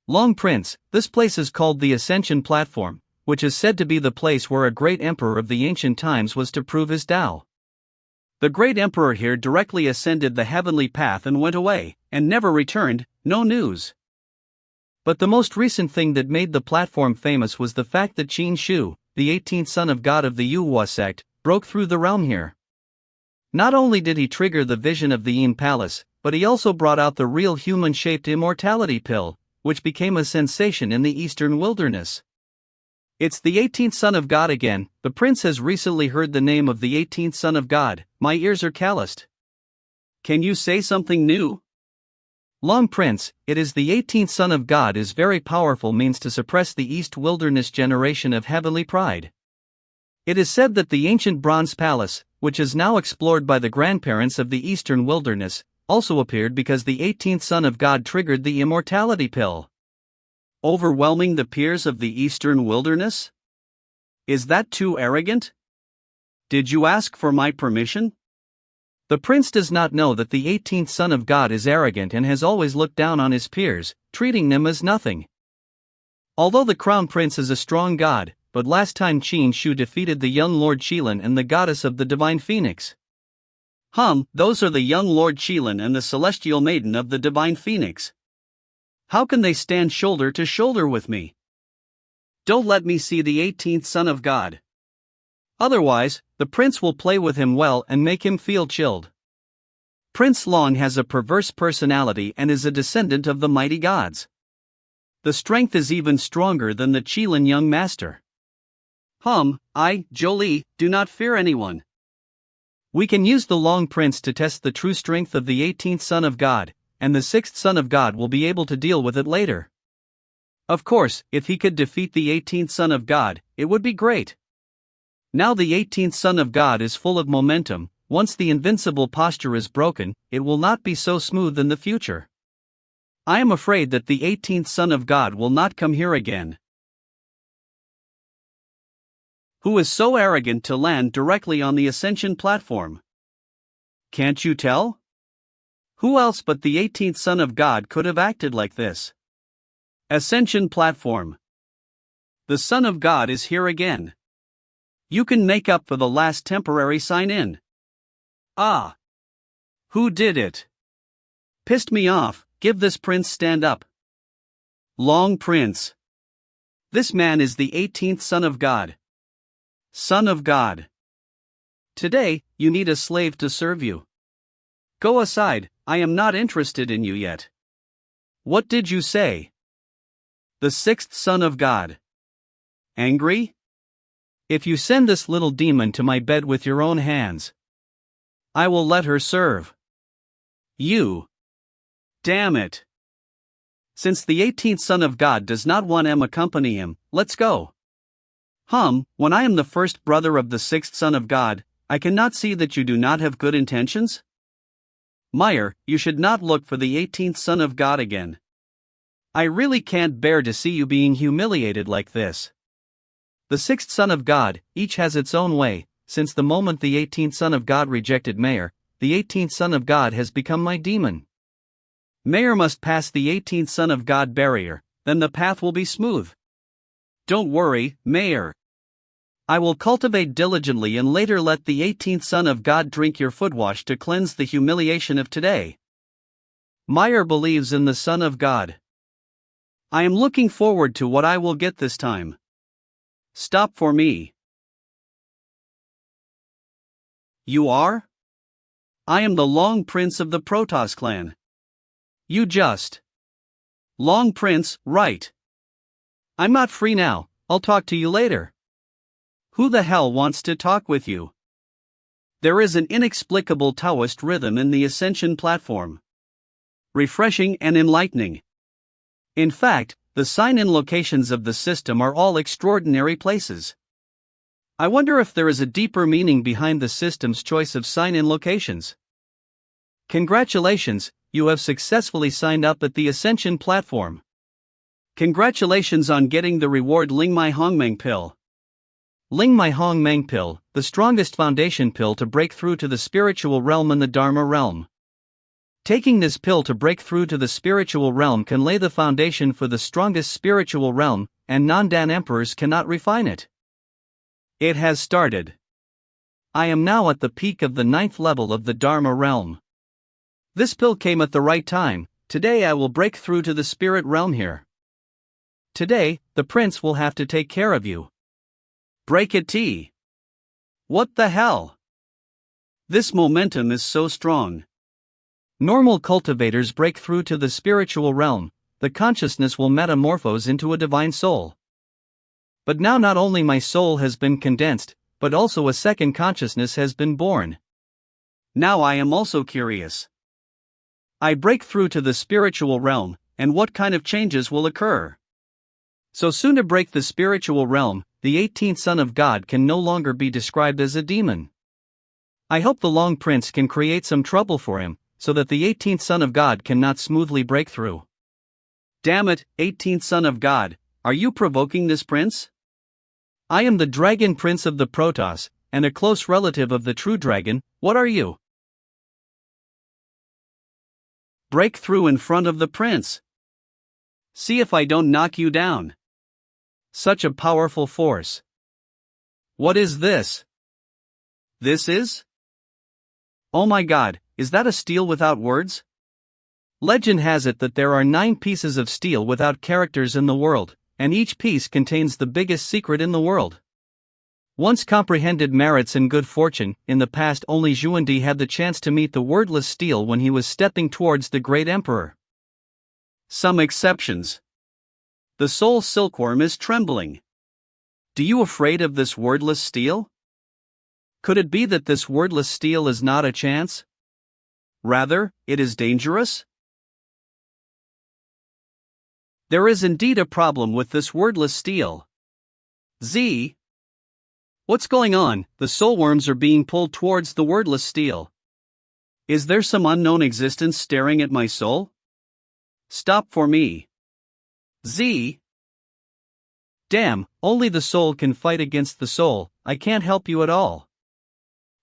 Speaker 1: Long Prince, this place is called the Ascension platform, which is said to be the place where a great emperor of the ancient times was to prove his Tao. The great emperor here directly ascended the heavenly path and went away, and never returned, no news. But the most recent thing that made the platform famous was the fact that Qin Shu, the 18th son of God of the Manhwa sect, broke through the realm here. Not only did he trigger the vision of the Yin Palace, but he also brought out the real human-shaped immortality pill, which became a sensation in the eastern wilderness. It's the 18th son of God again. The prince has recently heard the name of the 18th son of God. My ears are calloused. Can you say something new? Long Prince, it is the 18th son of God is very powerful means to suppress the east wilderness generation of heavenly pride. It is said that the ancient bronze palace, which is now explored by the grandparents of the eastern wilderness, also appeared because the 18th son of God triggered the immortality pill. Overwhelming the peers of the eastern wilderness? Is that too arrogant? Did you ask for my permission? The prince does not know that the 18th son of God is arrogant and has always looked down on his peers, treating them as nothing. Although the crown prince is a strong god, but last time Qin Shu defeated the young Lord Qilin and the goddess of the divine phoenix. Those are the young Lord Qilin and the celestial maiden of the divine phoenix. How can they stand shoulder to shoulder with me?
Speaker 2: Don't let me see the 18th son of God. Otherwise, the prince will play with him well and make him feel chilled. Prince Long has a perverse personality and is a descendant of the mighty gods. The strength is even stronger than the Qilin young master. I, Jolie, do not fear anyone.
Speaker 1: We can use the Long Prince to test the true strength of the 18th son of God, and the 6th son of God will be able to deal with it later. Of course, if he could defeat the 18th son of God, it would be great. Now the 18th son of God is full of momentum. Once the invincible posture is broken, it will not be so smooth in the future. I am afraid that the 18th son of God will not come here again. Who is so arrogant to land directly on the ascension platform? Can't you tell? Who else but the 18th son of God could have acted like this? Ascension platform. The Son of God is here again. You can make up for the last temporary sign-in. Ah! Who did it? Pissed me off, give this prince stand up. Long Prince. This man is the 18th son of God. Son of God. Today, you need a slave to serve you. Go aside, I am not interested in you yet. What did you say? The 6th son of God. Angry? If you send this little demon to my bed with your own hands, I will let her serve you. Damn it. Since the 18th son of God does not want to accompany him, let's go. When I am the first brother of the 6th son of God, I cannot see that you do not have good intentions? Meyer, you should not look for the 18th son of God again. I really can't bear to see you being humiliated like this. The 6th son of God, each has its own way. Since the moment the 18th son of God rejected Meyer, the 18th son of God has become my demon. Meyer must pass the 18th son of God barrier, then the path will be smooth. Don't worry, Meyer. I will cultivate diligently and later let the 18th son of God drink your footwash to cleanse the humiliation of today. Meyer believes in the Son of God. I am looking forward to what I will get this time. Stop for me. You are? I am the Long Prince of the Protoss clan. You just. Long Prince, right. I'm not free now, I'll talk to you later. Who the hell wants to talk with you? There is an inexplicable Taoist rhythm in the ascension platform. Refreshing and enlightening. In fact, the sign-in locations of the system are all extraordinary places. I wonder if there is a deeper meaning behind the system's choice of sign-in locations. Congratulations, you have successfully signed up at the Ascension platform. Congratulations on getting the reward Ling Mai Hongmeng pill. Ling Mai Hongmeng pill, the strongest foundation pill to break through to the spiritual realm and the Dharma realm. Taking this pill to break through to the spiritual realm can lay the foundation for the strongest spiritual realm, and non-Dan emperors cannot refine it. It has started. I am now at the peak of the 9th level of the Dharma realm. This pill came at the right time. Today I will break through to the spirit realm here. Today, the prince will have to take care of you. Break it T. What the hell? This momentum is so strong. Normal cultivators break through to the spiritual realm, the consciousness will metamorphose into a divine soul. But now not only my soul has been condensed, but also a second consciousness has been born. Now I am also curious. I break through to the spiritual realm, and what kind of changes will occur? So soon to break the spiritual realm, the 18th son of God can no longer be described as a demon. I hope the Long Prince can create some trouble for him, so that the 18th son of God cannot smoothly break through. Damn it, 18th son of God, are you provoking this prince? I am the Dragon Prince of the Protoss, and a close relative of the true dragon. What are you? Break through in front of the prince. See if I don't knock you down. Such a powerful force. What is this? This is? Oh my god, is that a steel without words? Legend has it that there are 9 pieces of steel without characters in the world, and each piece contains the biggest secret in the world. Once comprehended merits and good fortune, in the past only Xuandi had the chance to meet the wordless steel when he was stepping towards the great emperor.
Speaker 2: Some exceptions. The soul silkworm is trembling. Do you afraid of this wordless steel? Could it be that this wordless steel is not a chance? Rather, it is dangerous? There is indeed a problem with this wordless steel. Z. What's going on? The soulworms are being pulled towards the wordless steel. Is there some unknown existence staring at my soul? Stop for me. Z. Damn, only the soul can fight against the soul, I can't help you at all.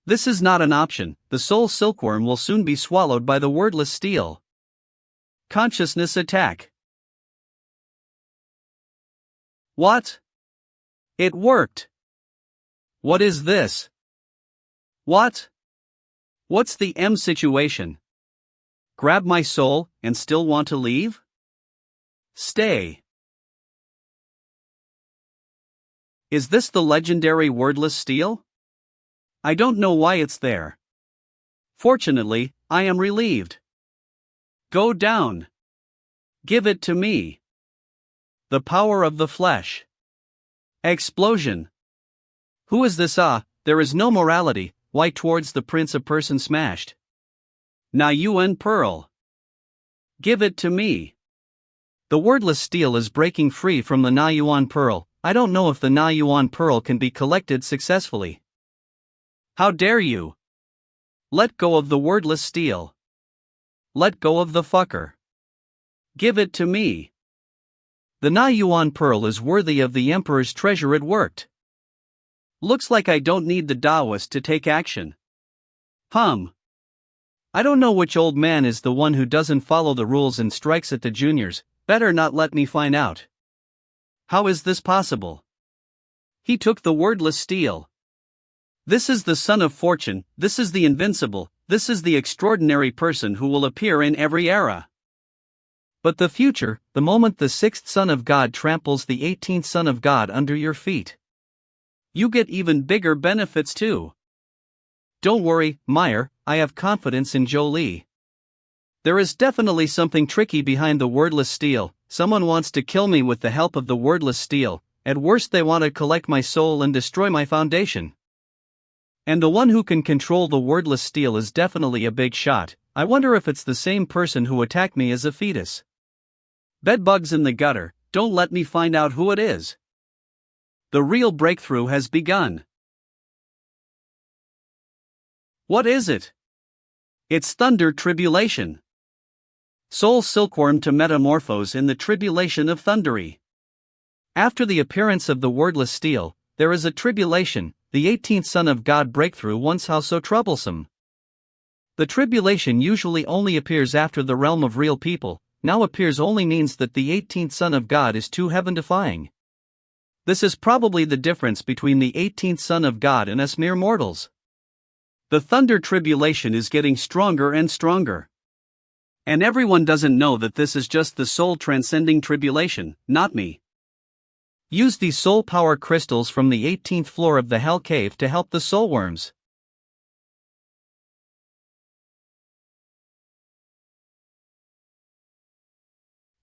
Speaker 2: This is not an option, the soul silkworm will soon be swallowed by the wordless steel. Consciousness attack. What? It worked. What is this? What? What's the M situation? Grab my soul and still want to leave? Stay. Is this the legendary wordless steel? I don't know why it's there. Fortunately, I am relieved. Go down. Give it to me. The power of the flesh. Explosion. Who is this? There is no morality, why towards the prince a person smashed? Na Yuan Pearl. Give it to me. The wordless steel is breaking free from the Na Yuan Pearl. I don't know if the Na Yuan Pearl can be collected successfully. How dare you? Let go of the wordless steel. Let go of the fucker. Give it to me. The Na Yuan Pearl is worthy of the emperor's treasure. It worked. Looks like I don't need the Taoist to take action. I don't know which old man is the one who doesn't follow the rules and strikes at the juniors, better not let me find out. How is this possible? He took the wordless steel. This is the son of fortune, this is the invincible, this is the extraordinary person who will appear in every era. But the future, the moment the 6th Son of God tramples the 18th Son of God under your feet. You get even bigger benefits too. Don't worry, Meyer, I have confidence in Jolie. There is definitely something tricky behind the wordless steel. Someone wants to kill me with the help of the wordless steel. At worst they want to collect my soul and destroy my foundation. And the one who can control the wordless steel is definitely a big shot. I wonder if it's the same person who attacked me as a fetus. Bedbugs in the gutter, don't let me find out who it is. The real breakthrough has begun. What is it? It's thunder tribulation. Soul silkworm to metamorphose in the tribulation of thundery. After the appearance of the wordless steel, there is a tribulation, the 18th Son of God breakthrough once how so troublesome. The tribulation usually only appears after the realm of real people, now appears only means that the 18th Son of God is too heaven-defying. This is probably the difference between the 18th Son of God and us mere mortals. The thunder tribulation is getting stronger and stronger. And everyone doesn't know that this is just the soul transcending tribulation, not me. Use these soul power crystals from the 18th floor of the Hell Cave to help the soulworms.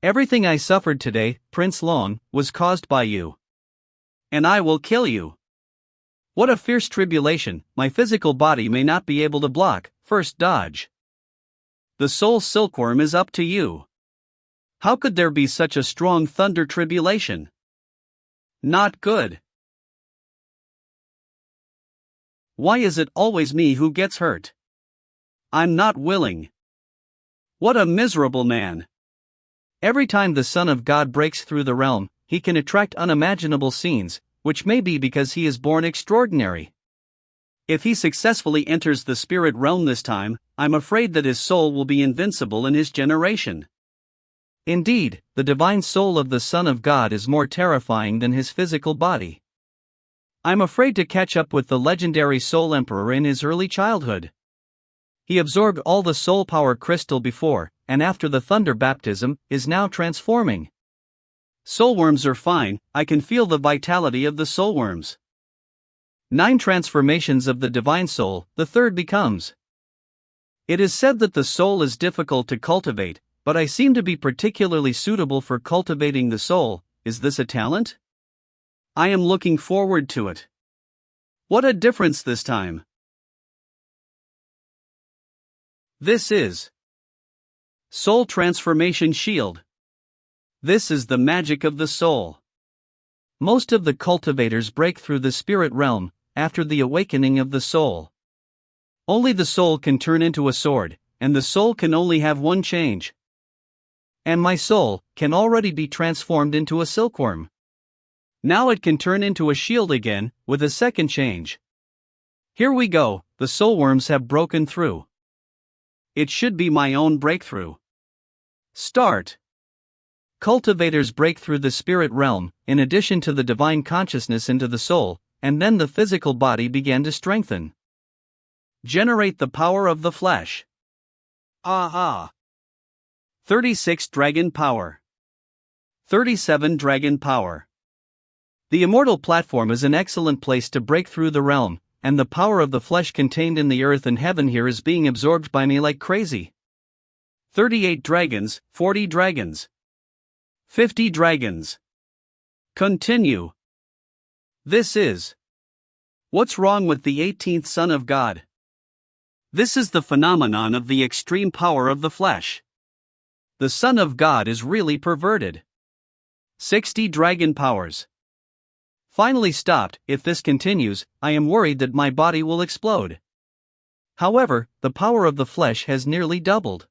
Speaker 2: Everything I suffered today, Prince Long, was caused by you. And I will kill you. What a fierce tribulation, my physical body may not be able to block, first dodge. The soul silkworm is up to you. How could there be such a strong thunder tribulation? Not good. Why is it always me who gets hurt? I'm not willing. What a miserable man. Every time the Son of God breaks through the realm, he can attract unimaginable scenes, which may be because he is born extraordinary. If he successfully enters the spirit realm this time, I'm afraid that his soul will be invincible in his generation. Indeed, the divine soul of the Son of God is more terrifying than his physical body. I'm afraid to catch up with the legendary Soul Emperor in his early childhood. He absorbed all the soul power crystal before, and after the thunder baptism, is now transforming. Soulworms are fine, I can feel the vitality of the soulworms.
Speaker 1: 9 transformations of the divine soul, the third becomes. It is said that the soul is difficult to cultivate, but I seem to be particularly suitable for cultivating the soul. Is this a talent?
Speaker 2: I am looking forward to it. What a difference this time. This is Soul Transformation Shield. This is the magic of the soul.
Speaker 1: Most of the cultivators break through the spirit realm after the awakening of the soul. Only the soul can turn into a sword, and the soul can only have one change. And my soul can already be transformed into a silkworm. Now it can turn into a shield again, with a second change. Here we go, the soulworms have broken through.
Speaker 2: It should be my own breakthrough. Start.
Speaker 1: Cultivators break through the spirit realm, in addition to the divine consciousness into the soul, and then the physical body began to strengthen.
Speaker 2: Generate the power of the flesh. 36 Dragon Power. 37 Dragon Power.
Speaker 1: The immortal platform is an excellent place to break through the realm, and the power of the flesh contained in the earth and heaven here is being absorbed by me like crazy.
Speaker 2: 38 dragons, 40 dragons. 50 dragons. Continue. This is What's wrong with the 18th Son of God? This is the phenomenon of the extreme power of the flesh. The Son of God is really perverted. 60 dragon powers.
Speaker 1: Finally stopped. If this continues, I am worried that my body will explode. However, the power of the flesh has nearly doubled.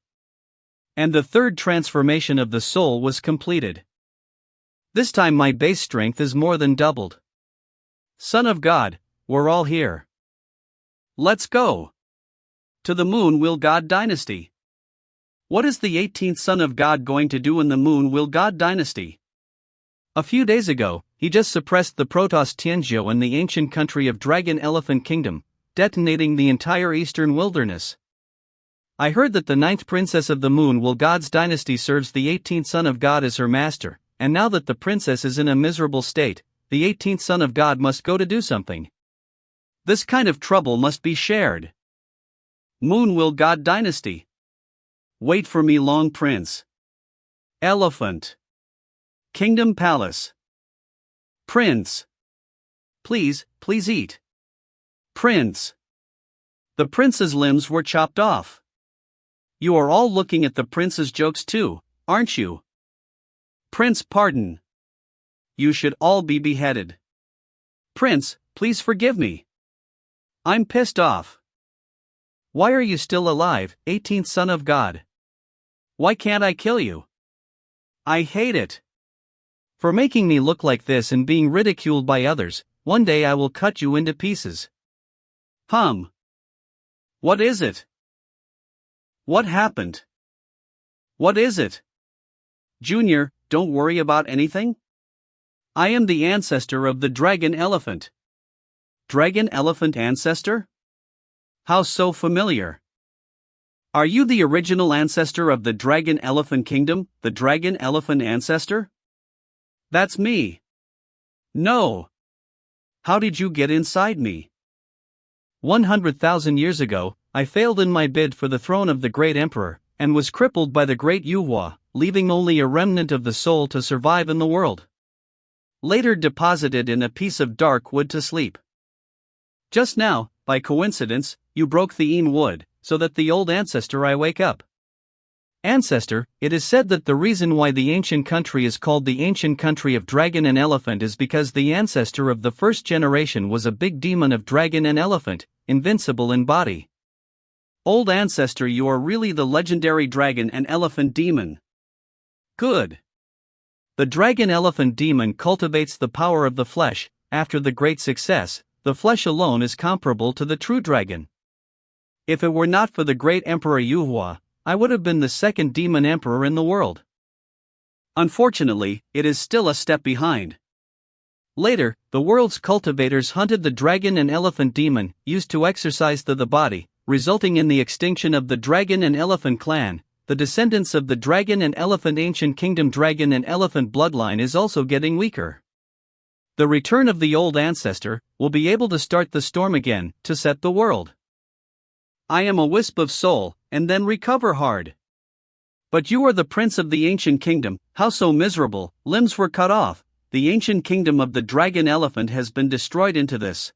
Speaker 1: And the third transformation of the soul was completed. This time my base strength is more than doubled. Son of God, we're all here.
Speaker 2: Let's go. To the Moon Will God Dynasty. What is the 18th Son of God going to do in the Moon Will God Dynasty?
Speaker 1: A few days ago, he just suppressed the Protoss Tianzhou in the ancient country of Dragon Elephant Kingdom, detonating the entire eastern wilderness. I heard that the 9th princess of the Moon Will God's dynasty serves the 18th Son of God as her master, and now that the princess is in a miserable state, the 18th Son of God must go to do something.
Speaker 2: This kind of trouble must be shared. Moon Will God Dynasty. Wait for me, Long Prince. Elephant. Kingdom Palace. Prince. Please eat. Prince. The prince's limbs were chopped off. You are all looking at the prince's jokes too, aren't you? Prince, pardon. You should all be beheaded. Prince, please forgive me. I'm pissed off.
Speaker 1: Why are you still alive, 18th Son of God?
Speaker 2: Why can't I kill you? I hate it.
Speaker 1: For making me look like this and being ridiculed by others, one day I will cut you into pieces.
Speaker 2: What is it? What happened? What is it? Junior, don't worry about anything. I am the ancestor of the dragon elephant. Dragon elephant ancestor? How so familiar? Are you the original ancestor of the dragon elephant kingdom, the dragon elephant ancestor? That's me. No. How did you get inside me?
Speaker 1: 100,000 years ago, I failed in my bid for the throne of the great emperor, and was crippled by the great Yuhua, leaving only a remnant of the soul to survive in the world. Later deposited in a piece of dark wood to sleep. Just now, by coincidence, you broke the Een wood, so that the old ancestor I wake up. Ancestor, it is said that the reason why the ancient country is called the ancient country of dragon and elephant is because the ancestor of the first generation was a big demon of dragon and elephant, invincible in body. Old ancestor, you are really the legendary dragon and elephant demon. Good. The dragon elephant demon cultivates the power of the flesh. After the great success, the flesh alone is comparable to the true dragon. If it were not for the great emperor Yuhua, I would have been the second demon emperor in the world. Unfortunately, it is still a step behind. Later, the world's cultivators hunted the dragon and elephant demon, used to exercise the body, resulting in the extinction of the dragon and elephant clan, the descendants of the dragon and elephant ancient kingdom dragon and elephant bloodline is also getting weaker. The return of the old ancestor will be able to start the storm again, to set the world. I am a wisp of soul, and then recover hard. But you are the prince of the ancient kingdom, how so miserable, limbs were cut off, the ancient kingdom of the dragon elephant has been destroyed into this.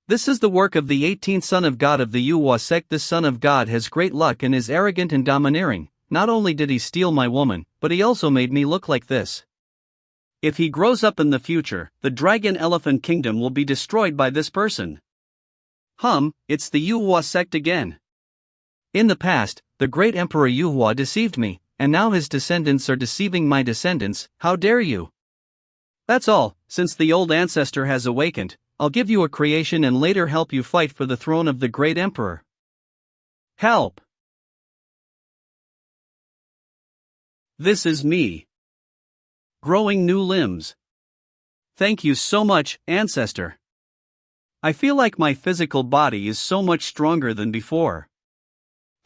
Speaker 1: This is the work of the 18th son of God of the Yuhua sect. This son of God has great luck and is arrogant and domineering. Not only did he steal my woman, but he also made me look like this. If he grows up in the future, the dragon elephant kingdom will be destroyed by this person. It's the Yuhua sect again. In the past, the great emperor Yuhua deceived me, and now his descendants are deceiving my descendants. How dare you? That's all. Since the old ancestor has awakened, I'll give you a creation and later help you fight for the throne of the great emperor. Help! This is me. Growing new limbs. Thank you so much, ancestor. I feel like my physical body is so much stronger than before.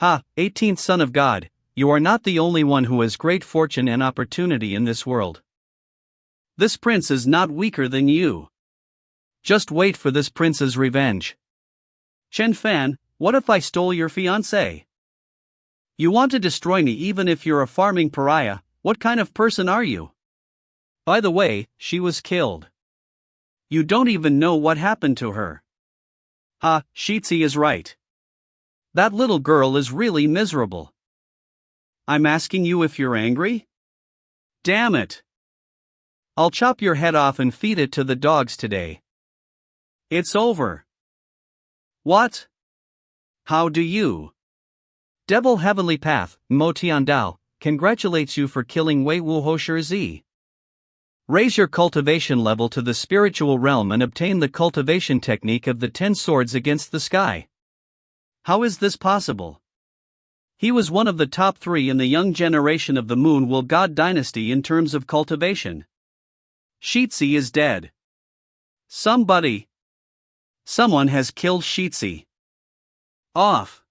Speaker 1: 18th son of God, you are not the only one who has great fortune and opportunity in this world. This prince is not weaker than you. Just wait for this prince's revenge. Chen Fan, what if I stole your fiancée? You want to destroy me even if you're a farming pariah. What kind of person are you? By the way, she was killed. You don't even know what happened to her. Shitzi is right. That little girl is really miserable. I'm asking you if you're angry? Damn it. I'll chop your head off and feed it to the dogs today. It's over. What? How do you? Devil Heavenly Path, Mo Tiandao, congratulates you for killing Wei Wuho Shi. Raise your cultivation level to the spiritual realm and obtain the cultivation technique of the 10 swords against the sky. How is this possible? He was one of the top 3 in the young generation of the Moon God dynasty in terms of cultivation. Shitzi is dead. Someone has killed Shitzi. Off.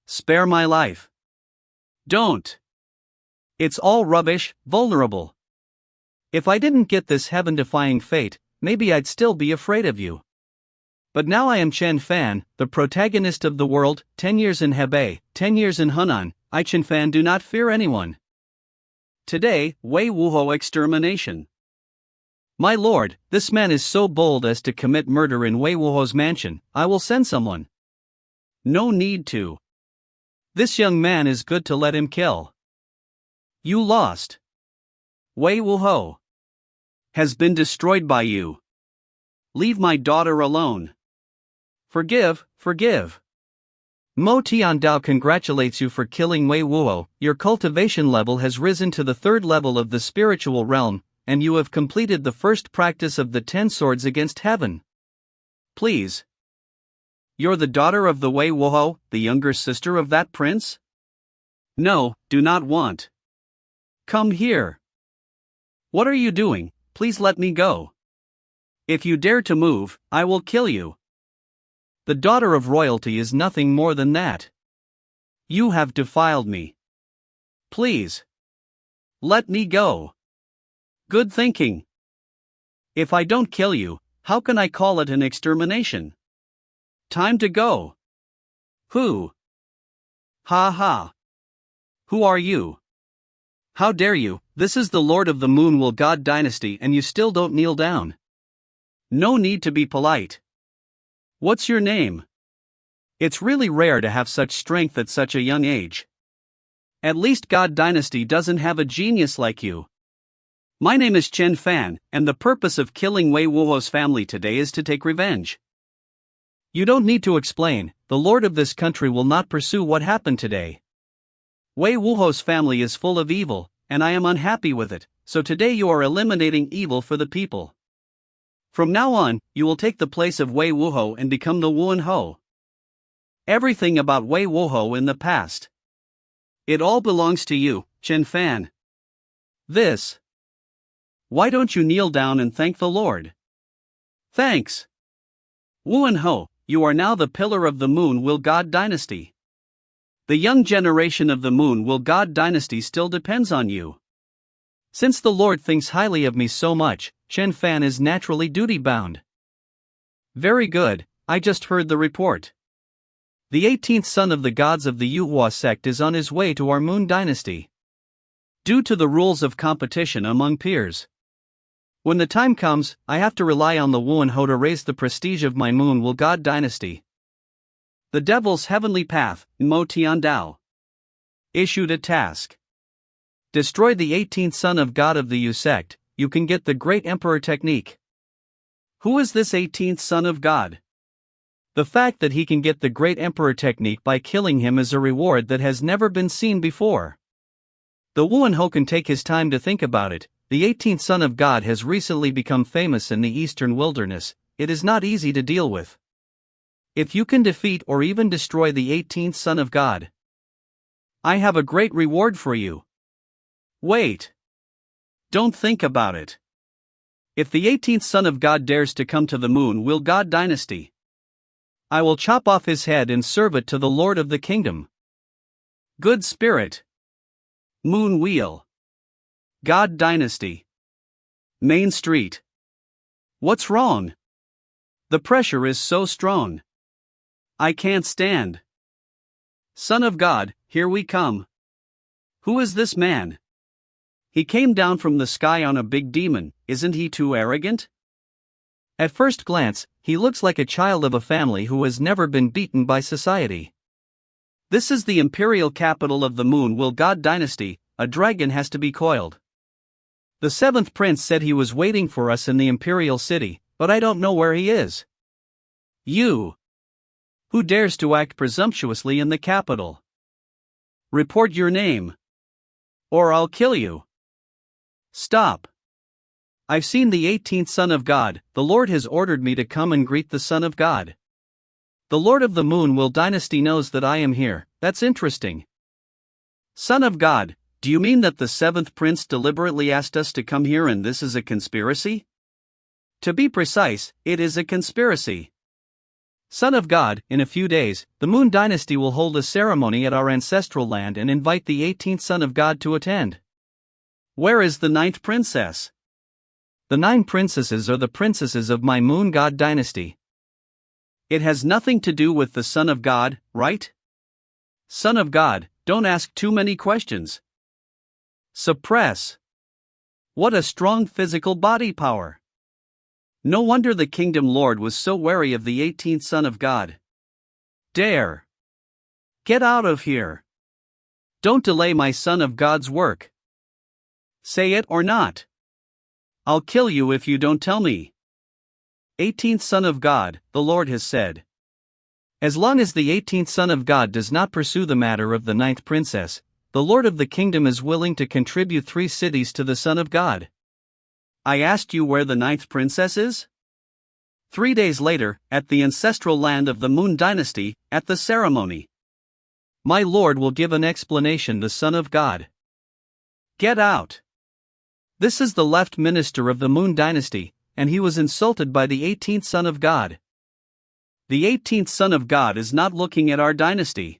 Speaker 1: Spare my life. Don't. It's all rubbish, vulnerable. If I didn't get this heaven-defying fate, maybe I'd still be afraid of you. But now I am Chen Fan, the protagonist of the world, 10 years in Hebei, 10 years in Hunan. I Chen Fan do not fear anyone. Today, Wei Wuho extermination. My lord, this man is so bold as to commit murder in Wei Wuho's mansion. I will send someone. No need to. This young man is good to let him kill. You lost. Wei Wuho has been destroyed by you. Leave my daughter alone. Forgive. Mo Tiandao congratulates you for killing Wei Wuho. Your cultivation level has risen to the 3rd level of the spiritual realm, and you have completed the first practice of the 10 swords against heaven. Please. You're the daughter of the Wei Wuho, the younger sister of that prince? No, do not want. Come here. What are you doing? Please let me go. If you dare to move, I will kill you. The daughter of royalty is nothing more than that. You have defiled me. Please. Let me go. Good thinking. If I don't kill you, how can I call it an extermination? Time to go. Who? Ha. Who are you? How dare you? This is the Lord of the Moon God dynasty and you still don't kneel down. No need to be polite. What's your name? It's really rare to have such strength at such a young age. At least God dynasty doesn't have a genius like you. My name is Chen Fan, and the purpose of killing Wei Wuho's family today is to take revenge. You don't need to explain, the lord of this country will not pursue what happened today. Wei Wuho's family is full of evil, and I am unhappy with it, so today you are eliminating evil for the people. From now on, you will take the place of Wei Wuho and become the Wuan Ho. Everything about Wei Wuho in the past. It all belongs to you, Chen Fan. This. Why don't you kneel down and thank the Lord? Thanks. Wuan Ho, you are now the pillar of the Moon God dynasty.
Speaker 2: The young generation of the Moon Will God dynasty still depends on you.
Speaker 1: Since the Lord thinks highly of me so much, Chen Fan is naturally duty-bound.
Speaker 2: Very good, I just heard the report.
Speaker 1: The 18th son of the gods of the Yuhua sect is on his way to our Moon dynasty.
Speaker 2: Due to the rules of competition among peers.
Speaker 1: When the time comes, I have to rely on the Wuhan Ho to raise the prestige of my Moon Will God dynasty.
Speaker 2: The Devil's Heavenly Path, Mo Tiandao, issued a task.
Speaker 1: Destroy the 18th son of God of the Yu sect, you can get the Great Emperor technique.
Speaker 2: Who is this 18th son of God?
Speaker 1: The fact that he can get the Great Emperor technique by killing him is a reward that has never been seen before. The Wuhan Ho can take his time to think about it. The 18th son of God has recently become famous in the eastern wilderness. It is not easy to deal with. If you can defeat or even destroy the 18th son of God,
Speaker 2: I have a great reward for you. Wait. Don't think about it. If the 18th son of God dares to come to the Moon Will God dynasty,
Speaker 1: I will chop off his head and serve it to the Lord of the kingdom.
Speaker 2: Good spirit. Moon Wheel. God dynasty. Main Street. What's wrong? The pressure is so strong. I can't stand. Son of God, here we come. Who is this man? He came down from the sky on a big demon, isn't he too arrogant?
Speaker 1: At first glance, he looks like a child of a family who has never been beaten by society.
Speaker 2: This is the imperial capital of the Moon Will God dynasty. A dragon has to be coiled.
Speaker 1: The 7th prince said he was waiting for us in the imperial city, but I don't know where he is.
Speaker 2: You! Who dares to act presumptuously in the capital? Report your name, or I'll kill you. Stop.
Speaker 1: I've seen the 18th son of God. The Lord has ordered me to come and greet the son of God. The Lord of the Moon Will dynasty knows that I am here. That's interesting.
Speaker 2: Son of God, do you mean that the 7th prince deliberately asked us to come here and this is a conspiracy? To be precise, it is a conspiracy.
Speaker 1: Son of God, in a few days, the Moon dynasty will hold a ceremony at our ancestral land and invite the 18th son of God to attend.
Speaker 2: Where is the 9th princess?
Speaker 1: The 9 princesses are the princesses of my Moon God dynasty.
Speaker 2: It has nothing to do with the son of God, right? Son of God, don't ask too many questions. Suppress. What a strong physical body power. No wonder the Kingdom Lord was so wary of the 18th son of God. Dare. Get out of here. Don't delay my son of God's work. Say it or not. I'll kill you if you don't tell me. 18th son of God, the Lord has said.
Speaker 1: As long as the 18th son of God does not pursue the matter of the 9th princess, the Lord of the kingdom is willing to contribute 3 cities to the son of God.
Speaker 2: I asked you where the 9th princess is? 3 days later, at the ancestral land of the Moon dynasty, at the ceremony.
Speaker 1: My Lord will give an explanation, the son of God.
Speaker 2: Get out.
Speaker 1: This is the left minister of the Moon dynasty, and he was insulted by the 18th son of God.
Speaker 2: The 18th son of God is not looking at our dynasty.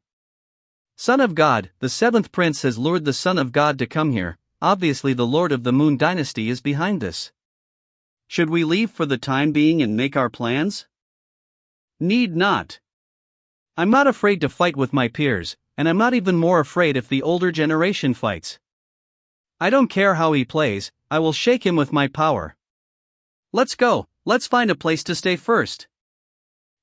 Speaker 1: Son of God, the 7th prince has lured the son of God to come here. Obviously the Lord of the Moon dynasty is behind this.
Speaker 2: Should we leave for the time being and make our plans? Need not.
Speaker 1: I'm not afraid to fight with my peers, and I'm not even more afraid if the older generation fights. I don't care how he plays, I will shake him with my power.
Speaker 2: Let's go, let's find a place to stay first.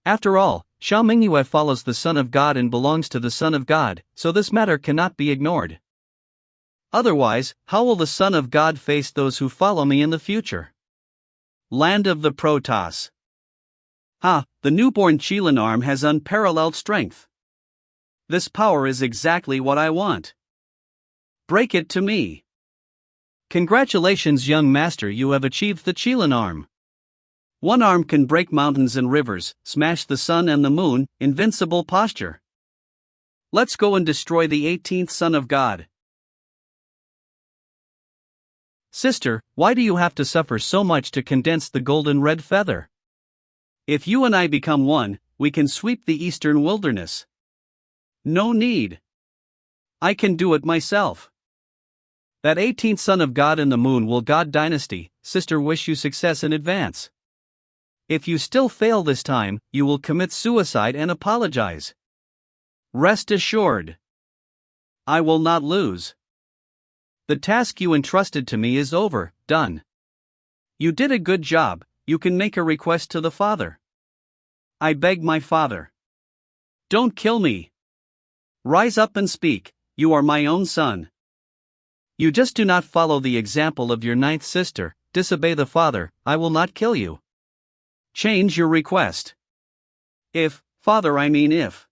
Speaker 1: After all, Xiao Mingyue follows the Son of God and belongs to the Son of God, so this matter cannot be ignored. Otherwise, how will the Son of God face those who follow me in the future?
Speaker 2: Land of the Protoss. The newborn Qilin arm has unparalleled strength. This power is exactly what I want. Break it to me.
Speaker 1: Congratulations, young master, you have achieved the Qilin arm.
Speaker 2: One arm can break mountains and rivers, smash the sun and the moon, invincible posture. Let's go and destroy the 18th son of God.
Speaker 1: Sister, why do you have to suffer so much to condense the golden red feather?
Speaker 2: If you and I become one, we can sweep the eastern wilderness. No need. I can do it myself. That 18th son of God in the moon will God dynasty, sister wish you success in advance. If you still fail this time, you will commit suicide and apologize. Rest assured. I will not lose. The task you entrusted to me is over, done. You did a good job, you can make a request to the Father. I beg my Father. Don't kill me. Rise up and speak, you are my own son. You just do not follow the example of your ninth sister, disobey the Father, I will not kill you. Change your request. If, Father I mean if.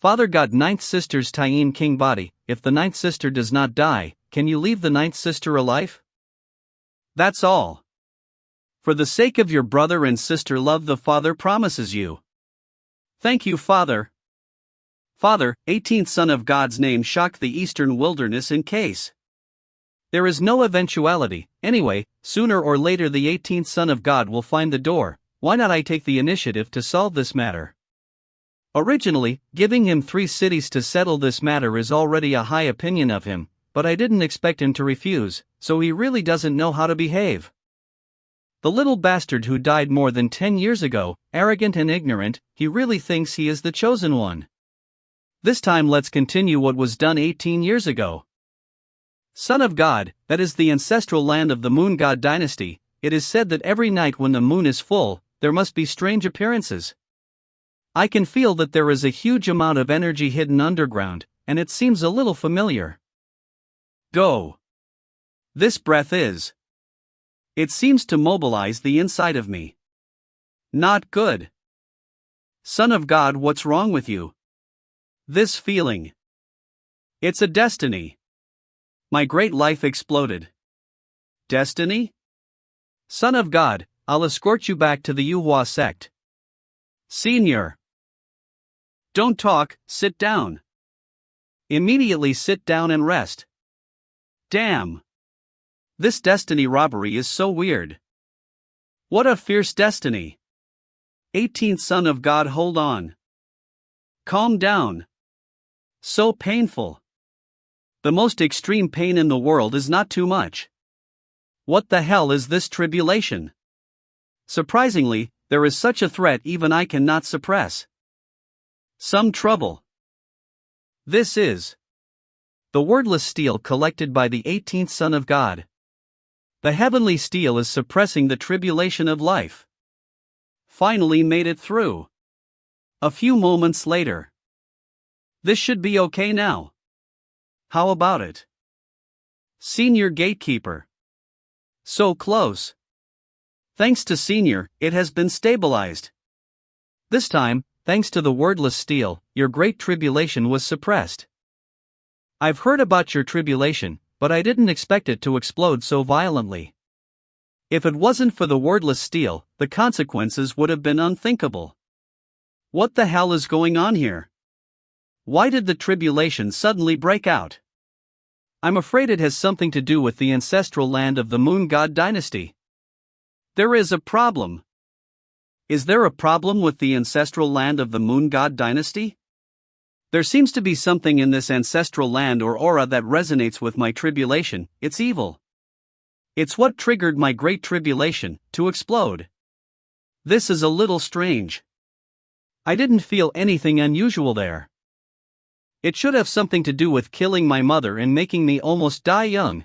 Speaker 2: Father God ninth sister's Tyin king body, if the ninth sister does not die, can you leave the ninth sister alive? That's all. For the sake of your brother and sister love the Father promises you. Thank you Father. Father, 18th son of God's name shocked the eastern wilderness in case. There is no eventuality, anyway, sooner or later the 18th son of God will find the door, why not I take the initiative to solve this matter? Originally, giving him 3 cities to settle this matter is already a high opinion of him, but I didn't expect him to refuse, so he really doesn't know how to behave. The little bastard who died more than 10 years ago, arrogant and ignorant, he really thinks he is the chosen one. This time let's continue what was done 18 years ago. Son of God, that is the ancestral land of the moon god dynasty, it is said that every night when the moon is full, there must be strange appearances. I can feel that there is a huge amount of energy hidden underground, and it seems a little familiar. Go. This breath is. It seems to mobilize the inside of me. Not good. Son of God, what's wrong with you? This feeling. It's a destiny. My great life exploded. Destiny? Son of God, I'll escort you back to the Manhwa sect. Senior. Don't talk, sit down. Immediately sit down and rest. Damn. This destiny robbery is so weird. What a fierce destiny. 18th son of God, hold on. Calm down. So painful. The most extreme pain in the world is not too much. What the hell is this tribulation? Surprisingly, there is such a threat even I cannot suppress. Some trouble. This is the wordless steel collected by the 18th son of God. The heavenly steel is suppressing the tribulation of life. Finally made it through. A few moments later. This should be okay now. How about it? Senior gatekeeper. So close. Thanks to Senior, it has been stabilized. This time, thanks to the wordless steel, your great tribulation was suppressed. I've heard about your tribulation, but I didn't expect it to explode so violently. If it wasn't for the wordless steel, the consequences would have been unthinkable. What the hell is going on here? Why did the tribulation suddenly break out? I'm afraid it has something to do with the ancestral land of the moon god dynasty. There is a problem. Is there a problem with the ancestral land of the moon god dynasty? There seems to be something in this ancestral land or aura that resonates with my tribulation, it's evil. It's what triggered my great tribulation to explode. This is a little strange. I didn't feel anything unusual there. It should have something to do with killing my mother and making me almost die young.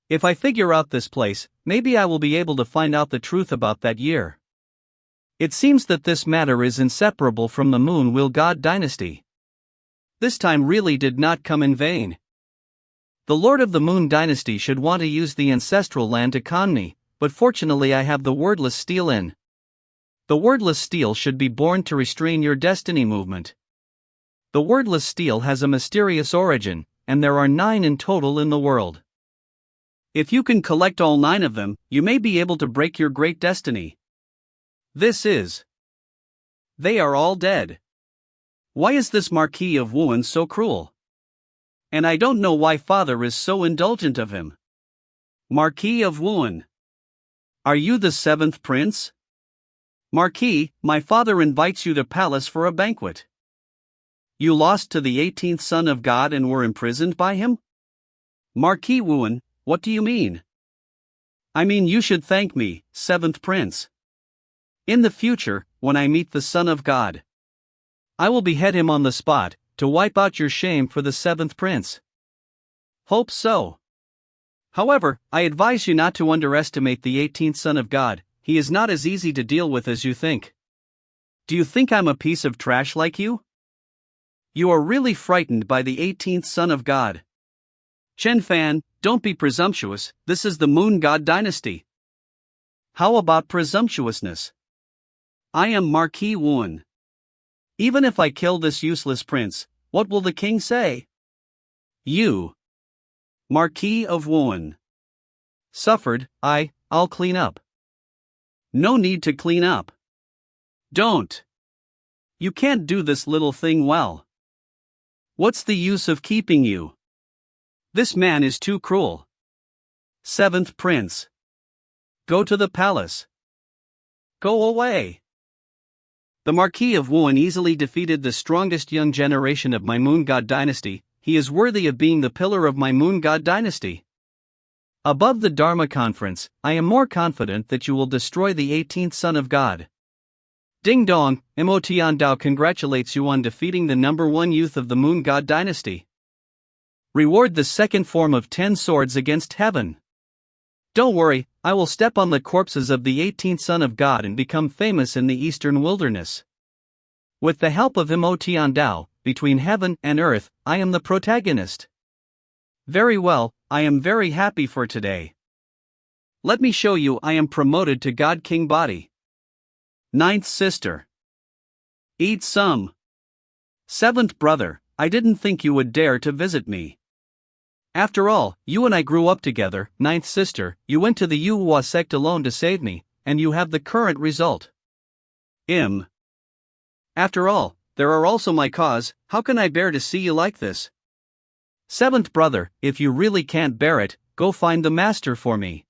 Speaker 2: If I figure out this place, maybe I will be able to find out the truth about that year. It seems that this matter is inseparable from the moon will god dynasty. This time really did not come in vain. The Lord of the Moon dynasty should want to use the ancestral land to con me, but fortunately I have the wordless steel in. The wordless steel should be born to restrain your destiny movement. The wordless steel has a mysterious origin, and there are 9 in total in the world. If you can collect all 9 of them, you may be able to break your great destiny. This is. They are all dead. Why is this Marquis of Wuhan so cruel? And I don't know why Father is so indulgent of him. Marquis of Wuhan. Are you the 7th prince? Marquis, my father invites you to palace for a banquet. You lost to the 18th son of God and were imprisoned by him? Marquis Wuan, what do you mean? I mean you should thank me, 7th Prince. In the future, when I meet the Son of God, I will behead him on the spot, to wipe out your shame for the 7th Prince. Hope so. However, I advise you not to underestimate the 18th Son of God. He is not as easy to deal with as you think. Do you think I'm a piece of trash like you? You are really frightened by the 18th Son of God. Chen Fan, don't be presumptuous, this is the Moon God dynasty. How about presumptuousness? I am Marquis Wuan. Even if I kill this useless prince, what will the king say? You, Marquis of Wuan, suffered. I'll clean up. No need to clean up. Don't. You can't do this little thing well. What's the use of keeping you? This man is too cruel. 7th Prince. Go to the palace. Go away. The Marquis of Wuan easily defeated the strongest young generation of my Moon God dynasty. He is worthy of being the pillar of my Moon God dynasty. Above the Dharma conference, I am more confident that you will destroy the 18th Son of God. Ding dong, Mo Tiandao congratulates you on defeating the number 1 youth of the Moon God dynasty. Reward the second form of 10 swords against heaven. Don't worry, I will step on the corpses of the 18th Son of God and become famous in the eastern wilderness. With the help of Mo Tiandao, between heaven and earth, I am the protagonist. Very well, I am very happy for today. Let me show you I am promoted to God King body. 9th sister. Eat some. 7th brother, I didn't think you would dare to visit me. After all, you and I grew up together. 9th sister, you went to the Yuhua sect alone to save me, and you have the current result. After all, there are also my cause. How can I bear to see you like this? 7th brother, if you really can't bear it, go find the master for me.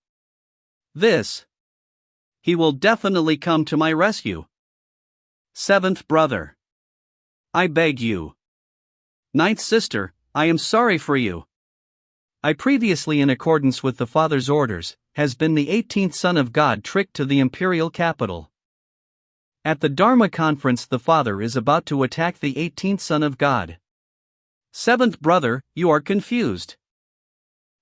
Speaker 2: He will definitely come to my rescue. 7th brother. I beg you. 9th sister, I am sorry for you. I previously, in accordance with the father's orders, has been the 18th Son of God tricked to the imperial capital. At the Dharma conference the father is about to attack the 18th Son of God. 7th brother, you are confused.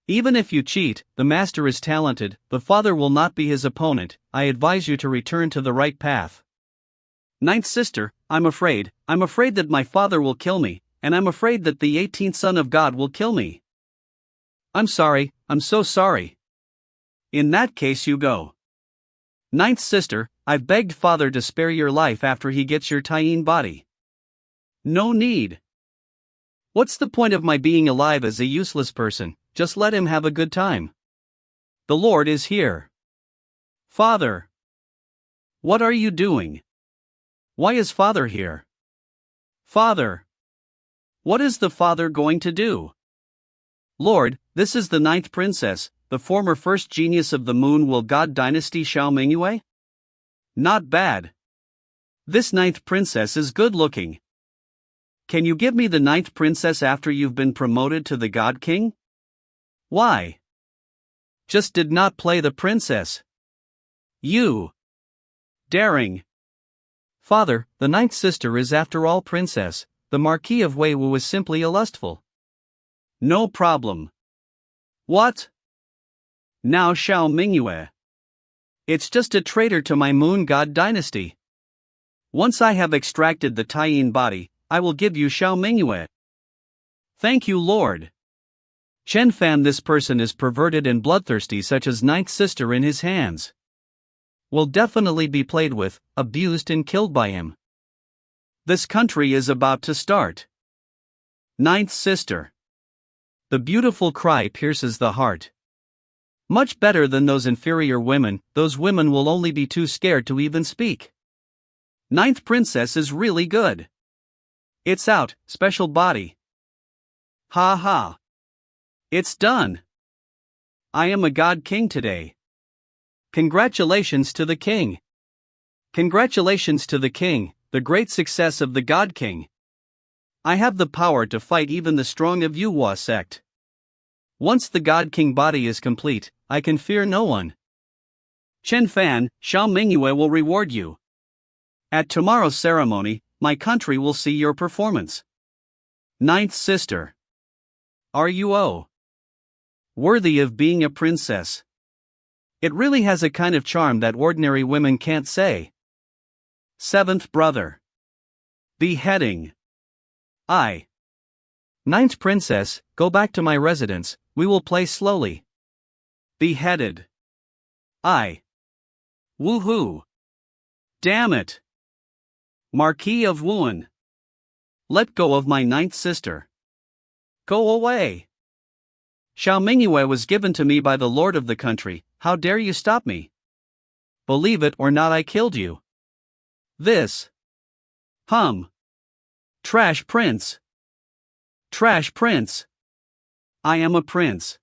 Speaker 2: Even if you cheat, the master is talented, the father will not be his opponent. I advise you to return to the right path. 9th sister, I'm afraid that my father will kill me, and I'm afraid that the 18th Son of God will kill me. I'm sorry, I'm so sorry. In that case you go. 9th sister, I've begged father to spare your life after he gets your Taiyin body. No need. What's the point of my being alive as a useless person? Just let him have a good time. The Lord is here. Father. What are you doing? Why is father here? Father. What is the father going to do? Lord, this is the 9th princess, the former first genius of the Moon Will God dynasty Xiao Mingyue? Not bad. This 9th princess is good looking. Can you give me the 9th princess after you've been promoted to the God King? Why? Just did not play the princess. You. Daring. Father, the 9th sister is after all princess. The Marquis of Weiwu is simply a lustful. No problem. What? Now Xiao Mingyue. It's just a traitor to my Moon God dynasty. Once I have extracted the Taiyin body, I will give you Xiao Mingyue. Thank you, Lord. Chen Fan, this person is perverted and bloodthirsty, such as 9th sister in his hands. Will definitely be played with, abused and killed by him. This country is about to start. 9th sister. The beautiful cry pierces the heart. Much better than those inferior women. Those women will only be too scared to even speak. 9th princess is really good. It's out, special body. Ha ha. It's done. I am a God King today. Congratulations to the king. Congratulations to the king, the great success of the God King. I have the power to fight even the strong of Yuhua sect. Once the God King body is complete, I can fear no one. Chen Fan, Xiao Mingyue will reward you. At tomorrow's ceremony, my country will see your performance. Ninth sister. Are you worthy of being a princess? It really has a kind of charm that ordinary women can't say. Seventh brother. Beheading.
Speaker 1: Ninth princess, go back to my residence, we will play slowly.
Speaker 2: Beheaded. Woohoo! Damn it! Marquis of Wuan. Let go of my ninth sister. Go away! Xiao Mingyue was given to me by the lord of the country, how dare you stop me? Believe it or not, I killed you. This. Trash prince. Trash prince. I am a prince.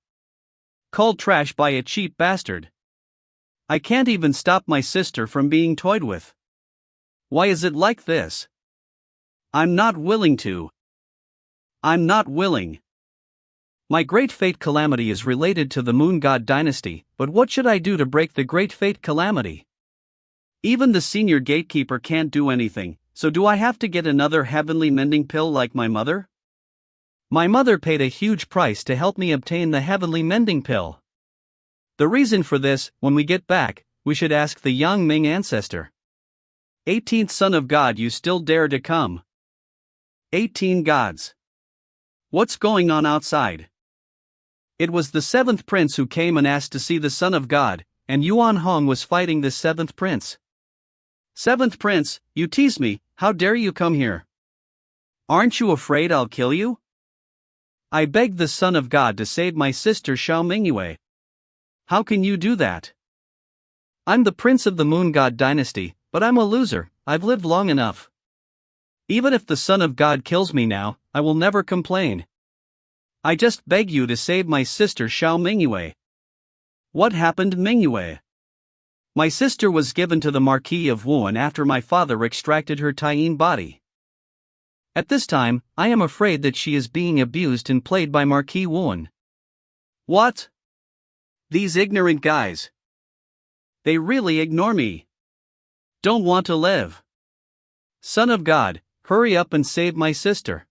Speaker 2: Called trash by a cheap bastard. I can't even stop my sister from being toyed with. Why is it like this? I'm not willing to. I'm not willing. My great fate calamity is related to the moon god dynasty, but what should I do to break the great fate calamity? Even the senior gatekeeper can't do anything, so do I have to get another heavenly mending pill like my mother? My mother paid a huge price to help me obtain the heavenly mending pill. The reason for this, when we get back, we should ask the Yang Ming ancestor. 18th son of God, you still dare to come? 18 gods. What's going on outside? It was the 7th prince who came and asked to see the son of God, and Yuan Hong was fighting the 7th prince. 7th prince, you tease me, how dare you come here? Aren't you afraid I'll kill you? I begged the son of God to save my sister Xiao Mingyue. How can you do that? I'm the prince of the moon god dynasty, but I'm a loser, I've lived long enough. Even if the son of God kills me now, I will never complain. I just beg you to save my sister Xiao Mingyue. What happened, Mingyue? My sister was given to the Marquis of Wuan after my father extracted her Taiyin body. At this time, I am afraid that she is being abused and played by Marquis Wuan. What? These ignorant guys. They really ignore me. Don't want to live. Son of God, hurry up and save my sister.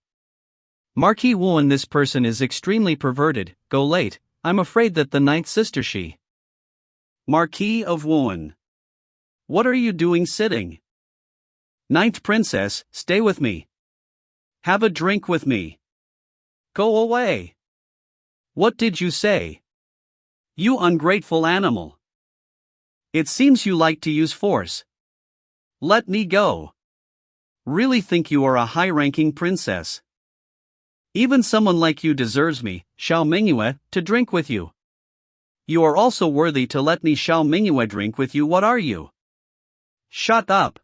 Speaker 2: Marquis Wuan, this person is extremely perverted, go late, I'm afraid that the ninth sister she. Marquis of Wuan. What are you doing sitting? Ninth princess, stay with me. Have a drink with me. Go away. What did you say? You ungrateful animal. It seems you like to use force. Let me go. Really think you are a high-ranking princess? Even someone like you deserves me, Xiao Mingyue, to drink with you. You are also worthy to let me Xiao Mingyue drink with you. What are you? Shut up.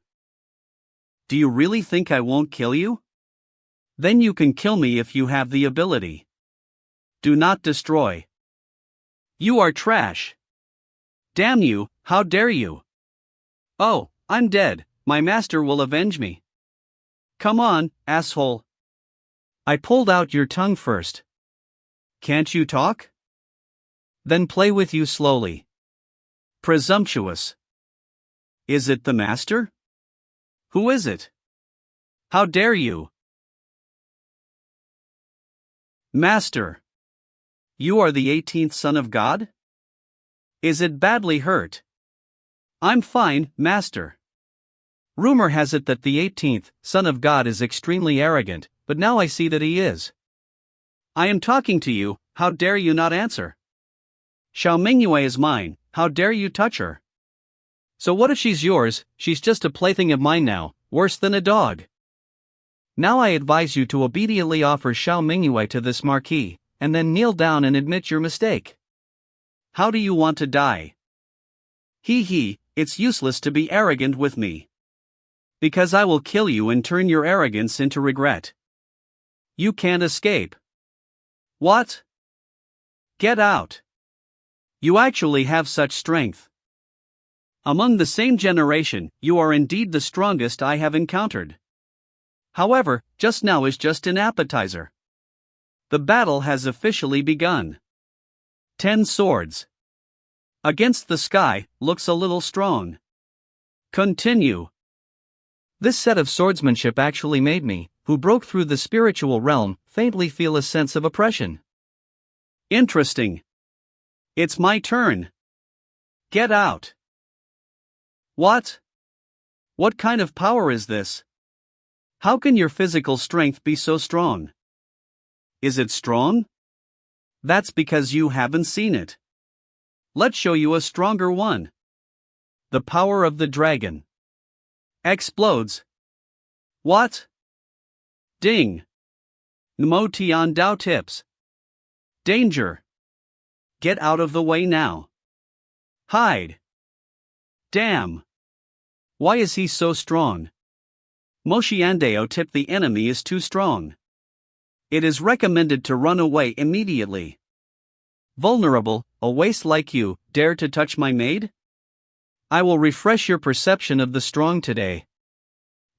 Speaker 2: Do you really think I won't kill you? Then you can kill me if you have the ability. Do not destroy. You are trash. Damn you, how dare you? Oh, I'm dead, my master will avenge me. Come on, asshole. I pulled out your tongue first. Can't you talk? Then play with you slowly. Presumptuous. Is it the master? Who is it? How dare you? Master. You are the 18th son of God? Is it badly hurt? I'm fine, master. Rumor has it that the 18th son of God is extremely arrogant, but now I see that he is. I am talking to you, how dare you not answer? Xiao Mingyue is mine, how dare you touch her? So what if she's yours? She's just a plaything of mine now, worse than a dog. Now I advise you to obediently offer Xiao Mingyue to this marquis, and then kneel down and admit your mistake. How do you want to die? It's useless to be arrogant with me. Because I will kill you and turn your arrogance into regret. You can't escape. What? Get out. You actually have such strength. Among the same generation, you are indeed the strongest I have encountered. However, just now is just an appetizer. The battle has officially begun. 10 swords. Against the sky, looks a little strong. Continue.
Speaker 1: This set of swordsmanship actually made me, who broke through the spiritual realm, faintly feel a sense of oppression.
Speaker 2: Interesting. It's my turn. Get out. What? What kind of power is this? How can your physical strength be so strong? Is it strong? That's because you haven't seen it. Let's show you a stronger one. The power of the dragon. Explodes. What? Ding. Nmo Tian Dao tips. Danger. Get out of the way now. Hide. Damn. Why is he so strong? Moshiandeo tipped the enemy is too strong. It is recommended to run away immediately. Vulnerable, a waste like you, dare to touch my maid? I will refresh your perception of the strong today.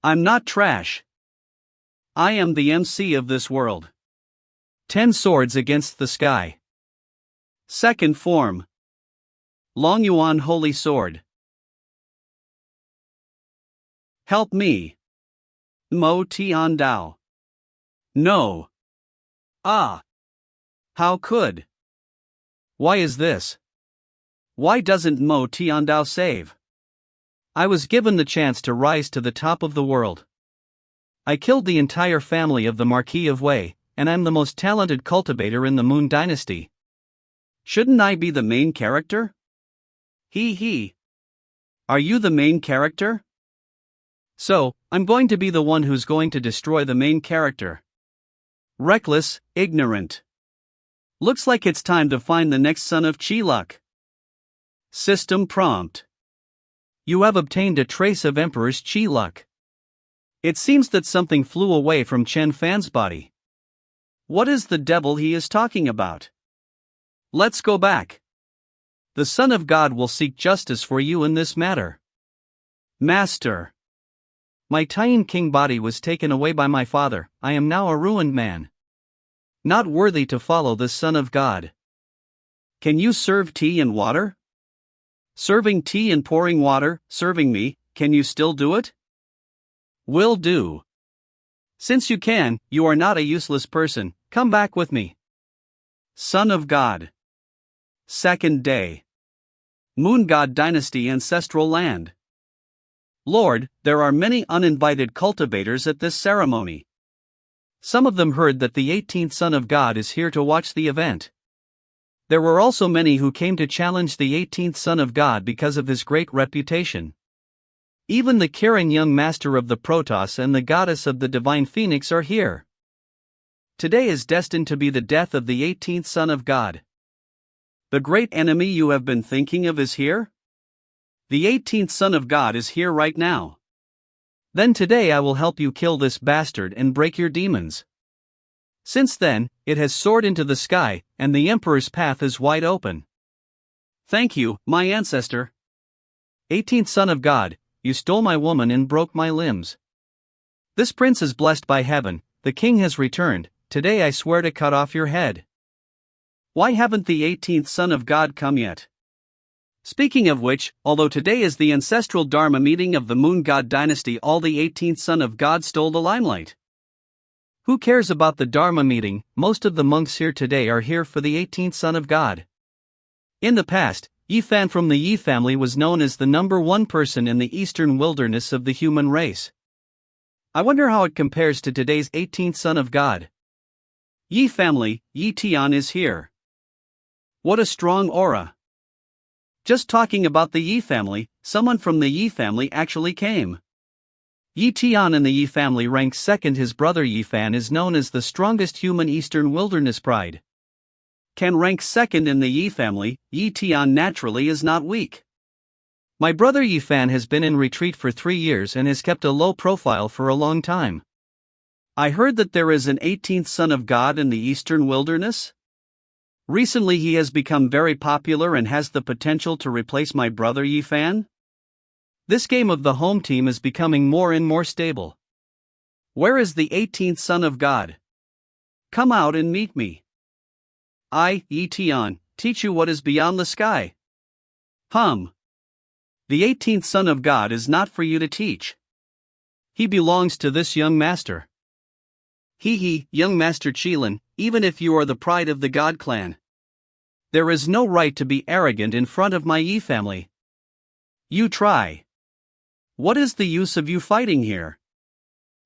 Speaker 2: I'm not trash. I am the MC of this world. 10 swords against the sky. Second form. Long Yuan Holy Sword. Help me. Mo Tian Dao. No. Ah. How could? Why is this? Why doesn't Mo Tian Dao save? I was given the chance to rise to the top of the world. I killed the entire family of the Marquis of Wei, and I'm the most talented cultivator in the Moon Dynasty. Shouldn't I be the main character? He. Are you the main character? So, I'm going to be the one who's going to destroy the main character. Reckless, ignorant. Looks like it's time to find the next son of Chi-Luck. System prompt. You have obtained a trace of Emperor's Chi-Luck. It seems that something flew away from Chen Fan's body. What is the devil he is talking about? Let's go back. The Son of God will seek justice for you in this matter. Master. My Taiyin King body was taken away by my father. I am now a ruined man. Not worthy to follow the Son of God. Can you serve tea and water? Serving tea and pouring water, serving me, can you still do it? Will do. Since you can, you are not a useless person, come back with me. Son of God. Second day. Moon God Dynasty Ancestral Land. Lord, there are many uninvited cultivators at this ceremony. Some of them heard that the 18th Son of God is here to watch the event. There were also many who came to challenge the 18th Son of God because of his great reputation. Even the caring young master of the Protoss and the goddess of the divine phoenix are here. Today is destined to be the death of the 18th Son of God. The great enemy you have been thinking of is here? The 18th Son of God is here right now. Then today I will help you kill this bastard and break your demons. Since then, it has soared into the sky, and the Emperor's path is wide open. Thank you, my ancestor. 18th Son of God, you stole my woman and broke my limbs. This prince is blessed by heaven, the king has returned, today I swear to cut off your head. Why haven't the 18th Son of God come yet? Speaking of which, although today is the ancestral Dharma meeting of the Moon God Dynasty, all the 18th Son of God stole the limelight. Who cares about the Dharma meeting? Most of the monks here today are here for the 18th Son of God. In the past, Yi Fan from the Yi family was known as the #1 person in the eastern wilderness of the human race. I wonder how it compares to today's 18th Son of God. Yi family, Yi Tian is here. What a strong aura. Just talking about the Yi family, someone from the Yi family actually came. Yi Tian in the Yi family ranks second. His brother Yi Fan is known as the strongest human eastern wilderness pride. Can rank second in the Yi family. Yi Tian naturally is not weak. My brother Yi Fan has been in retreat for 3 years and has kept a low profile for a long time. I heard that there is an 18th Son of God in the eastern wilderness. Recently he has become very popular and has the potential to replace my brother Yi Fan. This game of the home team is becoming more and more stable. Where is the 18th son of God? Come out and meet me. I, Yi Tian, teach you what is beyond the sky. The 18th son of God is not for you to teach.
Speaker 1: He belongs to this young master.
Speaker 2: Young Master Qilin, even if you are the pride of the God clan. There is no right to be arrogant in front of my Yi family. You try. What is the use of you fighting here?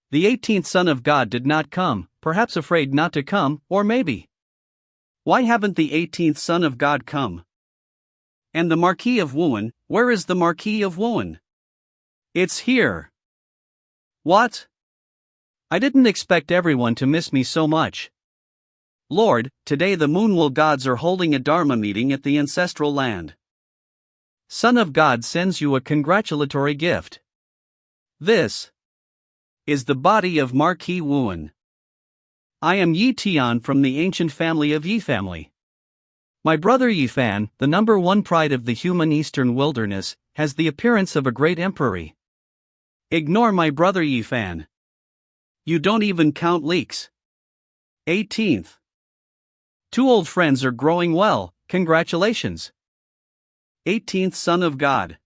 Speaker 1: The 18th son of God did not come, perhaps afraid not to come, or maybe.
Speaker 2: Why haven't the 18th son of God come? And the Marquis of Wuan, where is the Marquis of Wuan?
Speaker 1: It's here.
Speaker 2: What?
Speaker 1: I didn't expect everyone to miss me so much.
Speaker 2: Lord, today the Moonwell gods are holding a Dharma meeting at the ancestral land.
Speaker 1: Son of God sends you a congratulatory gift.
Speaker 2: This is the body of Marquis Wuan.
Speaker 1: I am Yi Tian from the ancient family of Yi family. My brother Yi Fan, the number one pride of the human eastern wilderness, has the appearance of a great emperor.
Speaker 2: Ignore my brother Yi Fan. You don't even count leaks. 18th.
Speaker 1: Two old friends are growing well, congratulations.
Speaker 2: 18th son of God.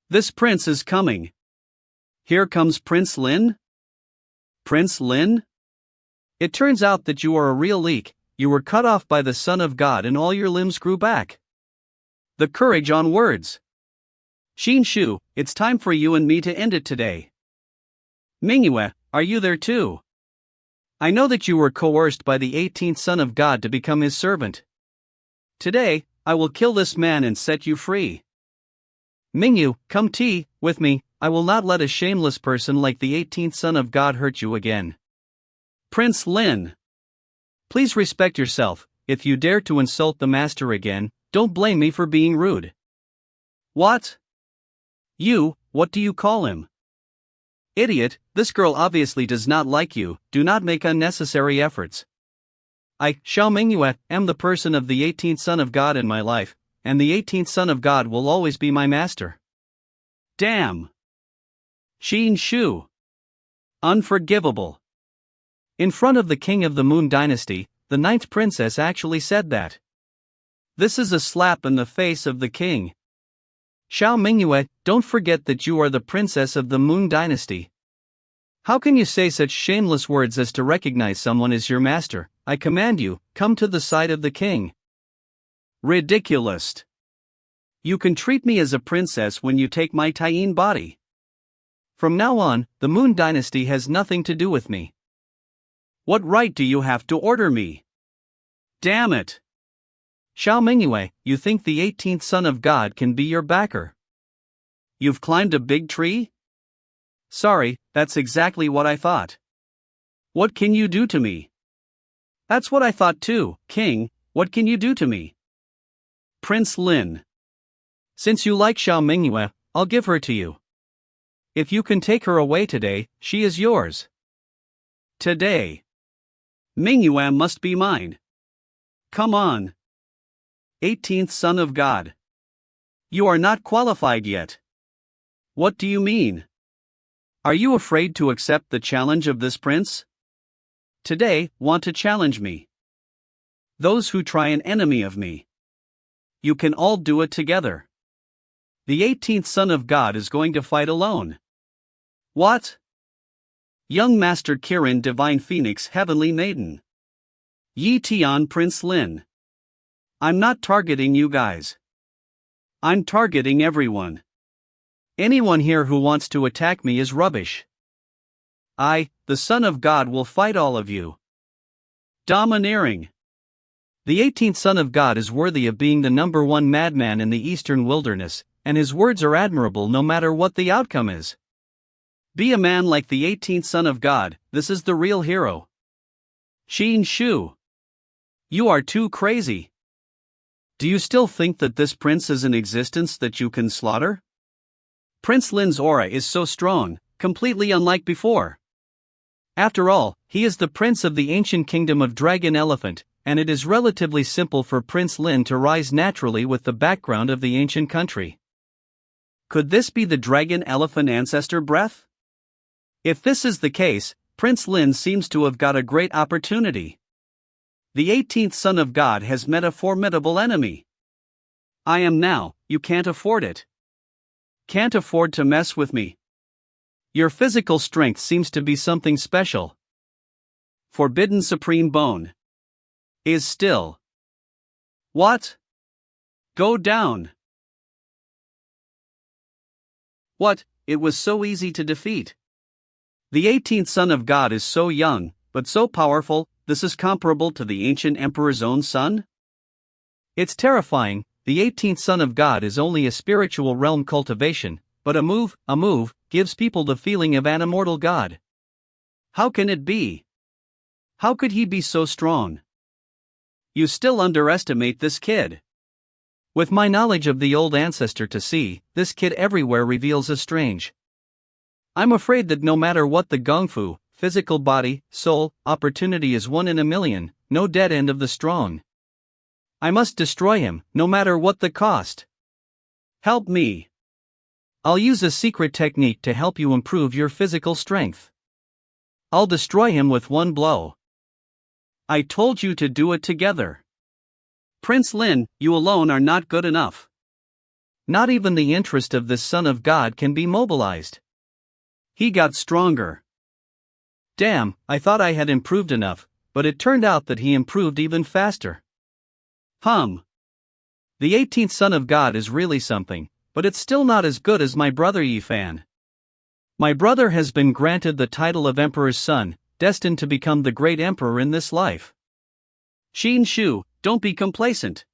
Speaker 2: This prince is coming. Here comes Prince Lin? Prince Lin?
Speaker 1: It turns out that you are a real leak. You were cut off by the Son of God and all your limbs grew back.
Speaker 2: The courage on words. Xin Shu, it's time for you and me to end it today.
Speaker 1: Manhua, are you there too? I know that you were coerced by the 18th Son of God to become his servant.
Speaker 2: Today, I will kill this man and set you free.
Speaker 1: Mingyu, come tea with me. I will not let a shameless person like the 18th Son of God hurt you again.
Speaker 2: Prince Lin.
Speaker 1: Please respect yourself. If you dare to insult the master again, don't blame me for being rude.
Speaker 2: What?
Speaker 1: What do you call him?
Speaker 2: Idiot, this girl obviously does not like you, do not make unnecessary efforts.
Speaker 1: I, Xiao Mingyue, am the person of the 18th Son of God in my life, and the 18th Son of God will always be my master.
Speaker 2: Damn. Xin Shu. Unforgivable.
Speaker 1: In front of the king of the Moon Dynasty, the 9th princess actually said that.
Speaker 2: This is a slap in the face of the king.
Speaker 1: Xiao Mingyue, don't forget that you are the princess of the Moon Dynasty. How can you say such shameless words as to recognize someone as your master? I command you, come to the side of the king.
Speaker 2: Ridiculous. You can treat me as a princess when you take my Taiyin body.
Speaker 1: From now on, the Moon Dynasty has nothing to do with me.
Speaker 2: What right do you have to order me? Damn it.
Speaker 1: Xiao Mingyue, you think the 18th Son of God can be your backer?
Speaker 2: You've climbed a big tree? Sorry, that's exactly what I thought. What can you do to me? That's what I thought too, King, what can you do to me? Prince Lin.
Speaker 1: Since you like Xiao Mingyue, I'll give her to you. If you can take her away today, she is yours.
Speaker 2: Today. Mingyue must be mine. Come on. 18th Son of God. You are not qualified yet. What do you mean? Are you afraid to accept the challenge of this prince? Today, want to challenge me. Those who try an enemy of me. You can all do it together. The 18th Son of God is going to fight alone. What? Young Master Kirin Divine Phoenix Heavenly Maiden. Yi Tian Prince Lin. I'm not targeting you guys. I'm targeting everyone. Anyone here who wants to attack me is rubbish. I, the Son of God, will fight all of you. Domineering.
Speaker 1: The 18th Son of God is worthy of being the number one madman in the eastern wilderness, and his words are admirable no matter what the outcome is.
Speaker 2: Be a man like the 18th Son of God, this is the real hero. Xin Shu. You are too crazy. Do you still think that this prince is in existence that you can slaughter? Prince Lin's aura is so strong, completely unlike before.
Speaker 1: After all, he is the prince of the ancient kingdom of Dragon Elephant, and it is relatively simple for Prince Lin to rise naturally with the background of the ancient country.
Speaker 2: Could this be the Dragon Elephant ancestor breath? If this is the case, Prince Lin seems to have got a great opportunity. The 18th son of God has met a formidable enemy. I am now, you can't afford it. Can't afford to mess with me. Your physical strength seems to be something special. Forbidden supreme bone. Is still. What? Go down. What, it was so easy to defeat. The 18th son of God is so young, but so powerful. This is comparable to the ancient emperor's own son?
Speaker 1: It's terrifying. The 18th son of God is only a spiritual realm cultivation, but a move, gives people the feeling of an immortal God.
Speaker 2: How can it be? How could he be so strong? You still underestimate this kid.
Speaker 1: With my knowledge of the old ancestor to see, this kid everywhere reveals a strange. I'm afraid that no matter what the Gong Fu, physical body, soul, opportunity is 1 in a million, no dead end of the strong. I must destroy him, no matter what the cost.
Speaker 2: Help me.
Speaker 1: I'll use a secret technique to help you improve your physical strength. I'll destroy him with one blow.
Speaker 2: I told you to do it together. Prince Lin, you alone are not good enough.
Speaker 1: Not even the interest of this son of God can be mobilized.
Speaker 2: He got stronger.
Speaker 1: Damn, I thought I had improved enough, but it turned out that he improved even faster.
Speaker 2: The
Speaker 1: 18th son of God is really something, but it's still not as good as my brother Yifan. My brother has been granted the title of Emperor's son, destined to become the great emperor in this life.
Speaker 2: Xin Shu, don't be complacent.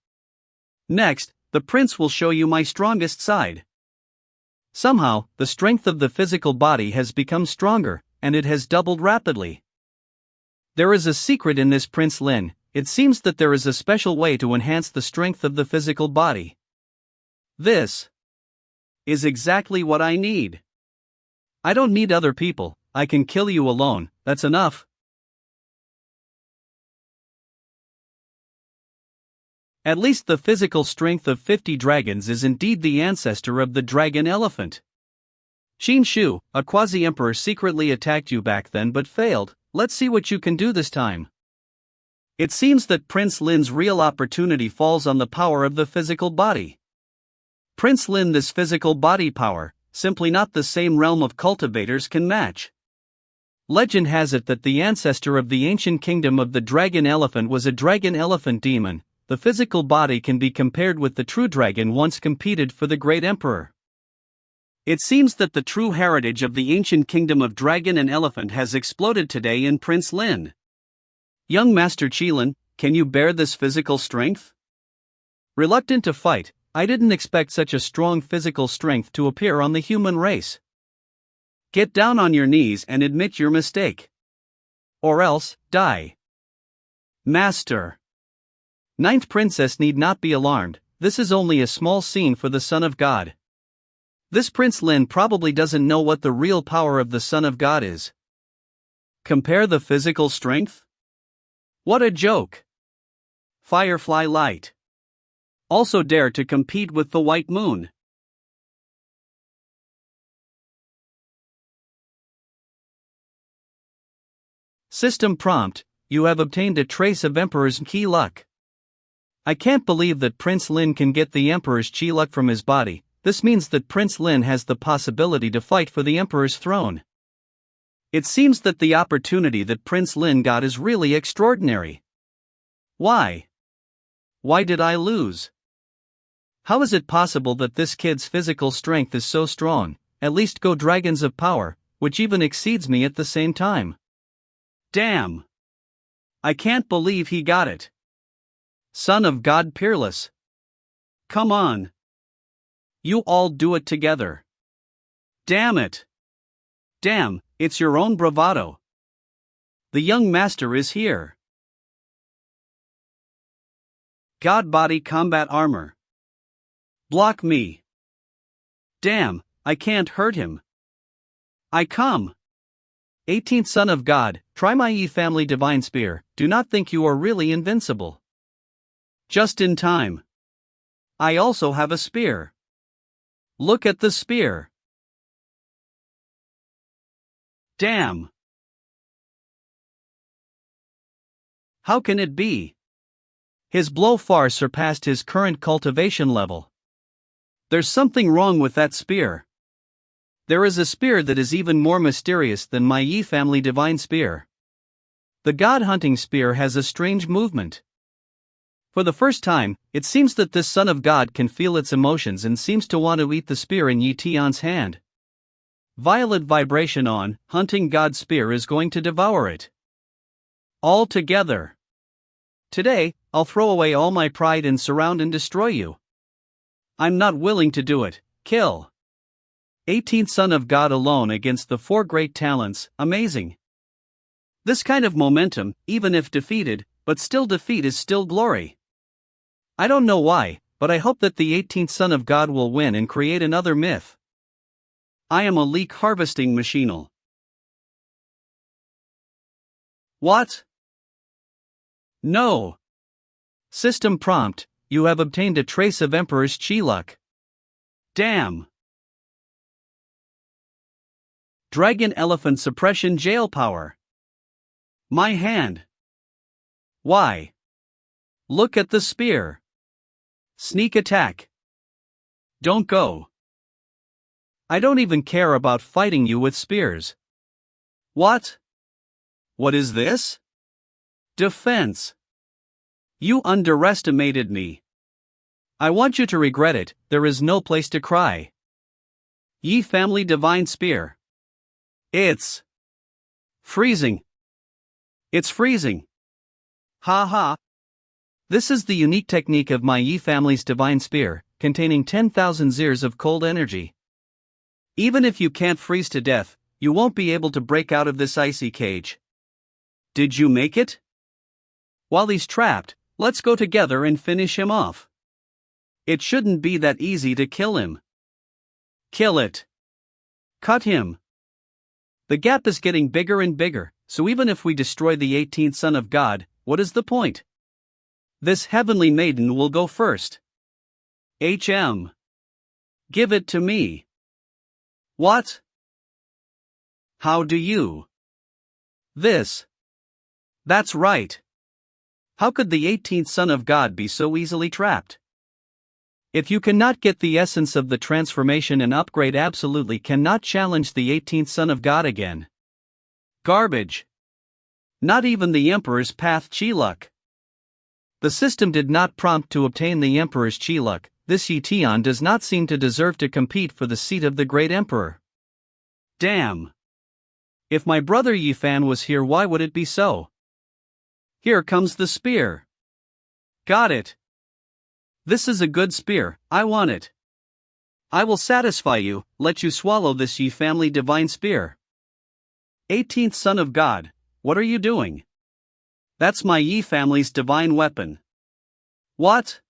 Speaker 2: Next, the prince will show you my strongest side.
Speaker 1: Somehow, the strength of the physical body has become stronger, and it has doubled rapidly. There is a secret in this Prince Lin. It seems that there is a special way to enhance the strength of the physical body.
Speaker 2: This is exactly what I need.
Speaker 1: I don't need other people, I can kill you alone, that's enough. At least the physical strength of 50 dragons is indeed the ancestor of the dragon elephant. Xin Shu, a quasi-emperor secretly attacked you back then but failed. Let's see what you can do this time. It seems that Prince Lin's real opportunity falls on the power of the physical body. Prince Lin, this physical body power, simply not the same realm of cultivators can match. Legend has it that the ancestor of the ancient kingdom of the dragon elephant was a dragon elephant demon. The physical body can be compared with the true dragon once competed for the great emperor. It seems that the true heritage of the ancient kingdom of dragon and elephant has exploded today in Prince Lin. Young Master Qilin, can you bear this physical strength? Reluctant to fight, I didn't expect such a strong physical strength to appear on the human race. Get down on your knees and admit your mistake. Or else, die.
Speaker 2: Master.
Speaker 1: Ninth Princess need not be alarmed, this is only a small scene for the Son of God. This Prince Lin probably doesn't know what the real power of the Son of God is.
Speaker 2: Compare the physical strength? What a joke! Firefly light. Also dare to compete with the White Moon.
Speaker 1: System prompt, you have obtained a trace of Emperor's Qi luck. I can't believe that Prince Lin can get the Emperor's Qi luck from his body. This means that Prince Lin has the possibility to fight for the Emperor's throne. It seems that the opportunity that Prince Lin got is really extraordinary. Why? Why did I lose? How is it possible that this kid's physical strength is so strong, at least go dragons of power, which even exceeds me at the same time?
Speaker 2: Damn! I can't believe he got it.
Speaker 1: Son of God peerless.
Speaker 2: Come on. You all do it together. Damn it! Damn, it's your own bravado. The young master is here. God body combat armor. Block me. Damn, I can't hurt him. I come.
Speaker 1: 18th Son of God, try my Yi family divine spear, do not think you are really invincible.
Speaker 2: Just in time. I also have a spear. Look at the spear. Damn. How can it be? His blow far surpassed his current cultivation level. There's something wrong with that spear. There is a spear that is even more mysterious than my Yi family divine spear. The god hunting spear has a strange movement. For the first time, it seems that this son of God can feel its emotions and seems to want to eat the spear in Yi Tian's hand. Violet vibration on, hunting god spear is going to devour it. All together. Today, I'll throw away all my pride and surround and destroy you. I'm not willing to do it. Kill. 18th son of God alone against the 4 great talents, amazing. This kind of momentum, even if defeated, but still defeat is still glory. I don't know why, but I hope that the 18th son of God will win and create another myth. I am a leek harvesting machinal. What? No. System prompt, you have obtained a trace of Emperor's chi luck. Damn. Dragon elephant suppression jail power. My hand. Why? Look at the spear. Sneak attack. Don't go. I don't even care about fighting you with spears. What? What is this? Defense. You underestimated me. I want you to regret it, there is no place to cry. Yi family divine spear. It's freezing. It's freezing. Ha ha. This is the unique technique of my Yi family's divine spear, containing 10,000 years of cold energy. Even if you can't freeze to death, you won't be able to break out of this icy cage. Did you make it? While he's trapped, let's go together and finish him off. It shouldn't be that easy to kill him. Kill it. Cut him. The gap is getting bigger and bigger, so even if we destroy the 18th son of God, what is the point? This heavenly maiden will go first. HM. Give it to me. What? How do you? This. That's right. How could the 18th son of God be so easily trapped? If you cannot get the essence of the transformation and upgrade, absolutely cannot challenge the 18th son of God again. Garbage. Not even the Emperor's path chi luck. The system did not prompt to obtain the Emperor's chi luck. This Yi Tian does not seem to deserve to compete for the seat of the great Emperor. Damn. If my brother Yi Fan was here, why would it be so? Here comes the spear. Got it. This is a good spear, I want it. I will satisfy you, let you swallow this Yi family divine spear. 18th son of God, what are you doing? That's my Yi family's divine weapon. What?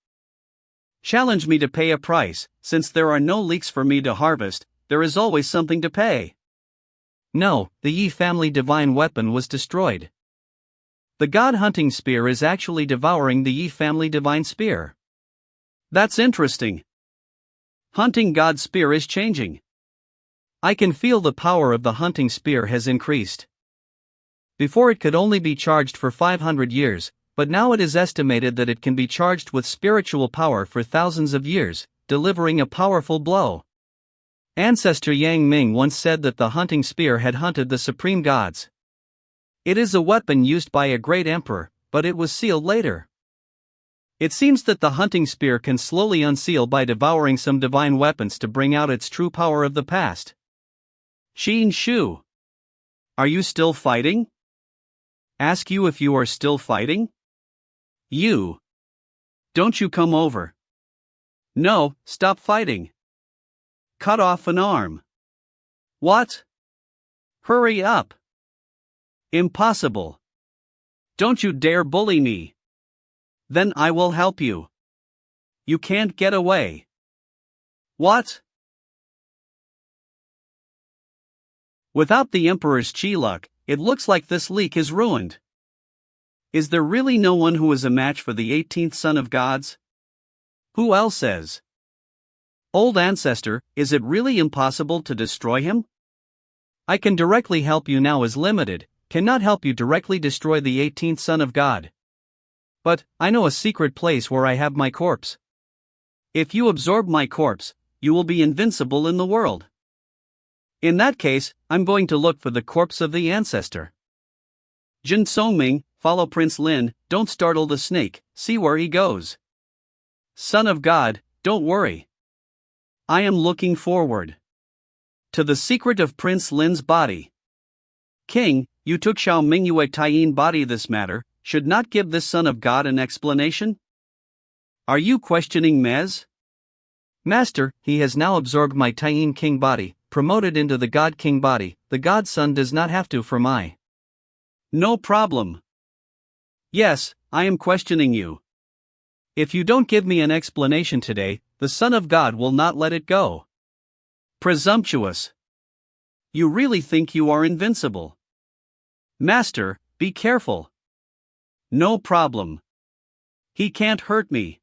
Speaker 2: Challenge me to pay a price, since there are no leeks for me to harvest, there is always something to pay. No, the Yi family divine weapon was destroyed. The god hunting spear is actually devouring the Yi family divine spear. That's interesting. Hunting god spear is changing. I can feel the power of the hunting spear has increased. Before it could only be charged for 500 years, but now it is estimated that it can be charged with spiritual power for thousands of years, delivering a powerful blow. Ancestor Yang Ming once said that the hunting spear had hunted the supreme gods. It is a weapon used by a great emperor, but it was sealed later. It seems that the hunting spear can slowly unseal by devouring some divine weapons to bring out its true power of the past. Xin Shu. Are you still fighting? Ask you if you are still fighting? You. Don't you come over. No, stop fighting. Cut off an arm. What? Hurry up. Impossible. Don't you dare bully me. Then I will help you. You can't get away. What? Without the Emperor's chi luck, it looks like this leek is ruined. Is there really no one who is a match for the 18th son of gods? Who else says? Old ancestor, is it really impossible to destroy him? I can directly help you now is limited, cannot help you directly destroy the 18th son of God.
Speaker 1: But, I know a secret place where I have my corpse.
Speaker 2: If you absorb my corpse, you will be invincible in the world. In that case, I'm going to look for the corpse of the ancestor. Jin Songming, follow Prince Lin, don't startle the snake, see where he goes. Son of God, don't worry. I am looking forward to the secret of Prince Lin's body. King, you took Xiao Mingyue Taiyin body. This matter should not give this son of God an explanation? Are you questioning Mez?
Speaker 1: Master, he has now absorbed my Taiyin king body, promoted into the God king body. The God son does not have to for my.
Speaker 2: No problem. Yes, I am questioning you.
Speaker 1: If you don't give me an explanation today, the Son of God will not let it go.
Speaker 2: Presumptuous. You really think you are invincible? Master, be careful. No problem. He can't hurt me.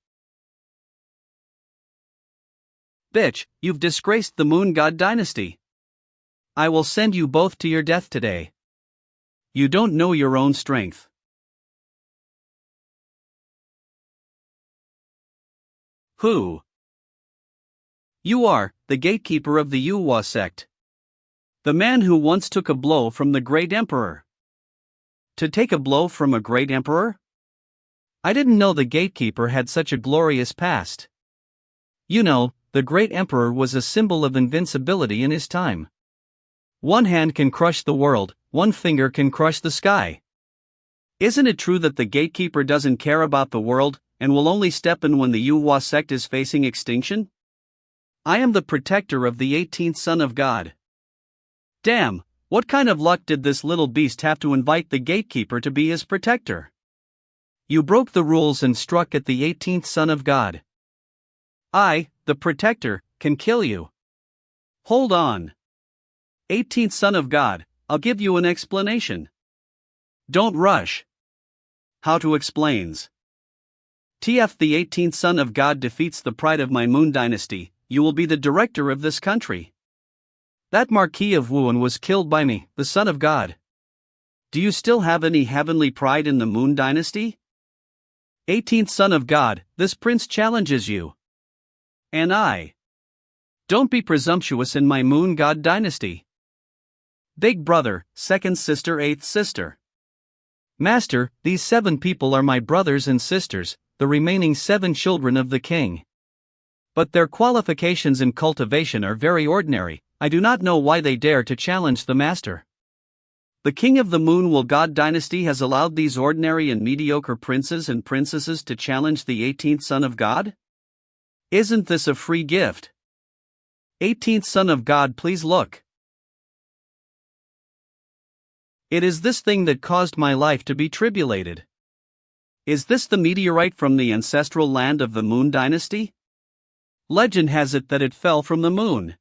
Speaker 1: Bitch, you've disgraced the Moon God dynasty. I will send you both to your death today.
Speaker 2: You don't know your own strength. Who? You are, the gatekeeper of the Yuhua sect. The man who once took a blow from the great emperor. To take a blow from a great emperor?
Speaker 1: I didn't know the gatekeeper had such a glorious past. You know, the great emperor was a symbol of invincibility in his time. One hand can crush the world, one finger can crush the sky.
Speaker 2: Isn't it true that the gatekeeper doesn't care about the world, and will only step in when the Yuhua sect is facing extinction? I am the protector of the 18th son of God. Damn, what kind of luck did this little beast have to invite the gatekeeper to be his protector?
Speaker 1: You broke the rules and struck at the 18th son of God.
Speaker 2: I, the protector, can kill you. Hold on. 18th son of God, I'll give you an explanation. Don't rush. How to explains. TF the 18th son of God defeats the pride of my Moon dynasty, you will be the director of this country.
Speaker 1: That Marquis of Wuhan was killed by me, the son of God.
Speaker 2: Do you still have any heavenly pride in the Moon dynasty?
Speaker 1: 18th son of God, this prince challenges you.
Speaker 2: And I.
Speaker 1: Don't be presumptuous in my Moon God dynasty.
Speaker 2: Big brother, second sister, eighth sister.
Speaker 1: Master, these 7 people are my brothers and sisters, the remaining 7 children of the king. But their qualifications in cultivation are very ordinary. I do not know why they dare to challenge the master.
Speaker 2: The king of the Moon Will God dynasty has allowed these ordinary and mediocre princes and princesses to challenge the 18th son of God? Isn't this a free gift? 18th son of God, please look.
Speaker 1: It is this thing that caused my life to be tribulated.
Speaker 2: Is this the meteorite from the ancestral land of the Moon dynasty? Legend has it that it fell from the moon.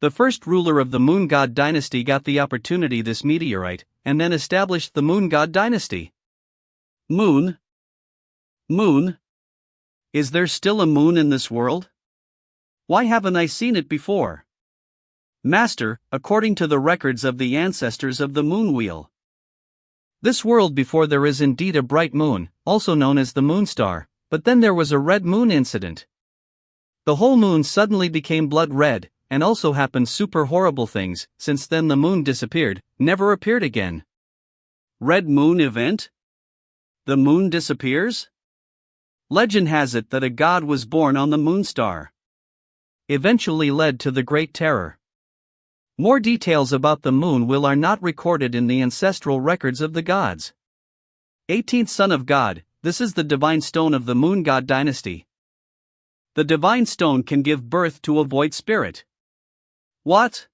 Speaker 1: The first ruler of the Moon God dynasty got the opportunity this meteorite, and then established the Moon God dynasty.
Speaker 2: Moon? Moon? Is there still a moon in this world? Why haven't I seen it before? Master, according to the records of the ancestors of the moon wheel.
Speaker 1: This world before there is indeed a bright moon, also known as the moon star, but then there was a red moon incident. The whole moon suddenly became blood red, and also happened super horrible things. Since then the moon disappeared, never appeared again.
Speaker 2: Red moon event? The moon disappears? Legend has it that a god was born on the moon star.
Speaker 1: Eventually led to the Great Terror. More details about the moon will are not recorded in the ancestral records of the gods.
Speaker 2: 18th son of God, this is the divine stone of the Moon God dynasty. The divine stone can give birth to a void spirit. What?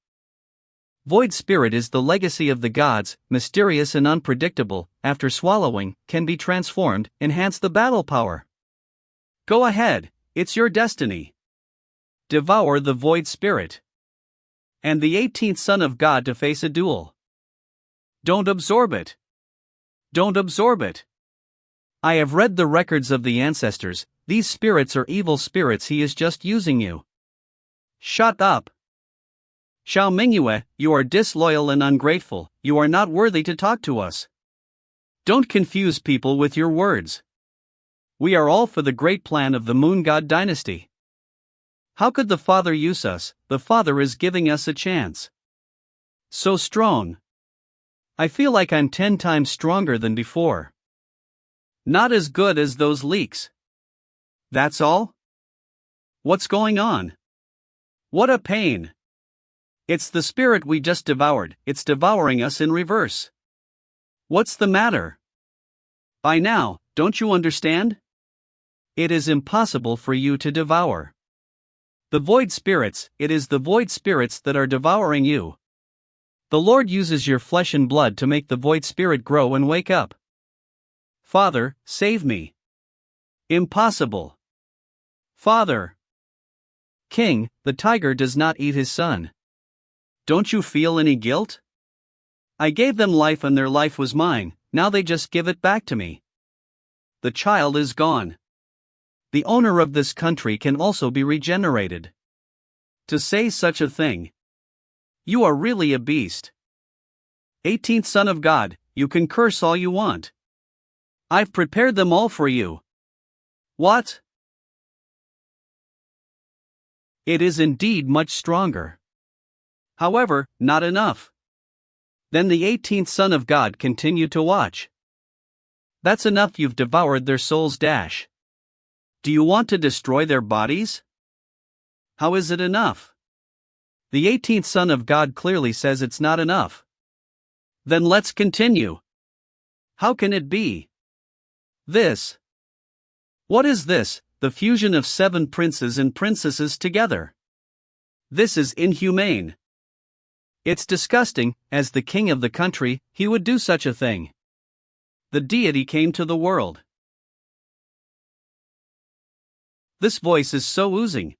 Speaker 1: Void spirit is the legacy of the gods, mysterious and unpredictable. After swallowing, can be transformed, enhance the battle power.
Speaker 2: Go ahead, it's your destiny. Devour the void spirit. And the 18th son of God to face a duel. Don't absorb it. Don't absorb it.
Speaker 1: I have read the records of the ancestors. These spirits are evil spirits. He is just using you.
Speaker 2: Shut up. Xiao Mingyue, you are disloyal and ungrateful. You are not worthy to talk to us. Don't confuse people with your words. We are all for the great plan of the Moon God dynasty. How could the Father use us? The Father is giving us a chance. So strong. I feel like I'm 10 times stronger than before. Not as good as those leaks. That's all? What's going on? What a pain. It's the spirit we just devoured, it's devouring us in reverse. What's the matter? By now, don't you understand? It is impossible for you to devour. The void spirits, it is the void spirits that are devouring you. The Lord uses your flesh and blood to make the void spirit grow and wake up. Father, save me. Impossible. Father. King, the tiger does not eat his son. Don't you feel any guilt? I gave them life and their life was mine, now they just give it back to me. The child is gone. The owner of this country can also be regenerated. To say such a thing. You are really a beast. 18th Son of God, you can curse all you want. I've prepared them all for you. What? It is indeed much stronger. However, not enough. Then the 18th Son of God continued to watch. That's enough, you've devoured their souls. Do you want to destroy their bodies? How is it enough? The 18th Son of God clearly says it's not enough. Then let's continue. How can it be? This. What is this? The fusion of 7 princes and princesses together. This is inhumane. It's disgusting. As the king of the country, he would do such a thing. The deity came to the world. This voice is so oozing.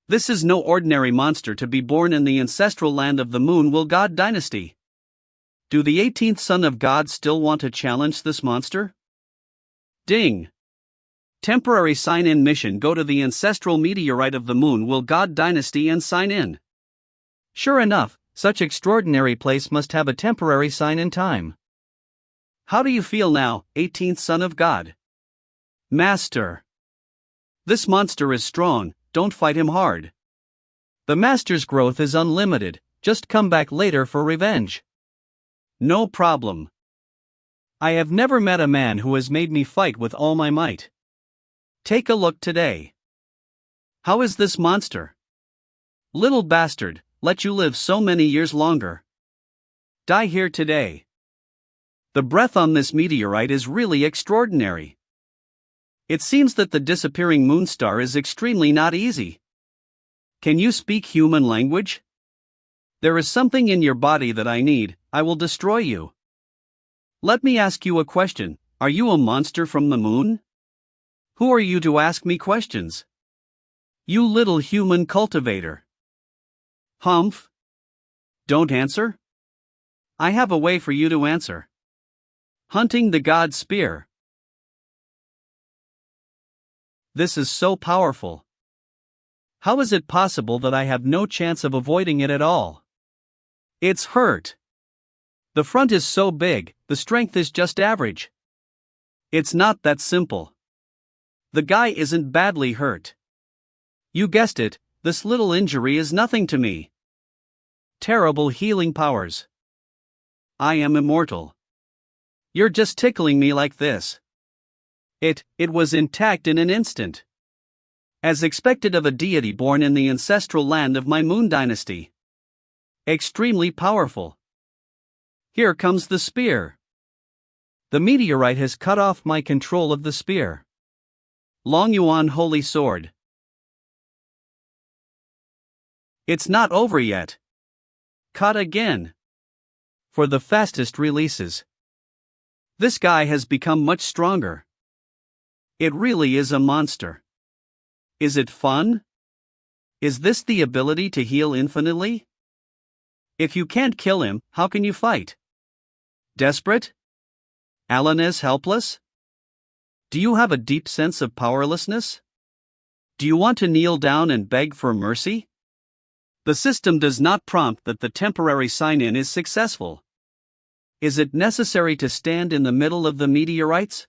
Speaker 2: This is no ordinary monster to be born in the ancestral land of the Moon Will God dynasty. Do the 18th Son of God still want to challenge this monster? Ding! Temporary sign-in mission. Go to the ancestral meteorite of the Moon Will God dynasty and sign in.
Speaker 1: Sure enough, such extraordinary place must have a temporary sign-in time.
Speaker 2: How do you feel now, 18th Son of God? Master. This monster is strong, don't fight him hard.
Speaker 1: The master's growth is unlimited, just come back later for revenge.
Speaker 2: No problem.
Speaker 1: I have never met a man who has made me fight with all my might.
Speaker 2: Take a look today. How is this monster? Little bastard, let you live so many years longer. Die here today. The breath on this meteorite is really extraordinary. It seems that the disappearing moon star is extremely not easy. Can you speak human language? There is something in your body that I need, I will destroy you. Let me ask you a question, are you a monster from the moon? Who are you to ask me questions? You little human cultivator. Humph. Don't answer? I have a way for you to answer. Hunting the god spear. This is so powerful. How is it possible that I have no chance of avoiding it at all? It's hurt. The front is so big, the strength is just average. It's not that simple. The guy isn't badly hurt. You guessed it, this little injury is nothing to me. Terrible healing powers. I am immortal. You're just tickling me like this. It was intact in an instant. As expected of a deity born in the ancestral land of my moon dynasty. Extremely powerful. Here comes the spear. The meteorite has cut off my control of the spear. Long Yuan Holy Sword. It's not over yet. Cut again. For the fastest releases. This guy has become much stronger. It really is a monster. Is it fun? Is this the ability to heal infinitely? If you can't kill him, how can you fight? Desperate? Alan is helpless? Do you have a deep sense of powerlessness? Do you want to kneel down and beg for mercy? The system does not prompt that the temporary sign-in is successful. Is it necessary to stand in the middle of the meteorites?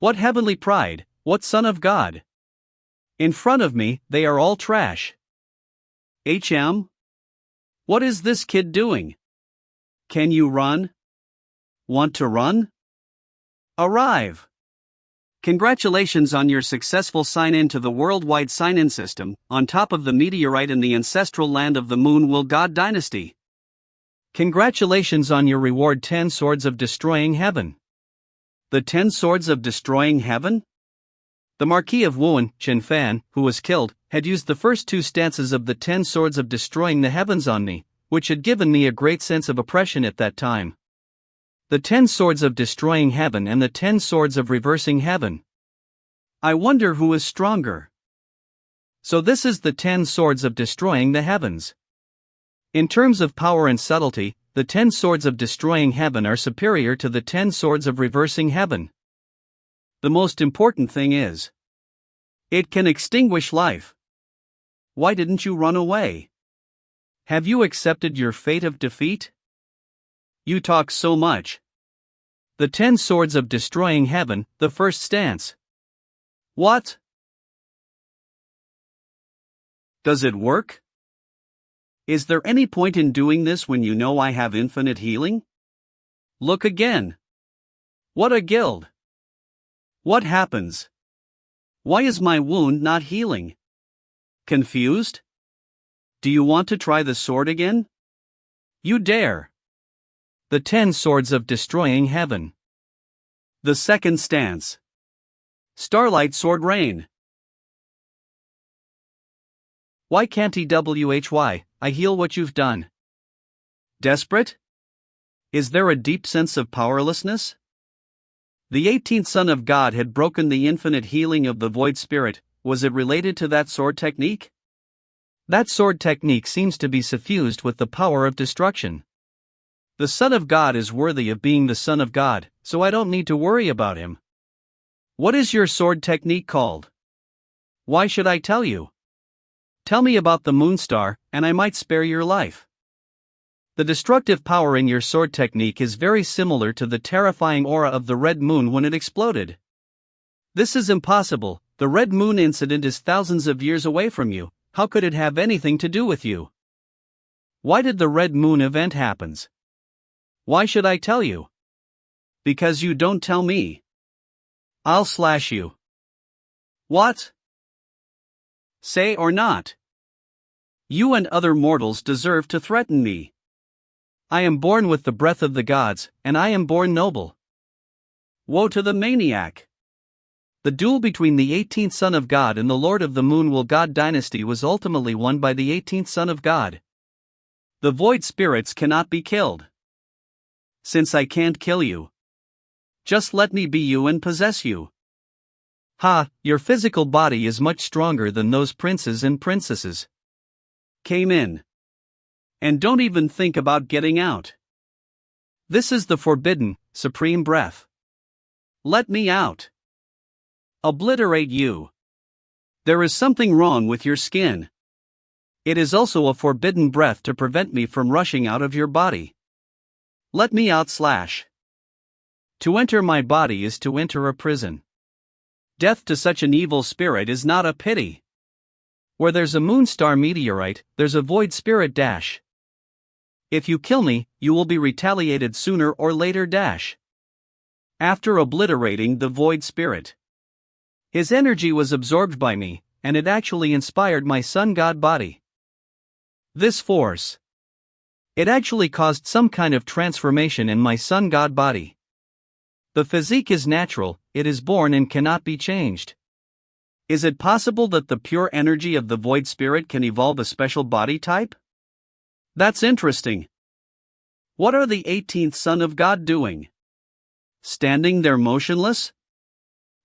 Speaker 2: What heavenly pride, what son of God? In front of me, they are all trash. What is this kid doing? Can you run? Want to run? Arrive! Congratulations on your successful sign-in to the worldwide sign-in system, on top of the meteorite in the ancestral land of the Manhwa God dynasty.
Speaker 1: Congratulations on your reward 10 Swords of Destroying Heaven.
Speaker 2: The 10 Swords of Destroying Heaven?
Speaker 1: The Marquis of Wuhan, Chen Fan, who was killed, had used the first 2 stances of the 10 Swords of Destroying the Heavens on me, which had given me a great sense of oppression at that time. The 10 Swords of Destroying Heaven and the 10 Swords of Reversing Heaven.
Speaker 2: I wonder who is stronger.
Speaker 1: So this is the 10 Swords of Destroying the Heavens. In terms of power and subtlety, the 10 Swords of Destroying Heaven are superior to the 10 Swords of Reversing Heaven.
Speaker 2: The most important thing is, it can extinguish life. Why didn't you run away? Have you accepted your fate of defeat? You talk so much.
Speaker 1: The 10 Swords of Destroying Heaven, the first stance.
Speaker 2: What? Does it work? Is there any point in doing this when you know I have infinite healing? Look again. What a guild. What happens? Why is my wound not healing? Confused? Do you want to try the sword again? You dare.
Speaker 1: The 10 Swords of Destroying Heaven.
Speaker 2: The second stance. Starlight Sword Rain.
Speaker 1: Why can't EWHY, I heal what you've done?
Speaker 2: Desperate? Is there a deep sense of powerlessness? The 18th Son of God had broken the infinite healing of the Void Spirit. Was it related to that sword technique?
Speaker 1: That sword technique seems to be suffused with the power of destruction.
Speaker 2: The Son of God is worthy of being the Son of God, so I don't need to worry about him. What is your sword technique called? Why should I tell you? Tell me about the Moonstar, and I might spare your life.
Speaker 1: The destructive power in your sword technique is very similar to the terrifying aura of the Red Moon when it exploded.
Speaker 2: This is impossible. The Red Moon incident is thousands of years away from you. How could it have anything to do with you?
Speaker 1: Why did the Red Moon event happen?
Speaker 2: Why should I tell you? Because you don't tell me. I'll slash you. What? Say or not. You and other mortals deserve to threaten me.
Speaker 1: I am born with the breath of the gods, and I am born noble.
Speaker 2: Woe to the maniac.
Speaker 1: The duel between the 18th Son of God and the Lord of the Manhwa God dynasty was ultimately won by the 18th Son of God.
Speaker 2: The void spirits cannot be killed. Since I can't kill you, just let me be you and possess you.
Speaker 1: Ha, your physical body is much stronger than those princes and princesses.
Speaker 2: Came in. And don't even think about getting out. This is the forbidden, supreme breath. Let me out. Obliterate you. There is something wrong with your skin. It is also a forbidden breath to prevent me from rushing out of your body. Let me out. To enter my body is to enter a prison. Death to such an evil spirit is not a pity.
Speaker 1: Where there's a Moonstar meteorite, there's a void spirit dash.
Speaker 2: If you kill me, you will be retaliated sooner or later dash. After obliterating the void spirit, his energy was absorbed by me, and it actually inspired my sun god body. This force, it actually caused some kind of transformation in my sun god body. The physique is natural, it is born and cannot be changed. Is it possible that the pure energy of the void spirit can evolve a special body type? That's interesting. What are the 18th Son of God doing? Standing there motionless?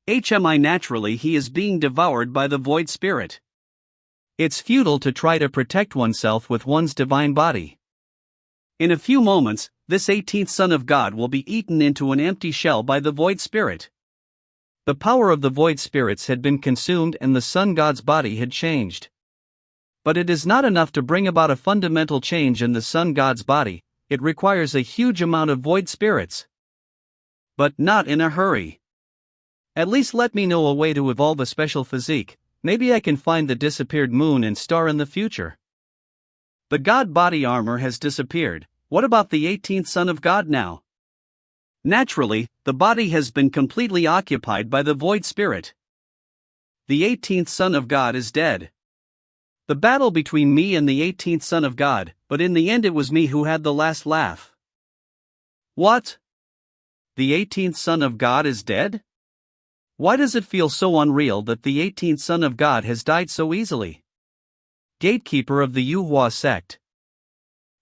Speaker 2: HMI naturally he is being devoured by the void spirit. It's futile to try to protect oneself with one's divine body. In a few moments, this 18th Son of God will be eaten into an empty shell by the void spirit. The power of the void spirits had been consumed and the sun god's body had changed. But it is not enough to bring about a fundamental change in the sun god's body, it requires a huge amount of void spirits. But not in a hurry.
Speaker 1: At least let me know a way to evolve a special physique. Maybe I can find the disappeared moon and star in the future.
Speaker 2: The God body armor has disappeared. What about the 18th son of God now? Naturally, the body has been completely occupied by the void spirit. The 18th son of God is dead. The battle between me and the 18th son of God, but in the end it was me who had the last laugh. What? The 18th son of God is dead? Why does it feel so unreal that the 18th son of God has died so easily? Gatekeeper of the Manhwa sect.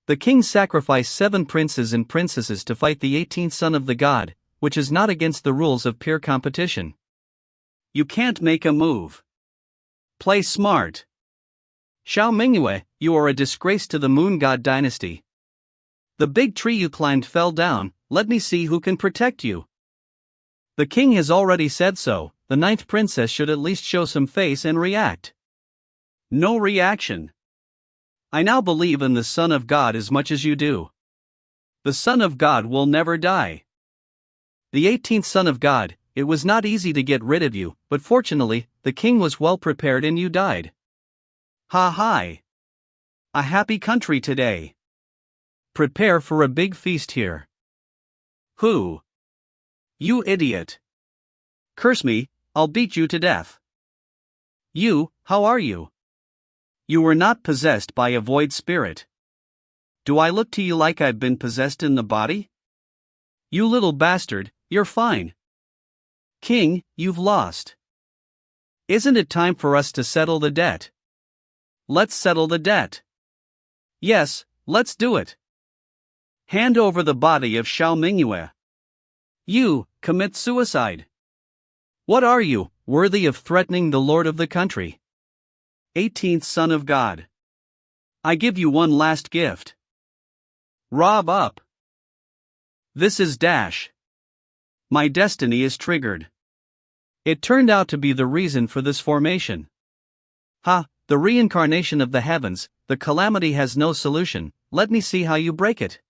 Speaker 2: The king sacrificed 7 princes and princesses to fight the 18th son of the god, which is not against the rules of peer competition. You can't make a move. Play smart. Manhwa, you are a disgrace to the moon god dynasty. The big tree you climbed fell down, let me see who can protect you. The king has already said so, the 9th princess should at least show some face and react. No reaction. I now believe in the Son of God as much as you do. The Son of God will never die. The 18th Son of God, it was not easy to get rid of you, but fortunately, the king was well prepared and you died. Ha ha! A happy country today. Prepare for a big feast here. Who? You idiot. Curse me, I'll beat you to death. You, how are you? You were not possessed by a void spirit. Do I look to you like I've been possessed in the body? You little bastard, you're fine. King, you've lost. Isn't it time for us to settle the debt? Let's settle the debt. Yes, let's do it. Hand over the body of Manhwa. You, commit suicide. What are you, worthy of threatening the lord of the country? 18th son of God. I give you one last gift. Rob up. This is Dash. My destiny is triggered. It turned out to be the reason for this formation. Ha, the reincarnation of the heavens, the calamity has no solution, let me see how you break it.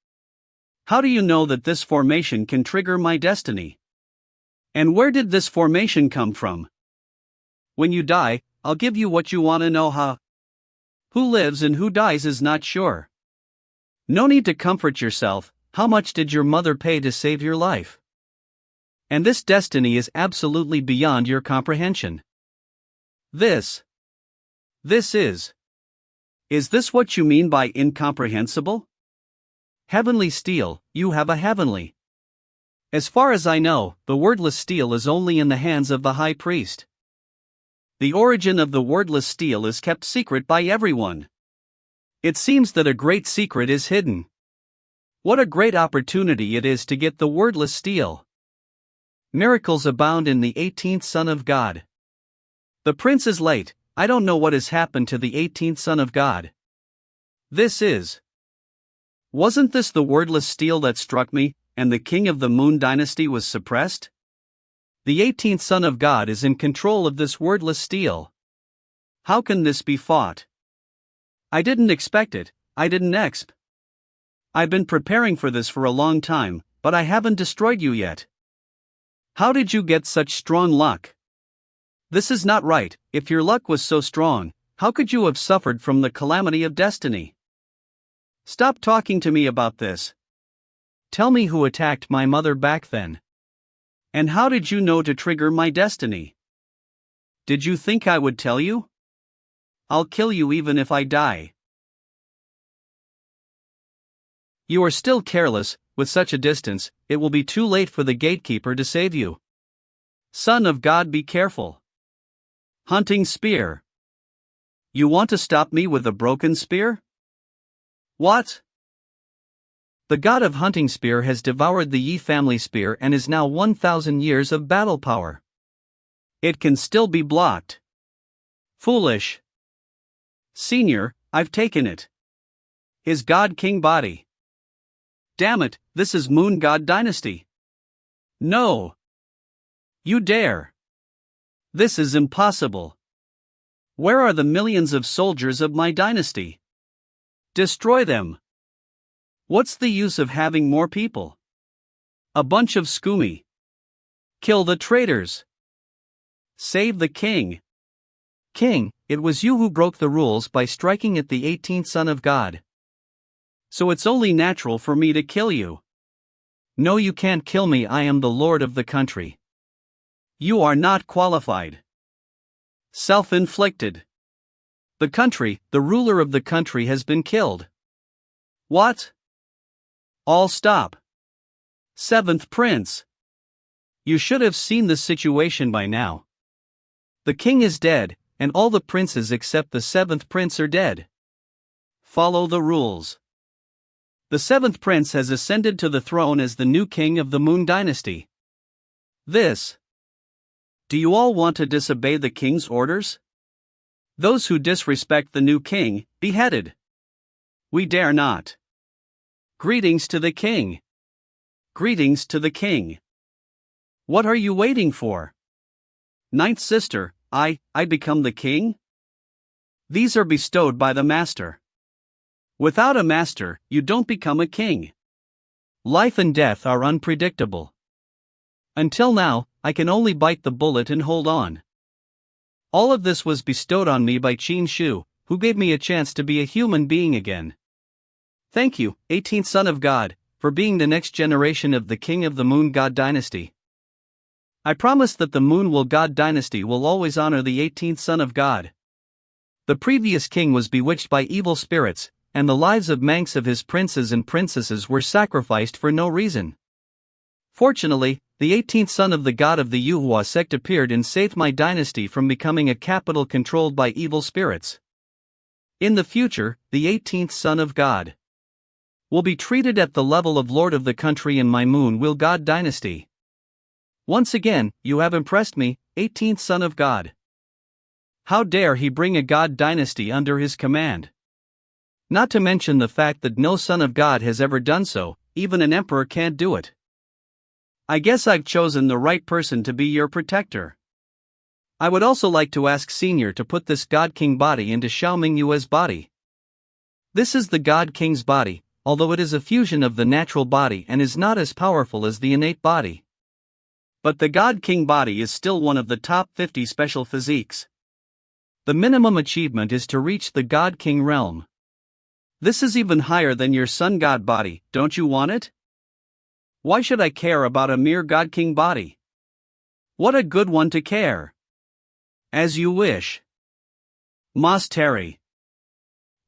Speaker 2: How do you know that this formation can trigger my destiny? And where did this formation come from? When you die, I'll give you what you want to know. Who lives and who dies is not sure. No need to comfort yourself, how much did your mother pay to save your life? And this destiny is absolutely beyond your comprehension. This is. Is this what you mean by incomprehensible? Heavenly steel, you have a heavenly. As far as I know, the wordless steel is only in the hands of the high priest. The origin of the wordless steel is kept secret by everyone. It seems that a great secret is hidden. What a great opportunity it is to get the wordless steel. Miracles abound in the 18th Son of God. The prince is late, I don't know what has happened to the 18th Son of God. This is. Wasn't this the wordless steel that struck me, and the king of the moon dynasty was suppressed? The 18th Son of God is in control of this wordless steel. How can this be fought? I didn't expect it, I didn't exp. I've been preparing for this for a long time, but I haven't destroyed you yet. How did you get such strong luck? This is not right, if your luck was so strong, how could you have suffered from the calamity of destiny? Stop talking to me about this. Tell me who attacked my mother back then. And how did you know to trigger my destiny? Did you think I would tell you? I'll kill you even if I die. You are still careless, with such a distance, it will be too late for the gatekeeper to save you. Son of God, be careful. Hunting spear. You want to stop me with a broken spear? What? The god of hunting spear has devoured the Yi family spear and is now 1,000 years of battle power. It can still be blocked. Foolish. Senior, I've taken it. His god king body. Damn it, this is Moon God Dynasty. No. You dare. This is impossible. Where are the millions of soldiers of my dynasty? Destroy them. What's the use of having more people? A bunch of scummy. Kill the traitors. Save the king.
Speaker 1: King, it was you who broke the rules by striking at the 18th son of God.
Speaker 2: So it's only natural for me to kill you.
Speaker 1: No, you can't kill me, I am the lord of the country.
Speaker 2: You are not qualified. Self-inflicted. The country, the ruler of the country has been killed. What? All stop. Seventh prince. You should have seen the situation by now.
Speaker 1: The king is dead, and all the princes except the seventh prince are dead.
Speaker 2: Follow the rules. The seventh prince has ascended to the throne as the new king of the Moon Dynasty. This. Do you all want to disobey the king's orders? Those who disrespect the new king, beheaded. We dare not. Greetings to the king. Greetings to the king. What are you waiting for? Ninth sister, I become the king? These are bestowed by the master. Without a master, you don't become a king.
Speaker 1: Life and death are unpredictable. Until now, I can only bite the bullet and hold on. All of this was bestowed on me by Qin Shu, who gave me a chance to be a human being again. Thank you, 18th son of God, for being the next generation of the king of the Moon God Dynasty. I promise that the Moon God Dynasty will always honor the 18th son of God. The previous king was bewitched by evil spirits, and the lives of Manx of his princes and princesses were sacrificed for no reason. Fortunately, the 18th son of the god of the Yuhua sect appeared and saved my dynasty from becoming a capital controlled by evil spirits. In the future, the 18th son of God will be treated at the level of lord of the country in my Moon God Dynasty. Once again, you have impressed me, 18th son of God. How dare he bring a god dynasty under his command? Not to mention the fact that no son of God has ever done so, even an emperor can't do it. I guess I've chosen the right person to be your protector. I would also like to ask Senior to put this God King body into Xiaoming Yue's body. This is the God King's body, although it is a fusion of the natural body and is not as powerful as the innate body. But the God King body is still one of the top 50 special physiques. The minimum achievement is to reach the God King realm. This is even higher than your Sun God body, don't you want it? Why should I care about a mere God King body? What a good one to care. As you wish. Mas Terry.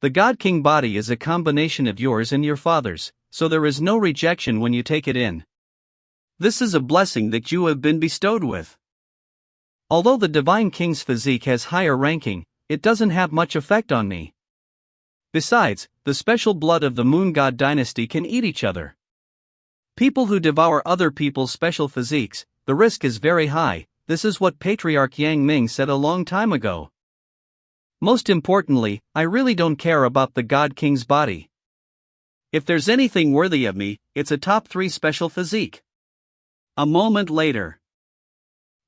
Speaker 1: The God King body is a combination of yours and your father's, so there is no rejection when you take it in. This is a blessing that you have been bestowed with. Although the Divine King's physique has higher ranking, it doesn't have much effect on me. Besides, the special blood of the Moon God Dynasty can eat each other. People who devour other people's special physiques, the risk is very high. This is what Patriarch Yang Ming said a long time ago. Most importantly, I really don't care about the God King's body. If there's anything worthy of me, it's a top 3 special physique. A moment later.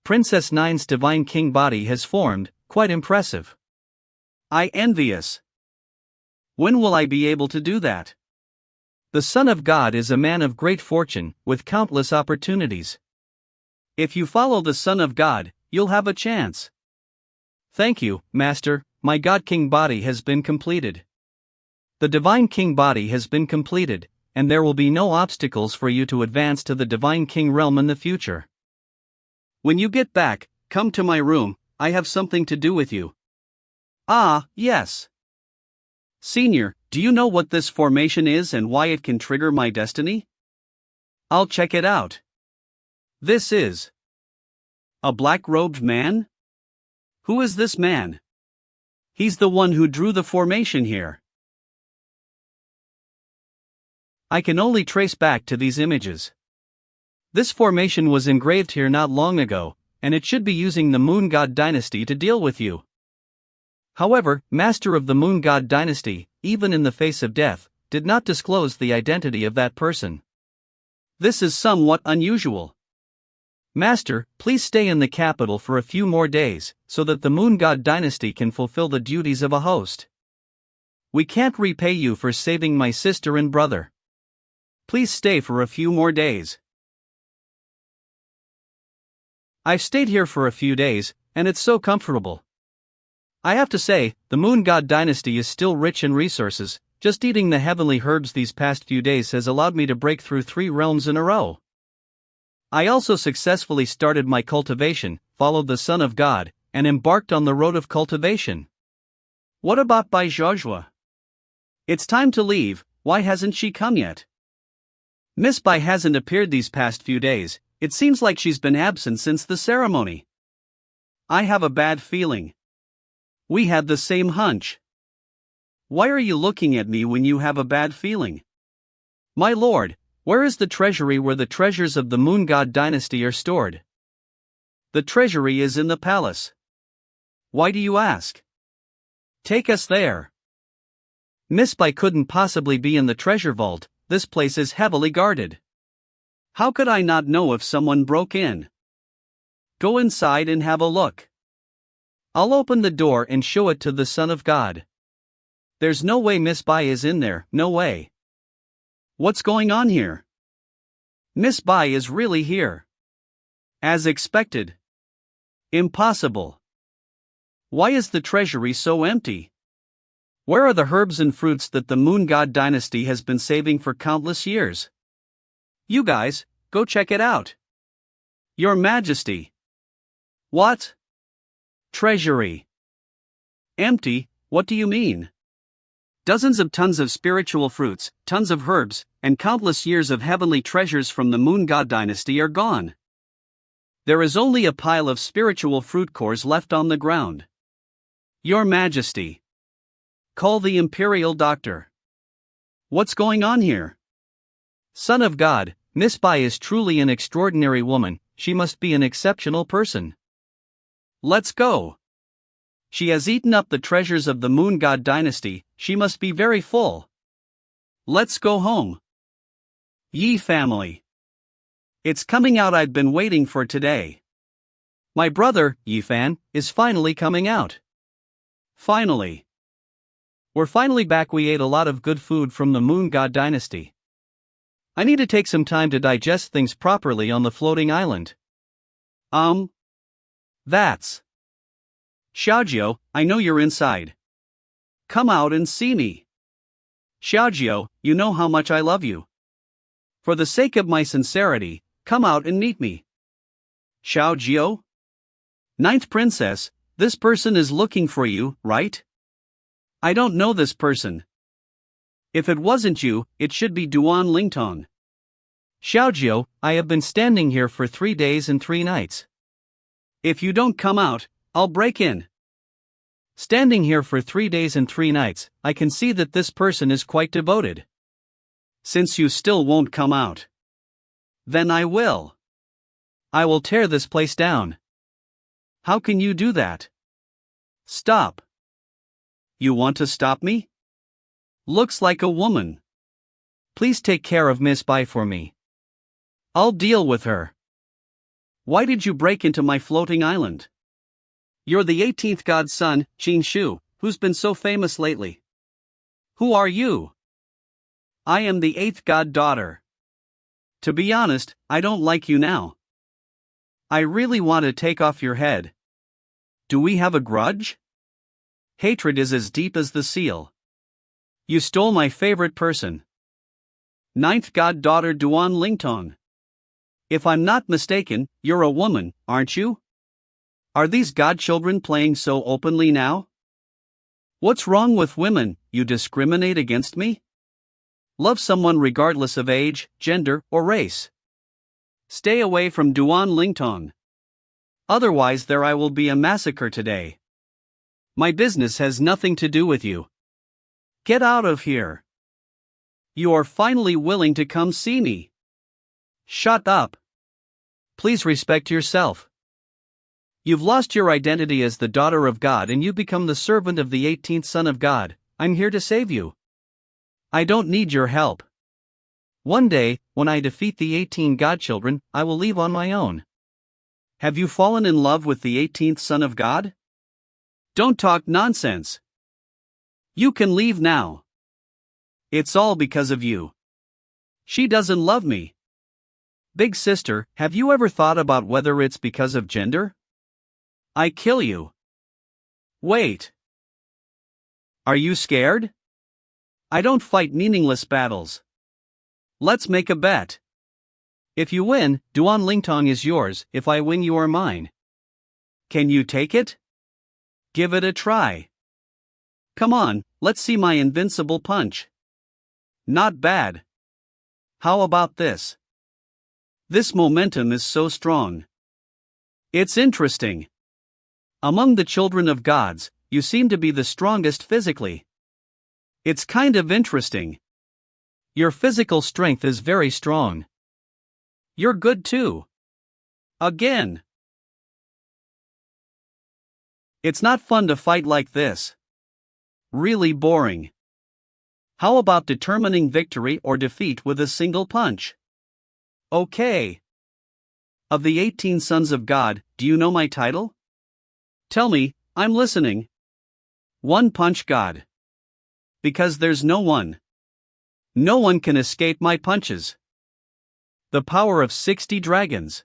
Speaker 1: Princess Nine's Divine King body has formed, quite impressive. I envious. When will I be able to do that? The Son of God is a man of great fortune, with countless opportunities. If you follow the Son of God, you'll have a chance. Thank you, Master, my God King body has been completed. The Divine King body has been completed, and there will be no obstacles for you to advance to the Divine King realm in the future. When you get back, come to my room, I have something to do with you. Ah, yes. Senior, do you know what this formation is and why it can trigger my destiny? I'll check it out. This is a black-robed man? Who is this man? He's the one who drew the formation here. I can only trace back to these images. This formation was engraved here not long ago, and it should be using the Moon God Dynasty to deal with you. However, Master of the Moon God Dynasty, even in the face of death, did not disclose the identity of that person. This is somewhat unusual. Master, please stay in the capital for a few more days, so that the Moon God Dynasty can fulfill the duties of a host. We can't repay you for saving my sister and brother. Please stay for a few more days. I've stayed here for a few days, and it's so comfortable. I have to say, the Moon God dynasty is still rich in resources. Just eating the heavenly herbs these past few days has allowed me to break through 3 realms in a row. I also successfully started my cultivation, followed the Son of God, and embarked on the road of cultivation. What about Bai Zhozhua? It's time to leave. Why hasn't she come yet? Miss Bai hasn't appeared these past few days. It seems like she's been absent since the ceremony. I have a bad feeling. We had the same hunch. Why are you looking at me when you have a bad feeling? My lord, where is the treasury where the treasures of the Moon God dynasty are stored? The treasury is in the palace. Why do you ask? Take us there. Miss Bai couldn't possibly be in the treasure vault. This place is heavily guarded. How could I not know if someone broke in? Go inside and have a look. I'll open the door and show it to the Son of God. There's no way Miss Bai is in there, no way. What's going on here? Miss Bai is really here. As expected. Impossible. Why is the treasury so empty? Where are the herbs and fruits that the Moon God dynasty has been saving for countless years? You guys, go check it out. Your Majesty. What? Treasury. Empty, what do you mean? Dozens of tons of spiritual fruits, tons of herbs, and countless years of heavenly treasures from the Moon God dynasty are gone. There is only a pile of spiritual fruit cores left on the ground. Your Majesty. Call the Imperial Doctor. What's going on here? Son of God, Miss Bai is truly an extraordinary woman. She must be an exceptional person. Let's go. She has eaten up the treasures of the Moon God dynasty. She must be very full. Let's go home. Yi family. It's coming out. I've been waiting for today. My brother, Yi Fan, is finally coming out. Finally. We're finally back. We ate a lot of good food from the Moon God dynasty. I need to take some time to digest things properly on the floating island. That's. Xiaojiu, I know you're inside. Come out and see me. Xiaojiu, you know how much I love you. For the sake of my sincerity, come out and meet me. Xiaojiu? Ninth Princess, this person is looking for you, right? I don't know this person. If it wasn't you, it should be Duan Lingtong. Xiaojiu, I have been standing here for 3 days and 3 nights. If you don't come out, I'll break in. Standing here for 3 days and 3 nights, I can see that this person is quite devoted. Since you still won't come out, then I will. I will tear this place down. How can you do that? Stop. You want to stop me? Looks like a woman. Please take care of Miss Bai for me. I'll deal with her. Why did you break into my floating island? You're the 18th god's son, Qin Shu, who's been so famous lately. Who are you? I am the 8th god daughter. To be honest, I don't like you now. I really want to take off your head. Do we have a grudge? Hatred is as deep as the seal. You stole my favorite person. 9th god daughter Duan Lingtong. If I'm not mistaken, you're a woman, aren't you? Are these godchildren playing so openly now? What's wrong with women? You discriminate against me? Love someone regardless of age, gender, or race. Stay away from Duan Lingtong. Otherwise there I will be a massacre today. My business has nothing to do with you. Get out of here. You are finally willing to come see me. Shut up. Please respect yourself. You've lost your identity as the daughter of God and you become the servant of the 18th Son of God. I'm here to save you. I don't need your help. One day, when I defeat the 18 godchildren, I will leave on my own. Have you fallen in love with the 18th Son of God? Don't talk nonsense. You can leave now. It's all because of you. She doesn't love me. Big sister, have you ever thought about whether it's because of gender?
Speaker 2: I kill you. Wait. Are you scared? I don't fight meaningless battles. Let's make a bet.
Speaker 1: If you win, Duan Lingtong is yours, if I win, you are mine.
Speaker 2: Can you take it? Give it a try. Come on, let's see my invincible punch. Not bad. How about this? This momentum is so strong. It's interesting. Among the children of gods, you seem to be the strongest physically. It's kind of interesting.
Speaker 1: Your physical strength is very strong.
Speaker 2: You're good too. Again. It's not fun to fight like this. Really boring. How about determining victory or defeat with a single punch? Okay. Of the 18 sons of God, do you know my title? Tell me, I'm listening. One Punch God. Because there's no one. No one can escape my punches. The power of 60 dragons.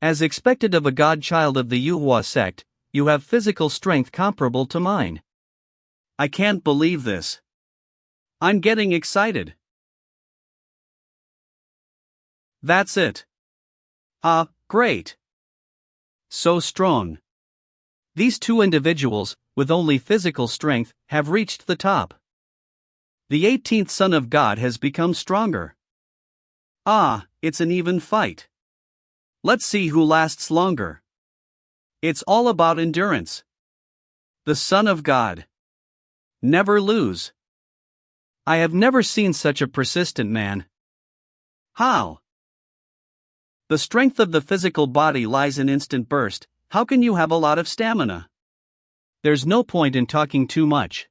Speaker 1: As expected of a godchild of the Manhwa sect, you have physical strength comparable to mine.
Speaker 2: I can't believe this. I'm getting excited. That's it. Great. So strong.
Speaker 1: These two individuals, with only physical strength, have reached the top.
Speaker 2: The 18th son of God has become stronger. It's an even fight. Let's see who lasts longer. It's all about endurance. The Son of God. Never lose.
Speaker 1: I have never seen such a persistent man.
Speaker 2: How? The strength of the physical body lies in instant burst. How can you have a lot of stamina?
Speaker 1: There's no point in talking too much.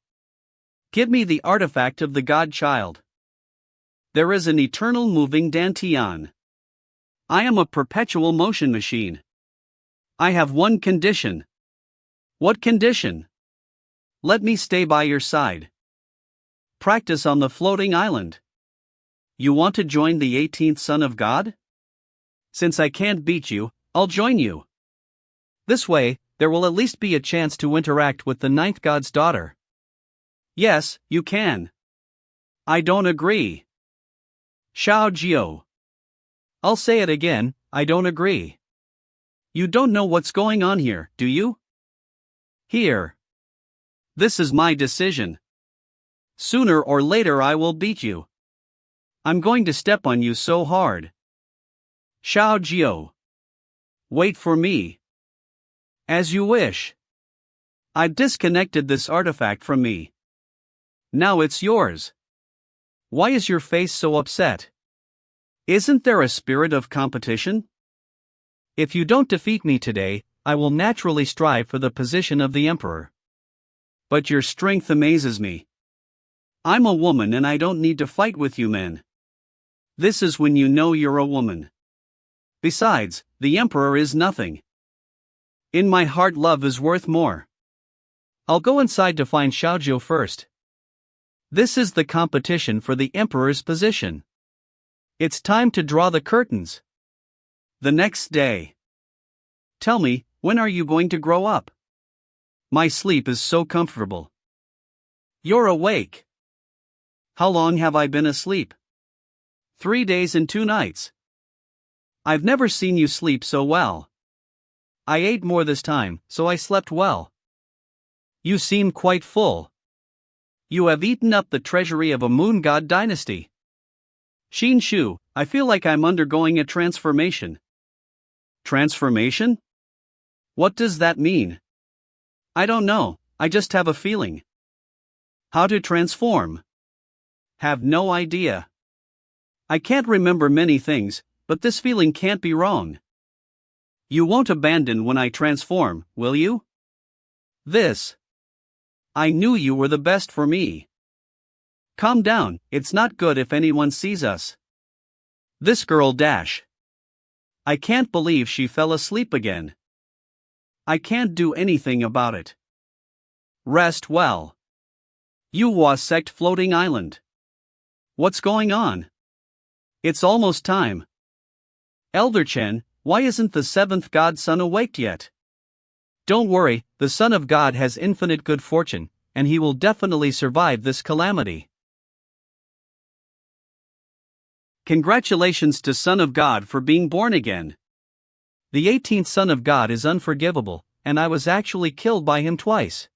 Speaker 2: Give me the artifact of the God-child. There is an eternal moving Dantian. I am a perpetual motion machine. I have one condition. What condition? Let me stay by your side. Practice on the floating island. You want to join the 18th son of God? Since I can't beat you, I'll join you.
Speaker 1: This way, there will at least be a chance to interact with the 9th god's daughter.
Speaker 2: Yes, you can. I don't agree. Xiao Jiu.
Speaker 1: I'll say it again, I don't agree.
Speaker 2: You don't know what's going on here, do you? Here. This is my decision. Sooner or later I will beat you. I'm going to step on you so hard. Xiao Jiu. Wait for me. As you wish. I've disconnected this artifact from me. Now it's yours. Why is your face so upset? Isn't there a spirit of competition?
Speaker 1: If you don't defeat me today, I will naturally strive for the position of the emperor.
Speaker 2: But your strength amazes me. I'm a woman and I don't need to fight with you men. This is when you know you're a woman. Besides, the emperor is nothing. In my heart, love is worth more.
Speaker 1: I'll go inside to find Xiaojiu first. This is the competition for the emperor's position. It's time to draw the curtains.
Speaker 2: The next day. Tell me, when are you going to grow up? My sleep is so comfortable. You're awake. How long have I been asleep? 3 days and 2 nights. I've never seen you sleep so well.
Speaker 1: I ate more this time, so I slept well.
Speaker 2: You seem quite full. You have eaten up the treasury of a moon god dynasty. Xin Shu, I feel like I'm undergoing a transformation. Transformation? What does that mean? I don't know, I just have a feeling. How to transform? Have no idea. I can't remember many things, but this feeling can't be wrong. You won't abandon when I transform, will you? This. I knew you were the best for me. Calm down, it's not good if anyone sees us. This girl dash. I can't believe she fell asleep again. I can't do anything about it. Rest well. Manhwa sect floating island. What's going on? It's almost time. Elder Chen, why isn't the 7th godson awake yet? Don't worry, the Son of God has infinite good fortune, and he will definitely survive this calamity. Congratulations to Son of God for being born again. The 18th Son of God is unforgivable, and I was actually killed by him twice.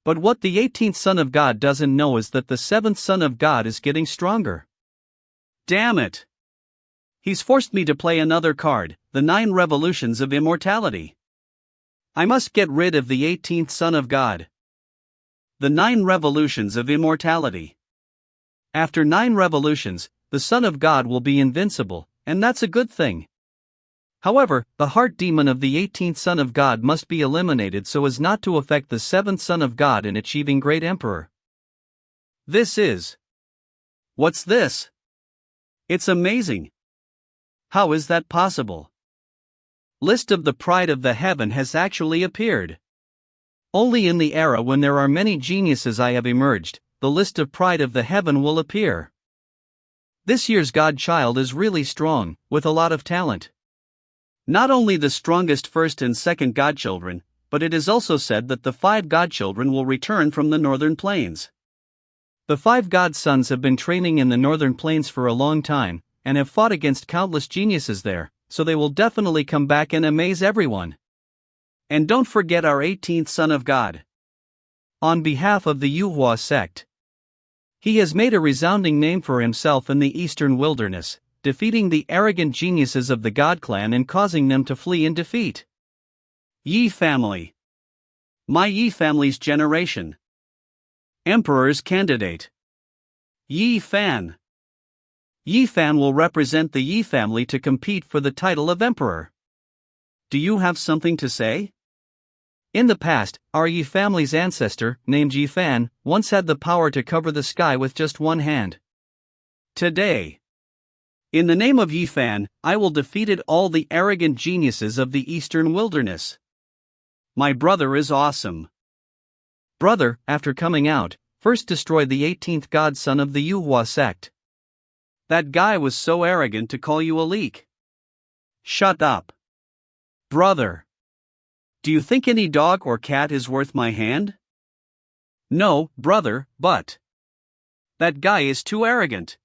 Speaker 2: But what the 18th Son of God doesn't know is that the 7th Son of God is getting stronger. Damn it! He's forced me to play another card, the 9 Revolutions of Immortality. I must get rid of the 18th Son of God. The 9 Revolutions of Immortality. After 9 revolutions, the Son of God will be invincible, and that's a good thing. However, the heart demon of the 18th Son of God must be eliminated so as not to affect the 7th Son of God in achieving Great Emperor. What's this? It's amazing. How is that possible? List of the Pride of the Heaven has actually appeared. Only in the era when there are many geniuses I have emerged, the list of Pride of the Heaven will appear. This year's godchild is really strong, with a lot of talent. Not only the strongest first and second godchildren, but it is also said that the 5 godchildren will return from the northern plains. The 5 godsons have been training in the northern plains for a long time, and have fought against countless geniuses there, so they will definitely come back and amaze everyone. And don't forget our 18th Son of God. On behalf of the Manhwa sect, he has made a resounding name for himself in the eastern wilderness, defeating the arrogant geniuses of the God clan and causing them to flee in defeat. Yi family. My Yi family's generation. Emperor's candidate. Yi Fan. Yi Fan will represent the Yi family to compete for the title of emperor. Do you have something to say? In the past, our Yi family's ancestor, named Yi Fan, once had the power to cover the sky with just one hand. Today, in the name of Yi Fan, I will defeat all the arrogant geniuses of the eastern wilderness. My brother is awesome. Brother, after coming out, first destroy the 18th godson of the Manhwa sect. That guy was so arrogant to call you a leak. Shut up. Brother. Do you think any dog or cat is worth my hand? No, brother, but that guy is too arrogant.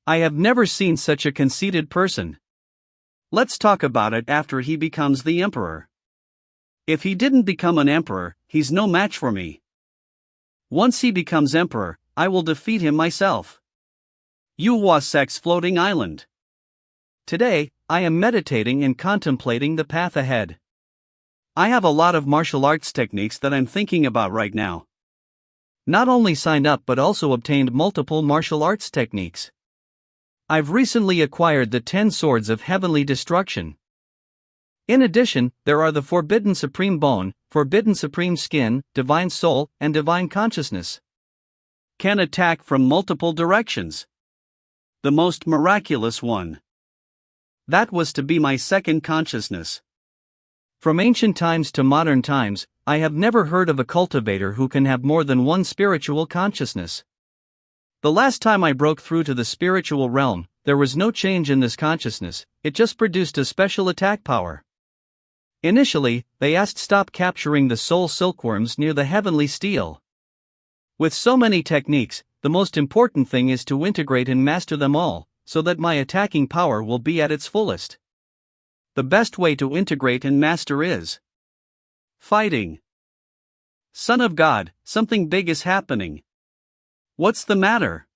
Speaker 2: I have never seen such a conceited person. Let's talk about it after he becomes the emperor. If he didn't become an emperor, he's no match for me. Once he becomes emperor, I will defeat him myself. Manhwa sect's floating island. Today, I am meditating and contemplating the path ahead. I have a lot of martial arts techniques that I'm thinking about right now. Not only signed up but also obtained multiple martial arts techniques. I've recently acquired the 10 Swords of Heavenly Destruction. In addition, there are the Forbidden Supreme Bone, Forbidden Supreme Skin, Divine Soul, and Divine Consciousness. Can attack from multiple directions. The most miraculous one. That was to be my second consciousness. From ancient times to modern times, I have never heard of a cultivator who can have more than one spiritual consciousness. The last time I broke through to the spiritual realm, there was no change in this consciousness, it just produced a special attack power. Initially, they asked stop capturing the soul silkworms near the heavenly steel. With so many techniques, the most important thing is to integrate and master them all, so that my attacking power will be at its fullest. The best way to integrate and master is fighting. Son of God, something big is happening. What's the matter?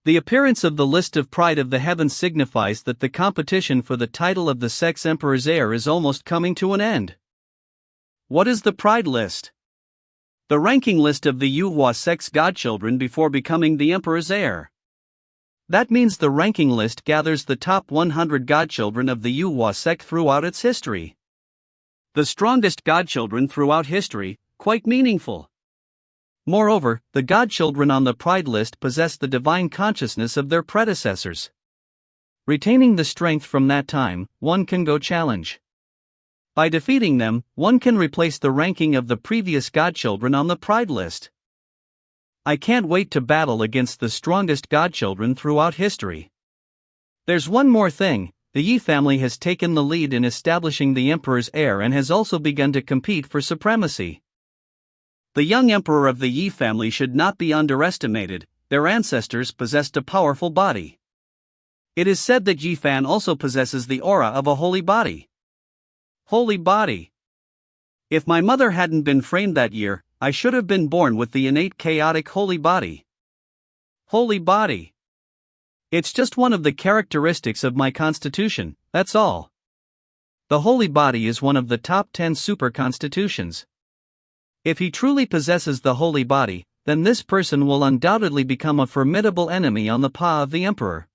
Speaker 2: The appearance of the list of Pride of the Heavens signifies that the competition for the title of the sect's emperor's heir is almost coming to an end. What is the Pride list? The ranking list of the Manhwa sect's godchildren before becoming the emperor's heir. That means the ranking list gathers the top 100 godchildren of the Manhwa sect throughout its history. The strongest godchildren throughout history, quite meaningful. Moreover, the godchildren on the Pride list possess the divine consciousness of their predecessors. Retaining the strength from that time, one can go challenge. By defeating them, one can replace the ranking of the previous godchildren on the Pride list. I can't wait to battle against the strongest godchildren throughout history. There's one more thing,
Speaker 1: The Yi family has taken the lead in establishing the emperor's heir and has also begun to compete for supremacy.
Speaker 2: The young emperor of the Yi family should not be underestimated. Their ancestors possessed a powerful body. It is said that Yi Fan also possesses the aura of a holy body. Holy body. If my mother hadn't been framed that year, I should have been born with the innate chaotic holy body. Holy body. It's just one of the characteristics of my constitution, that's all. The holy body is one of the top 10 super constitutions. If he truly possesses the holy body, then this person will undoubtedly become a formidable enemy on the path of the emperor.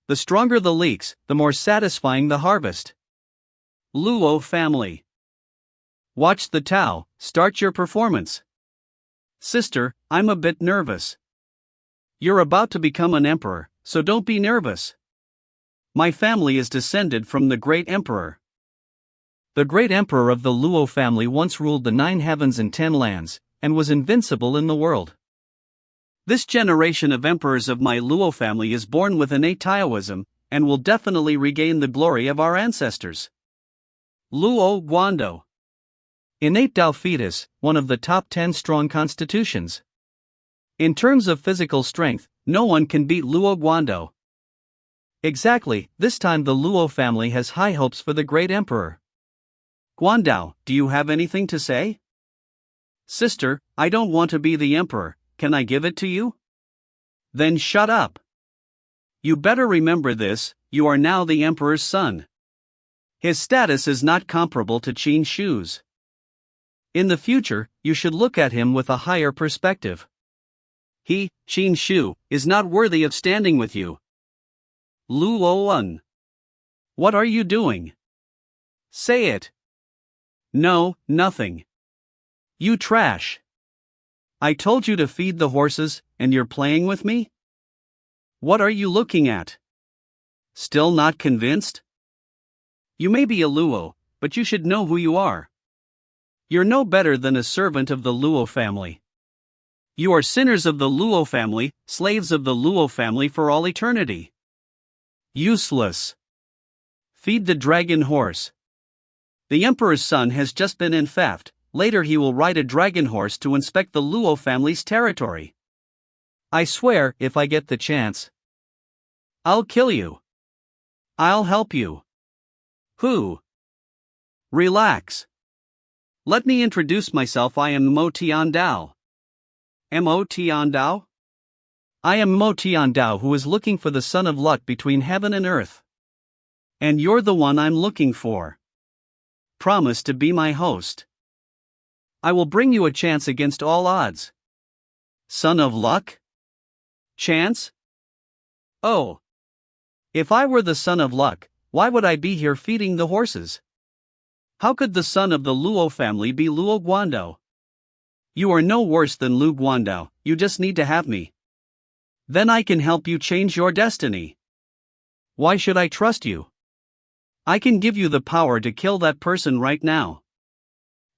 Speaker 2: The stronger the leeks, the more satisfying the harvest. Luo family. Watch the Tao, start your performance. Sister, I'm a bit nervous. You're about to become an emperor, so don't be nervous. My family is descended from the great emperor.
Speaker 1: The great emperor of the Luo family once ruled the 9 heavens and 10 lands, and was invincible in the world.
Speaker 2: This generation of emperors of my Luo family is born with innate Taoism, and will definitely regain the glory of our ancestors. Luo Guando.
Speaker 1: Innate Tao fetus, one of the top 10 strong constitutions. In terms of physical strength, no one can beat Luo Guando. Exactly, this time the Luo family has high hopes for the great emperor.
Speaker 2: Guandao, do you have anything to say? Sister, I don't want to be the emperor, can I give it to you? Then shut up. You better remember this, you are now the emperor's son. His status is not comparable to Qin Shu's. In the future, you should look at him with a higher perspective. He, Qin Shu, is not worthy of standing with you. Luoan. What are you doing? Say it. No, nothing. You trash. I told you to feed the horses, and you're playing with me? What are you looking at? Still not convinced? You may be a Luo, but you should know who you are. You're no better than a servant of the Luo family. You are sinners of the Luo family, slaves of the Luo family for all eternity. Useless. Feed the dragon horse. The emperor's son has just been infaffed, later he will ride a dragon horse to inspect the Luo family's territory. I swear, if I get the chance, I'll kill you. I'll help you. Who? Relax. Let me introduce myself. I am Mo Tiandao. Mo Tiandao? I am Mo Tiandao, who is looking for the son of luck between heaven and earth. And you're the one I'm looking for. Promise to be my host. I will bring you a chance against all odds. Son of luck? Chance? Oh. If I were the son of luck, why would I be here feeding the horses? How could the son of the Luo family be Luo Guando? You are no worse than Lu Guandao, you just need to have me. Then I can help you change your destiny. Why should I trust you? I can give you the power to kill that person right now.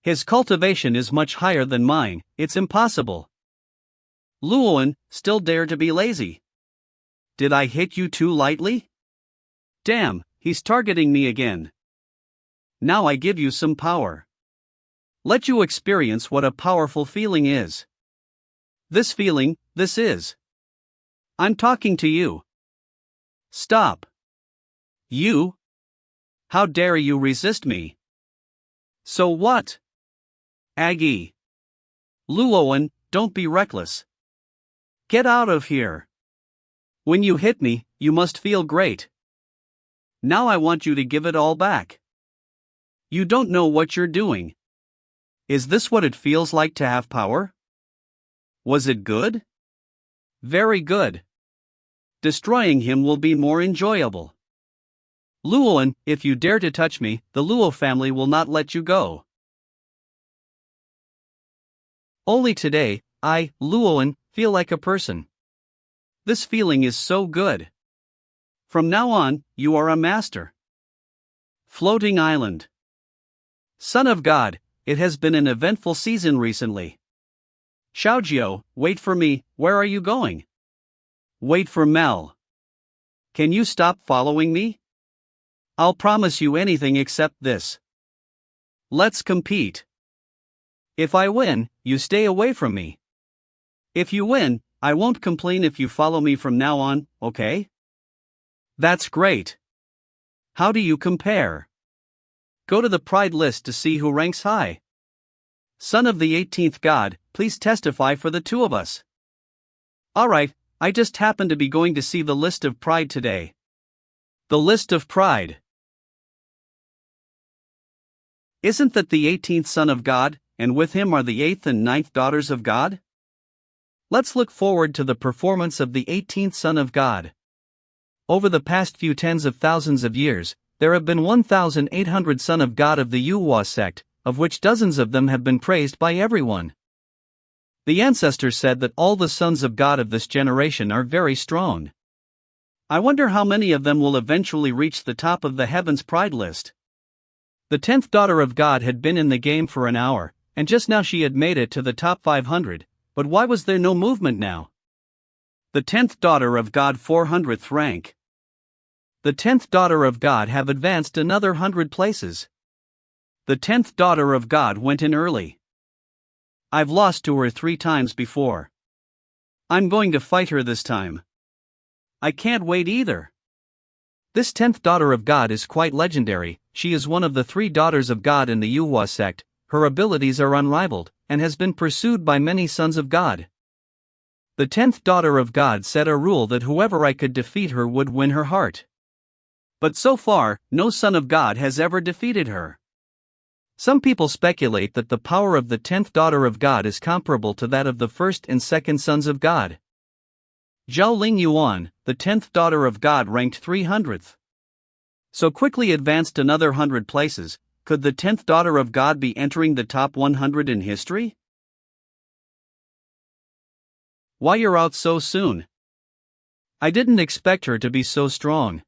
Speaker 2: His cultivation is much higher than mine, it's impossible. Luoan, still dare to be lazy. Did I hit you too lightly? Damn, he's targeting me again. Now I give you some power. Let you experience what a powerful feeling is. This feeling, this is. I'm talking to you. Stop. You? How dare you resist me? So what? Aggie. Luoan, don't be reckless. Get out of here. When you hit me, you must feel great. Now I want you to give it all back. You don't know what you're doing. Is this what it feels like to have power? Was it good? Very good. Destroying him will be more enjoyable. Luoan, if you dare to touch me, the Luo family will not let you go. Only today, I, Luoan, feel like a person. This feeling is so good. From now on, you are a master. Floating Island. Son of God, it has been an eventful season recently. Xiaojiu, wait for me, where are you going? Wait for Mel. Can you stop following me? I'll promise you anything except this. Let's compete. If I win, you stay away from me. If you win, I won't complain if you follow me from now on, okay? That's great. How do you compare? Go to the pride list to see who ranks high. Son of the 18th god, please testify for the two of us. Alright, I just happen to be going to see the list of pride today. The list of pride. Isn't that the 18th son of God, and with him are the 8th and 9th daughters of God? Let's look forward to the performance of the 18th son of God. Over the past few tens of thousands of years, there have been 1,800 son of God of the Manhwa sect, of which dozens of them have been praised by everyone. The ancestors said that all the sons of God of this generation are very strong. I wonder how many of them will eventually reach the top of the heavens pride list. The 10th daughter of God had been in the game for an hour, and just now she had made it to the top 500, but why was there no movement now? The 10th daughter of God 400th rank. The 10th daughter of God have advanced another 100 places. The 10th daughter of God went in early. I've lost to her 3 times before. I'm going to fight her this time. I can't wait either. This 10th daughter of God is quite legendary. She is one of the 3 daughters of God in the Manhwa sect. Her abilities are unrivaled, and has been pursued by many sons of God. The 10th daughter of God set a rule that whoever I could defeat her would win her heart. But so far, no son of God has ever defeated her. Some people speculate that the power of the 10th daughter of God is comparable to that of the first and second sons of God. Zhao Ling Yuan, the 10th daughter of God, ranked 300th. So quickly advanced another 100 places. Could the 10th daughter of God be entering the top 100 in history? Why you're out so soon? I didn't expect her to be so strong.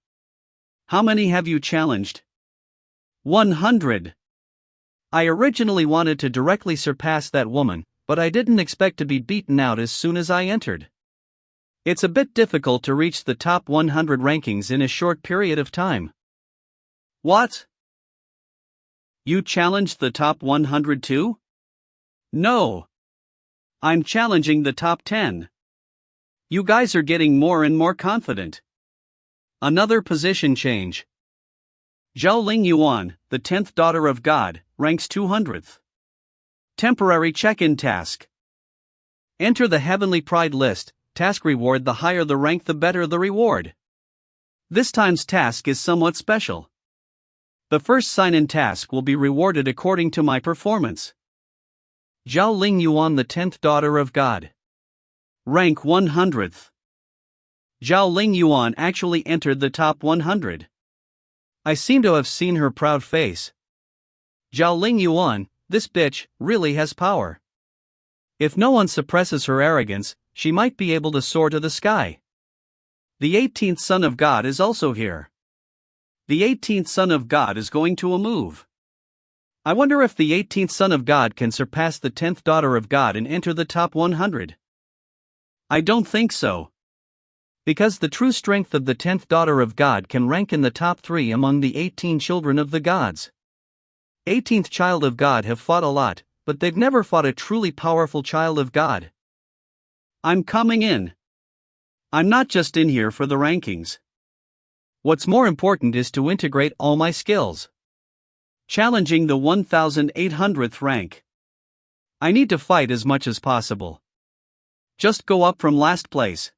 Speaker 2: How many have you challenged? 100. I originally wanted to directly surpass that woman, but I didn't expect to be beaten out as soon as I entered. It's a bit difficult to reach the top 100 rankings in a short period of time. What? You challenged the top 100 too? No. I'm challenging the top 10. You guys are getting more and more confident. Another position change. Zhao Ling Yuan, the 10th daughter of God, ranks 200th. Temporary check-in task. Enter the heavenly pride list. Task reward: the higher the rank, the better the reward. This time's task is somewhat special. The first sign-in task will be rewarded according to my performance. Zhao Ling Yuan, the 10th daughter of God. Rank 100th. Zhao Ling Yuan actually entered the top 100. I seem to have seen her proud face. Zhao Ling Yuan, this bitch, really has power. If no one suppresses her arrogance, she might be able to soar to the sky. The 18th son of God is also here. The 18th son of God is going to a move. I wonder if the 18th son of God can surpass the 10th daughter of God and enter the top 100. I don't think so. Because the true strength of the 10th daughter of God can rank in the top 3 among the 18 children of the gods. 18th child of God have fought a lot, but they've never fought a truly powerful child of God. I'm coming in. I'm not just in here for the rankings. What's more important is to integrate all my skills. Challenging the 1800th rank. I need to fight as much as possible. Just go up from last place.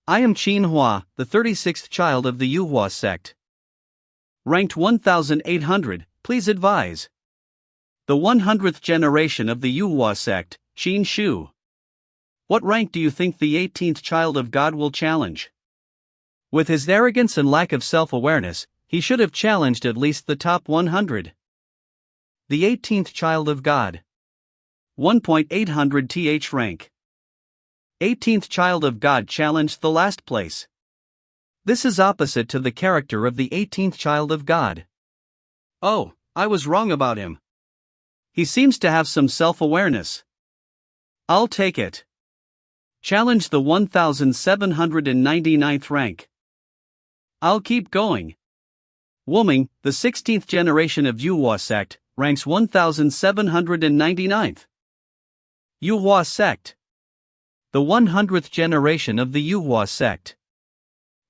Speaker 2: I am Manhwa, the 36th child of the Manhwa sect. Ranked 1800, please advise. The 100th generation of the Manhwa sect, Xin Shu. What rank do you think the 18th child of God will challenge? With his arrogance and lack of self-awareness, he should have challenged at least the top 100. The 18th child of God. 1800 th rank. 18th child of God challenged the last place. This is opposite to the character of the 18th child of God. Oh, I was wrong about him. He seems to have some self-awareness. I'll take it. Challenge the 1799th rank. I'll keep going. Woming, the 16th generation of Yuhua sect, ranks 1799th.
Speaker 1: Yuhua sect. The 100th generation of the Yuhua sect.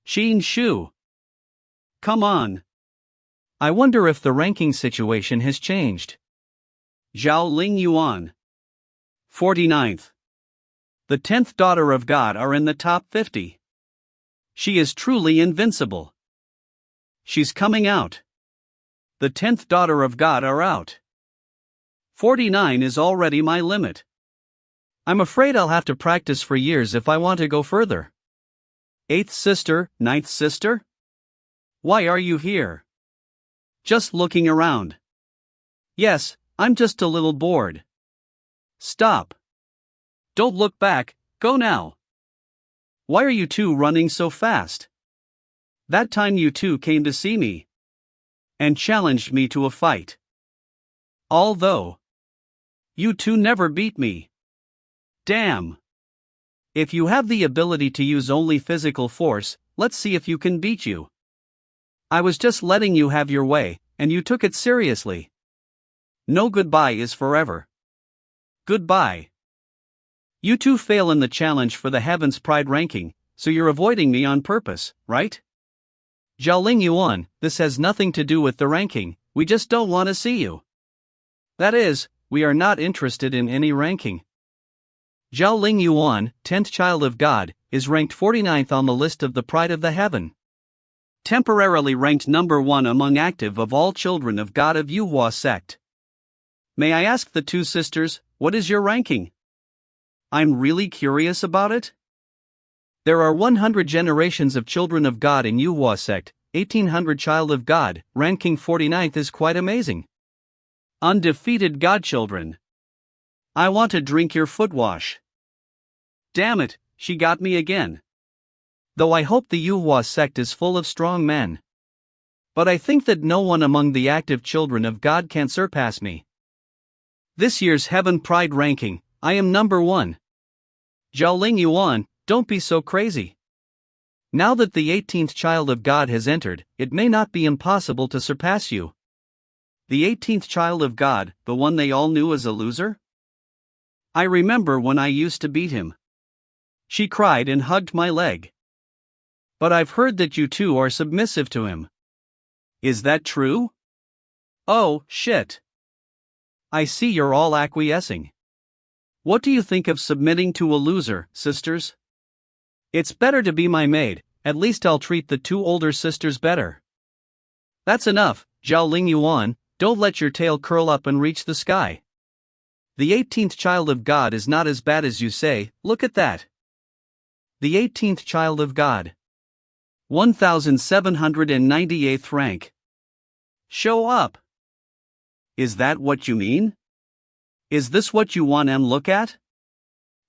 Speaker 2: Xin Shu. Come on.
Speaker 1: I wonder if the ranking situation has changed.
Speaker 2: Zhao Ling Yuan. 49th. The 10th daughter of God are in the top 50. She is truly invincible. She's coming out. The 10th daughter of God are out. 49 is already my limit.
Speaker 1: I'm afraid I'll have to practice for years if I want to go further.
Speaker 2: 8th sister, 9th sister? Why are you here? Just looking around. Yes, I'm just a little bored. Stop. Don't look back, go now. Why are you two running so fast? That time you two came to see me and challenged me to a fight. Although you two never beat me. Damn. If you have the ability to use only physical force, let's see if you can beat you. I was just letting you have your way, and you took it seriously. No goodbye is forever. Goodbye. You two fail in the challenge for the Heaven's Pride ranking, so you're avoiding me on purpose, right?
Speaker 1: Zhao Ling Yuan, this has nothing to do with the ranking, we just don't want to see you.
Speaker 2: That is,
Speaker 1: we are not interested in any ranking. Zhao Ling Yuan, 10th child of God, is ranked 49th on the list of the Pride of the Heaven.
Speaker 2: Temporarily ranked number 1 among active of all children of God of Yuhua sect. May I ask the two sisters, what is your ranking? I'm really curious about it.
Speaker 1: There are 100 generations of children of God in Yuhua sect, 1800 child of God, ranking 49th is quite amazing.
Speaker 2: Undefeated godchildren. I want to drink your foot wash. Damn it, she got me again.
Speaker 1: Though I hope the Yuhua sect is full of strong men. But I think that no one among the active children of God can surpass me. This year's Heaven Pride ranking, I am number 1. Zhao Ling Yuan, don't be so crazy. Now that the 18th child of God has entered, it may not be impossible to surpass you.
Speaker 2: The 18th child of God, the one they all knew as a loser? I remember when I used to beat him. She cried and hugged my leg. But I've heard that you two are submissive to him. Is that true? Oh, shit.
Speaker 1: I see you're all acquiescing.
Speaker 2: What do you think of submitting to a loser, sisters?
Speaker 1: It's better to be my maid, at least I'll treat the two older sisters better.
Speaker 2: That's enough,
Speaker 1: Zhao Ling Yuan, don't let your tail curl up and reach the sky. The 18th child of God is not as bad as you say, look at that. The 18th child of God.
Speaker 2: 1798th rank. Show up. Is that what you mean? Is this what you want to look at?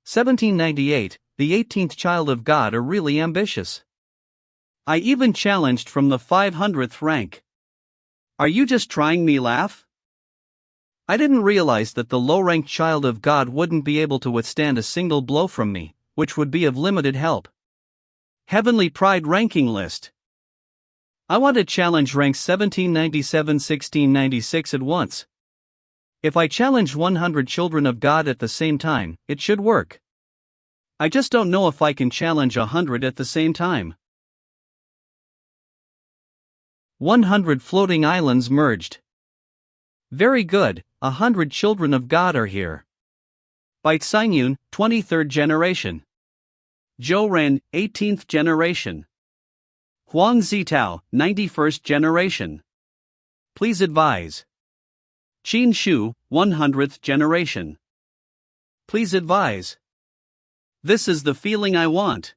Speaker 1: 1798, the 18th child of God are really ambitious.
Speaker 2: I even challenged from the 500th rank. Are you just trying me laugh?
Speaker 1: I didn't realize that the low-ranked child of God wouldn't be able to withstand a single blow from me, which would be of limited help.
Speaker 2: Heavenly Pride ranking list.
Speaker 1: I want to challenge ranks 1797-1696 at once. If I challenge 100 children of God at the same time, it should work.
Speaker 2: I just don't know if I can challenge 100 at the same time.
Speaker 1: 100 floating islands merged. Very good, 100 children of God are here.
Speaker 2: Bait Sainyun, 23rd generation. Zhou Ren, 18th generation. Huang Zitao, 91st generation. Please advise. Qin Shu, 100th generation. Please advise. This is the feeling I want.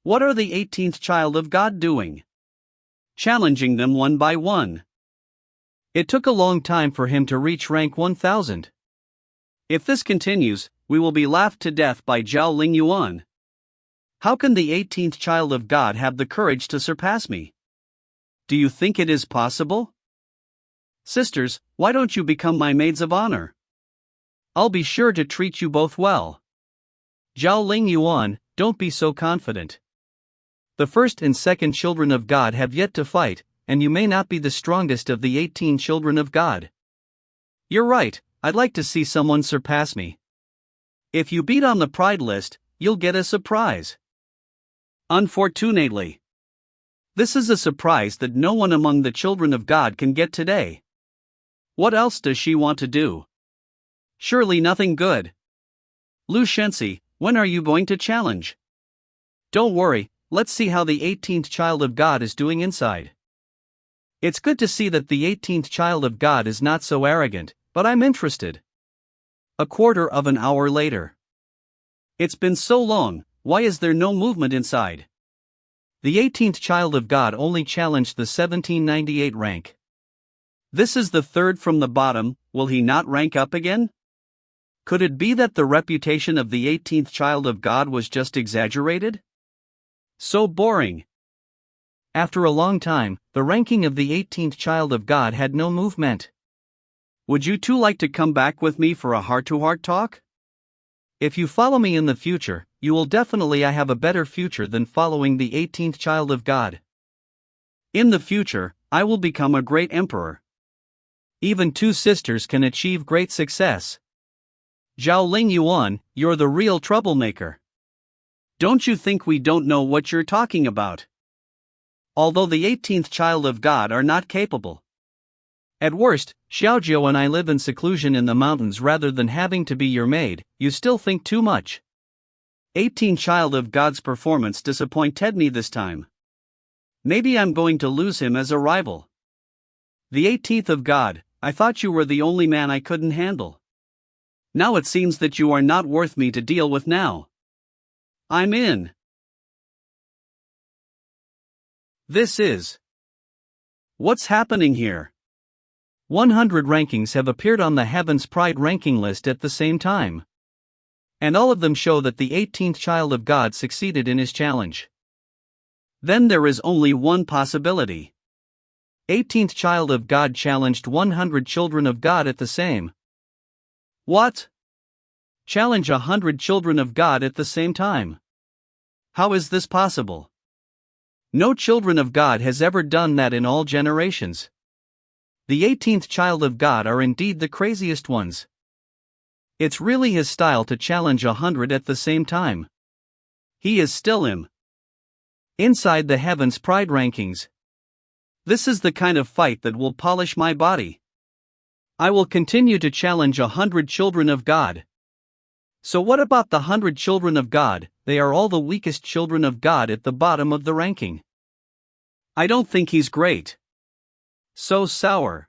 Speaker 2: What are the 18th child of God doing? Challenging them one by one.
Speaker 1: It took a long time for him to reach rank 1000.
Speaker 2: If this continues, we will be laughed to death by Zhao Ling Yuan. How can the 18th child of God have the courage to surpass me? Do you think it is possible? Sisters, why don't you become my maids of honor? I'll be sure to treat you both well.
Speaker 1: Zhao Ling Yuan, don't be so confident. The first and second children of God have yet to fight, and you may not be the strongest of the 18 children of God.
Speaker 2: You're right, I'd like to see someone surpass me. If you beat on the pride list, you'll get a surprise. Unfortunately, this is a surprise that no one among the children of God can get today. What else does she want to do? Surely nothing good. Lu Shensi, when are you going to challenge?
Speaker 1: Don't worry, let's see how the 18th child of God is doing inside. It's good to see that the 18th child of God is not so arrogant, but I'm interested.
Speaker 2: A quarter of an hour later. It's been so long, why is there no movement inside?
Speaker 1: The 18th child of God only challenged the 1798 rank.
Speaker 2: This is the third from the bottom, will he not rank up again? Could it be that the reputation of the 18th child of God was just exaggerated? So boring.
Speaker 1: After a long time, the ranking of the 18th child of God had no movement.
Speaker 2: Would you two like to come back with me for a heart-to-heart talk?
Speaker 1: If you follow me in the future, you will definitely have a better future than following the 18th child of God.
Speaker 2: In the future, I will become a great emperor.
Speaker 1: Even two sisters can achieve great success.
Speaker 2: Zhao Ling Yuan, you're the real troublemaker. Don't you think we don't know what you're talking about? Although the 18th child of God are not capable.
Speaker 1: At worst, Xiaojiu and I live in seclusion in the mountains rather than having to be your maid, you still think too much.
Speaker 2: 18 child of God's performance disappointed me this time. Maybe I'm going to lose him as a rival. The 18th of God, I thought you were the only man I couldn't handle. Now it seems that you are not worth me to deal with now. I'm in.
Speaker 1: This is.
Speaker 2: What's happening here?
Speaker 1: 100 rankings have appeared on the Heaven's Pride ranking list at the same time. And all of them show that the 18th child of God succeeded in his challenge.
Speaker 2: Then there is only one possibility.
Speaker 1: 18th child of God challenged 100 children of God at the same.
Speaker 2: What?
Speaker 1: Challenge 100 children of God at the same time.
Speaker 2: How is this possible?
Speaker 1: No children of God has ever done that in all generations. The 18th child of God are indeed the craziest ones. It's really his style to challenge 100 at the same time.
Speaker 2: He is still him.
Speaker 1: Inside the Heaven's Pride rankings.
Speaker 2: This is the kind of fight that will polish my body.
Speaker 1: I will continue to challenge 100 children of God. So what about the 100 children of God? They are all the weakest children of God at the bottom of the ranking.
Speaker 2: I don't think he's great.
Speaker 1: So sour.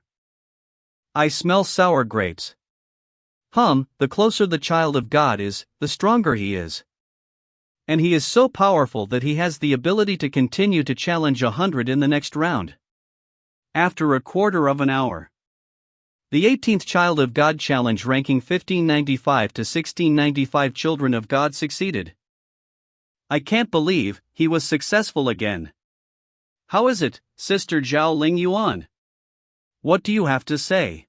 Speaker 2: I smell sour grapes.
Speaker 1: The closer the child of God is, the stronger he is. And he is so powerful that he has the ability to continue to challenge 100 in the next round.
Speaker 2: After a quarter of an hour.
Speaker 1: The 18th child of God challenge ranking 1595 to 1695 children of God succeeded.
Speaker 2: I can't believe he was successful again. How is it, Sister Zhao Ling Yuan? What do you have to say?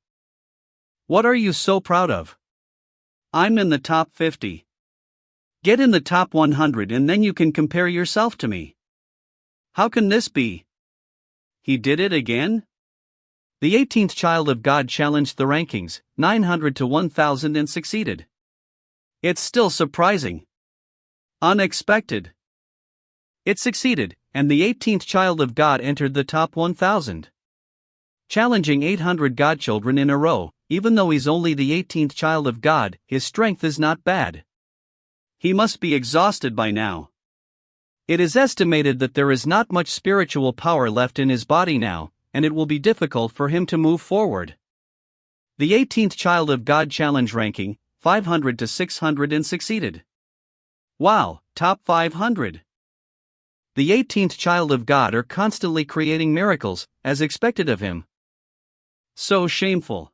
Speaker 1: What are you so proud of?
Speaker 2: I'm in the top 50. Get in the top 100 and then you can compare yourself to me. How can this be? He did it again?
Speaker 1: The 18th child of God challenged the rankings, 900 to 1000 and succeeded.
Speaker 2: It's still surprising. Unexpected.
Speaker 1: It succeeded, and the 18th child of God entered the top 1000. Challenging 800 godchildren in a row, even though he's only the 18th child of God, his strength is not bad.
Speaker 2: He must be exhausted by now.
Speaker 1: It is estimated that there is not much spiritual power left in his body now, and it will be difficult for him to move forward. The 18th child of God challenge ranking, 500 to 600 and succeeded.
Speaker 2: Wow, top 500.
Speaker 1: The 18th child of God are constantly creating miracles, as expected of him.
Speaker 2: So shameful.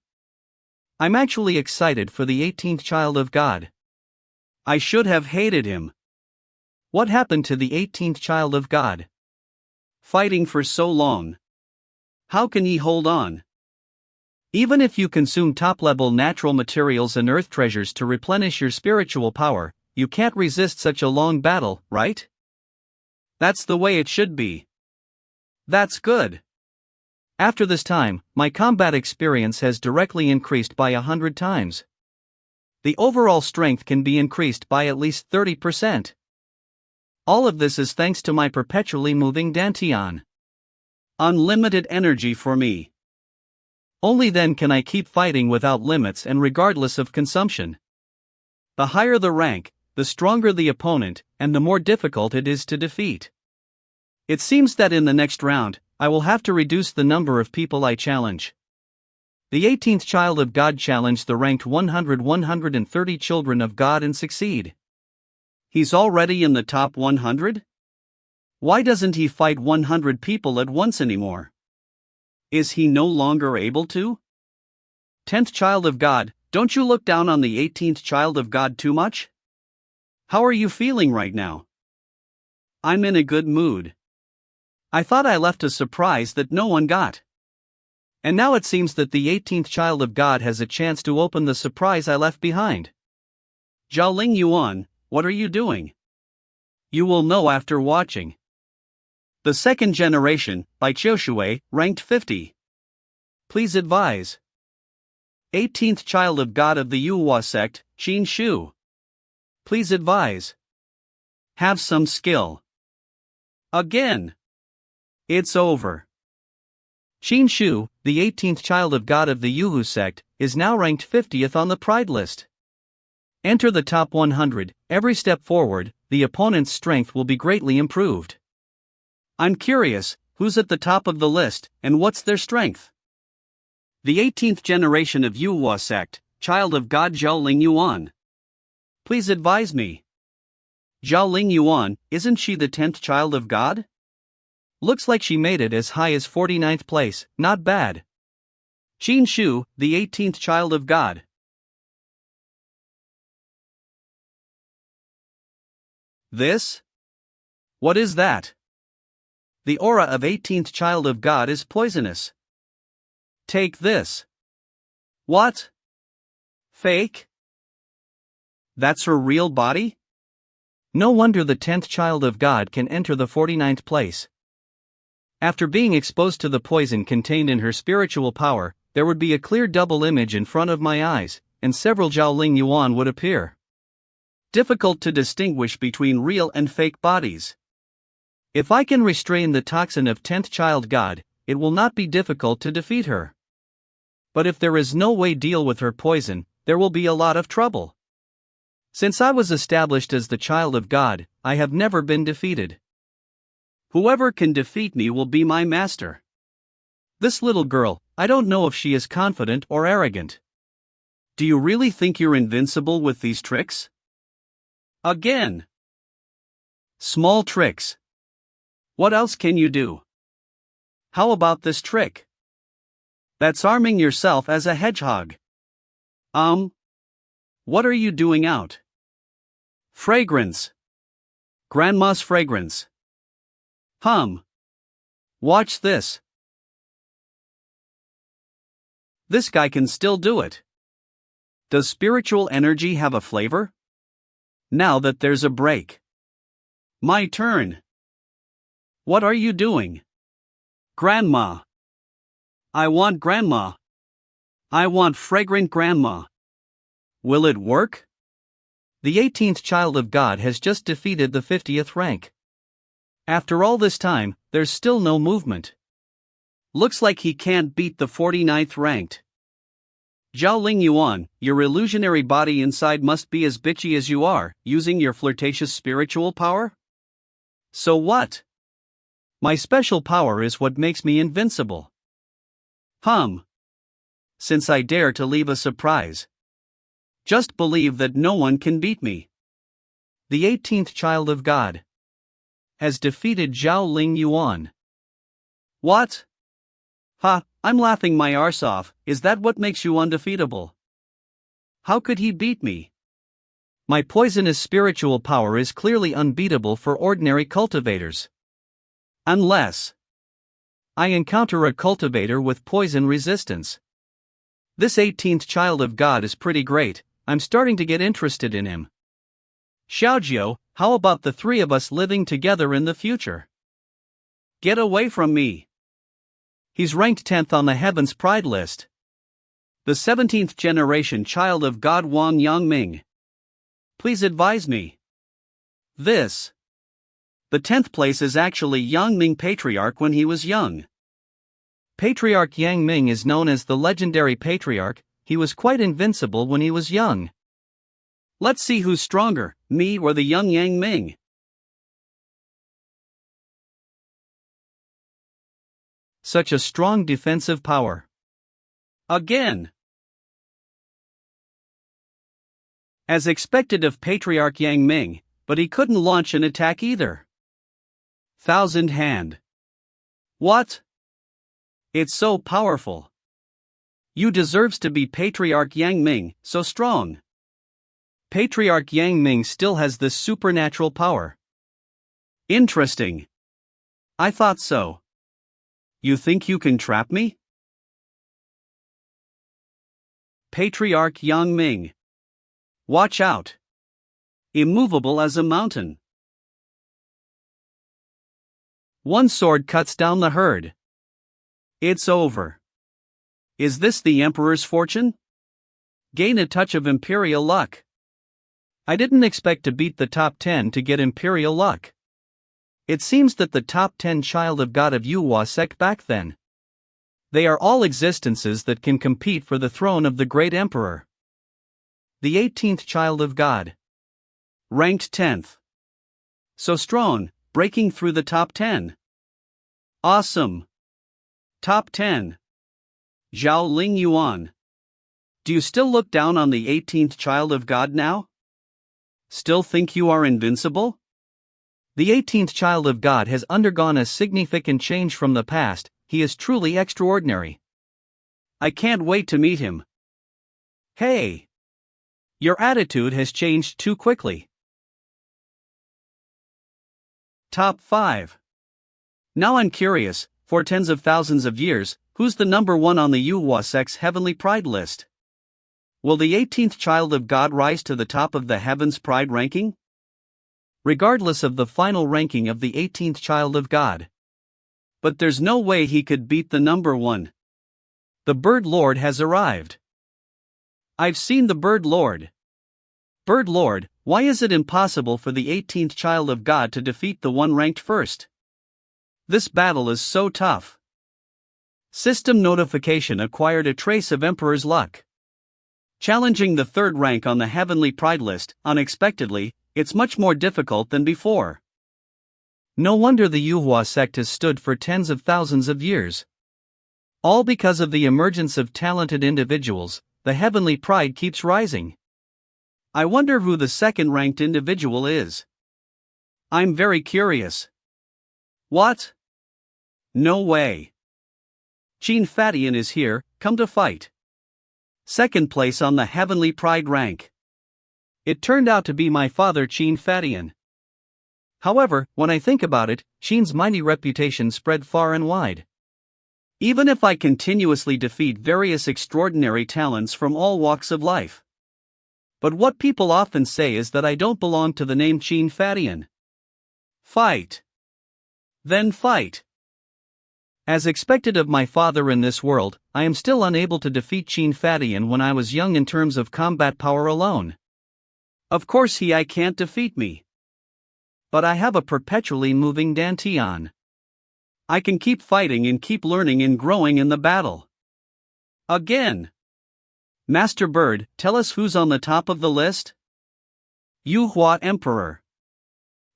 Speaker 1: I'm actually excited for the 18th child of God.
Speaker 2: I should have hated him.
Speaker 1: What happened to the 18th child of God?
Speaker 2: Fighting for so long. How can he hold on?
Speaker 1: Even if you consume top-level natural materials and earth treasures to replenish your spiritual power, you can't resist such a long battle, right?
Speaker 2: That's the way it should be. That's good.
Speaker 1: After this time, my combat experience has directly increased by 100 times. The overall strength can be increased by at least 30%. All of this is thanks to my perpetually moving Dantian.
Speaker 2: Unlimited energy for me.
Speaker 1: Only then can I keep fighting without limits and regardless of consumption.
Speaker 2: The higher the rank, the stronger the opponent, and the more difficult it is to defeat.
Speaker 1: It seems that in the next round, I will have to reduce the number of people I challenge. The 18th Child of God challenged the ranked 130 Children of God and succeed.
Speaker 2: He's already in the top 100? Why doesn't he fight 100 people at once anymore? Is he no longer able to?
Speaker 1: 10th Child of God, don't you look down on the 18th Child of God too much?
Speaker 2: How are you feeling right now?
Speaker 1: I'm in a good mood. I thought I left a surprise that no one got. And now it seems that the 18th Child of God has a chance to open the surprise I left behind.
Speaker 2: Zhaoling Yuan, what are you doing?
Speaker 1: You will know after watching.
Speaker 2: The Second Generation, by Qiushui, ranked 50.
Speaker 1: Please advise.
Speaker 2: 18th Child of God of the Yuhua sect, Qin Shu.
Speaker 1: Please advise.
Speaker 2: Have some skill.
Speaker 1: Again.
Speaker 2: It's over.
Speaker 1: Qin Shu, the 18th Child of God of the Yuhu sect, is now ranked 50th on the Pride list. Enter the top 100, every step forward, the opponent's strength will be greatly improved.
Speaker 2: I'm curious, who's at the top of the list, and what's their strength? The 18th generation of Yuhua sect, Child of God Zhaoling Yuan.
Speaker 1: Please advise me.
Speaker 2: Zhaoling Yuan, isn't she the 10th Child of God?
Speaker 1: Looks like she made it as high as 49th place, not bad.
Speaker 2: Qin Shu, the 18th Child of God.
Speaker 1: This? What is that? The aura of 18th Child of God is poisonous. Take this.
Speaker 2: What?
Speaker 1: Fake?
Speaker 2: That's her real body?
Speaker 1: No wonder the 10th Child of God can enter the 49th place. After being exposed to the poison contained in her spiritual power, there would be a clear double image in front of my eyes, and several Zhaoling Yuan would appear. Difficult to distinguish between real and fake bodies. If I can restrain the toxin of 10th Child God, it will not be difficult to defeat her. But if there is no way deal with her poison, there will be a lot of trouble. Since I was established as the Child of God, I have never been defeated.
Speaker 2: Whoever can defeat me will be my master.
Speaker 1: This little girl, I don't know if she is confident or arrogant.
Speaker 2: Do you really think you're invincible with these tricks?
Speaker 1: Again.
Speaker 2: Small tricks. What else can you do?
Speaker 1: How about this trick?
Speaker 2: That's arming yourself as a hedgehog.
Speaker 1: What are you doing out?
Speaker 2: Fragrance. Grandma's fragrance.
Speaker 1: Watch this. This guy can still do it.
Speaker 2: Does spiritual energy have a flavor?
Speaker 1: Now that there's a break.
Speaker 2: My turn.
Speaker 1: What are you doing?
Speaker 2: Grandma. I want grandma. I want fragrant grandma.
Speaker 1: Will it work? The 18th Child of God has just defeated the 50th rank. After all this time, there's still no movement.
Speaker 2: Looks like he can't beat the 49th ranked.
Speaker 1: Zhaoling Yuan, your illusionary body inside must be as bitchy as you are, using your flirtatious spiritual power?
Speaker 2: So what?
Speaker 1: My special power is what makes me invincible.
Speaker 2: Since I dare to leave a surprise. Just believe that no one can beat me.
Speaker 1: The 18th Child of God has defeated Zhaoling Yuan.
Speaker 2: What?
Speaker 1: I'm laughing my arse off. Is that what makes you undefeatable?
Speaker 2: How could he beat me?
Speaker 1: My poisonous spiritual power is clearly unbeatable for ordinary cultivators.
Speaker 2: Unless
Speaker 1: I encounter a cultivator with poison resistance. This 18th Child of God is pretty great. I'm starting to get interested in him. Xiaojiu, how about the three of us living together in the future?
Speaker 2: Get away from me. He's ranked 10th on the Heaven's Pride list. The 17th generation child of God Wang Yangming. Please advise me. The 10th place is actually Yang Ming Patriarch when he was young.
Speaker 1: Patriarch Yang Ming is known as the legendary patriarch. He was quite invincible when he was young.
Speaker 2: Let's see who's stronger, me or the young Yang Ming.
Speaker 1: Such a strong defensive power.
Speaker 2: Again. As expected of Patriarch Yang Ming, but he couldn't launch an attack either. Thousand Hand. What? It's so powerful. You deserves to be Patriarch Yang Ming, so strong.
Speaker 1: Patriarch Yang Ming still has this supernatural power.
Speaker 2: Interesting. I thought so. You think you can trap me? Patriarch Yang Ming. Watch out. Immovable as a mountain.
Speaker 1: One sword cuts down the herd.
Speaker 2: It's over. Is this the Emperor's fortune? Gain a touch of Imperial luck.
Speaker 1: I didn't expect to beat the top 10 to get Imperial luck. It seems that the top 10 child of God of Yuhua sect back then. They are all existences that can compete for the throne of the great Emperor. The 18th child of God.
Speaker 2: Ranked 10th. So strong, breaking through the top 10. Awesome. Top 10. Zhao Ling Yuan. Do you still look down on the 18th child of God now? Still think you are invincible?
Speaker 1: The 18th child of God has undergone a significant change from the past. He is truly extraordinary.
Speaker 2: I can't wait to meet him.
Speaker 1: Hey! Your attitude has changed too quickly.
Speaker 2: Top 5. Now I'm curious, for tens of thousands of years, who's the number 1 on the Yuhua sect's heavenly pride list? Will the 18th child of God rise to the top of the Heaven's Pride ranking?
Speaker 1: Regardless of the final ranking of the 18th child of God.
Speaker 2: But there's no way he could beat the number 1.
Speaker 1: The Bird Lord has arrived.
Speaker 2: I've seen the Bird Lord. Bird Lord, why is it impossible for the 18th child of God to defeat the one ranked first? This battle is so tough. System notification acquired a trace of Emperor's luck. Challenging the third rank on the heavenly pride list, unexpectedly, it's much more difficult than before.
Speaker 1: No wonder the Yuhua sect has stood for tens of thousands of years. All because of the emergence of talented individuals, the heavenly pride keeps rising.
Speaker 2: I wonder who the second-ranked individual is. I'm very curious. What? No way. Qin Fatian is here, come to fight. Second place on the heavenly pride rank.
Speaker 1: It turned out to be my father Qin Fatian. However, when I think about it, Qin's mighty reputation spread far and wide.
Speaker 2: Even if I continuously defeat various extraordinary talents from all walks of life. But what people often say is that I don't belong to the name Qin Fatian. Fight. Then fight.
Speaker 1: As expected of my father in this world, I am still unable to defeat Qin Fatian when I was young in terms of combat power alone.
Speaker 2: Of course I can't defeat me. But I have a perpetually moving Dantian. I can keep fighting and keep learning and growing in the battle. Again. Master Bird, tell us who's on the top of the list? Yuhua Emperor.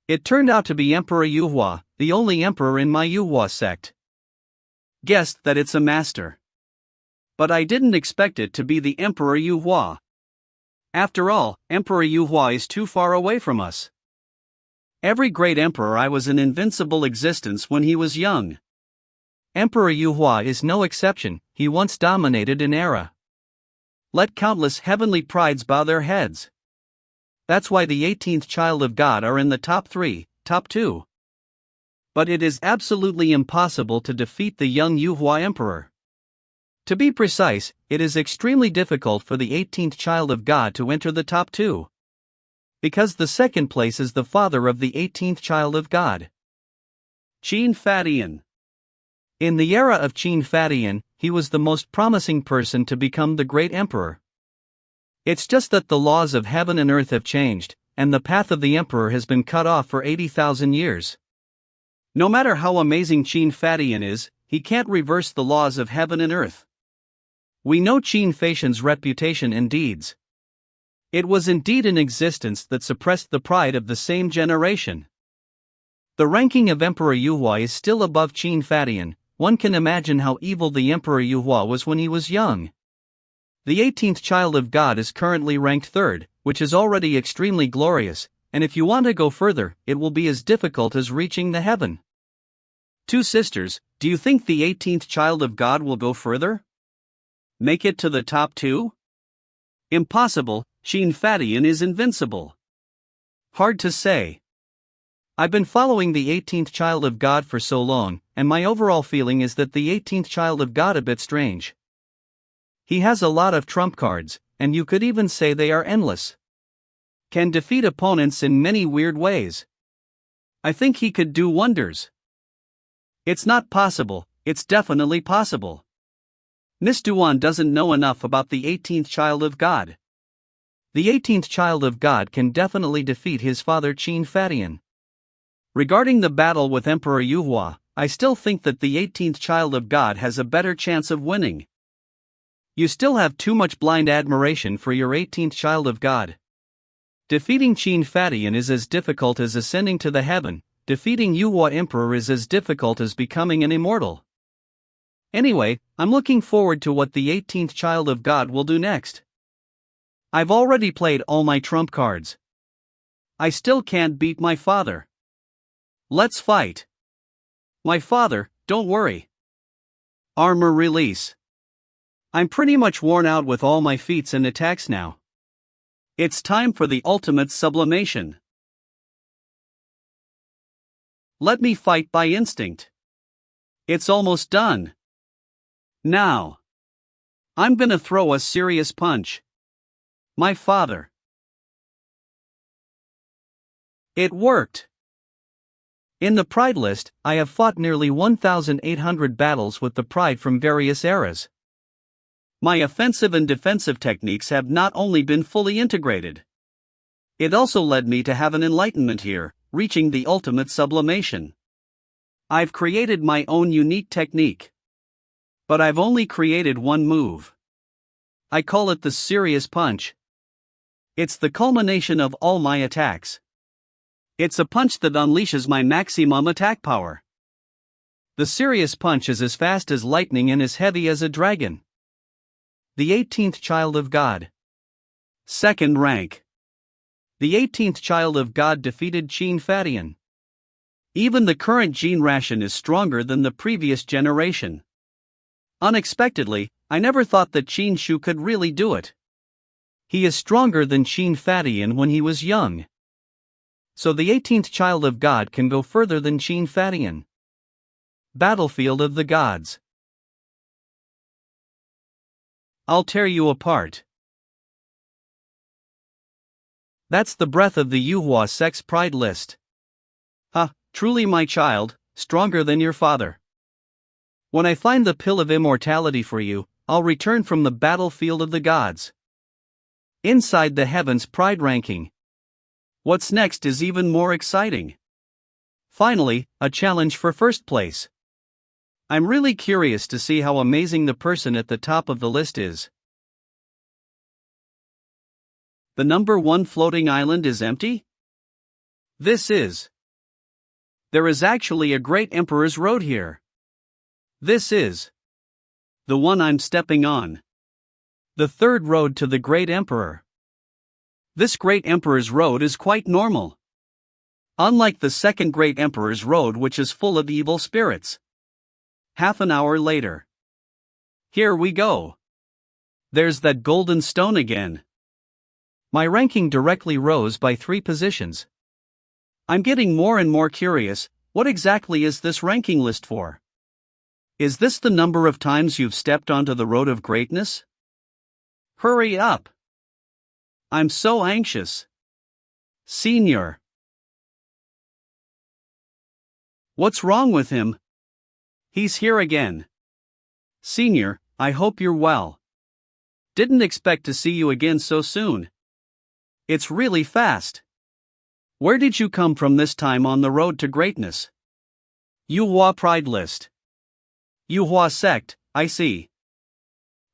Speaker 1: It turned out to be Emperor Yuhua, the only emperor in my Yuhua sect.
Speaker 2: Guessed that it's a master. But I didn't expect it to be the Emperor Yuhua. After all, Emperor Yuhua is too far away from us. Every great emperor I was an invincible existence when he was young.
Speaker 1: Emperor Yuhua is no exception, he once dominated an era.
Speaker 2: Let countless heavenly prides bow their heads. That's why the 18th child of God are in the top 3, top 2. But it is absolutely impossible to defeat the young Yuhua emperor. To be precise, it is extremely difficult for the 18th child of God to enter the top 2. Because the second place is the father of the 18th child of God. Qin Fatian.
Speaker 1: In the era of Qin Fadian, he was the most promising person to become the great emperor. It's just that the laws of heaven and earth have changed, and the path of the emperor has been cut off for 80,000 years. No matter how amazing Qin Fadian is, he can't reverse the laws of heaven and earth. We know Qin Fadian's reputation and deeds. It was indeed an existence that suppressed the pride of the same generation. The ranking of Emperor Yuhua is still above Qin Fadian. One can imagine how evil the Emperor Yuhua was when he was young. The 18th child of God is currently ranked 3rd, which is already extremely glorious, and if you want to go further, it will be as difficult as reaching the heaven. Two sisters, do you think the 18th child of God will go further? Make it to the top 2? Impossible. Qin Fadian is invincible. Hard to say. I've been following the 18th child of God for so long, and my overall feeling is that the 18th child of God a bit strange. He has a lot of trump cards, and you could even say they are endless. Can defeat opponents in many weird ways. I think he could do wonders. It's not possible, it's definitely possible. Miss Duan doesn't know enough about the 18th child of God. The 18th child of God can definitely defeat his father Qin Fadian. Regarding the battle with Emperor Yuhua, I still think that the 18th child of God has a better chance of winning. You still have too much blind admiration for your 18th child of God. Defeating Qin Fadian is as difficult as ascending to the heaven. Defeating Yuhua Emperor is as difficult as becoming an immortal. Anyway, I'm looking forward to what the 18th child of God will do next. I've already played all my trump cards. I still can't beat my father. Let's fight. My father, don't worry. Armor release. I'm pretty much worn out with all my feats and attacks now. It's time for the ultimate sublimation. Let me fight by instinct. It's almost done. Now. I'm gonna throw a serious punch. My father. It worked. In the Pride list, I have fought nearly 1,800 battles with the Pride from various eras. My offensive and defensive techniques have not only been fully integrated. It also led me to have an enlightenment here, reaching the ultimate sublimation. I've created my own unique technique. But I've only created one move. I call it the serious punch. It's the culmination of all my attacks. It's a punch that unleashes my maximum attack power. The serious punch is as fast as lightning and as heavy as a dragon. The 18th child of God. 2nd rank. The 18th child of God defeated Qin Fadian. Even the current Jin ration is stronger than the previous generation. Unexpectedly, I never thought that Qin Shu could really do it. He is stronger than Qin Fadian when he was young. So the 18th child of God can go further than Qin Fadian. Battlefield of the Gods. I'll tear you apart. That's the breath of the Yuhua sect's pride list. Truly my child, stronger than your father. When I find the pill of immortality for you, I'll return from the battlefield of the gods. Inside the heavens pride ranking. What's next is even more exciting. Finally, a challenge for first place. I'm really curious to see how amazing the person at the top of the list is. The number 1 floating island is empty? There is actually a great emperor's road here. This is the one I'm stepping on. The 3rd road to the great emperor. This great emperor's road is quite normal. Unlike the 2nd great emperor's road, which is full of evil spirits. Half an hour later. Here we go. There's that golden stone again. My ranking directly rose by 3 positions. I'm getting more and more curious, what exactly is this ranking list for? Is this the number of times you've stepped onto the road of greatness? Hurry up! I'm so anxious. Senior. What's wrong with him?
Speaker 2: He's here again. Senior, I hope you're well. Didn't expect to see you again so soon. It's really fast. Where did you come from this time on the road to greatness? Yuhua Pride List. Yuhua Sect, I see.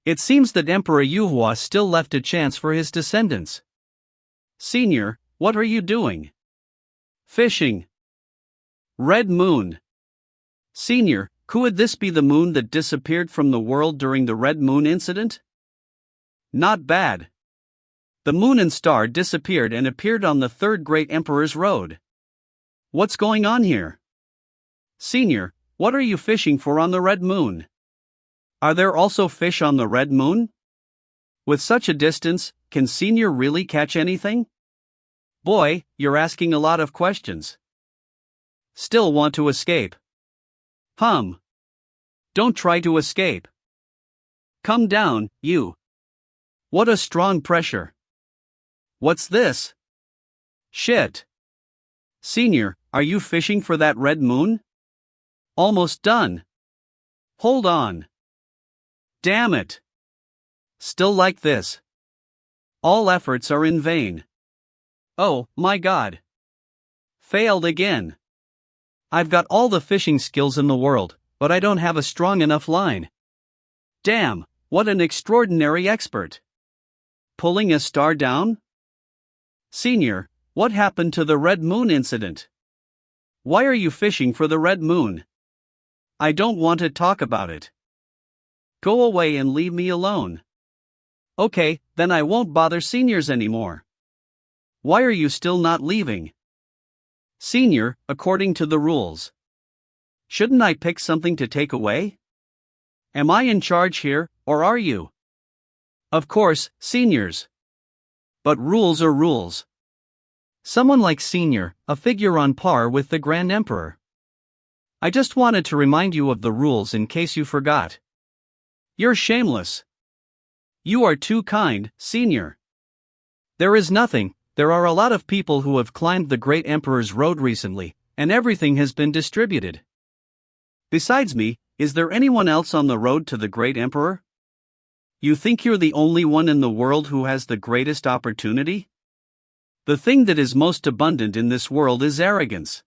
Speaker 2: It seems that Emperor Yuhua still left a chance for his descendants. Senior, what are you doing? Fishing. Red Moon. Senior, could this be the moon that disappeared from the world during the Red Moon incident? Not bad. The moon and star disappeared and appeared on the third great emperor's road. What's going on here? Senior, what are you fishing for on the Red Moon? Are there also fish on the Red Moon? With such a distance, can Senior really catch anything? Boy, you're asking a lot of questions. Still want to escape? Don't try to escape. Come down, you. What a strong pressure. What's this? Shit. Senior, are you fishing for that Red Moon? Almost done. Hold on. Damn it. Still like this. All efforts are in vain. Oh, my God. Failed again. I've got all the fishing skills in the world, but I don't have a strong enough line. Damn, what an extraordinary expert. Pulling a star down? Senior, what happened to the Red Moon incident? Why are you fishing for the Red Moon? I don't want to talk about it. Go away and leave me alone. Okay, then I won't bother seniors anymore. Why are you still not leaving? Senior, according to the rules. Shouldn't I pick something to take away? Am I in charge here, or are you? Of course, seniors. But rules are rules.
Speaker 1: Someone like Senior, a figure on par with the Grand Emperor. I just wanted to remind you of the rules in case you forgot.
Speaker 2: You're shameless. You are too kind, Senior.
Speaker 1: There is nothing. There are a lot of people who have climbed the Great Emperor's road recently, and everything has been distributed.
Speaker 2: Besides me, is there anyone else on the road to the Great Emperor? You think you're the only one in the world who has the greatest opportunity? The thing that is most abundant in this world is arrogance.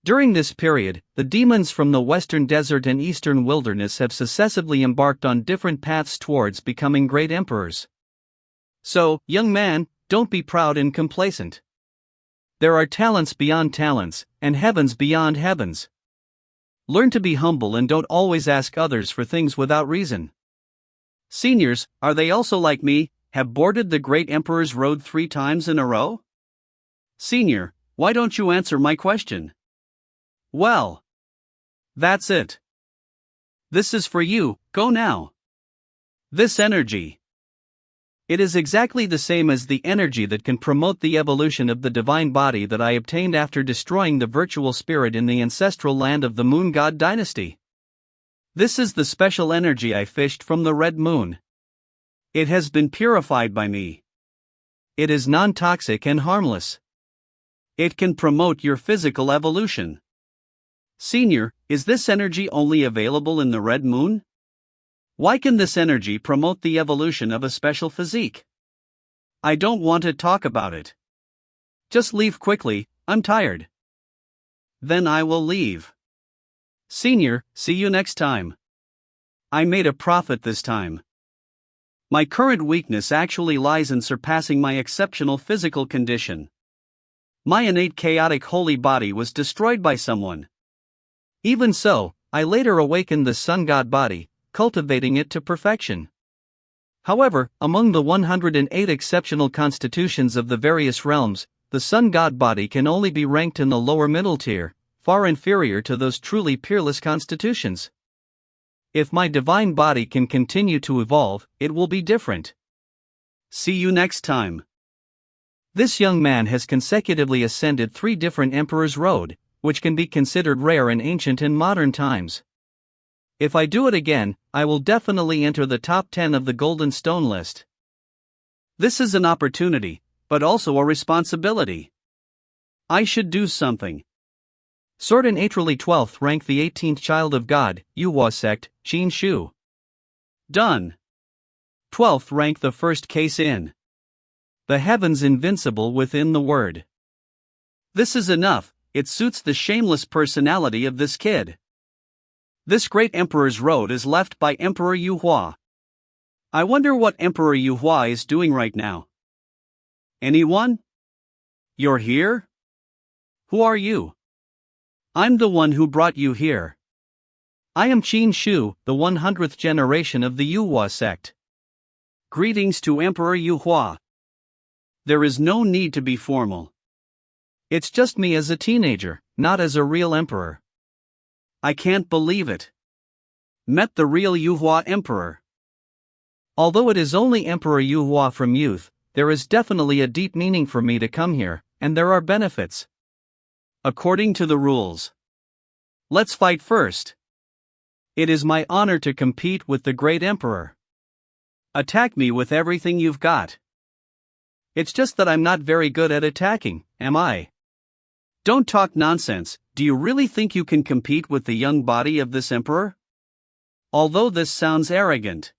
Speaker 1: During this period, the demons from the western desert and eastern wilderness have successively embarked on different paths towards becoming great emperors. So, young man, don't be proud and complacent. There are talents beyond talents, and heavens beyond heavens. Learn to be humble and don't always ask others for things without reason.
Speaker 2: Seniors, are they also like me, have boarded the Great Emperor's road 3 times in a row? Senior, why don't you answer my question? Well, that's it. This is for you, go now. This energy. It is exactly the same as the energy that can promote the evolution of the divine body that I obtained after destroying the virtual spirit in the ancestral land of the Moon God dynasty. This is the special energy I fished from the Red Moon. It has been purified by me. It is non-toxic and harmless. It can promote your physical evolution. Senior, is this energy only available in the Red Moon? Why can this energy promote the evolution of a special physique? I don't want to talk about it. Just leave quickly, I'm tired. Then I will leave. Senior, see you next time. I made a profit this time. My current weakness actually lies in surpassing my exceptional physical condition. My innate chaotic holy body was destroyed by someone. Even so, I later awakened the sun god body, cultivating it to perfection. However, among the 108 exceptional constitutions of the various realms, the sun god body can only be ranked in the lower middle tier, far inferior to those truly peerless constitutions. If my divine body can continue to evolve, it will be different. See you next time. This young man has consecutively ascended 3 different Emperor's Road, which can be considered rare in ancient and modern times. If I do it again, I will definitely enter the top 10 of the Golden Stone list. This is an opportunity, but also a responsibility. I should do something.
Speaker 1: Sort in atrally 12th rank the 18th child of God, Yuhua sect, Qin Shu.
Speaker 2: Done. 12th rank the first case in
Speaker 1: the heavens invincible within the word.
Speaker 2: This is enough, it suits the shameless personality of this kid. This great emperor's road is left by Emperor Yuhua. I wonder what Emperor Yuhua is doing right now. Anyone? You're here? Who are you? I'm the one who brought you here.
Speaker 1: I am Qin Shu, the 100th generation of the Yuhua sect.
Speaker 2: Greetings to Emperor Yuhua. There is no need to be formal.
Speaker 1: It's just me as a teenager, not as a real emperor.
Speaker 2: I can't believe it. Met the real Yuhua emperor.
Speaker 1: Although it is only Emperor Yuhua from youth, there is definitely a deep meaning for me to come here, and there are benefits.
Speaker 2: According to the rules. Let's fight first.
Speaker 1: It is my honor to compete with the great emperor.
Speaker 2: Attack me with everything you've got.
Speaker 1: It's just that I'm not very good at attacking, am I?
Speaker 2: Don't talk nonsense. Do you really think you can compete with the young body of this emperor? Although this sounds arrogant.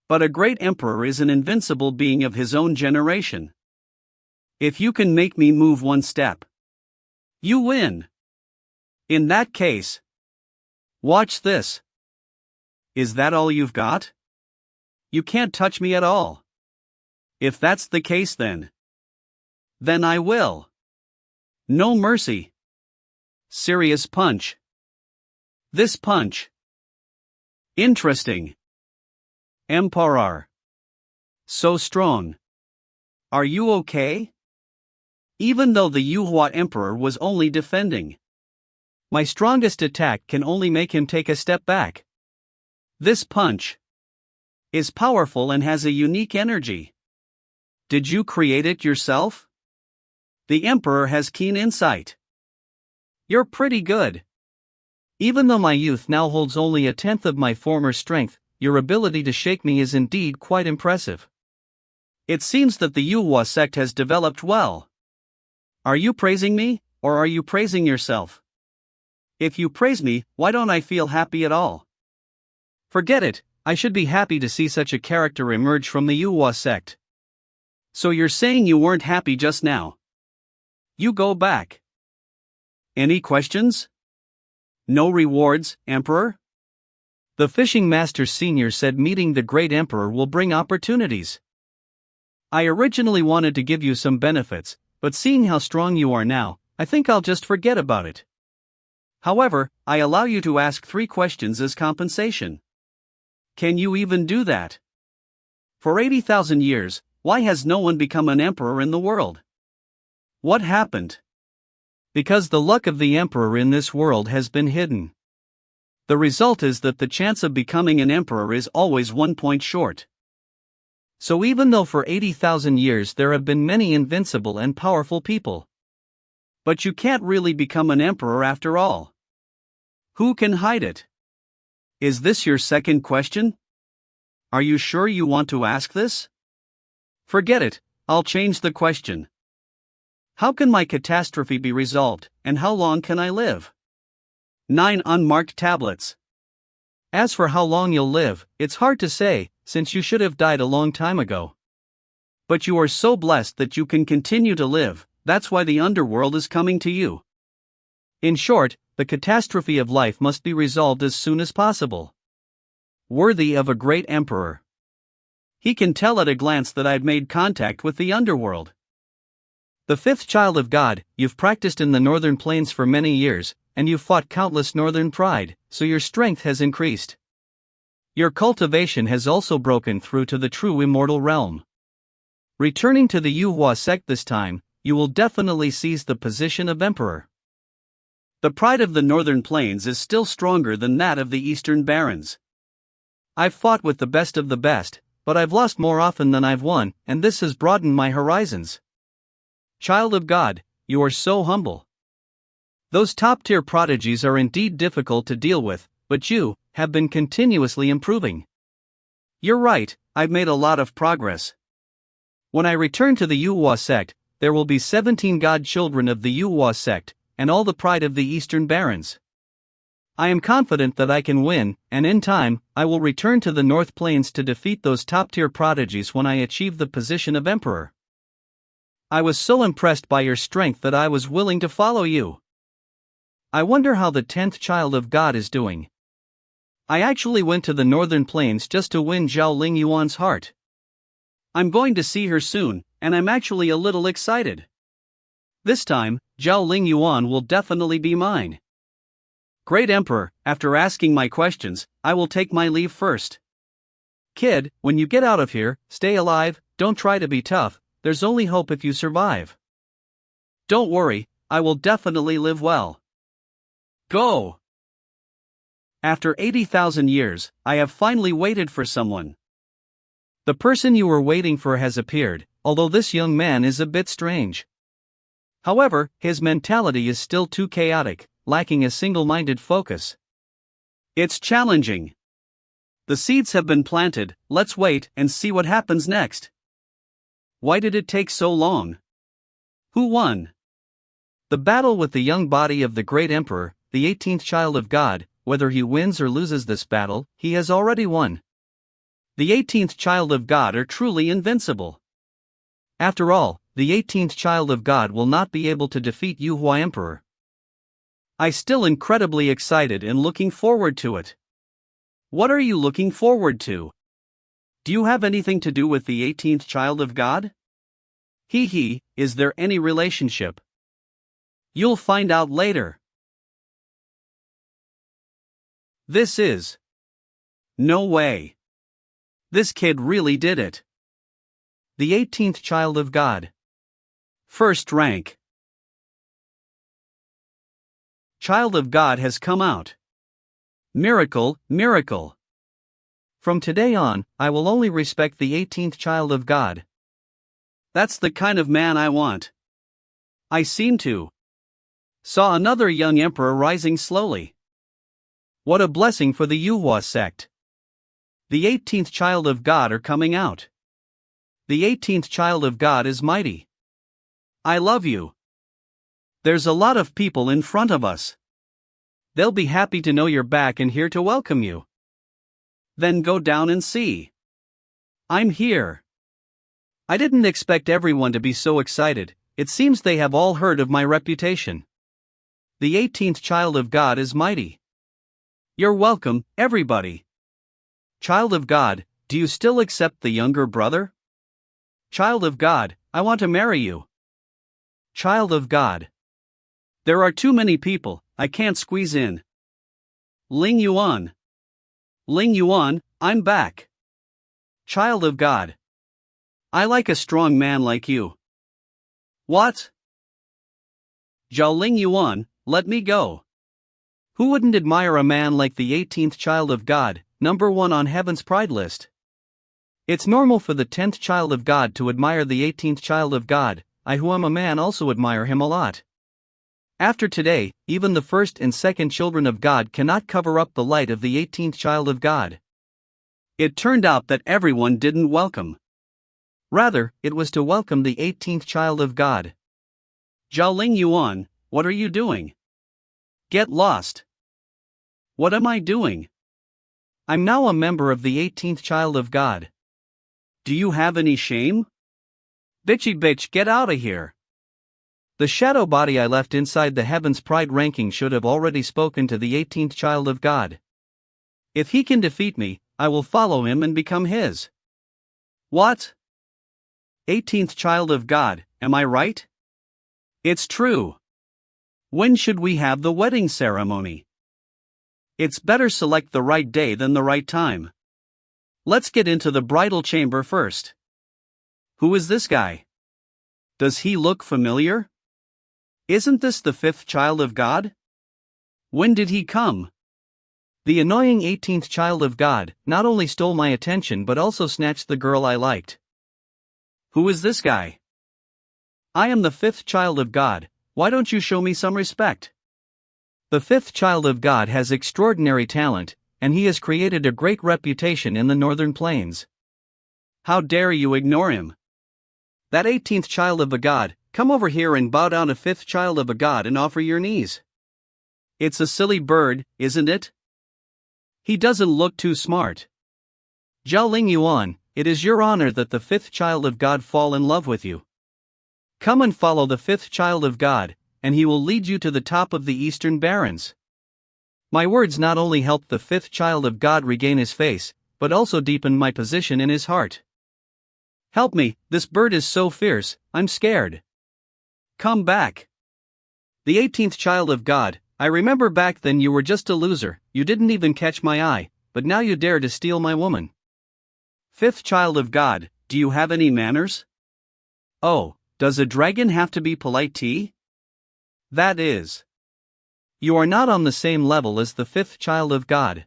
Speaker 2: But a great emperor is an invincible being of his own generation. If you can make me move one step, you win. In that case, watch this. Is that all you've got? You can't touch me at all. If that's the case then I will. No mercy. Serious punch. This punch. Interesting. Emperor. So strong. Are you okay? Even though the Yuhua emperor was only defending,
Speaker 1: my strongest attack can only make him take a step back.
Speaker 2: This punch is powerful and has a unique energy. Did you create it yourself? The emperor has keen insight. You're pretty good.
Speaker 1: Even though my youth now holds only a tenth of my former strength, your ability to shake me is indeed quite impressive.
Speaker 2: It seems that the Yuhua sect has developed well. Are you praising me, or are you praising yourself? If you praise me, why don't I feel happy at all?
Speaker 1: Forget it, I should be happy to see such a character emerge from the Yuhua sect.
Speaker 2: So you're saying you weren't happy just now? You go back. Any questions? No rewards, Emperor?
Speaker 1: The fishing master senior said meeting the great emperor will bring opportunities. I originally wanted to give you some benefits, but seeing how strong you are now, I think I'll just forget about it. However, I allow you to ask 3 questions as compensation. Can you even do that? For 80,000 years, why has no one become an emperor in the world? What happened? Because the luck of the emperor in this world has been hidden. The result is that the chance of becoming an emperor is always 1 point short. So even though for 80,000 years there have been many invincible and powerful people, but you can't really become an emperor after all. Who can hide it? Is this your second question? Are you sure you want to ask this? Forget it, I'll change the question. How can my catastrophe be resolved, and how long can I live? 9 unmarked tablets. As for how long you'll live, it's hard to say, since you should have died a long time ago. But you are so blessed that you can continue to live, that's why the underworld is coming to you. In short, the catastrophe of life must be resolved as soon as possible. Worthy of a great emperor. He can tell at a glance that I've made contact with the underworld. The 5th child of God, you've practiced in the northern plains for many years, and you've fought countless northern pride, so your strength has increased. Your cultivation has also broken through to the true immortal realm. Returning to the Yuhua sect this time, you will definitely seize the position of emperor. The pride of the northern plains is still stronger than that of the eastern barons. I've fought with the best of the best, but I've lost more often than I've won, and this has broadened my horizons. Child of God, you are so humble. Those top-tier prodigies are indeed difficult to deal with, but you have been continuously improving. You're right, I've made a lot of progress. When I return to the Yuhua sect, there will be 17 god children of the Yuhua sect, and all the pride of the eastern barons. I am confident that I can win, and in time, I will return to the North Plains to defeat those top-tier prodigies when I achieve the position of emperor. I was so impressed by your strength that I was willing to follow you. I wonder how the 10th child of God is doing. I actually went to the Northern Plains just to win Zhao Lingyuan's heart. I'm going to see her soon, and I'm actually a little excited. This time, Zhao Lingyuan will definitely be mine. Great Emperor, after asking my questions, I will take my leave first. Kid, when you get out of here, stay alive, don't try to be tough, there's only hope if you survive. Don't worry, I will definitely live well. Go! After 80,000 years, I have finally waited for someone. The person you were waiting for has appeared, although this young man is a bit strange. However, his mentality is still too chaotic, lacking a single-minded focus. It's challenging. The seeds have been planted, let's wait and see what happens next. Why did it take so long? Who won? The battle with the young body of the great emperor, the 18th child of God, whether he wins or loses this battle, he has already won. The 18th child of God are truly invincible. After all, the 18th child of God will not be able to defeat Yu Hua Emperor. I'm still incredibly excited and looking forward to it. What are you looking forward to? Do you have anything to do with the 18th child of God? Is there any relationship? You'll find out later. This is. No way. This kid really did it. The 18th child of God. First rank. Child of God has come out. Miracle, miracle. From today on, I will only respect the 18th child of God. That's the kind of man I want. I seem to. Saw another young emperor rising slowly. What a blessing for the Yuhua sect. The 18th child of God are coming out. The 18th child of God is mighty. I love you. There's a lot of people in front of us. They'll be happy to know you're back and here to welcome you. Then go down and see. I'm here. I didn't expect everyone to be so excited, it seems they have all heard of my reputation. The 18th child of God is mighty. You're welcome, everybody. Child of God, do you still accept the younger brother? Child of God, I want to marry you. Child of God. There are too many people, I can't squeeze in. Ling Yuan. Ling Yuan, I'm back. Child of God. I like a strong man like you. What? Zhao Ling Yuan, let me go. Who wouldn't admire a man like the 18th child of God, number 1 on heaven's pride list? It's normal for the 10th child of God to admire the 18th child of God. I who am a man also admire him a lot. After today, even the first and second children of God cannot cover up the light of the 18th child of God. It turned out that everyone didn't welcome. Rather, it was to welcome the 18th child of God. Zhao Ling Yuan, what are you doing? Get lost. What am I doing? I'm now a member of the 18th child of God. Do you have any shame? Bitchy bitch, get out of here. The shadow body I left inside the Heaven's Pride ranking should have already spoken to the 18th child of God. If he can defeat me, I will follow him and become his. What? 18th child of God, am I right? It's true. When should we have the wedding ceremony? It's better select the right day than the right time. Let's get into the bridal chamber first. Who is this guy? Does he look familiar? Isn't this the 5th child of God? When did he come? The annoying 18th child of God not only stole my attention but also snatched the girl I liked. Who is this guy? I am the 5th child of God, why don't you show me some respect? The 5th child of God has extraordinary talent, and he has created a great reputation in the northern plains. How dare you ignore him? That 18th child of the God,
Speaker 2: Come over here and bow down, a fifth child of a god, and offer your knees. It's a silly bird, isn't it? He doesn't look too smart.
Speaker 1: Zhao Ling Yuan, it is your honor that the fifth child of God fall in love with you. Come and follow the fifth child of God, and he will lead you to the top of the Eastern Barrens. My words not only helped the fifth child of God regain his face, but also deepened my position in his heart. Help me, this bird is so fierce, I'm scared.
Speaker 2: Come back.
Speaker 1: The 18th child of God, I remember back then you were just a loser, you didn't even catch my eye, but now you dare to steal my woman.
Speaker 2: Fifth child of God, do you have any manners? Oh, does a dragon have to be polite tea?
Speaker 1: That is. You are not on the same level as the fifth child of God.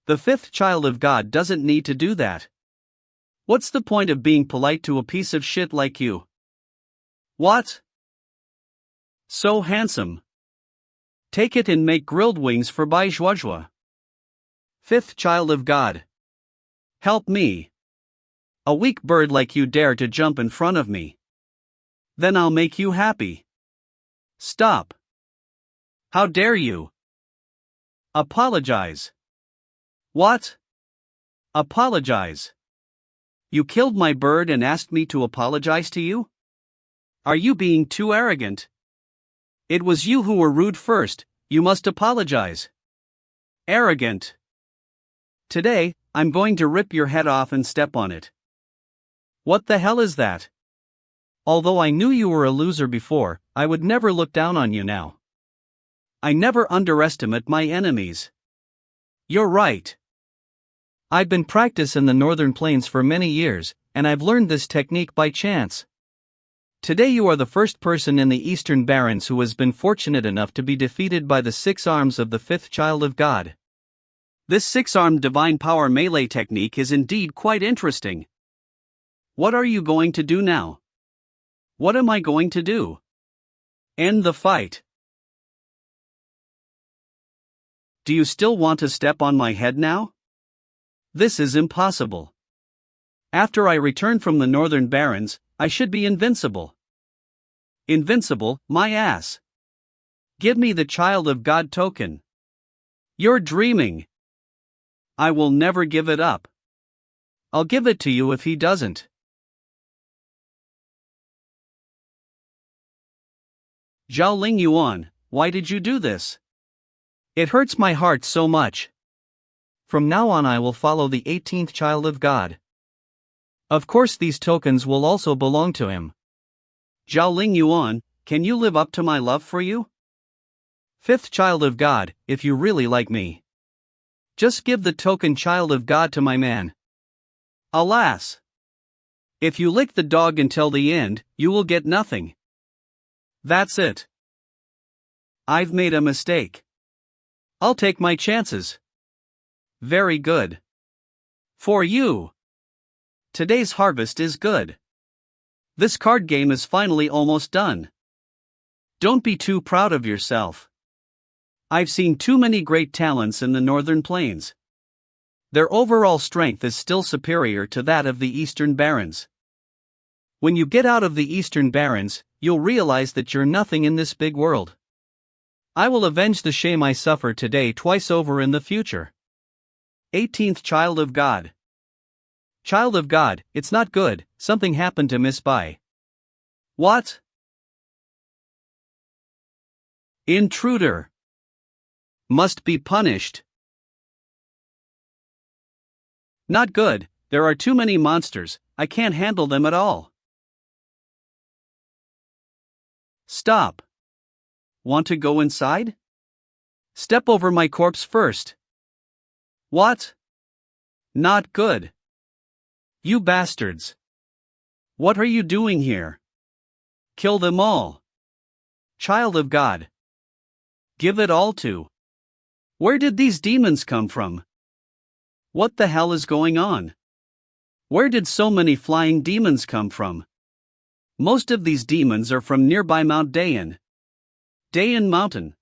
Speaker 2: The fifth child of God doesn't need to do that. What's the point of being polite to a piece of shit like you? What? So handsome. Take it and make grilled wings for Bai Zhuazhua. Fifth child of God. Help me. A weak bird like you dare to jump in front of me. Then I'll make you happy. Stop. How dare you? Apologize. What? Apologize. You killed my bird and asked me to apologize to you? Are you being too arrogant? It was you who were rude first, you must apologize. Arrogant. Today, I'm going to rip your head off and step on it. What the hell is that?
Speaker 1: Although I knew you were a loser before, I would never look down on you now.
Speaker 2: I never underestimate my enemies. You're right.
Speaker 1: I've been practicing in the northern plains for many years, and I've learned this technique by chance. Today you are the first person in the Eastern Barrens who has been fortunate enough to be defeated by the 6 arms of the fifth child of God.
Speaker 2: This 6-armed divine power melee technique is indeed quite interesting. What are you going to do now? What am I going to do? End the fight. Do you still want to step on my head now? This is impossible. After I return from the Northern Barrens, I should be invincible. Invincible, my ass. Give me the Child of God token. You're dreaming. I will never give it up. I'll give it to you if he doesn't. Zhao Ling Yuan, why did you do this?
Speaker 1: It hurts my heart so much. From now on I will follow the 18th child of God. Of course these tokens will also belong to him.
Speaker 2: Zhao Ling Yuan, can you live up to my love for you?
Speaker 1: Fifth child of God, if you really like me, just give the token child of God to my man.
Speaker 2: Alas! If you lick the dog until the end, you will get nothing. That's it. I've made a mistake. I'll take my chances. Very good. For you. Today's harvest is good. This card game is finally almost done. Don't be too proud of yourself. I've seen too many great talents in the Northern Plains. Their overall strength is still superior to that of the Eastern Barrens. When you get out of the Eastern Barrens, you'll realize that you're nothing in this big world. I will avenge the shame I suffer today twice over in the future. 18th Child of God. Child of God, it's not good, something happened to Miss Bai. What? Intruder. Must be punished. Not good, there are too many monsters, I can't handle them at all. Stop. Want to go inside? Step over my corpse first. What? Not good. You bastards. What are you doing here? Kill them all. Child of God. Give it all to. Where did these demons come from? What the hell is going on? Where did so many flying demons come from? Most of these demons are from nearby Mount Dayan. Dayan Mountain.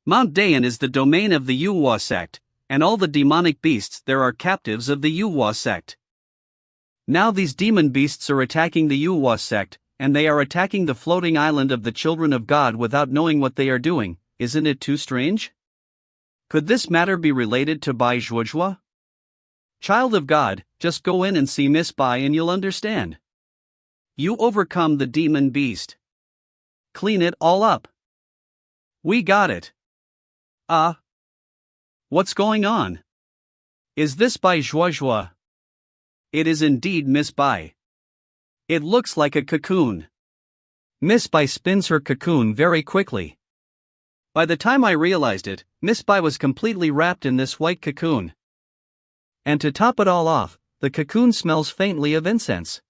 Speaker 2: Mount Dayan is the domain of the Yuhua sect, and all the demonic beasts there are captives of the Yuhua sect. Now these demon beasts are attacking the Yuhua sect, and they are attacking the floating island of the children of God without knowing what they are doing. Isn't it too strange? Could this matter be related to Bai Zhuozhua? Child of God, just go in and see Miss Bai and you'll understand. You overcome the demon beast. Clean it all up. We got it. What's going on? Is this Bai Zhuozhua? It is indeed Miss Bai. It looks like a cocoon.
Speaker 1: Miss Bai spins her cocoon very quickly.
Speaker 2: By the time I realized it, Miss Bai was completely wrapped in this white cocoon.
Speaker 1: And to top it all off, the cocoon smells faintly of incense.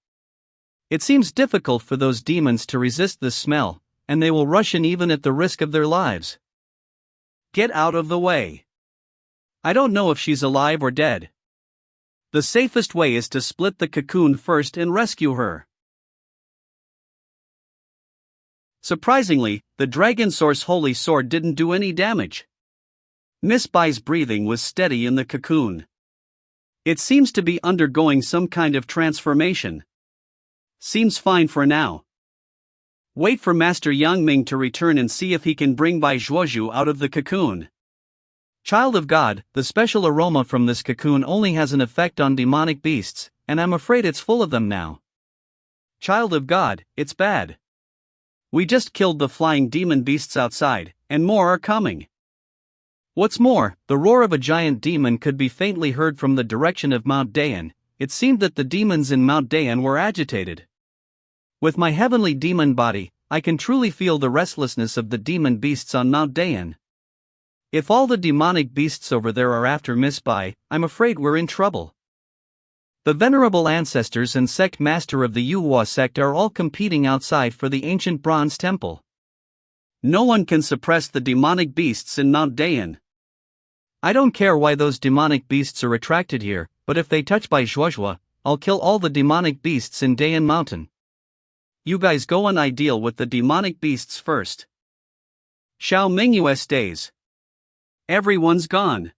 Speaker 1: It seems difficult for those demons to resist this smell, and they will rush in even at the risk of their lives.
Speaker 2: Get out of the way. I don't know if she's alive or dead. The safest way is to split the cocoon first and rescue her. Surprisingly, the Dragon Source Holy Sword didn't do any damage. Miss Bai's breathing was steady in the cocoon. It seems to be undergoing some kind of transformation. Seems fine for now. Wait for Master Yang Ming to return and see if he can bring Bai Zhuozhu out of the cocoon.
Speaker 1: Child of God, the special aroma from this cocoon only has an effect on demonic beasts, and I'm afraid it's full of them now.
Speaker 2: Child of God, it's bad. We just killed the flying demon beasts outside, and more are coming.
Speaker 1: What's more, the roar of a giant demon could be faintly heard from the direction of Mount Dayan. It seemed that the demons in Mount Dayan were agitated. With my heavenly demon body, I can truly feel the restlessness of the demon beasts on Mount Dayan. If all the demonic beasts over there are after Miss Bai, I'm afraid we're in trouble. The venerable ancestors and sect master of the Yuhua sect are all competing outside for the ancient bronze temple.
Speaker 2: No one can suppress the demonic beasts in Mount Dayan.
Speaker 1: I don't care why those demonic beasts are attracted here, but if they touch Bai Zhuozhua, I'll kill all the demonic beasts in Dayan Mountain.
Speaker 2: You guys go and I deal with the demonic beasts first. Xiao Mingyue stays. Everyone's gone.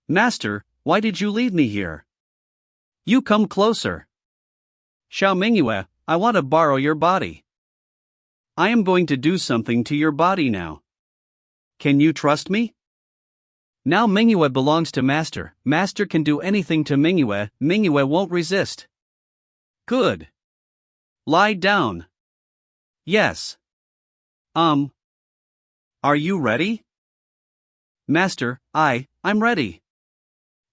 Speaker 2: Master, why did you leave me here? You come closer. Xiao Mingyue, I want to borrow your body. I am going to do something to your body now. Can you trust me?
Speaker 1: Now Mingyue belongs to Master. Master can do anything to Mingyue. Mingyue won't resist.
Speaker 2: Good. Lie down. Yes. Are you ready? Master, I'm ready.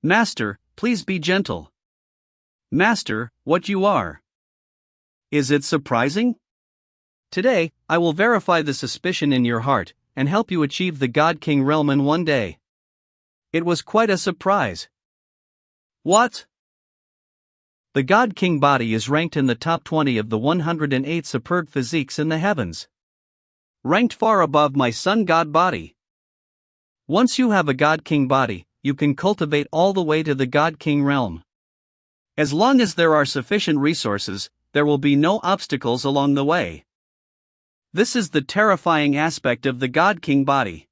Speaker 2: Master, please be gentle. Master, what you are. Is it surprising?
Speaker 1: Today, I will verify the suspicion in your heart, and help you achieve the God King realm in one day.
Speaker 2: It was quite a surprise. What?
Speaker 1: The God King body is ranked in the top 20 of the 108 superb physiques in the heavens.
Speaker 2: Ranked far above my sun god body.
Speaker 1: Once you have a God King body, you can cultivate all the way to the God King realm.
Speaker 2: As long as there are sufficient resources, there will be no obstacles along the way. This is the terrifying aspect of the God King body.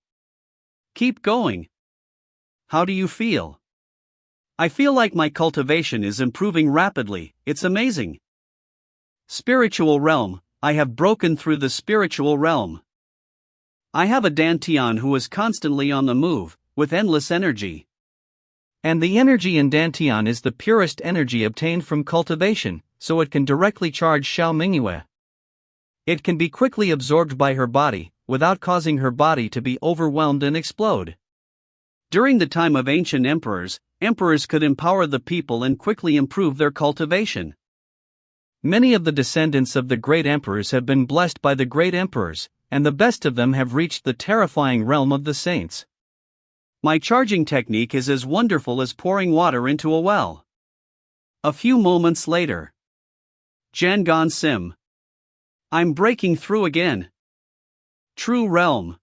Speaker 2: Keep going. How do you feel? I feel like my cultivation is improving rapidly. It's amazing. Spiritual realm, I have broken through the spiritual realm. I have a Dantian who is constantly on the move, with endless energy.
Speaker 1: And the energy in Dantian is the purest energy obtained from cultivation, so it can directly charge Xiao Mingyue. It can be quickly absorbed by her body, without causing her body to be overwhelmed and explode.
Speaker 2: During the time of ancient emperors, emperors could empower the people and quickly improve their cultivation.
Speaker 1: Many of the descendants of the great emperors have been blessed by the great emperors, and the best of them have reached the terrifying realm of the saints.
Speaker 2: My charging technique is as wonderful as pouring water into a well. A few moments later. Jangon Sim. I'm breaking through again. True realm.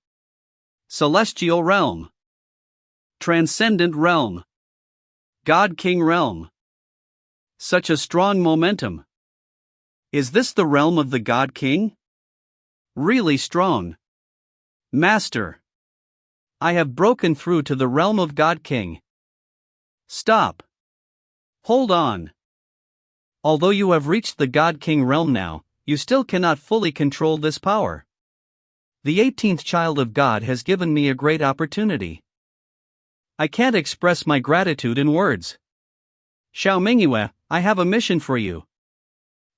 Speaker 2: Celestial realm. Transcendent realm. God King realm. Such a strong momentum. Is this the realm of the God King? Really strong. Master. I have broken through to the realm of God King. Stop. Hold on.
Speaker 1: Although you have reached the God King realm now, you still cannot fully control this power. The 18th child of God has given me a great opportunity. I can't express my gratitude in words. Xiao Mingyue, I have a mission for you.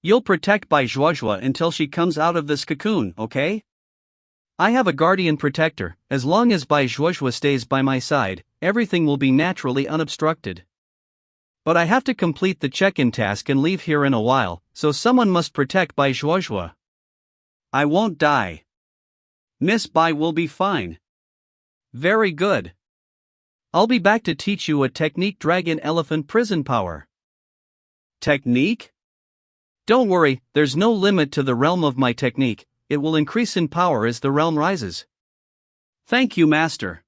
Speaker 1: You'll protect Bai Zhuozhua until she comes out of this cocoon, okay? I have a guardian protector. As long as Bai Zhuozhua stays by my side, everything will be naturally unobstructed. But I have to complete the check-in task and leave here in a while, so someone must protect Bai Zhuozhua. I won't die. Miss Bai will be fine. Very good. I'll be back to teach you a technique: dragon elephant prison power. Technique? Don't worry, there's no limit to the realm of my technique, it will increase in power as the realm rises. Thank you, Master.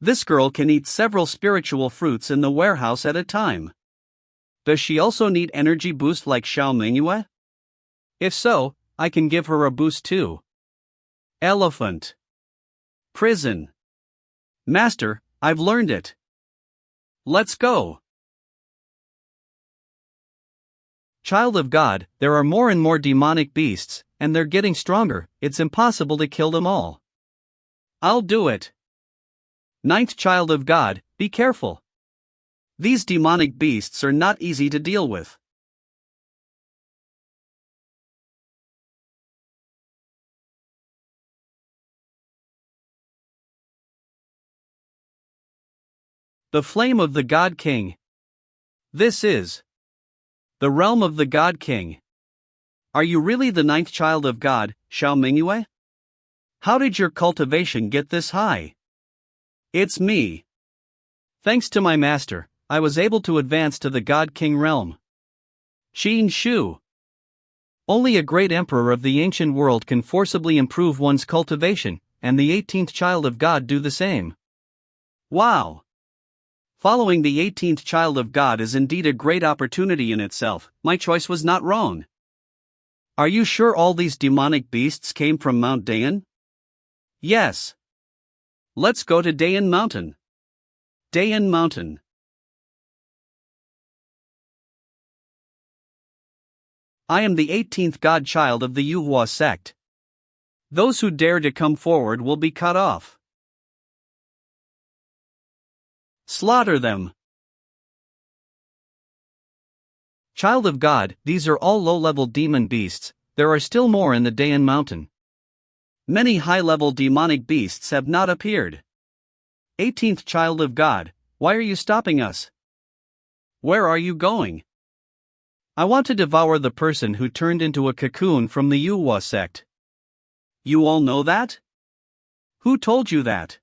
Speaker 1: This girl can eat several spiritual fruits in the warehouse at a time. Does she also need energy boost like Xiao Mingyue? If so, I can give her a boost too. Elephant. Prison. Master, I've learned it. Let's go. Child of God, there are more and more demonic beasts, and they're getting stronger. It's impossible to kill them all. I'll do it. Ninth child of God, be careful. These demonic beasts are not easy to deal with. The flame of the God King. This is the realm of the God King. Are you really the ninth child of God, Xiao Mingyue? How did your cultivation get this high? It's me. Thanks to my master, I was able to advance to the God King realm. Qin Shu. Only a great emperor of the ancient world can forcibly improve one's cultivation, and the 18th child of God do the same. Wow! Following the 18th child of God is indeed a great opportunity in itself. My choice was not wrong. Are you sure all these demonic beasts came from Mount Dayan? Yes. Let's go to Dayan Mountain. Dayan Mountain. I am the 18th godchild of the Yuhua sect. Those who dare to come forward will be cut off. Slaughter them. Child of God, these are all low-level demon beasts. There are still more in the Dayan Mountain. Many high-level demonic beasts have not appeared. 18th child of God, why are you stopping us? Where are you going? I want to devour the person who turned into a cocoon from the Yuhua sect. You all know that? Who told you that?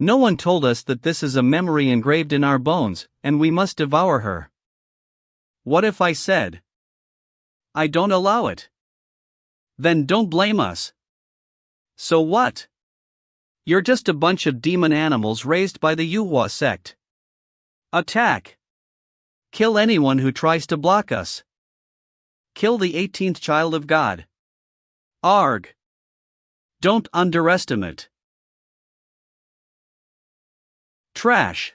Speaker 1: No one told us that this is a memory engraved in our bones, and we must devour her. What if I said, I don't allow it? Then don't blame us. So what? You're just a bunch of demon animals raised by the Yuhua sect. Attack! Kill anyone who tries to block us. Kill the 18th child of God. Arg! Don't underestimate. Trash.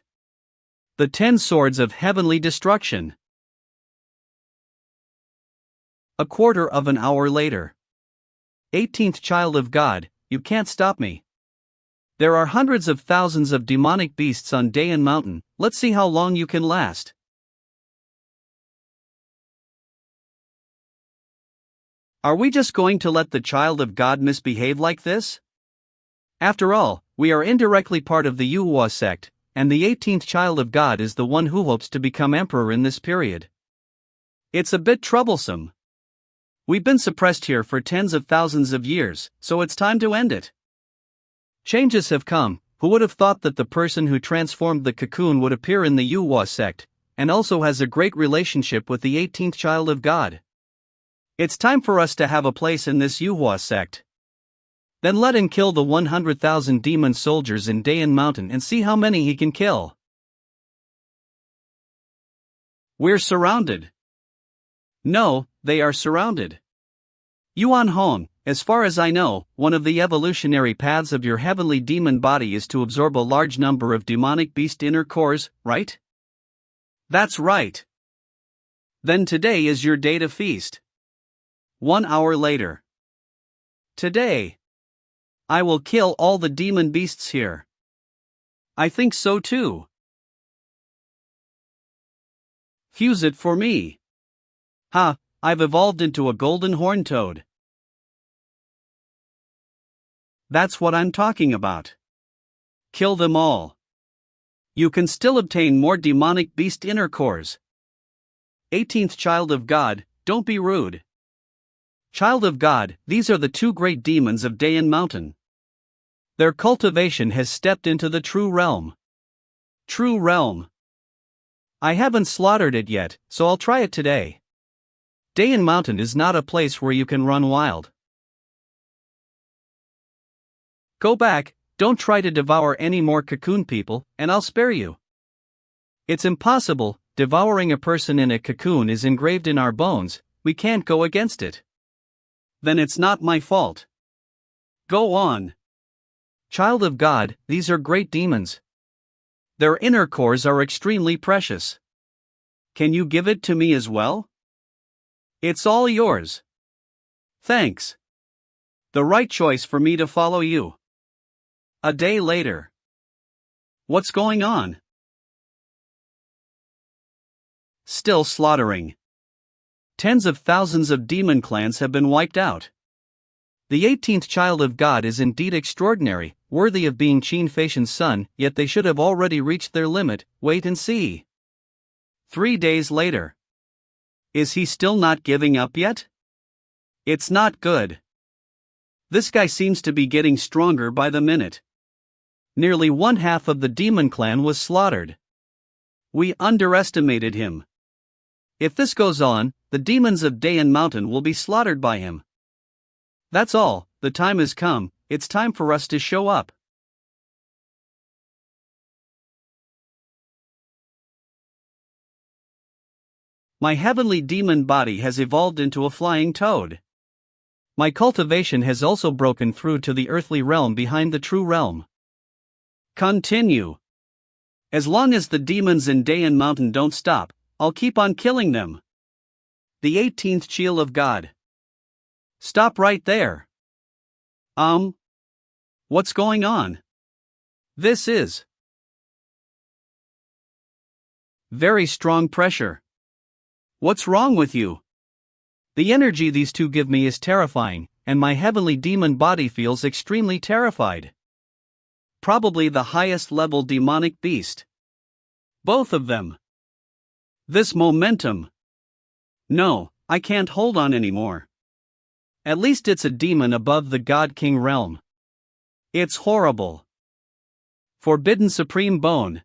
Speaker 1: The 10 swords of heavenly destruction. A quarter of an hour later. 18th child of God, you can't stop me. There are hundreds of thousands of demonic beasts on Dayan Mountain. Let's see how long you can last. Are we just going to let the child of God misbehave like this? After all, we are indirectly part of the Yuhua sect, and the 18th child of God is the one who hopes to become emperor in this period. It's a bit troublesome. We've been suppressed here for tens of thousands of years, so it's time to end it. Changes have come. Who would have thought that the person who transformed the cocoon would appear in the Yuhua sect, and also has a great relationship with the 18th child of God? It's time for us to have a place in this Yuhua sect. Then let him kill the 100,000 demon soldiers in Dayan Mountain and see how many he can kill. We're surrounded. No, they are surrounded. Yuan Hong, as far as I know, one of the evolutionary paths of your heavenly demon body is to absorb a large number of demonic beast inner cores, right? That's right. Then today is your day to feast.
Speaker 2: 1 hour later. Today, I will kill all the demon beasts here. I think so too. Fuse it for me. Ha, I've evolved into a golden horn toad. That's what I'm talking about. Kill them all. You can still obtain more demonic beast inner cores. 18th Child of God, don't be rude. Child of God, these are the two great demons of Dayan Mountain. Their cultivation has stepped into the true realm. True realm. I haven't slaughtered it yet, so I'll try it today. Dayan Mountain is not a place where you can run wild. Go back, don't try to devour any more cocoon people, and I'll spare you. It's impossible, devouring a person in a cocoon is engraved in our bones, we can't go against it. Then it's not my fault. Go on. Child of God, these are great demons. Their inner cores are extremely precious. Can you give it to me as well? It's all yours. Thanks. The right choice for me to follow you. A day later. What's going on? Still slaughtering. Tens of thousands of demon clans have been wiped out. The 18th Child of God is indeed extraordinary, worthy of being Qin Feishan's son, yet they should have already reached their limit, wait and see. 3 days later. Is he still not giving up yet? It's not good. This guy seems to be getting stronger by the minute. Nearly 1/2 of the demon clan was slaughtered. We underestimated him. If this goes on, the demons of Dayan Mountain will be slaughtered by him. That's all, the time has come, it's time for us to show up. My heavenly demon body has evolved into a flying toad. My cultivation has also broken through to the earthly realm behind the true realm. Continue. As long as the demons in Dayan Mountain don't stop, I'll keep on killing them. The 18th Child of God. Stop right there. What's going on? This is very strong pressure. What's wrong with you? The energy these two give me is terrifying, and my heavenly demon body feels extremely terrified. Probably the highest level demonic beast. Both of them. This momentum. No, I can't hold on anymore. At least it's a demon above the God King realm. It's horrible. Forbidden Supreme Bone.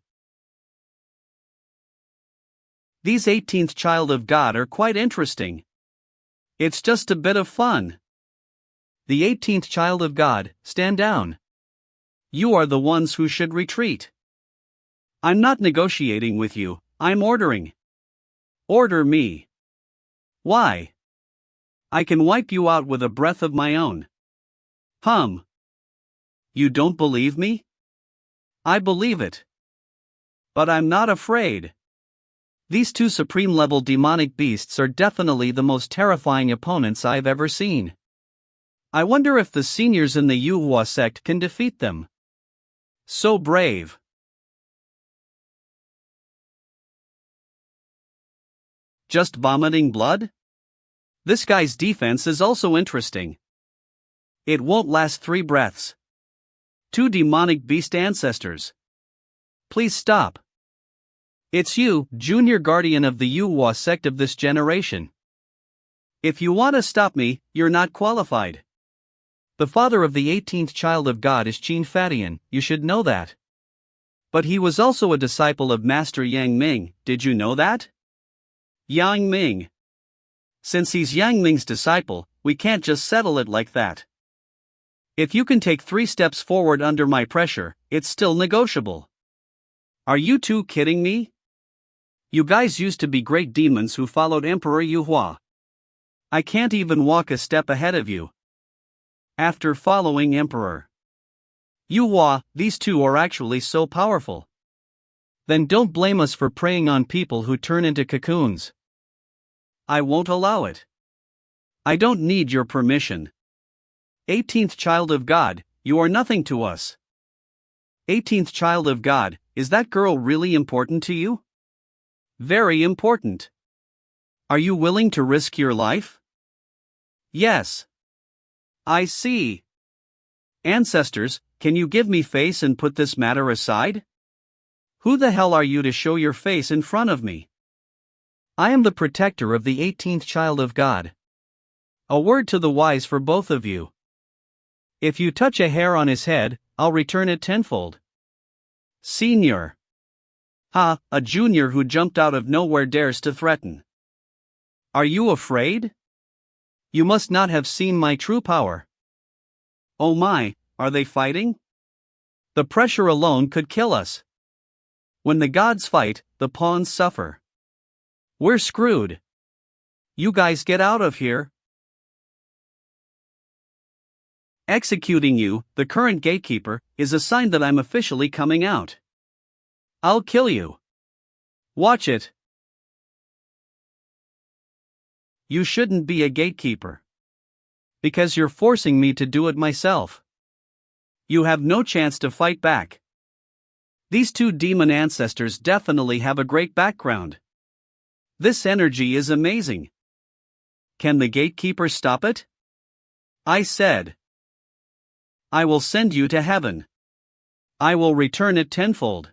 Speaker 2: These 18th Child of God are quite interesting. It's just a bit of fun. The 18th Child of God, stand down. You are the ones who should retreat. I'm not negotiating with you, I'm ordering. Order me. Why? I can wipe you out with a breath of my own. You don't believe me? I believe it. But I'm not afraid. These two supreme-level demonic beasts are definitely the most terrifying opponents I've ever seen. I wonder if the seniors in the Manhwa sect can defeat them. So brave. Just vomiting blood? This guy's defense is also interesting. It won't last 3 breaths. 2 demonic beast ancestors. Please stop. It's you, junior guardian of the Manhwa sect of this generation. If you want to stop me, you're not qualified. The father of the 18th Child of God is Qin Feishan, you should know that. But he was also a disciple of Master Yang Ming, did you know that? Yang Ming. Since he's Yang Ming's disciple, we can't just settle it like that. If you can take 3 steps forward under my pressure, it's still negotiable. Are you two kidding me? You guys used to be great demons who followed Emperor Yuhua. I can't even walk a step ahead of you. After following Emperor Yuhua, these two are actually so powerful. Then don't blame us for preying on people who turn into cocoons. I won't allow it. I don't need your permission. 18th child of God, you are nothing to us. 18th child of God, is that girl really important to you? Very important. Are you willing to risk your life? Yes. I see. Ancestors, can you give me face and put this matter aside? Who the hell are you to show your face in front of me?
Speaker 1: I am the protector of the 18th child of God. A word to the wise for both of you. If you touch a hair on his head, I'll return it tenfold.
Speaker 2: Senior. Ha, a junior who jumped out of nowhere dares to threaten. Are you afraid?
Speaker 1: You must not have seen my true power.
Speaker 2: Oh my, are they fighting?
Speaker 1: The pressure alone could kill us.
Speaker 2: When the gods fight, the pawns suffer.
Speaker 1: We're screwed.
Speaker 2: You guys get out of here. Executing you, the current gatekeeper, is a sign that I'm officially coming out. I'll kill you. Watch it. You shouldn't be a gatekeeper.
Speaker 1: Because you're forcing me to do it myself.
Speaker 2: You have no chance to fight back. These two demon ancestors definitely have a great background. This energy is amazing. Can the gatekeeper stop it? I said. I will send you to heaven. I will return it tenfold.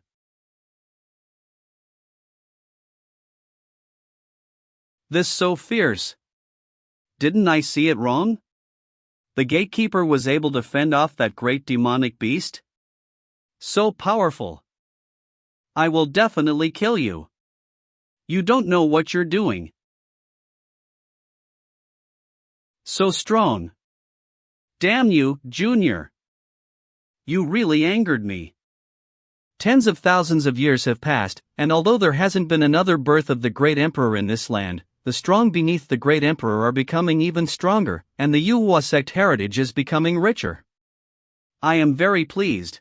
Speaker 2: This so fierce. Didn't I see it wrong? The gatekeeper was able to fend off that great demonic beast? So powerful. I will definitely kill you. You don't know what you're doing. So strong. Damn you, Junior. You really angered me.
Speaker 1: Tens of thousands of years have passed, and although there hasn't been another birth of the great emperor in this land, the strong beneath the great emperor are becoming even stronger, and the Yuhua sect heritage is becoming richer.
Speaker 2: I am very pleased.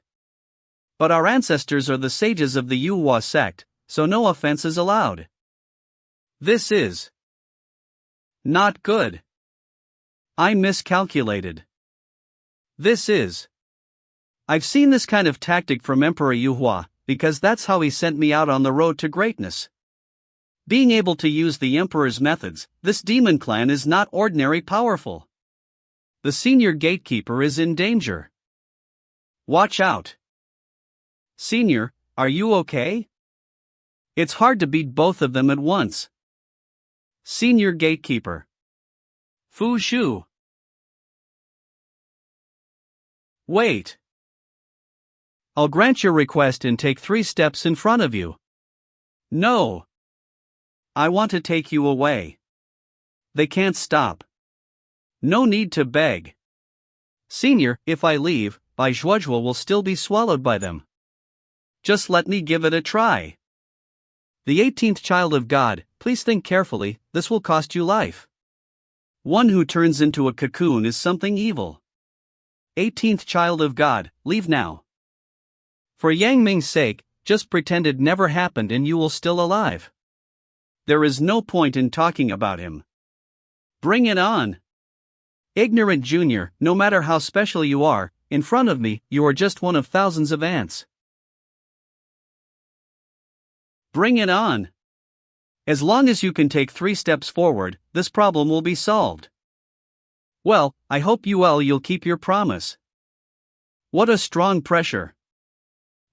Speaker 2: But our ancestors are the sages of the Yuhua sect, so no offense is allowed. This is not good. I miscalculated. This is. I've seen this kind of tactic from Emperor Yuhua, because that's how he sent me out on the road to greatness. Being able to use the Emperor's methods, this demon clan is not ordinary powerful. The senior gatekeeper is in danger. Watch out. Senior, are you okay? It's hard to beat both of them at once. Senior gatekeeper. Fu Shu. Wait.
Speaker 1: I'll grant your request and take 3 steps in front of you.
Speaker 2: No. I want to take you away. They can't stop. No need to beg.
Speaker 1: Senior, if I leave, Bai Zhuozhuo will still be swallowed by them.
Speaker 2: Just let me give it a try.
Speaker 1: The 18th child of God, please think carefully, this will cost you life.
Speaker 2: One who turns into a cocoon is something evil. 18th child of God, leave now.
Speaker 1: For Yang Ming's sake, just pretend it never happened and you will still alive.
Speaker 2: There is no point in talking about him. Bring it on.
Speaker 1: Ignorant junior, no matter how special you are, in front of me, you are just one of thousands of ants.
Speaker 2: Bring it on. As long as you can take 3 steps forward, this problem will be solved. Well, I hope you'll keep your promise. What a strong pressure.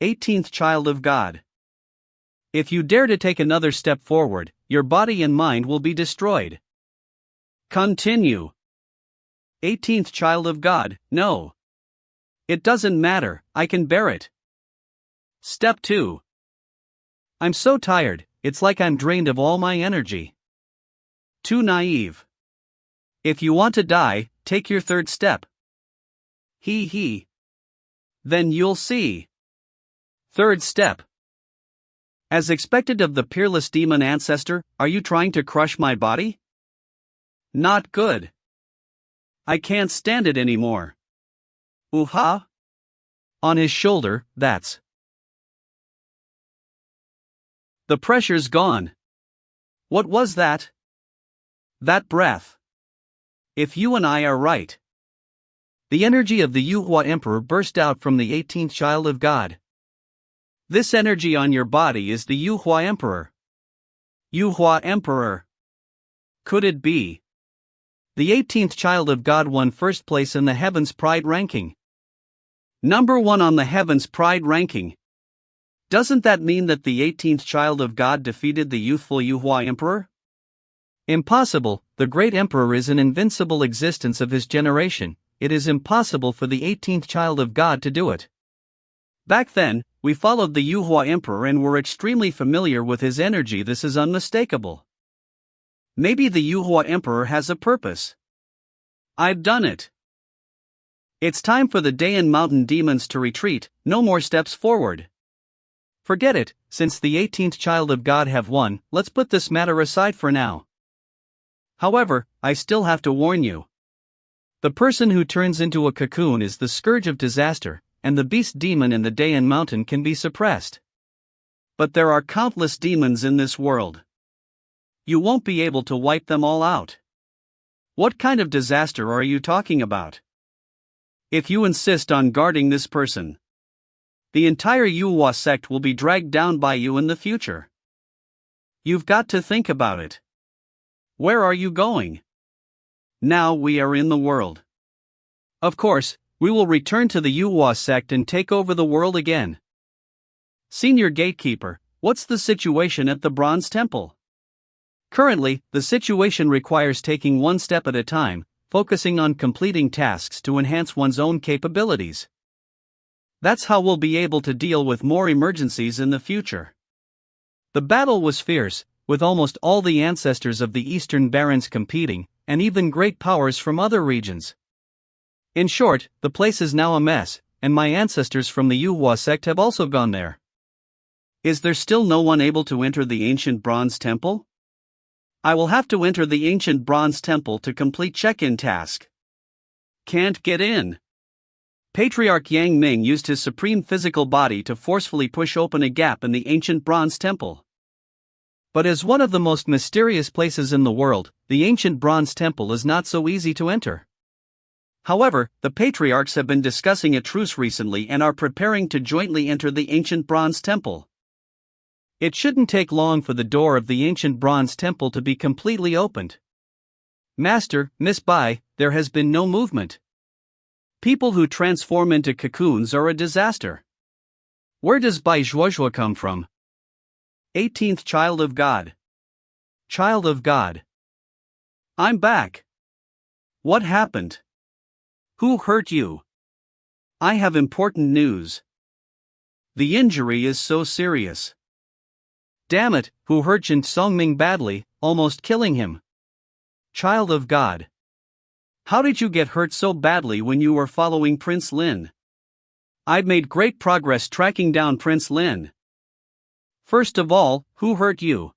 Speaker 2: 18th child of God. If you dare to take another step forward, your body and mind will be destroyed. Continue. 18th child of God, no. It doesn't matter, I can bear it. Step 2.
Speaker 1: I'm so tired, it's like I'm drained of all my energy.
Speaker 2: Too naive. If you want to die, take your 3rd step. He. Then you'll see. 3rd step. As expected of the peerless demon ancestor, are you trying to crush my body? Not good. I can't stand it anymore. Ooh-ha?
Speaker 1: On his shoulder, that's.
Speaker 2: The pressure's gone. What was that? That breath. If you and I are right.
Speaker 1: The energy of the Yuhua Emperor burst out from the 18th child of God.
Speaker 2: This energy on your body is the Yuhua Emperor. Yuhua Emperor. Could it be?
Speaker 1: The 18th child of God won first place in the Heavens Pride ranking.
Speaker 2: Number 1 on the Heavens Pride ranking. Doesn't that mean that the 18th child of God defeated the youthful Yuhua Emperor?
Speaker 1: Impossible. The great emperor is an invincible existence of his generation. It is impossible for the 18th child of God to do it.
Speaker 2: Back then, we followed the Yuhua Emperor and were extremely familiar with his energy. This is unmistakable. Maybe the Yuhua Emperor has a purpose. I've done it. It's time for the Dayan mountain demons to retreat, no more steps forward.
Speaker 1: Forget it, since the 18th child of God have won, let's put this matter aside for now.
Speaker 2: However, I still have to warn you.
Speaker 1: The person who turns into a cocoon is the scourge of disaster, and the beast demon in the Dayan mountain can be suppressed.
Speaker 2: But there are countless demons in this world. You won't be able to wipe them all out. What kind of disaster are you talking about? If you insist on guarding this person, the entire Yuhua sect will be dragged down by you in the future. You've got to think about it. Where are you going? Now we are in the world. Of course, we will return to the Yuhua sect and take over the world again. Senior Gatekeeper, what's the situation at the Bronze Temple?
Speaker 1: Currently, the situation requires taking one step at a time, focusing on completing tasks to enhance one's own capabilities. That's how we'll be able to deal with more emergencies in the future. The battle was fierce, with almost all the ancestors of the Eastern Barons competing, and even great powers from other regions. In short, the place is now a mess, and my ancestors from the Yuhua sect have also gone there.
Speaker 2: Is there still no one able to enter the ancient Bronze Temple? I will have to enter the ancient Bronze Temple to complete check-in task. Can't get in. Patriarch Yang Ming used his supreme physical body to forcefully push open a gap in the ancient Bronze Temple.
Speaker 1: But as one of the most mysterious places in the world, the ancient Bronze Temple is not so easy to enter.
Speaker 2: However, the Patriarchs have been discussing a truce recently and are preparing to jointly enter the ancient Bronze Temple.
Speaker 1: It shouldn't take long for the door of the ancient Bronze Temple to be completely opened. Master, Miss Bai, there has been no movement.
Speaker 2: People who transform into cocoons are a disaster.
Speaker 1: Where does Bai Zhuozhuo come from?
Speaker 2: 18th child of God.
Speaker 1: Child of God.
Speaker 2: I'm back. What happened? Who hurt you? I have important news. The injury is so serious.
Speaker 1: Damn it, who hurt Jin Songming badly, almost killing him? Child of God.
Speaker 2: How did you get hurt so badly when you were following Prince Lin? I've made great progress tracking down Prince Lin. First of all, who hurt you?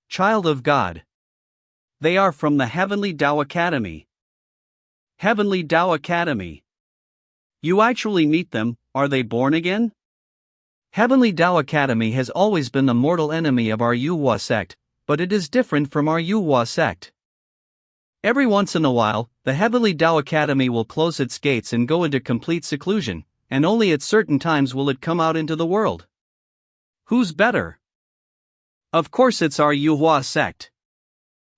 Speaker 1: Child of God.
Speaker 2: They are from the Heavenly Tao Academy. Heavenly Tao Academy. You actually meet them, are they born again?
Speaker 1: Heavenly Tao Academy has always been the mortal enemy of our Yuhua sect, but it is different from our Yuhua sect. Every once in a while, the Heavenly Tao Academy will close its gates and go into complete seclusion, and only at certain times will it come out into the world.
Speaker 2: Who's better? Of course it's our Yuhua sect.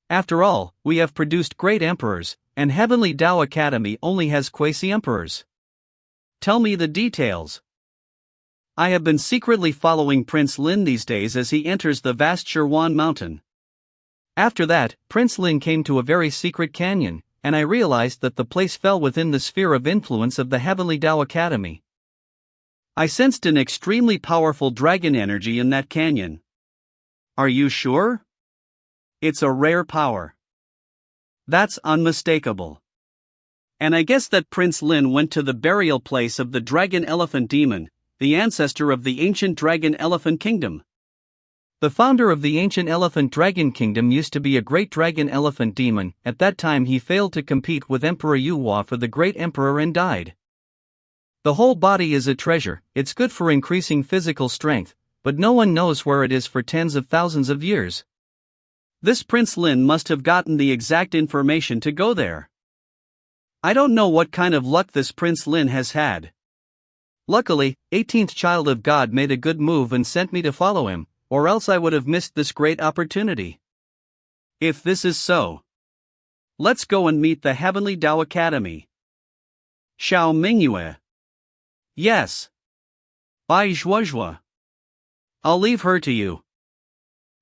Speaker 1: After all, we have produced great emperors, and Heavenly Tao Academy only has quasi-emperors.
Speaker 2: Tell me the details. I have been secretly following Prince Lin these days as he enters the vast Shirwan mountain.
Speaker 1: After that, Prince Lin came to a very secret canyon, and I realized that the place fell within the sphere of influence of the Heavenly Tao Academy.
Speaker 2: I sensed an extremely powerful dragon energy in that canyon. Are you sure? It's a rare power. That's unmistakable. And I guess that Prince Lin went to the burial place of the dragon elephant demon, the ancestor of the ancient dragon elephant kingdom.
Speaker 1: The founder of the ancient elephant dragon kingdom used to be a great dragon elephant demon. At that time he failed to compete with Emperor Yuhua for the great emperor and died. The whole body is a treasure, it's good for increasing physical strength, but no one knows where it is for tens of thousands of years.
Speaker 2: This Prince Lin must have gotten the exact information to go there. I don't know what kind of luck this Prince Lin has had.
Speaker 1: Luckily, 18th Child of God made a good move and sent me to follow him, or else I would have missed this great opportunity.
Speaker 2: If this is so, let's go and meet the Heavenly Tao Academy. Xiao Mingyue. Yes. Bai Zhuozhua. I'll leave her to you.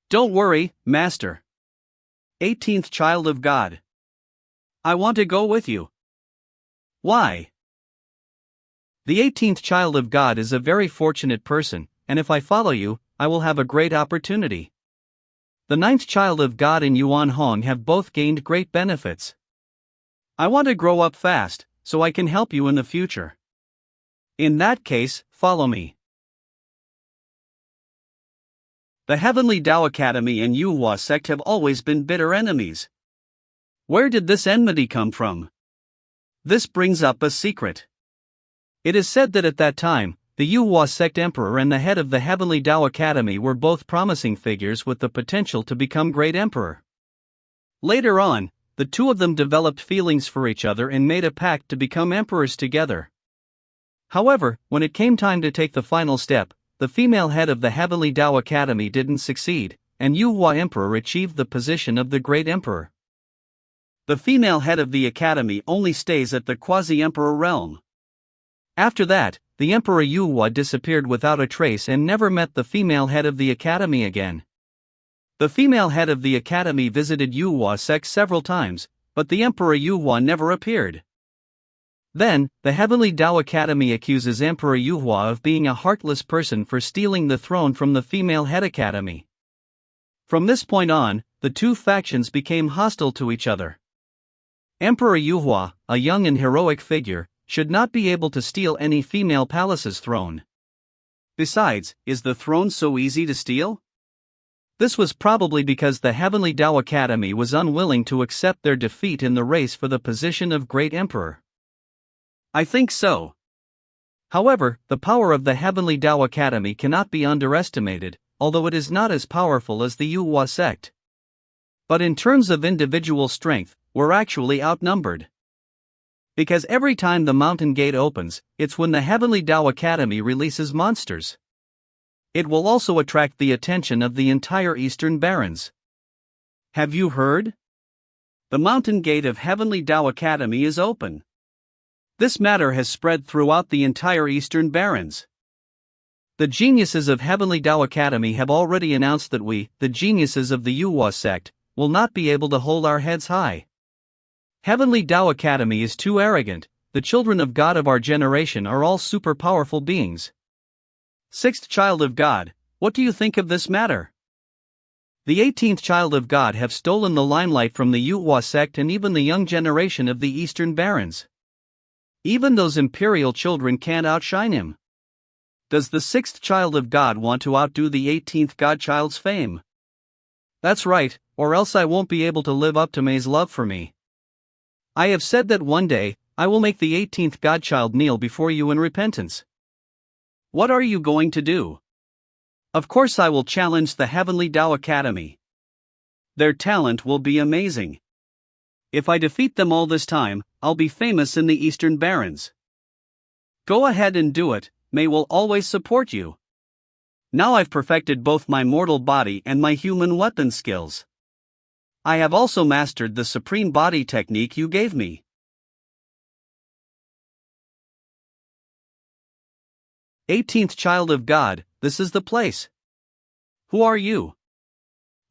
Speaker 2: Don't worry, Master. 18th Child of God. I want to go with you. Why?
Speaker 1: The 18th Child of God is a very fortunate person, and if I follow you, I will have a great opportunity. The 9th Child of God and Yuan Hong have both gained great benefits.
Speaker 2: I want to grow up fast, so I can help you in the future. In that case, follow me. The Heavenly Tao Academy and Manhwa sect have always been bitter enemies. Where did this enmity come from? This brings up a secret.
Speaker 1: It is said that at that time, the Manhwa sect emperor and the head of the Heavenly Tao Academy were both promising figures with the potential to become great emperor. Later on, the two of them developed feelings for each other and made a pact to become emperors together. However, when it came time to take the final step, the female head of the Heavenly Tao Academy didn't succeed, and Manhwa Emperor achieved the position of the great emperor.
Speaker 2: The female head of the academy only stays at the quasi-emperor realm.
Speaker 1: After that, the Emperor Manhwa disappeared without a trace and never met the female head of the academy again. The female head of the academy visited Manhwa sect several times, but the Emperor Manhwa never appeared. Then, the Heavenly Tao Academy accuses Emperor Manhwa of being a heartless person for stealing the throne from the female head academy. From this point on, the two factions became hostile to each other. Emperor Manhwa, a young and heroic figure, should not be able to steal any female palace's throne.
Speaker 2: Besides, is the throne so easy to steal?
Speaker 1: This was probably because the Heavenly Tao Academy was unwilling to accept their defeat in the race for the position of great emperor.
Speaker 2: I think so.
Speaker 1: However, the power of the Heavenly Tao Academy cannot be underestimated, although it is not as powerful as the Manhwa sect. But in terms of individual strength, we're actually outnumbered. Because every time the mountain gate opens, it's when the Heavenly Tao Academy releases monsters. It will also attract the attention of the entire Eastern Barrens.
Speaker 2: Have you heard? The mountain gate of Heavenly Tao Academy is open. This matter has spread throughout the entire Eastern Barrens.
Speaker 1: The geniuses of Heavenly Tao Academy have already announced that we, the geniuses of the Manhwa sect, will not be able to hold our heads high. Heavenly Tao Academy is too arrogant. The children of God of our generation are all super powerful beings.
Speaker 2: 6th Child of God, what do you think of this matter?
Speaker 1: The 18th Child of God have stolen the limelight from the Manhwa sect and even the young generation of the Eastern Barrens. Even those imperial children can't outshine him. Does the 6th Child of God want to outdo the 18th Godchild's fame? That's right, or else I won't be able to live up to May's love for me. I have said that one day, I will make the 18th Godchild kneel before you in repentance.
Speaker 2: What are you going to do?
Speaker 1: Of course I will challenge the Heavenly Tao Academy.
Speaker 2: Their talent will be amazing. If I defeat them all this time, I'll be famous in the Eastern Barrens. Go ahead and do it, May will always support you. Now I've perfected both my mortal body and my human weapon skills. I have also mastered the supreme body technique you gave me.
Speaker 1: 18th Child of God, this is the place.
Speaker 2: Who are you?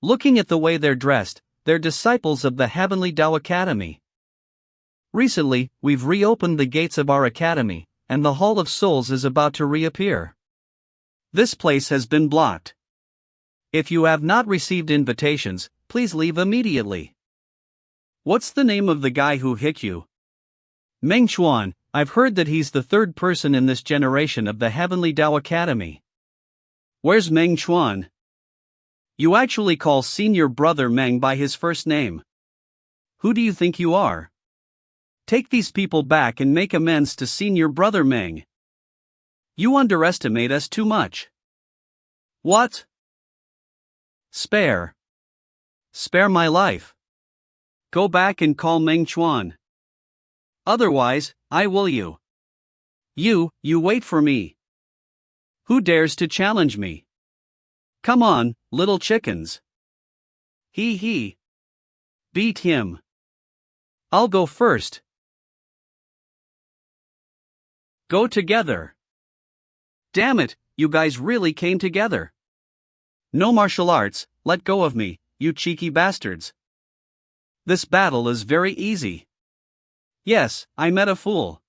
Speaker 1: Looking at the way they're dressed, they're disciples of the Heavenly Tao Academy. Recently, we've reopened the gates of our academy, and the Hall of Souls is about to reappear.
Speaker 2: This place has been blocked.
Speaker 1: If you have not received invitations, please leave immediately.
Speaker 2: What's the name of the guy who hit you?
Speaker 1: Meng Xuan. I've heard that he's the third person in this generation of the Heavenly Tao Academy.
Speaker 2: Where's Meng Xuan? You actually call senior brother Meng by his first name. Who do you think you are? Take these people back and make amends to senior brother Meng. You underestimate us too much.
Speaker 1: What? Spare.
Speaker 2: Spare my life. Go back and call Meng Chuan. Otherwise, I will you. You wait for me. Who dares to challenge me? Come on, little chickens. He. Beat him. I'll go first. Go together. Damn it, you guys really came together. No martial arts, let go of me, you cheeky bastards. This battle is very easy. Yes, I met a fool.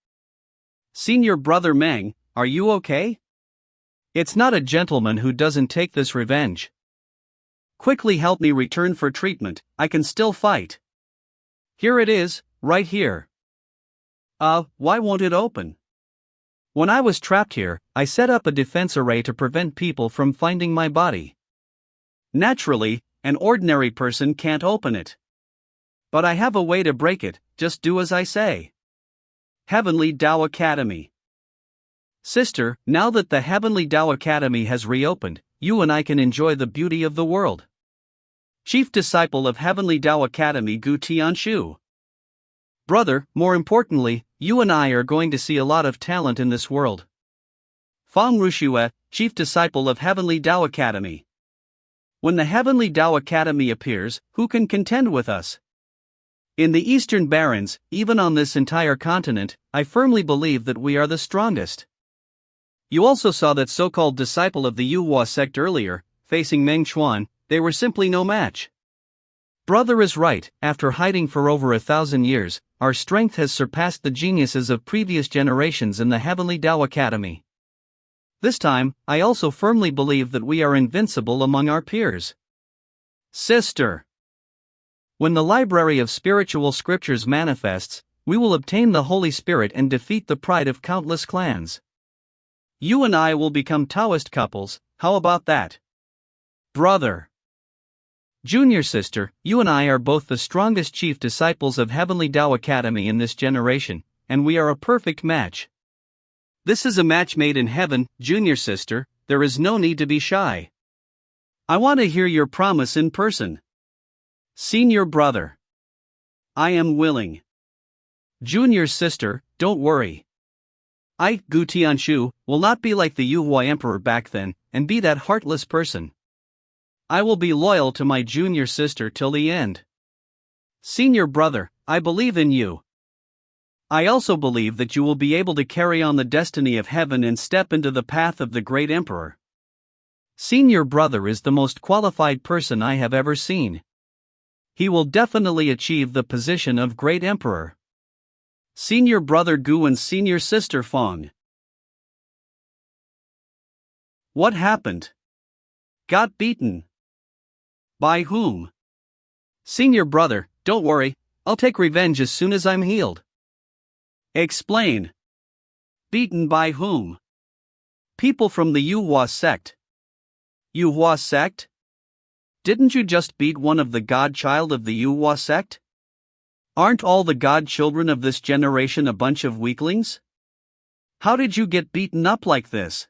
Speaker 2: Senior brother Meng, are you okay?
Speaker 1: It's not a gentleman who doesn't take this revenge.
Speaker 2: Quickly help me return for treatment, I can still fight. Here it is, right here. Why won't it open?
Speaker 1: When I was trapped here, I set up a defense array to prevent people from finding my body.
Speaker 2: Naturally, an ordinary person can't open it. But I have a way to break it, just do as I say. Heavenly Tao Academy. Sister, now that the Heavenly Tao Academy has reopened, you and I can enjoy the beauty of the world. Chief disciple of Heavenly Tao Academy Gu Tianshu. Brother, more importantly, you and I are going to see a lot of talent in this world. Fang Rushue, chief disciple of Heavenly Tao Academy. When the Heavenly Tao Academy appears, who can contend with us? In the Eastern Barrens, even on this entire continent, I firmly believe that we are the strongest. You also saw that so-called disciple of the Yuhua sect earlier, facing Meng Chuan, they were simply no match. Brother is right, after hiding for over 1,000 years, our strength has surpassed the geniuses of previous generations in the Heavenly Tao Academy. This time, I also firmly believe that we are invincible among our peers. Sister. When the library of spiritual scriptures manifests, we will obtain the Holy Spirit and defeat the pride of countless clans. You and I will become Taoist couples, how about that? Brother. Junior sister, you and I are both the strongest chief disciples of Heavenly Tao Academy in this generation, and we are a perfect match. This is a match made in heaven, junior sister, there is no need to be shy. I want to hear your promise in person. Senior brother. I am willing. Junior sister, don't worry. I, Gu Tianshu, will not be like the Yuhua emperor back then, and be that heartless person. I will be loyal to my junior sister till the end. Senior brother, I believe in you. I also believe that you will be able to carry on the destiny of heaven and step into the path of the great emperor. Senior brother is the most qualified person I have ever seen. He will definitely achieve the position of great emperor. Senior brother Gu and senior sister Fong. What happened? Got beaten. By whom? Senior brother, don't worry, I'll take revenge as soon as I'm healed. Explain. Beaten by whom? People from the Yuhua sect. Yuhua sect? Didn't you just beat one of the godchild of the Yuhua sect? Aren't all the godchildren of this generation a bunch of weaklings? How did you get beaten up like this?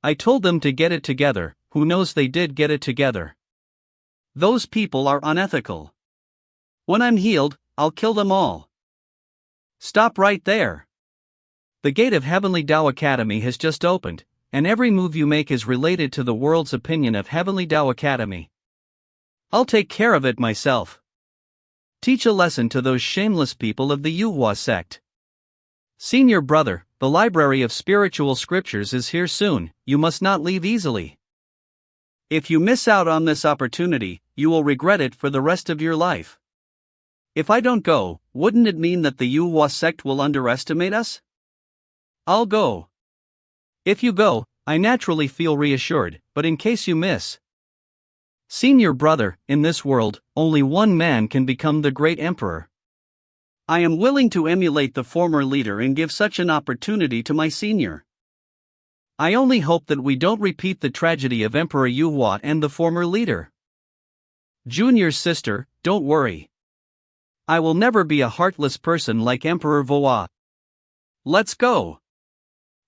Speaker 2: I told them to get it together, who knows they did get it together. Those people are unethical. When I'm healed, I'll kill them all. Stop right there. The gate of Heavenly Tao Academy has just opened, and every move you make is related to the world's opinion of Heavenly Tao Academy. I'll take care of it myself. Teach a lesson to those shameless people of the Yuhua sect. Senior brother, the library of spiritual scriptures is here soon, you must not leave easily. If you miss out on this opportunity, you will regret it for the rest of your life. If I don't go, wouldn't it mean that the Yuhua sect will underestimate us? I'll go. If you go, I naturally feel reassured, but in case you miss. Senior brother, in this world, only one man can become the great emperor. I am willing to emulate the former leader and give such an opportunity to my senior. I only hope that we don't repeat the tragedy of Emperor Yuhua and the former leader. Junior sister, don't worry. I will never be a heartless person like Emperor Voa. Let's go.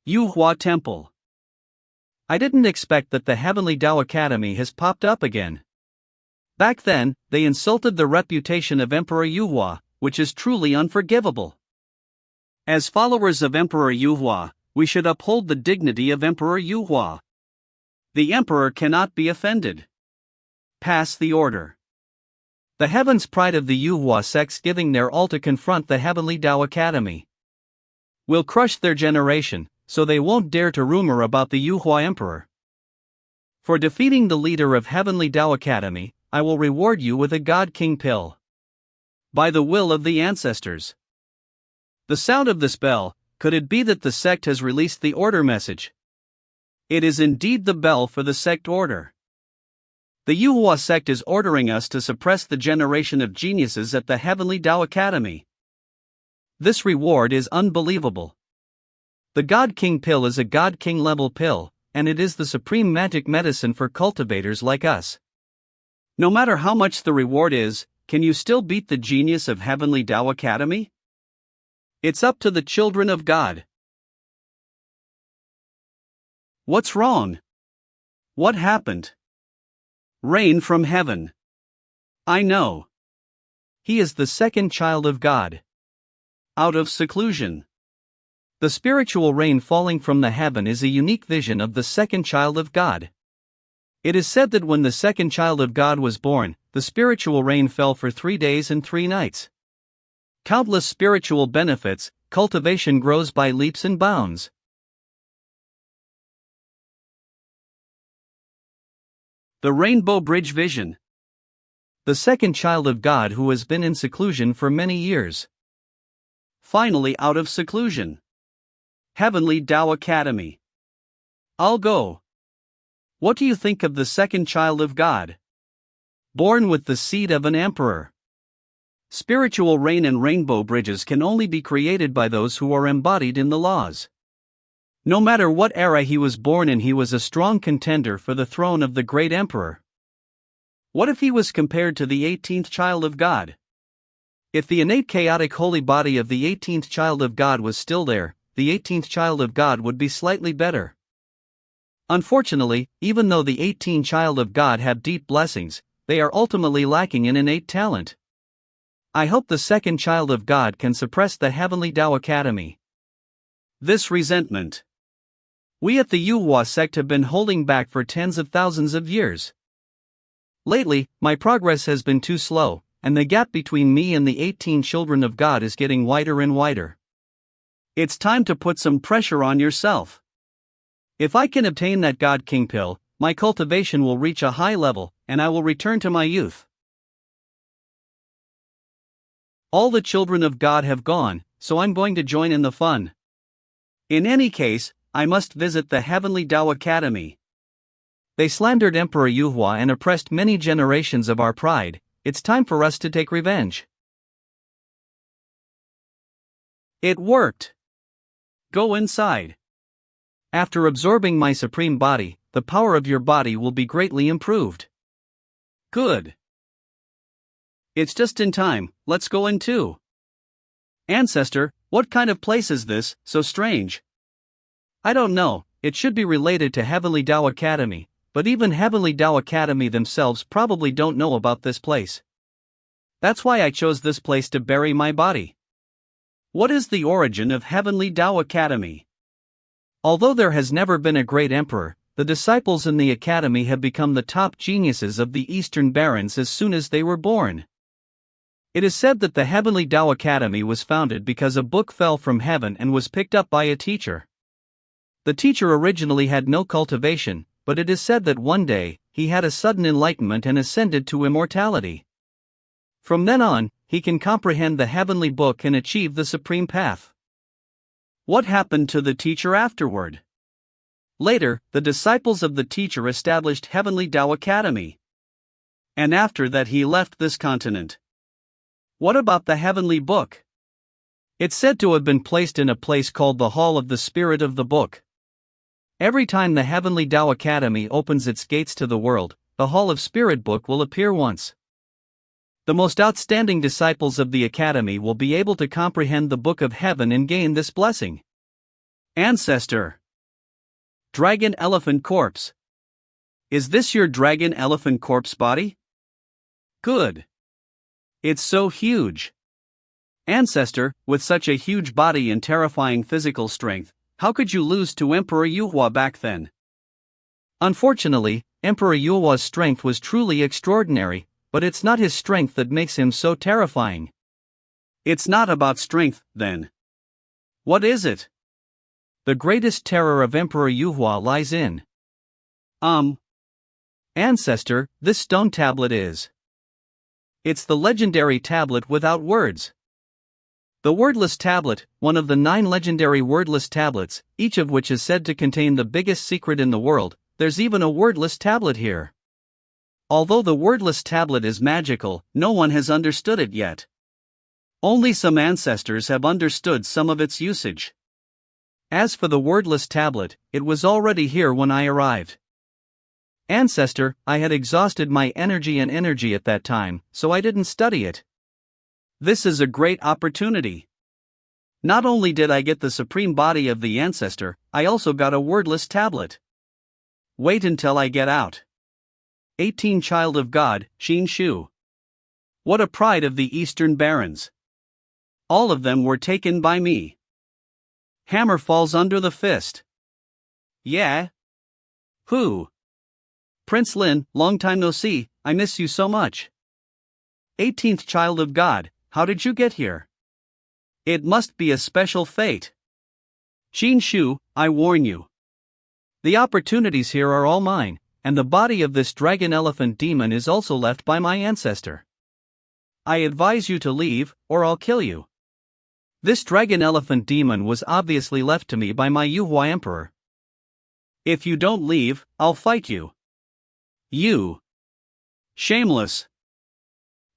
Speaker 2: Yuhua Temple. I didn't expect that the Heavenly Tao Academy has popped up again. Back then, they insulted the reputation of Emperor Yuhua, which is truly unforgivable. As followers of Emperor Yuhua, we should uphold the dignity of Emperor Yuhua. The emperor cannot be offended. Pass the order. The heavens pride of the Yuhua sects giving their all to confront the Heavenly Tao Academy. We'll crush their generation, so they won't dare to rumor about the Yuhua emperor. For defeating the leader of Heavenly Tao Academy, I will reward you with a God King pill. By the will of the ancestors. The sound of this bell, could it be that the sect has released the order message? It is indeed the bell for the sect order. The Yuhua sect is ordering us to suppress the generation of geniuses at the Heavenly Tao Academy. This reward is unbelievable. The God King pill is a God King level pill, and it is the supreme magic medicine for cultivators like us. No matter how much the reward is, can you still beat the genius of Heavenly Tao Academy? It's up to the children of God. What's wrong? What happened? Rain from heaven. I know. He is the second child of God. Out of seclusion. The spiritual rain falling from the heaven is a unique vision of the second child of God. It is said that when the second child of God was born, the spiritual rain fell for 3 days and 3 nights. Countless spiritual benefits, cultivation grows by leaps and bounds. The Rainbow Bridge Vision. The second child of God who has been in seclusion for many years. Finally out of seclusion. Heavenly Tao Academy. I'll go. What do you think of the second child of God? Born with the seed of an emperor. Spiritual rain and rainbow bridges can only be created by those who are embodied in the laws. No matter what era he was born in, he was a strong contender for the throne of the great emperor. What if he was compared to the 18th child of God? If the innate chaotic holy body of the 18th child of God was still there, the 18th child of God would be slightly better. Unfortunately, even though the 18th child of God have deep blessings, they are ultimately lacking in innate talent. I hope the second child of God can suppress the Heavenly Tao Academy. This resentment. We at the Yuhua sect have been holding back for tens of thousands of years. Lately, my progress has been too slow, and the gap between me and the 18 children of God is getting wider and wider. It's time to put some pressure on yourself. If I can obtain that God King pill, my cultivation will reach a high level, and I will return to my youth. All the children of God have gone, so I'm going to join in the fun. In any case, I must visit the Heavenly Tao Academy. They slandered Emperor Yuhua and oppressed many generations of our pride. It's time for us to take revenge. It worked. Go inside. After absorbing my supreme body, the power of your body will be greatly improved. Good. It's just in time, let's go in too. Ancestor, what kind of place is this, so strange? I don't know, it should be related to Heavenly Tao Academy, but even Heavenly Tao Academy themselves probably don't know about this place. That's why I chose this place to bury my body. What is the origin of Heavenly Tao Academy? Although there has never been a great emperor, the disciples in the academy have become the top geniuses of the Eastern barons as soon as they were born. It is said that the Heavenly Tao Academy was founded because a book fell from heaven and was picked up by a teacher. The teacher originally had no cultivation, but it is said that one day, he had a sudden enlightenment and ascended to immortality. From then on, he can comprehend the heavenly book and achieve the supreme path. What happened to the teacher afterward? Later, the disciples of the teacher established Heavenly Tao Academy. And after that he left this continent. What about the heavenly book? It's said to have been placed in a place called the Hall of the Spirit of the Book. Every time the Heavenly Tao Academy opens its gates to the world, the Hall of Spirit book will appear once. The most outstanding disciples of the Academy will be able to comprehend the Book of Heaven and gain this blessing. Ancestor. Dragon Elephant Corpse. Is this your Dragon Elephant Corpse body? Good. It's so huge. Ancestor, with such a huge body and terrifying physical strength, how could you lose to Emperor Yuhua back then?
Speaker 1: Unfortunately, Emperor Yuhua's strength was truly extraordinary, but it's not his strength that makes him so terrifying.
Speaker 2: It's not about strength, then. What is it?
Speaker 1: The greatest terror of Emperor Yuhua lies in. Ancestor, this stone tablet is. It's the legendary tablet without words. The wordless tablet, one of the 9 legendary wordless tablets, each of which is said to contain the biggest secret in the world. There's even a wordless tablet here. Although the wordless tablet is magical, no one has understood it yet. Only some ancestors have understood some of its usage. As for the wordless tablet, it was already here when I arrived. Ancestor, I had exhausted my energy at that time, so I didn't study it.
Speaker 2: This is a great opportunity. Not only did I get the supreme body of the ancestor, I also got a wordless tablet. Wait until I get out. 18 Child of God, Xin Shu. What a pride of the Eastern Barons. All of them were taken by me. Hammer falls under the fist. Yeah? Who? Prince Lin, long time no see, I miss you so much. 18th Child of God, how did you get here? It must be a special fate. Xin Shu, I warn you. The opportunities here are all mine, and the body of this dragon elephant demon is also left by my ancestor. I advise you to leave, or I'll kill you. This dragon elephant demon was obviously left to me by my Yuhua emperor. If you don't leave, I'll fight you. You. Shameless.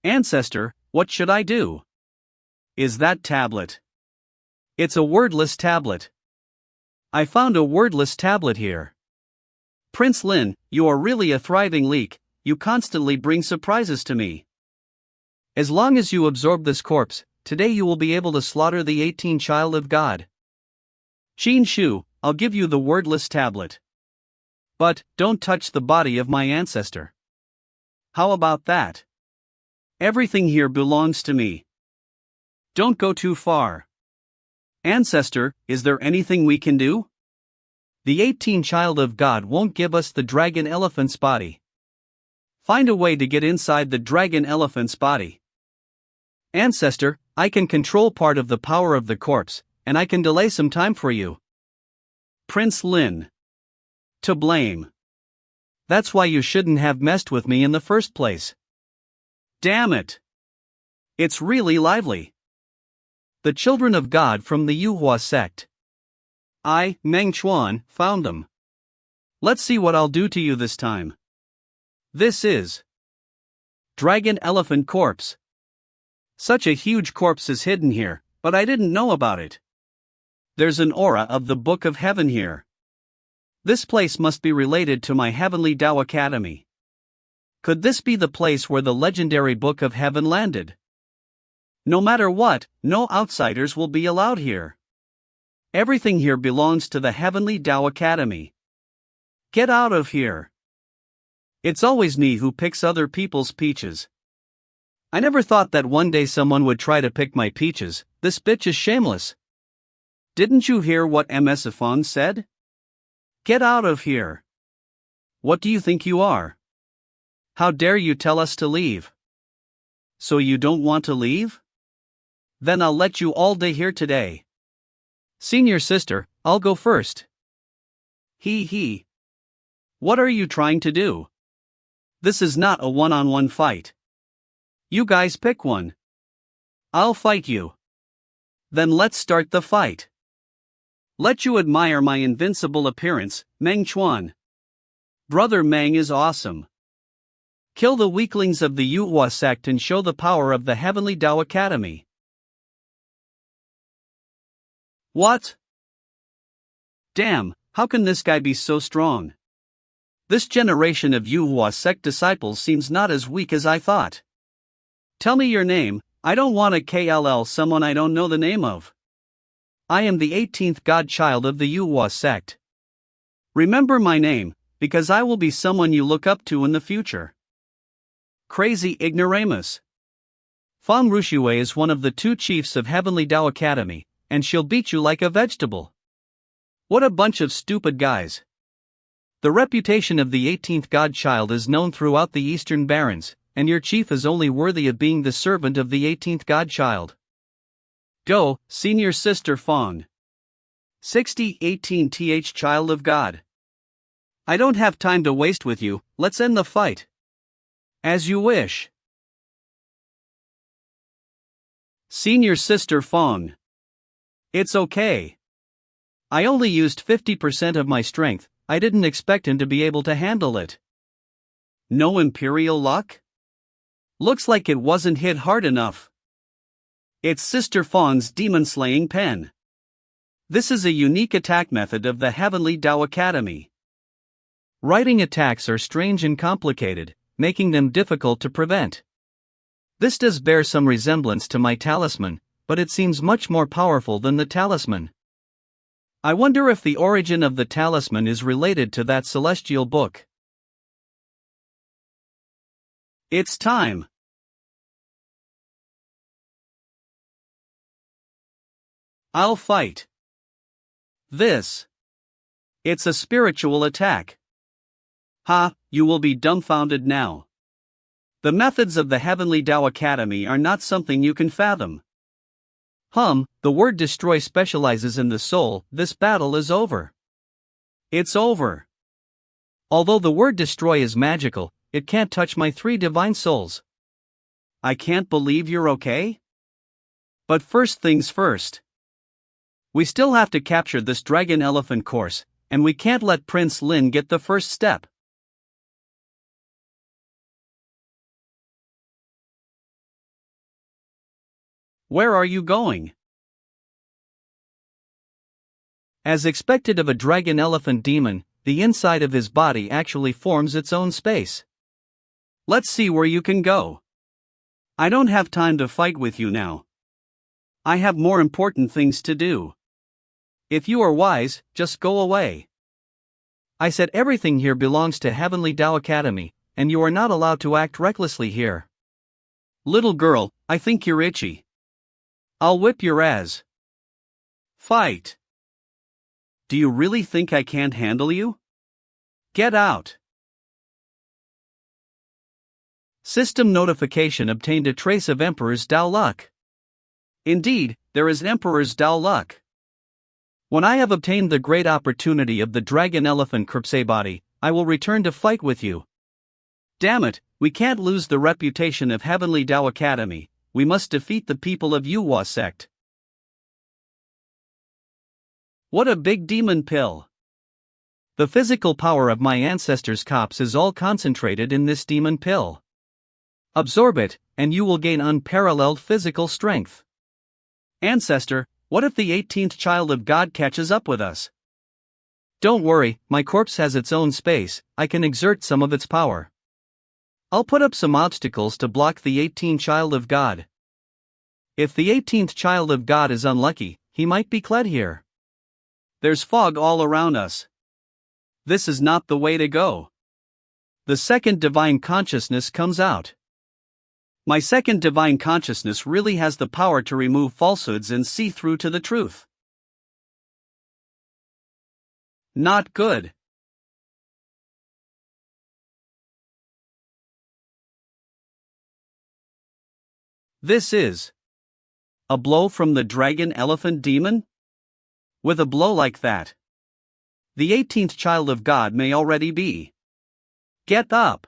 Speaker 2: Ancestor, what should I do? Is that tablet? It's a wordless tablet. I found a wordless tablet here. Prince Lin, you are really a thriving leek, you constantly bring surprises to me. As long as you absorb this corpse, today you will be able to slaughter the 18 Child of God. Xin Shu, I'll give you the wordless tablet. But, don't touch the body of my ancestor. How about that? Everything here belongs to me. Don't go too far. Ancestor, is there anything we can do? The 18 Child of God won't give us the dragon elephant's body. Find a way to get inside the dragon elephant's body. Ancestor, I can control part of the power of the corpse, and I can delay some time for you. Prince Lin. To blame. That's why you shouldn't have messed with me in the first place. Damn it. It's really lively. The children of God from the Yuhua sect. I, Meng Chuan, found them. Let's see what I'll do to you this time. This is Dragon Elephant Corpse. Such a huge corpse is hidden here, but I didn't know about it. There's an aura of the Book of Heaven here. This place must be related to my Heavenly Tao Academy. Could this be the place where the legendary Book of Heaven landed? No matter what, no outsiders will be allowed here. Everything here belongs to the Heavenly Tao Academy. Get out of here. It's always me who picks other people's peaches. I never thought that one day someone would try to pick my peaches. This bitch is shameless. Didn't you hear what MS Ifan said? Get out of here. What do you think you are? How dare you tell us to leave? So you don't want to leave? Then I'll let you all day here today. Senior sister, I'll go first. He. What are you trying to do? This is not a one-on-one fight. You guys pick one. I'll fight you. Then let's start the fight. Let you admire my invincible appearance, Meng Chuan. Brother Meng is awesome. Kill the weaklings of the Yuhua sect and show the power of the Heavenly Tao Academy. What? Damn, how can this guy be so strong? This generation of Yuhua sect disciples seems not as weak as I thought. Tell me your name, I don't want to KLL someone I don't know the name of. I am the 18th godchild of the Yuhua sect. Remember my name, because I will be someone you look up to in the future. Crazy ignoramus. Fang Rushue is one of the 2 chiefs of Heavenly Tao Academy, and she'll beat you like a vegetable. What a bunch of stupid guys. The reputation of the 18th godchild is known throughout the Eastern Barrens, and your chief is only worthy of being the servant of the 18th godchild. Go, senior sister Fang. 6018th Child of God. I don't have time to waste with you, let's end the fight. As you wish. Senior sister Fang. It's okay. I only used 50% of my strength, I didn't expect him to be able to handle it. No imperial luck? Looks like it wasn't hit hard enough. It's Sister Fang's demon-slaying pen. This is a unique attack method of the Heavenly Tao Academy.
Speaker 1: Writing attacks are strange and complicated, making them difficult to prevent. This does bear some resemblance to my talisman, but it seems much more powerful than the talisman. I wonder if the origin of the talisman is related to that celestial book.
Speaker 2: It's time. I'll fight. This. It's a spiritual attack. Ha, you will be dumbfounded now. The methods of the Heavenly Tao Academy are not something you can fathom. The word destroy specializes in the soul, this battle is over. It's over. Although the word destroy is magical, it can't touch my 3 divine souls. I can't believe you're okay? But first things first. We still have to capture this dragon elephant course, and we can't let Prince Lin get the first step. Where are you going?
Speaker 1: As expected of a dragon elephant demon, the inside of his body actually forms its own space.
Speaker 2: Let's see where you can go. I don't have time to fight with you now. I have more important things to do. If you are wise, just go away.
Speaker 1: I said everything here belongs to Heavenly Tao Academy, and you are not allowed to act recklessly here.
Speaker 2: Little girl, I think you're itchy. I'll whip your ass. Fight. Do you really think I can't handle you? Get out.
Speaker 1: System notification obtained a trace of Emperor's Tao luck.
Speaker 2: Indeed, there is Emperor's Tao luck.
Speaker 1: When I have obtained the great opportunity of the dragon elephant corpse body, I will return to fight with you.
Speaker 2: Damn it, we can't lose the reputation of Heavenly Tao Academy, we must defeat the people of Yuhua sect. What a big demon pill.
Speaker 1: The physical power of my ancestors' cops is all concentrated in this demon pill. Absorb it, and you will gain unparalleled physical strength.
Speaker 2: Ancestor, what if the 18th child of God catches up with us?
Speaker 1: Don't worry, my corpse has its own space, I can exert some of its power. I'll put up some obstacles to block the 18th child of God. If the 18th child of God is unlucky, he might be clad here.
Speaker 2: There's fog all around us. This is not the way to go.
Speaker 1: The second divine consciousness comes out.
Speaker 2: My second divine consciousness really has the power to remove falsehoods and see through to the truth. Not good. This is a blow from the dragon elephant demon? With a blow like that, the 18th child of God may already be. Get up.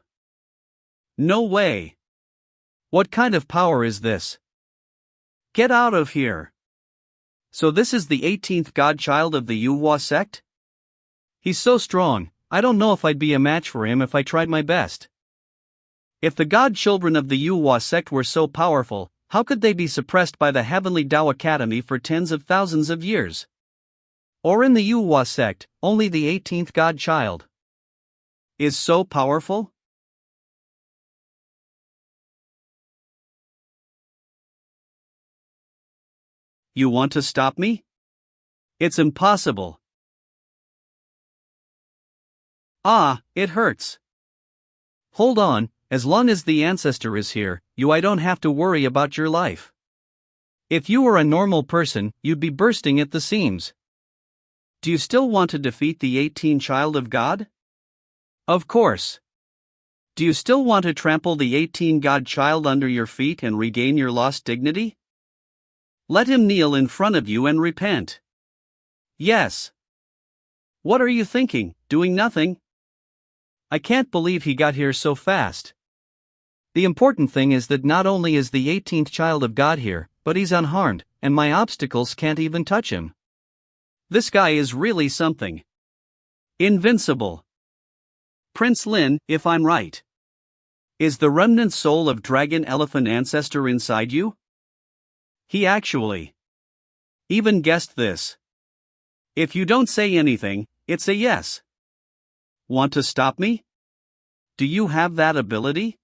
Speaker 2: No way. What kind of power is this? Get out of here. So this is the 18th godchild of the Yuhua sect?
Speaker 1: He's so strong, I don't know if I'd be a match for him if I tried my best.
Speaker 2: If the godchildren of the Yuhua sect were so powerful, how could they be suppressed by the Heavenly Tao Academy for tens of thousands of years?
Speaker 1: Or in the Yuhua sect, only the 18th godchild
Speaker 2: is so powerful? You want to stop me? It's impossible. Ah, it hurts.
Speaker 1: Hold on, as long as the ancestor is here, I don't have to worry about your life. If you were a normal person, you'd be bursting at the seams.
Speaker 2: Do you still want to defeat the 18 child of God?
Speaker 1: Of course.
Speaker 2: Do you still want to trample the 18 God child under your feet and regain your lost dignity? Let him kneel in front of you and repent.
Speaker 1: Yes.
Speaker 2: What are you thinking, doing nothing?
Speaker 1: I can't believe he got here so fast. The important thing is that not only is the 18th child of God here, but he's unharmed, and my obstacles can't even touch him.
Speaker 2: This guy is really something. Invincible. Prince Lin, if I'm right. Is the remnant soul of dragon elephant ancestor inside you? He actually even guessed this. If you don't say anything, it's a yes. Want to stop me? Do you have that ability?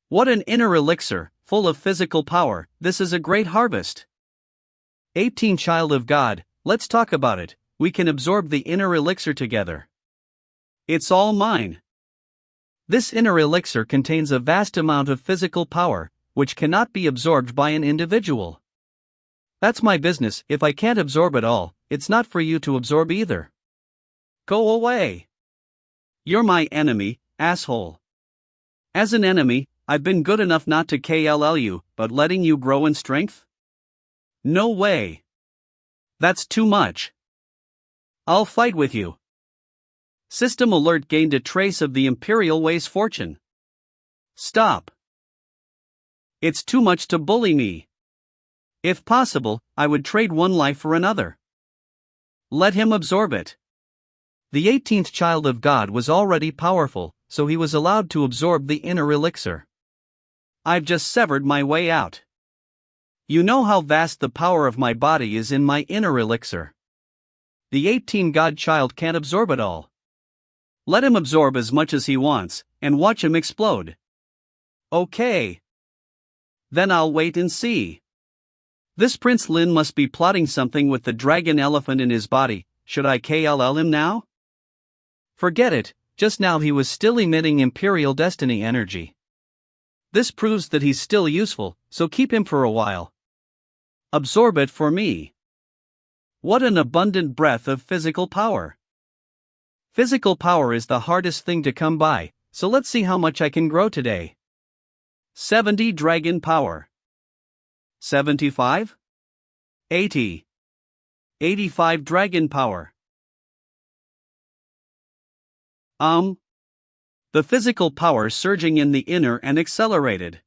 Speaker 2: What an inner elixir, full of physical power. This is a great harvest.
Speaker 1: 18 child of God, let's talk about it. We can absorb the inner elixir together.
Speaker 2: It's all mine.
Speaker 1: This inner elixir contains a vast amount of physical power, which cannot be absorbed by an individual. That's my business. If I can't absorb it all, it's not for you to absorb either.
Speaker 2: Go away. You're my enemy, asshole. As an enemy, I've been good enough not to kill you, but letting you grow in strength? No way. That's too much. I'll fight with you. System alert gained a trace of the Imperial Way's fortune. Stop. It's too much to bully me. If possible, I would trade one life for another. Let him absorb it.
Speaker 1: The 18th child of God was already powerful, so he was allowed to absorb the inner elixir.
Speaker 2: I've just severed my way out. You know how vast the power of my body is in my inner elixir.
Speaker 1: The 18 God child can't absorb it all.
Speaker 2: Let him absorb as much as he wants, and watch him explode. Okay. Then I'll wait and see. This Prince Lin must be plotting something with the dragon elephant in his body. Should I KLL him now?
Speaker 1: Forget it, just now he was still emitting Imperial Destiny energy. This proves that he's still useful, so keep him for a while.
Speaker 2: Absorb it for me. What an abundant breath of physical power.
Speaker 1: Physical power is the hardest thing to come by, so let's see how much I can grow today.
Speaker 2: 70 dragon power. 75? 80. 85 dragon power. The physical power surging in the inner and accelerated.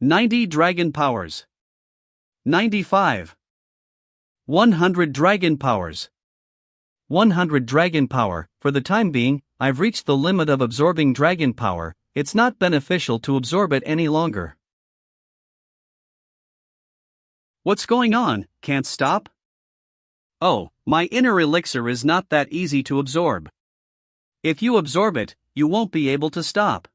Speaker 2: 90 dragon powers. 95. 100 dragon powers.
Speaker 1: 100 dragon power. For the time being, I've reached the limit of absorbing dragon power. It's not beneficial to absorb it any longer.
Speaker 2: What's going on? Can't stop? Oh, my inner elixir is not that easy to absorb. If you absorb it, you won't be able to stop.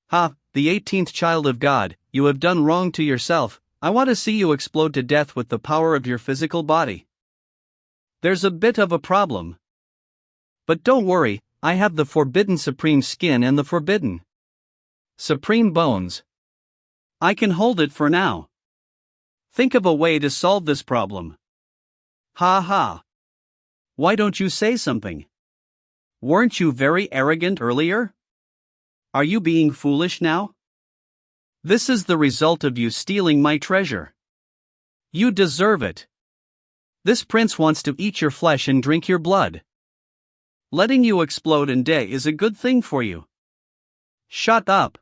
Speaker 1: Ha, the 18th child of God, you have done wrong to yourself. I want to see you explode to death with the power of your physical body.
Speaker 2: There's a bit of a problem.
Speaker 1: But don't worry, I have the forbidden supreme skin and the forbidden supreme bones.
Speaker 2: I can hold it for now. Think of a way to solve this problem. Ha ha. Why don't you say something? Weren't you very arrogant earlier? Are you being foolish now? This is the result of you stealing my treasure. You deserve it. This prince wants to eat your flesh and drink your blood. Letting you explode and die is a good thing for you. Shut up.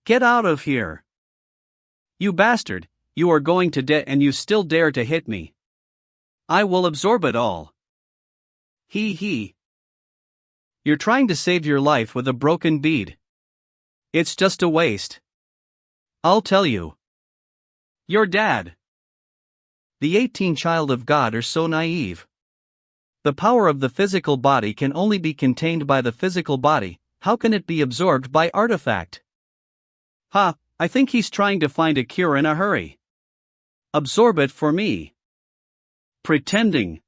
Speaker 2: Get out of here. You bastard, you are going to die and you still dare to hit me. I will absorb it all. Hee hee.
Speaker 1: You're trying to save your life with a broken bead. It's just a waste. I'll tell you.
Speaker 2: Your dad.
Speaker 1: The 18 child of God are so naive. The power of the physical body can only be contained by the physical body. How can it be absorbed by artifact?
Speaker 2: Ha, I think he's trying to find a cure in a hurry. Absorb it for me. Pretending.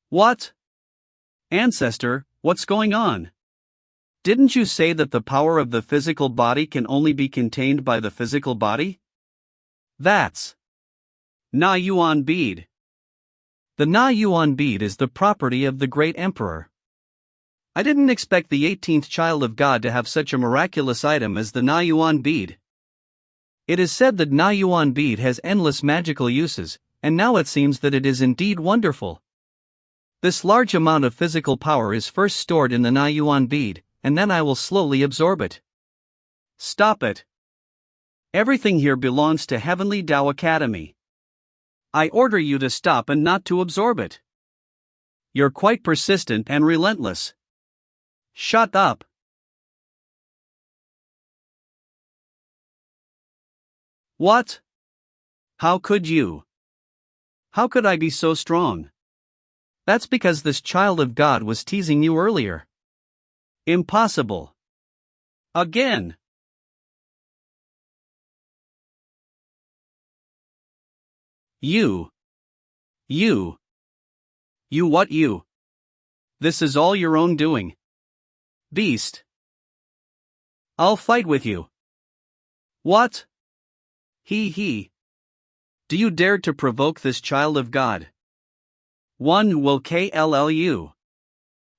Speaker 2: What? Ancestor, what's going on? Didn't you say that the power of the physical body can only be contained by the physical body? That's Na Yuan bead.
Speaker 1: The Na Yuan bead is the property of the great emperor. I didn't expect the 18th child of God to have such a miraculous item as the Na Yuan bead. It is said that Na Yuan bead has endless magical uses, and now it seems that it is indeed wonderful. This large amount of physical power is first stored in the Na Yuan bead, and then I will slowly absorb it.
Speaker 2: Stop it. Everything here belongs to Heavenly Tao Academy. I order you to stop and not to absorb it. You're quite persistent and relentless. Shut up. What? How could you? How could I be so strong?
Speaker 1: That's because this child of God was teasing you earlier.
Speaker 2: Impossible. Again. You what you? This is all your own doing. Beast. I'll fight with you. What? He. Do you dare to provoke this child of God? One will kill you.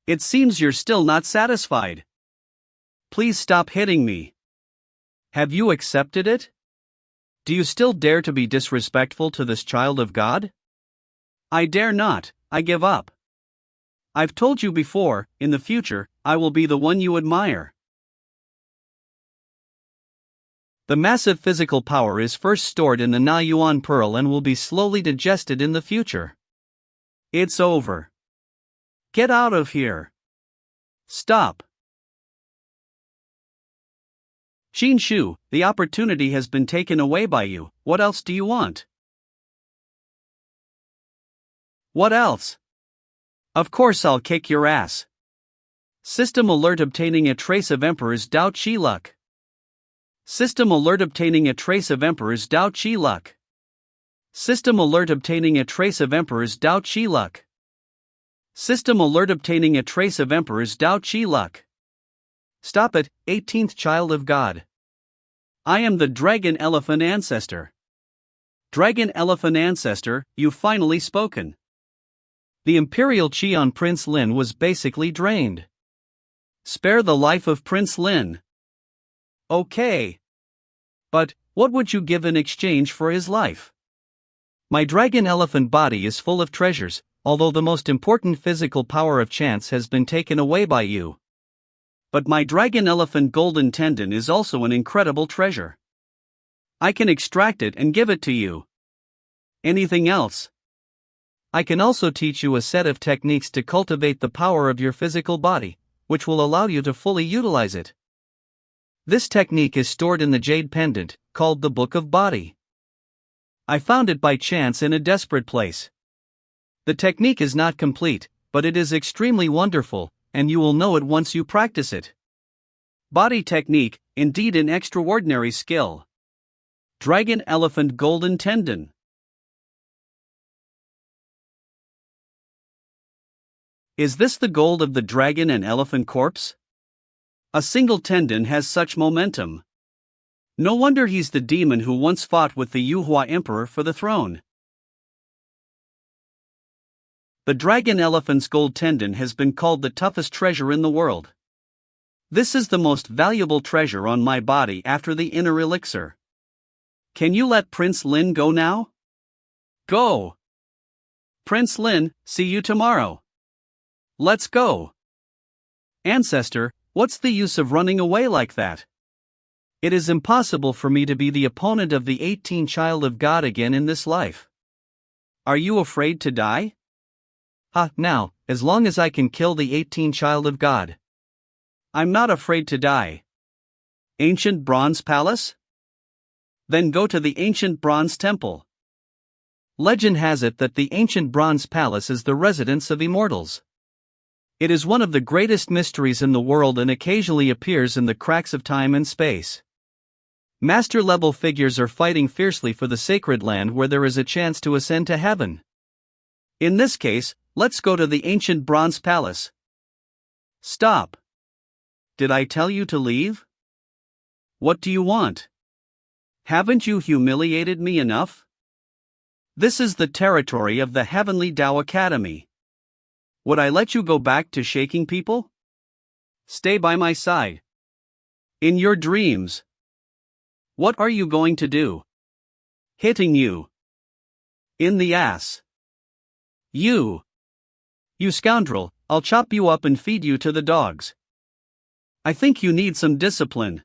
Speaker 2: It seems you're still not satisfied. Please stop hitting me. Have you accepted it? Do you still dare to be disrespectful to this child of God? I dare not, I give up. I've told you before, in the future, I will be the one you admire.
Speaker 1: The massive physical power is first stored in the Na Yuan pearl and will be slowly digested in the future.
Speaker 2: It's over. Get out of here. Stop. Xin Shu, the opportunity has been taken away by you. What else do you want? What else? Of course I'll kick your ass. System alert obtaining a trace of Emperor's Dao Qi luck. System alert obtaining a trace of Emperor's Dao Qi luck. System alert obtaining a trace of Emperor's Dao Qi luck. System alert obtaining a trace of Emperor's Dao Qi luck.
Speaker 1: Stop it, 18th child of God.
Speaker 2: I am the Dragon Elephant Ancestor. Dragon Elephant Ancestor, you've finally spoken.
Speaker 1: The Imperial Qi on Prince Lin was basically drained.
Speaker 2: Spare the life of Prince Lin. Okay. But, what would you give in exchange for his life?
Speaker 1: My dragon elephant body is full of treasures, although the most important physical power of chance has been taken away by you.
Speaker 2: But my dragon elephant golden tendon is also an incredible treasure. I can extract it and give it to you. Anything else?
Speaker 1: I can also teach you a set of techniques to cultivate the power of your physical body, which will allow you to fully utilize it. This technique is stored in the jade pendant, called the Book of Body. I found it by chance in a desperate place. The technique is not complete, but it is extremely wonderful, and you will know it once you practice it.
Speaker 2: Body technique, indeed an extraordinary skill. Dragon elephant golden tendon. Is this the gold of the dragon and elephant corpse? A single tendon has such momentum. No wonder he's the demon who once fought with the Yuhua emperor for the throne. The dragon elephant's gold tendon has been called the toughest treasure in the world. This is the most valuable treasure on my body after the inner elixir. Can you let Prince Lin go now? Go! Prince Lin, see you tomorrow. Let's go. Ancestor, what's the use of running away like that?
Speaker 1: It is impossible for me to be the opponent of the 18th child of God again in this life.
Speaker 2: Are you afraid to die?
Speaker 1: Now, as long as I can kill the 18th child of God.
Speaker 2: I'm not afraid to die. Ancient Bronze Palace? Then go to the Ancient Bronze Temple.
Speaker 1: Legend has it that the Ancient Bronze Palace is the residence of immortals. It is one of the greatest mysteries in the world and occasionally appears in the cracks of time and space. Master-level figures are fighting fiercely for the sacred land where there is a chance to ascend to heaven.
Speaker 2: In this case, let's go to the Ancient Bronze Palace. Stop. Did I tell you to leave? What do you want? Haven't you humiliated me enough? This is the territory of the Heavenly Tao Academy. Would I let you go back to shaking people? Stay by my side. In your dreams. What are you going to do? Hitting you. In the ass. You scoundrel, I'll chop you up and feed you to the dogs. I think you need some discipline.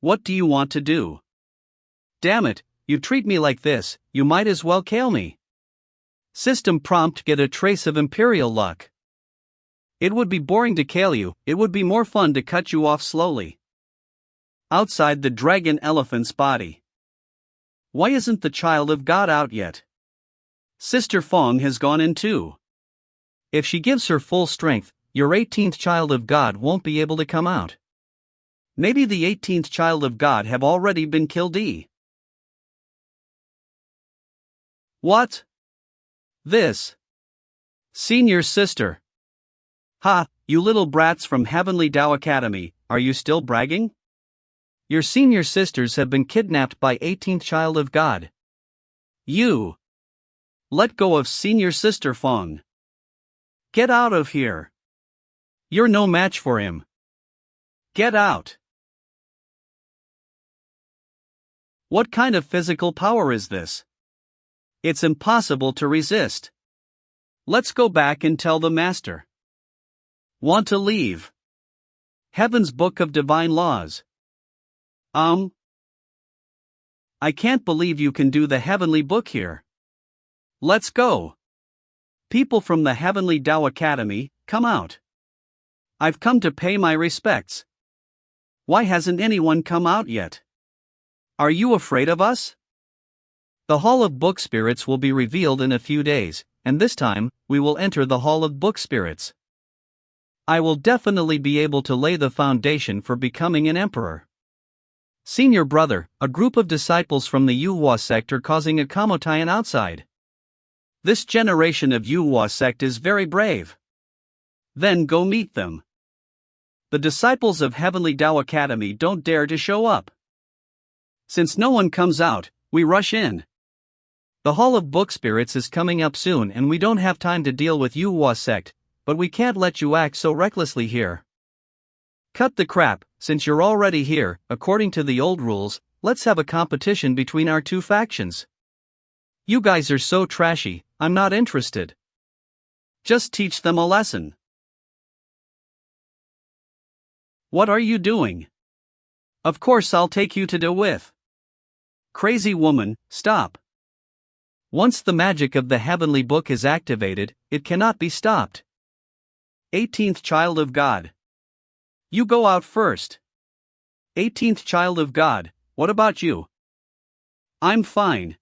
Speaker 2: What do you want to do? Damn it, you treat me like this, you might as well kill me. System prompt: get a trace of imperial luck. It would be boring to kill you, it would be more fun to cut you off slowly. Outside the dragon elephant's body. Why isn't the child of God out yet? Sister Fong has gone in too. If she gives her full strength, your 18th child of God won't be able to come out. Maybe the 18th child of God have already been killed. What? This. Senior sister. Ha, you little brats from Heavenly Tao Academy, are you still bragging? Your senior sisters have been kidnapped by 18th child of God. You. Let go of senior sister Fong. Get out of here. You're no match for him. Get out. What kind of physical power is this? It's impossible to resist. Let's go back and tell the master. Want to leave? Heaven's Book of Divine Laws. I can't believe you can do the heavenly book here. Let's go. People from the Heavenly Tao Academy, come out. I've come to pay my respects. Why hasn't anyone come out yet? Are you afraid of us? The Hall of Book Spirits will be revealed in a few days, and this time, we will enter the Hall of Book Spirits. I will definitely be able to lay the foundation for becoming an emperor. Senior brother, a group of disciples from the Yuhua sect are causing a kamotayan outside. This generation of Yuhua sect is very brave. Then go meet them. The disciples of Heavenly Tao Academy don't dare to show up. Since no one comes out, we rush in. The Hall of Book Spirits is coming up soon and we don't have time to deal with Yuhua sect, but we can't let you act so recklessly here. Cut the crap, since you're already here, according to the old rules, let's have a competition between our two factions. You guys are so trashy, I'm not interested. Just teach them a lesson. What are you doing? Of course I'll take you to do with. Crazy woman, stop. Once the magic of the heavenly book is activated, it cannot be stopped. 18th child of God. You go out first. 18th child of God, what about you? I'm fine.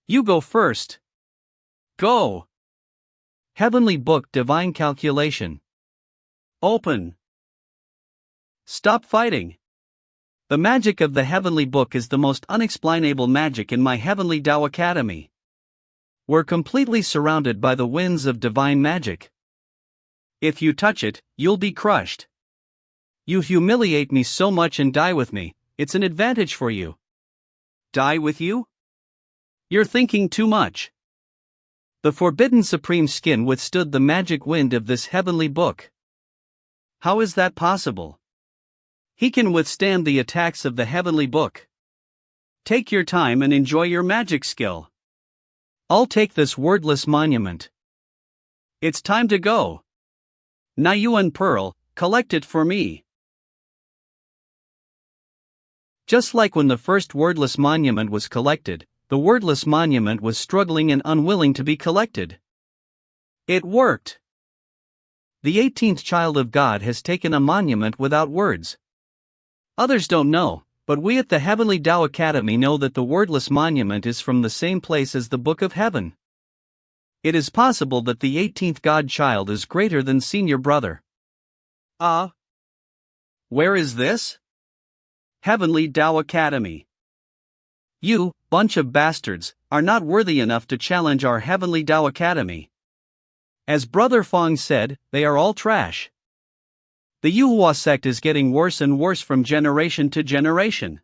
Speaker 2: You go first. Go. Heavenly Book Divine Calculation. Open. Stop fighting. The magic of the Heavenly Book is the most unexplainable magic in my Heavenly Tao Academy. We're completely surrounded by the winds of divine magic. If you touch it, you'll be crushed. You humiliate me so much and die with me, it's an advantage for you. Die with you? You're thinking too much. The forbidden supreme skin withstood the magic wind of this heavenly book. How is that possible? He can withstand the attacks of the heavenly book. Take your time and enjoy your magic skill. I'll take this wordless monument. It's time to go. Nayuan Pearl, collect it for me. Just like when the first wordless monument was collected, the wordless monument was struggling and unwilling to be collected. It worked. The 18th child of God has taken a monument without words. Others don't know, but we at the Heavenly Tao Academy know that the wordless monument is from the same place as the Book of Heaven. It is possible that the 18th God child is greater than senior brother. Where is this? Heavenly Tao Academy. You, bunch of bastards, are not worthy enough to challenge our Heavenly Tao Academy. As Brother Fong said, they are all trash. The Yuhua sect is getting worse and worse from generation to generation.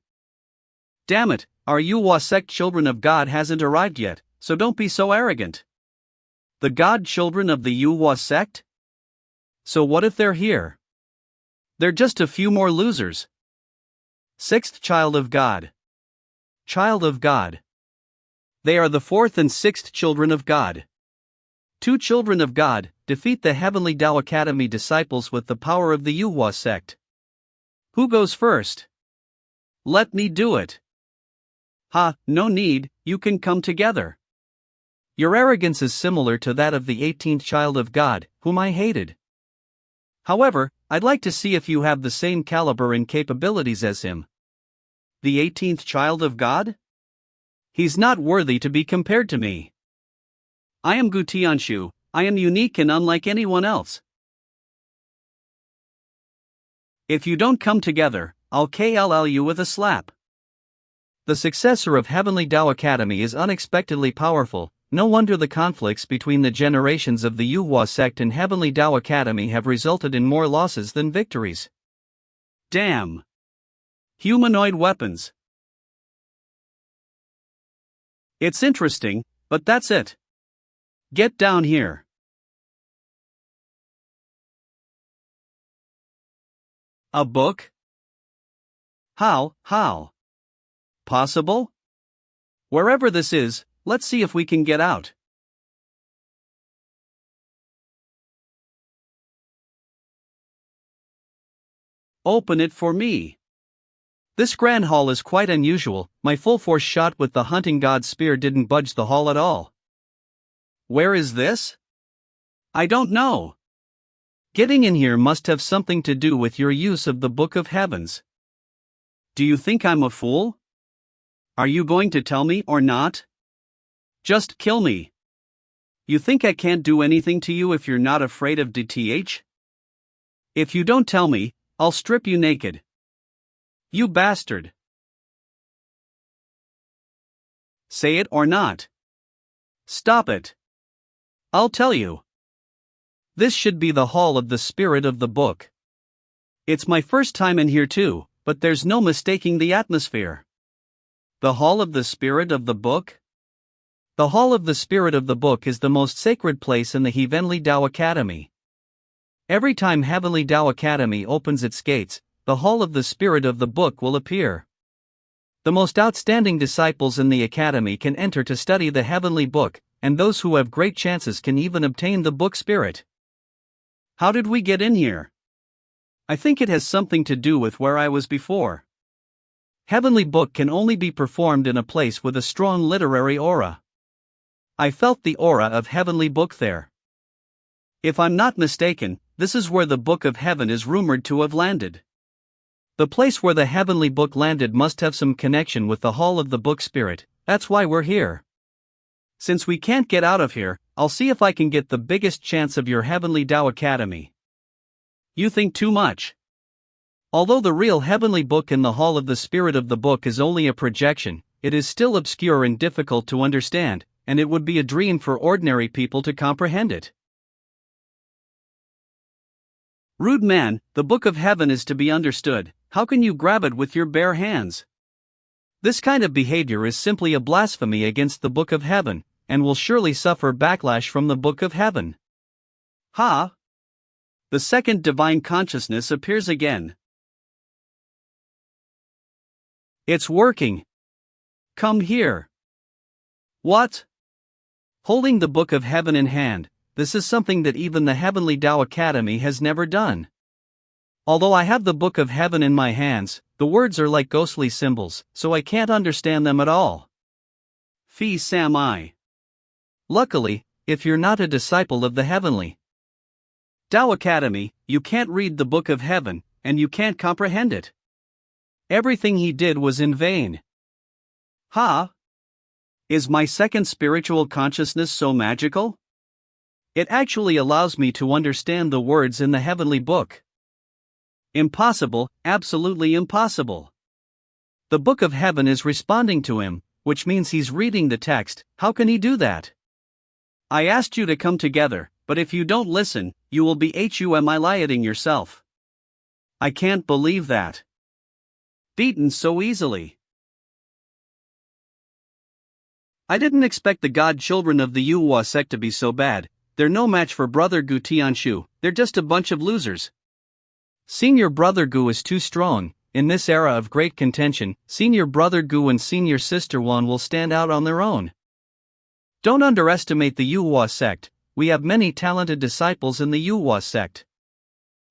Speaker 2: Damn it, our Yuhua sect children of God hasn't arrived yet, so don't be so arrogant. The God children of the Yuhua sect? So what if they're here? They're just a few more losers. Sixth child of God. Child of God. They are the fourth and sixth children of God. Two children of God defeat the Heavenly Tao Academy disciples with the power of the Yuhua sect. Who goes first? Let me do it. Ha, no need, you can come together. Your arrogance is similar to that of the 18th child of God, whom I hated. However, I'd like to see if you have the same caliber and capabilities as him. The 18th child of God? He's not worthy to be compared to me. I am Gu Tianshu, I am unique and unlike anyone else. If you don't come together, I'll KLL you with a slap. The successor of Heavenly Tao Academy is unexpectedly powerful. No wonder the conflicts between the generations of the Yuhua sect and Heavenly Tao Academy have resulted in more losses than victories. Damn. Humanoid weapons. It's interesting, but that's it. Get down here. A book? How? Possible? Wherever this is, let's see if we can get out. Open it for me. This grand hall is quite unusual. My full force shot with the hunting god's spear didn't budge the hall at all. Where is this? I don't know. Getting in here must have something to do with your use of the Book of Heavens. Do you think I'm a fool? Are you going to tell me or not? Just kill me. You think I can't do anything to you if you're not afraid of DTH? If you don't tell me, I'll strip you naked. You bastard. Say it or not. Stop it. I'll tell you. This should be the hall of the spirit of the book. It's my first time in here too, but there's no mistaking the atmosphere. The hall of the spirit of the book? The hall of the spirit of the book is the most sacred place in the Heavenly Tao Academy. Every time Heavenly Tao Academy opens its gates, the hall of the spirit of the book will appear. The most outstanding disciples in the academy can enter to study the heavenly book, and those who have great chances can even obtain the book spirit. How did we get in here? I think it has something to do with where I was before. Heavenly book can only be performed in a place with a strong literary aura. I felt the aura of heavenly book there. If I'm not mistaken, this is where the Book of Heaven is rumored to have landed. The place where the heavenly book landed must have some connection with the hall of the book spirit, that's why we're here. Since we can't get out of here, I'll see if I can get the biggest chance of your Heavenly Tao Academy. You think too much. Although the real heavenly book in the hall of the spirit of the book is only a projection, it is still obscure and difficult to understand, and it would be a dream for ordinary people to comprehend it. Rude man, the Book of Heaven is to be understood. How can you grab it with your bare hands? This kind of behavior is simply a blasphemy against the Book of Heaven, and will surely suffer backlash from the Book of Heaven. Ha! The second divine consciousness appears again. It's working. Come here. What? Holding the Book of Heaven in hand, this is something that even the Heavenly Tao Academy has never done. Although I have the Book of Heaven in my hands, the words are like ghostly symbols, so I can't understand them at all. Fee Sam I. Luckily, if you're not a disciple of the Heavenly Tao Academy, you can't read the Book of Heaven, and you can't comprehend it. Everything he did was in vain. Ha! Is my second spiritual consciousness so magical? It actually allows me to understand the words in the heavenly book. Impossible, absolutely impossible. The Book of Heaven is responding to him, which means he's reading the text. How can he do that? I asked you to come together, but if you don't listen, you will be humiliating yourself. I can't believe that. Beaten so easily. I didn't expect the god children of the Yuhua sect to be so bad. They're no match for Brother Gu Tianshu, they're just a bunch of losers.
Speaker 1: Senior Brother Gu is too strong. In this era of great contention, Senior Brother Gu and Senior Sister Wan will stand out on their own. Don't underestimate the Yuhua sect. We have many talented disciples in the Yuhua sect.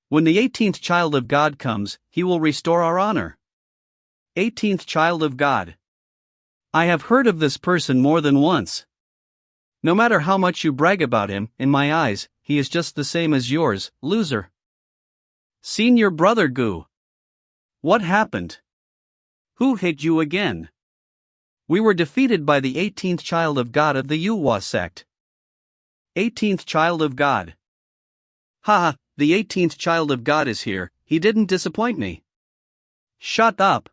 Speaker 1: When the 18th child of God comes, he will restore our honor.
Speaker 2: 18th child of God.
Speaker 1: I have heard of this person more than once. No matter how much you brag about him, in my eyes, he is just the same as yours, loser.
Speaker 2: Senior Brother Gu. What happened? Who hit you again?
Speaker 1: We were defeated by the 18th child of God of the Yuhua sect.
Speaker 2: 18th child of God. Haha, the 18th child of God is here, he didn't disappoint me.
Speaker 1: Shut up.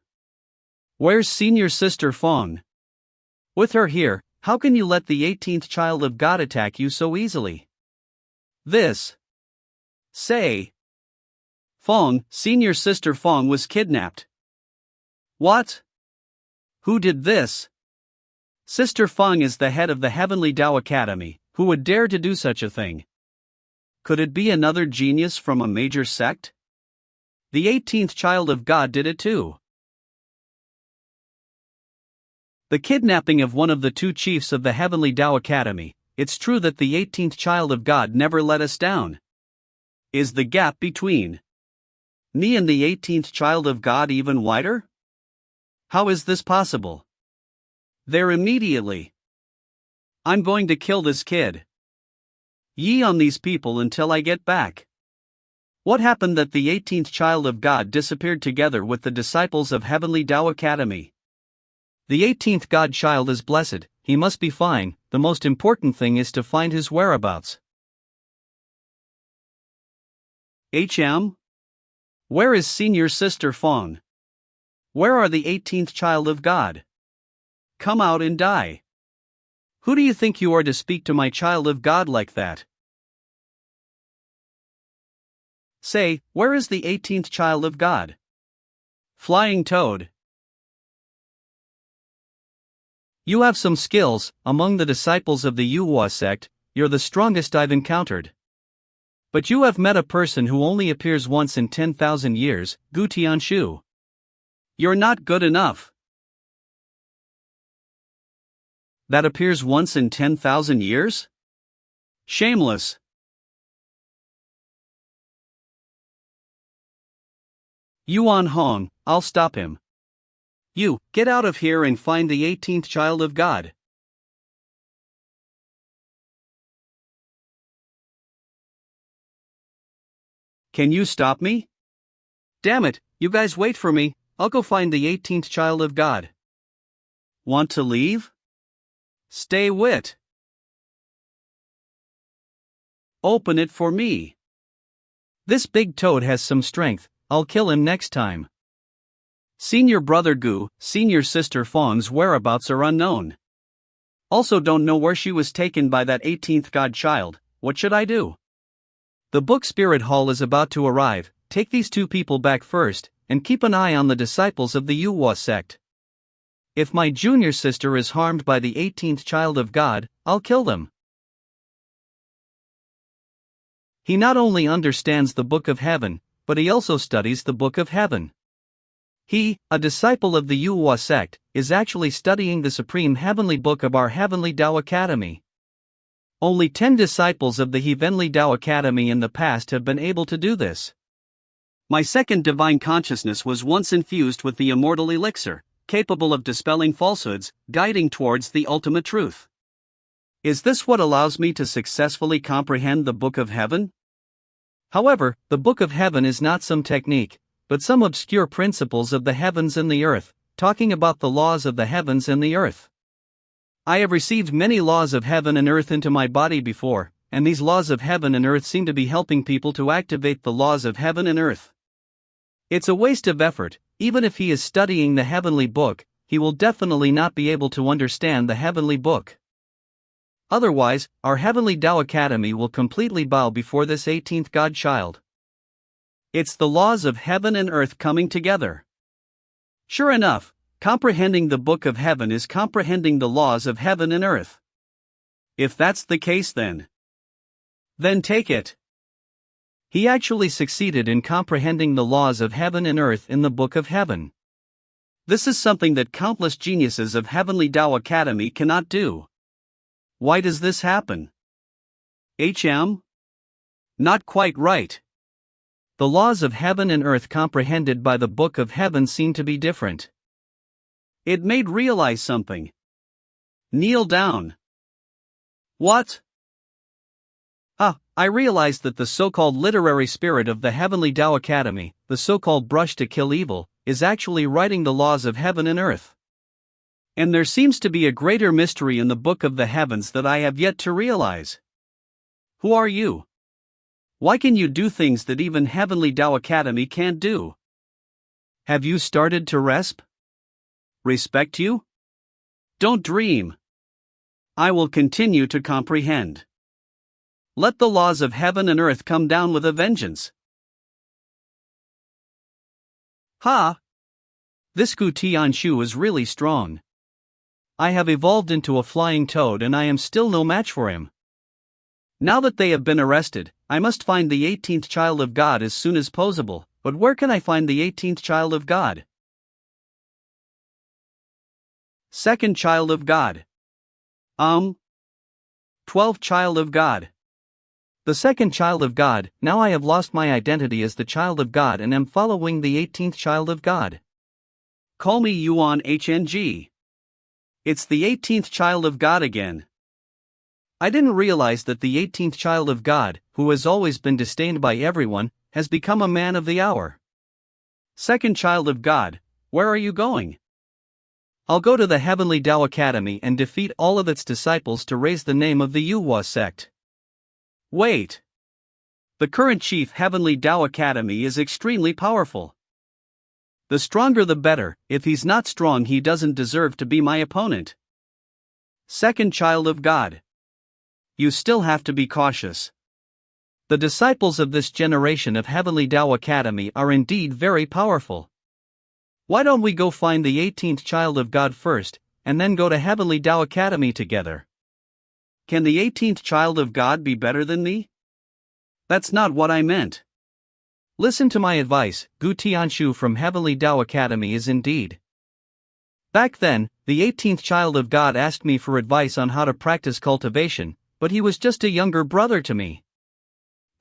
Speaker 1: Where's Senior Sister Fong? With her here, how can you let the 18th child of God attack you so easily?
Speaker 2: This. Say.
Speaker 1: Fong, Senior Sister Fong was kidnapped.
Speaker 2: What?
Speaker 1: Who did this? Sister Fong is the head of the Heavenly Tao Academy. Who would dare to do such a thing?
Speaker 2: Could it be another genius from a major sect?
Speaker 1: The 18th child of God did it too. The kidnapping of one of the two chiefs of the Heavenly Tao Academy. It's true that the 18th child of God never let us down.
Speaker 2: Is the gap between me and the 18th child of God even wider?
Speaker 1: How is this possible?
Speaker 2: There immediately. I'm going to kill this kid. Ye on these people until I get back.
Speaker 1: What happened that the 18th child of God disappeared together with the disciples of Heavenly Tao Academy? The 18th God child is blessed, he must be fine, the most important thing is to find his whereabouts.
Speaker 2: HM?
Speaker 1: Where is Senior Sister Fong? Where are the 18th child of God?
Speaker 2: Come out and die.
Speaker 1: Who do you think you are to speak to my child of God like that? Say, where is the 18th child of God?
Speaker 2: Flying Toad.
Speaker 1: You have some skills, among the disciples of the Yuhua sect, you're the strongest I've encountered. But you have met a person who only appears once in 10,000 years, Gu Tianshu.
Speaker 2: You're not good enough.
Speaker 1: That appears once in 10,000 years?
Speaker 2: Shameless.
Speaker 1: Yuan Hong, I'll stop him.
Speaker 2: You, get out of here and find the 18th child of God.
Speaker 1: Can you stop me?
Speaker 2: Damn it, you guys wait for me, I'll go find the 18th child of God.
Speaker 1: Want to leave?
Speaker 2: Stay wit.
Speaker 1: Open it for me. This big toad has some strength, I'll kill him next time. Senior Brother Gu, Senior Sister Fong's whereabouts are unknown. Also don't know where she was taken by that 18th God child, what should I do? The book Spirit Hall is about to arrive, take these two people back first, and keep an eye on the disciples of the Yuhua sect. If my junior sister is harmed by the 18th child of God, I'll kill them. He not only understands the Book of Heaven, but he also studies the Book of Heaven. He, a disciple of the Yuhua sect, is actually studying the Supreme Heavenly Book of our Heavenly Tao Academy. Only 10 disciples of the Heavenly Tao Academy in the past have been able to do this. My second divine consciousness was once infused with the immortal elixir, capable of dispelling falsehoods, guiding towards the ultimate truth. Is this what allows me to successfully comprehend the Book of Heaven? However, the Book of Heaven is not some technique, but some obscure principles of the heavens and the earth, talking about the laws of the heavens and the earth. I have received many laws of heaven and earth into my body before, and these laws of heaven and earth seem to be helping people to activate the laws of heaven and earth. It's a waste of effort, even if he is studying the heavenly book, he will definitely not be able to understand the heavenly book. Otherwise, our Heavenly Tao Academy will completely bow before this 18th God child.
Speaker 2: It's the laws of heaven and earth coming together. Sure enough, comprehending the Book of Heaven is comprehending the laws of heaven and earth. If that's the case, then take it.
Speaker 1: He actually succeeded in comprehending the laws of heaven and earth in the Book of Heaven.
Speaker 2: This is something that countless geniuses of Heavenly Tao Academy cannot do. Why does this happen? Not quite right.
Speaker 1: The laws of heaven and earth comprehended by the Book of Heaven seem to be different.
Speaker 2: It made realize something. Kneel down. What? I realized that the so-called literary spirit of the Heavenly Tao Academy, the so-called brush to kill evil, is actually writing the laws of heaven and earth. And there seems to be a greater mystery in the Book of the Heavens that I have yet to realize. Who are you? Why can you do things that even Heavenly Tao Academy can't do?
Speaker 1: Have you started to
Speaker 2: respect you? Don't dream. I will continue to comprehend. Let the laws of heaven and earth come down with a vengeance.
Speaker 1: This Gu Tianshu is really strong. I have evolved into a flying toad and I am still no match for him. Now that they have been arrested, I must find the 18th child of God as soon as possible, but where can I find the 18th child of God?
Speaker 2: Second child of God. 12th child of God.
Speaker 1: The second child of God. Now I have lost my identity as the child of God and am following the 18th child of God.
Speaker 2: Call me Yuan HNG. It's the 18th child of God again.
Speaker 1: I didn't realize that the 18th child of God, who has always been disdained by everyone, has become a man of the hour.
Speaker 2: Second child of God, where are you going?
Speaker 1: I'll go to the Heavenly Tao Academy and defeat all of its disciples to raise the name of the Yuhua sect.
Speaker 2: Wait. The current chief Heavenly Tao Academy is extremely powerful. The stronger the better. If he's not strong, he doesn't deserve to be my opponent. Second child of God. You still have to be cautious.
Speaker 1: The disciples of this generation of Heavenly Tao Academy are indeed very powerful. Why don't we go find the 18th child of God first, and then go to Heavenly Tao Academy together?
Speaker 2: Can the 18th child of God be better than me? That's not what I meant.
Speaker 1: Listen to my advice. Gu Tianshu from Heavenly Tao Academy is indeed. Back then, the 18th child of God asked me for advice on how to practice cultivation, but he was just a younger brother to me.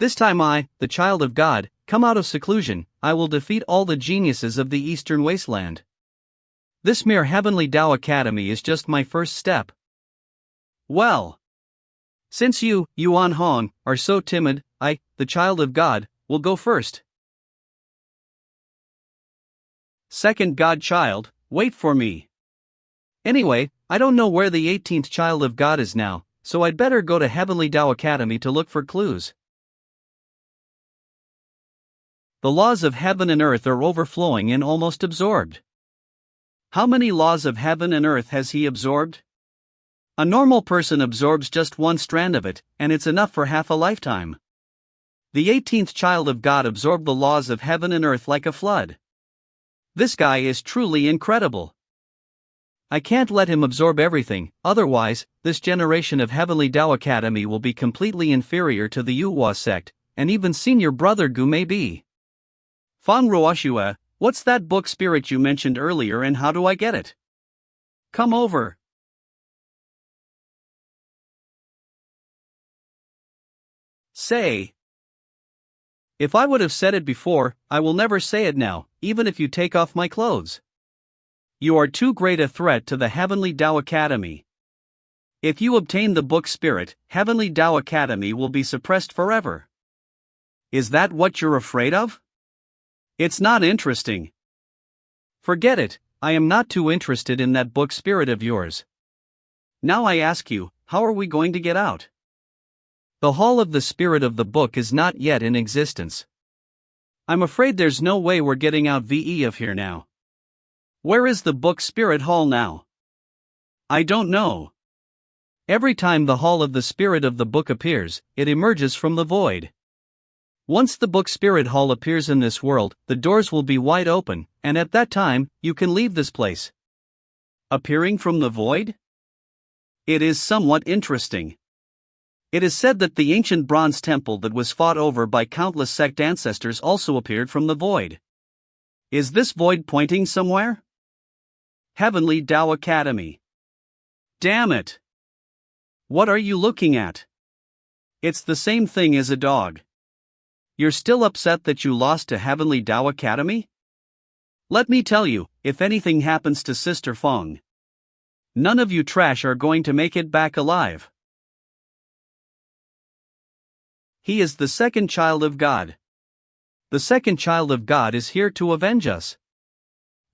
Speaker 1: This time I, the child of God, come out of seclusion. I will defeat all the geniuses of the Eastern Wasteland. This mere Heavenly Tao Academy is just my first step.
Speaker 2: Well, since you, Yuan Hong, are so timid, I, the child of God, will go first. Second godchild, wait for me.
Speaker 1: Anyway, I don't know where the 18th child of God is now, so I'd better go to Heavenly Tao Academy to look for clues.
Speaker 2: The laws of heaven and earth are overflowing and almost absorbed. How many laws of heaven and earth has he absorbed? A normal person absorbs just one strand of it, and it's enough for half a lifetime. The 18th child of God absorbed the laws of heaven and earth like a flood. This guy is truly incredible.
Speaker 1: I can't let him absorb everything, otherwise, this generation of Heavenly Tao Academy will be completely inferior to the Yuhua sect, and even senior brother Gu may be.
Speaker 2: Fang Ruoshua, what's that book spirit you mentioned earlier and how do I get it? Come over. Say. If I would have said it before, I will never say it now, even if you take off my clothes. You are too great a threat to the Heavenly Tao Academy. If you obtain the book spirit, Heavenly Tao Academy will be suppressed forever. Is that what you're afraid of? It's not interesting.
Speaker 1: Forget it, I am not too interested in that book spirit of yours.
Speaker 2: Now I ask you, how are we going to get out?
Speaker 1: The hall of the spirit of the book is not yet in existence.
Speaker 2: I'm afraid there's no way we're getting out VE of here now. Where is the book spirit hall now? I don't know.
Speaker 1: Every time the hall of the spirit of the book appears, it emerges from the void. Once the book Spirit Hall appears in this world, the doors will be wide open, and at that time, you can leave this place.
Speaker 2: Appearing from the void? It is somewhat interesting. It is said that the ancient bronze temple that was fought over by countless sect ancestors also appeared from the void. Is this void pointing somewhere? Heavenly Tao Academy. Damn it! What are you looking at? It's the same thing as a dog. You're still upset that you lost to Heavenly Tao Academy? Let me tell you, if anything happens to Sister Fong, none of you trash are going to make it back alive. He is the second child of God. The second child of God is here to avenge us.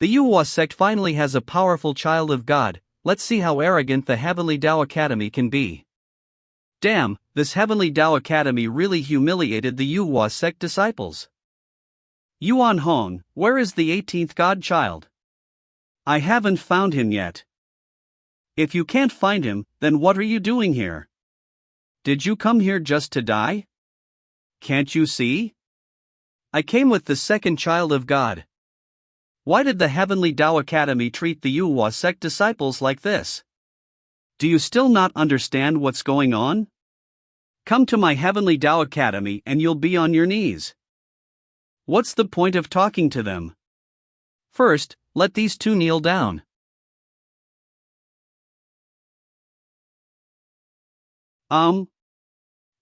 Speaker 2: The Yuhua sect finally has a powerful child of God. Let's see how arrogant the Heavenly Tao Academy can be. Damn, this Heavenly Tao Academy really humiliated the Yuhua sect disciples. Yuan Hong, where is the 18th godchild? I haven't found him yet. If you can't find him, then what are you doing here? Did you come here just to die? Can't you see? I came with the second child of God. Why did the Heavenly Tao Academy treat the Yuhua sect disciples like this? Do you still not understand what's going on? Come to my Heavenly Tao Academy and you'll be on your knees. What's the point of talking to them? First, let these two kneel down.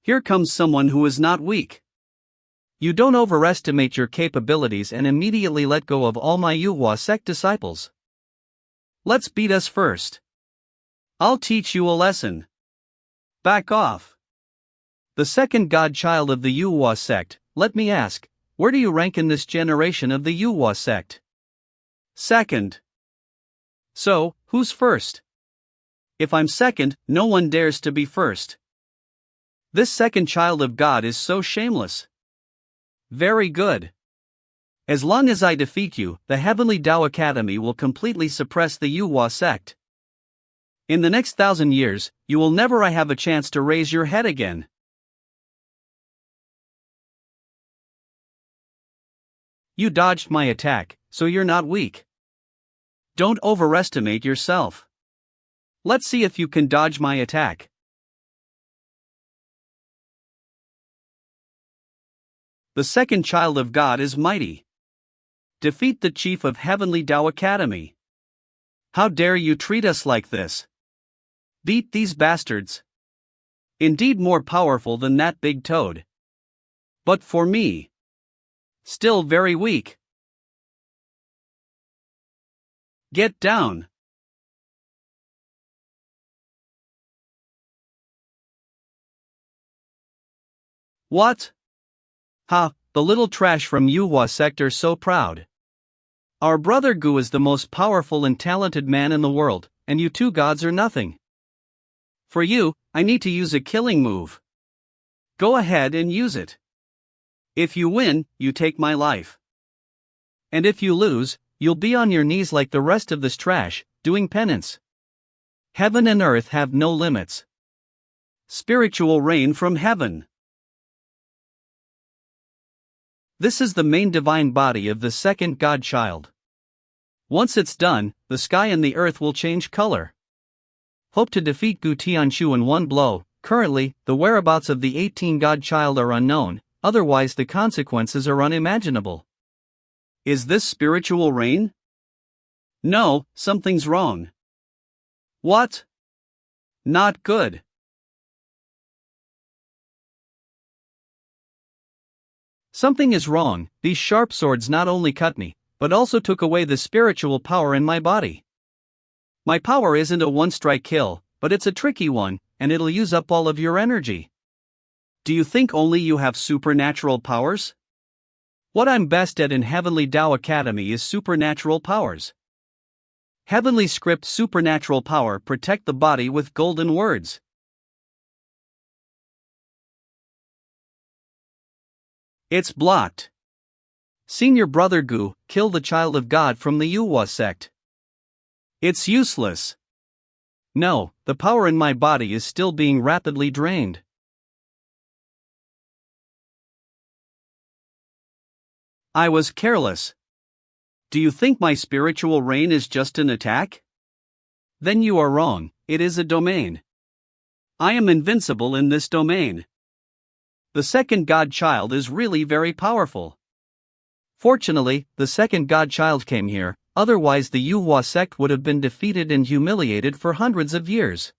Speaker 2: Here comes someone who is not weak. You don't overestimate your capabilities and immediately let go of all my Yuhua sect disciples. Let's beat us first. I'll teach you a lesson. Back off. The second godchild of the Yuhua sect, let me ask, where do you rank in this generation of the Yuhua sect? Second. So, who's first? If I'm second, no one dares to be first. This second child of God is so shameless. Very good. As long as I defeat you, the Heavenly Tao Academy will completely suppress the Yuhua sect. In the next 1,000 years, you will never have a chance to raise your head again. You dodged my attack, so you're not weak. Don't overestimate yourself. Let's see if you can dodge my attack. The second child of God is mighty. Defeat the chief of Heavenly Tao Academy. How dare you treat us like this? Beat these bastards. Indeed more powerful than that big toad. But for me, still very weak. Get down. What? Ha, the little trash from Yuhua sector so proud. Our brother Gu is the most powerful and talented man in the world, and you two gods are nothing. For you, I need to use a killing move. Go ahead and use it. If you win, you take my life. And if you lose, you'll be on your knees like the rest of this trash, doing penance. Heaven and earth have no limits. Spiritual rain from heaven. This is the main divine body of the second godchild. Once it's done, the sky and the earth will change color. Hope to defeat Gu Tianshu in one blow. Currently, the whereabouts of the 18 godchild are unknown, otherwise the consequences are unimaginable. Is this spiritual rain? No, something's wrong. What? Not good. Something is wrong. These sharp swords not only cut me, but also took away the spiritual power in my body. My power isn't a one-strike kill, but it's a tricky one, and it'll use up all of your energy. Do you think only you have supernatural powers? What I'm best at in Heavenly Tao Academy is supernatural powers. Heavenly script supernatural power protect the body with golden words. It's blocked. Senior Brother Gu, kill the child of God from the Yuhua sect. It's useless. No, the power in my body is still being rapidly drained. I was careless. Do you think my spiritual reign is just an attack? Then you are wrong, it is a domain. I am invincible in this domain. The second godchild is really very powerful.
Speaker 1: Fortunately, the second godchild came here, otherwise the Yuhua sect would have been defeated and humiliated for hundreds of years.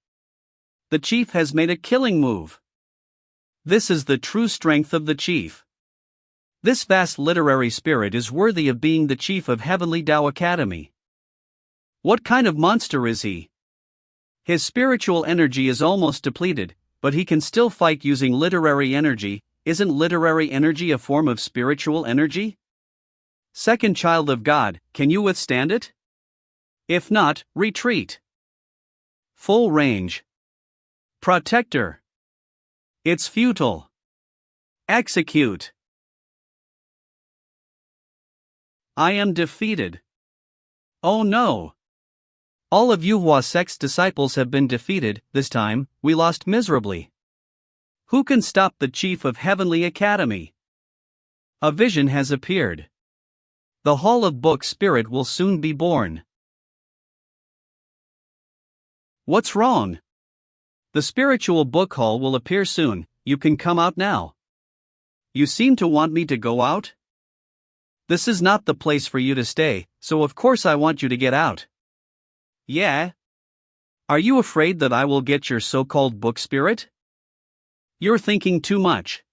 Speaker 2: The chief has made a killing move. This is the true strength of the chief. This vast literary spirit is worthy of being the chief of Heavenly Tao Academy. What kind of monster is he? His spiritual energy is almost depleted, but he can still fight using literary energy. Isn't literary energy a form of spiritual energy? Second child of God, can you withstand it? If not, retreat. Full range. Protector. It's futile. Execute. I am defeated. Oh no.
Speaker 1: All of Yuhua sect's disciples have been defeated. This time, we lost miserably.
Speaker 2: Who can stop the chief of Heavenly Academy?
Speaker 1: A vision has appeared. The Hall of Book Spirit will soon be born.
Speaker 2: What's wrong? The spiritual book hall will appear soon. You can come out now. You seem to want me to go out? This is not the place for you to stay, so of course I want you to get out. Yeah? Are you afraid that I will get your so-called book spirit? You're thinking too much.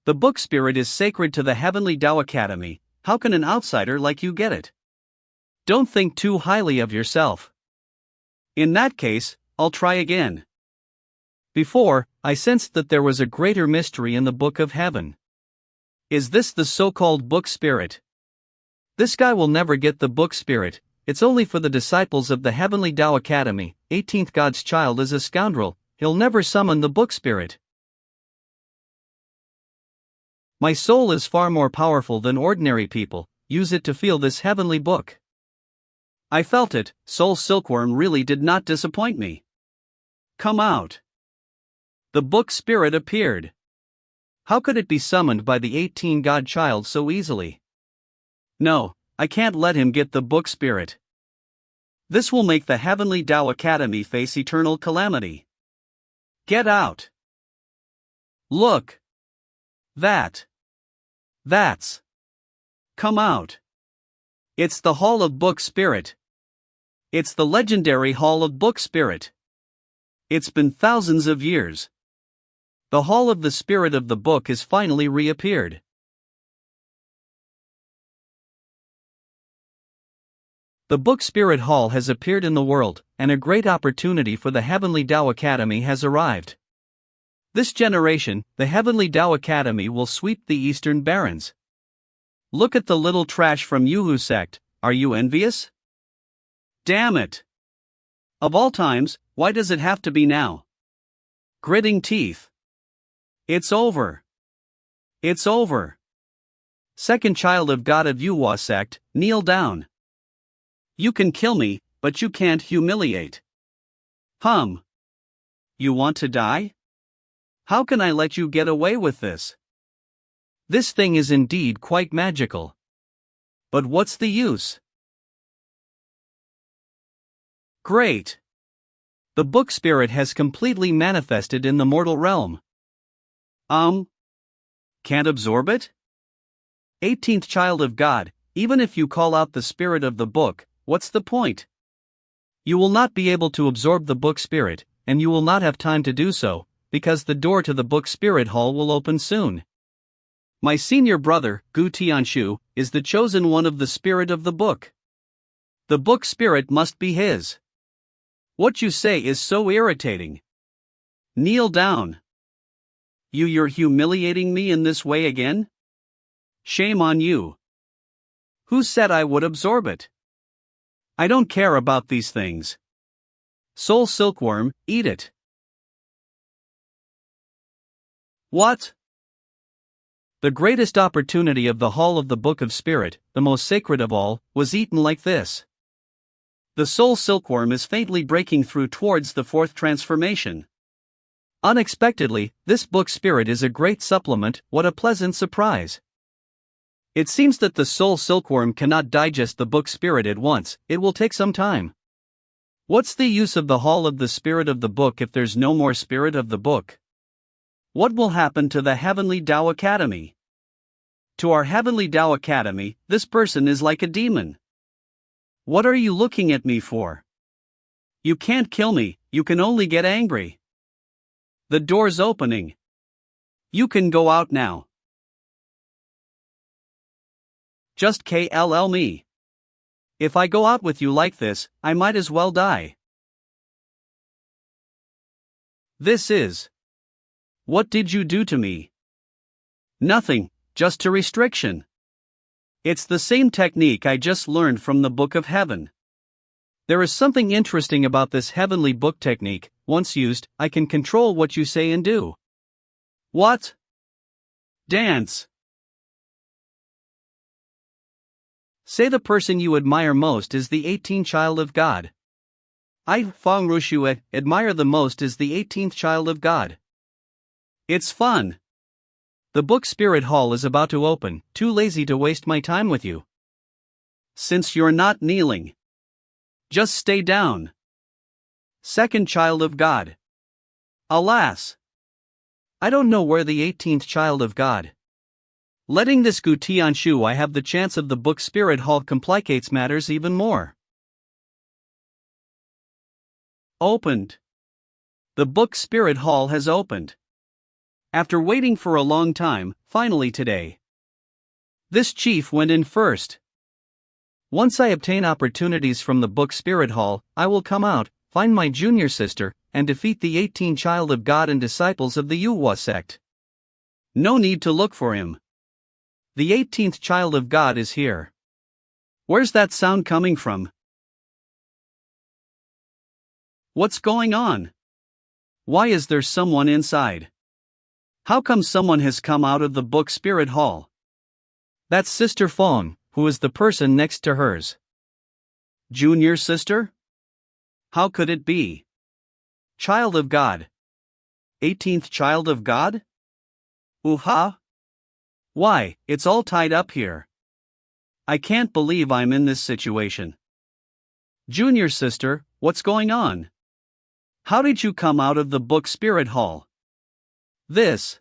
Speaker 2: The book spirit is sacred to the Heavenly Tao Academy. How can an outsider like you get it? Don't think too highly of yourself. In that case, I'll try again.
Speaker 1: Before, I sensed that there was a greater mystery in the Book of Heaven.
Speaker 2: Is this the so-called book spirit?
Speaker 1: This guy will never get the book spirit. It's only for the disciples of the Heavenly Tao Academy. 18th God's child is a scoundrel. He'll never summon the book spirit. My soul is far more powerful than ordinary people. Use it to feel this heavenly book.
Speaker 2: I felt it. Soul Silkworm really did not disappoint me. Come out. The book spirit appeared. How could it be summoned by the 18 God child so easily? No, I can't let him get the book spirit. This will make the Heavenly Tao Academy face eternal calamity. Get out. Look. That's. Come out. It's the Hall of Book Spirit. It's the legendary Hall of Book Spirit. It's been thousands of years. The Hall of the Spirit of the Book has finally reappeared.
Speaker 1: The Book Spirit Hall has appeared in the world, and a great opportunity for the Heavenly Tao Academy has arrived. This generation, the Heavenly Tao Academy will sweep the Eastern Barrens. Look at the little trash from Yuhu sect. Are you envious? Damn it! Of all times, why does it have to be now? Gritting teeth. It's over. It's over. Second child of God of Yuhua sect, kneel down. You can kill me, but you can't humiliate. You want to die? How can I let you get away with this? This thing is indeed quite magical. But what's the use? Great! The book spirit has completely manifested in the mortal realm. Can't absorb it? 18th child of God, even if you call out the spirit of the book, what's the point? You will not be able to absorb the book spirit, and you will not have time to do so, because the door to the book spirit hall will open soon. My senior brother, Gu Tianshu, is the chosen one of the spirit of the book. The book spirit must be his. What you say is so irritating. Kneel down. You're humiliating me in this way again? Shame on you. Who said I would absorb it? I don't care about these things. Soul Silkworm, eat it. What? The greatest opportunity of the Hall of the Book of Spirit, the most sacred of all, was eaten like this. The soul silkworm is faintly breaking through towards the fourth transformation. Unexpectedly, this book spirit is a great supplement. What a pleasant surprise. It seems that the soul silkworm cannot digest the book spirit at once, it will take some time. What's the use of the hall of the spirit of the book if there's no more spirit of the book? What will happen to the Heavenly Tao Academy? To our Heavenly Tao Academy, this person is like a demon. What are you looking at me for? You can't kill me, you can only get angry. The door's opening. You can go out now. Just KLL me. If I go out with you like this, I might as well die. This is. What did you do to me? Nothing, just a restriction. It's the same technique I just learned from the Book of Heaven. There is something interesting about this heavenly book technique. Once used, I can control what you say and do. What? Dance. Say the person you admire most is the 18th child of God. I, Fong Rushue, admire the most is the 18th child of God. It's fun. The book spirit hall is about to open, too lazy to waste my time with you. Since you're not kneeling, just stay down. Second child of God. Alas! I don't know where the 18th child of God. Letting this Gu Tianshu I have the chance of the book spirit hall complicates matters even more. Opened. The book spirit hall has opened. After waiting for a long time, finally today. This chief went in first. Once I obtain opportunities from the book spirit hall, I will come out, find my junior sister, and defeat the 18th child of God and disciples of the Yuhua sect. No need to look for him. The 18th child of God is here. Where's that sound coming from? What's going on? Why is there someone inside? How come someone has come out of the book spirit hall? That's Sister Fong, who is the person next to hers. Junior sister? How could it be? Child of God. 18th child of God? Ooh-ha? Why, it's all tied up here. I can't believe I'm in this situation. Junior sister, what's going on? How did you come out of the book spirit hall? This.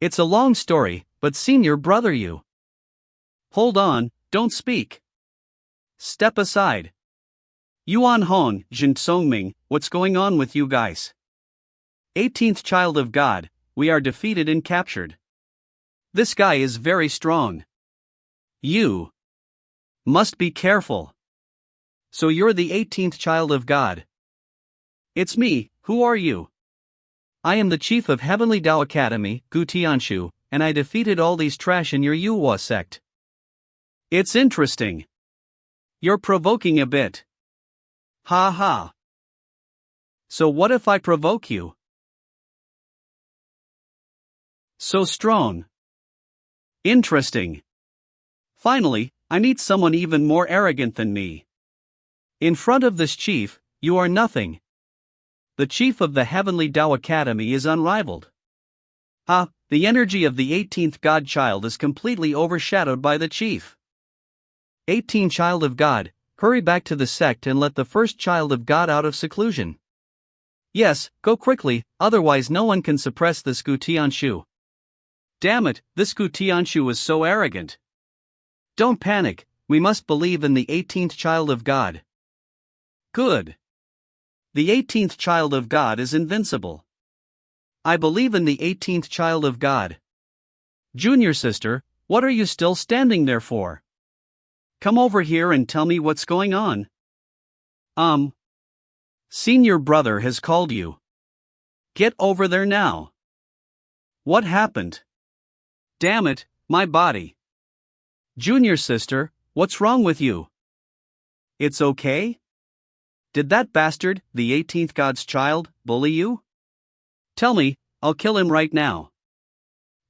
Speaker 1: It's a long story, but senior brother you. Hold on, don't speak. Step aside. Yuan Hong, Jin Songming, what's going on with you guys? 18th child of God, we are defeated and captured. This guy is very strong. You must be careful. So you're the 18th child of God. It's me, who are you? I am the chief of Heavenly Tao Academy, Gu Tianshu, and I defeated all these trash in your Yuhua sect. It's interesting. You're provoking a bit. Ha ha. So what if I provoke you? So strong. Interesting. Finally, I need someone even more arrogant than me. In front of this chief, you are nothing. The chief of the Heavenly Tao Academy is unrivaled. The energy of the 18th godchild is completely overshadowed by the chief. 18th child of God, hurry back to the sect and let the first child of God out of seclusion. Yes, go quickly, otherwise no one can suppress this Gu Tianshu. Damn it, this Gu Tianshu is so arrogant. Don't panic, we must believe in the 18th child of God. Good. The 18th child of God is invincible. I believe in the 18th child of God. Junior sister, what are you still standing there for? Come over here and tell me what's going on. Senior brother has called you. Get over there now. What happened? Damn it, my body. Junior sister, what's wrong with you? It's okay? Did that bastard, the 18th god's child, bully you? Tell me, I'll kill him right now.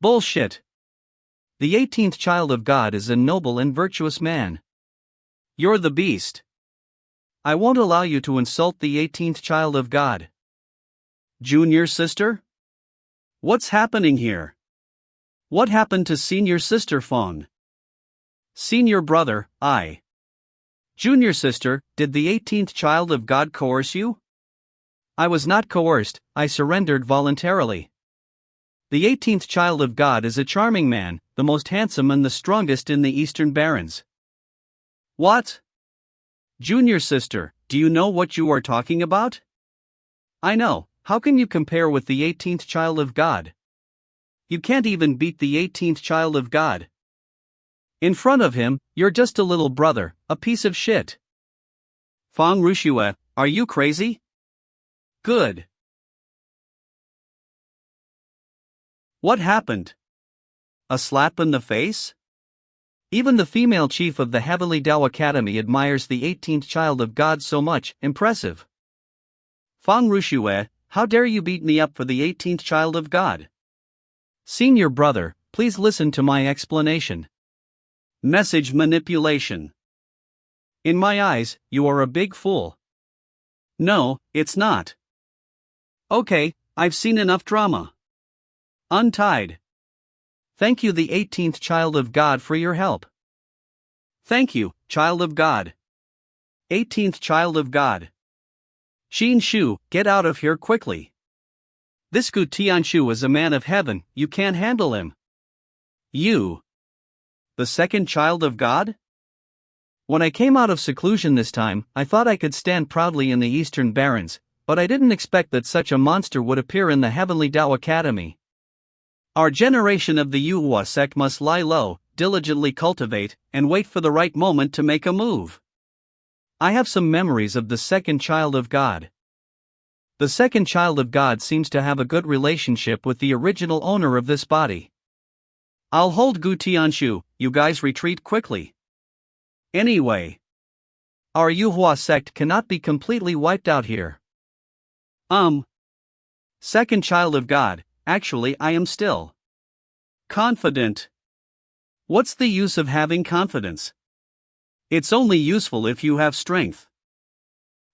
Speaker 1: Bullshit. The 18th child of God is a noble and virtuous man. You're the beast. I won't allow you to insult the 18th child of God. Junior sister? What's happening here? What happened to senior sister Fong?
Speaker 2: Senior brother, I. Junior sister, did the 18th child of God coerce you?
Speaker 1: I was not coerced, I surrendered voluntarily. The 18th child of God is a charming man, the most handsome and the strongest in the Eastern Barrens.
Speaker 2: What? Junior sister, do you know what you are talking about?
Speaker 1: I know, how can you compare with the 18th child of God? You can't even beat the 18th child of God. In front of him, you're just a little brother, a piece of shit.
Speaker 2: Fang Rushue, are you crazy?
Speaker 1: Good.
Speaker 2: What happened? A slap in the face?
Speaker 1: Even the female chief of the Heavenly Tao Academy admires the 18th child of God so much. Impressive.
Speaker 2: Fang Rushue, how dare you beat me up for the 18th child of God?
Speaker 1: Senior brother, please listen to my explanation.
Speaker 2: Message manipulation.
Speaker 1: In my eyes, you are a big fool.
Speaker 2: No, it's not.
Speaker 1: Okay, I've seen enough drama.
Speaker 2: Untied.
Speaker 1: Thank you, the 18th child of God, for your help.
Speaker 2: Thank you, child of God. 18th child of God.
Speaker 1: Xin Shu, get out of here quickly. This Gu Tianshu is a man of heaven, you can't handle him.
Speaker 2: You. The second child of God?
Speaker 1: When I came out of seclusion this time, I thought I could stand proudly in the Eastern Barrens, but I didn't expect that such a monster would appear in the Heavenly Tao Academy.
Speaker 2: Our generation of the Yuhua sect must lie low, diligently cultivate, and wait for the right moment to make a move.
Speaker 1: I have some memories of the second child of God. The second child of God seems to have a good relationship with the original owner of this body.
Speaker 2: I'll hold Gu Tianshu, you guys retreat quickly. Anyway,
Speaker 1: our Yuhua sect cannot be completely wiped out here.
Speaker 2: Second child of God, actually I am still confident. What's the use of having confidence? It's only useful if you have strength.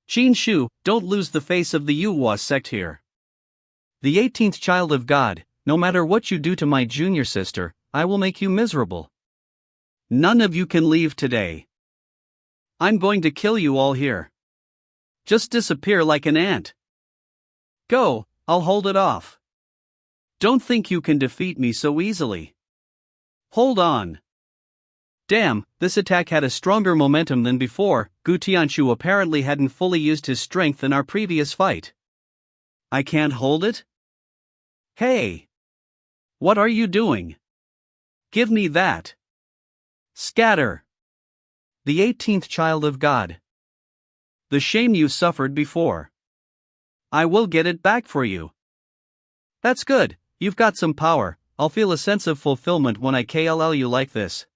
Speaker 1: Xin Shu, don't lose the face of the Yuhua sect here. The 18th child of God, no matter what you do to my junior sister, I will make you miserable.
Speaker 2: None of you can leave today. I'm going to kill you all here. Just disappear like an ant. Go, I'll hold it off. Don't think you can defeat me so easily. Hold on.
Speaker 1: Damn, this attack had a stronger momentum than before. Gu Tianshu apparently hadn't fully used his strength in our previous fight.
Speaker 2: I can't hold it?
Speaker 1: Hey!
Speaker 2: What are you doing? Give me that.
Speaker 1: Scatter. The 18th child of God.
Speaker 2: The shame you suffered before. I will get it back for you.
Speaker 1: That's good, you've got some power. I'll feel a sense of fulfillment when I KLL you like this.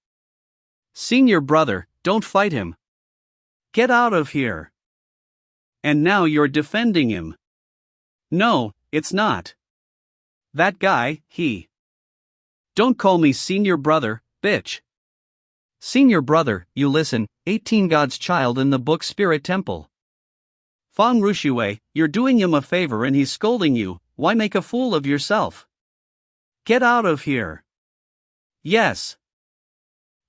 Speaker 2: Senior brother, don't fight him. Get out of here. And now you're defending him. No, it's not. That guy, he. Don't call me senior brother, bitch.
Speaker 1: Senior brother, you listen, 18 God's child in the book Spirit Temple.
Speaker 2: Fang Rushue, you're doing him a favor and he's scolding you, why make a fool of yourself? Get out of here. Yes.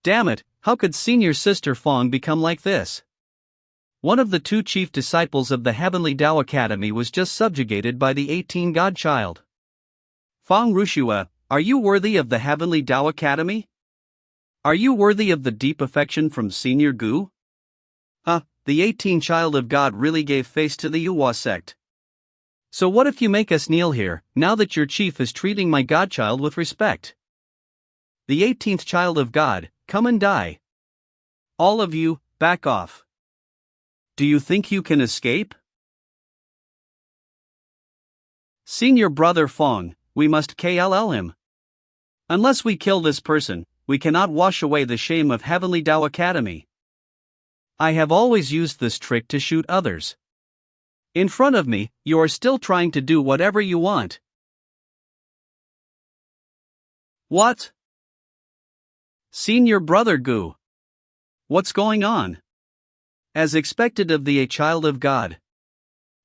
Speaker 1: Damn it, how could senior sister Fang become like this? One of the two chief disciples of the Heavenly Tao Academy was just subjugated by the 18 God child.
Speaker 2: Fang Rushue, are you worthy of the Heavenly Tao Academy? Are you worthy of the deep affection from Senior Gu?
Speaker 1: The 18 child of God really gave face to the Yuhua sect. So what if you make us kneel here, now that your chief is treating my godchild with respect? The 18th child of God, come and die.
Speaker 2: All of you, back off. Do you think you can escape? Senior brother Fang, we must KLL him. Unless we kill this person, we cannot wash away the shame of Heavenly Tao Academy.
Speaker 1: I have always used this trick to shoot others. In front of me, you are still trying to do whatever you want.
Speaker 2: What? Senior brother Gu. What's going on? As expected of the child of God.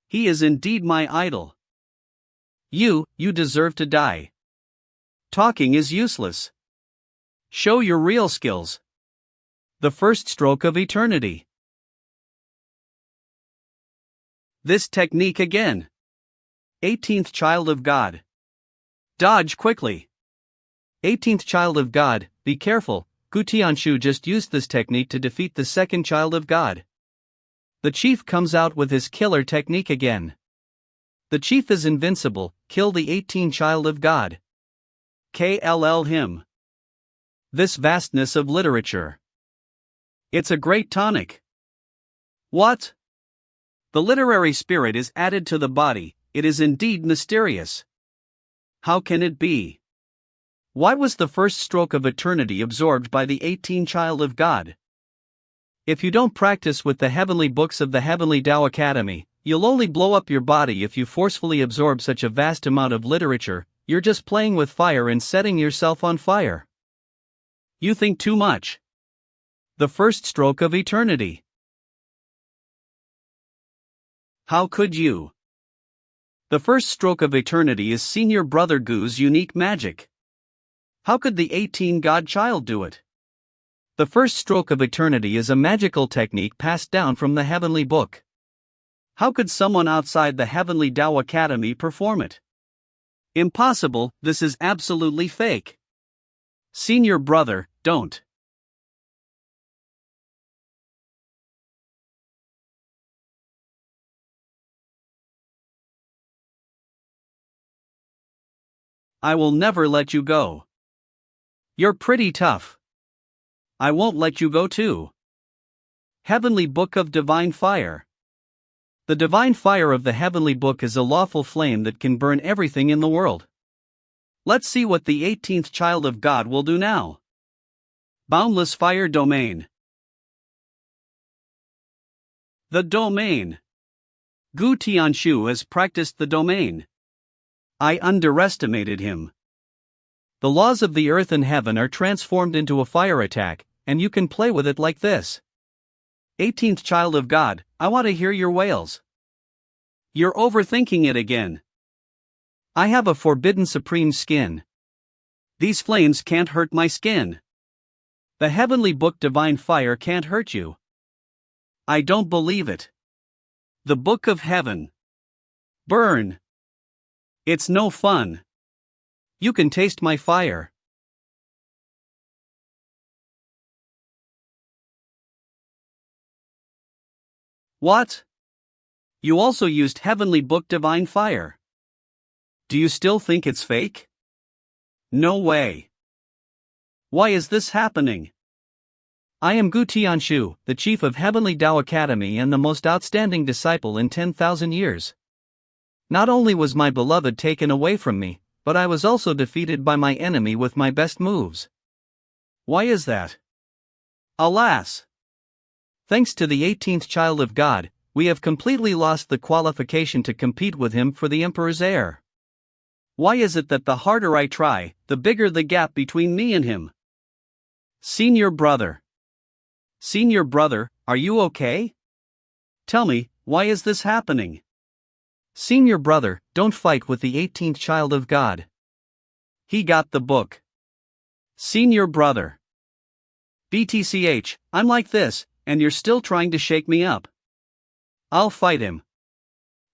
Speaker 2: He is indeed my idol. You deserve to die. Talking is useless. Show your real skills. The first stroke of eternity. This technique again. 18th child of God. Dodge quickly.
Speaker 1: 18th child of God, be careful. Gu Tianshu just used this technique to defeat the second child of God. The chief comes out with his killer technique again. The chief is invincible, kill the 18th child of God.
Speaker 2: KLL him.
Speaker 1: This vastness of literature.
Speaker 2: It's a great tonic. What? The literary spirit is added to the body, it is indeed mysterious. How can it be? Why was the first stroke of eternity absorbed by the 18th child of God?
Speaker 1: If you don't practice with the heavenly books of the Heavenly Tao Academy, you'll only blow up your body if you forcefully absorb such a vast amount of literature. You're just playing with fire and setting yourself on fire.
Speaker 2: You think too much.
Speaker 1: The first stroke of eternity.
Speaker 2: How could you?
Speaker 1: The first stroke of eternity is Senior Brother Gu's unique magic.
Speaker 2: How could the 18 God-child do it?
Speaker 1: The first stroke of eternity is a magical technique passed down from the heavenly book.
Speaker 2: How could someone outside the Heavenly Tao Academy perform it? Impossible, this is absolutely fake. Senior brother, don't. I will never let you go.
Speaker 1: You're pretty tough.
Speaker 2: I won't let you go too.
Speaker 1: Heavenly Book of Divine Fire. The divine fire of the heavenly book is a lawful flame that can burn everything in the world.
Speaker 2: Let's see what the 18th child of God will do now. Boundless fire domain. The domain. Gu Tianshu has practiced the domain. I underestimated him.
Speaker 1: The laws of the earth and heaven are transformed into a fire attack, and you can play with it like this.
Speaker 2: 18th child of God, I want to hear your wails. You're overthinking it again.
Speaker 1: I have a forbidden supreme skin.
Speaker 2: These flames can't hurt my skin.
Speaker 1: The heavenly book divine fire can't hurt you.
Speaker 2: I don't believe it. The book of heaven.
Speaker 1: Burn.
Speaker 2: It's no fun.
Speaker 1: You can taste my fire.
Speaker 2: What? You also used Heavenly Book Divine Fire. Do you still think it's fake? No way. Why is this happening?
Speaker 1: I am Gu Tianshu, the chief of Heavenly Tao Academy and the most outstanding disciple in 10,000 years. Not only was my beloved taken away from me, but I was also defeated by my enemy with my best moves.
Speaker 2: Why is that? Alas!
Speaker 1: Thanks to the 18th child of God, we have completely lost the qualification to compete with him for the Emperor's heir.
Speaker 2: Why is it that the harder I try, the bigger the gap between me and him?
Speaker 1: Senior brother.
Speaker 2: Senior brother, are you okay? Tell me, why is this happening?
Speaker 1: Senior brother, don't fight with the 18th child of God.
Speaker 2: He got the book.
Speaker 1: Senior brother.
Speaker 2: BTCH, I'm like this, and you're still trying to shake me up. I'll fight him.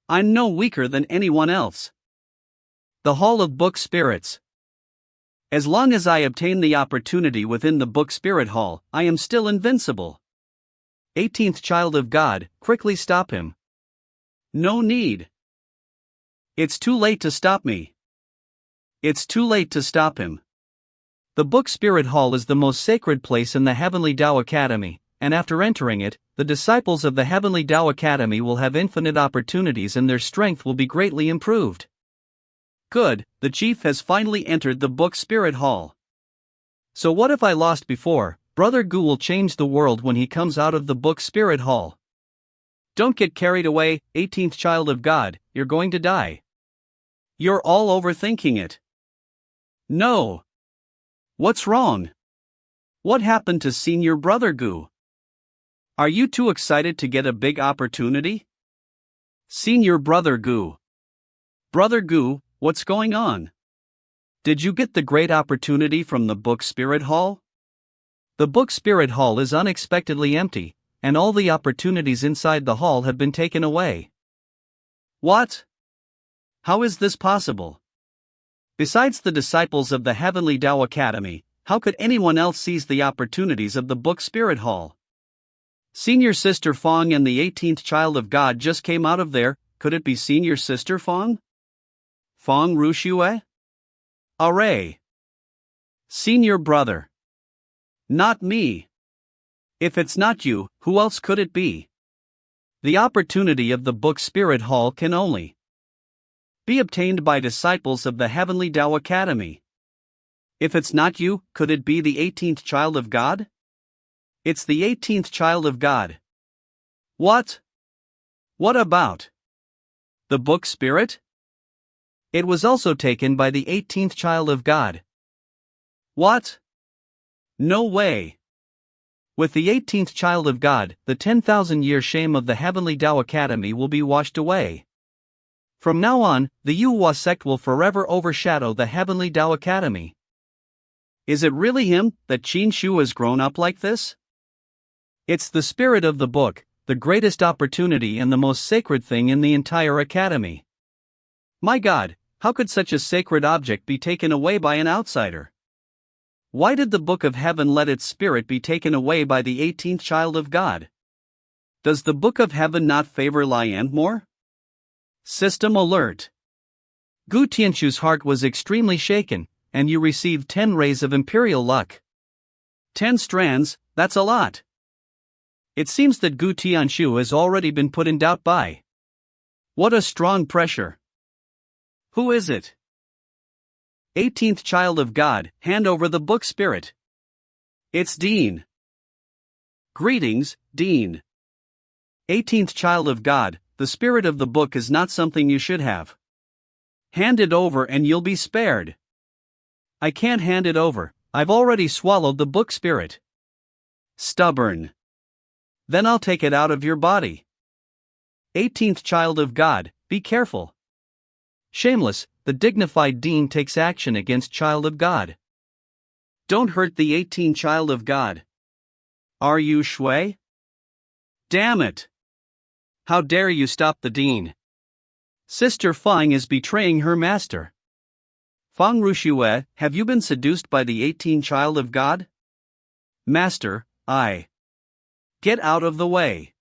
Speaker 2: I'm no weaker than anyone else.
Speaker 1: The Hall of Book Spirits.
Speaker 2: As long as I obtain the opportunity within the Book Spirit Hall, I am still invincible.
Speaker 1: 18th child of God, quickly stop him.
Speaker 2: No need. It's too late to stop me. It's too late to stop him.
Speaker 1: The Book Spirit Hall is the most sacred place in the Heavenly Tao Academy, and after entering it, the disciples of the Heavenly Tao Academy will have infinite opportunities and their strength will be greatly improved.
Speaker 2: Good, the chief has finally entered the Book Spirit Hall.
Speaker 1: So what if I lost before? Brother Gu will change the world when he comes out of the Book Spirit Hall.
Speaker 2: Don't get carried away, 18th child of God, you're going to die. You're all overthinking it. No. What's wrong? What happened to Senior Brother Gu? Are you too excited to get a big opportunity? Senior Brother Gu. Brother Gu, what's going on? Did you get the great opportunity from the Book Spirit Hall?
Speaker 1: The book spirit hall is unexpectedly empty, and all the opportunities inside the hall have been taken away.
Speaker 2: What? How is this possible? Besides the disciples of the Heavenly Tao Academy, how could anyone else seize the opportunities of the book spirit hall? Senior Sister Fong and the 18th child of God just came out of there. Could it be Senior Sister Fong? Fong Rushue? Array. Senior brother. Not me. If it's not you, who else could it be? The opportunity of the book spirit hall can only be obtained by disciples of the Heavenly Tao Academy. If it's not you, could it be the 18th child of God? It's the 18th child of God. What? What about the book spirit?
Speaker 1: It was also taken by the 18th child of God.
Speaker 2: What? No way.
Speaker 1: With the 18th child of God, the 10,000-year shame of the Heavenly Tao Academy will be washed away. From now on, the Yuhua sect will forever overshadow the Heavenly Tao Academy.
Speaker 2: Is it really him that Qin Shu has grown up like this?
Speaker 1: It's the spirit of the book, the greatest opportunity and the most sacred thing in the entire academy.
Speaker 2: My God, how could such a sacred object be taken away by an outsider? Why did the Book of Heaven let its spirit be taken away by the 18th child of God? Does the Book of Heaven not favor Lian more? System alert.
Speaker 1: Gu Tianshu's heart was extremely shaken, and you received 10 rays of imperial luck.
Speaker 2: 10 strands, that's a lot. It seems that Gu Tianshu has already been put in doubt by. What a strong pressure. Who is it? 18th child of God, hand over the book spirit. It's Dean. Greetings, Dean. 18th child of God, the spirit of the book is not something you should have. Hand it over and you'll be spared. I can't hand it over, I've already swallowed the book spirit. Stubborn. Then I'll take it out of your body. 18th child of God, be careful.
Speaker 1: Shameless, the dignified Dean takes action against child of God.
Speaker 2: Don't hurt the 18th child of God. Are you Shui? Damn it! How dare you stop the Dean? Sister Fang is betraying her master. Fang Rushue, have you been seduced by the 18th child of God? Master, I. Get out of the way.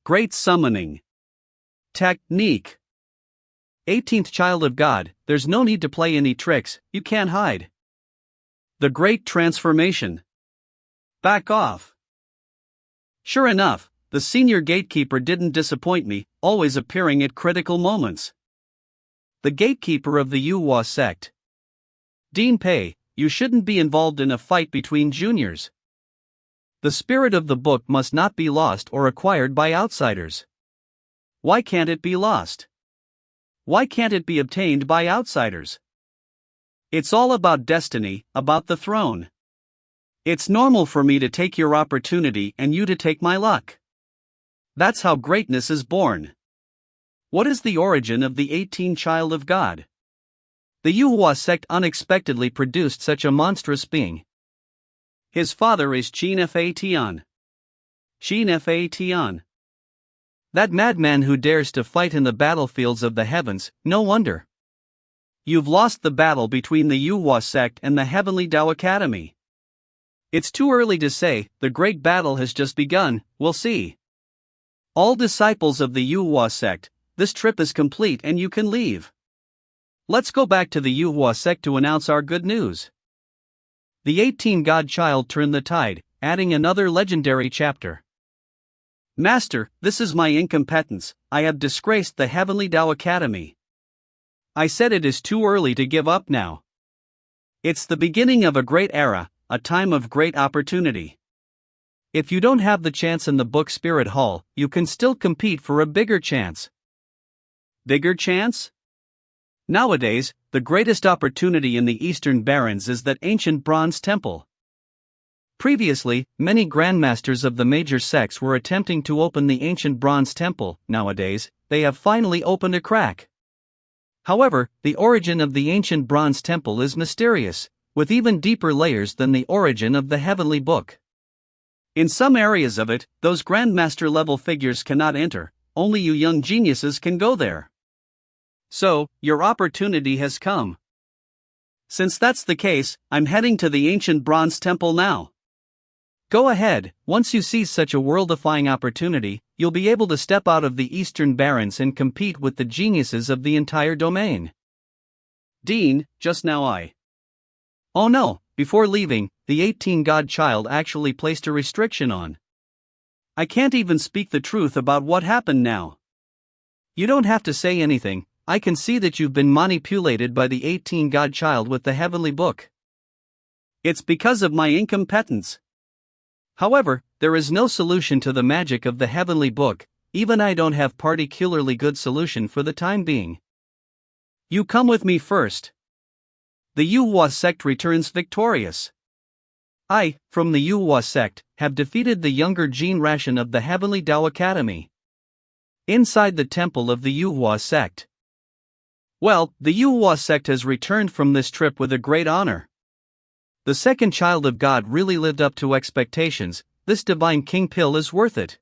Speaker 2: Great summoning. Technique.
Speaker 1: 18th child of God, there's no need to play any tricks, you can't hide.
Speaker 2: The great transformation. Back off. Sure enough, the senior gatekeeper didn't disappoint me, always appearing at critical moments. The gatekeeper of the Yuhua sect. Dean Pei, you shouldn't be involved in a fight between juniors. The spirit of the book must not be lost or acquired by outsiders. Why can't it be lost? Why can't it be obtained by outsiders? It's all about destiny, about the throne. It's normal for me to take your opportunity and you to take my luck. That's how greatness is born. What is the origin of the 18th child of God? The Yuhua sect unexpectedly produced such a monstrous being. His father is Qin Fa Tian. Qin Fa Tian. That madman who dares to fight in the battlefields of the heavens, no wonder. You've lost the battle between the Yuhua sect and the Heavenly Tao Academy. It's too early to say, the great battle has just begun, we'll see. All disciples of the Yuhua sect, this trip is complete and you can leave. Let's go back to the Yuhua sect to announce our good news. The 18 godchild turned the tide, adding another legendary chapter. Master, this is my incompetence, I have disgraced the Heavenly Tao Academy. I said it is too early to give up now. It's the beginning of a great era, a time of great opportunity. If you don't have the chance in the book spirit hall, you can still compete for a bigger chance. Bigger chance? Nowadays, the greatest opportunity in the Eastern Barrens is that ancient bronze temple. Previously, many grandmasters of the major sects were attempting to open the ancient bronze temple. Nowadays, they have finally opened a crack. However, the origin of the ancient bronze temple is mysterious.
Speaker 1: with even deeper layers than the origin of the heavenly book.
Speaker 2: In some areas of it, those grandmaster level figures cannot enter, only you young geniuses can go there. So, your opportunity has come. Since that's the case, I'm heading to the ancient bronze temple now.
Speaker 1: Go ahead. Once you seize such a world-defying opportunity, you'll be able to step out of the Eastern Barrens and compete with the geniuses of the entire domain.
Speaker 2: Dean, just now
Speaker 1: Oh no, before leaving, the 18-god child actually placed a restriction on.
Speaker 2: I can't even speak the truth about what happened now.
Speaker 1: You don't have to say anything. I can see that you've been manipulated by the 18-god child with the heavenly book.
Speaker 2: It's because of my incompetence.
Speaker 1: However, there is no solution to the magic of the heavenly book. Even I don't have particularly good solution for the time being.
Speaker 2: You come with me first. The Yuhua sect returns victorious.
Speaker 1: I, from the Yuhua sect, have defeated the younger generation of the Heavenly Tao Academy. Inside the temple of the Yuhua sect.
Speaker 2: Well, the Yuhua sect has returned from this trip with a great honor.
Speaker 1: The second child of God really lived up to expectations. This divine king pill is worth it.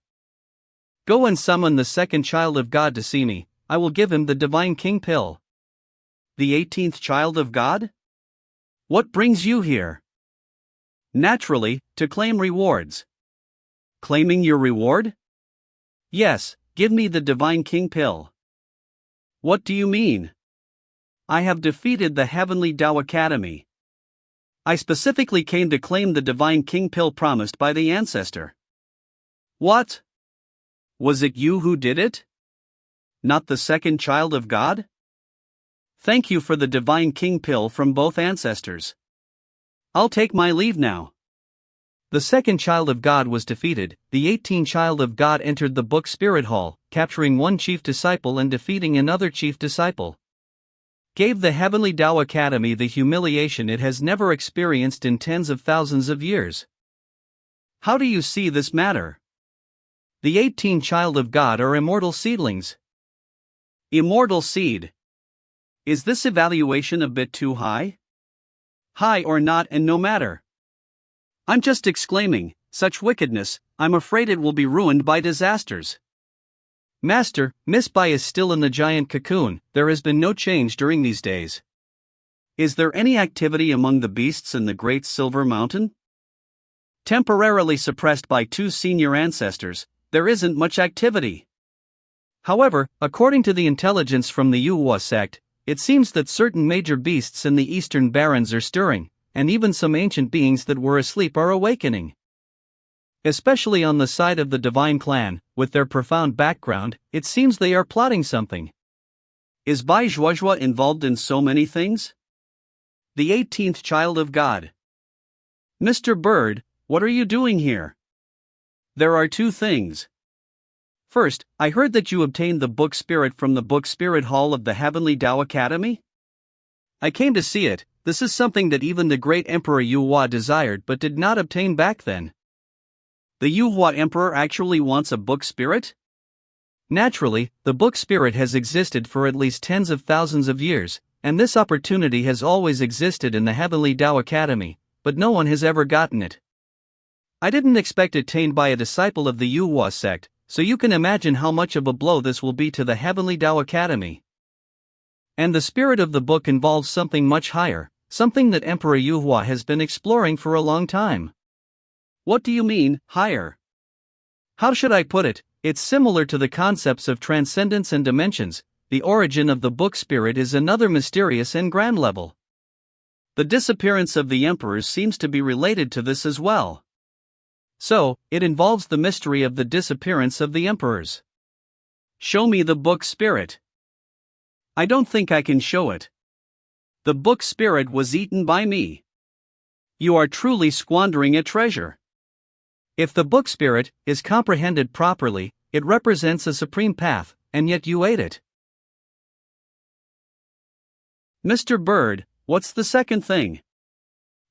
Speaker 1: Go and summon the second child of God to see me. I will give him the divine king pill.
Speaker 2: The 18th child of God? What brings you here? Naturally, to claim rewards. Claiming your reward?
Speaker 1: Yes, give me the divine king pill.
Speaker 2: What do you mean?
Speaker 1: I have defeated the Heavenly Tao Academy.
Speaker 2: I specifically came to claim the divine king pill promised by the ancestor.
Speaker 1: What?
Speaker 2: Was it you who did it? Not the second child of God? Thank you for the divine king pill from both ancestors. I'll take my leave now.
Speaker 1: The second child of God was defeated. The 18th child of God entered the book Spirit Hall, capturing one chief disciple and defeating another chief disciple. Gave the Heavenly Tao Academy the humiliation it has never experienced in tens of thousands of years.
Speaker 2: How do you see this matter?
Speaker 1: The 18th child of God are immortal seedlings.
Speaker 2: Immortal seed. Is this evaluation a bit too high? High or not, and no matter. I'm just exclaiming, such wickedness, I'm afraid it will be ruined by disasters.
Speaker 1: Master, Miss Bai is still in the giant cocoon. There has been no change during these days.
Speaker 2: Is there any activity among the beasts in the Great Silver Mountain? Temporarily suppressed by two senior ancestors, there isn't much activity.
Speaker 1: However, according to the intelligence from the Yuhua sect, it seems that certain major beasts in the Eastern Barrens are stirring, and even some ancient beings that were asleep are awakening. Especially on the side of the divine clan, with their profound background, it seems they are plotting something.
Speaker 2: Is Bai Zhuozhuo involved in so many things? The 18th child of God. Mr. Bird, what are you doing here? There are two things. First, I heard that you obtained the book Spirit from the book Spirit Hall of the Heavenly Tao Academy. I came to see it. This is something that even the great Emperor Yuhua desired but did not obtain back then. The Yuhua Emperor actually wants a book spirit?
Speaker 1: Naturally, the book spirit has existed for at least tens of thousands of years, and this opportunity has always existed in the Heavenly Tao Academy, but no one has ever gotten it. I didn't expect it attained by a disciple of the Yuhua sect, so you can imagine how much of a blow this will be to the Heavenly Tao Academy. And the spirit of the book involves something much higher, something that Emperor Yuhua has been exploring for a long time.
Speaker 2: What do you mean, higher?
Speaker 1: How should I put it? It's similar to the concepts of transcendence and dimensions. The origin of the book spirit is another mysterious and grand level.
Speaker 2: The disappearance of the emperors seems to be related to this as well.
Speaker 1: So, it involves the mystery of the disappearance of the emperors.
Speaker 2: Show me the book spirit. I don't think I can show it. The book spirit was eaten by me. You are truly squandering a treasure.
Speaker 1: If the book spirit is comprehended properly, it represents a supreme path, and yet you ate it.
Speaker 2: Mr. Bird, what's the second thing?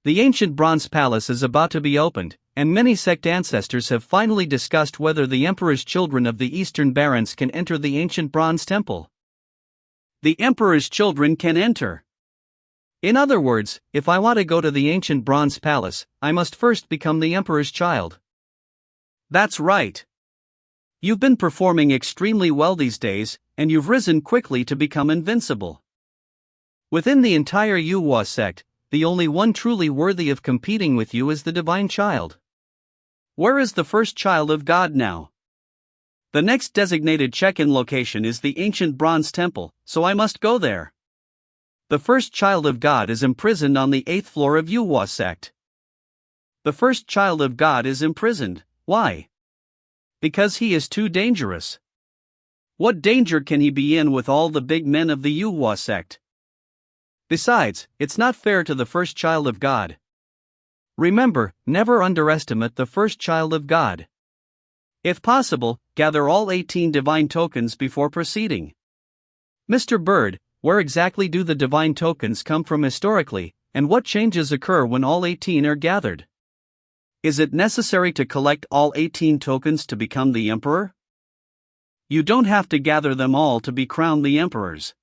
Speaker 1: The ancient bronze palace is about to be opened, and many sect ancestors have finally discussed whether the emperor's children of the Eastern Barrens can enter the ancient bronze temple.
Speaker 2: The emperor's children can enter.
Speaker 1: In other words, if I want to go to the ancient bronze palace, I must first become the emperor's child.
Speaker 2: That's right. You've been performing extremely well these days, and you've risen quickly to become invincible.
Speaker 1: Within the entire Yuhua sect, the only one truly worthy of competing with you is the divine child.
Speaker 2: Where is the first child of God now? The next designated check-in location is the ancient bronze temple, so I must go there.
Speaker 1: The first child of God is imprisoned on the 8th floor of Yuhua sect.
Speaker 2: The first child of God is imprisoned. Why?
Speaker 1: Because he is too dangerous.
Speaker 2: What danger can he be in with all the big men of the Yuhua sect?
Speaker 1: Besides, it's not fair to the first child of God. Remember, never underestimate the first child of God.
Speaker 2: If possible, gather all 18 divine tokens before proceeding.
Speaker 1: Mr. Bird, where exactly do the divine tokens come from historically, and what changes occur when all 18 are gathered?
Speaker 2: Is it necessary to collect all 18 tokens to become the emperor? You don't have to gather them all to be crowned the emperors.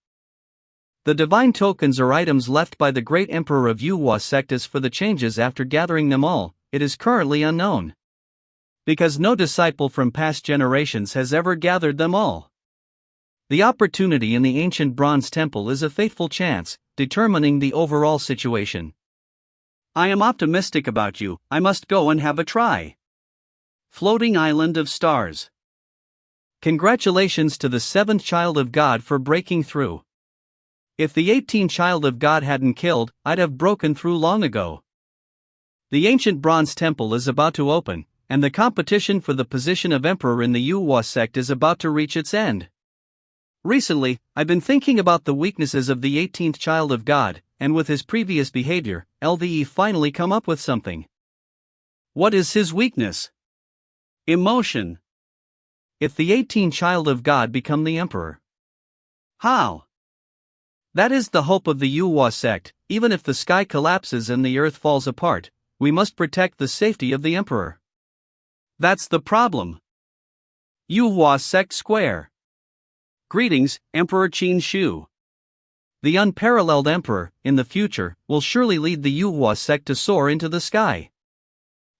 Speaker 1: The divine tokens are items left by the great emperor of Yuhua sect. As for the changes after gathering them all, it is currently unknown. Because no disciple from past generations has ever gathered them all. The opportunity in the ancient bronze temple is a fateful chance, determining the overall situation.
Speaker 2: I am optimistic about you. I must go and have a try. Floating Island of Stars.
Speaker 1: Congratulations to the 7th child of God for breaking through. If the 18th child of God hadn't killed, I'd have broken through long ago. The ancient bronze temple is about to open, and the competition for the position of emperor in the Yuhua sect is about to reach its end. Recently, I've been thinking about the weaknesses of the 18th child of God, and with his previous behavior, LVE finally come up with something.
Speaker 2: What is his weakness? Emotion.
Speaker 1: If the 18th child of God become the emperor.
Speaker 2: How?
Speaker 1: That is the hope of the Yuhua sect. Even if the sky collapses and the earth falls apart, we must protect the safety of the emperor.
Speaker 2: That's the problem. Yuhua sect square. Greetings, Emperor Qin Shu.
Speaker 1: The unparalleled emperor, in the future, will surely lead the Yuhua sect to soar into the sky.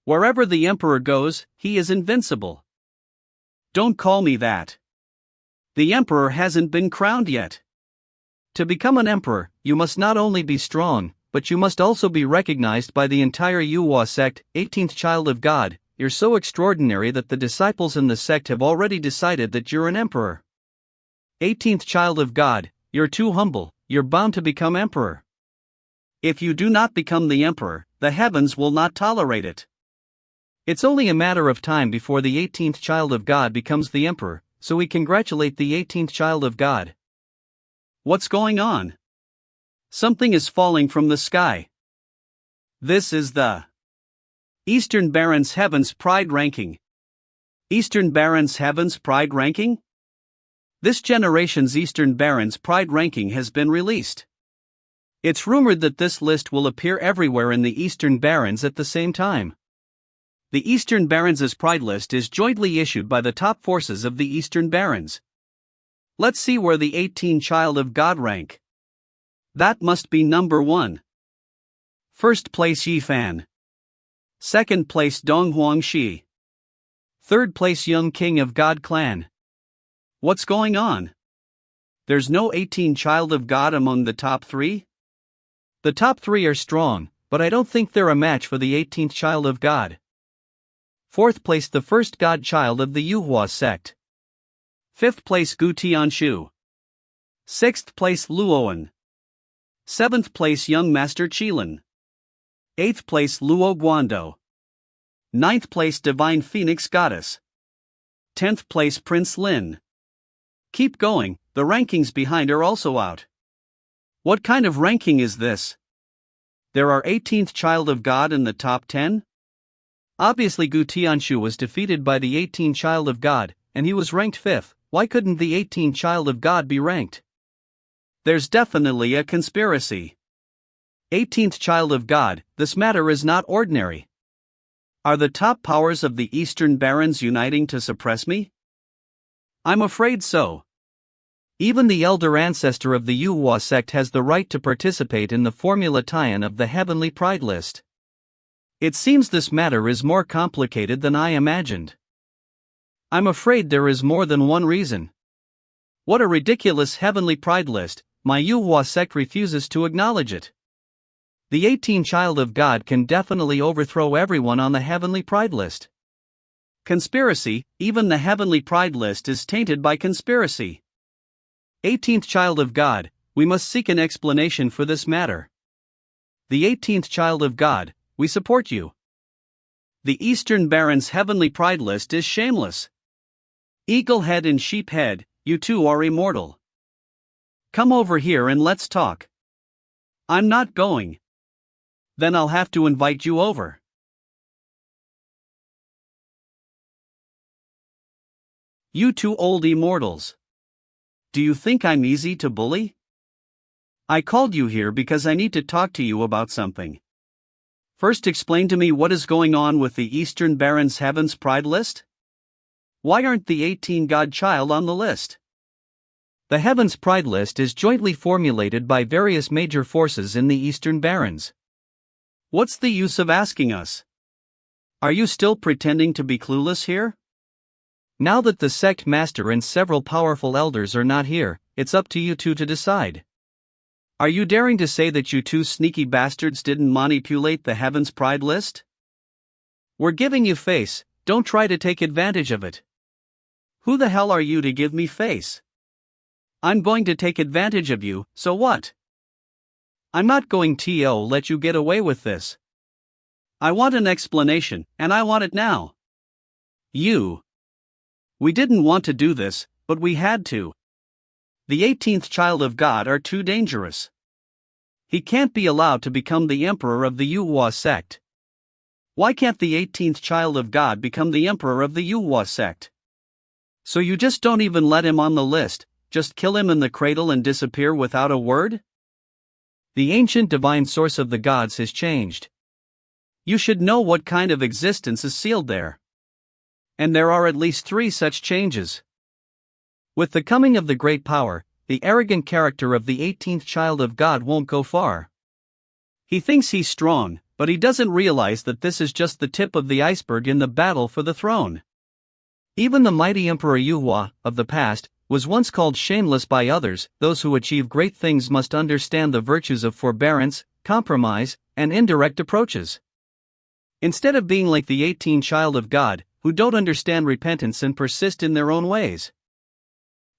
Speaker 2: Wherever the emperor goes, he is invincible. Don't call me that. The emperor hasn't been crowned yet.
Speaker 1: To become an emperor, you must not only be strong, but you must also be recognized by the entire Yuhua sect. 18th child of God, you're so extraordinary that the disciples in the sect have already decided that you're an emperor. 18th child of God, you're too humble, you're bound to become emperor.
Speaker 2: If you do not become the emperor, the heavens will not tolerate it.
Speaker 1: It's only a matter of time before the 18th child of God becomes the emperor, so we congratulate the 18th child of God.
Speaker 2: What's going on? Something is falling from the sky. This is the Eastern Barons Heavens Pride Ranking. Eastern Barons Heavens Pride Ranking? This generation's Eastern Barons Pride Ranking has been released. It's rumored that this list will appear everywhere in the Eastern Barons at the same time. The Eastern Barons' Pride list is jointly issued by the top forces of the Eastern Barons. Let's see where the 18 child of God rank. That must be number 1. First place Yifan. Second place Donghuang Shi. Third place Young King of God clan. What's going on? There's no 18 child of God among the top 3?
Speaker 1: The top 3 are strong, but I don't think they're a match for the 18th child of God. Fourth place the first god child of the Yuhua sect. Fifth place Gu Tianshu. Sixth place Luoan. Seventh place Young Master Qilin. Eighth place Luo Guando. Ninth place Divine Phoenix Goddess. 10th place Prince Lin. Keep going, the rankings behind are also out. What kind of ranking is this? There are 18th child of God in the top 10? Obviously Gu Tianshu was defeated by the 18th child of God, and he was ranked 5th. Why couldn't the 18th child of God be ranked? There's definitely a conspiracy. 18th child of God, this matter is not ordinary. Are the top powers of the Eastern Barons uniting to suppress me? I'm afraid so. Even the elder ancestor of the Manhwa sect has the right to participate in the formula tie-in of the Heavenly Pride list. It seems this matter is more complicated than I imagined. I'm afraid there is more than one reason. What a ridiculous Heavenly Pride list, my Manhwa sect refuses to acknowledge it. The 18 child of God can definitely overthrow everyone on the Heavenly Pride list. Conspiracy, even the Heavenly Pride list is tainted by conspiracy. 18th child of God, we must seek an explanation for this matter. The 18th child of God, we support you. The Eastern Baron's Heavenly Pride list is shameless. Eagle head and sheep head, you two are immortal. Come over here and let's talk. I'm not going. Then I'll have to invite you over. You two old immortals. Do you think I'm easy to bully? I called you here because I need to talk to you about something. First, explain to me what is going on with the Eastern Baron's Heaven's Pride list? Why aren't the 18 godchild on the list? The Heaven's Pride list is jointly formulated by various major forces in the Eastern Barons. What's the use of asking us? Are you still pretending to be clueless here? Now that the sect master and several powerful elders are not here, it's up to you two to decide. Are you daring to say that you two sneaky bastards didn't manipulate the Heaven's Pride list? We're giving you face, don't try to take advantage of it. Who the hell are you to give me face? I'm going to take advantage of you, so what? I'm not going to let you get away with this. I want an explanation, and I want it now. We didn't want to do this, but we had to. The 18th child of God are too dangerous. He can't be allowed to become the emperor of the Manhwa sect. Why can't the 18th child of God become the emperor of the Manhwa sect? So you just don't even let him on the list, just kill him in the cradle and disappear without a word? The ancient divine source of the gods has changed. You should know what kind of existence is sealed there. And there are at least 3 such changes. With the coming of the great power, the arrogant character of the 18th child of God won't go far. He thinks he's strong, but he doesn't realize that this is just the tip of the iceberg in the battle for the throne. Even the mighty Emperor Manhwa of the past was once called shameless by others. Those who achieve great things must understand the virtues of forbearance, compromise, and indirect approaches. Instead of being like the 18 child of God, who don't understand repentance and persist in their own ways.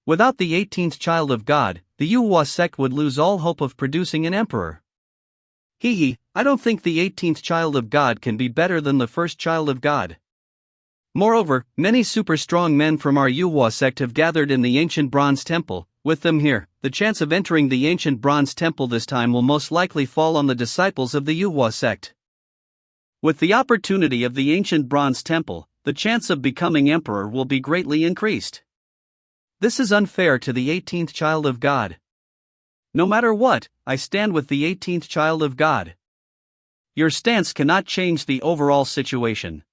Speaker 1: Without the 18th child of God, the Manhwa sect would lose all hope of producing an emperor. I don't think the 18th child of God can be better than the first child of God. Moreover, many super strong men from our Manhwa sect have gathered in the ancient bronze temple. With them here, the chance of entering the ancient bronze temple this time will most likely fall on the disciples of the Manhwa sect. With the opportunity of the ancient bronze temple, the chance of becoming emperor will be greatly increased. This is unfair to the 18th child of God. No matter what, I stand with the 18th child of God. Your stance cannot change the overall situation.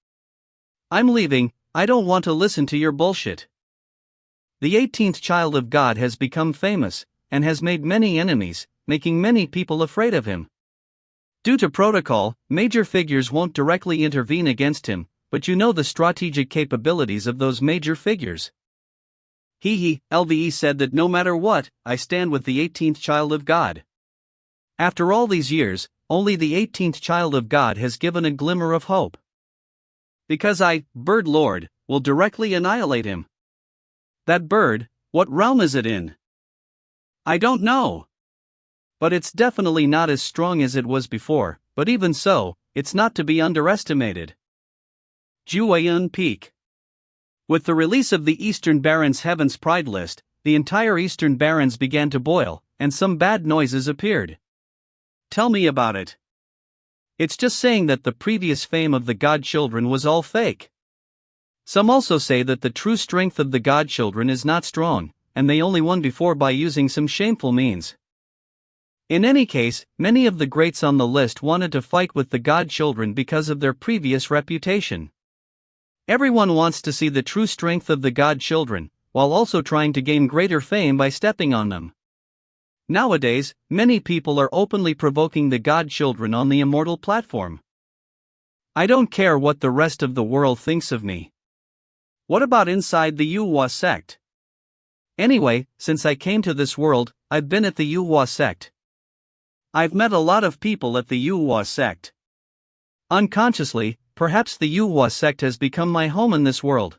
Speaker 1: I'm leaving, I don't want to listen to your bullshit. The 18th child of God has become famous, and has made many enemies, making many people afraid of him. Due to protocol, major figures won't directly intervene against him, but you know the strategic capabilities of those major figures. LVE said that no matter what, I stand with the 18th child of God. After all these years, only the 18th child of God has given a glimmer of hope. Because Bird Lord, will directly annihilate him. That bird, what realm is it in? I don't know. But it's definitely not as strong as it was before, but even so, it's not to be underestimated. Jueyun Peak. With the release of the Eastern Barons' Heaven's Pride list, the entire Eastern Barons began to boil, and some bad noises appeared. Tell me about it. It's just saying that the previous fame of the godchildren was all fake. Some also say that the true strength of the godchildren is not strong, and they only won before by using some shameful means. In any case, many of the greats on the list wanted to fight with the godchildren because of their previous reputation. Everyone wants to see the true strength of the godchildren, while also trying to gain greater fame by stepping on them. Nowadays, many people are openly provoking the God children on the immortal platform. I don't care what the rest of the world thinks of me.
Speaker 2: What about inside the Manhwa sect?
Speaker 1: Anyway, since I came to this world, I've been at the Manhwa sect.
Speaker 2: I've met a lot of people at the Manhwa sect.
Speaker 1: Unconsciously, perhaps the Manhwa sect has become my home in this world.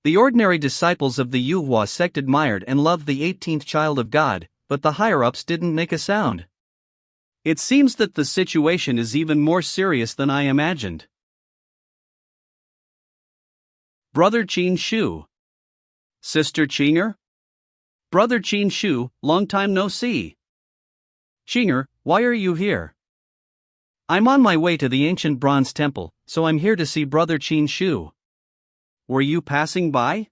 Speaker 1: The ordinary disciples of the Manhwa sect admired and loved the 18th child of God, but the higher-ups didn't make a sound.
Speaker 2: It seems that the situation is even more serious than I imagined. Brother Qin Shu. Sister Qinger? Brother Qin Shu, long time no see.
Speaker 1: Qinger, why are you here? I'm on my way to the ancient bronze temple, so I'm here to see Brother Qin Shu.
Speaker 2: Were you passing by?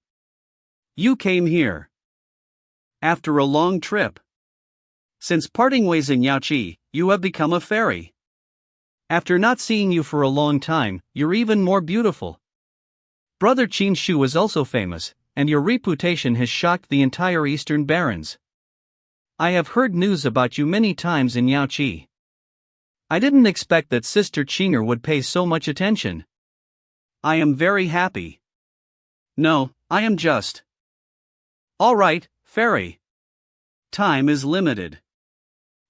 Speaker 2: You came here after a long trip. Since parting ways in Yaoqi, you have become a fairy.
Speaker 1: After not seeing you for a long time, you're even more beautiful. Brother Qin Shu is also famous, and your reputation has shocked the entire Eastern Barrens. I have heard news about you many times in Yaoqi. I didn't expect that Sister Qinger would pay so much attention.
Speaker 2: I am very happy. No, I am just. All right, fairy. Time is limited.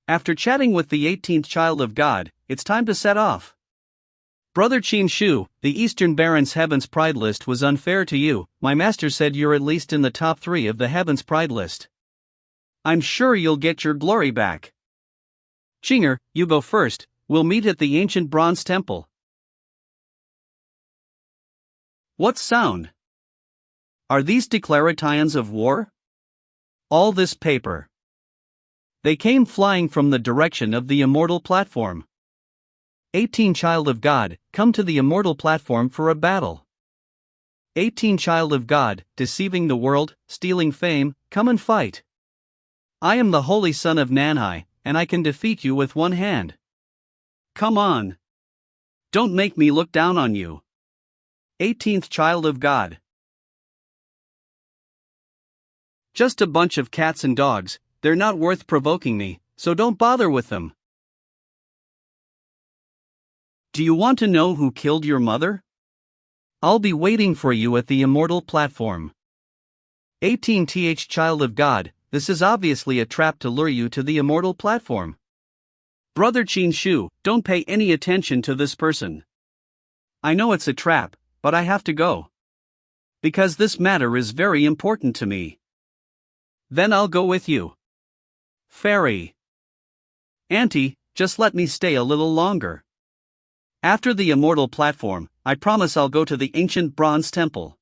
Speaker 2: After chatting with the 18th child of God, it's time to set off.
Speaker 1: Brother Qin Shu, the Eastern Barrens Heaven's Pride list was unfair to you. My master said you're at least in the top 3 of the Heaven's Pride list.
Speaker 2: I'm sure you'll get your glory back.
Speaker 1: Qinger, you go first. We'll meet at the ancient bronze temple.
Speaker 2: What sound? Are these declarations of war?
Speaker 1: All this paper. They came flying from the direction of the immortal platform. 18 child of God, come to the immortal platform for a battle. 18 child of God, deceiving the world, stealing fame, come and fight. I am the holy son of Nanhai, and I can defeat you with one hand.
Speaker 2: Come on. Don't make me look down on you. 18th child of God.
Speaker 1: Just a bunch of cats and dogs, they're not worth provoking me, so don't bother with them.
Speaker 2: Do you want to know who killed your mother?
Speaker 1: I'll be waiting for you at the immortal platform. 18th child of God, this is obviously a trap to lure you to the immortal platform.
Speaker 2: Brother Qin Shu, don't pay any attention to this person. I know it's a trap, but I have to go. Because this matter is very important to me.
Speaker 1: Then I'll go with you.
Speaker 2: Fairy. Auntie, just let me stay a little longer. After the immortal platform, I promise I'll go to the ancient bronze temple.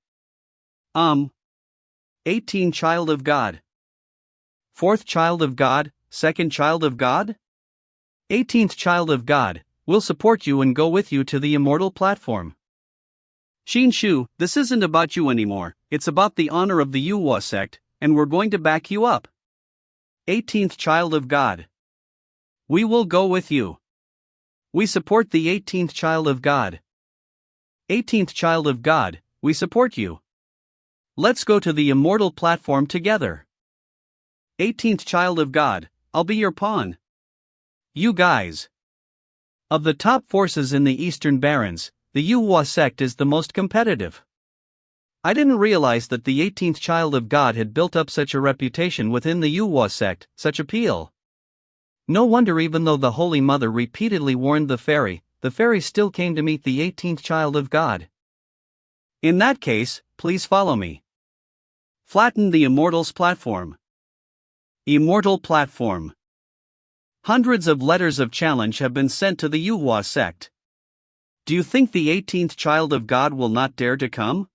Speaker 2: 18 child of God.
Speaker 1: 4th child of God, 2nd child of God? 18th child of God, we'll support you and go with you to the immortal platform.
Speaker 2: Qin Shu, this isn't about you anymore, it's about the honor of the Manhwa sect, and we're going to back you up. 18th child of God. We will go with you.
Speaker 1: We support the 18th child of God. 18th child of God, we support you. Let's go to the immortal platform together.
Speaker 2: 18th child of God, I'll be your pawn.
Speaker 1: You guys. Of the top forces in the Eastern Barrens, the Manhwa sect is the most competitive. I didn't realize that the 18th child of God had built up such a reputation within the Manhwa sect, such appeal. No wonder even though the Holy Mother repeatedly warned the fairy still came to meet the 18th child of God.
Speaker 2: In that case, please follow me. Flatten the Immortal's platform. Immortal platform. Hundreds of letters of challenge have been sent to the Manhwa sect. Do you think the 18th child of God will not dare to come?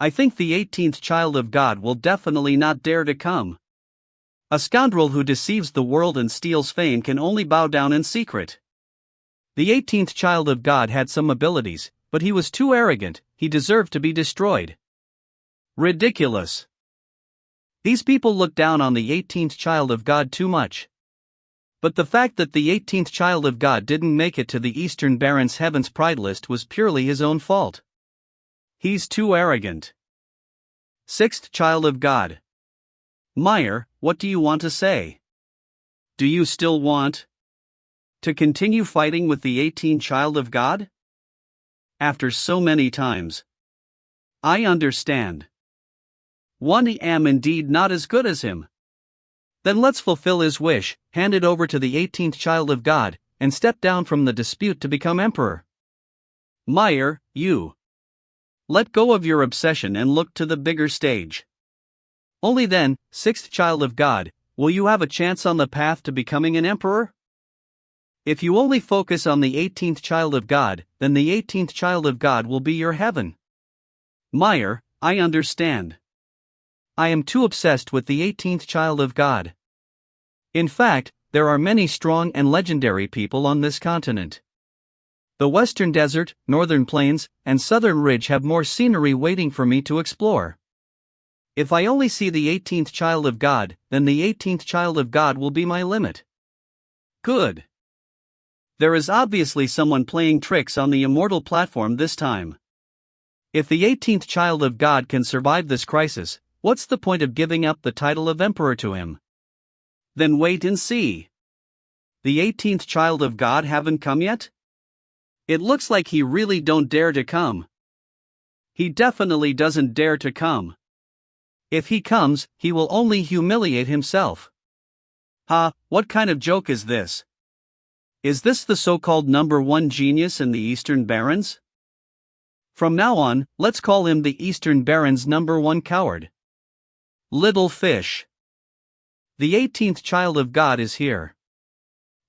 Speaker 1: I think the 18th child of God will definitely not dare to come. A scoundrel who deceives the world and steals fame can only bow down in secret. The 18th child of God had some abilities, but he was too arrogant, he deserved to be destroyed.
Speaker 2: Ridiculous.
Speaker 1: These people look down on the 18th child of God too much. But the fact that the 18th child of God didn't make it to the Eastern Barrens Heaven's Pride list was purely his own fault.
Speaker 2: He's too arrogant. Sixth child of God. Meyer, what do you want to say? Do you still want to continue fighting with the 18th child of God? After so many times. I understand. One am indeed not as good as him. Then let's fulfill his wish, hand it over to the 18th child of God, and step down from the dispute to become emperor. Meyer, you. Let go of your obsession and look to the bigger stage. Only then, sixth child of God, will you have a chance on the path to becoming an emperor? If you only focus on the 18th child of God, then the 18th child of God will be your heaven. Meyer, I understand. I am too obsessed with the 18th child of God. In fact, there are many strong and legendary people on this continent. The Western Desert, Northern Plains, and Southern Ridge have more scenery waiting for me to explore. If I only see the 18th child of God, then the 18th child of God will be my limit. Good. There is obviously someone playing tricks on the immortal platform this time. If the 18th child of God can survive this crisis, what's the point of giving up the title of emperor to him? Then wait and see. The 18th child of God haven't come yet? It looks like he really don't dare to come. He definitely doesn't dare to come. If he comes, he will only humiliate himself. What kind of joke is this? Is this the so-called number one genius in the Eastern Barons? From now on, let's call him the Eastern Barons' number one coward. Little fish. The 18th child of God is here.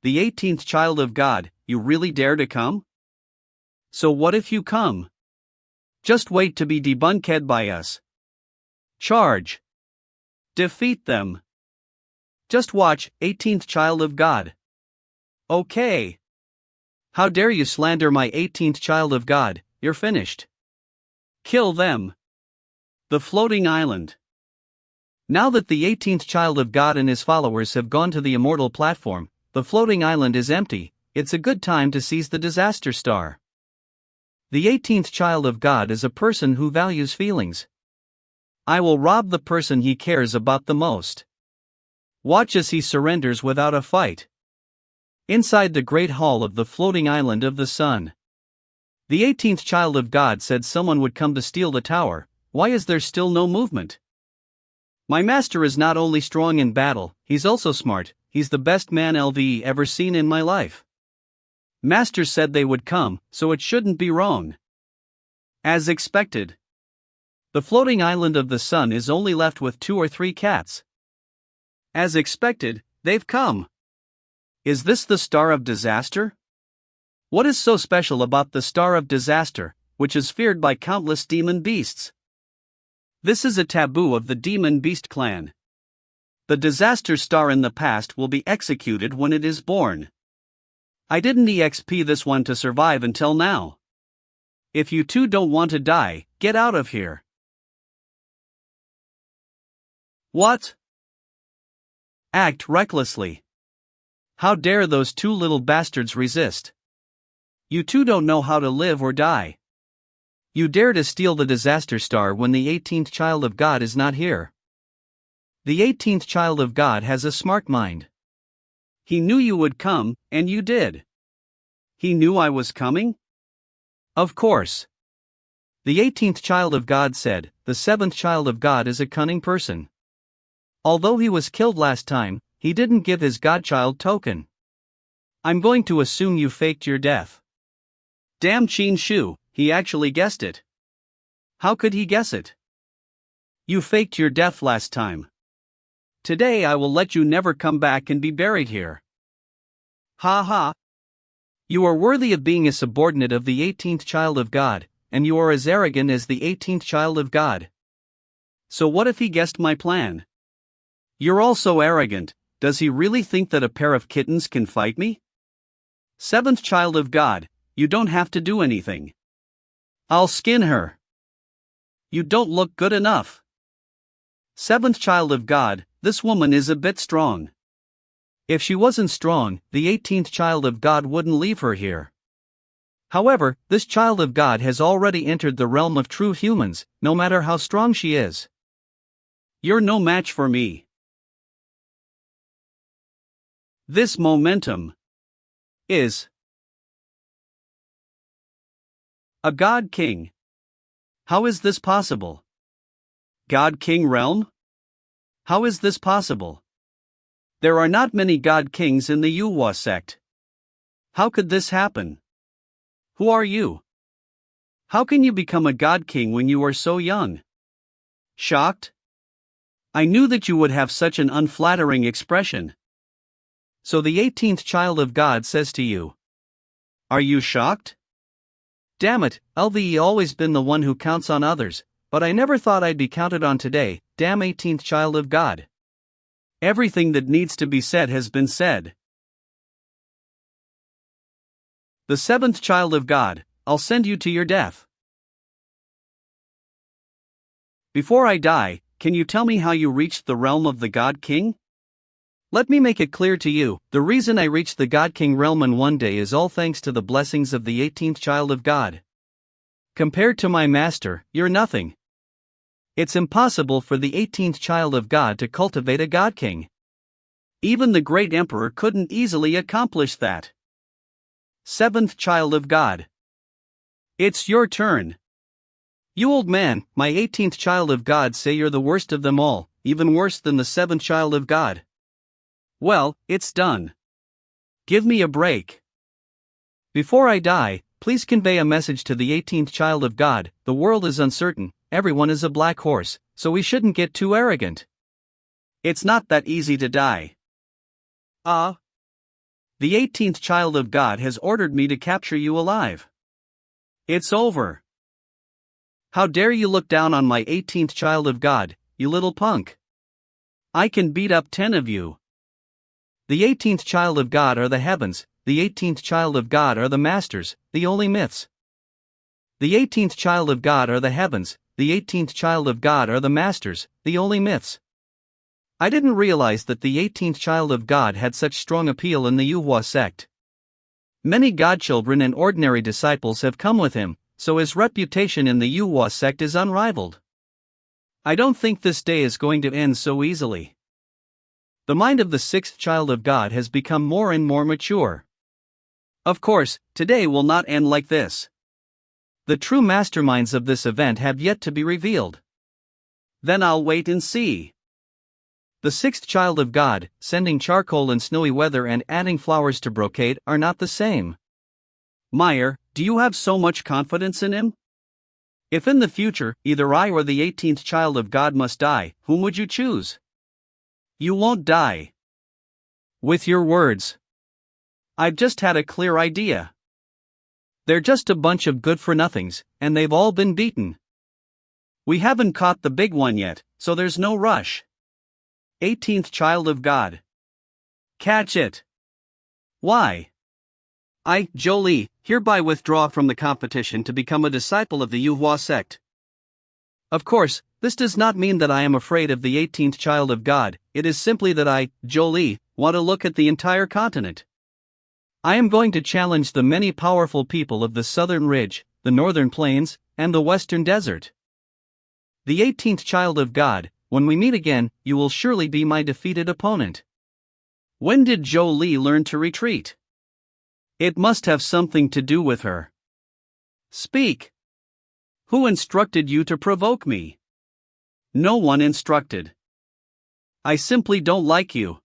Speaker 2: The 18th child of God, you really dare to come? So what if you come? Just wait to be debunked by us. Charge. Defeat them. Just watch, 18th child of God. Okay. How dare you slander my 18th child of God, you're finished. Kill them. The floating island. Now that the 18th child of God and his followers have gone to the immortal platform, the floating island is empty, it's a good time to seize the disaster star. The 18th child of God is a person who values feelings. I will rob the person he cares about the most. Watch as he surrenders without a fight. Inside the great hall of the floating island of the sun. The 18th child of God said someone would come to steal the tower. Why is there still no movement? My master is not only strong in battle, he's also smart. He's the best man LVE ever seen in my life. Master said they would come, so it shouldn't be wrong. As expected. The floating island of the sun is only left with 2 or 3 cats. As expected, they've come. Is this the star of disaster? What is so special about the star of disaster, which is feared by countless demon beasts? This is a taboo of the demon beast clan. The disaster star in the past will be executed when it is born. I didn't EXP this one to survive until now. If you two don't want to die, get out of here. What? Act recklessly. How dare those 2 little bastards resist? You two don't know how to live or die. You dare to steal the disaster star when the 18th child of God is not here. The 18th child of God has a smart mind. He knew you would come, and you did. He knew I was coming? Of course. The 18th child of God said, the 7th child of God is a cunning person. Although he was killed last time, he didn't give his godchild token. I'm going to assume you faked your death. Damn Qin Shu, he actually guessed it. How could he guess it? You faked your death last time. Today I will let you never come back and be buried here. Ha ha. You are worthy of being a subordinate of the 18th child of God, and you are as arrogant as the 18th child of God. So what if he guessed my plan? You're all so arrogant. Does he really think that a pair of kittens can fight me? 7th child of God, you don't have to do anything. I'll skin her. You don't look good enough. 7th child of God, this woman is a bit strong. If she wasn't strong, the 18th child of God wouldn't leave her here. However, this child of God has already entered the realm of true humans, no matter how strong she is. You're no match for me. This momentum is a God King. How is this possible? God King realm? How is this possible? There are not many God Kings in the Manhwa sect. How could this happen? Who are you? How can you become a God King when you are so young? Shocked? I knew that you would have such an unflattering expression.
Speaker 1: So the 18th child of God says to you,
Speaker 2: are you shocked?
Speaker 1: Damn it, LVE always been the one who counts on others, but I never thought I'd be counted on today, damn 18th child of God.
Speaker 2: Everything that needs to be said has been said. The 7th child of God, I'll send you to your death. Before I die, can you tell me how you reached the realm of the God King?
Speaker 1: Let me make it clear to you, the reason I reached the God King realm in one day is all thanks to the blessings of the 18th child of God. Compared to my master, you're nothing. It's impossible for the 18th child of God to cultivate a God King.
Speaker 2: Even the great emperor couldn't easily accomplish that.
Speaker 1: 7th child of God.
Speaker 2: It's your turn.
Speaker 1: You old man, my 18th child of God say you're the worst of them all, even worse than the 7th child of God.
Speaker 2: Well, it's done. Give me a break.
Speaker 1: Before I die, please convey a message to the 18th child of God. The world is uncertain, everyone is a black horse, so we shouldn't get too arrogant.
Speaker 2: It's not that easy to die.
Speaker 1: The
Speaker 2: 18th child of God has ordered me to capture you alive. It's over.
Speaker 1: How dare you look down on my 18th child of God, you little punk.
Speaker 2: I can beat up 10 of you.
Speaker 1: The 18th child of God are the heavens, the 18th child of God are the masters, the only myths. The 18th child of God are the heavens, the 18th child of God are the masters, the only myths. I didn't realize that the 18th child of God had such strong appeal in the Manhwa sect. Many godchildren and ordinary disciples have come with him, so his reputation in the Manhwa sect is unrivaled. I don't think this day is going to end so easily. The mind of the 6th child of God has become more and more mature.
Speaker 2: Of course, today will not end like this.
Speaker 1: The true masterminds of this event have yet to be revealed.
Speaker 2: Then I'll wait and see.
Speaker 1: The 6th child of God, sending charcoal in snowy weather and adding flowers to brocade, are not the same.
Speaker 2: Meyer, do you have so much confidence in him? If in the future, either I or the 18th child of God must die, whom would you choose? You won't die.
Speaker 1: With your words.
Speaker 2: I've just had a clear idea.
Speaker 1: They're just a bunch of good-for-nothings, and they've all been beaten.
Speaker 2: We haven't caught the big one yet, so there's no rush. 18th child of God. Catch it.
Speaker 1: Why?
Speaker 2: I, Jolie, hereby withdraw from the competition to become a disciple of the Manhwa sect.
Speaker 1: Of course, this does not mean that I am afraid of the 18th child of God, it is simply that I, Jolie, want to look at the entire continent. I am going to challenge the many powerful people of the southern ridge, the northern plains, and the western desert. The 18th child of God, when we meet again, you will surely be my defeated opponent.
Speaker 2: When did Jolie learn to retreat? It must have something to do with her. Speak. Who instructed you to provoke me? No one instructed. I simply don't like you.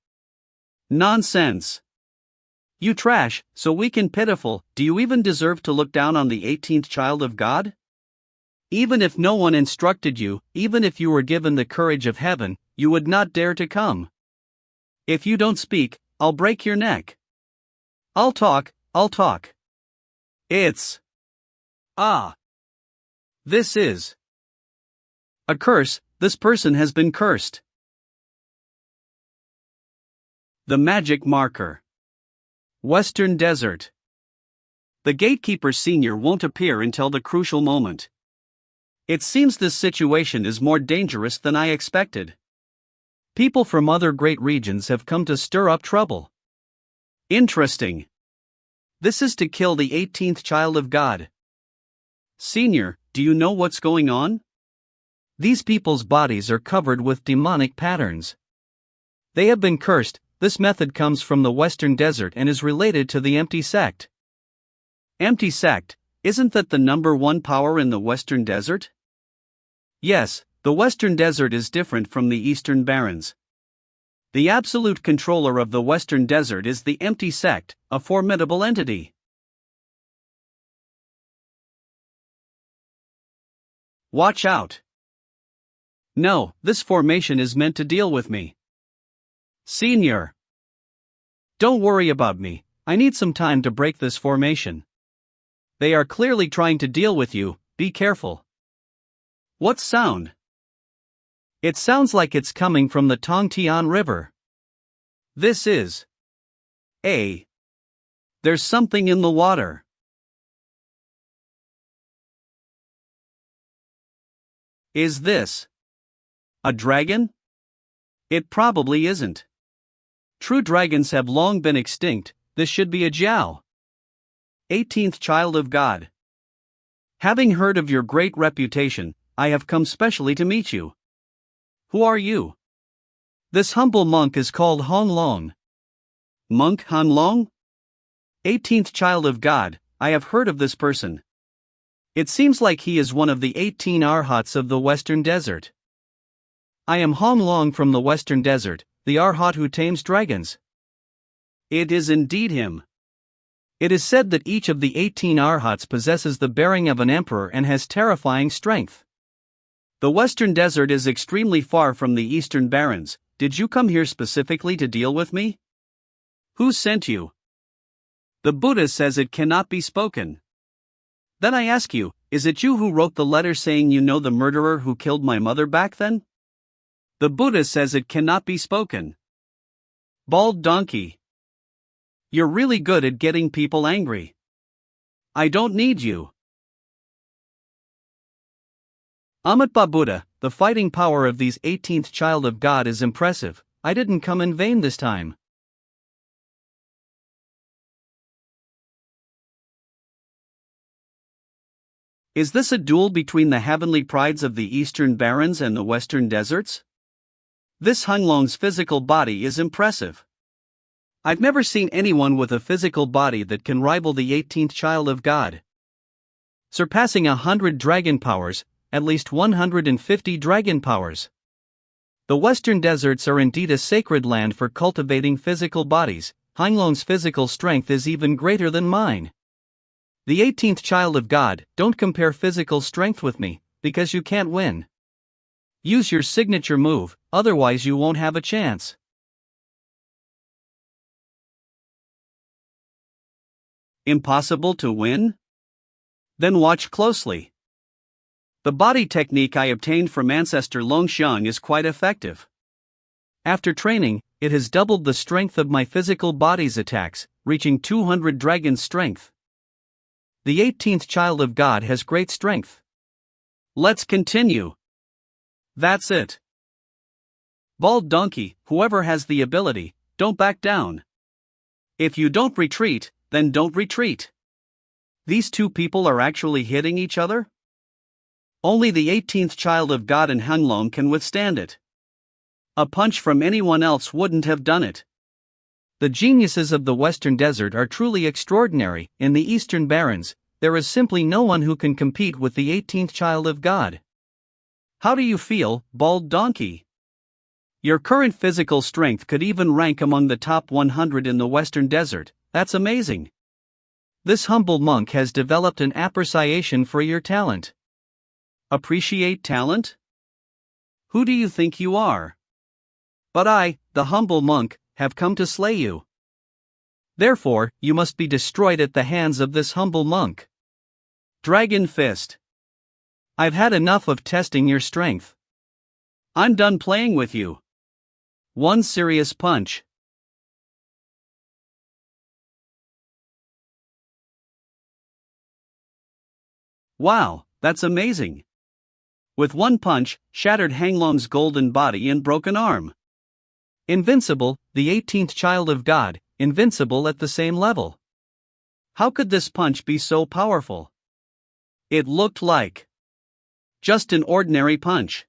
Speaker 2: Nonsense. You trash, so weak and pitiful, do you even deserve to look down on the 18th child of God? Even if no one instructed you, even if you were given the courage of heaven, you would not dare to come. If you don't speak, I'll break your neck. I'll talk. It's... This is... a curse. This person has been cursed. The magic marker. Western Desert. The gatekeeper senior won't appear until the crucial moment. It seems this situation is more dangerous than I expected.
Speaker 1: People from other great regions have come to stir up trouble.
Speaker 2: Interesting. This is to kill the 18th child of God. Senior, do you know what's going on?
Speaker 1: These people's bodies are covered with demonic patterns. They have been cursed. This method comes from the Western Desert and is related to the empty sect.
Speaker 2: Empty sect, isn't that the number one power in the Western Desert?
Speaker 1: Yes,
Speaker 2: the Western Desert is different from the Eastern Barrens. The absolute controller of the Western Desert is the empty sect, a formidable entity. Watch out. No, this formation is meant to deal with me. Senior. Don't worry about me, I need some time to break this formation. They are clearly trying to deal with you, be careful. What sound? It sounds like it's coming from the Tongtian River. This is. There's something in the water. Is this a dragon? It probably isn't. True dragons have long been extinct, this should be a Jiao. 18th Child of God. Having heard of your great reputation, I have come specially to meet you. Who are you? This humble monk is called Hong Long. Monk Han Long? 18th Child of God, I have heard of this person. It seems like he is one of the 18 Arhats of the Western Desert. I am Hong Long from the Western Desert, the Arhat who tames dragons. It is indeed him. It is said that each of the 18 Arhats possesses the bearing of an emperor and has terrifying strength. The Western Desert is extremely far from the Eastern Barrens. Did you come here specifically to deal with me? Who sent you? The Buddha says it cannot be spoken. Then I ask you, is it you who wrote the letter saying you know the murderer who killed my mother back then? The Buddha says it cannot be spoken. Bald donkey. You're really good at getting people angry. I don't need you. Amitba Buddha, the fighting power of these 18th Child of God is impressive. I didn't come in vain this time. Is this a duel between the heavenly prides of the Eastern Barrens and the Western Deserts? This Hong Long's physical body is impressive. I've never seen anyone with a physical body that can rival the 18th Child of God. Surpassing 100 dragon powers, at least 150 dragon powers. The Western Deserts are indeed a sacred land for cultivating physical bodies. Hong Long's physical strength is even greater than mine. The 18th Child of God, don't compare physical strength with me, because you can't win. Use your signature move, otherwise you won't have a chance. Impossible to win? Then watch closely. The body technique I obtained from ancestor Longxiang is quite effective. After training, it has doubled the strength of my physical body's attacks, reaching 200 dragon strength. The 18th Child of God has great strength. Let's continue. That's it. Bald donkey, whoever has the ability, don't back down. If you don't retreat, then don't retreat. These two people are actually hitting each other? Only the 18th Child of God and Hong Long can withstand it. A punch from anyone else wouldn't have done it. The geniuses of the Western Desert are truly extraordinary. In the Eastern Barrens, there is simply no one who can compete with the 18th Child of God. How do you feel, bald donkey? Your current physical strength could even rank among the top 100 in the Western Desert. That's amazing. This humble monk has developed an appreciation for your talent. Appreciate talent? Who do you think you are? But I, the humble monk, have come to slay you. Therefore, you must be destroyed at the hands of this humble monk. Dragon Fist. I've had enough of testing your strength. I'm done playing with you. One serious punch. Wow, that's amazing. With one punch, shattered Hong Long's golden body and broken arm. Invincible, the 18th Child of God, invincible at the same level. How could this punch be so powerful? It looked like Just an ordinary punch.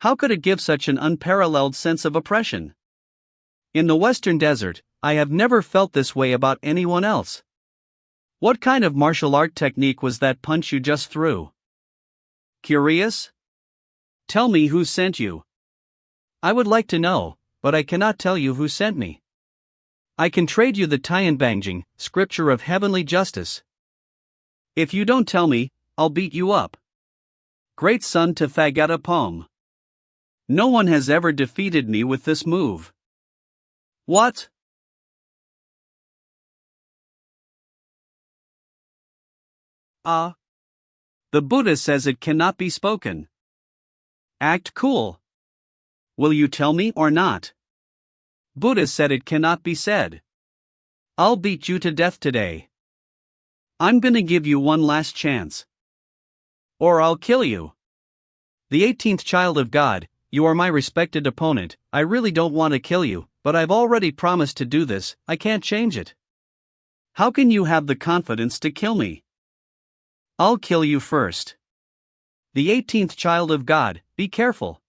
Speaker 2: How could it give such an unparalleled sense of oppression? In the Western Desert, I have never felt this way about anyone else. What kind of martial art technique was that punch you just threw? Curious? Tell me who sent you.
Speaker 1: I would like to know, but I cannot tell you who sent me. I can trade you the Tianbangjing, scripture of heavenly justice.
Speaker 2: If you don't tell me, I'll beat you up. Great Sun to Thagata poem. No one has ever defeated me with this move. What? The Buddha says it cannot be spoken. Act cool. Will you tell me or not? Buddha said it cannot be said. I'll beat you to death today. I'm gonna give you one last chance. Or I'll kill you.
Speaker 1: The 18th child of God, you are my respected opponent. I really don't want to kill you, but I've already promised to do this. I can't change it.
Speaker 2: How can you have the confidence to kill me? I'll kill you first.
Speaker 1: The 18th child of God, be careful.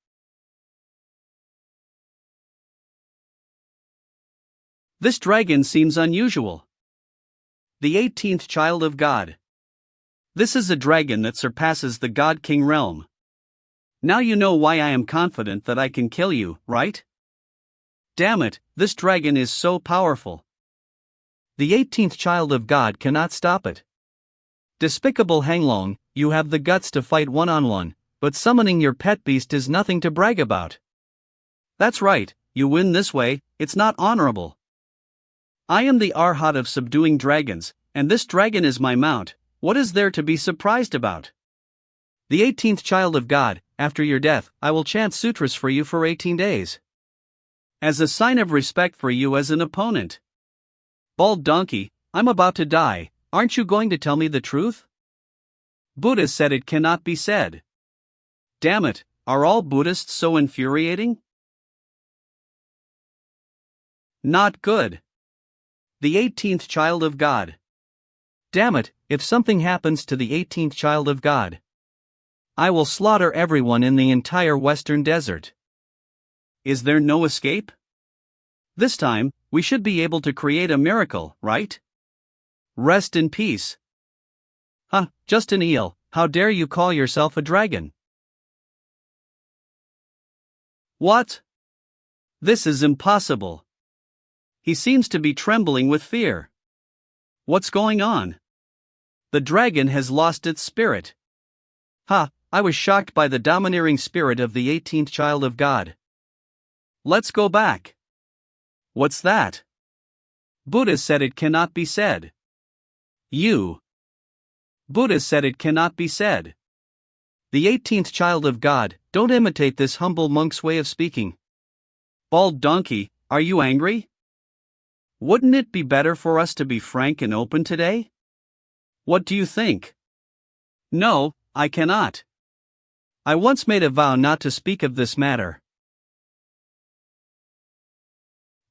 Speaker 2: This dragon seems unusual. The 18th child of God. This is a dragon that surpasses the God King realm. Now you know why I am confident that I can kill you, right? Damn it, this dragon is so powerful.
Speaker 1: The 18th child of God cannot stop it. Despicable Hanglong, you have the guts to fight one-on-one, but summoning your pet beast is nothing to brag about.
Speaker 2: That's right, you win this way, it's not honorable. I am the Arhat of subduing dragons, and this dragon is my mount. What is there to be surprised about?
Speaker 1: The 18th child of God, after your death, I will chant sutras for you for 18 days.
Speaker 2: As a sign of respect for you as an opponent. Bald donkey, I'm about to die, aren't you going to tell me the truth? Buddha said it cannot be said. Damn it, are all Buddhists so infuriating? Not good. The 18th child of God.
Speaker 1: Damn it, if something happens to the 18th child of God, I will slaughter everyone in the entire Western Desert.
Speaker 2: Is there no escape? This time, we should be able to create a miracle, right? Rest in peace.
Speaker 1: Just an eel, how dare you call yourself a dragon?
Speaker 2: What? This is impossible. He seems to be trembling with fear. What's going on? The dragon has lost its spirit.
Speaker 1: I was shocked by the domineering spirit of the 18th child of God.
Speaker 2: Let's go back. What's that? Buddha said it cannot be said. Buddha said it cannot be said.
Speaker 1: The 18th child of God, don't imitate this humble monk's way of speaking.
Speaker 2: Bald donkey, are you angry? Wouldn't it be better for us to be frank and open today? What do you think? No, I cannot.
Speaker 1: I once made a vow not to speak of this matter.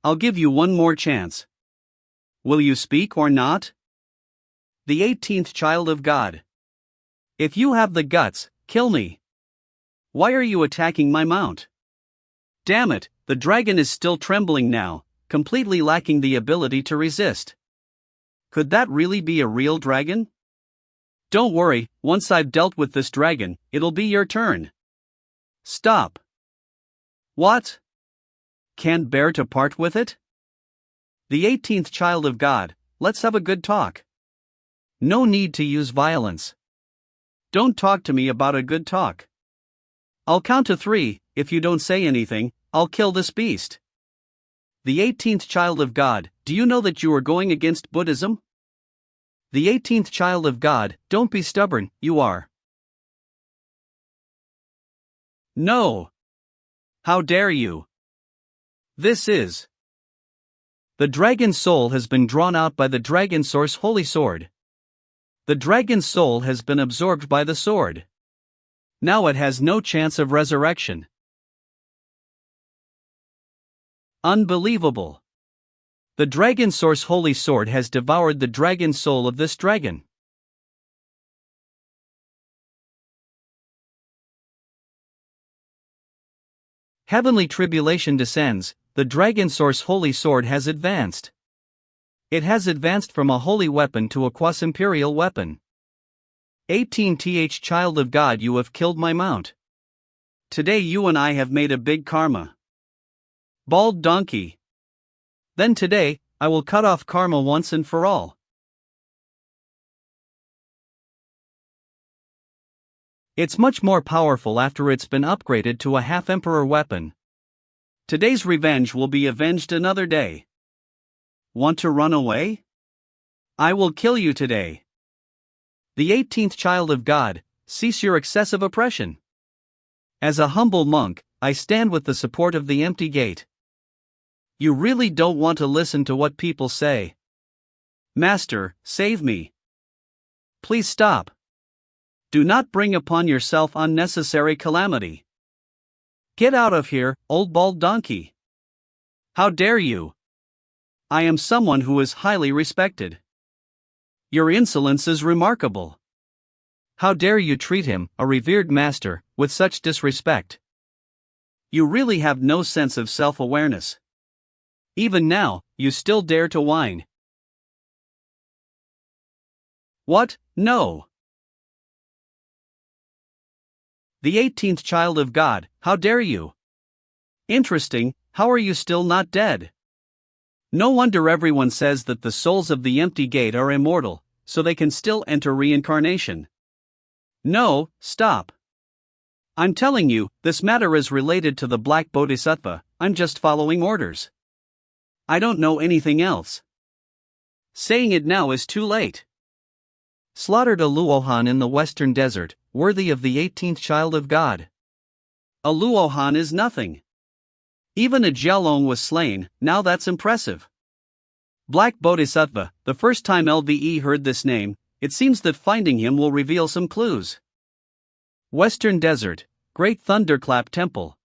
Speaker 2: I'll give you one more chance. Will you speak or not? The 18th child of God. If you have the guts, kill me. Why are you attacking my mount? Damn it, the dragon is still trembling now, completely lacking the ability to resist. Could that really be a real dragon? Don't worry, once I've dealt with this dragon, it'll be your turn. Stop. What? Can't bear to part with it? The 18th child of God, let's have a good talk.
Speaker 1: No need to use violence.
Speaker 2: Don't talk to me about a good talk. I'll count to 3, if you don't say anything, I'll kill this beast. The 18th child of God, do you know that you are going against Buddhism?
Speaker 1: The 18th child of God, don't be stubborn, you are.
Speaker 2: No. How dare you? This is.
Speaker 1: The dragon's soul has been drawn out by the dragon source holy sword. The dragon's soul has been absorbed by the sword. Now it has no chance of resurrection.
Speaker 2: Unbelievable.
Speaker 1: The dragon source holy sword has devoured the dragon soul of this dragon. Heavenly tribulation descends, the dragon source holy sword has advanced. It has advanced from a holy weapon to a quasi-imperial weapon. 18th child of God, you have killed my mount. Today you and I have made a big karma. Bald donkey. Then today, I will cut off karma once and for all. It's much more powerful after it's been upgraded to a half-emperor weapon. Today's revenge will be avenged another day. Want to run away? I will kill you today. The 18th child of God, cease your excessive oppression. As a humble monk, I stand with the support of the empty gate. You really don't want to listen to what people say. Master, save me. Please stop. Do not bring upon yourself unnecessary calamity. Get out of here, old bald donkey. How dare you? I am someone who is highly respected. Your insolence is remarkable. How dare you treat him, a revered master, with such disrespect? You really have no sense of self-awareness. Even now, you still dare to whine. What? No. The 18th child of God, how dare you? Interesting, how are you still not dead? No wonder everyone says that the souls of the empty gate are immortal, so they can still enter reincarnation. No, stop. I'm telling you, this matter is related to the Black Bodhisattva, I'm just following orders. I don't know anything else. Saying it now is too late. Slaughtered a Luohan in the western desert, worthy of the 18th child of God. A Luohan is nothing. Even a Jialong was slain, now that's impressive. Black Bodhisattva, the first time LVE heard this name, it seems that finding him will reveal some clues. Western Desert, Great Thunderclap Temple.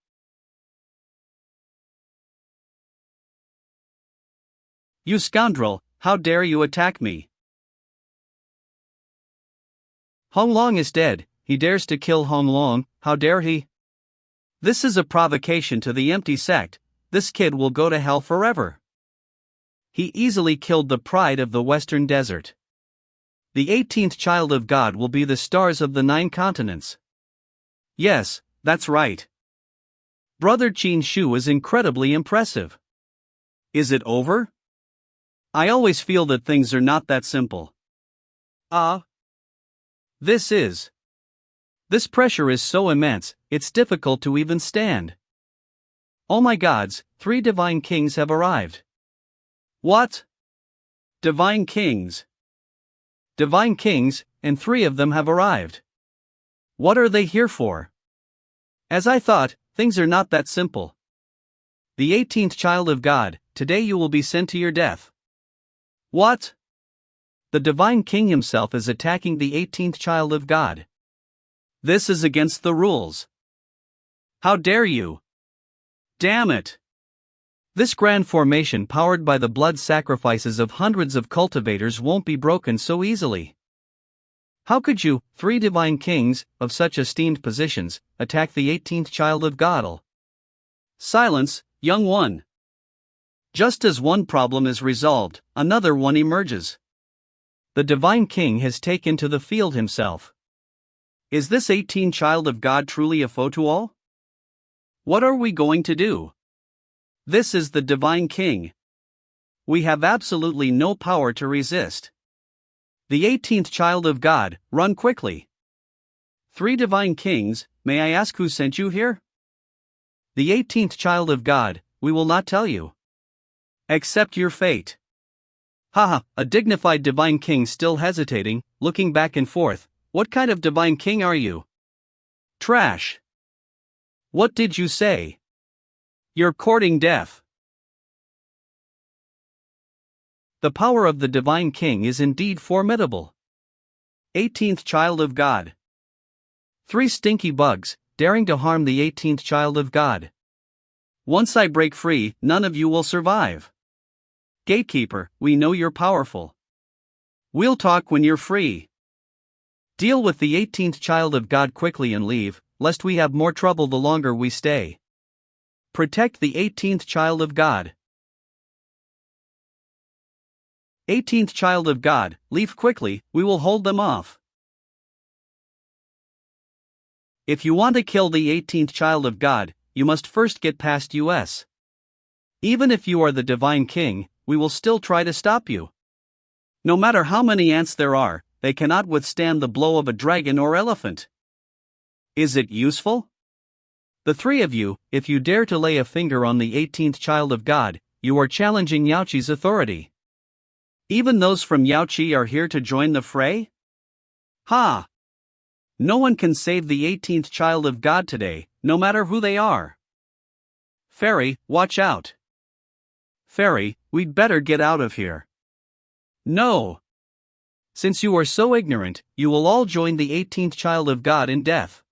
Speaker 1: You scoundrel, how dare you attack me? Hong Long is dead, he dares to kill Hong Long, how dare he? This is a provocation to the empty sect, this kid will go to hell forever. He easily killed the pride of the Western Desert. The 18th child of God will be the stars of the 9 continents. Yes, that's right. Brother Qin Shu is incredibly impressive. Is it over? I always feel that things are not that simple. This pressure is so immense, it's difficult to even stand. Oh my gods, 3 divine kings have arrived. What? Divine kings? Divine kings, and 3 of them have arrived. What are they here for? As I thought, things are not that simple. The 18th child of God, today you will be sent to your death. What? The divine king himself is attacking the 18th child of God. This is against the rules. How dare you? Damn it! This grand formation powered by the blood sacrifices of hundreds of cultivators won't be broken so easily. How could you, 3 divine kings, of such esteemed positions, attack the 18th child of God? Silence, young one. Just as one problem is resolved, another one emerges. The divine king has taken to the field himself. Is this 18th child of God truly a foe to all? What are we going to do? This is the divine king. We have absolutely no power to resist. The 18th child of God, run quickly. 3 divine kings, may I ask who sent you here? The 18th child of God, we will not tell you. Accept your fate. Haha, a dignified divine king still hesitating, looking back and forth. What kind of divine king are you? Trash. What did you say? You're courting death. The power of the divine king is indeed formidable. 18th child of God. 3 stinky bugs, daring to harm the 18th child of God. Once I break free, none of you will survive. Gatekeeper, we know you're powerful. We'll talk when you're free. Deal with the 18th child of God quickly and leave, lest we have more trouble the longer we stay.
Speaker 2: Protect the 18th child of God. 18th child of God, leave quickly, we will hold them off. If you want to kill the 18th child of God, you must first get past us. Even if you are the divine king, we will still try to stop you. No matter how many ants there are, they cannot withstand the blow of a dragon or elephant. Is it useful? The three of you, if you dare to lay a finger on the 18th child of God, you are challenging Yaoqi's authority. Even those from Yaoqi are here to join the fray? Ha! No one can save the 18th child of God today, no matter who they are. Fairy, watch out. Fairy, we'd better get out of here. No! Since you are so ignorant, you will all join the 18th child of God in death.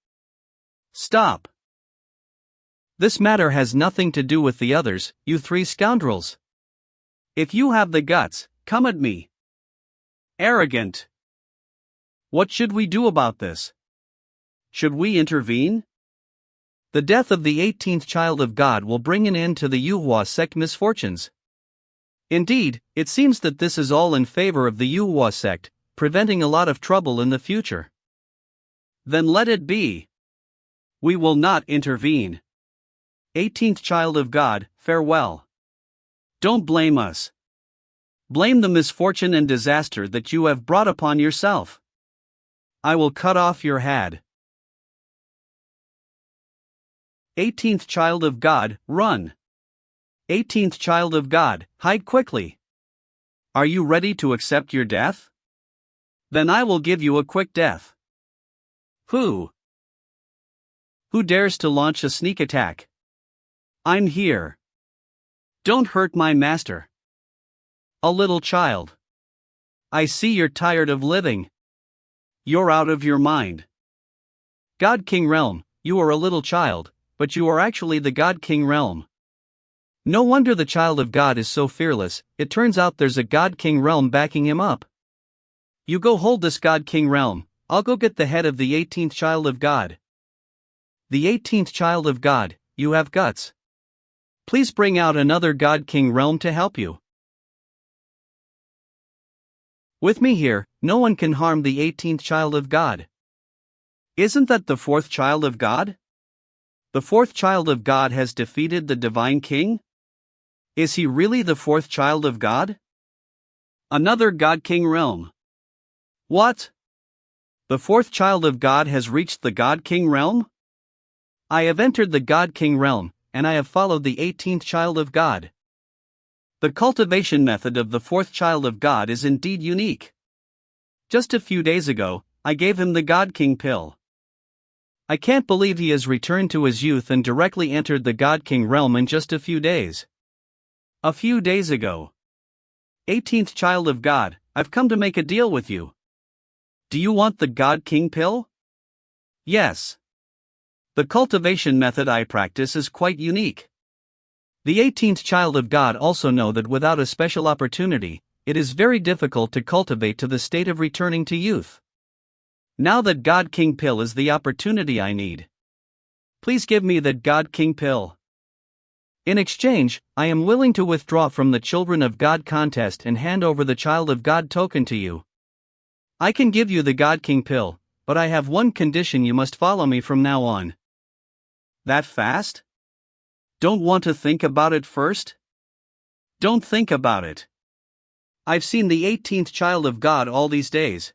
Speaker 2: Stop! This matter has nothing to do with the others, you three scoundrels. If you have the guts, come at me. Arrogant! What should we do about this? Should we intervene? The death of the 18th child of God will bring an end to the Yuhua sect misfortunes. Indeed, it seems that this is all in favor of the Yuhua sect, preventing a lot of trouble in the future. Then let it be. We will not intervene. 18th child of God, farewell. Don't blame us. Blame the misfortune and disaster that you have brought upon yourself. I will cut off your head. 18th child of God, run. 18th child of God, hide quickly. Are you ready to accept your death? Then I will give you a quick death. Who? Who dares to launch a sneak attack? I'm here. Don't hurt my master. A little child. I see you're tired of living. You're out of your mind. God King Realm, you are a little child, but you are actually the God King Realm. No wonder the child of God is so fearless, it turns out there's a God King Realm backing him up. You go hold this God King Realm, I'll go get the head of the 18th child of God. The 18th child of God, you have guts. Please bring out another God King Realm to help you. With me here, no one can harm the 18th child of God. Isn't that the 4th child of God? The 4th child of God has defeated the divine king? Is he really the 4th child of God? Another God King Realm. What? The 4th child of God has reached the God King Realm? I have entered the God King Realm, and I have followed the 18th child of God. The cultivation method of the 4th child of God is indeed unique. Just a few days ago, I gave him the God King pill. I can't believe he has returned to his youth and directly entered the God King Realm in just a few days. A few days ago. 18th child of God, I've come to make a deal with you. Do you want the God King pill? Yes. The cultivation method I practice is quite unique. The 18th child of God also know that without a special opportunity, it is very difficult to cultivate to the state of returning to youth. Now that God King pill is the opportunity I need. Please give me that God King pill. In exchange, I am willing to withdraw from the Children of God contest and hand over the Child of God token to you. I can give you the God King pill, but I have one condition: you must follow me from now on. That fast? Don't want to think about it first? Don't think about it. I've seen the 18th child of God all these days.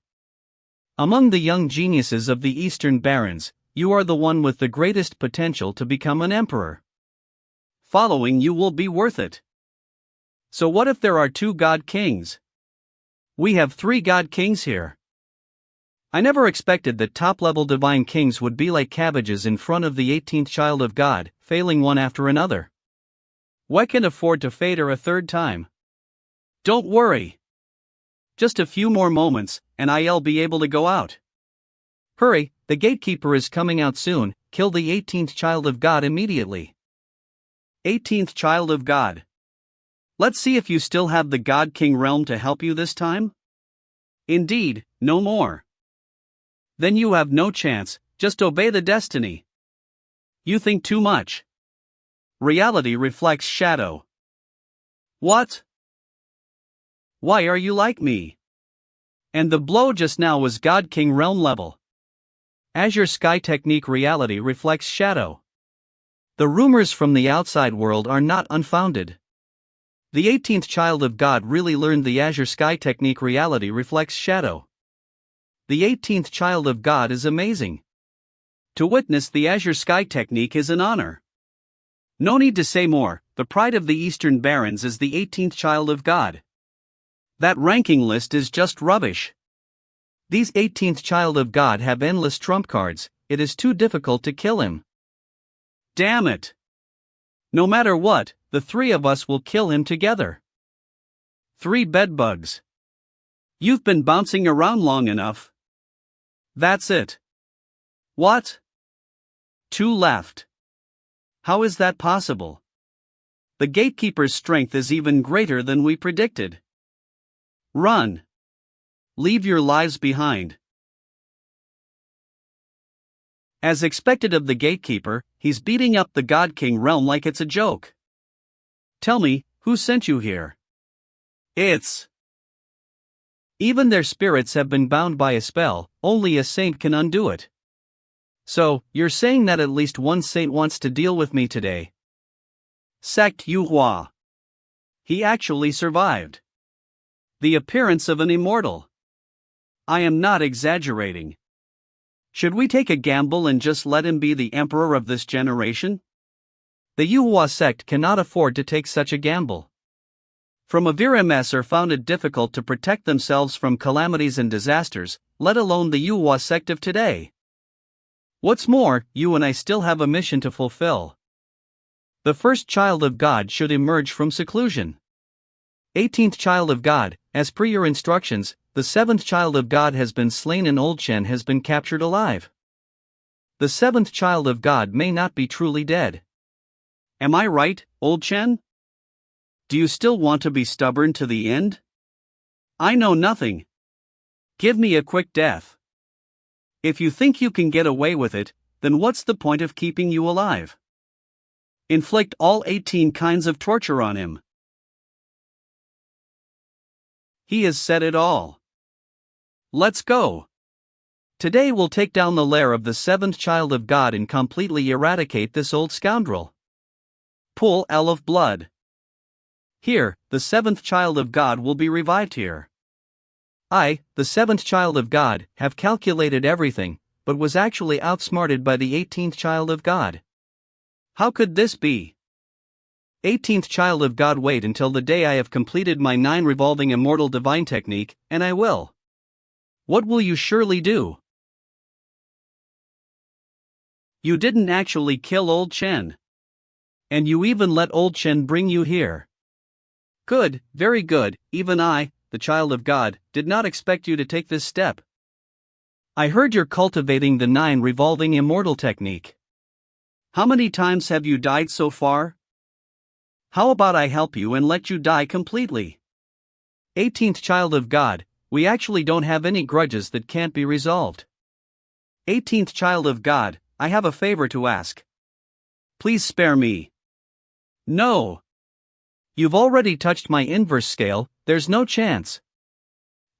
Speaker 2: Among the young geniuses of the Eastern Barons, you are the one with the greatest potential to become an emperor. Following you will be worth it. So what if there are 2 God Kings? We have 3 God Kings here. I never expected that top-level divine kings would be like cabbages in front of the 18th child of God, failing one after another. Why can't afford to fade her a 3rd time? Don't worry. Just a few more moments, and I'll be able to go out. Hurry, the gatekeeper is coming out soon. Kill the 18th child of God immediately. 18th child of God. Let's see if you still have the God King realm to help you this time? Indeed, no more. Then you have no chance, just obey the destiny. You think too much. Reality reflects shadow. What? Why are you like me? And the blow just now was God King realm level.
Speaker 1: Azure Sky Technique reality reflects shadow. The rumors from the outside world are not unfounded. The 18th child of God really learned the Azure Sky Technique reality reflects shadow. The 18th child of God is amazing.
Speaker 2: To witness the Azure Sky Technique is an honor. No need to say more, the pride of the Eastern Barons is the 18th child of God. That ranking list is just rubbish.
Speaker 1: These 18th child of God have endless trump cards, it is too difficult to kill him.
Speaker 2: Damn it. No matter what, the three of us will kill him together. 3 bedbugs. You've been bouncing around long enough. That's it. What? 2 left. How is that possible? The gatekeeper's strength is even greater than we predicted. Run. Leave your lives behind. As expected of the gatekeeper, he's beating up the God King realm like it's a joke. Tell me, who sent you here? It's...
Speaker 1: Even their spirits have been bound by a spell, only a saint can undo it. So, you're saying that at least one saint wants to deal with me today?
Speaker 2: Sect Yuhua. He actually survived. The appearance of an immortal. I am not exaggerating. Should we take a gamble and just let him be the emperor of this generation?
Speaker 1: The Yuhua sect cannot afford to take such a gamble.
Speaker 2: From a VRMS are found it difficult to protect themselves from calamities and disasters, let alone the Yuhua sect of today. What's more, you and I still have a mission to fulfill.
Speaker 1: The first child of God should emerge from seclusion. 18th child of God, as per your instructions, the 7th child of God has been slain and Old Chen has been captured alive. The 7th child of God may not be truly dead.
Speaker 2: Am I right, Old Chen? Do you still want to be stubborn to the end? I know nothing. Give me a quick death. If you think you can get away with it, then what's the point of keeping you alive? Inflict all 18 kinds of torture on him. He has said it all. Let's go. Today we'll take down the lair of the 7th child of God and completely eradicate this old scoundrel. Pool L of blood. Here, the 7th child of God will be revived here. I, the 7th child of God, have calculated everything, but was actually outsmarted by the 18th child of God. How could this be? 18th child of God, wait until the day I have completed my 9 revolving immortal divine technique, and I will. What will you surely do? You didn't actually kill Old Chen. And you even let Old Chen bring you here. Good, very good, even I, the child of God, did not expect you to take this step. I heard you're cultivating the 9 revolving immortal technique. How many times have you died so far? How about I help you and let you die completely? 18th child of God, we actually don't have any grudges that can't be resolved. 18th child of God, I have a favor to ask. Please spare me. No. You've already touched my inverse scale, there's no chance.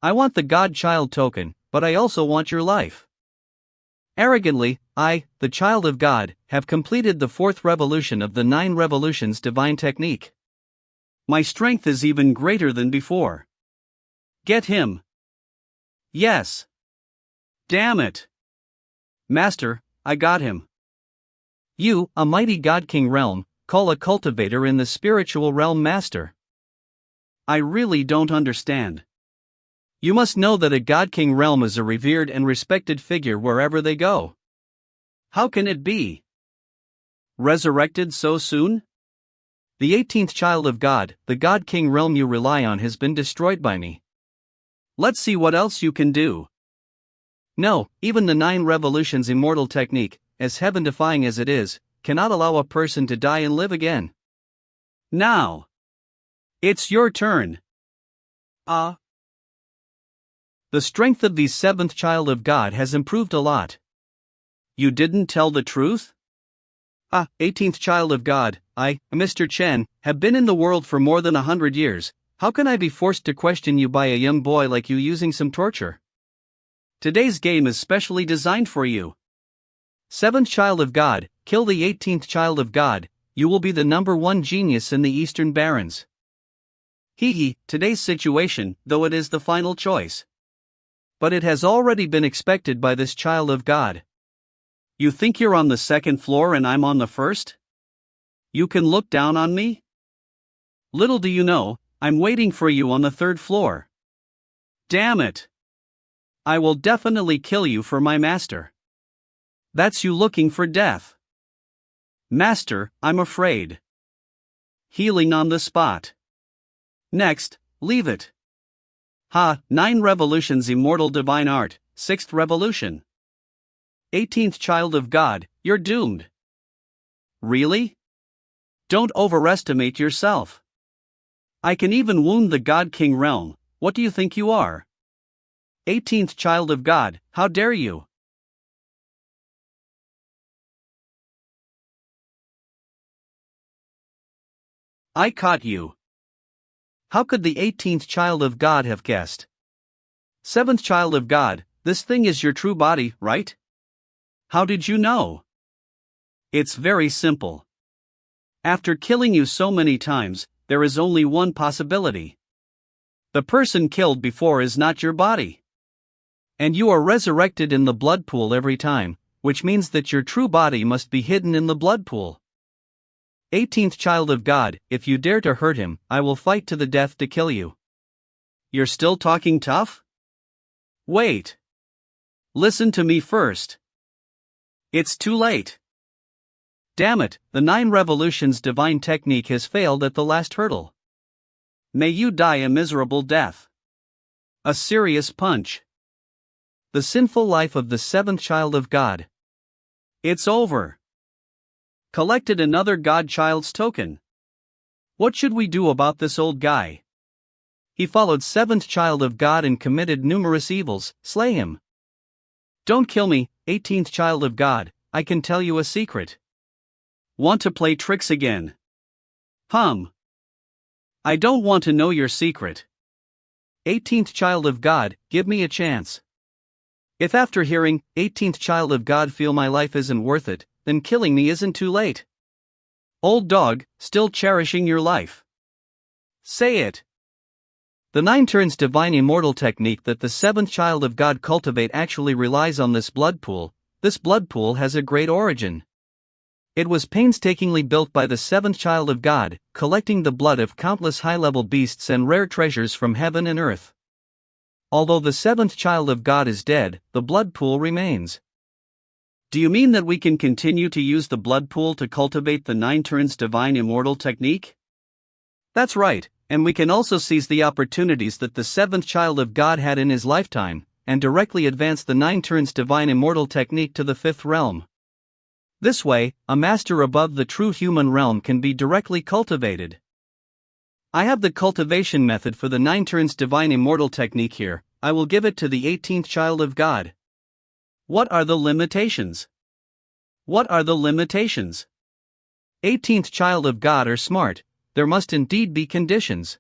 Speaker 2: I want the God-child token, but I also want your life. Arrogantly, I, the child of God, have completed the 4th revolution of the 9 revolutions divine technique. My strength is even greater than before. Get him. Yes. Damn it. Master, I got him.
Speaker 1: You, a mighty God King realm, call a cultivator in the spiritual realm master.
Speaker 2: I really don't understand.
Speaker 1: You must know that a God King realm is a revered and respected figure wherever they go.
Speaker 2: How can it be? Resurrected so soon?
Speaker 1: The 18th child of God, the God King realm you rely on, has been destroyed by me.
Speaker 2: Let's see what else you can do.
Speaker 1: No, even the 9 revolutions immortal technique, as heaven-defying as it is, cannot allow a person to die and live again.
Speaker 2: Now. It's your turn.
Speaker 1: The strength of the 7th child of God has improved a lot.
Speaker 2: You didn't tell the truth?
Speaker 1: 18th child of God,
Speaker 2: I, Mr. Chen, have been in the world for more than 100 years. How can I be forced to question you by a young boy like you using some torture? Today's game is specially designed for you. 7th child of God, kill the 18th child of God, you will be the #1 genius in the Eastern Barrens. Today's situation, though it is the final choice. But it has already been expected by this child of God. You think you're on the 2nd floor and I'm on the 1st? You can look down on me? Little do you know, I'm waiting for you on the 3rd floor. Damn it! I will definitely kill you for my master. That's you looking for death. Master, I'm afraid. Healing on the spot. Next, leave it. 9 revolutions immortal divine art, 6th revolution. 18th child of God, you're doomed. Really? Don't overestimate yourself. I can even wound the God King realm. What do you think you are? 18th child of God, how dare you? I caught you. How could the 18th child of God have guessed? 7th child of God, this thing is your true body, right? How did you know? It's very simple. After killing you so many times, there is only one possibility. The person killed before is not your body. And you are resurrected in the blood pool every time, which means that your true body must be hidden in the blood pool. 18th child of God, if you dare to hurt him, I will fight to the death to kill you. You're still talking tough? Wait. Listen to me first. It's too late. Damn it, the 9 revolutions divine technique has failed at the last hurdle. May you die a miserable death. A serious punch. The sinful life of the 7th child of God. It's over. Collected another Godchild's token. What should we do about this old guy? He followed 7th child of God and committed numerous evils, slay him. Don't kill me, 18th child of God, I can tell you a secret. Want to play tricks again? I don't want to know your secret. 18th child of God, give me a chance. If after hearing, 18th child of God feel my life isn't worth it, then killing me isn't too late. Old dog, still cherishing your life. Say it. The 9 turns divine immortal technique that the 7th child of God cultivate actually relies on this blood pool. This blood pool has a great origin. It was painstakingly built by the 7th child of God, collecting the blood of countless high-level beasts and rare treasures from heaven and earth. Although the 7th child of God is dead, the blood pool remains. Do you mean that we can continue to use the blood pool to cultivate the 9 turns divine immortal technique? That's right, and we can also seize the opportunities that the 7th child of God had in his lifetime, and directly advance the 9 turns divine immortal technique to the 5th realm. This way, a master above the true human realm can be directly cultivated. I have the cultivation method for the 9 turns divine immortal technique here. I will give it to the 18th child of God. What are the limitations? What are the limitations? 18th child of God are smart, there must indeed be conditions.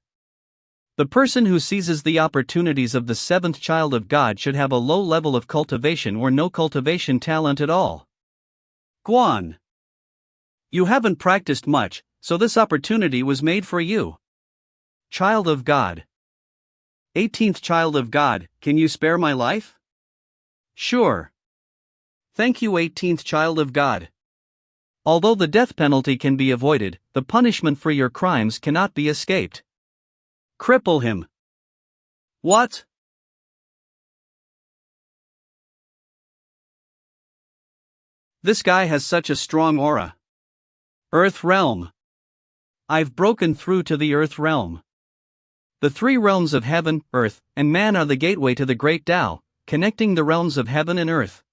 Speaker 2: The person who seizes the opportunities of the 7th child of God should have a low level of cultivation or no cultivation talent at all. Guan. You haven't practiced much, so this opportunity was made for you. Child of God. 18th child of God, can you spare my life? Sure. Thank you, 18th child of God. Although the death penalty can be avoided, the punishment for your crimes cannot be escaped. Cripple him. What? This guy has such a strong aura. Earth realm. I've broken through to the Earth realm. The 3 realms of heaven, earth, and man are the gateway to the great Tao, connecting the realms of heaven and earth.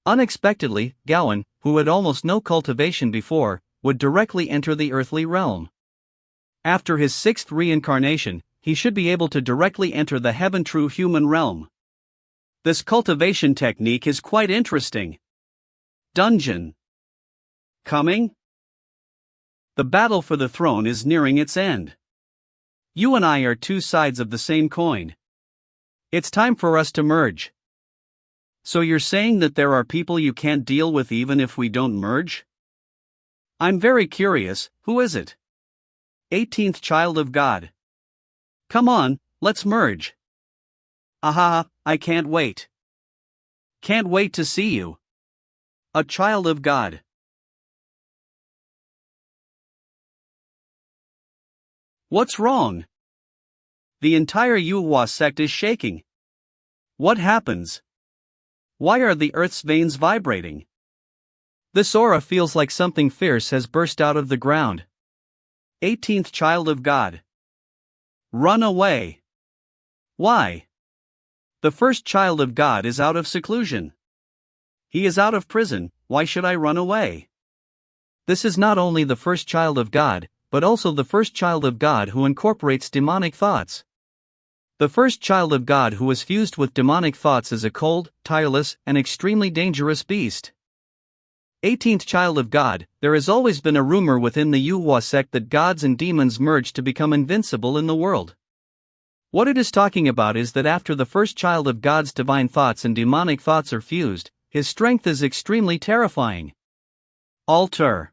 Speaker 2: Unexpectedly, Gowan, who had almost no cultivation before, would directly enter the earthly realm. After his 6th reincarnation, he should be able to directly enter the heaven true human realm. This cultivation technique is quite interesting. Dungeon. Coming? The battle for the throne is nearing its end. You and I are two sides of the same coin. It's time for us to merge. So you're saying that there are people you can't deal with even if we don't merge? I'm very curious, who is it? 18th child of God. Come on, let's merge. Aha, I can't wait. Can't wait to see you. A child of God. What's wrong? The entire Yuhua sect is shaking. What happens? Why are the earth's veins vibrating?
Speaker 1: This aura feels like something fierce has burst out of the ground.
Speaker 2: 18th child of God. Run away. Why? The first child of God is out of seclusion. He is out of prison, why should I run away?
Speaker 1: This is not only the first child of God, but also the first child of God who incorporates demonic thoughts. The first child of God who is fused with demonic thoughts is a cold, tireless, and extremely dangerous beast. 18th child of God, there has always been a rumor within the Yuhua sect that gods and demons merge to become invincible in the world. What it is talking about is that after the first child of God's divine thoughts and demonic thoughts are fused, his strength is extremely terrifying. Alter.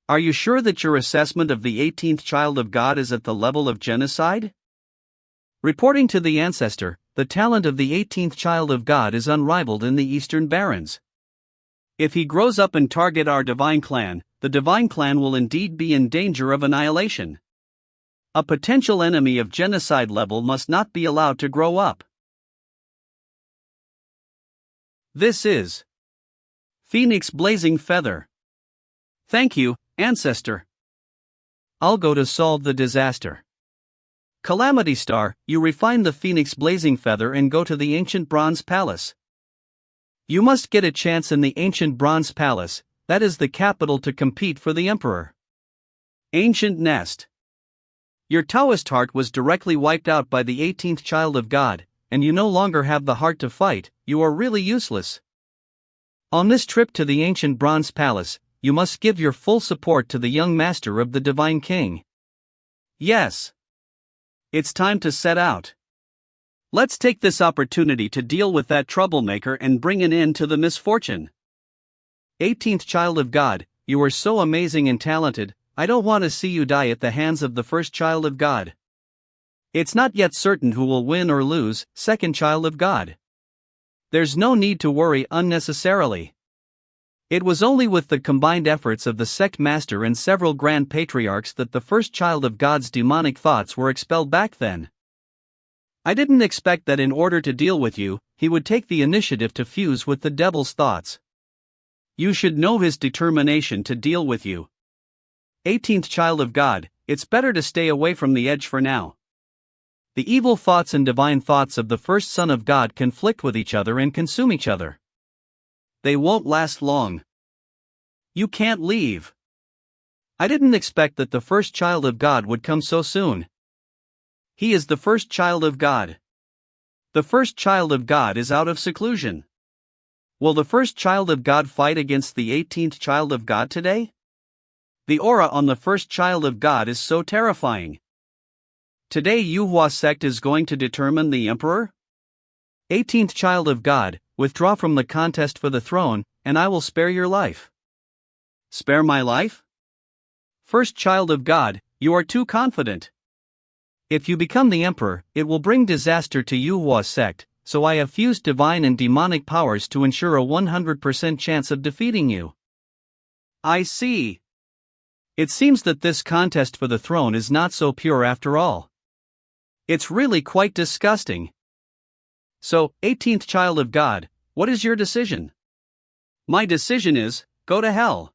Speaker 1: Are you sure that your assessment of the 18th child of God is at the level of genocide? Reporting to the ancestor, the talent of the 18th child of God is unrivaled in the Eastern Barrens. If he grows up and target our divine clan, the divine clan will indeed be in danger of annihilation. A potential enemy of genocide level must not be allowed to grow up. This is Phoenix Blazing Feather. Thank you, Ancestor. I'll go to solve the disaster.
Speaker 2: Calamity Star, you refine the Phoenix Blazing Feather and go to the Ancient Bronze Palace.
Speaker 1: You must get a chance in the Ancient Bronze Palace, that is the capital to compete for the Emperor.
Speaker 2: Ancient Nest. Your Taoist heart was directly wiped out by the 18th child of God, and you no longer have the heart to fight, you are really useless.
Speaker 1: On this trip to the Ancient Bronze Palace, you must give your full support to the young master of the Divine King.
Speaker 2: Yes. It's time to set out. Let's take this opportunity to deal with that troublemaker and bring an end to the misfortune.
Speaker 1: 18th child of God, you are so amazing and talented, I don't want to see you die at the hands of the first child of God. It's not yet certain who will win or lose, second child of God. There's no need to worry unnecessarily. It was only with the combined efforts of the sect master and several grand patriarchs that the first child of God's demonic thoughts were expelled back then. I didn't expect that in order to deal with you, he would take the initiative to fuse with the devil's thoughts. You should know his determination to deal with you. 18th child of God, it's better to stay away from the edge for now. The evil thoughts and divine thoughts of the first Son of God conflict with each other and consume each other. They won't last long. You can't leave. I didn't expect that the first child of God would come so soon. He is the first child of God. The first child of God is out of seclusion. Will the first child of God fight against the 18th child of God today? The aura on the first child of God is so terrifying. Today Yuhua sect is going to determine the emperor? 18th child of God, withdraw from the contest for the throne, and I will spare your life.
Speaker 2: Spare my life?
Speaker 1: First child of God, you are too confident. If you become the emperor, it will bring disaster to Yuhua sect, so I have fused divine and demonic powers to ensure a 100% chance of defeating you.
Speaker 2: I see.
Speaker 1: It seems that this contest for the throne is not so pure after all.
Speaker 2: It's really quite disgusting.
Speaker 1: So, 18th child of God, what is your decision?
Speaker 2: My decision is, go to hell.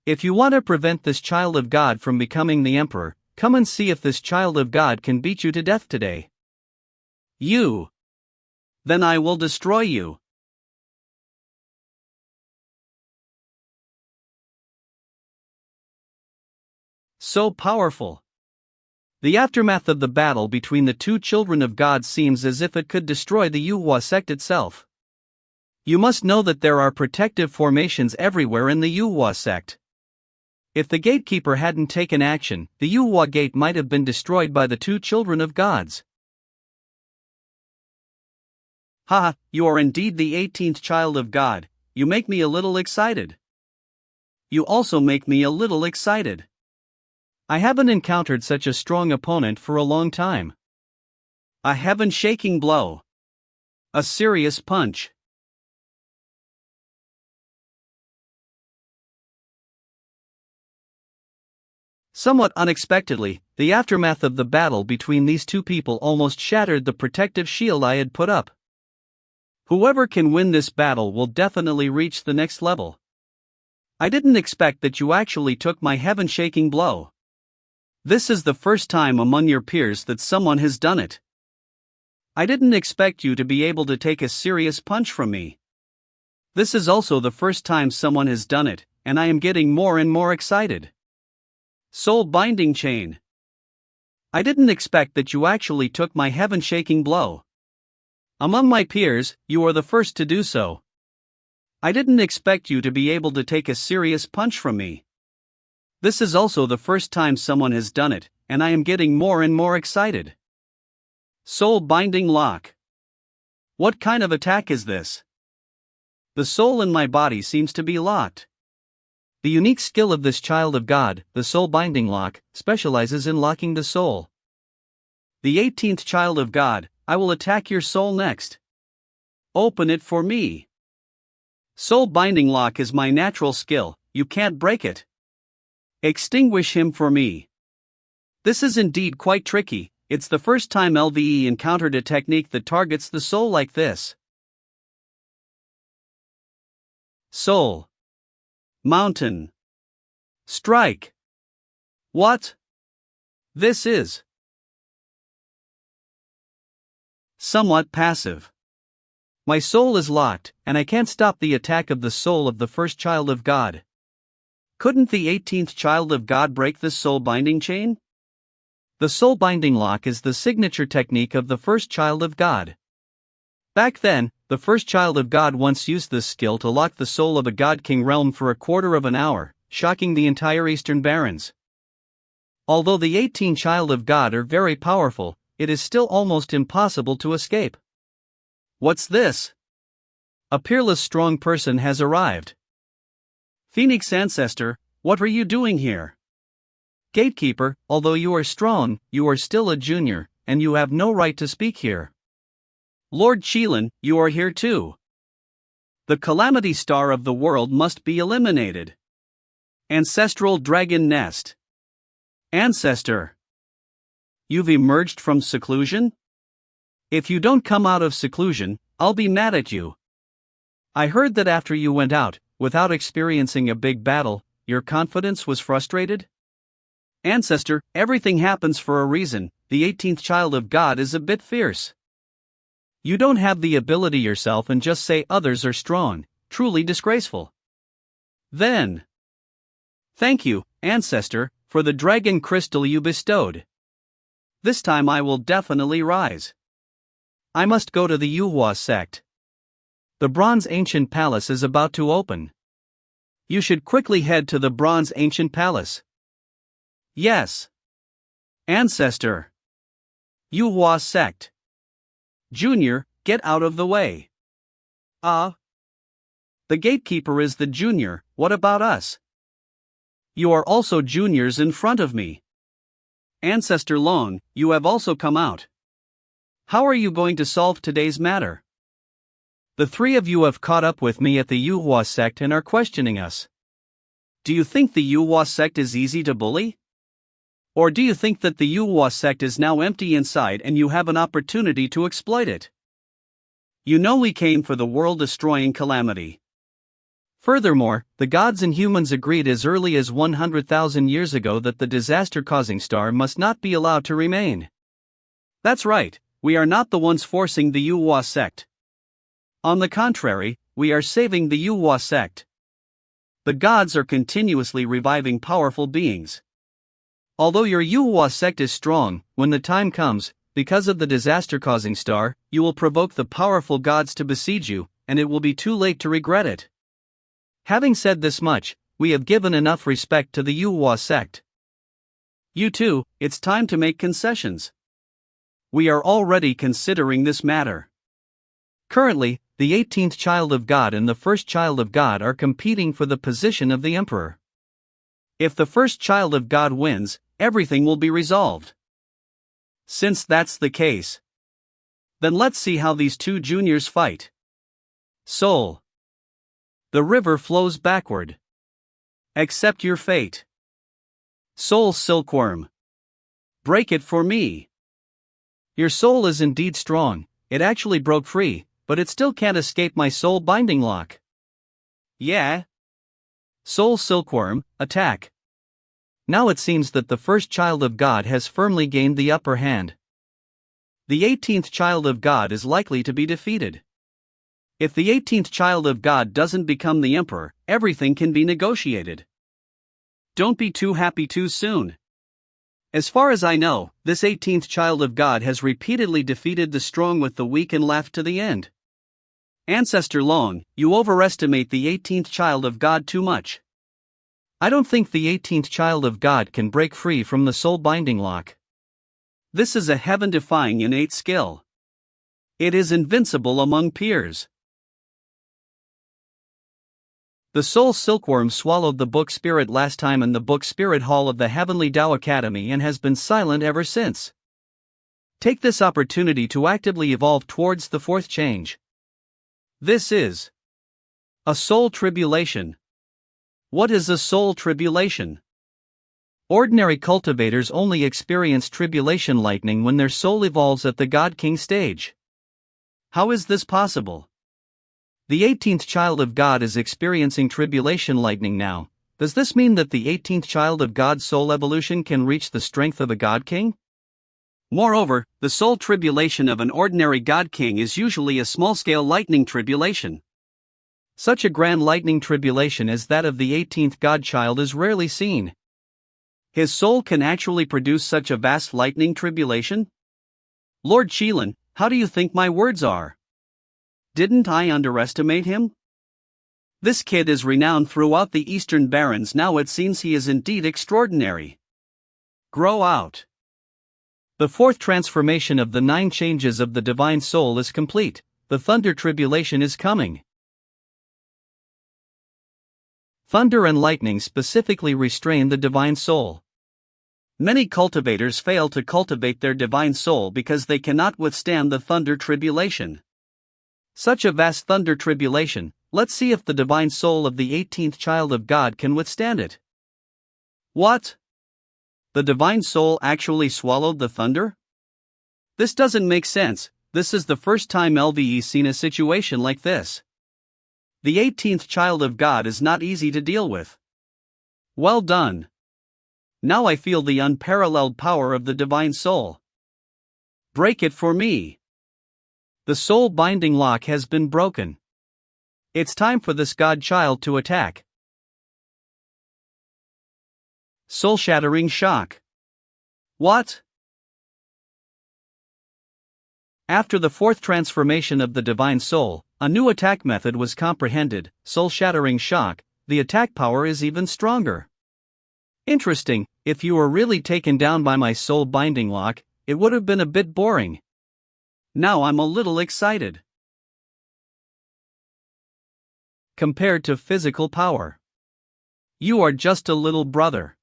Speaker 1: If you want to prevent this child of God from becoming the emperor, come and see if this child of God can beat you to death today.
Speaker 2: You. Then I will destroy you.
Speaker 1: So powerful. The aftermath of the battle between the two children of God seems as if it could destroy the Yuhua sect itself. You must know that there are protective formations everywhere in the Manhwa sect. If the gatekeeper hadn't taken action, the Manhwa gate might have been destroyed by the two children of gods.
Speaker 2: Haha, you are indeed the 18th child of God. You make me a little excited. You also make me a little excited.
Speaker 1: I haven't encountered such a strong opponent for a long time.
Speaker 2: A heaven-shaking blow. A serious punch.
Speaker 1: Somewhat unexpectedly, the aftermath of the battle between these two people almost shattered the protective shield I had put up. Whoever can win this battle will definitely reach the next level. I didn't expect that you actually took my heaven-shaking blow. This is the first time among your peers that someone has done it. I didn't expect you to be able to take a serious punch from me. This is also the first time someone has done it, and I am getting more and more excited. Soul binding chain. I didn't expect that you actually took my heaven-shaking blow. Among my peers, you are the first to do so. I didn't expect you to be able to take a serious punch from me. This is also the first time someone has done it, and I am getting more and more excited. Soul binding lock. What kind of attack is this? The soul in my body seems to be locked. The unique skill of this child of God, the soul binding lock, specializes in locking the soul. The 18th child of God, I will attack your soul next. Open it for me. Soul binding lock is my natural skill, you can't break it. Extinguish him for me. This is indeed quite tricky, it's the first time LVE encountered a technique that targets the soul like this. Soul. Mountain. Strike. What? This is somewhat passive. My soul is locked, and I can't stop the attack of the soul of the first child of God. Couldn't the 18th child of God break this soul binding chain? The soul binding lock is the signature technique of the first child of God. Back then, the first child of God once used this skill to lock the soul of a god king realm for a quarter of an hour, shocking the entire Eastern Barons. Although the 18 child of God are very powerful, it is still almost impossible to escape. What's this? A peerless strong person has arrived. Phoenix Ancestor, what are you doing here? Gatekeeper, although you are strong, you are still a junior, and you have no right to speak here. Lord Qilin, you are here too. The calamity star of the world must be eliminated. Ancestral dragon nest. Ancestor. You've emerged from seclusion? If you don't come out of seclusion, I'll be mad at you. I heard that after you went out, without experiencing a big battle, your confidence was frustrated? Ancestor, everything happens for a reason, the 18th child of God is a bit fierce. You don't have the ability yourself and just say others are strong, truly disgraceful. Then, thank you, Ancestor, for the dragon crystal you bestowed. This time I will definitely rise. I must go to the Manhwa sect. The Bronze Ancient Palace is about to open. You should quickly head to the Bronze Ancient Palace. Yes. Ancestor. Manhwa sect. Junior, get out of the way. The gatekeeper is the junior, what about us? You are also juniors in front of me. Ancestor Long, you have also come out. How are you going to solve today's matter? The three of you have caught up with me at the Manhwa sect and are questioning us. Do you think the Manhwa sect is easy to bully? Or do you think that the Manhwa sect is now empty inside and you have an opportunity to exploit it? You know we came for the world-destroying calamity. Furthermore, the gods and humans agreed as early as 100,000 years ago that the disaster-causing star must not be allowed to remain. That's right, we are not the ones forcing the Manhwa sect. On the contrary, we are saving the Manhwa sect. The gods are continuously reviving powerful beings. Although your Manhwa sect is strong, when the time comes, because of the disaster-causing star, you will provoke the powerful gods to besiege you,
Speaker 2: and it will be too late to regret it. Having said this much, we have given enough respect to the Manhwa sect. You too, it's time to make concessions. We are already considering this matter. Currently, the 18th child of God and the first child of God are competing for the position of the emperor. If the first child of God wins, everything will be resolved. Since that's the case, then let's see how these two juniors fight. Soul. The river flows backward. Accept your fate. Soul silkworm. Break it for me. Your soul is indeed strong, it actually broke free, but it still can't escape my soul binding lock. Yeah. Soul silkworm, attack. Now it seems that the first child of God has firmly gained the upper hand. The 18th child of God is likely to be defeated. If the 18th child of God doesn't become the emperor, everything can be negotiated. Don't be too happy too soon. As far as I know, this 18th child of God has repeatedly defeated the strong with the weak and laughed to the end. Ancestor Long, you overestimate the 18th child of God too much. I don't think the 18th child of God can break free from the soul binding lock. This is a heaven-defying innate skill. It is invincible among peers. The soul silkworm swallowed the book spirit last time in the book spirit hall of the Heavenly Tao Academy and has been silent ever since. Take this opportunity to actively evolve towards the fourth change. This is a soul tribulation. What is a soul tribulation? Ordinary cultivators only experience tribulation lightning when their soul evolves at the God King stage. How is this possible? The 18th child of God is experiencing tribulation lightning now. Does this mean that the 18th child of God's soul evolution can reach the strength of a God King? Moreover, the soul tribulation of an ordinary God King is usually a small-scale lightning tribulation. Such a grand lightning tribulation as that of the 18th Godchild is rarely seen. His soul can actually produce such a vast lightning tribulation? Lord Qilin, how do you think my words are? Didn't I underestimate him? This kid is renowned throughout the Eastern Barrens. Now it seems he is indeed extraordinary. Grow out. The fourth transformation of the 9 changes of the divine soul is complete. The thunder tribulation is coming. Thunder and lightning specifically restrain the divine soul. Many cultivators fail to cultivate their divine soul because they cannot withstand the thunder tribulation. Such a vast thunder tribulation, let's see if the divine soul of the 18th child of God can withstand it. What? The divine soul actually swallowed the thunder? This doesn't make sense. This is the first time LVE's seen a situation like this. The 18th child of God is not easy to deal with. Well done. Now I feel the unparalleled power of the divine soul. Break it for me. The soul binding lock has been broken. It's time for this godchild to attack. Soul-shattering shock. What? After the fourth transformation of the divine soul, a new attack method was comprehended, soul-shattering shock. The attack power is even stronger. Interesting, if you were really taken down by my soul binding lock, it would have been a bit boring. Now I'm a little excited. Compared to physical power, you are just a little brother.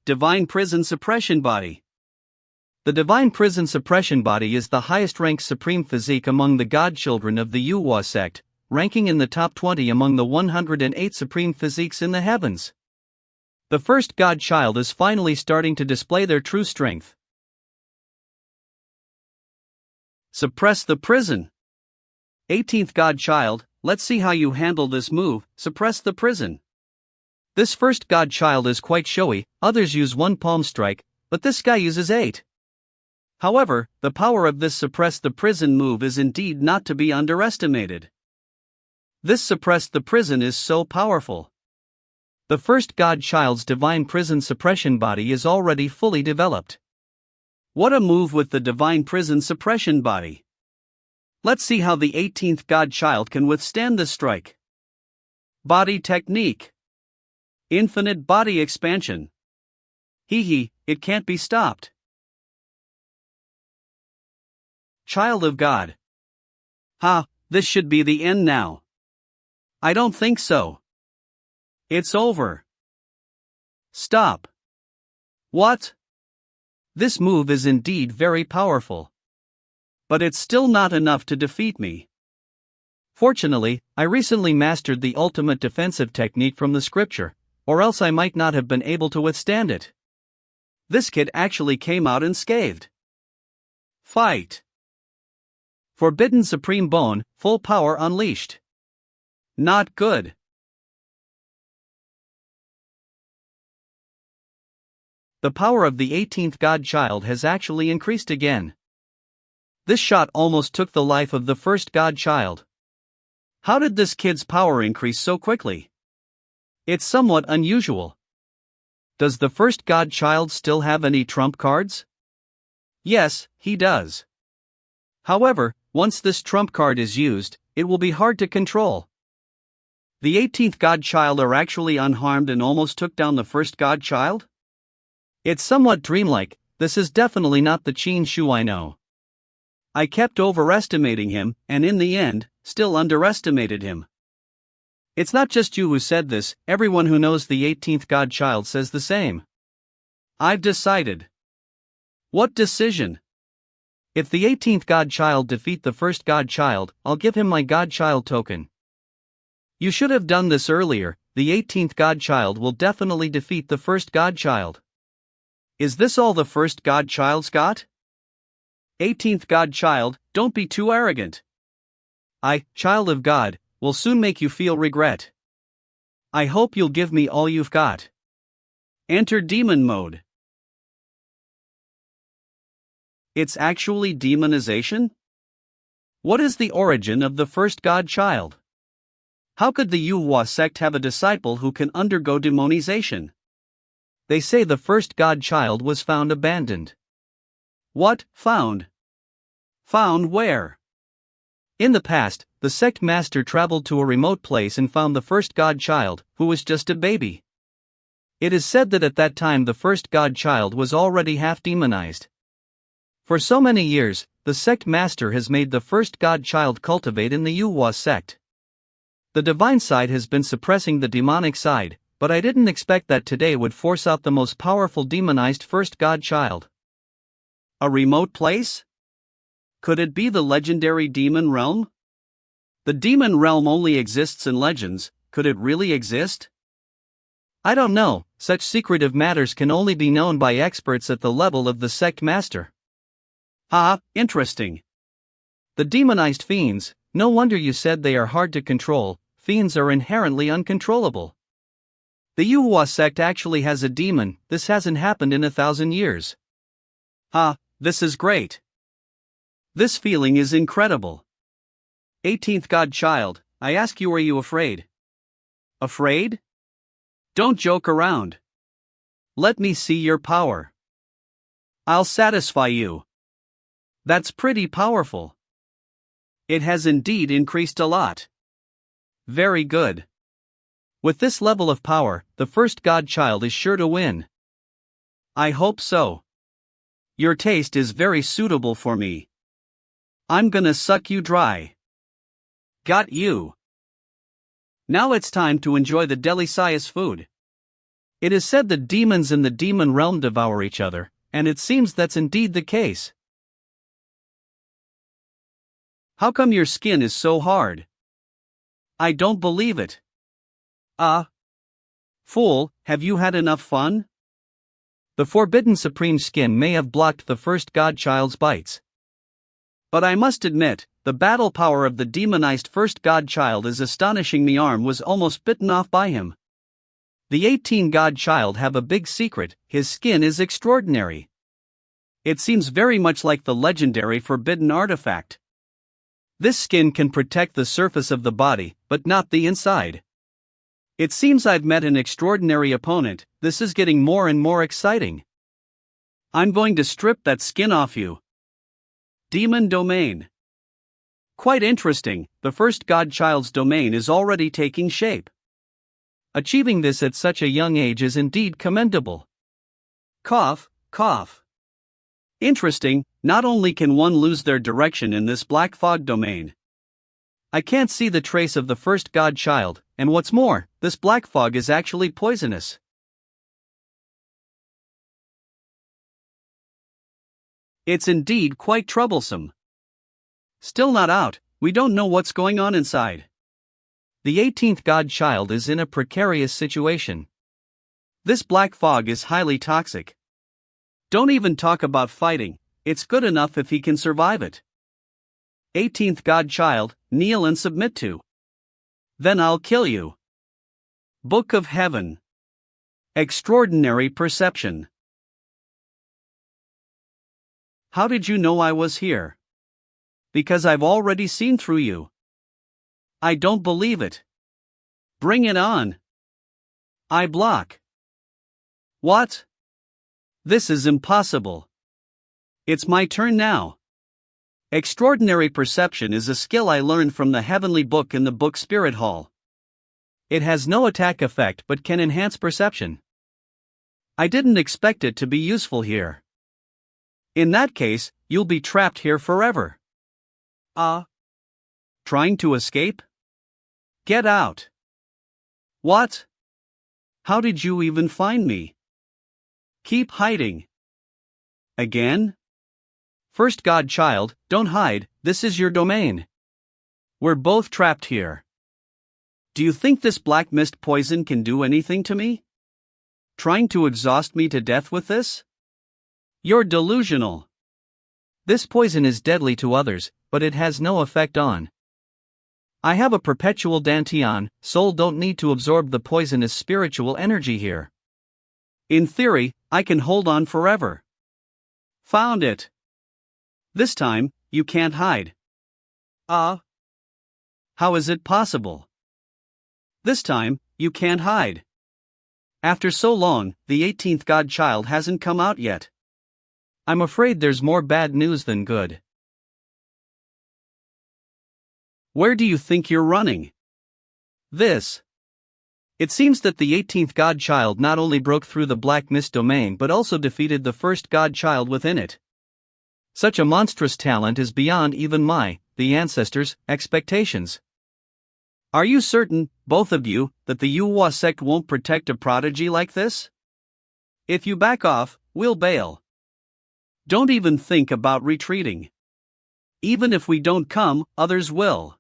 Speaker 2: Divine Prison Suppression Body. The Divine Prison Suppression Body is the highest-ranked supreme physique among the godchildren of the Manhwa sect, ranking in the top 20 among the 108 supreme physiques in the heavens. The first godchild is finally starting to display their true strength. Suppress the prison. 18th godchild, let's see how you handle this move, suppress the prison. This first godchild is quite showy, others use 1 palm strike, but this guy uses 8. However, the power of this suppress the prison move is indeed not to be underestimated. This suppress the prison is so powerful. The first godchild's divine prison suppression body is already fully developed. What a move with the divine prison suppression body. Let's see how the 18th godchild can withstand this strike. Body technique. Infinite body expansion. It can't be stopped. Child of God. This should be the end now. I don't think so. It's over. Stop. What? This move is indeed very powerful. But it's still not enough to defeat me.
Speaker 1: Fortunately, I recently mastered the ultimate defensive technique from the scripture, or else I might not have been able to withstand it.
Speaker 2: This kid actually came out unscathed. Fight.
Speaker 1: Forbidden Supreme Bone, full power unleashed.
Speaker 2: Not good.
Speaker 1: The power of the 18th godchild has actually increased again. This shot almost took the life of the first godchild.
Speaker 2: How did this kid's power increase so quickly?
Speaker 1: It's somewhat unusual. Does the first godchild still have any trump cards?
Speaker 2: Yes, he does.
Speaker 1: However, once this trump card is used, it will be hard to control.
Speaker 2: The 18th godchild are actually unharmed and almost took down the first godchild?
Speaker 1: It's somewhat dreamlike. This is definitely not the Qin Shu I know.
Speaker 2: I kept overestimating him, and in the end, still underestimated him.
Speaker 1: It's not just you who said this, everyone who knows the 18th godchild says the same.
Speaker 2: I've decided. What decision?
Speaker 1: If the 18th godchild defeat the first godchild, I'll give him my godchild token.
Speaker 2: You should have done this earlier.
Speaker 1: The 18th godchild will definitely defeat the first godchild.
Speaker 2: Is this all the first godchild's got? 18th godchild, don't be too arrogant.
Speaker 1: I, child of God, will soon make you feel regret.
Speaker 2: I hope you'll give me all you've got. Enter demon mode. It's actually demonization? What is the origin of the first godchild? How could the Manhwa sect have a disciple who can undergo demonization?
Speaker 1: They say the first godchild was found abandoned.
Speaker 2: What, found? Found where?
Speaker 1: In the past, the sect master traveled to a remote place and found the first godchild, who was just a baby. It is said that at that time the first godchild was already half demonized. For so many years, the sect master has made the first godchild cultivate in the Manhwa sect. The divine side has been suppressing the demonic side, but I didn't expect that today would force out the most powerful demonized first godchild.
Speaker 2: A remote place? Could it be the legendary demon realm? The demon realm only exists in legends. Could it really exist?
Speaker 1: I don't know. Such secretive matters can only be known by experts at the level of the sect master.
Speaker 2: Interesting.
Speaker 1: The demonized fiends, no wonder you said they are hard to control. Fiends are inherently uncontrollable. The Manhwa sect actually has a demon. This hasn't happened in 1,000 years.
Speaker 2: This is great. This feeling is incredible. 18th godchild, I ask you, are you afraid? Afraid? Don't joke around. Let me see your power. I'll satisfy you. That's pretty powerful. It has indeed increased a lot. Very good.
Speaker 1: With this level of power, the first godchild is sure to win.
Speaker 2: I hope so. Your taste is very suitable for me. I'm gonna suck you dry. Got you. Now it's time to enjoy the delicious food.
Speaker 1: It is said that demons in the demon realm devour each other, and it seems that's indeed the case.
Speaker 2: How come your skin is so hard? I don't believe it. Fool, have you had enough fun?
Speaker 1: The forbidden supreme skin may have blocked the first godchild's bites.
Speaker 2: But I must admit, the battle power of the demonized first godchild is astonishing. My arm was almost bitten off by him.
Speaker 1: The 18 godchild have a big secret: his skin is extraordinary.
Speaker 2: It seems very much like the legendary forbidden artifact.
Speaker 1: This skin can protect the surface of the body, but not the inside.
Speaker 2: It seems I've met an extraordinary opponent. This is getting more and more exciting. I'm going to strip that skin off you. Demon domain. Quite interesting, the first godchild's domain is already taking shape.
Speaker 1: Achieving this at such a young age is indeed commendable.
Speaker 2: Cough, cough. Interesting, not only can one lose their direction in this black fog domain.
Speaker 1: I can't see the trace of the first godchild, and what's more, this black fog is actually poisonous.
Speaker 2: It's indeed quite troublesome. Still not out, we don't know what's going on inside.
Speaker 1: The 18th godchild is in a precarious situation.
Speaker 2: This black fog is highly toxic. Don't even talk about fighting, it's good enough if he can survive it. 18th godchild, kneel and submit to. Then I'll kill you. Book of Heaven. Extraordinary perception. How did you know I was here? Because I've already seen through you. I don't believe it. Bring it on. I block. What? This is impossible. It's my turn now. Extraordinary perception is a skill I learned from the heavenly book in the book Spirit Hall.
Speaker 1: It has no attack effect but can enhance perception.
Speaker 2: I didn't expect it to be useful here. In that case, you'll be trapped here forever. Trying to escape? Get out. What? How did you even find me? Keep hiding. Again?
Speaker 1: First godchild, don't hide, this is your domain.
Speaker 2: We're both trapped here. Do you think this black mist poison can do anything to me? Trying to exhaust me to death with this? You're delusional.
Speaker 1: This poison is deadly to others, but it has no effect on. I have a perpetual Dantian, soul don't need to absorb the poisonous spiritual energy here.
Speaker 2: In theory, I can hold on forever. Found it. This time, you can't hide. How is it possible? This time, you can't hide. After so long, the 18th godchild hasn't come out yet.
Speaker 1: I'm afraid there's more bad news than good.
Speaker 2: Where do you think you're running?
Speaker 1: This. It seems that the 18th godchild not only broke through the black mist domain but also defeated the first godchild within it. Such a monstrous talent is beyond even the ancestors' expectations.
Speaker 2: Are you certain, both of you, that the Yuhua sect won't protect a prodigy like this? If you back off, we'll bail. Don't even think about retreating. Even if we don't come, others will.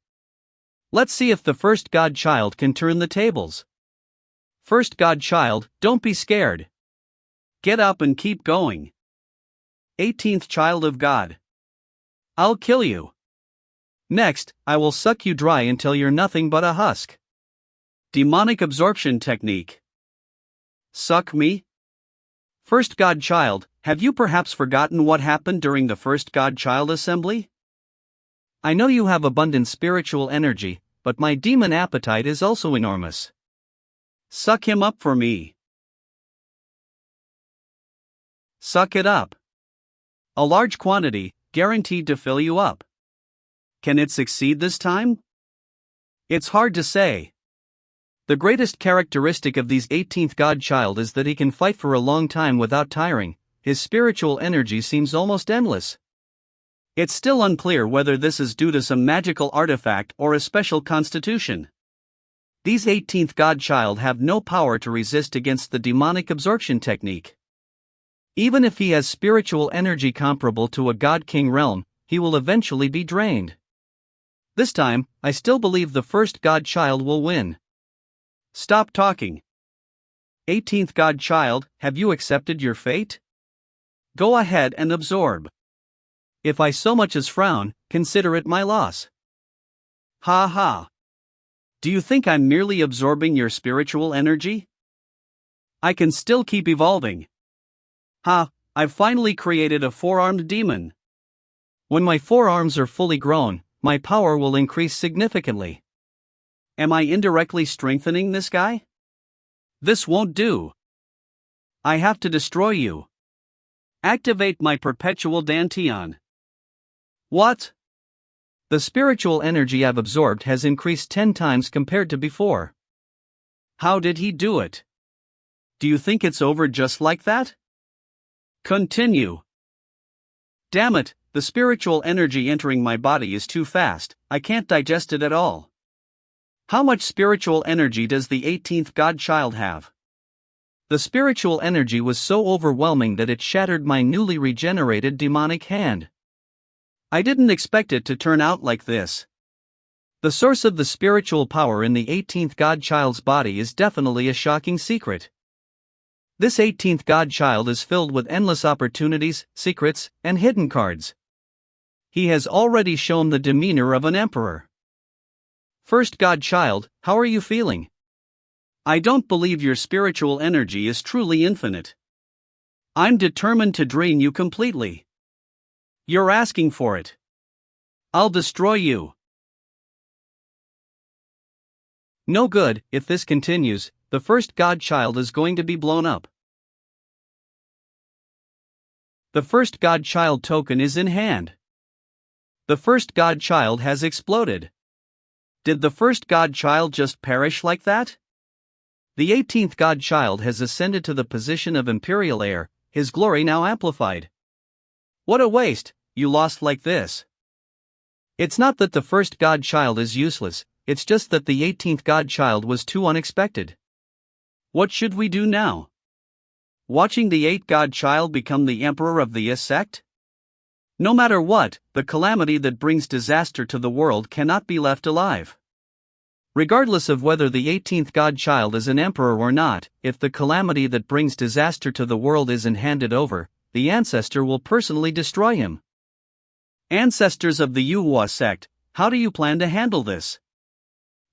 Speaker 1: Let's see if the first godchild can turn the tables. First godchild, don't be scared.
Speaker 2: Get up and keep going. 18th child of God. I'll kill you.
Speaker 1: Next, I will suck you dry until you're nothing but a husk.
Speaker 2: Demonic absorption technique. Suck me?
Speaker 1: First godchild, have you perhaps forgotten what happened during the first godchild assembly? I know you have abundant spiritual energy, but my demon appetite is also enormous.
Speaker 2: Suck him up for me. Suck it up. A large quantity, guaranteed to fill you up. Can it succeed this time? It's hard to say.
Speaker 1: The greatest characteristic of these 18th godchild is that he can fight for a long time without tiring. His spiritual energy seems almost endless.
Speaker 2: It's still unclear whether this is due to some magical artifact or a special constitution.
Speaker 1: These 18th godchild have no power to resist against the demonic absorption technique. Even if he has spiritual energy comparable to a god-king realm, he will eventually be drained. This time, I still believe the first godchild will win.
Speaker 2: Stop talking. 18th godchild, have you accepted your fate? Go ahead and absorb.
Speaker 1: If I so much as frown, consider it my loss.
Speaker 2: Ha ha. Do you think I'm merely absorbing your spiritual energy? I can still keep evolving. I've finally created a four-armed demon.
Speaker 1: When my forearms are fully grown, my power will increase significantly.
Speaker 2: Am I indirectly strengthening this guy? This won't do. I have to destroy you. Activate my perpetual Dantian. What?
Speaker 1: The spiritual energy I've absorbed has increased 10 times compared to before.
Speaker 2: How did he do it? Do you think it's over just like that? Continue. Damn it, the spiritual energy entering my body is too fast, I can't digest it at all. How much spiritual energy does the 18th godchild have?
Speaker 1: The spiritual energy was so overwhelming that it shattered my newly regenerated demonic hand.
Speaker 2: I didn't expect it to turn out like this.
Speaker 1: The source of the spiritual power in the 18th godchild's body is definitely a shocking secret. This 18th godchild is filled with endless opportunities, secrets, and hidden cards. He has already shown the demeanor of an emperor. First godchild, how are you feeling?
Speaker 2: I don't believe your spiritual energy is truly infinite. I'm determined to drain you completely. You're asking for it. I'll destroy you.
Speaker 1: No good, if this continues, the first godchild is going to be blown up. The first godchild token is in hand. The first godchild has exploded. Did the first godchild just perish like that? The 18th godchild has ascended to the position of imperial heir, his glory now amplified. What a waste, you lost like this. It's not that the first godchild is useless, it's just that the 18th godchild was too unexpected.
Speaker 2: What should we do now? Watching the 8th godchild become the emperor of the sect? No matter what, the calamity that brings disaster to the world cannot be left alive.
Speaker 1: Regardless of whether the 18th godchild is an emperor or not, if the calamity that brings disaster to the world isn't handed over, the ancestor will personally destroy him.
Speaker 2: Ancestors of the Manhwa sect, how do you plan to handle this?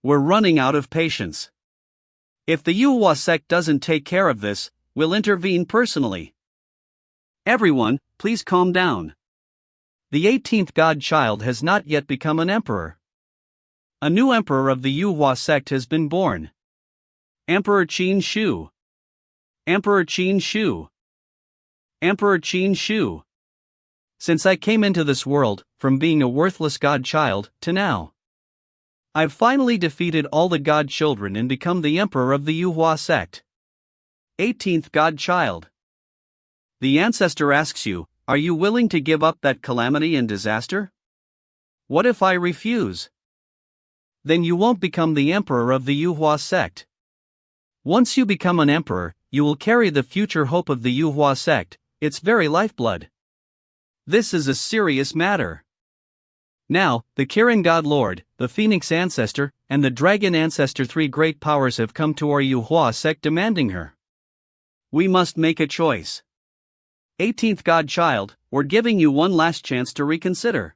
Speaker 2: We're running out of patience. If the Manhwa sect doesn't take care of this, we'll intervene personally. Everyone, please calm down.
Speaker 1: The 18th godchild has not yet become an emperor.
Speaker 2: A new emperor of the Manhwa sect has been born. Emperor Qin Shu. Emperor Qin Shu. Emperor Qin Shu.
Speaker 1: Since I came into this world, from being a worthless godchild, to now, I've finally defeated all the godchildren and become the emperor of the Manhwa sect.
Speaker 2: 18th godchild. The ancestor asks you, are you willing to give up that calamity and disaster?
Speaker 1: What if I refuse? Then you won't become the emperor of the Manhwa sect. Once you become an emperor, you will carry the future hope of the Manhwa sect, its very lifeblood.
Speaker 2: This is a serious matter.
Speaker 1: Now, the Kirin God Lord, the Phoenix Ancestor, and the Dragon Ancestor, 3 great powers have come to our Manhwa sect demanding her.
Speaker 2: We must make a choice. 18th godchild, we're giving you one last chance to reconsider.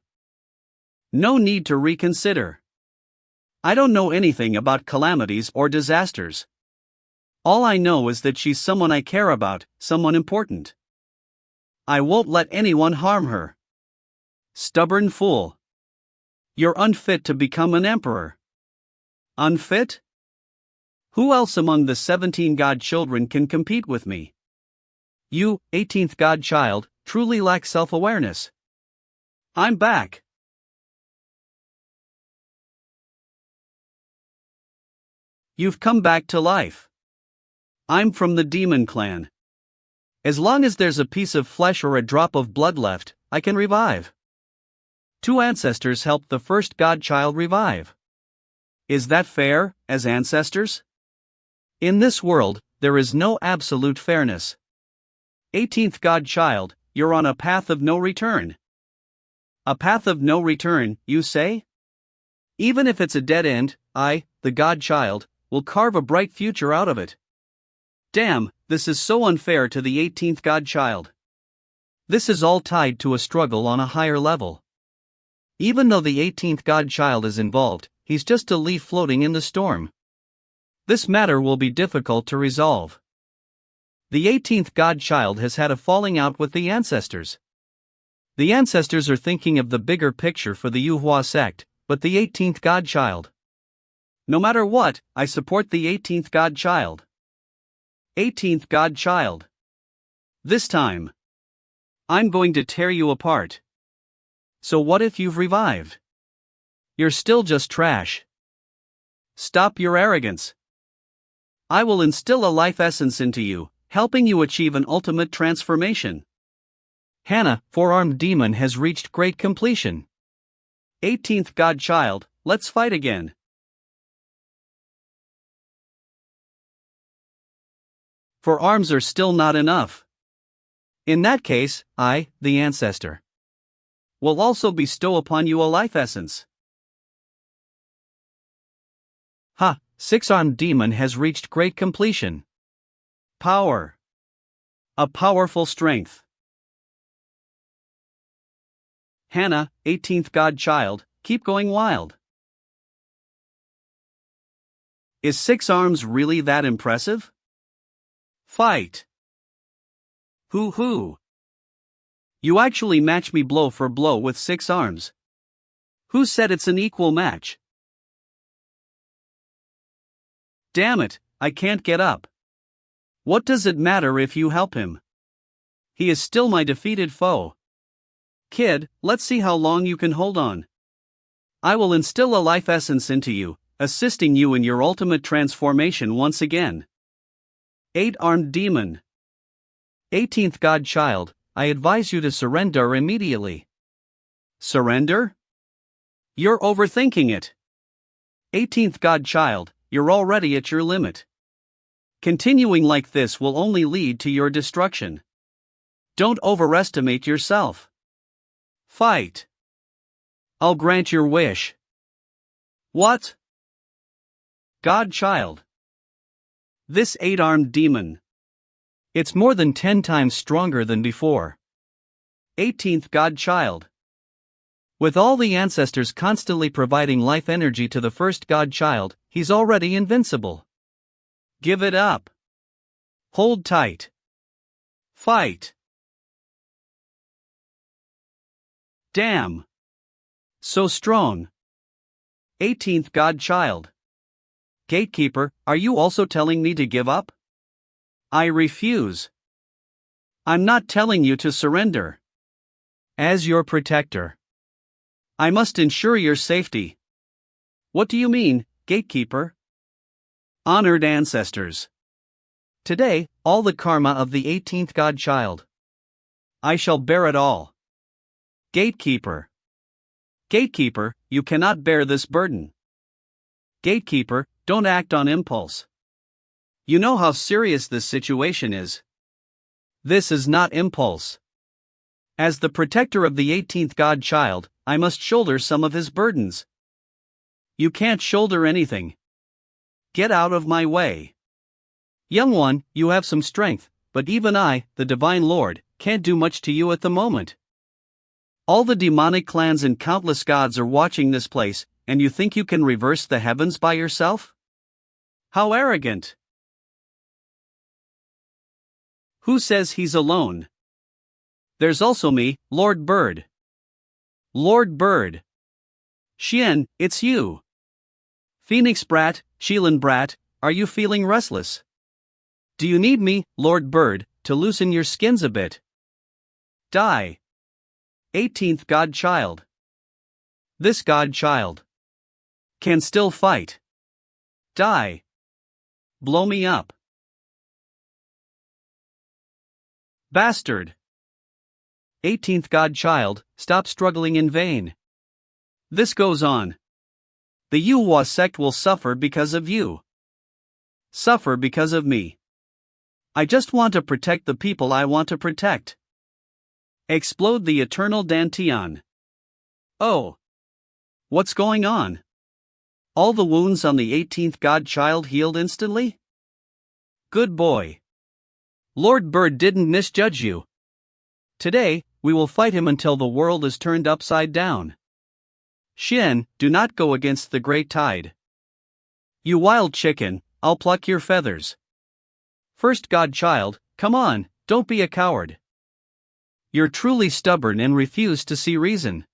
Speaker 2: No need to reconsider. I don't know anything about calamities or disasters. All I know is that she's someone I care about, someone important. I won't let anyone harm her. Stubborn fool. You're unfit to become an emperor. Unfit? Who else among the 17 godchildren can compete with me?
Speaker 1: You, 18th godchild, truly lack self-awareness.
Speaker 2: I'm back. You've come back to life. I'm from the demon clan.
Speaker 1: As long as there's a piece of flesh or a drop of blood left, I can revive. 2 ancestors helped the first godchild revive.
Speaker 2: Is that fair, as ancestors?
Speaker 1: In this world, there is no absolute fairness.
Speaker 2: 18th godchild, you're on a path of no return. A path of no return, you say?
Speaker 1: Even if it's a dead end, I, the godchild, will carve a bright future out of it.
Speaker 2: Damn, this is so unfair to the 18th godchild.
Speaker 1: This is all tied to a struggle on a higher level. Even though the 18th godchild is involved, he's just a leaf floating in the storm. This matter will be difficult to resolve. The 18th godchild has had a falling out with the ancestors. The ancestors are thinking of the bigger picture for the Manhwa sect, but the 18th godchild.
Speaker 2: No matter what, I support the 18th godchild. 18th godchild. This time. I'm going to tear you apart. So what if you've revived? You're still just trash. Stop your arrogance. I will instill a life essence into you, helping you achieve an ultimate transformation.
Speaker 1: Hannah, four-armed demon, has reached great completion.
Speaker 2: 18th godchild, let's fight again. For arms are still not enough.
Speaker 1: In that case, I, the ancestor,
Speaker 2: will also bestow upon you a life essence.
Speaker 1: Ha, six-armed demon has reached great completion.
Speaker 2: Power. A powerful strength. Hannah, 18th godchild, keep going wild. Is 6 arms really that impressive? Fight. Hoo-hoo. You actually match me blow for blow with 6 arms. Who said it's an equal match? Damn it, I can't get up. What does it matter if you help him? He is still my defeated foe. Kid, let's see how long you can hold on. I will instill a life essence into you, assisting you in your ultimate transformation once again. 8-armed demon.
Speaker 1: 18th godchild, I advise you to surrender immediately.
Speaker 2: Surrender? You're overthinking it. 18th godchild, you're already at your limit. Continuing like this will only lead to your destruction. Don't overestimate yourself. Fight. I'll grant your wish. What? Godchild. This 8-armed demon.
Speaker 1: It's more than 10 times stronger than before.
Speaker 2: 18th godchild.
Speaker 1: With all the ancestors constantly providing life energy to the first godchild, he's already invincible.
Speaker 2: Give it up. Hold tight. Fight. Damn. So strong. 18th godchild. Gatekeeper, are you also telling me to give up? I refuse. I'm not telling you to surrender.
Speaker 1: As your protector,
Speaker 2: I must ensure your safety. What do you mean, gatekeeper? Honored ancestors.
Speaker 1: Today, all the karma of the 18th godchild.
Speaker 2: I shall bear it all. Gatekeeper. Gatekeeper, you cannot bear this burden. Gatekeeper, don't act on impulse. You know how serious this situation is. This is not impulse. As the protector of the 18th godchild, I must shoulder some of his burdens. You can't shoulder anything. Get out of my way. Young one, you have some strength, but even I, the Divine Lord, can't do much to you at the moment. All the demonic clans and countless gods are watching this place, and you think you can reverse the heavens by yourself? How arrogant! Who says he's alone? There's also me, Lord Bird. Lord Bird. Xian, it's you. Phoenix Brat, Shielan Brat, are you feeling restless? Do you need me, Lord Bird, to loosen your skins a bit? Die. 18th godchild. This godchild can still fight. Die. Blow me up. Bastard. 18th godchild, stop struggling in vain. This goes on. The Yuhua sect will suffer because of you. Suffer because of me. I just want to protect the people I want to protect. Explode the eternal Dantian. Oh. What's going on? All the wounds on the 18th godchild healed instantly? Good boy. Lord Bird didn't misjudge you. Today, we will fight him until the world is turned upside down. Xian, do not go against the great tide. You wild chicken, I'll pluck your feathers. First godchild, come on, don't be a coward. You're truly stubborn and refuse to see reason.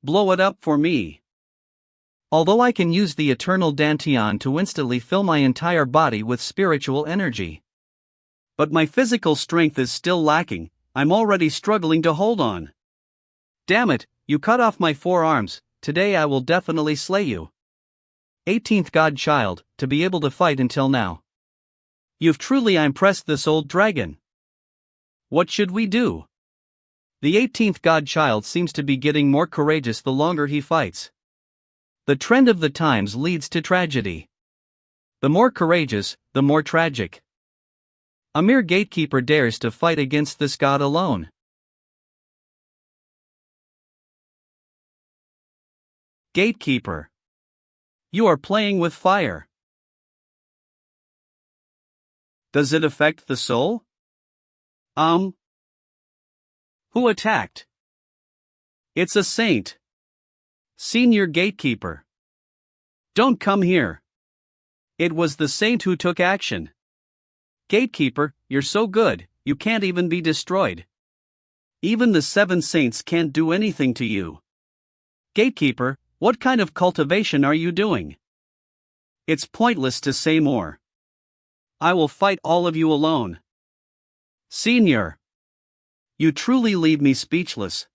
Speaker 2: Blow it up for me.
Speaker 1: Although I can use the eternal Dantian to instantly fill my entire body with spiritual energy,
Speaker 2: But my physical strength is still lacking, I'm already struggling to hold on. Damn it, you cut off my forearms, today I will definitely slay you.
Speaker 1: 18th Godchild, to be able to fight until now.
Speaker 2: You've truly impressed this old dragon. What should we do?
Speaker 1: The 18th Godchild seems to be getting more courageous the longer he fights. The trend of the times leads to tragedy. The more courageous, the more tragic. A mere gatekeeper dares to fight against this god alone.
Speaker 2: Gatekeeper. You are playing with fire. Does it affect the soul? Who attacked? It's a saint. Senior gatekeeper. Don't come here. It was the saint who took action. Gatekeeper, you're so good, you can't even be destroyed. Even the 7 saints can't do anything to you. Gatekeeper, what kind of cultivation are you doing? It's pointless to say more. I will fight all of you alone. Senior. You truly leave me speechless.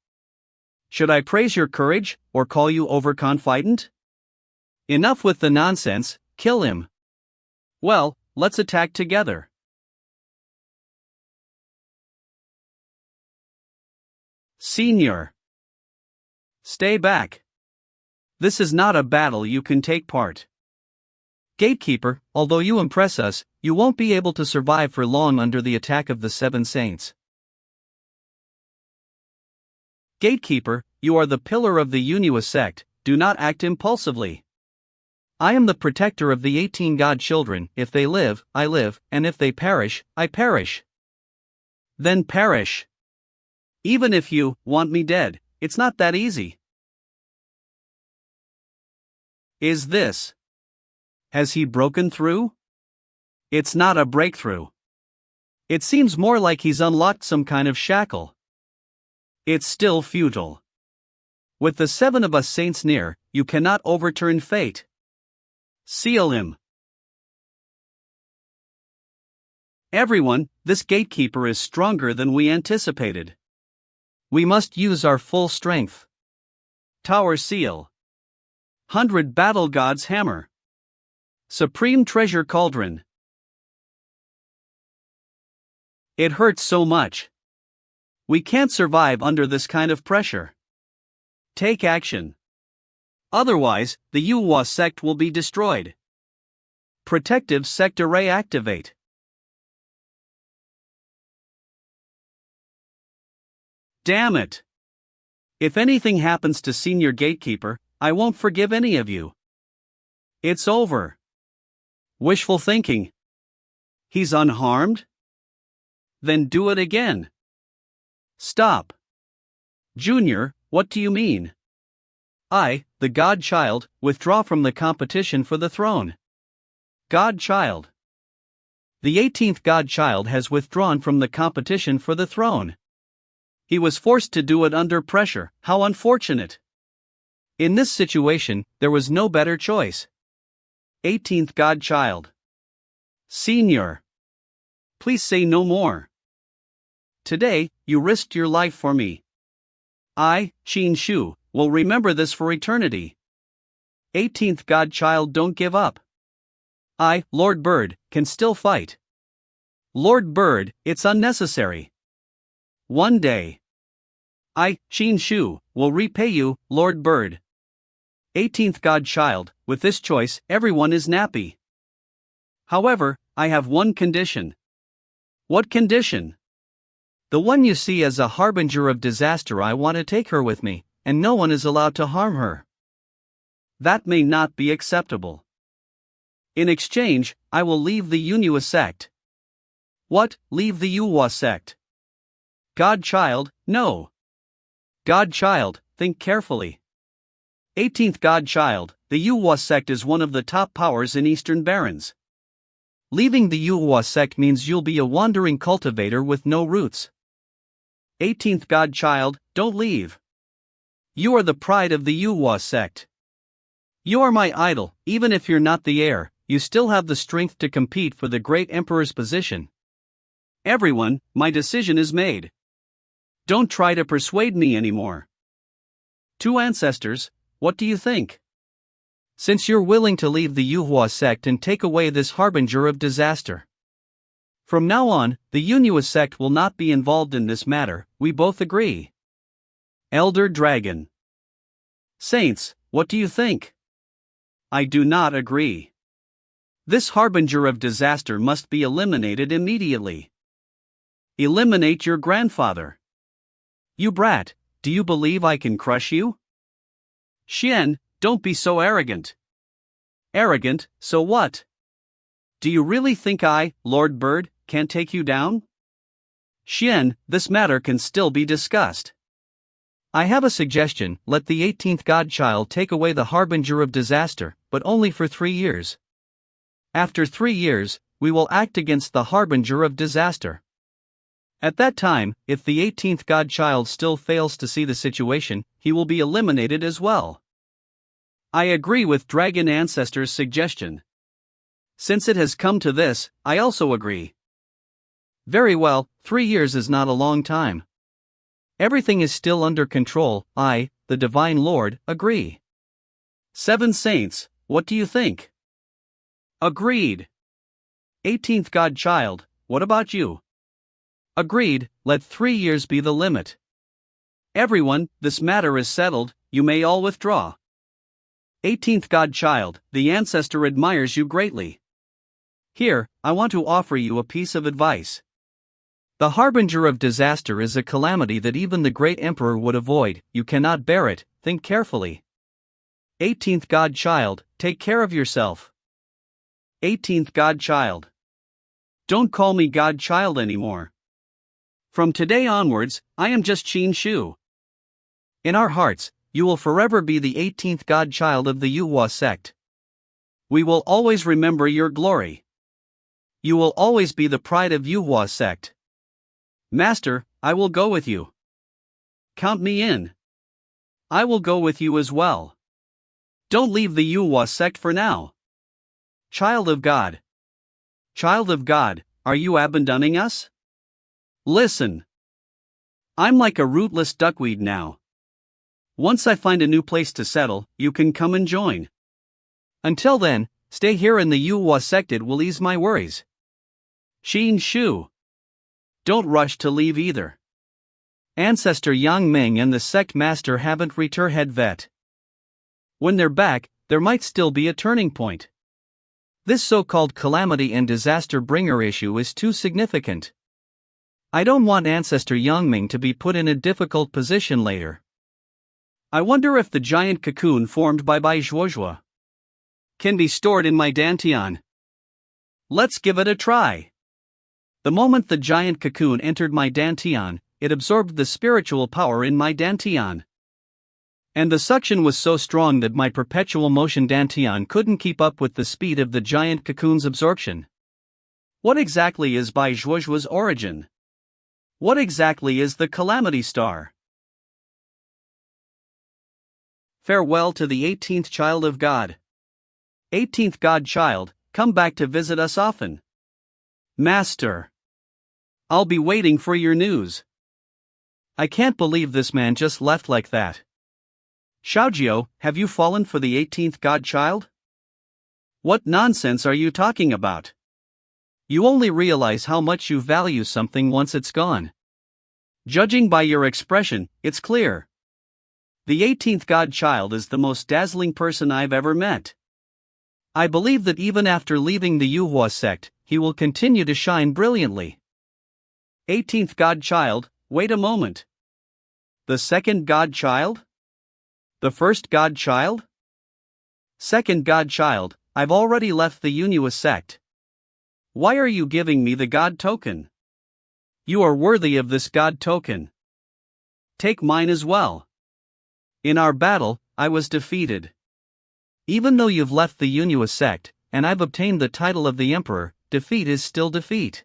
Speaker 2: Should I praise your courage, or call you overconfident?
Speaker 1: Enough with the nonsense, kill him.
Speaker 2: Well, let's attack together. Senior. Stay back. This is not a battle you can take part.
Speaker 1: Gatekeeper, although you impress us, you won't be able to survive for long under the attack of the 7 saints.
Speaker 2: Gatekeeper, you are the pillar of the Unua sect, do not act impulsively.
Speaker 1: I am the protector of the 18 god children, if they live, I live, and if they perish, I perish.
Speaker 2: Then perish. Even if you want me dead, it's not that easy. Is this? Has he broken through? It's not a breakthrough. It seems more like he's unlocked some kind of shackle. It's still futile. With the 7 of us saints near, you cannot overturn fate. Seal him. Everyone, this gatekeeper is stronger than we anticipated.
Speaker 1: We must use our full strength.
Speaker 2: Tower seal. 100 battle gods hammer. Supreme treasure cauldron. It hurts so much. We can't survive under this kind of pressure. Take action. Otherwise, the Yuhua sect will be destroyed. Protective sect array activate. Damn it! If anything happens to Senior Gatekeeper, I won't forgive any of you. It's over. Wishful thinking. He's unharmed? Then do it again. Stop. Junior, what do you mean?
Speaker 1: I, the Godchild, withdraw from the competition for the throne.
Speaker 2: Godchild.
Speaker 1: The 18th Godchild has withdrawn from the competition for the throne.
Speaker 2: He was forced to do it under pressure, how unfortunate.
Speaker 1: In this situation, there was no better choice.
Speaker 2: 18th Godchild. Senior. Please say no more. Today, you risked your life for me. I, Qin Shu, will remember this for eternity. 18th Godchild, don't give up. I, Lord Bird, can still fight. Lord Bird, it's unnecessary. One day. I, Qin Shu, will repay you, Lord Bird. 18th Godchild, with this choice, everyone is nappy. However, I have one condition. What condition?
Speaker 1: The one you see as a harbinger of disaster. I want to take her with me, and no one is allowed to harm her.
Speaker 2: That may not be acceptable. In exchange, I will leave the Unua sect. What, leave the Yuhua sect? Godchild, no. Godchild, think carefully. 18th Godchild, the Yuhua sect is one of the top powers in Eastern Barrens.
Speaker 1: Leaving the Yuhua sect means you'll be a wandering cultivator with no roots.
Speaker 2: 18th Godchild, don't leave. You are the pride of the Yuhua sect. You are my idol, even if you're not the heir, you still have the strength to compete for the great emperor's position. Everyone, my decision is made. Don't try to persuade me anymore. Two ancestors, what do you think?
Speaker 1: Since you're willing to leave the Yuhua sect and take away this harbinger of disaster. From now on, the Yunhua sect will not be involved in this matter, we both agree.
Speaker 2: Elder Dragon. Saints, what do you think? I do not agree. This harbinger of disaster must be eliminated immediately. Eliminate your grandfather. You brat, do you believe I can crush you? Xian, don't be so arrogant. Arrogant, so what? Do you really think I, Lord Bird, can take you down? Xian, this matter can still be discussed.
Speaker 1: I have a suggestion, let the 18th godchild take away the harbinger of disaster, but only for 3 years. After 3 years, we will act against the harbinger of disaster. At that time, if the 18th godchild still fails to see the situation, he will be eliminated as well. I agree with Dragon Ancestor's suggestion. Since it has come to this, I also agree. Very well, 3 years is not a long time. Everything is still under control, I, the Divine Lord, agree.
Speaker 2: 7 saints, what do you think? Agreed. 18th godchild, what about you?
Speaker 1: Agreed, let 3 years be the limit.
Speaker 2: Everyone, this matter is settled, you may all withdraw. 18th godchild, the ancestor admires you greatly. Here, I want to offer you a piece of advice.
Speaker 1: The harbinger of disaster is a calamity that even the great emperor would avoid, you cannot bear it, think carefully.
Speaker 2: 18th godchild, take care of yourself. 18th godchild. Don't call me godchild anymore. From today onwards, I am just Qin Shu.
Speaker 1: In our hearts, you will forever be the 18th godchild of the Yuhua sect.
Speaker 2: We will always remember your glory.
Speaker 1: You will always be the pride of Yuhua sect.
Speaker 2: Master, I will go with you. Count me in. I will go with you as well. Don't leave the Yuhua sect for now. Child of God. Child of God, are you abandoning us? Listen. I'm like a rootless duckweed now. Once I find a new place to settle, you can come and join.
Speaker 1: Until then, stay here in the Yuhua sect, it will ease my worries.
Speaker 2: Qin Shu. Don't rush to leave either.
Speaker 1: Ancestor Yang Ming and the sect master haven't returned yet. When they're back, there might still be a turning point. This so-called calamity and disaster bringer issue is too significant. I don't want Ancestor Yang Ming to be put in a difficult position later.
Speaker 2: I wonder if the giant cocoon formed by Bai Zhuozhua can be stored in my Dantian. Let's give it a try. The moment the giant cocoon entered my Dantian, it absorbed the spiritual power in my Dantian. And the suction was so strong that my perpetual motion Dantian couldn't keep up with the speed of the giant cocoon's absorption. What exactly is Bai Zhuozhua's origin? What exactly is the Calamity Star? Farewell to the 18th child of God. 18th godchild, come back to visit us often. Master. I'll be waiting for your news.
Speaker 1: I can't believe this man just left like that.
Speaker 2: Xiaojiu, have you fallen for the 18th godchild? What nonsense are you talking about?
Speaker 1: You only realize how much you value something once it's gone.
Speaker 2: Judging by your expression, it's clear. The 18th godchild is the most dazzling person I've ever met.
Speaker 1: I believe that even after leaving the Yuhua sect, he will continue to shine brilliantly.
Speaker 2: 18th godchild, wait a moment. The second godchild? The first godchild? Second godchild, I've already left the Yunhua sect. Why are you giving me the god token? You are worthy of this god token. Take mine as well. In our battle, I was defeated.
Speaker 1: Even though you've left the Yunhua sect, and I've obtained the title of the emperor, defeat is still defeat.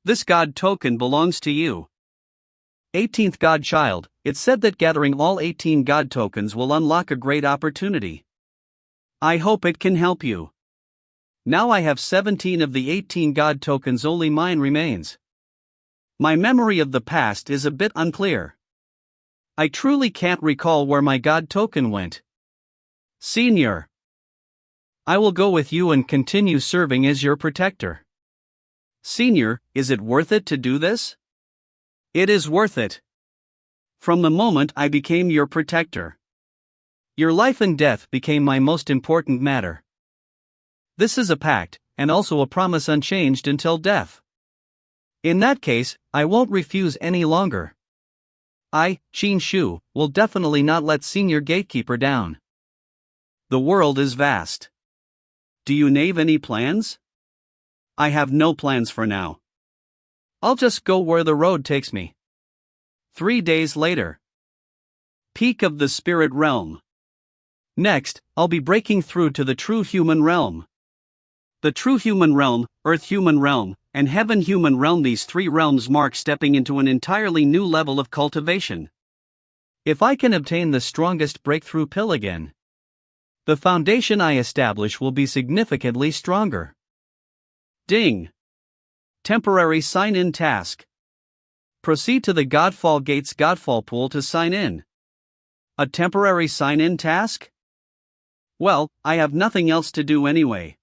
Speaker 2: This god token belongs to you.
Speaker 1: 18th godchild, it's said that gathering all 18 god tokens will unlock a great opportunity.
Speaker 2: I hope it can help you. Now I have 17 of the 18 god tokens, only mine remains. My memory of the past is a bit unclear. I truly can't recall where my God token went. Senior. I will go with you and continue serving as your protector. Senior, is it worth it to do this? It is worth it. From the moment I became your protector. Your life and death became my most important matter. This is a pact, and also a promise unchanged until death. In that case, I won't refuse any longer. I, Qin Shu, will definitely not let Senior Gatekeeper down. The world is vast. Do you nave any plans? I have no plans for now. I'll just go where the road takes me. 3 days later. Peak of the spirit realm. Next, I'll be breaking through to the true human realm. The true human realm, earth human realm, and heaven human realm, these three realms mark stepping into an entirely new level of cultivation.
Speaker 1: If I can obtain the strongest breakthrough pill again, the foundation I establish will be significantly stronger.
Speaker 2: Ding. Temporary sign-in task. Proceed to the Godfall Gates Godfall pool to sign in. A temporary sign-in task? Well, I have nothing else to do anyway.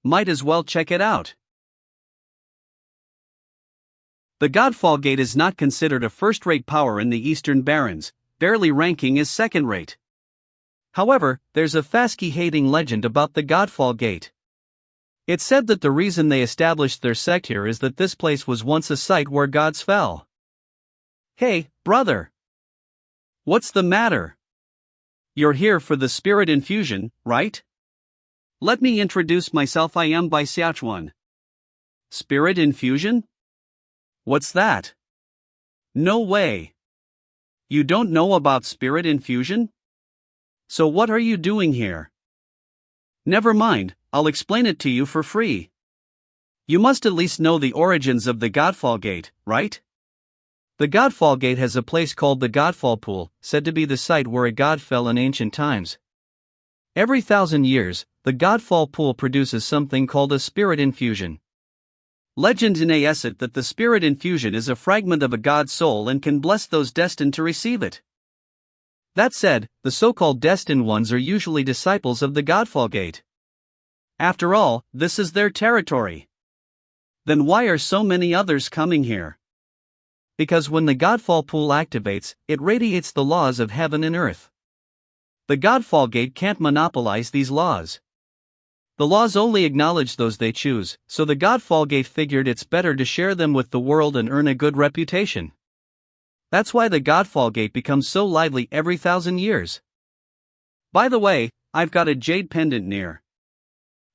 Speaker 2: Might as well check it out. The Godfall Gate is not considered a first-rate power in the Eastern Barrens, barely ranking as second-rate. However, there's a Fasky-hating legend about the Godfall Gate. It's said that the reason they established their sect here is that this place was once a site where gods fell. Hey, brother! What's the matter? You're here for the spirit infusion, right? Let me introduce myself. I am Bai Xiaochuan. Spirit infusion? What's that? No way. You don't know about spirit infusion? So what are you doing here? Never mind, I'll explain it to you for free. You must at least know the origins of the Godfall Gate, right? The Godfall Gate has a place called the Godfall Pool, said to be the site where a god fell in ancient times. Every 1,000 years, the Godfall Pool produces something called a spirit infusion. Legend inays it that the spirit infusion is a fragment of a god's soul and can bless those destined to receive it. That said, the so-called destined ones are usually disciples of the Godfall Gate. After all, this is their territory. Then why are so many others coming here? Because when the Godfall Pool activates, it radiates the laws of heaven and earth. The Godfall Gate can't monopolize these laws. The laws only acknowledge those they choose, so the Godfall Gate figured it's better to share them with the world and earn a good reputation. That's why the Godfall Gate becomes so lively every 1,000 years. By the way, I've got a jade pendant near.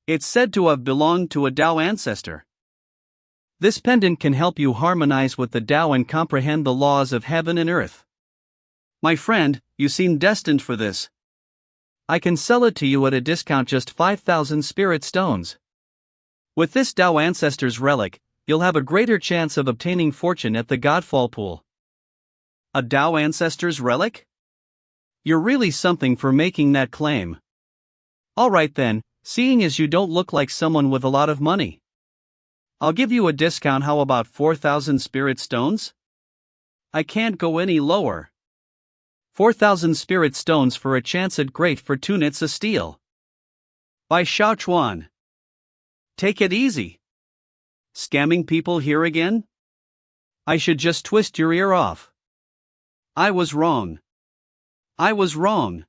Speaker 2: It's said to have belonged to a Tao ancestor. This pendant can help you harmonize with the Tao and comprehend the laws of heaven and earth. My friend, you seem destined for this. I can sell it to you at a discount, just 5,000 spirit stones. With this Tao ancestor's relic, you'll have a greater chance of obtaining fortune at the Godfall Pool. A Tao ancestor's relic? You're really something for making that claim. Alright then, seeing as you don't look like someone with a lot of money, I'll give you a discount. How about 4,000 spirit stones? I can't go any lower. 4,000 spirit stones for a chance at great fortune. It's a steal. By Xiaochuan. Take it easy. Scamming people here again? I should just twist your ear off. I was wrong. I was wrong.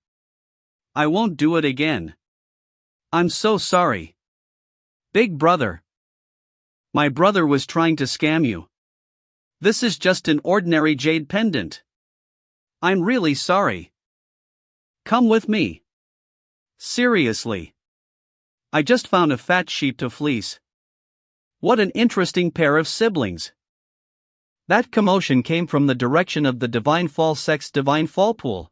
Speaker 2: I won't do it again. I'm so sorry. Big brother. My brother was trying to scam you. This is just an ordinary jade pendant. I'm really sorry. Come with me. Seriously. I just found a fat sheep to fleece. What an interesting pair of siblings. That commotion came from the direction of the Divine Fall sect's Divine Fall Pool.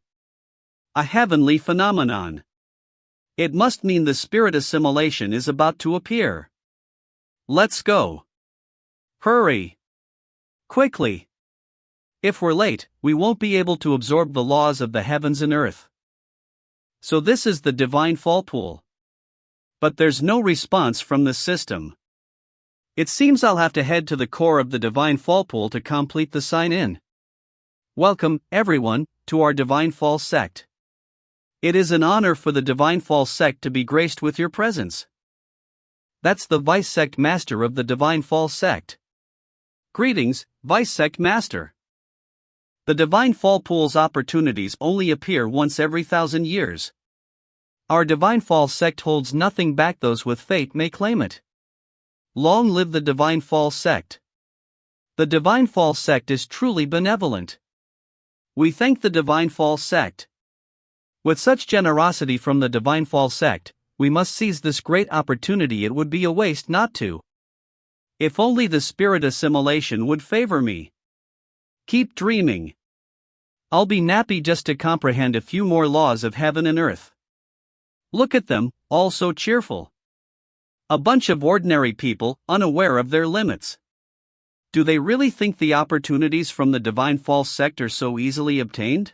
Speaker 2: A heavenly phenomenon. It must mean the spirit assimilation is about to appear. Let's go. Hurry. Quickly. If we're late, we won't be able to absorb the laws of the heavens and earth. So this is the Divine Fall Pool. But there's no response from the system. It seems I'll have to head to the core of the Divine Fall pool to complete the sign-in. Welcome, everyone, to our Divine Fall sect. It is an honor for the Divine Fall sect to be graced with your presence. That's the Vice Sect Master of the Divine Fall sect. Greetings, Vice Sect Master. The Divine Fall pool's opportunities only appear once every 1,000 years. Our Divine Fall sect holds nothing back. Those with fate may claim it. Long live the Divine Fall sect. The Divine Fall sect is truly benevolent. We thank the Divine Fall sect. With such generosity from the Divine Fall sect, we must seize this great opportunity. It would be a waste not to. If only the spirit assimilation would favor me. Keep dreaming. I'll be nappy just to comprehend a few more laws of heaven and earth. Look at them, all so cheerful. A bunch of ordinary people, unaware of their limits. Do they really think the opportunities from the Divine Fall sect are so easily obtained?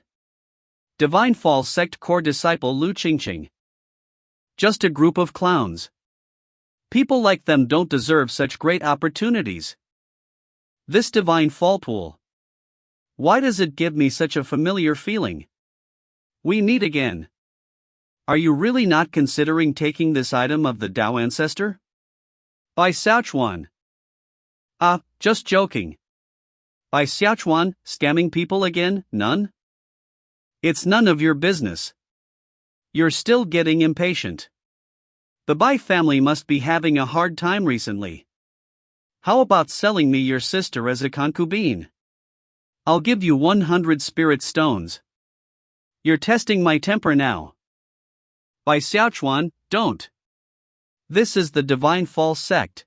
Speaker 2: Divine Fall sect core disciple Lu Qingqing. Just a group of clowns. People like them don't deserve such great opportunities. This Divine Fall pool. Why does it give me such a familiar feeling? We meet again. Are you really not considering taking this item of the Tao Ancestor? By Xiaochuan. Just joking. By Xiaochuan, scamming people again, none? It's none of your business. You're still getting impatient. The Bai family must be having a hard time recently. How about selling me your sister as a concubine? I'll give you 100 spirit stones. You're testing my temper now. By Xiaochuan, don't. This is the Divine Fall sect.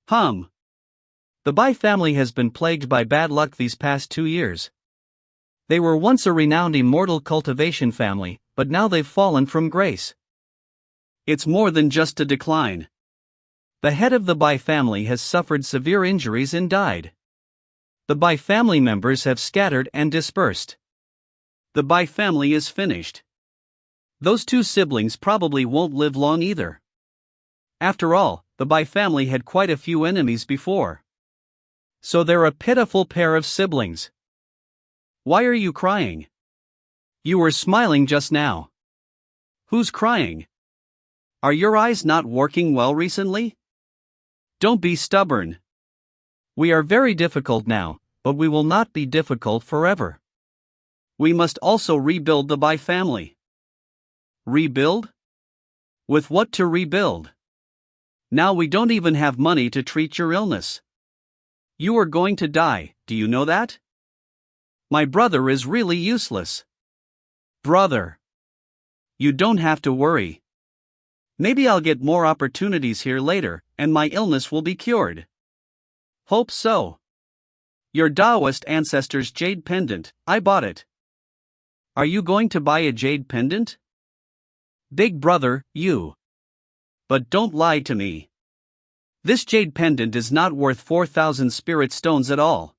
Speaker 2: The Bai family has been plagued by bad luck these past 2 years. They were once a renowned immortal cultivation family, but now they've fallen from grace. It's more than just a decline. The head of the Bai family has suffered severe injuries and died. The Bai family members have scattered and dispersed. The Bai family is finished. Those 2 siblings probably won't live long either. After all, the Bai family had quite a few enemies before. So they're a pitiful pair of siblings. Why are you crying? You were smiling just now. Who's crying? Are your eyes not working well recently? Don't be stubborn. We are very difficult now, but we will not be difficult forever. We must also rebuild the Bai family. Rebuild? With what to rebuild? Now we don't even have money to treat your illness. You are going to die, do you know that? My brother is really useless. Brother. You don't have to worry. Maybe I'll get more opportunities here later, and my illness will be cured. Hope so. Your Taoist ancestor's jade pendant, I bought it. Are you going to buy a jade pendant? Big brother, you. But don't lie to me. This jade pendant is not worth 4,000 spirit stones at all.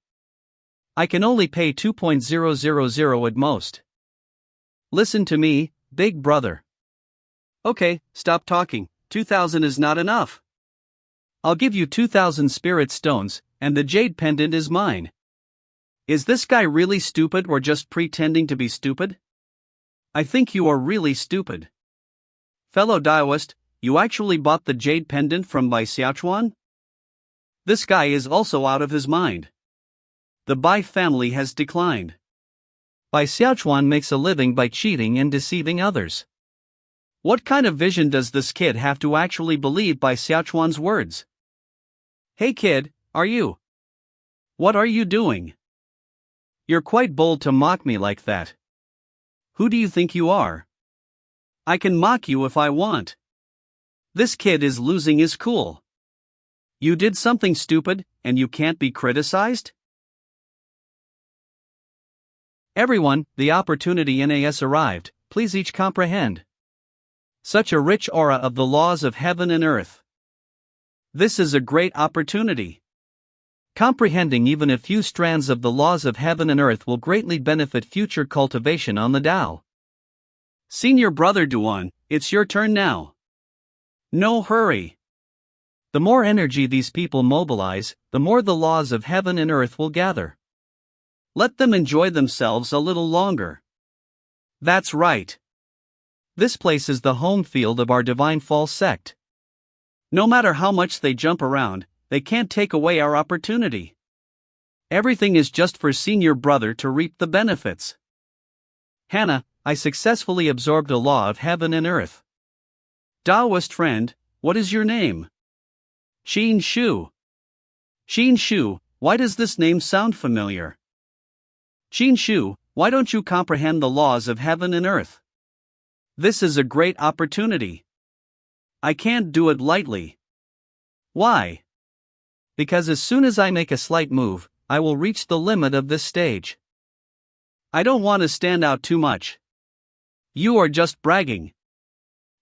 Speaker 2: I can only pay 2,000 at most. Listen to me, big brother. Okay, stop talking. 2,000 is not enough. I'll give you 2,000 spirit stones, and the jade pendant is mine. Is this guy really stupid or just pretending to be stupid? I think you are really stupid. Fellow Taoist, you actually bought the jade pendant from Bai Xiaochuan? This guy is also out of his mind. The Bai family has declined. Bai Xiaochuan makes a living by cheating and deceiving others. What kind of vision does this kid have to actually believe Bai Xiaochuan's words? Hey kid, are you? What are you doing? You're quite bold to mock me like that. Who do you think you are? I can mock you if I want. This kid is losing his cool. You did something stupid, and you can't be criticized? Everyone, the opportunity NAS arrived, please each comprehend. Such a rich aura of the laws of heaven and earth. This is a great opportunity. Comprehending even a few strands of the laws of heaven and earth will greatly benefit future cultivation on the Tao. Senior Brother Duan, it's your turn now. No hurry.
Speaker 1: The more energy these people mobilize, the more the laws of heaven and earth will gather.
Speaker 2: Let them enjoy themselves a little longer. That's right.
Speaker 1: This place is the home field of our divine false sect.
Speaker 2: No matter how much they jump around, they can't take away our opportunity. Everything is just for senior brother to reap the benefits.
Speaker 1: Hannah, I successfully absorbed a law of heaven and earth.
Speaker 2: Taoist friend, what is your name? Xin Shu. Xin Shu, why does this name sound familiar? Xin Shu, why don't you comprehend the laws of heaven and earth? This is a great opportunity. I can't do it lightly. Why?
Speaker 1: Because as soon as I make a slight move, I will reach the limit of this stage.
Speaker 2: I don't want to stand out too much. You are just bragging.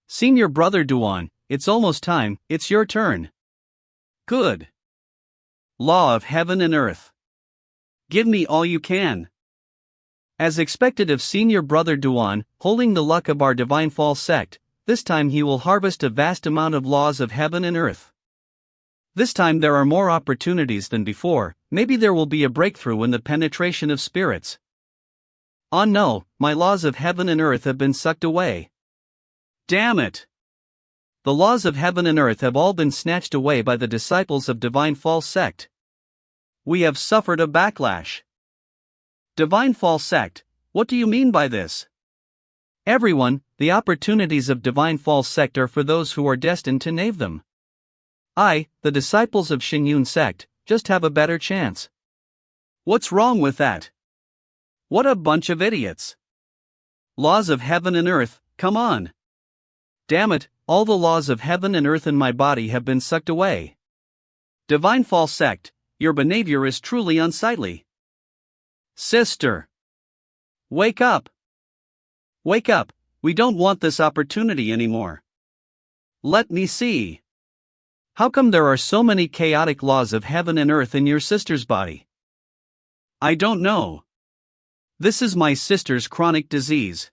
Speaker 1: Senior brother Duan, it's almost time, it's your turn.
Speaker 2: Good. Law of heaven and earth. Give me all you can.
Speaker 1: As expected of senior brother Duan, holding the luck of our divine false sect, this time he will harvest a vast amount of laws of heaven and earth. This time there are more opportunities than before, maybe there will be a breakthrough in the penetration of spirits. Oh no, my laws of heaven and earth have been sucked away.
Speaker 2: Damn it!
Speaker 1: The laws of heaven and earth have all been snatched away by the disciples of divine false sect.
Speaker 2: We have suffered a backlash. Divine false sect, what do you mean by this?
Speaker 1: Everyone, the opportunities of divine false sect are for those who are destined to nave them. I, the disciples of Xinyun sect, just have a better chance.
Speaker 2: What's wrong with that? What a bunch of idiots. Laws of heaven and earth, come on.
Speaker 1: Damn it, all the laws of heaven and earth in my body have been sucked away.
Speaker 2: Divine false sect, your behavior is truly unsightly. Sister! Wake up! Wake up, we don't want this opportunity anymore. Let me see.
Speaker 1: How come there are so many chaotic laws of heaven and earth in your sister's body?
Speaker 2: I don't know. This is my sister's chronic disease.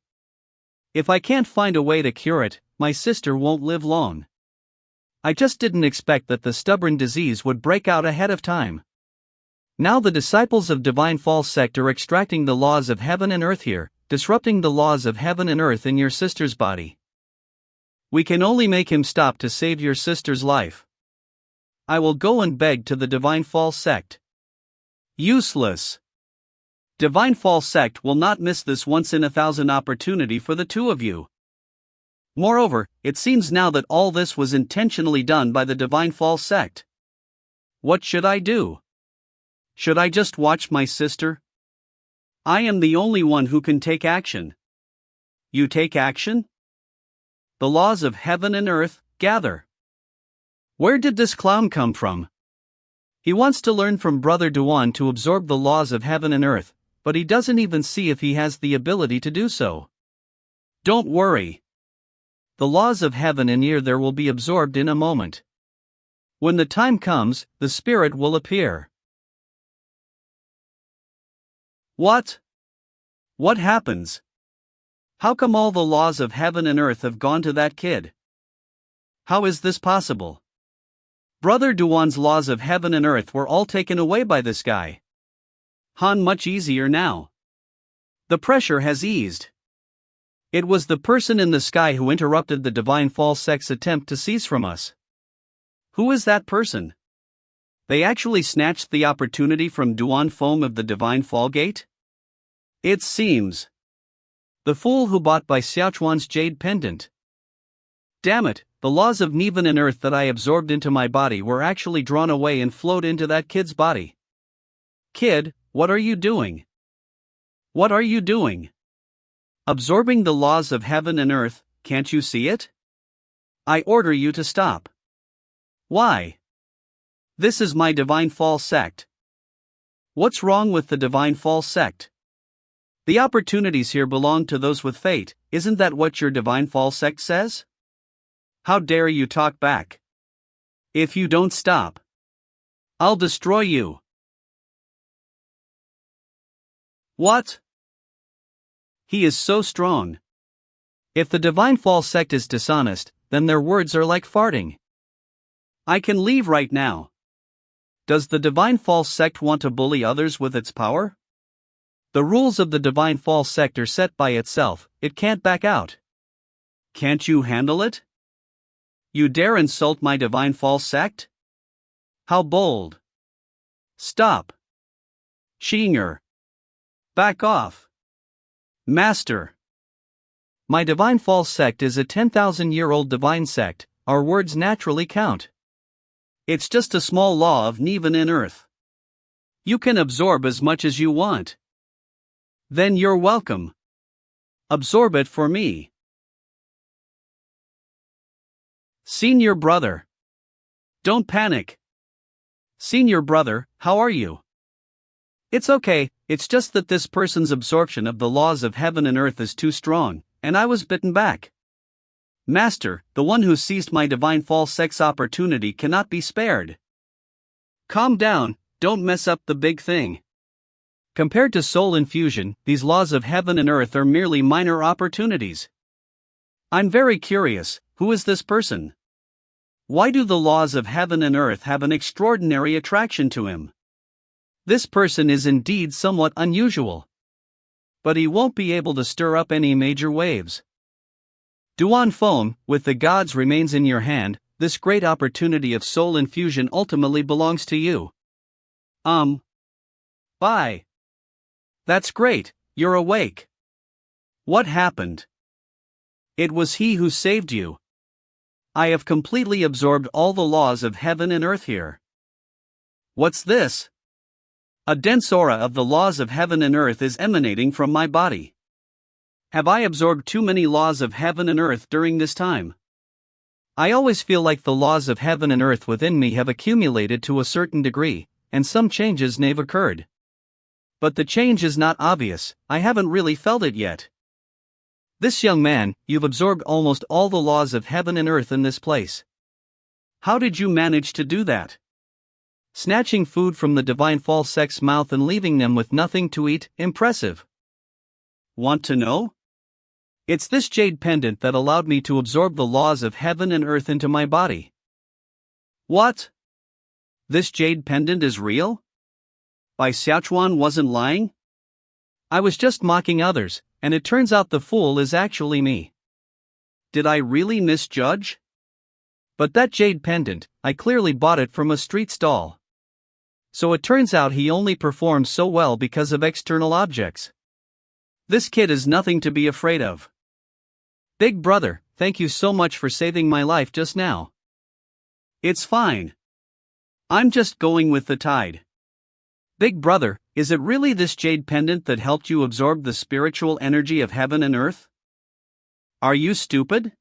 Speaker 1: If I can't find a way to cure it, my sister won't live long. I just didn't expect that the stubborn disease would break out ahead of time. Now the disciples of divine false sect are extracting the laws of heaven and earth here, disrupting the laws of heaven and earth in your sister's body. We can only make him stop to save your sister's life. I will go and beg to the divine false sect.
Speaker 2: Useless. Divine false sect will not miss this once-in-a-thousand opportunity for the two of you. Moreover, it seems now that all this was intentionally done by the divine false sect. What should I do? Should I just watch my sister? I am the only one who can take action. You take action? The laws of heaven and earth, gather. Where did this clown come from?
Speaker 1: He wants to learn from Brother Duan to absorb the laws of heaven and earth, but he doesn't even see if he has the ability to do so.
Speaker 2: Don't worry.
Speaker 1: The laws of heaven and earth there will be absorbed in a moment. When the time comes, the spirit will appear.
Speaker 2: What? What happens? How come all the laws of heaven and earth have gone to that kid? How is this possible? Brother Duan's laws of heaven and earth were all taken away by this guy. Han, much easier now. The pressure has eased. It was the person in the sky who interrupted the divine false sect's attempt to seize from us. Who is that person? They actually snatched the opportunity from Duan Foam of the divine fall gate? It seems.
Speaker 1: The fool who bought by Xiaochuan's jade pendant.
Speaker 2: Damn it, the laws of Niven and earth that I absorbed into my body were actually drawn away and flowed into that kid's body. Kid, what are you doing? What are you doing? Absorbing the laws of heaven and earth, can't you see it? I order you to stop. Why? This is my divine false sect. What's wrong with the divine false sect? The opportunities here belong to those with fate, isn't that what your divine false sect says? How dare you talk back? If you don't stop, I'll destroy you. What? He is so strong.
Speaker 1: If the divine false sect is dishonest, then their words are like farting.
Speaker 2: I can leave right now. Does the Divine False Sect want to bully others with its power?
Speaker 1: The rules of the Divine False Sect are set by itself, it can't back out.
Speaker 2: Can't you handle it? You dare insult my Divine False Sect? How bold! Stop! Shinger! Back off! Master!
Speaker 1: My Divine False Sect is a 10,000-year-old divine sect, our words naturally count.
Speaker 2: It's just a small law of Niven in Earth. You can absorb as much as you want. Then you're welcome. Absorb it for me. Senior brother. Don't panic. Senior brother, how are you? It's okay, it's just that this person's absorption of the laws of heaven and earth is too strong, and I was bitten back. Master, the one who seized my Divine False Sect's opportunity cannot be spared. Calm down, don't mess up the big thing.
Speaker 1: Compared to soul infusion, these laws of heaven and earth are merely minor opportunities.
Speaker 2: I'm very curious, who is this person? Why do the laws of heaven and earth have an extraordinary attraction to him?
Speaker 1: This person is indeed somewhat unusual.
Speaker 2: But he won't be able to stir up any major waves.
Speaker 1: Duan Feng, with the gods remains in your hand, this great opportunity of soul infusion ultimately belongs to you.
Speaker 2: Bye. That's great, you're awake. What happened? It was he who saved you. I have completely absorbed all the laws of heaven and earth here. What's this? A dense aura of the laws of heaven and earth is emanating from my body. Have I absorbed too many laws of heaven and earth during this time?
Speaker 1: I always feel like the laws of heaven and earth within me have accumulated to a certain degree, and some changes may have occurred. But the change is not obvious, I haven't really felt it yet.
Speaker 2: This young man, you've absorbed almost all the laws of heaven and earth in this place. How did you manage to do that?
Speaker 1: Snatching food from the Divine False Sect's mouth and leaving them with nothing to eat, impressive.
Speaker 2: Want to know? It's this jade pendant that allowed me to absorb the laws of heaven and earth into my body. What? This jade pendant is real? Bai Xiaochuan wasn't lying?
Speaker 1: I was just mocking others, and it turns out the fool is actually me.
Speaker 2: Did I really misjudge?
Speaker 1: But that jade pendant, I clearly bought it from a street stall. So it turns out he only performs so well because of external objects.
Speaker 2: This kid is nothing to be afraid of.
Speaker 1: Big brother, thank you so much for saving my life just now.
Speaker 2: It's fine. I'm just going with the tide.
Speaker 1: Big brother,
Speaker 2: is it really this jade pendant that helped you absorb the spiritual energy of heaven and earth? Are you stupid?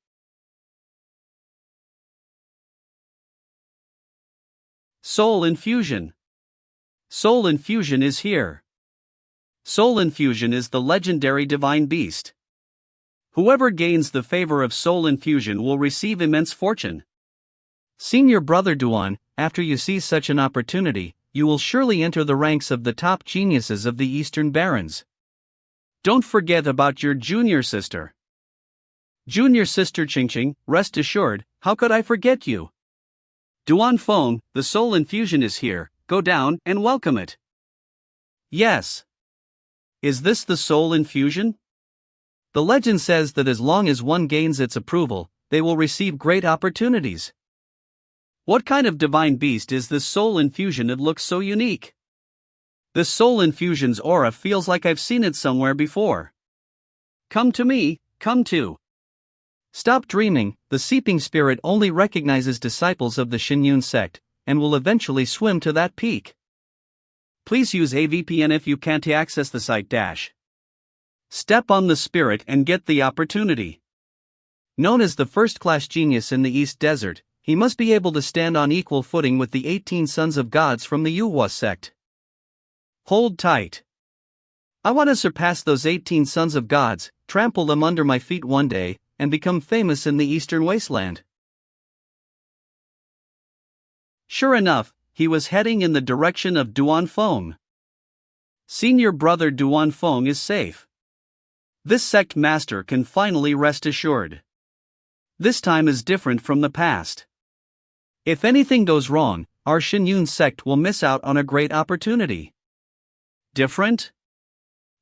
Speaker 2: Soul infusion. Soul infusion is here. Soul infusion is the legendary divine beast. Whoever gains the favor of soul infusion will receive immense fortune.
Speaker 1: Senior brother Duan, after you seize such an opportunity, you will surely enter the ranks of the top geniuses of the Eastern Barons.
Speaker 2: Don't forget about your junior sister. Junior sister Qingqing, rest assured, how could I forget you? Duan Feng, the soul infusion is here, go down and welcome it. Yes. Is this the soul infusion?
Speaker 1: The legend says that as long as one gains its approval, they will receive great opportunities.
Speaker 2: What kind of divine beast is this soul infusion that looks so unique? This soul infusion's aura feels like I've seen it somewhere before. Come to me, come to.
Speaker 1: Stop dreaming, the seeping spirit only recognizes disciples of the Xinyun sect, and will eventually swim to that peak.
Speaker 2: Please use a VPN if you can't access the site. Step on the spirit and get the opportunity.
Speaker 1: Known as the first-class genius in the East Desert, he must be able to stand on equal footing with the 18 sons of gods from the Yuhua sect.
Speaker 2: Hold tight.
Speaker 1: I want to surpass those 18 sons of gods, trample them under my feet one day, and become famous in the Eastern Wasteland.
Speaker 2: Sure enough, he was heading in the direction of Duan Feng. Senior brother Duan Feng is safe. This sect master can finally rest assured. This time is different from the past.
Speaker 1: If anything goes wrong, our Shinyun sect will miss out on a great opportunity.
Speaker 2: Different?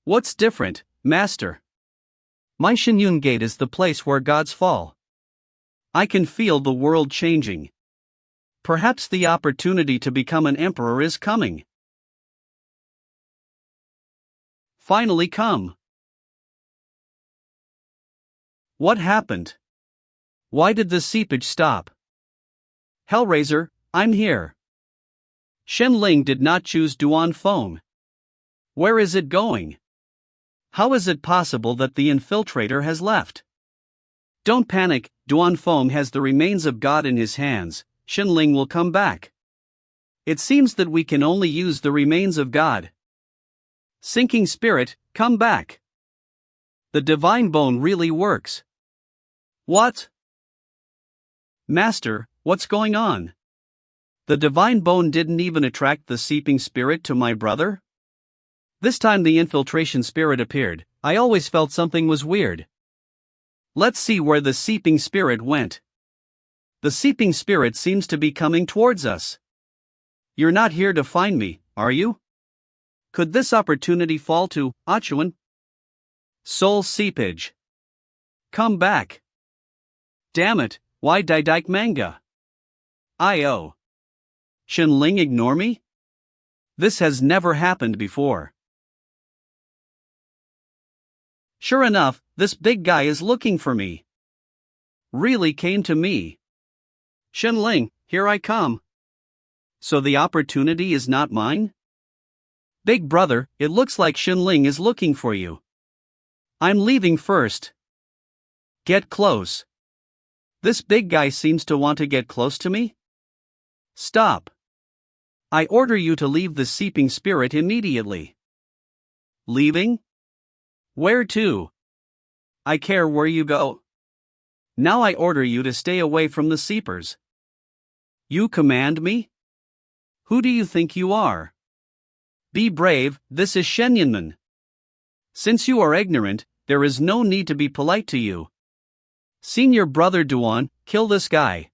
Speaker 2: What's different, Master?
Speaker 1: My Shinyun gate is the place where gods fall.
Speaker 2: I can feel the world changing. Perhaps the opportunity to become an emperor is coming. Finally come. What happened?
Speaker 1: Why did the seepage stop?
Speaker 2: Hellraiser, I'm here. Shenling did not choose Duan Feng. Where is it going? How is it possible that the infiltrator has left? Don't panic, Duan Feng has the remains of God in his hands. Shenling will come back. It seems that we can only use the remains of God. Sinking spirit, come back. The divine bone really works. What? Master, what's going on? The divine bone didn't even attract the seeping spirit to my brother?
Speaker 1: This time the infiltration spirit appeared. I always felt something was weird.
Speaker 2: Let's see where the seeping spirit went. The seeping spirit seems to be coming towards us. You're not here to find me, are you? Could this opportunity fall to Achuan? Soul seepage. Come back. Damn it, why Didike manga? I.O. Shenling ignore me? This has never happened before. Sure enough, this big guy is looking for me. Really came to me. Shenling, here I come. So the opportunity is not mine? Big brother, it looks like Shenling is looking for you. I'm leaving first. Get close. This big guy seems to want to get close to me? Stop. I order you to leave the seeping spirit immediately. Leaving? Where to? I care where you go. Now I order you to stay away from the seepers. You command me? Who do you think you are? Be brave, this is Shenyanman. Since you are ignorant, there is no need to be polite to you. Senior brother Duan, kill this guy.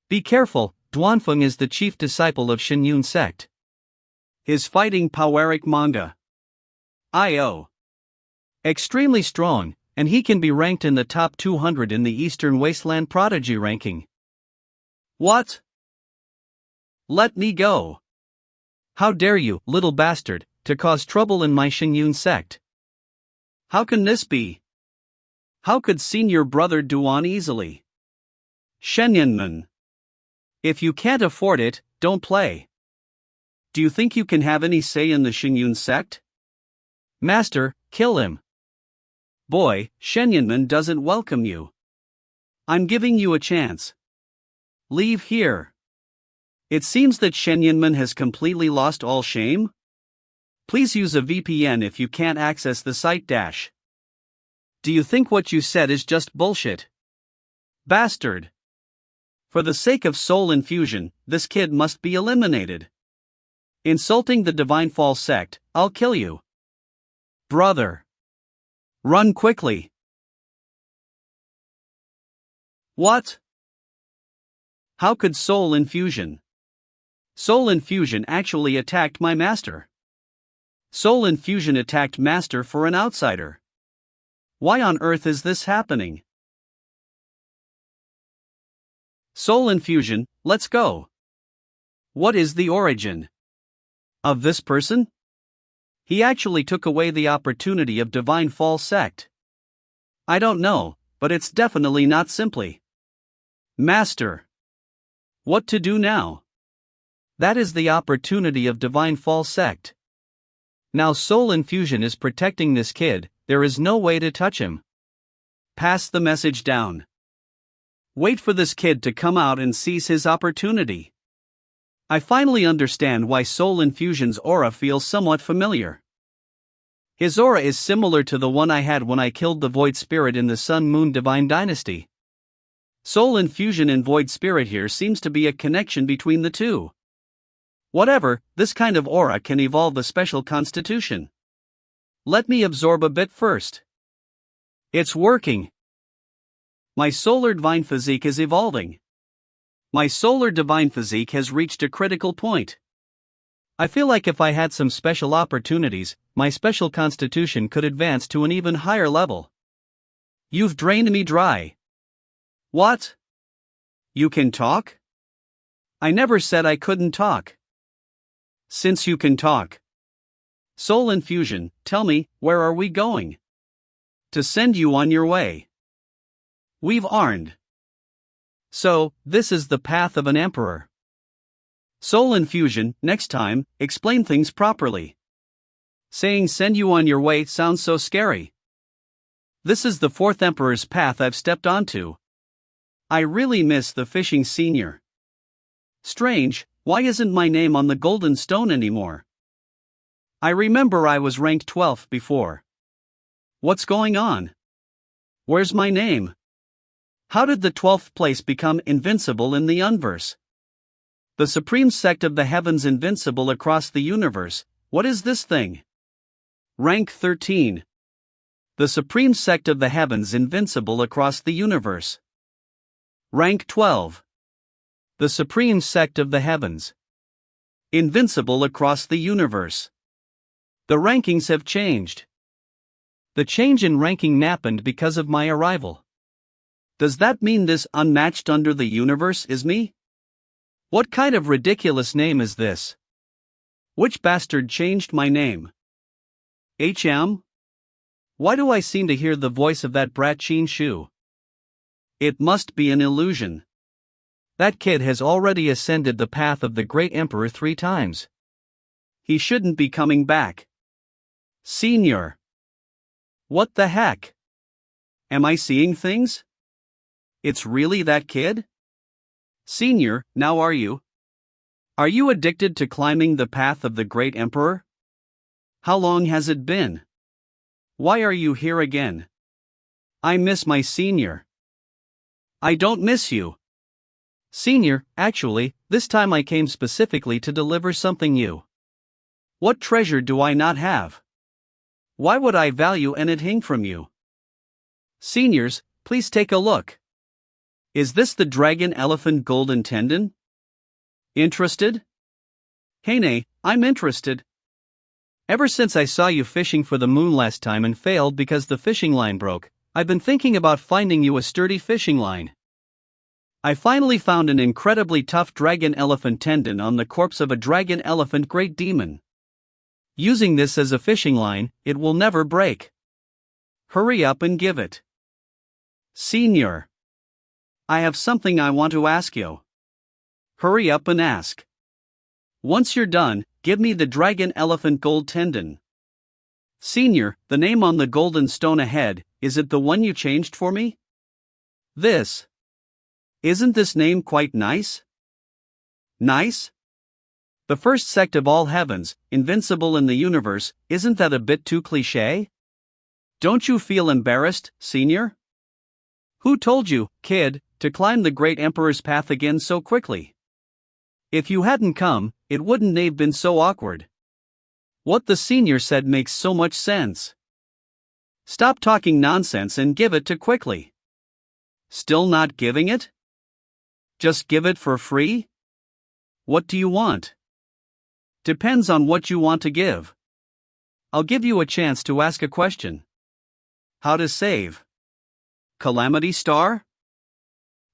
Speaker 1: Be careful, Duanfeng is the chief disciple of Shinyun sect.
Speaker 2: His fighting poweric manga. I.O.
Speaker 1: Extremely strong, and he can be ranked in the top 200 in the Eastern Wasteland Prodigy ranking.
Speaker 2: What? Let me go.
Speaker 1: How dare you, little bastard, to cause trouble in my Shinyun sect?
Speaker 2: How can this be? How could senior brother Duan easily? Shenyanman. If you can't afford it, don't play. Do you think you can have any say in the Shinyun sect?
Speaker 1: Master, kill him.
Speaker 2: Boy, Shenyanman doesn't welcome you. I'm giving you a chance. Leave here. It seems that Shenyanman has completely lost all shame. Please use a VPN if you can't access the site dash. Do you think what you said is just bullshit? Bastard. For the sake of soul infusion, this kid must be eliminated. Insulting the Divine Fall sect, I'll kill you. Brother. Run quickly. What? How could soul infusion? Soul infusion actually attacked my master. Soul infusion attacked master for an outsider. Why on earth is this happening? Soul infusion, let's go. What is the origin of this person? He actually took away the opportunity of Divine Fall sect. I don't know, but it's definitely not simply. Master. What to do now? That is the opportunity of Divine Fall sect. Now soul infusion is protecting this kid, there is no way to touch him. Pass the message down. Wait for this kid to come out and seize his opportunity. I finally understand why soul infusion's aura feels somewhat familiar. His aura is similar to the one I had when I killed the Void Spirit in the Sun Moon Divine Dynasty. Soul infusion and Void Spirit here seems to be a connection between the two. Whatever, this kind of aura can evolve a special constitution. Let me absorb a bit first. It's working. My solar divine physique is evolving. My solar divine physique has reached a critical point.
Speaker 1: I feel like if I had some special opportunities, my special constitution could advance to an even higher level.
Speaker 2: You've drained me dry. What? You can talk? I never said I couldn't talk. Since you can talk. Soul infusion, tell me, where are we going? To send you on your way. We've earned.
Speaker 1: So, this is the path of an emperor.
Speaker 2: Soul infusion, next time, explain things properly. Saying send you on your way sounds so scary. This is the fourth emperor's path I've stepped onto. I really miss the fishing senior. Strange, why isn't my name on the golden stone anymore? I remember I was ranked 12th before. What's going on? Where's my name? How did the 12th place become invincible in the universe? The supreme sect of the heavens invincible across the universe, what is this thing? Rank 13. The supreme sect of the heavens invincible across the universe. Rank 12.
Speaker 1: The supreme sect of the heavens.
Speaker 2: Invincible across the universe. The rankings have changed.
Speaker 1: The change in ranking happened because of my arrival.
Speaker 2: Does that mean this unmatched under the universe is me?
Speaker 1: What kind of ridiculous name is this?
Speaker 2: Which bastard changed my name? HM? Why do I seem to hear the voice of that brat Chin Shu? It must be an illusion.
Speaker 1: That kid has already ascended the path of the great emperor 3 times.
Speaker 2: He shouldn't be coming back. Senior. What the heck? Am I seeing things? It's really that kid? Senior, now are you? Are you addicted to climbing the path of the great emperor? How long has it been? Why are you here again? I miss my senior. I don't miss you.
Speaker 1: Senior, actually, this time I came specifically to deliver something new.
Speaker 2: What treasure do I not have? Why would I value anything from you? Seniors, please take a look. Is this the dragon elephant golden tendon? Interested? Hey nay, I'm interested.
Speaker 1: Ever since I saw you fishing for the moon last time and failed because the fishing line broke, I've been thinking about finding you a sturdy fishing line.
Speaker 2: I finally found an incredibly tough dragon elephant tendon on the corpse of a dragon elephant great demon.
Speaker 1: Using this as a fishing line, it will never break.
Speaker 2: Hurry up and give it. Senior. I have something I want to ask you. Hurry up and ask. Once you're done, give me the dragon elephant gold tendon. Senior, the name on the golden stone ahead, is it the one you changed for me? This. Isn't this name quite nice? Nice? The first sect of all heavens, invincible in the universe, isn't that a bit too cliché? Don't you feel embarrassed, senior? Who told you, kid, to climb the great emperor's path again so quickly? If you hadn't come, it wouldn't have been so awkward. What the senior said makes so much sense. Stop talking nonsense and give it to quickly. Still not giving it? Just give it for free? What do you want? Depends on what you want to give. I'll give you a chance to ask a question. How to save? Calamity Star?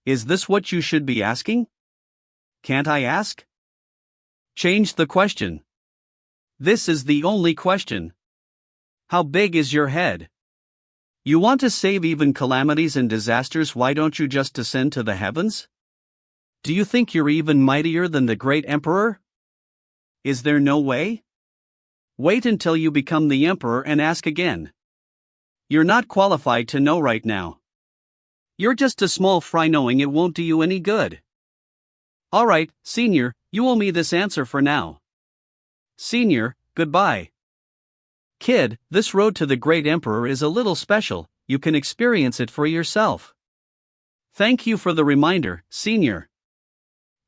Speaker 2: Is this what you should be asking? Can't I ask? Change the question. This is the only question. How big is your head? You want to save even calamities and disasters, why don't you just descend to the heavens? Do you think you're even mightier than the great emperor? Is there no way? Wait until you become the emperor and ask again. You're not qualified to know right now. You're just a small fry, knowing it won't do you any good. Alright, senior, you owe me this answer for now. Senior, goodbye. Kid, this road to the great emperor is a little special, you can experience it for yourself. Thank you for the reminder, senior.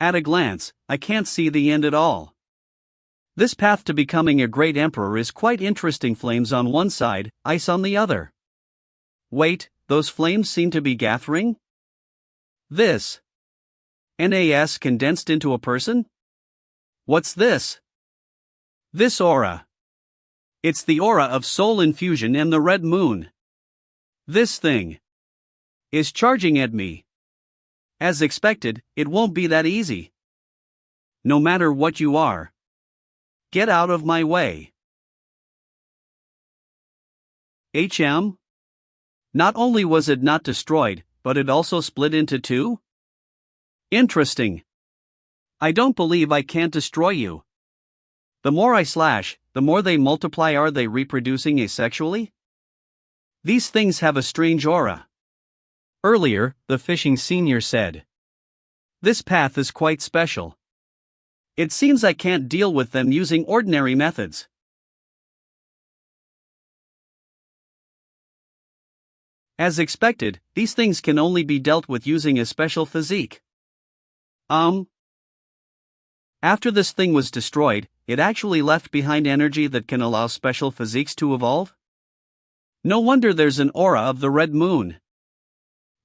Speaker 2: At a glance, I can't see the end at all. This path to becoming a great emperor is quite interesting. Flames on one side, ice on the other. Wait, those flames seem to be gathering? This. NAS condensed into a person? What's this? This aura. It's the aura of soul infusion and the red moon. This thing is charging at me. As expected, it won't be that easy. No matter what you are, get out of my way. Not only was it not destroyed, but it also split into two? Interesting. I don't believe I can't destroy you. The more I slash, the more they multiply. Are they reproducing asexually? These things have a strange aura.
Speaker 1: Earlier, the fishing senior said.
Speaker 2: This path is quite special. It seems I can't deal with them using ordinary methods. As expected, these things can only be dealt with using a special physique. After this thing was destroyed, it actually left behind energy that can allow special physiques to evolve? No wonder there's an aura of the red moon.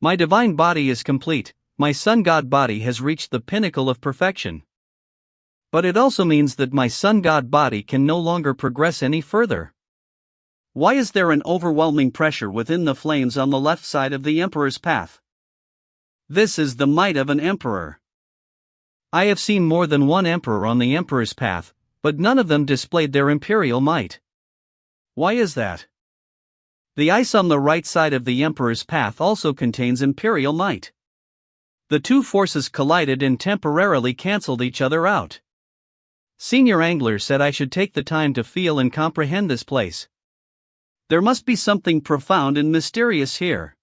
Speaker 1: My divine body is complete, my sun god body has reached the pinnacle of perfection. But it also means that my sun god body can no longer progress any further.
Speaker 2: Why is there an overwhelming pressure within the flames on the left side of the Emperor's path? This is the might of an emperor.
Speaker 1: I have seen more than one emperor on the Emperor's path, but none of them displayed their imperial might.
Speaker 2: Why is that?
Speaker 1: The ice on the right side of the Emperor's path also contains imperial might. The two forces collided and temporarily cancelled each other out. Senior Angler said I should take the time to feel and comprehend this place.
Speaker 2: There must be something profound and mysterious here.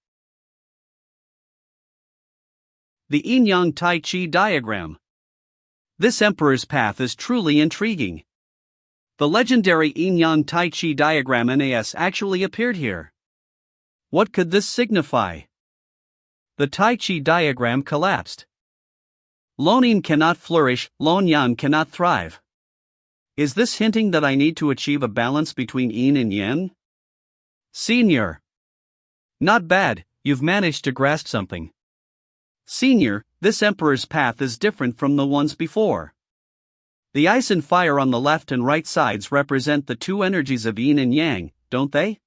Speaker 2: The Yin-Yang Tai Chi diagram. This Emperor's path is truly intriguing. The legendary Yin-Yang Tai Chi diagram NAS actually appeared here. What could this signify?
Speaker 1: The Tai Chi diagram collapsed.
Speaker 2: Lone Yin cannot flourish, Lone Yang cannot thrive. Is this hinting that I need to achieve a balance between Yin and Yang? Senior.
Speaker 1: Not bad, you've managed to grasp something.
Speaker 2: Senior, this Emperor's path is different from the ones before. The ice and fire on the left and right sides represent the two energies of Yin and Yang, don't they?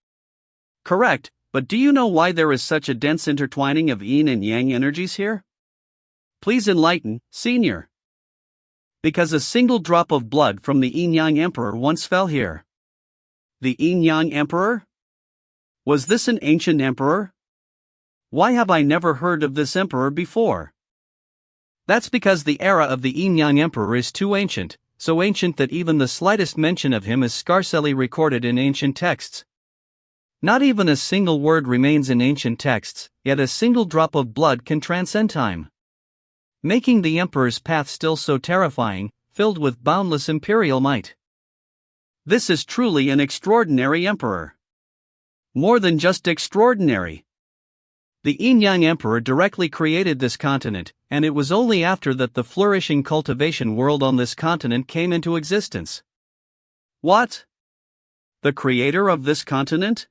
Speaker 2: Correct, but do you know why there is such a dense intertwining of Yin and Yang energies here? Please enlighten, Senior. Because a single drop of blood from the Yin-Yang Emperor once fell here. The Yin-Yang Emperor? Was this an ancient emperor? Why have I never heard of this emperor before?
Speaker 1: That's because the era of the Yin-Yang Emperor is too ancient, so ancient that even the slightest mention of him is scarcely recorded in ancient texts. Not even a single word remains in ancient texts, yet a single drop of blood can transcend time, making the Emperor's path still so terrifying, filled with boundless imperial might.
Speaker 2: This is truly an extraordinary emperor. More than just extraordinary.
Speaker 1: The Yin-Yang Emperor directly created this continent, and it was only after that the flourishing cultivation world on this continent came into existence.
Speaker 2: What? The creator of this continent?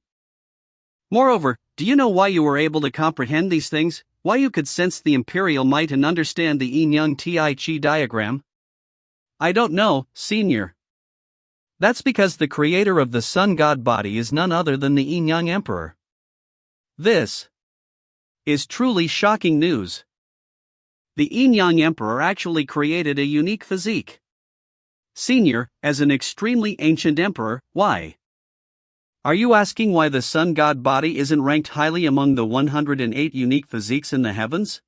Speaker 2: Moreover, do you know why you were able to comprehend these things, why you could sense the imperial might and understand the Yin-Yang Tai Chi diagram? I don't know, Senior.
Speaker 1: That's because the creator of the sun god body is none other than the Yin-Yang Emperor.
Speaker 2: This is truly shocking news. The Yin-Yang Emperor actually created a unique physique. Senior, as an extremely ancient emperor, why? Are you asking why the sun god body isn't ranked highly among the 108 unique physiques in the heavens?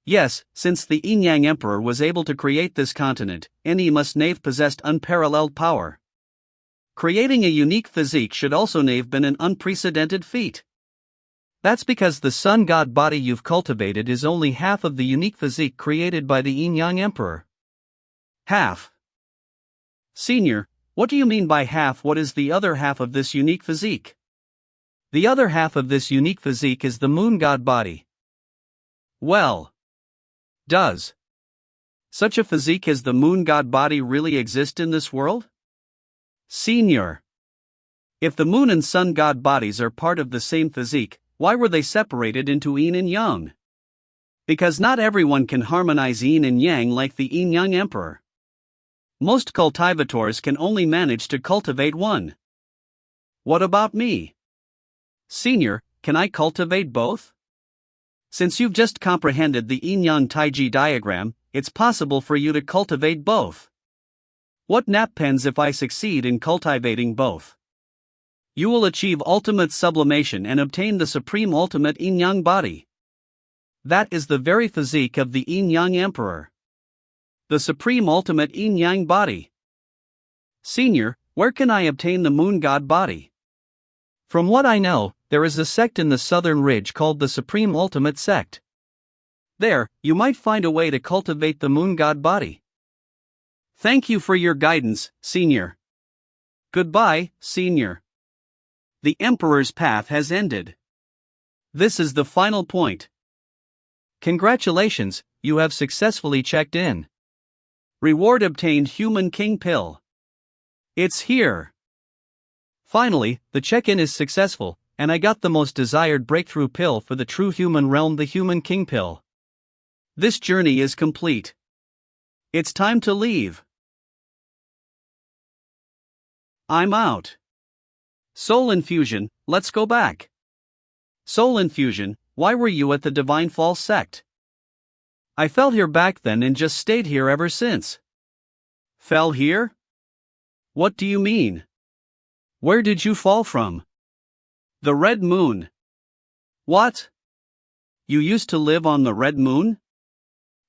Speaker 2: Yes, since the Yin-Yang Emperor was able to create this continent, he must have possessed unparalleled power. Creating a unique physique should also have been an unprecedented feat.
Speaker 1: That's because the sun god body you've cultivated is only half of the unique physique created by the Yin-Yang Emperor.
Speaker 2: Half. Senior, what do you mean by half? What is the other half of this unique physique?
Speaker 1: The other half of this unique physique is the moon god body.
Speaker 2: Well, does such a physique as the moon god body really exist in this world? Senior, if the moon and sun god bodies are part of the same physique, why were they separated into Yin and Yang? Because not everyone can harmonize yin and yang like the yin-yang emperor. Most cultivators can only manage to cultivate one. What about me? Senior, can I cultivate both? Since you've just comprehended the yin-yang taiji diagram, it's possible for you to cultivate both. What happens if I succeed in cultivating both? You will achieve ultimate sublimation and obtain the supreme ultimate yin-yang body. That is the very physique of the yin-yang emperor. The supreme ultimate yin-yang body. Senior, where can I obtain the moon god body?
Speaker 1: From what I know, there is a sect in the southern ridge called the Supreme Ultimate Sect.
Speaker 2: There, you might find a way to cultivate the moon god body. Thank you for your guidance, Senior. Goodbye, Senior. The Emperor's path has ended. This is the final point.
Speaker 1: Congratulations, you have successfully checked in.
Speaker 2: Reward obtained Human King Pill. It's here.
Speaker 1: Finally, the check-in is successful, and I got the most desired breakthrough pill for the true human realm, the Human King Pill.
Speaker 2: This journey is complete. It's time to leave. I'm out. Soul Infusion, let's go back. Soul Infusion, why were you at the Divine Fall sect?
Speaker 1: I fell here back then and just stayed here ever since.
Speaker 2: Fell here? What do you mean?
Speaker 1: Where did you fall from?
Speaker 2: The Red Moon.
Speaker 1: What?
Speaker 2: You used to live on the Red Moon?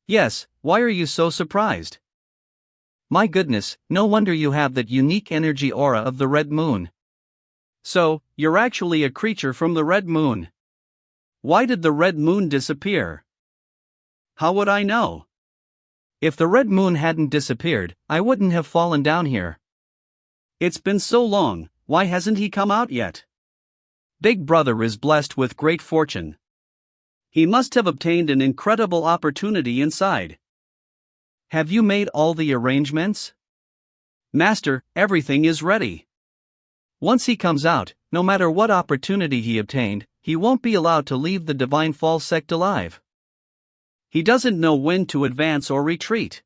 Speaker 1: Yes, why are you so surprised? My goodness, no wonder you have that unique energy aura of the Red Moon.
Speaker 2: So, you're actually a creature from the Red Moon. Why did the Red Moon disappear? How would I know?
Speaker 1: If the Red Moon hadn't disappeared, I wouldn't have fallen down here.
Speaker 2: It's been so long, why hasn't he come out yet?
Speaker 1: Big Brother is blessed with great fortune.
Speaker 2: He must have obtained an incredible opportunity inside.
Speaker 1: Have you made all the arrangements?
Speaker 2: Master, everything is ready.
Speaker 1: Once he comes out, no matter what opportunity he obtained, he won't be allowed to leave the Divine Fall sect alive.
Speaker 2: He doesn't know when to advance or retreat.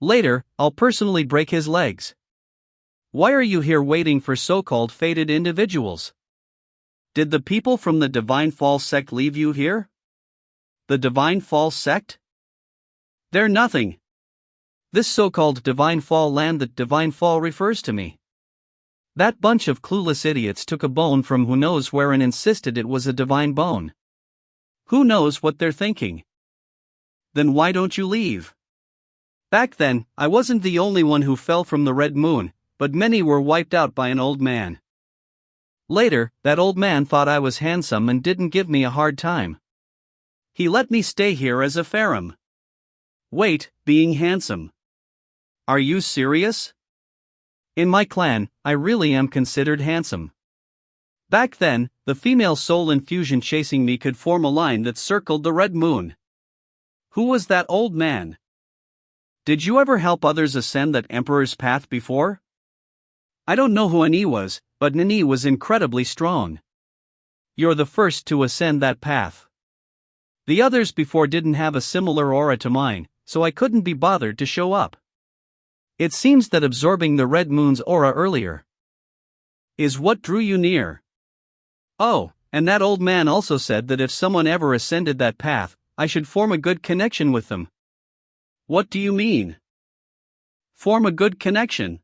Speaker 1: Later, I'll personally break his legs. Why are you here waiting for so-called fated individuals?
Speaker 2: Did the people from the Divine Fall sect leave you here? The Divine Fall sect? They're nothing.
Speaker 1: This so-called Divine Fall land that Divine Fall refers to me. That bunch of clueless idiots took a bone from who knows where and insisted it was a divine bone.
Speaker 2: Who knows what they're thinking? Then why don't you leave?
Speaker 1: Back then, I wasn't the only one who fell from the Red Moon, but many were wiped out by an old man. Later, that old man thought I was handsome and didn't give me a hard time.
Speaker 2: He let me stay here as a pherom. Wait, being handsome. Are you serious?
Speaker 1: In my clan, I really am considered handsome. Back then, the female soul infusion chasing me could form a line that circled the Red Moon.
Speaker 2: Who was that old man? Did you ever help others ascend that Emperor's path before?
Speaker 1: I don't know who Ani was, but Nani was incredibly strong. You're the first to ascend that path. The others before didn't have a similar aura to mine, so I couldn't be bothered to show up. It seems that absorbing the Red Moon's aura earlier
Speaker 2: is what drew you near.
Speaker 1: Oh, and that old man also said that if someone ever ascended that path, I should form a good connection with them.
Speaker 2: What do you mean? Form a good connection?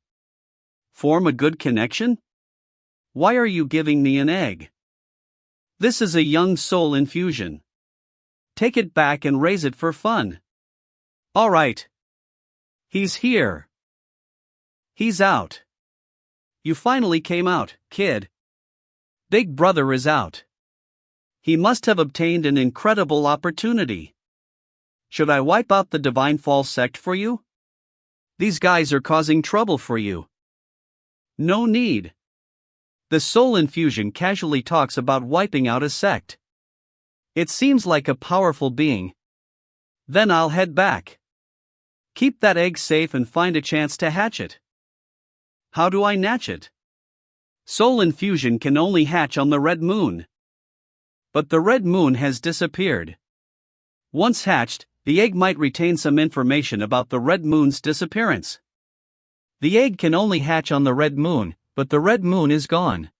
Speaker 2: Form a good connection? Why are you giving me an egg? This is a young soul infusion. Take it back and raise it for fun.
Speaker 1: All right.
Speaker 2: He's here. He's out. You finally came out, kid.
Speaker 1: Big Brother is out.
Speaker 2: He must have obtained an incredible opportunity. Should I wipe out the Divine Fall sect for you?
Speaker 1: These guys are causing trouble for you.
Speaker 2: No need.
Speaker 1: The soul infusion casually talks about wiping out a sect. It seems like a powerful being.
Speaker 2: Then I'll head back.
Speaker 1: Keep that egg safe and find a chance to hatch it.
Speaker 2: How do I hatch it? Soul infusion can only hatch on the Red Moon.
Speaker 1: But the Red Moon has disappeared.
Speaker 2: Once hatched, the egg might retain some information about the red moon's disappearance.
Speaker 1: The egg can only hatch on the red moon, but the red moon is gone.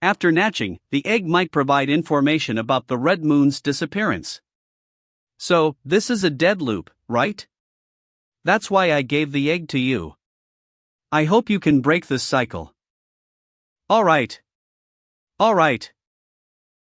Speaker 2: After hatching, the egg might provide information about the red moon's disappearance. So, this is a dead loop, right? That's why I gave the egg to you. I hope you can break this cycle. Alright.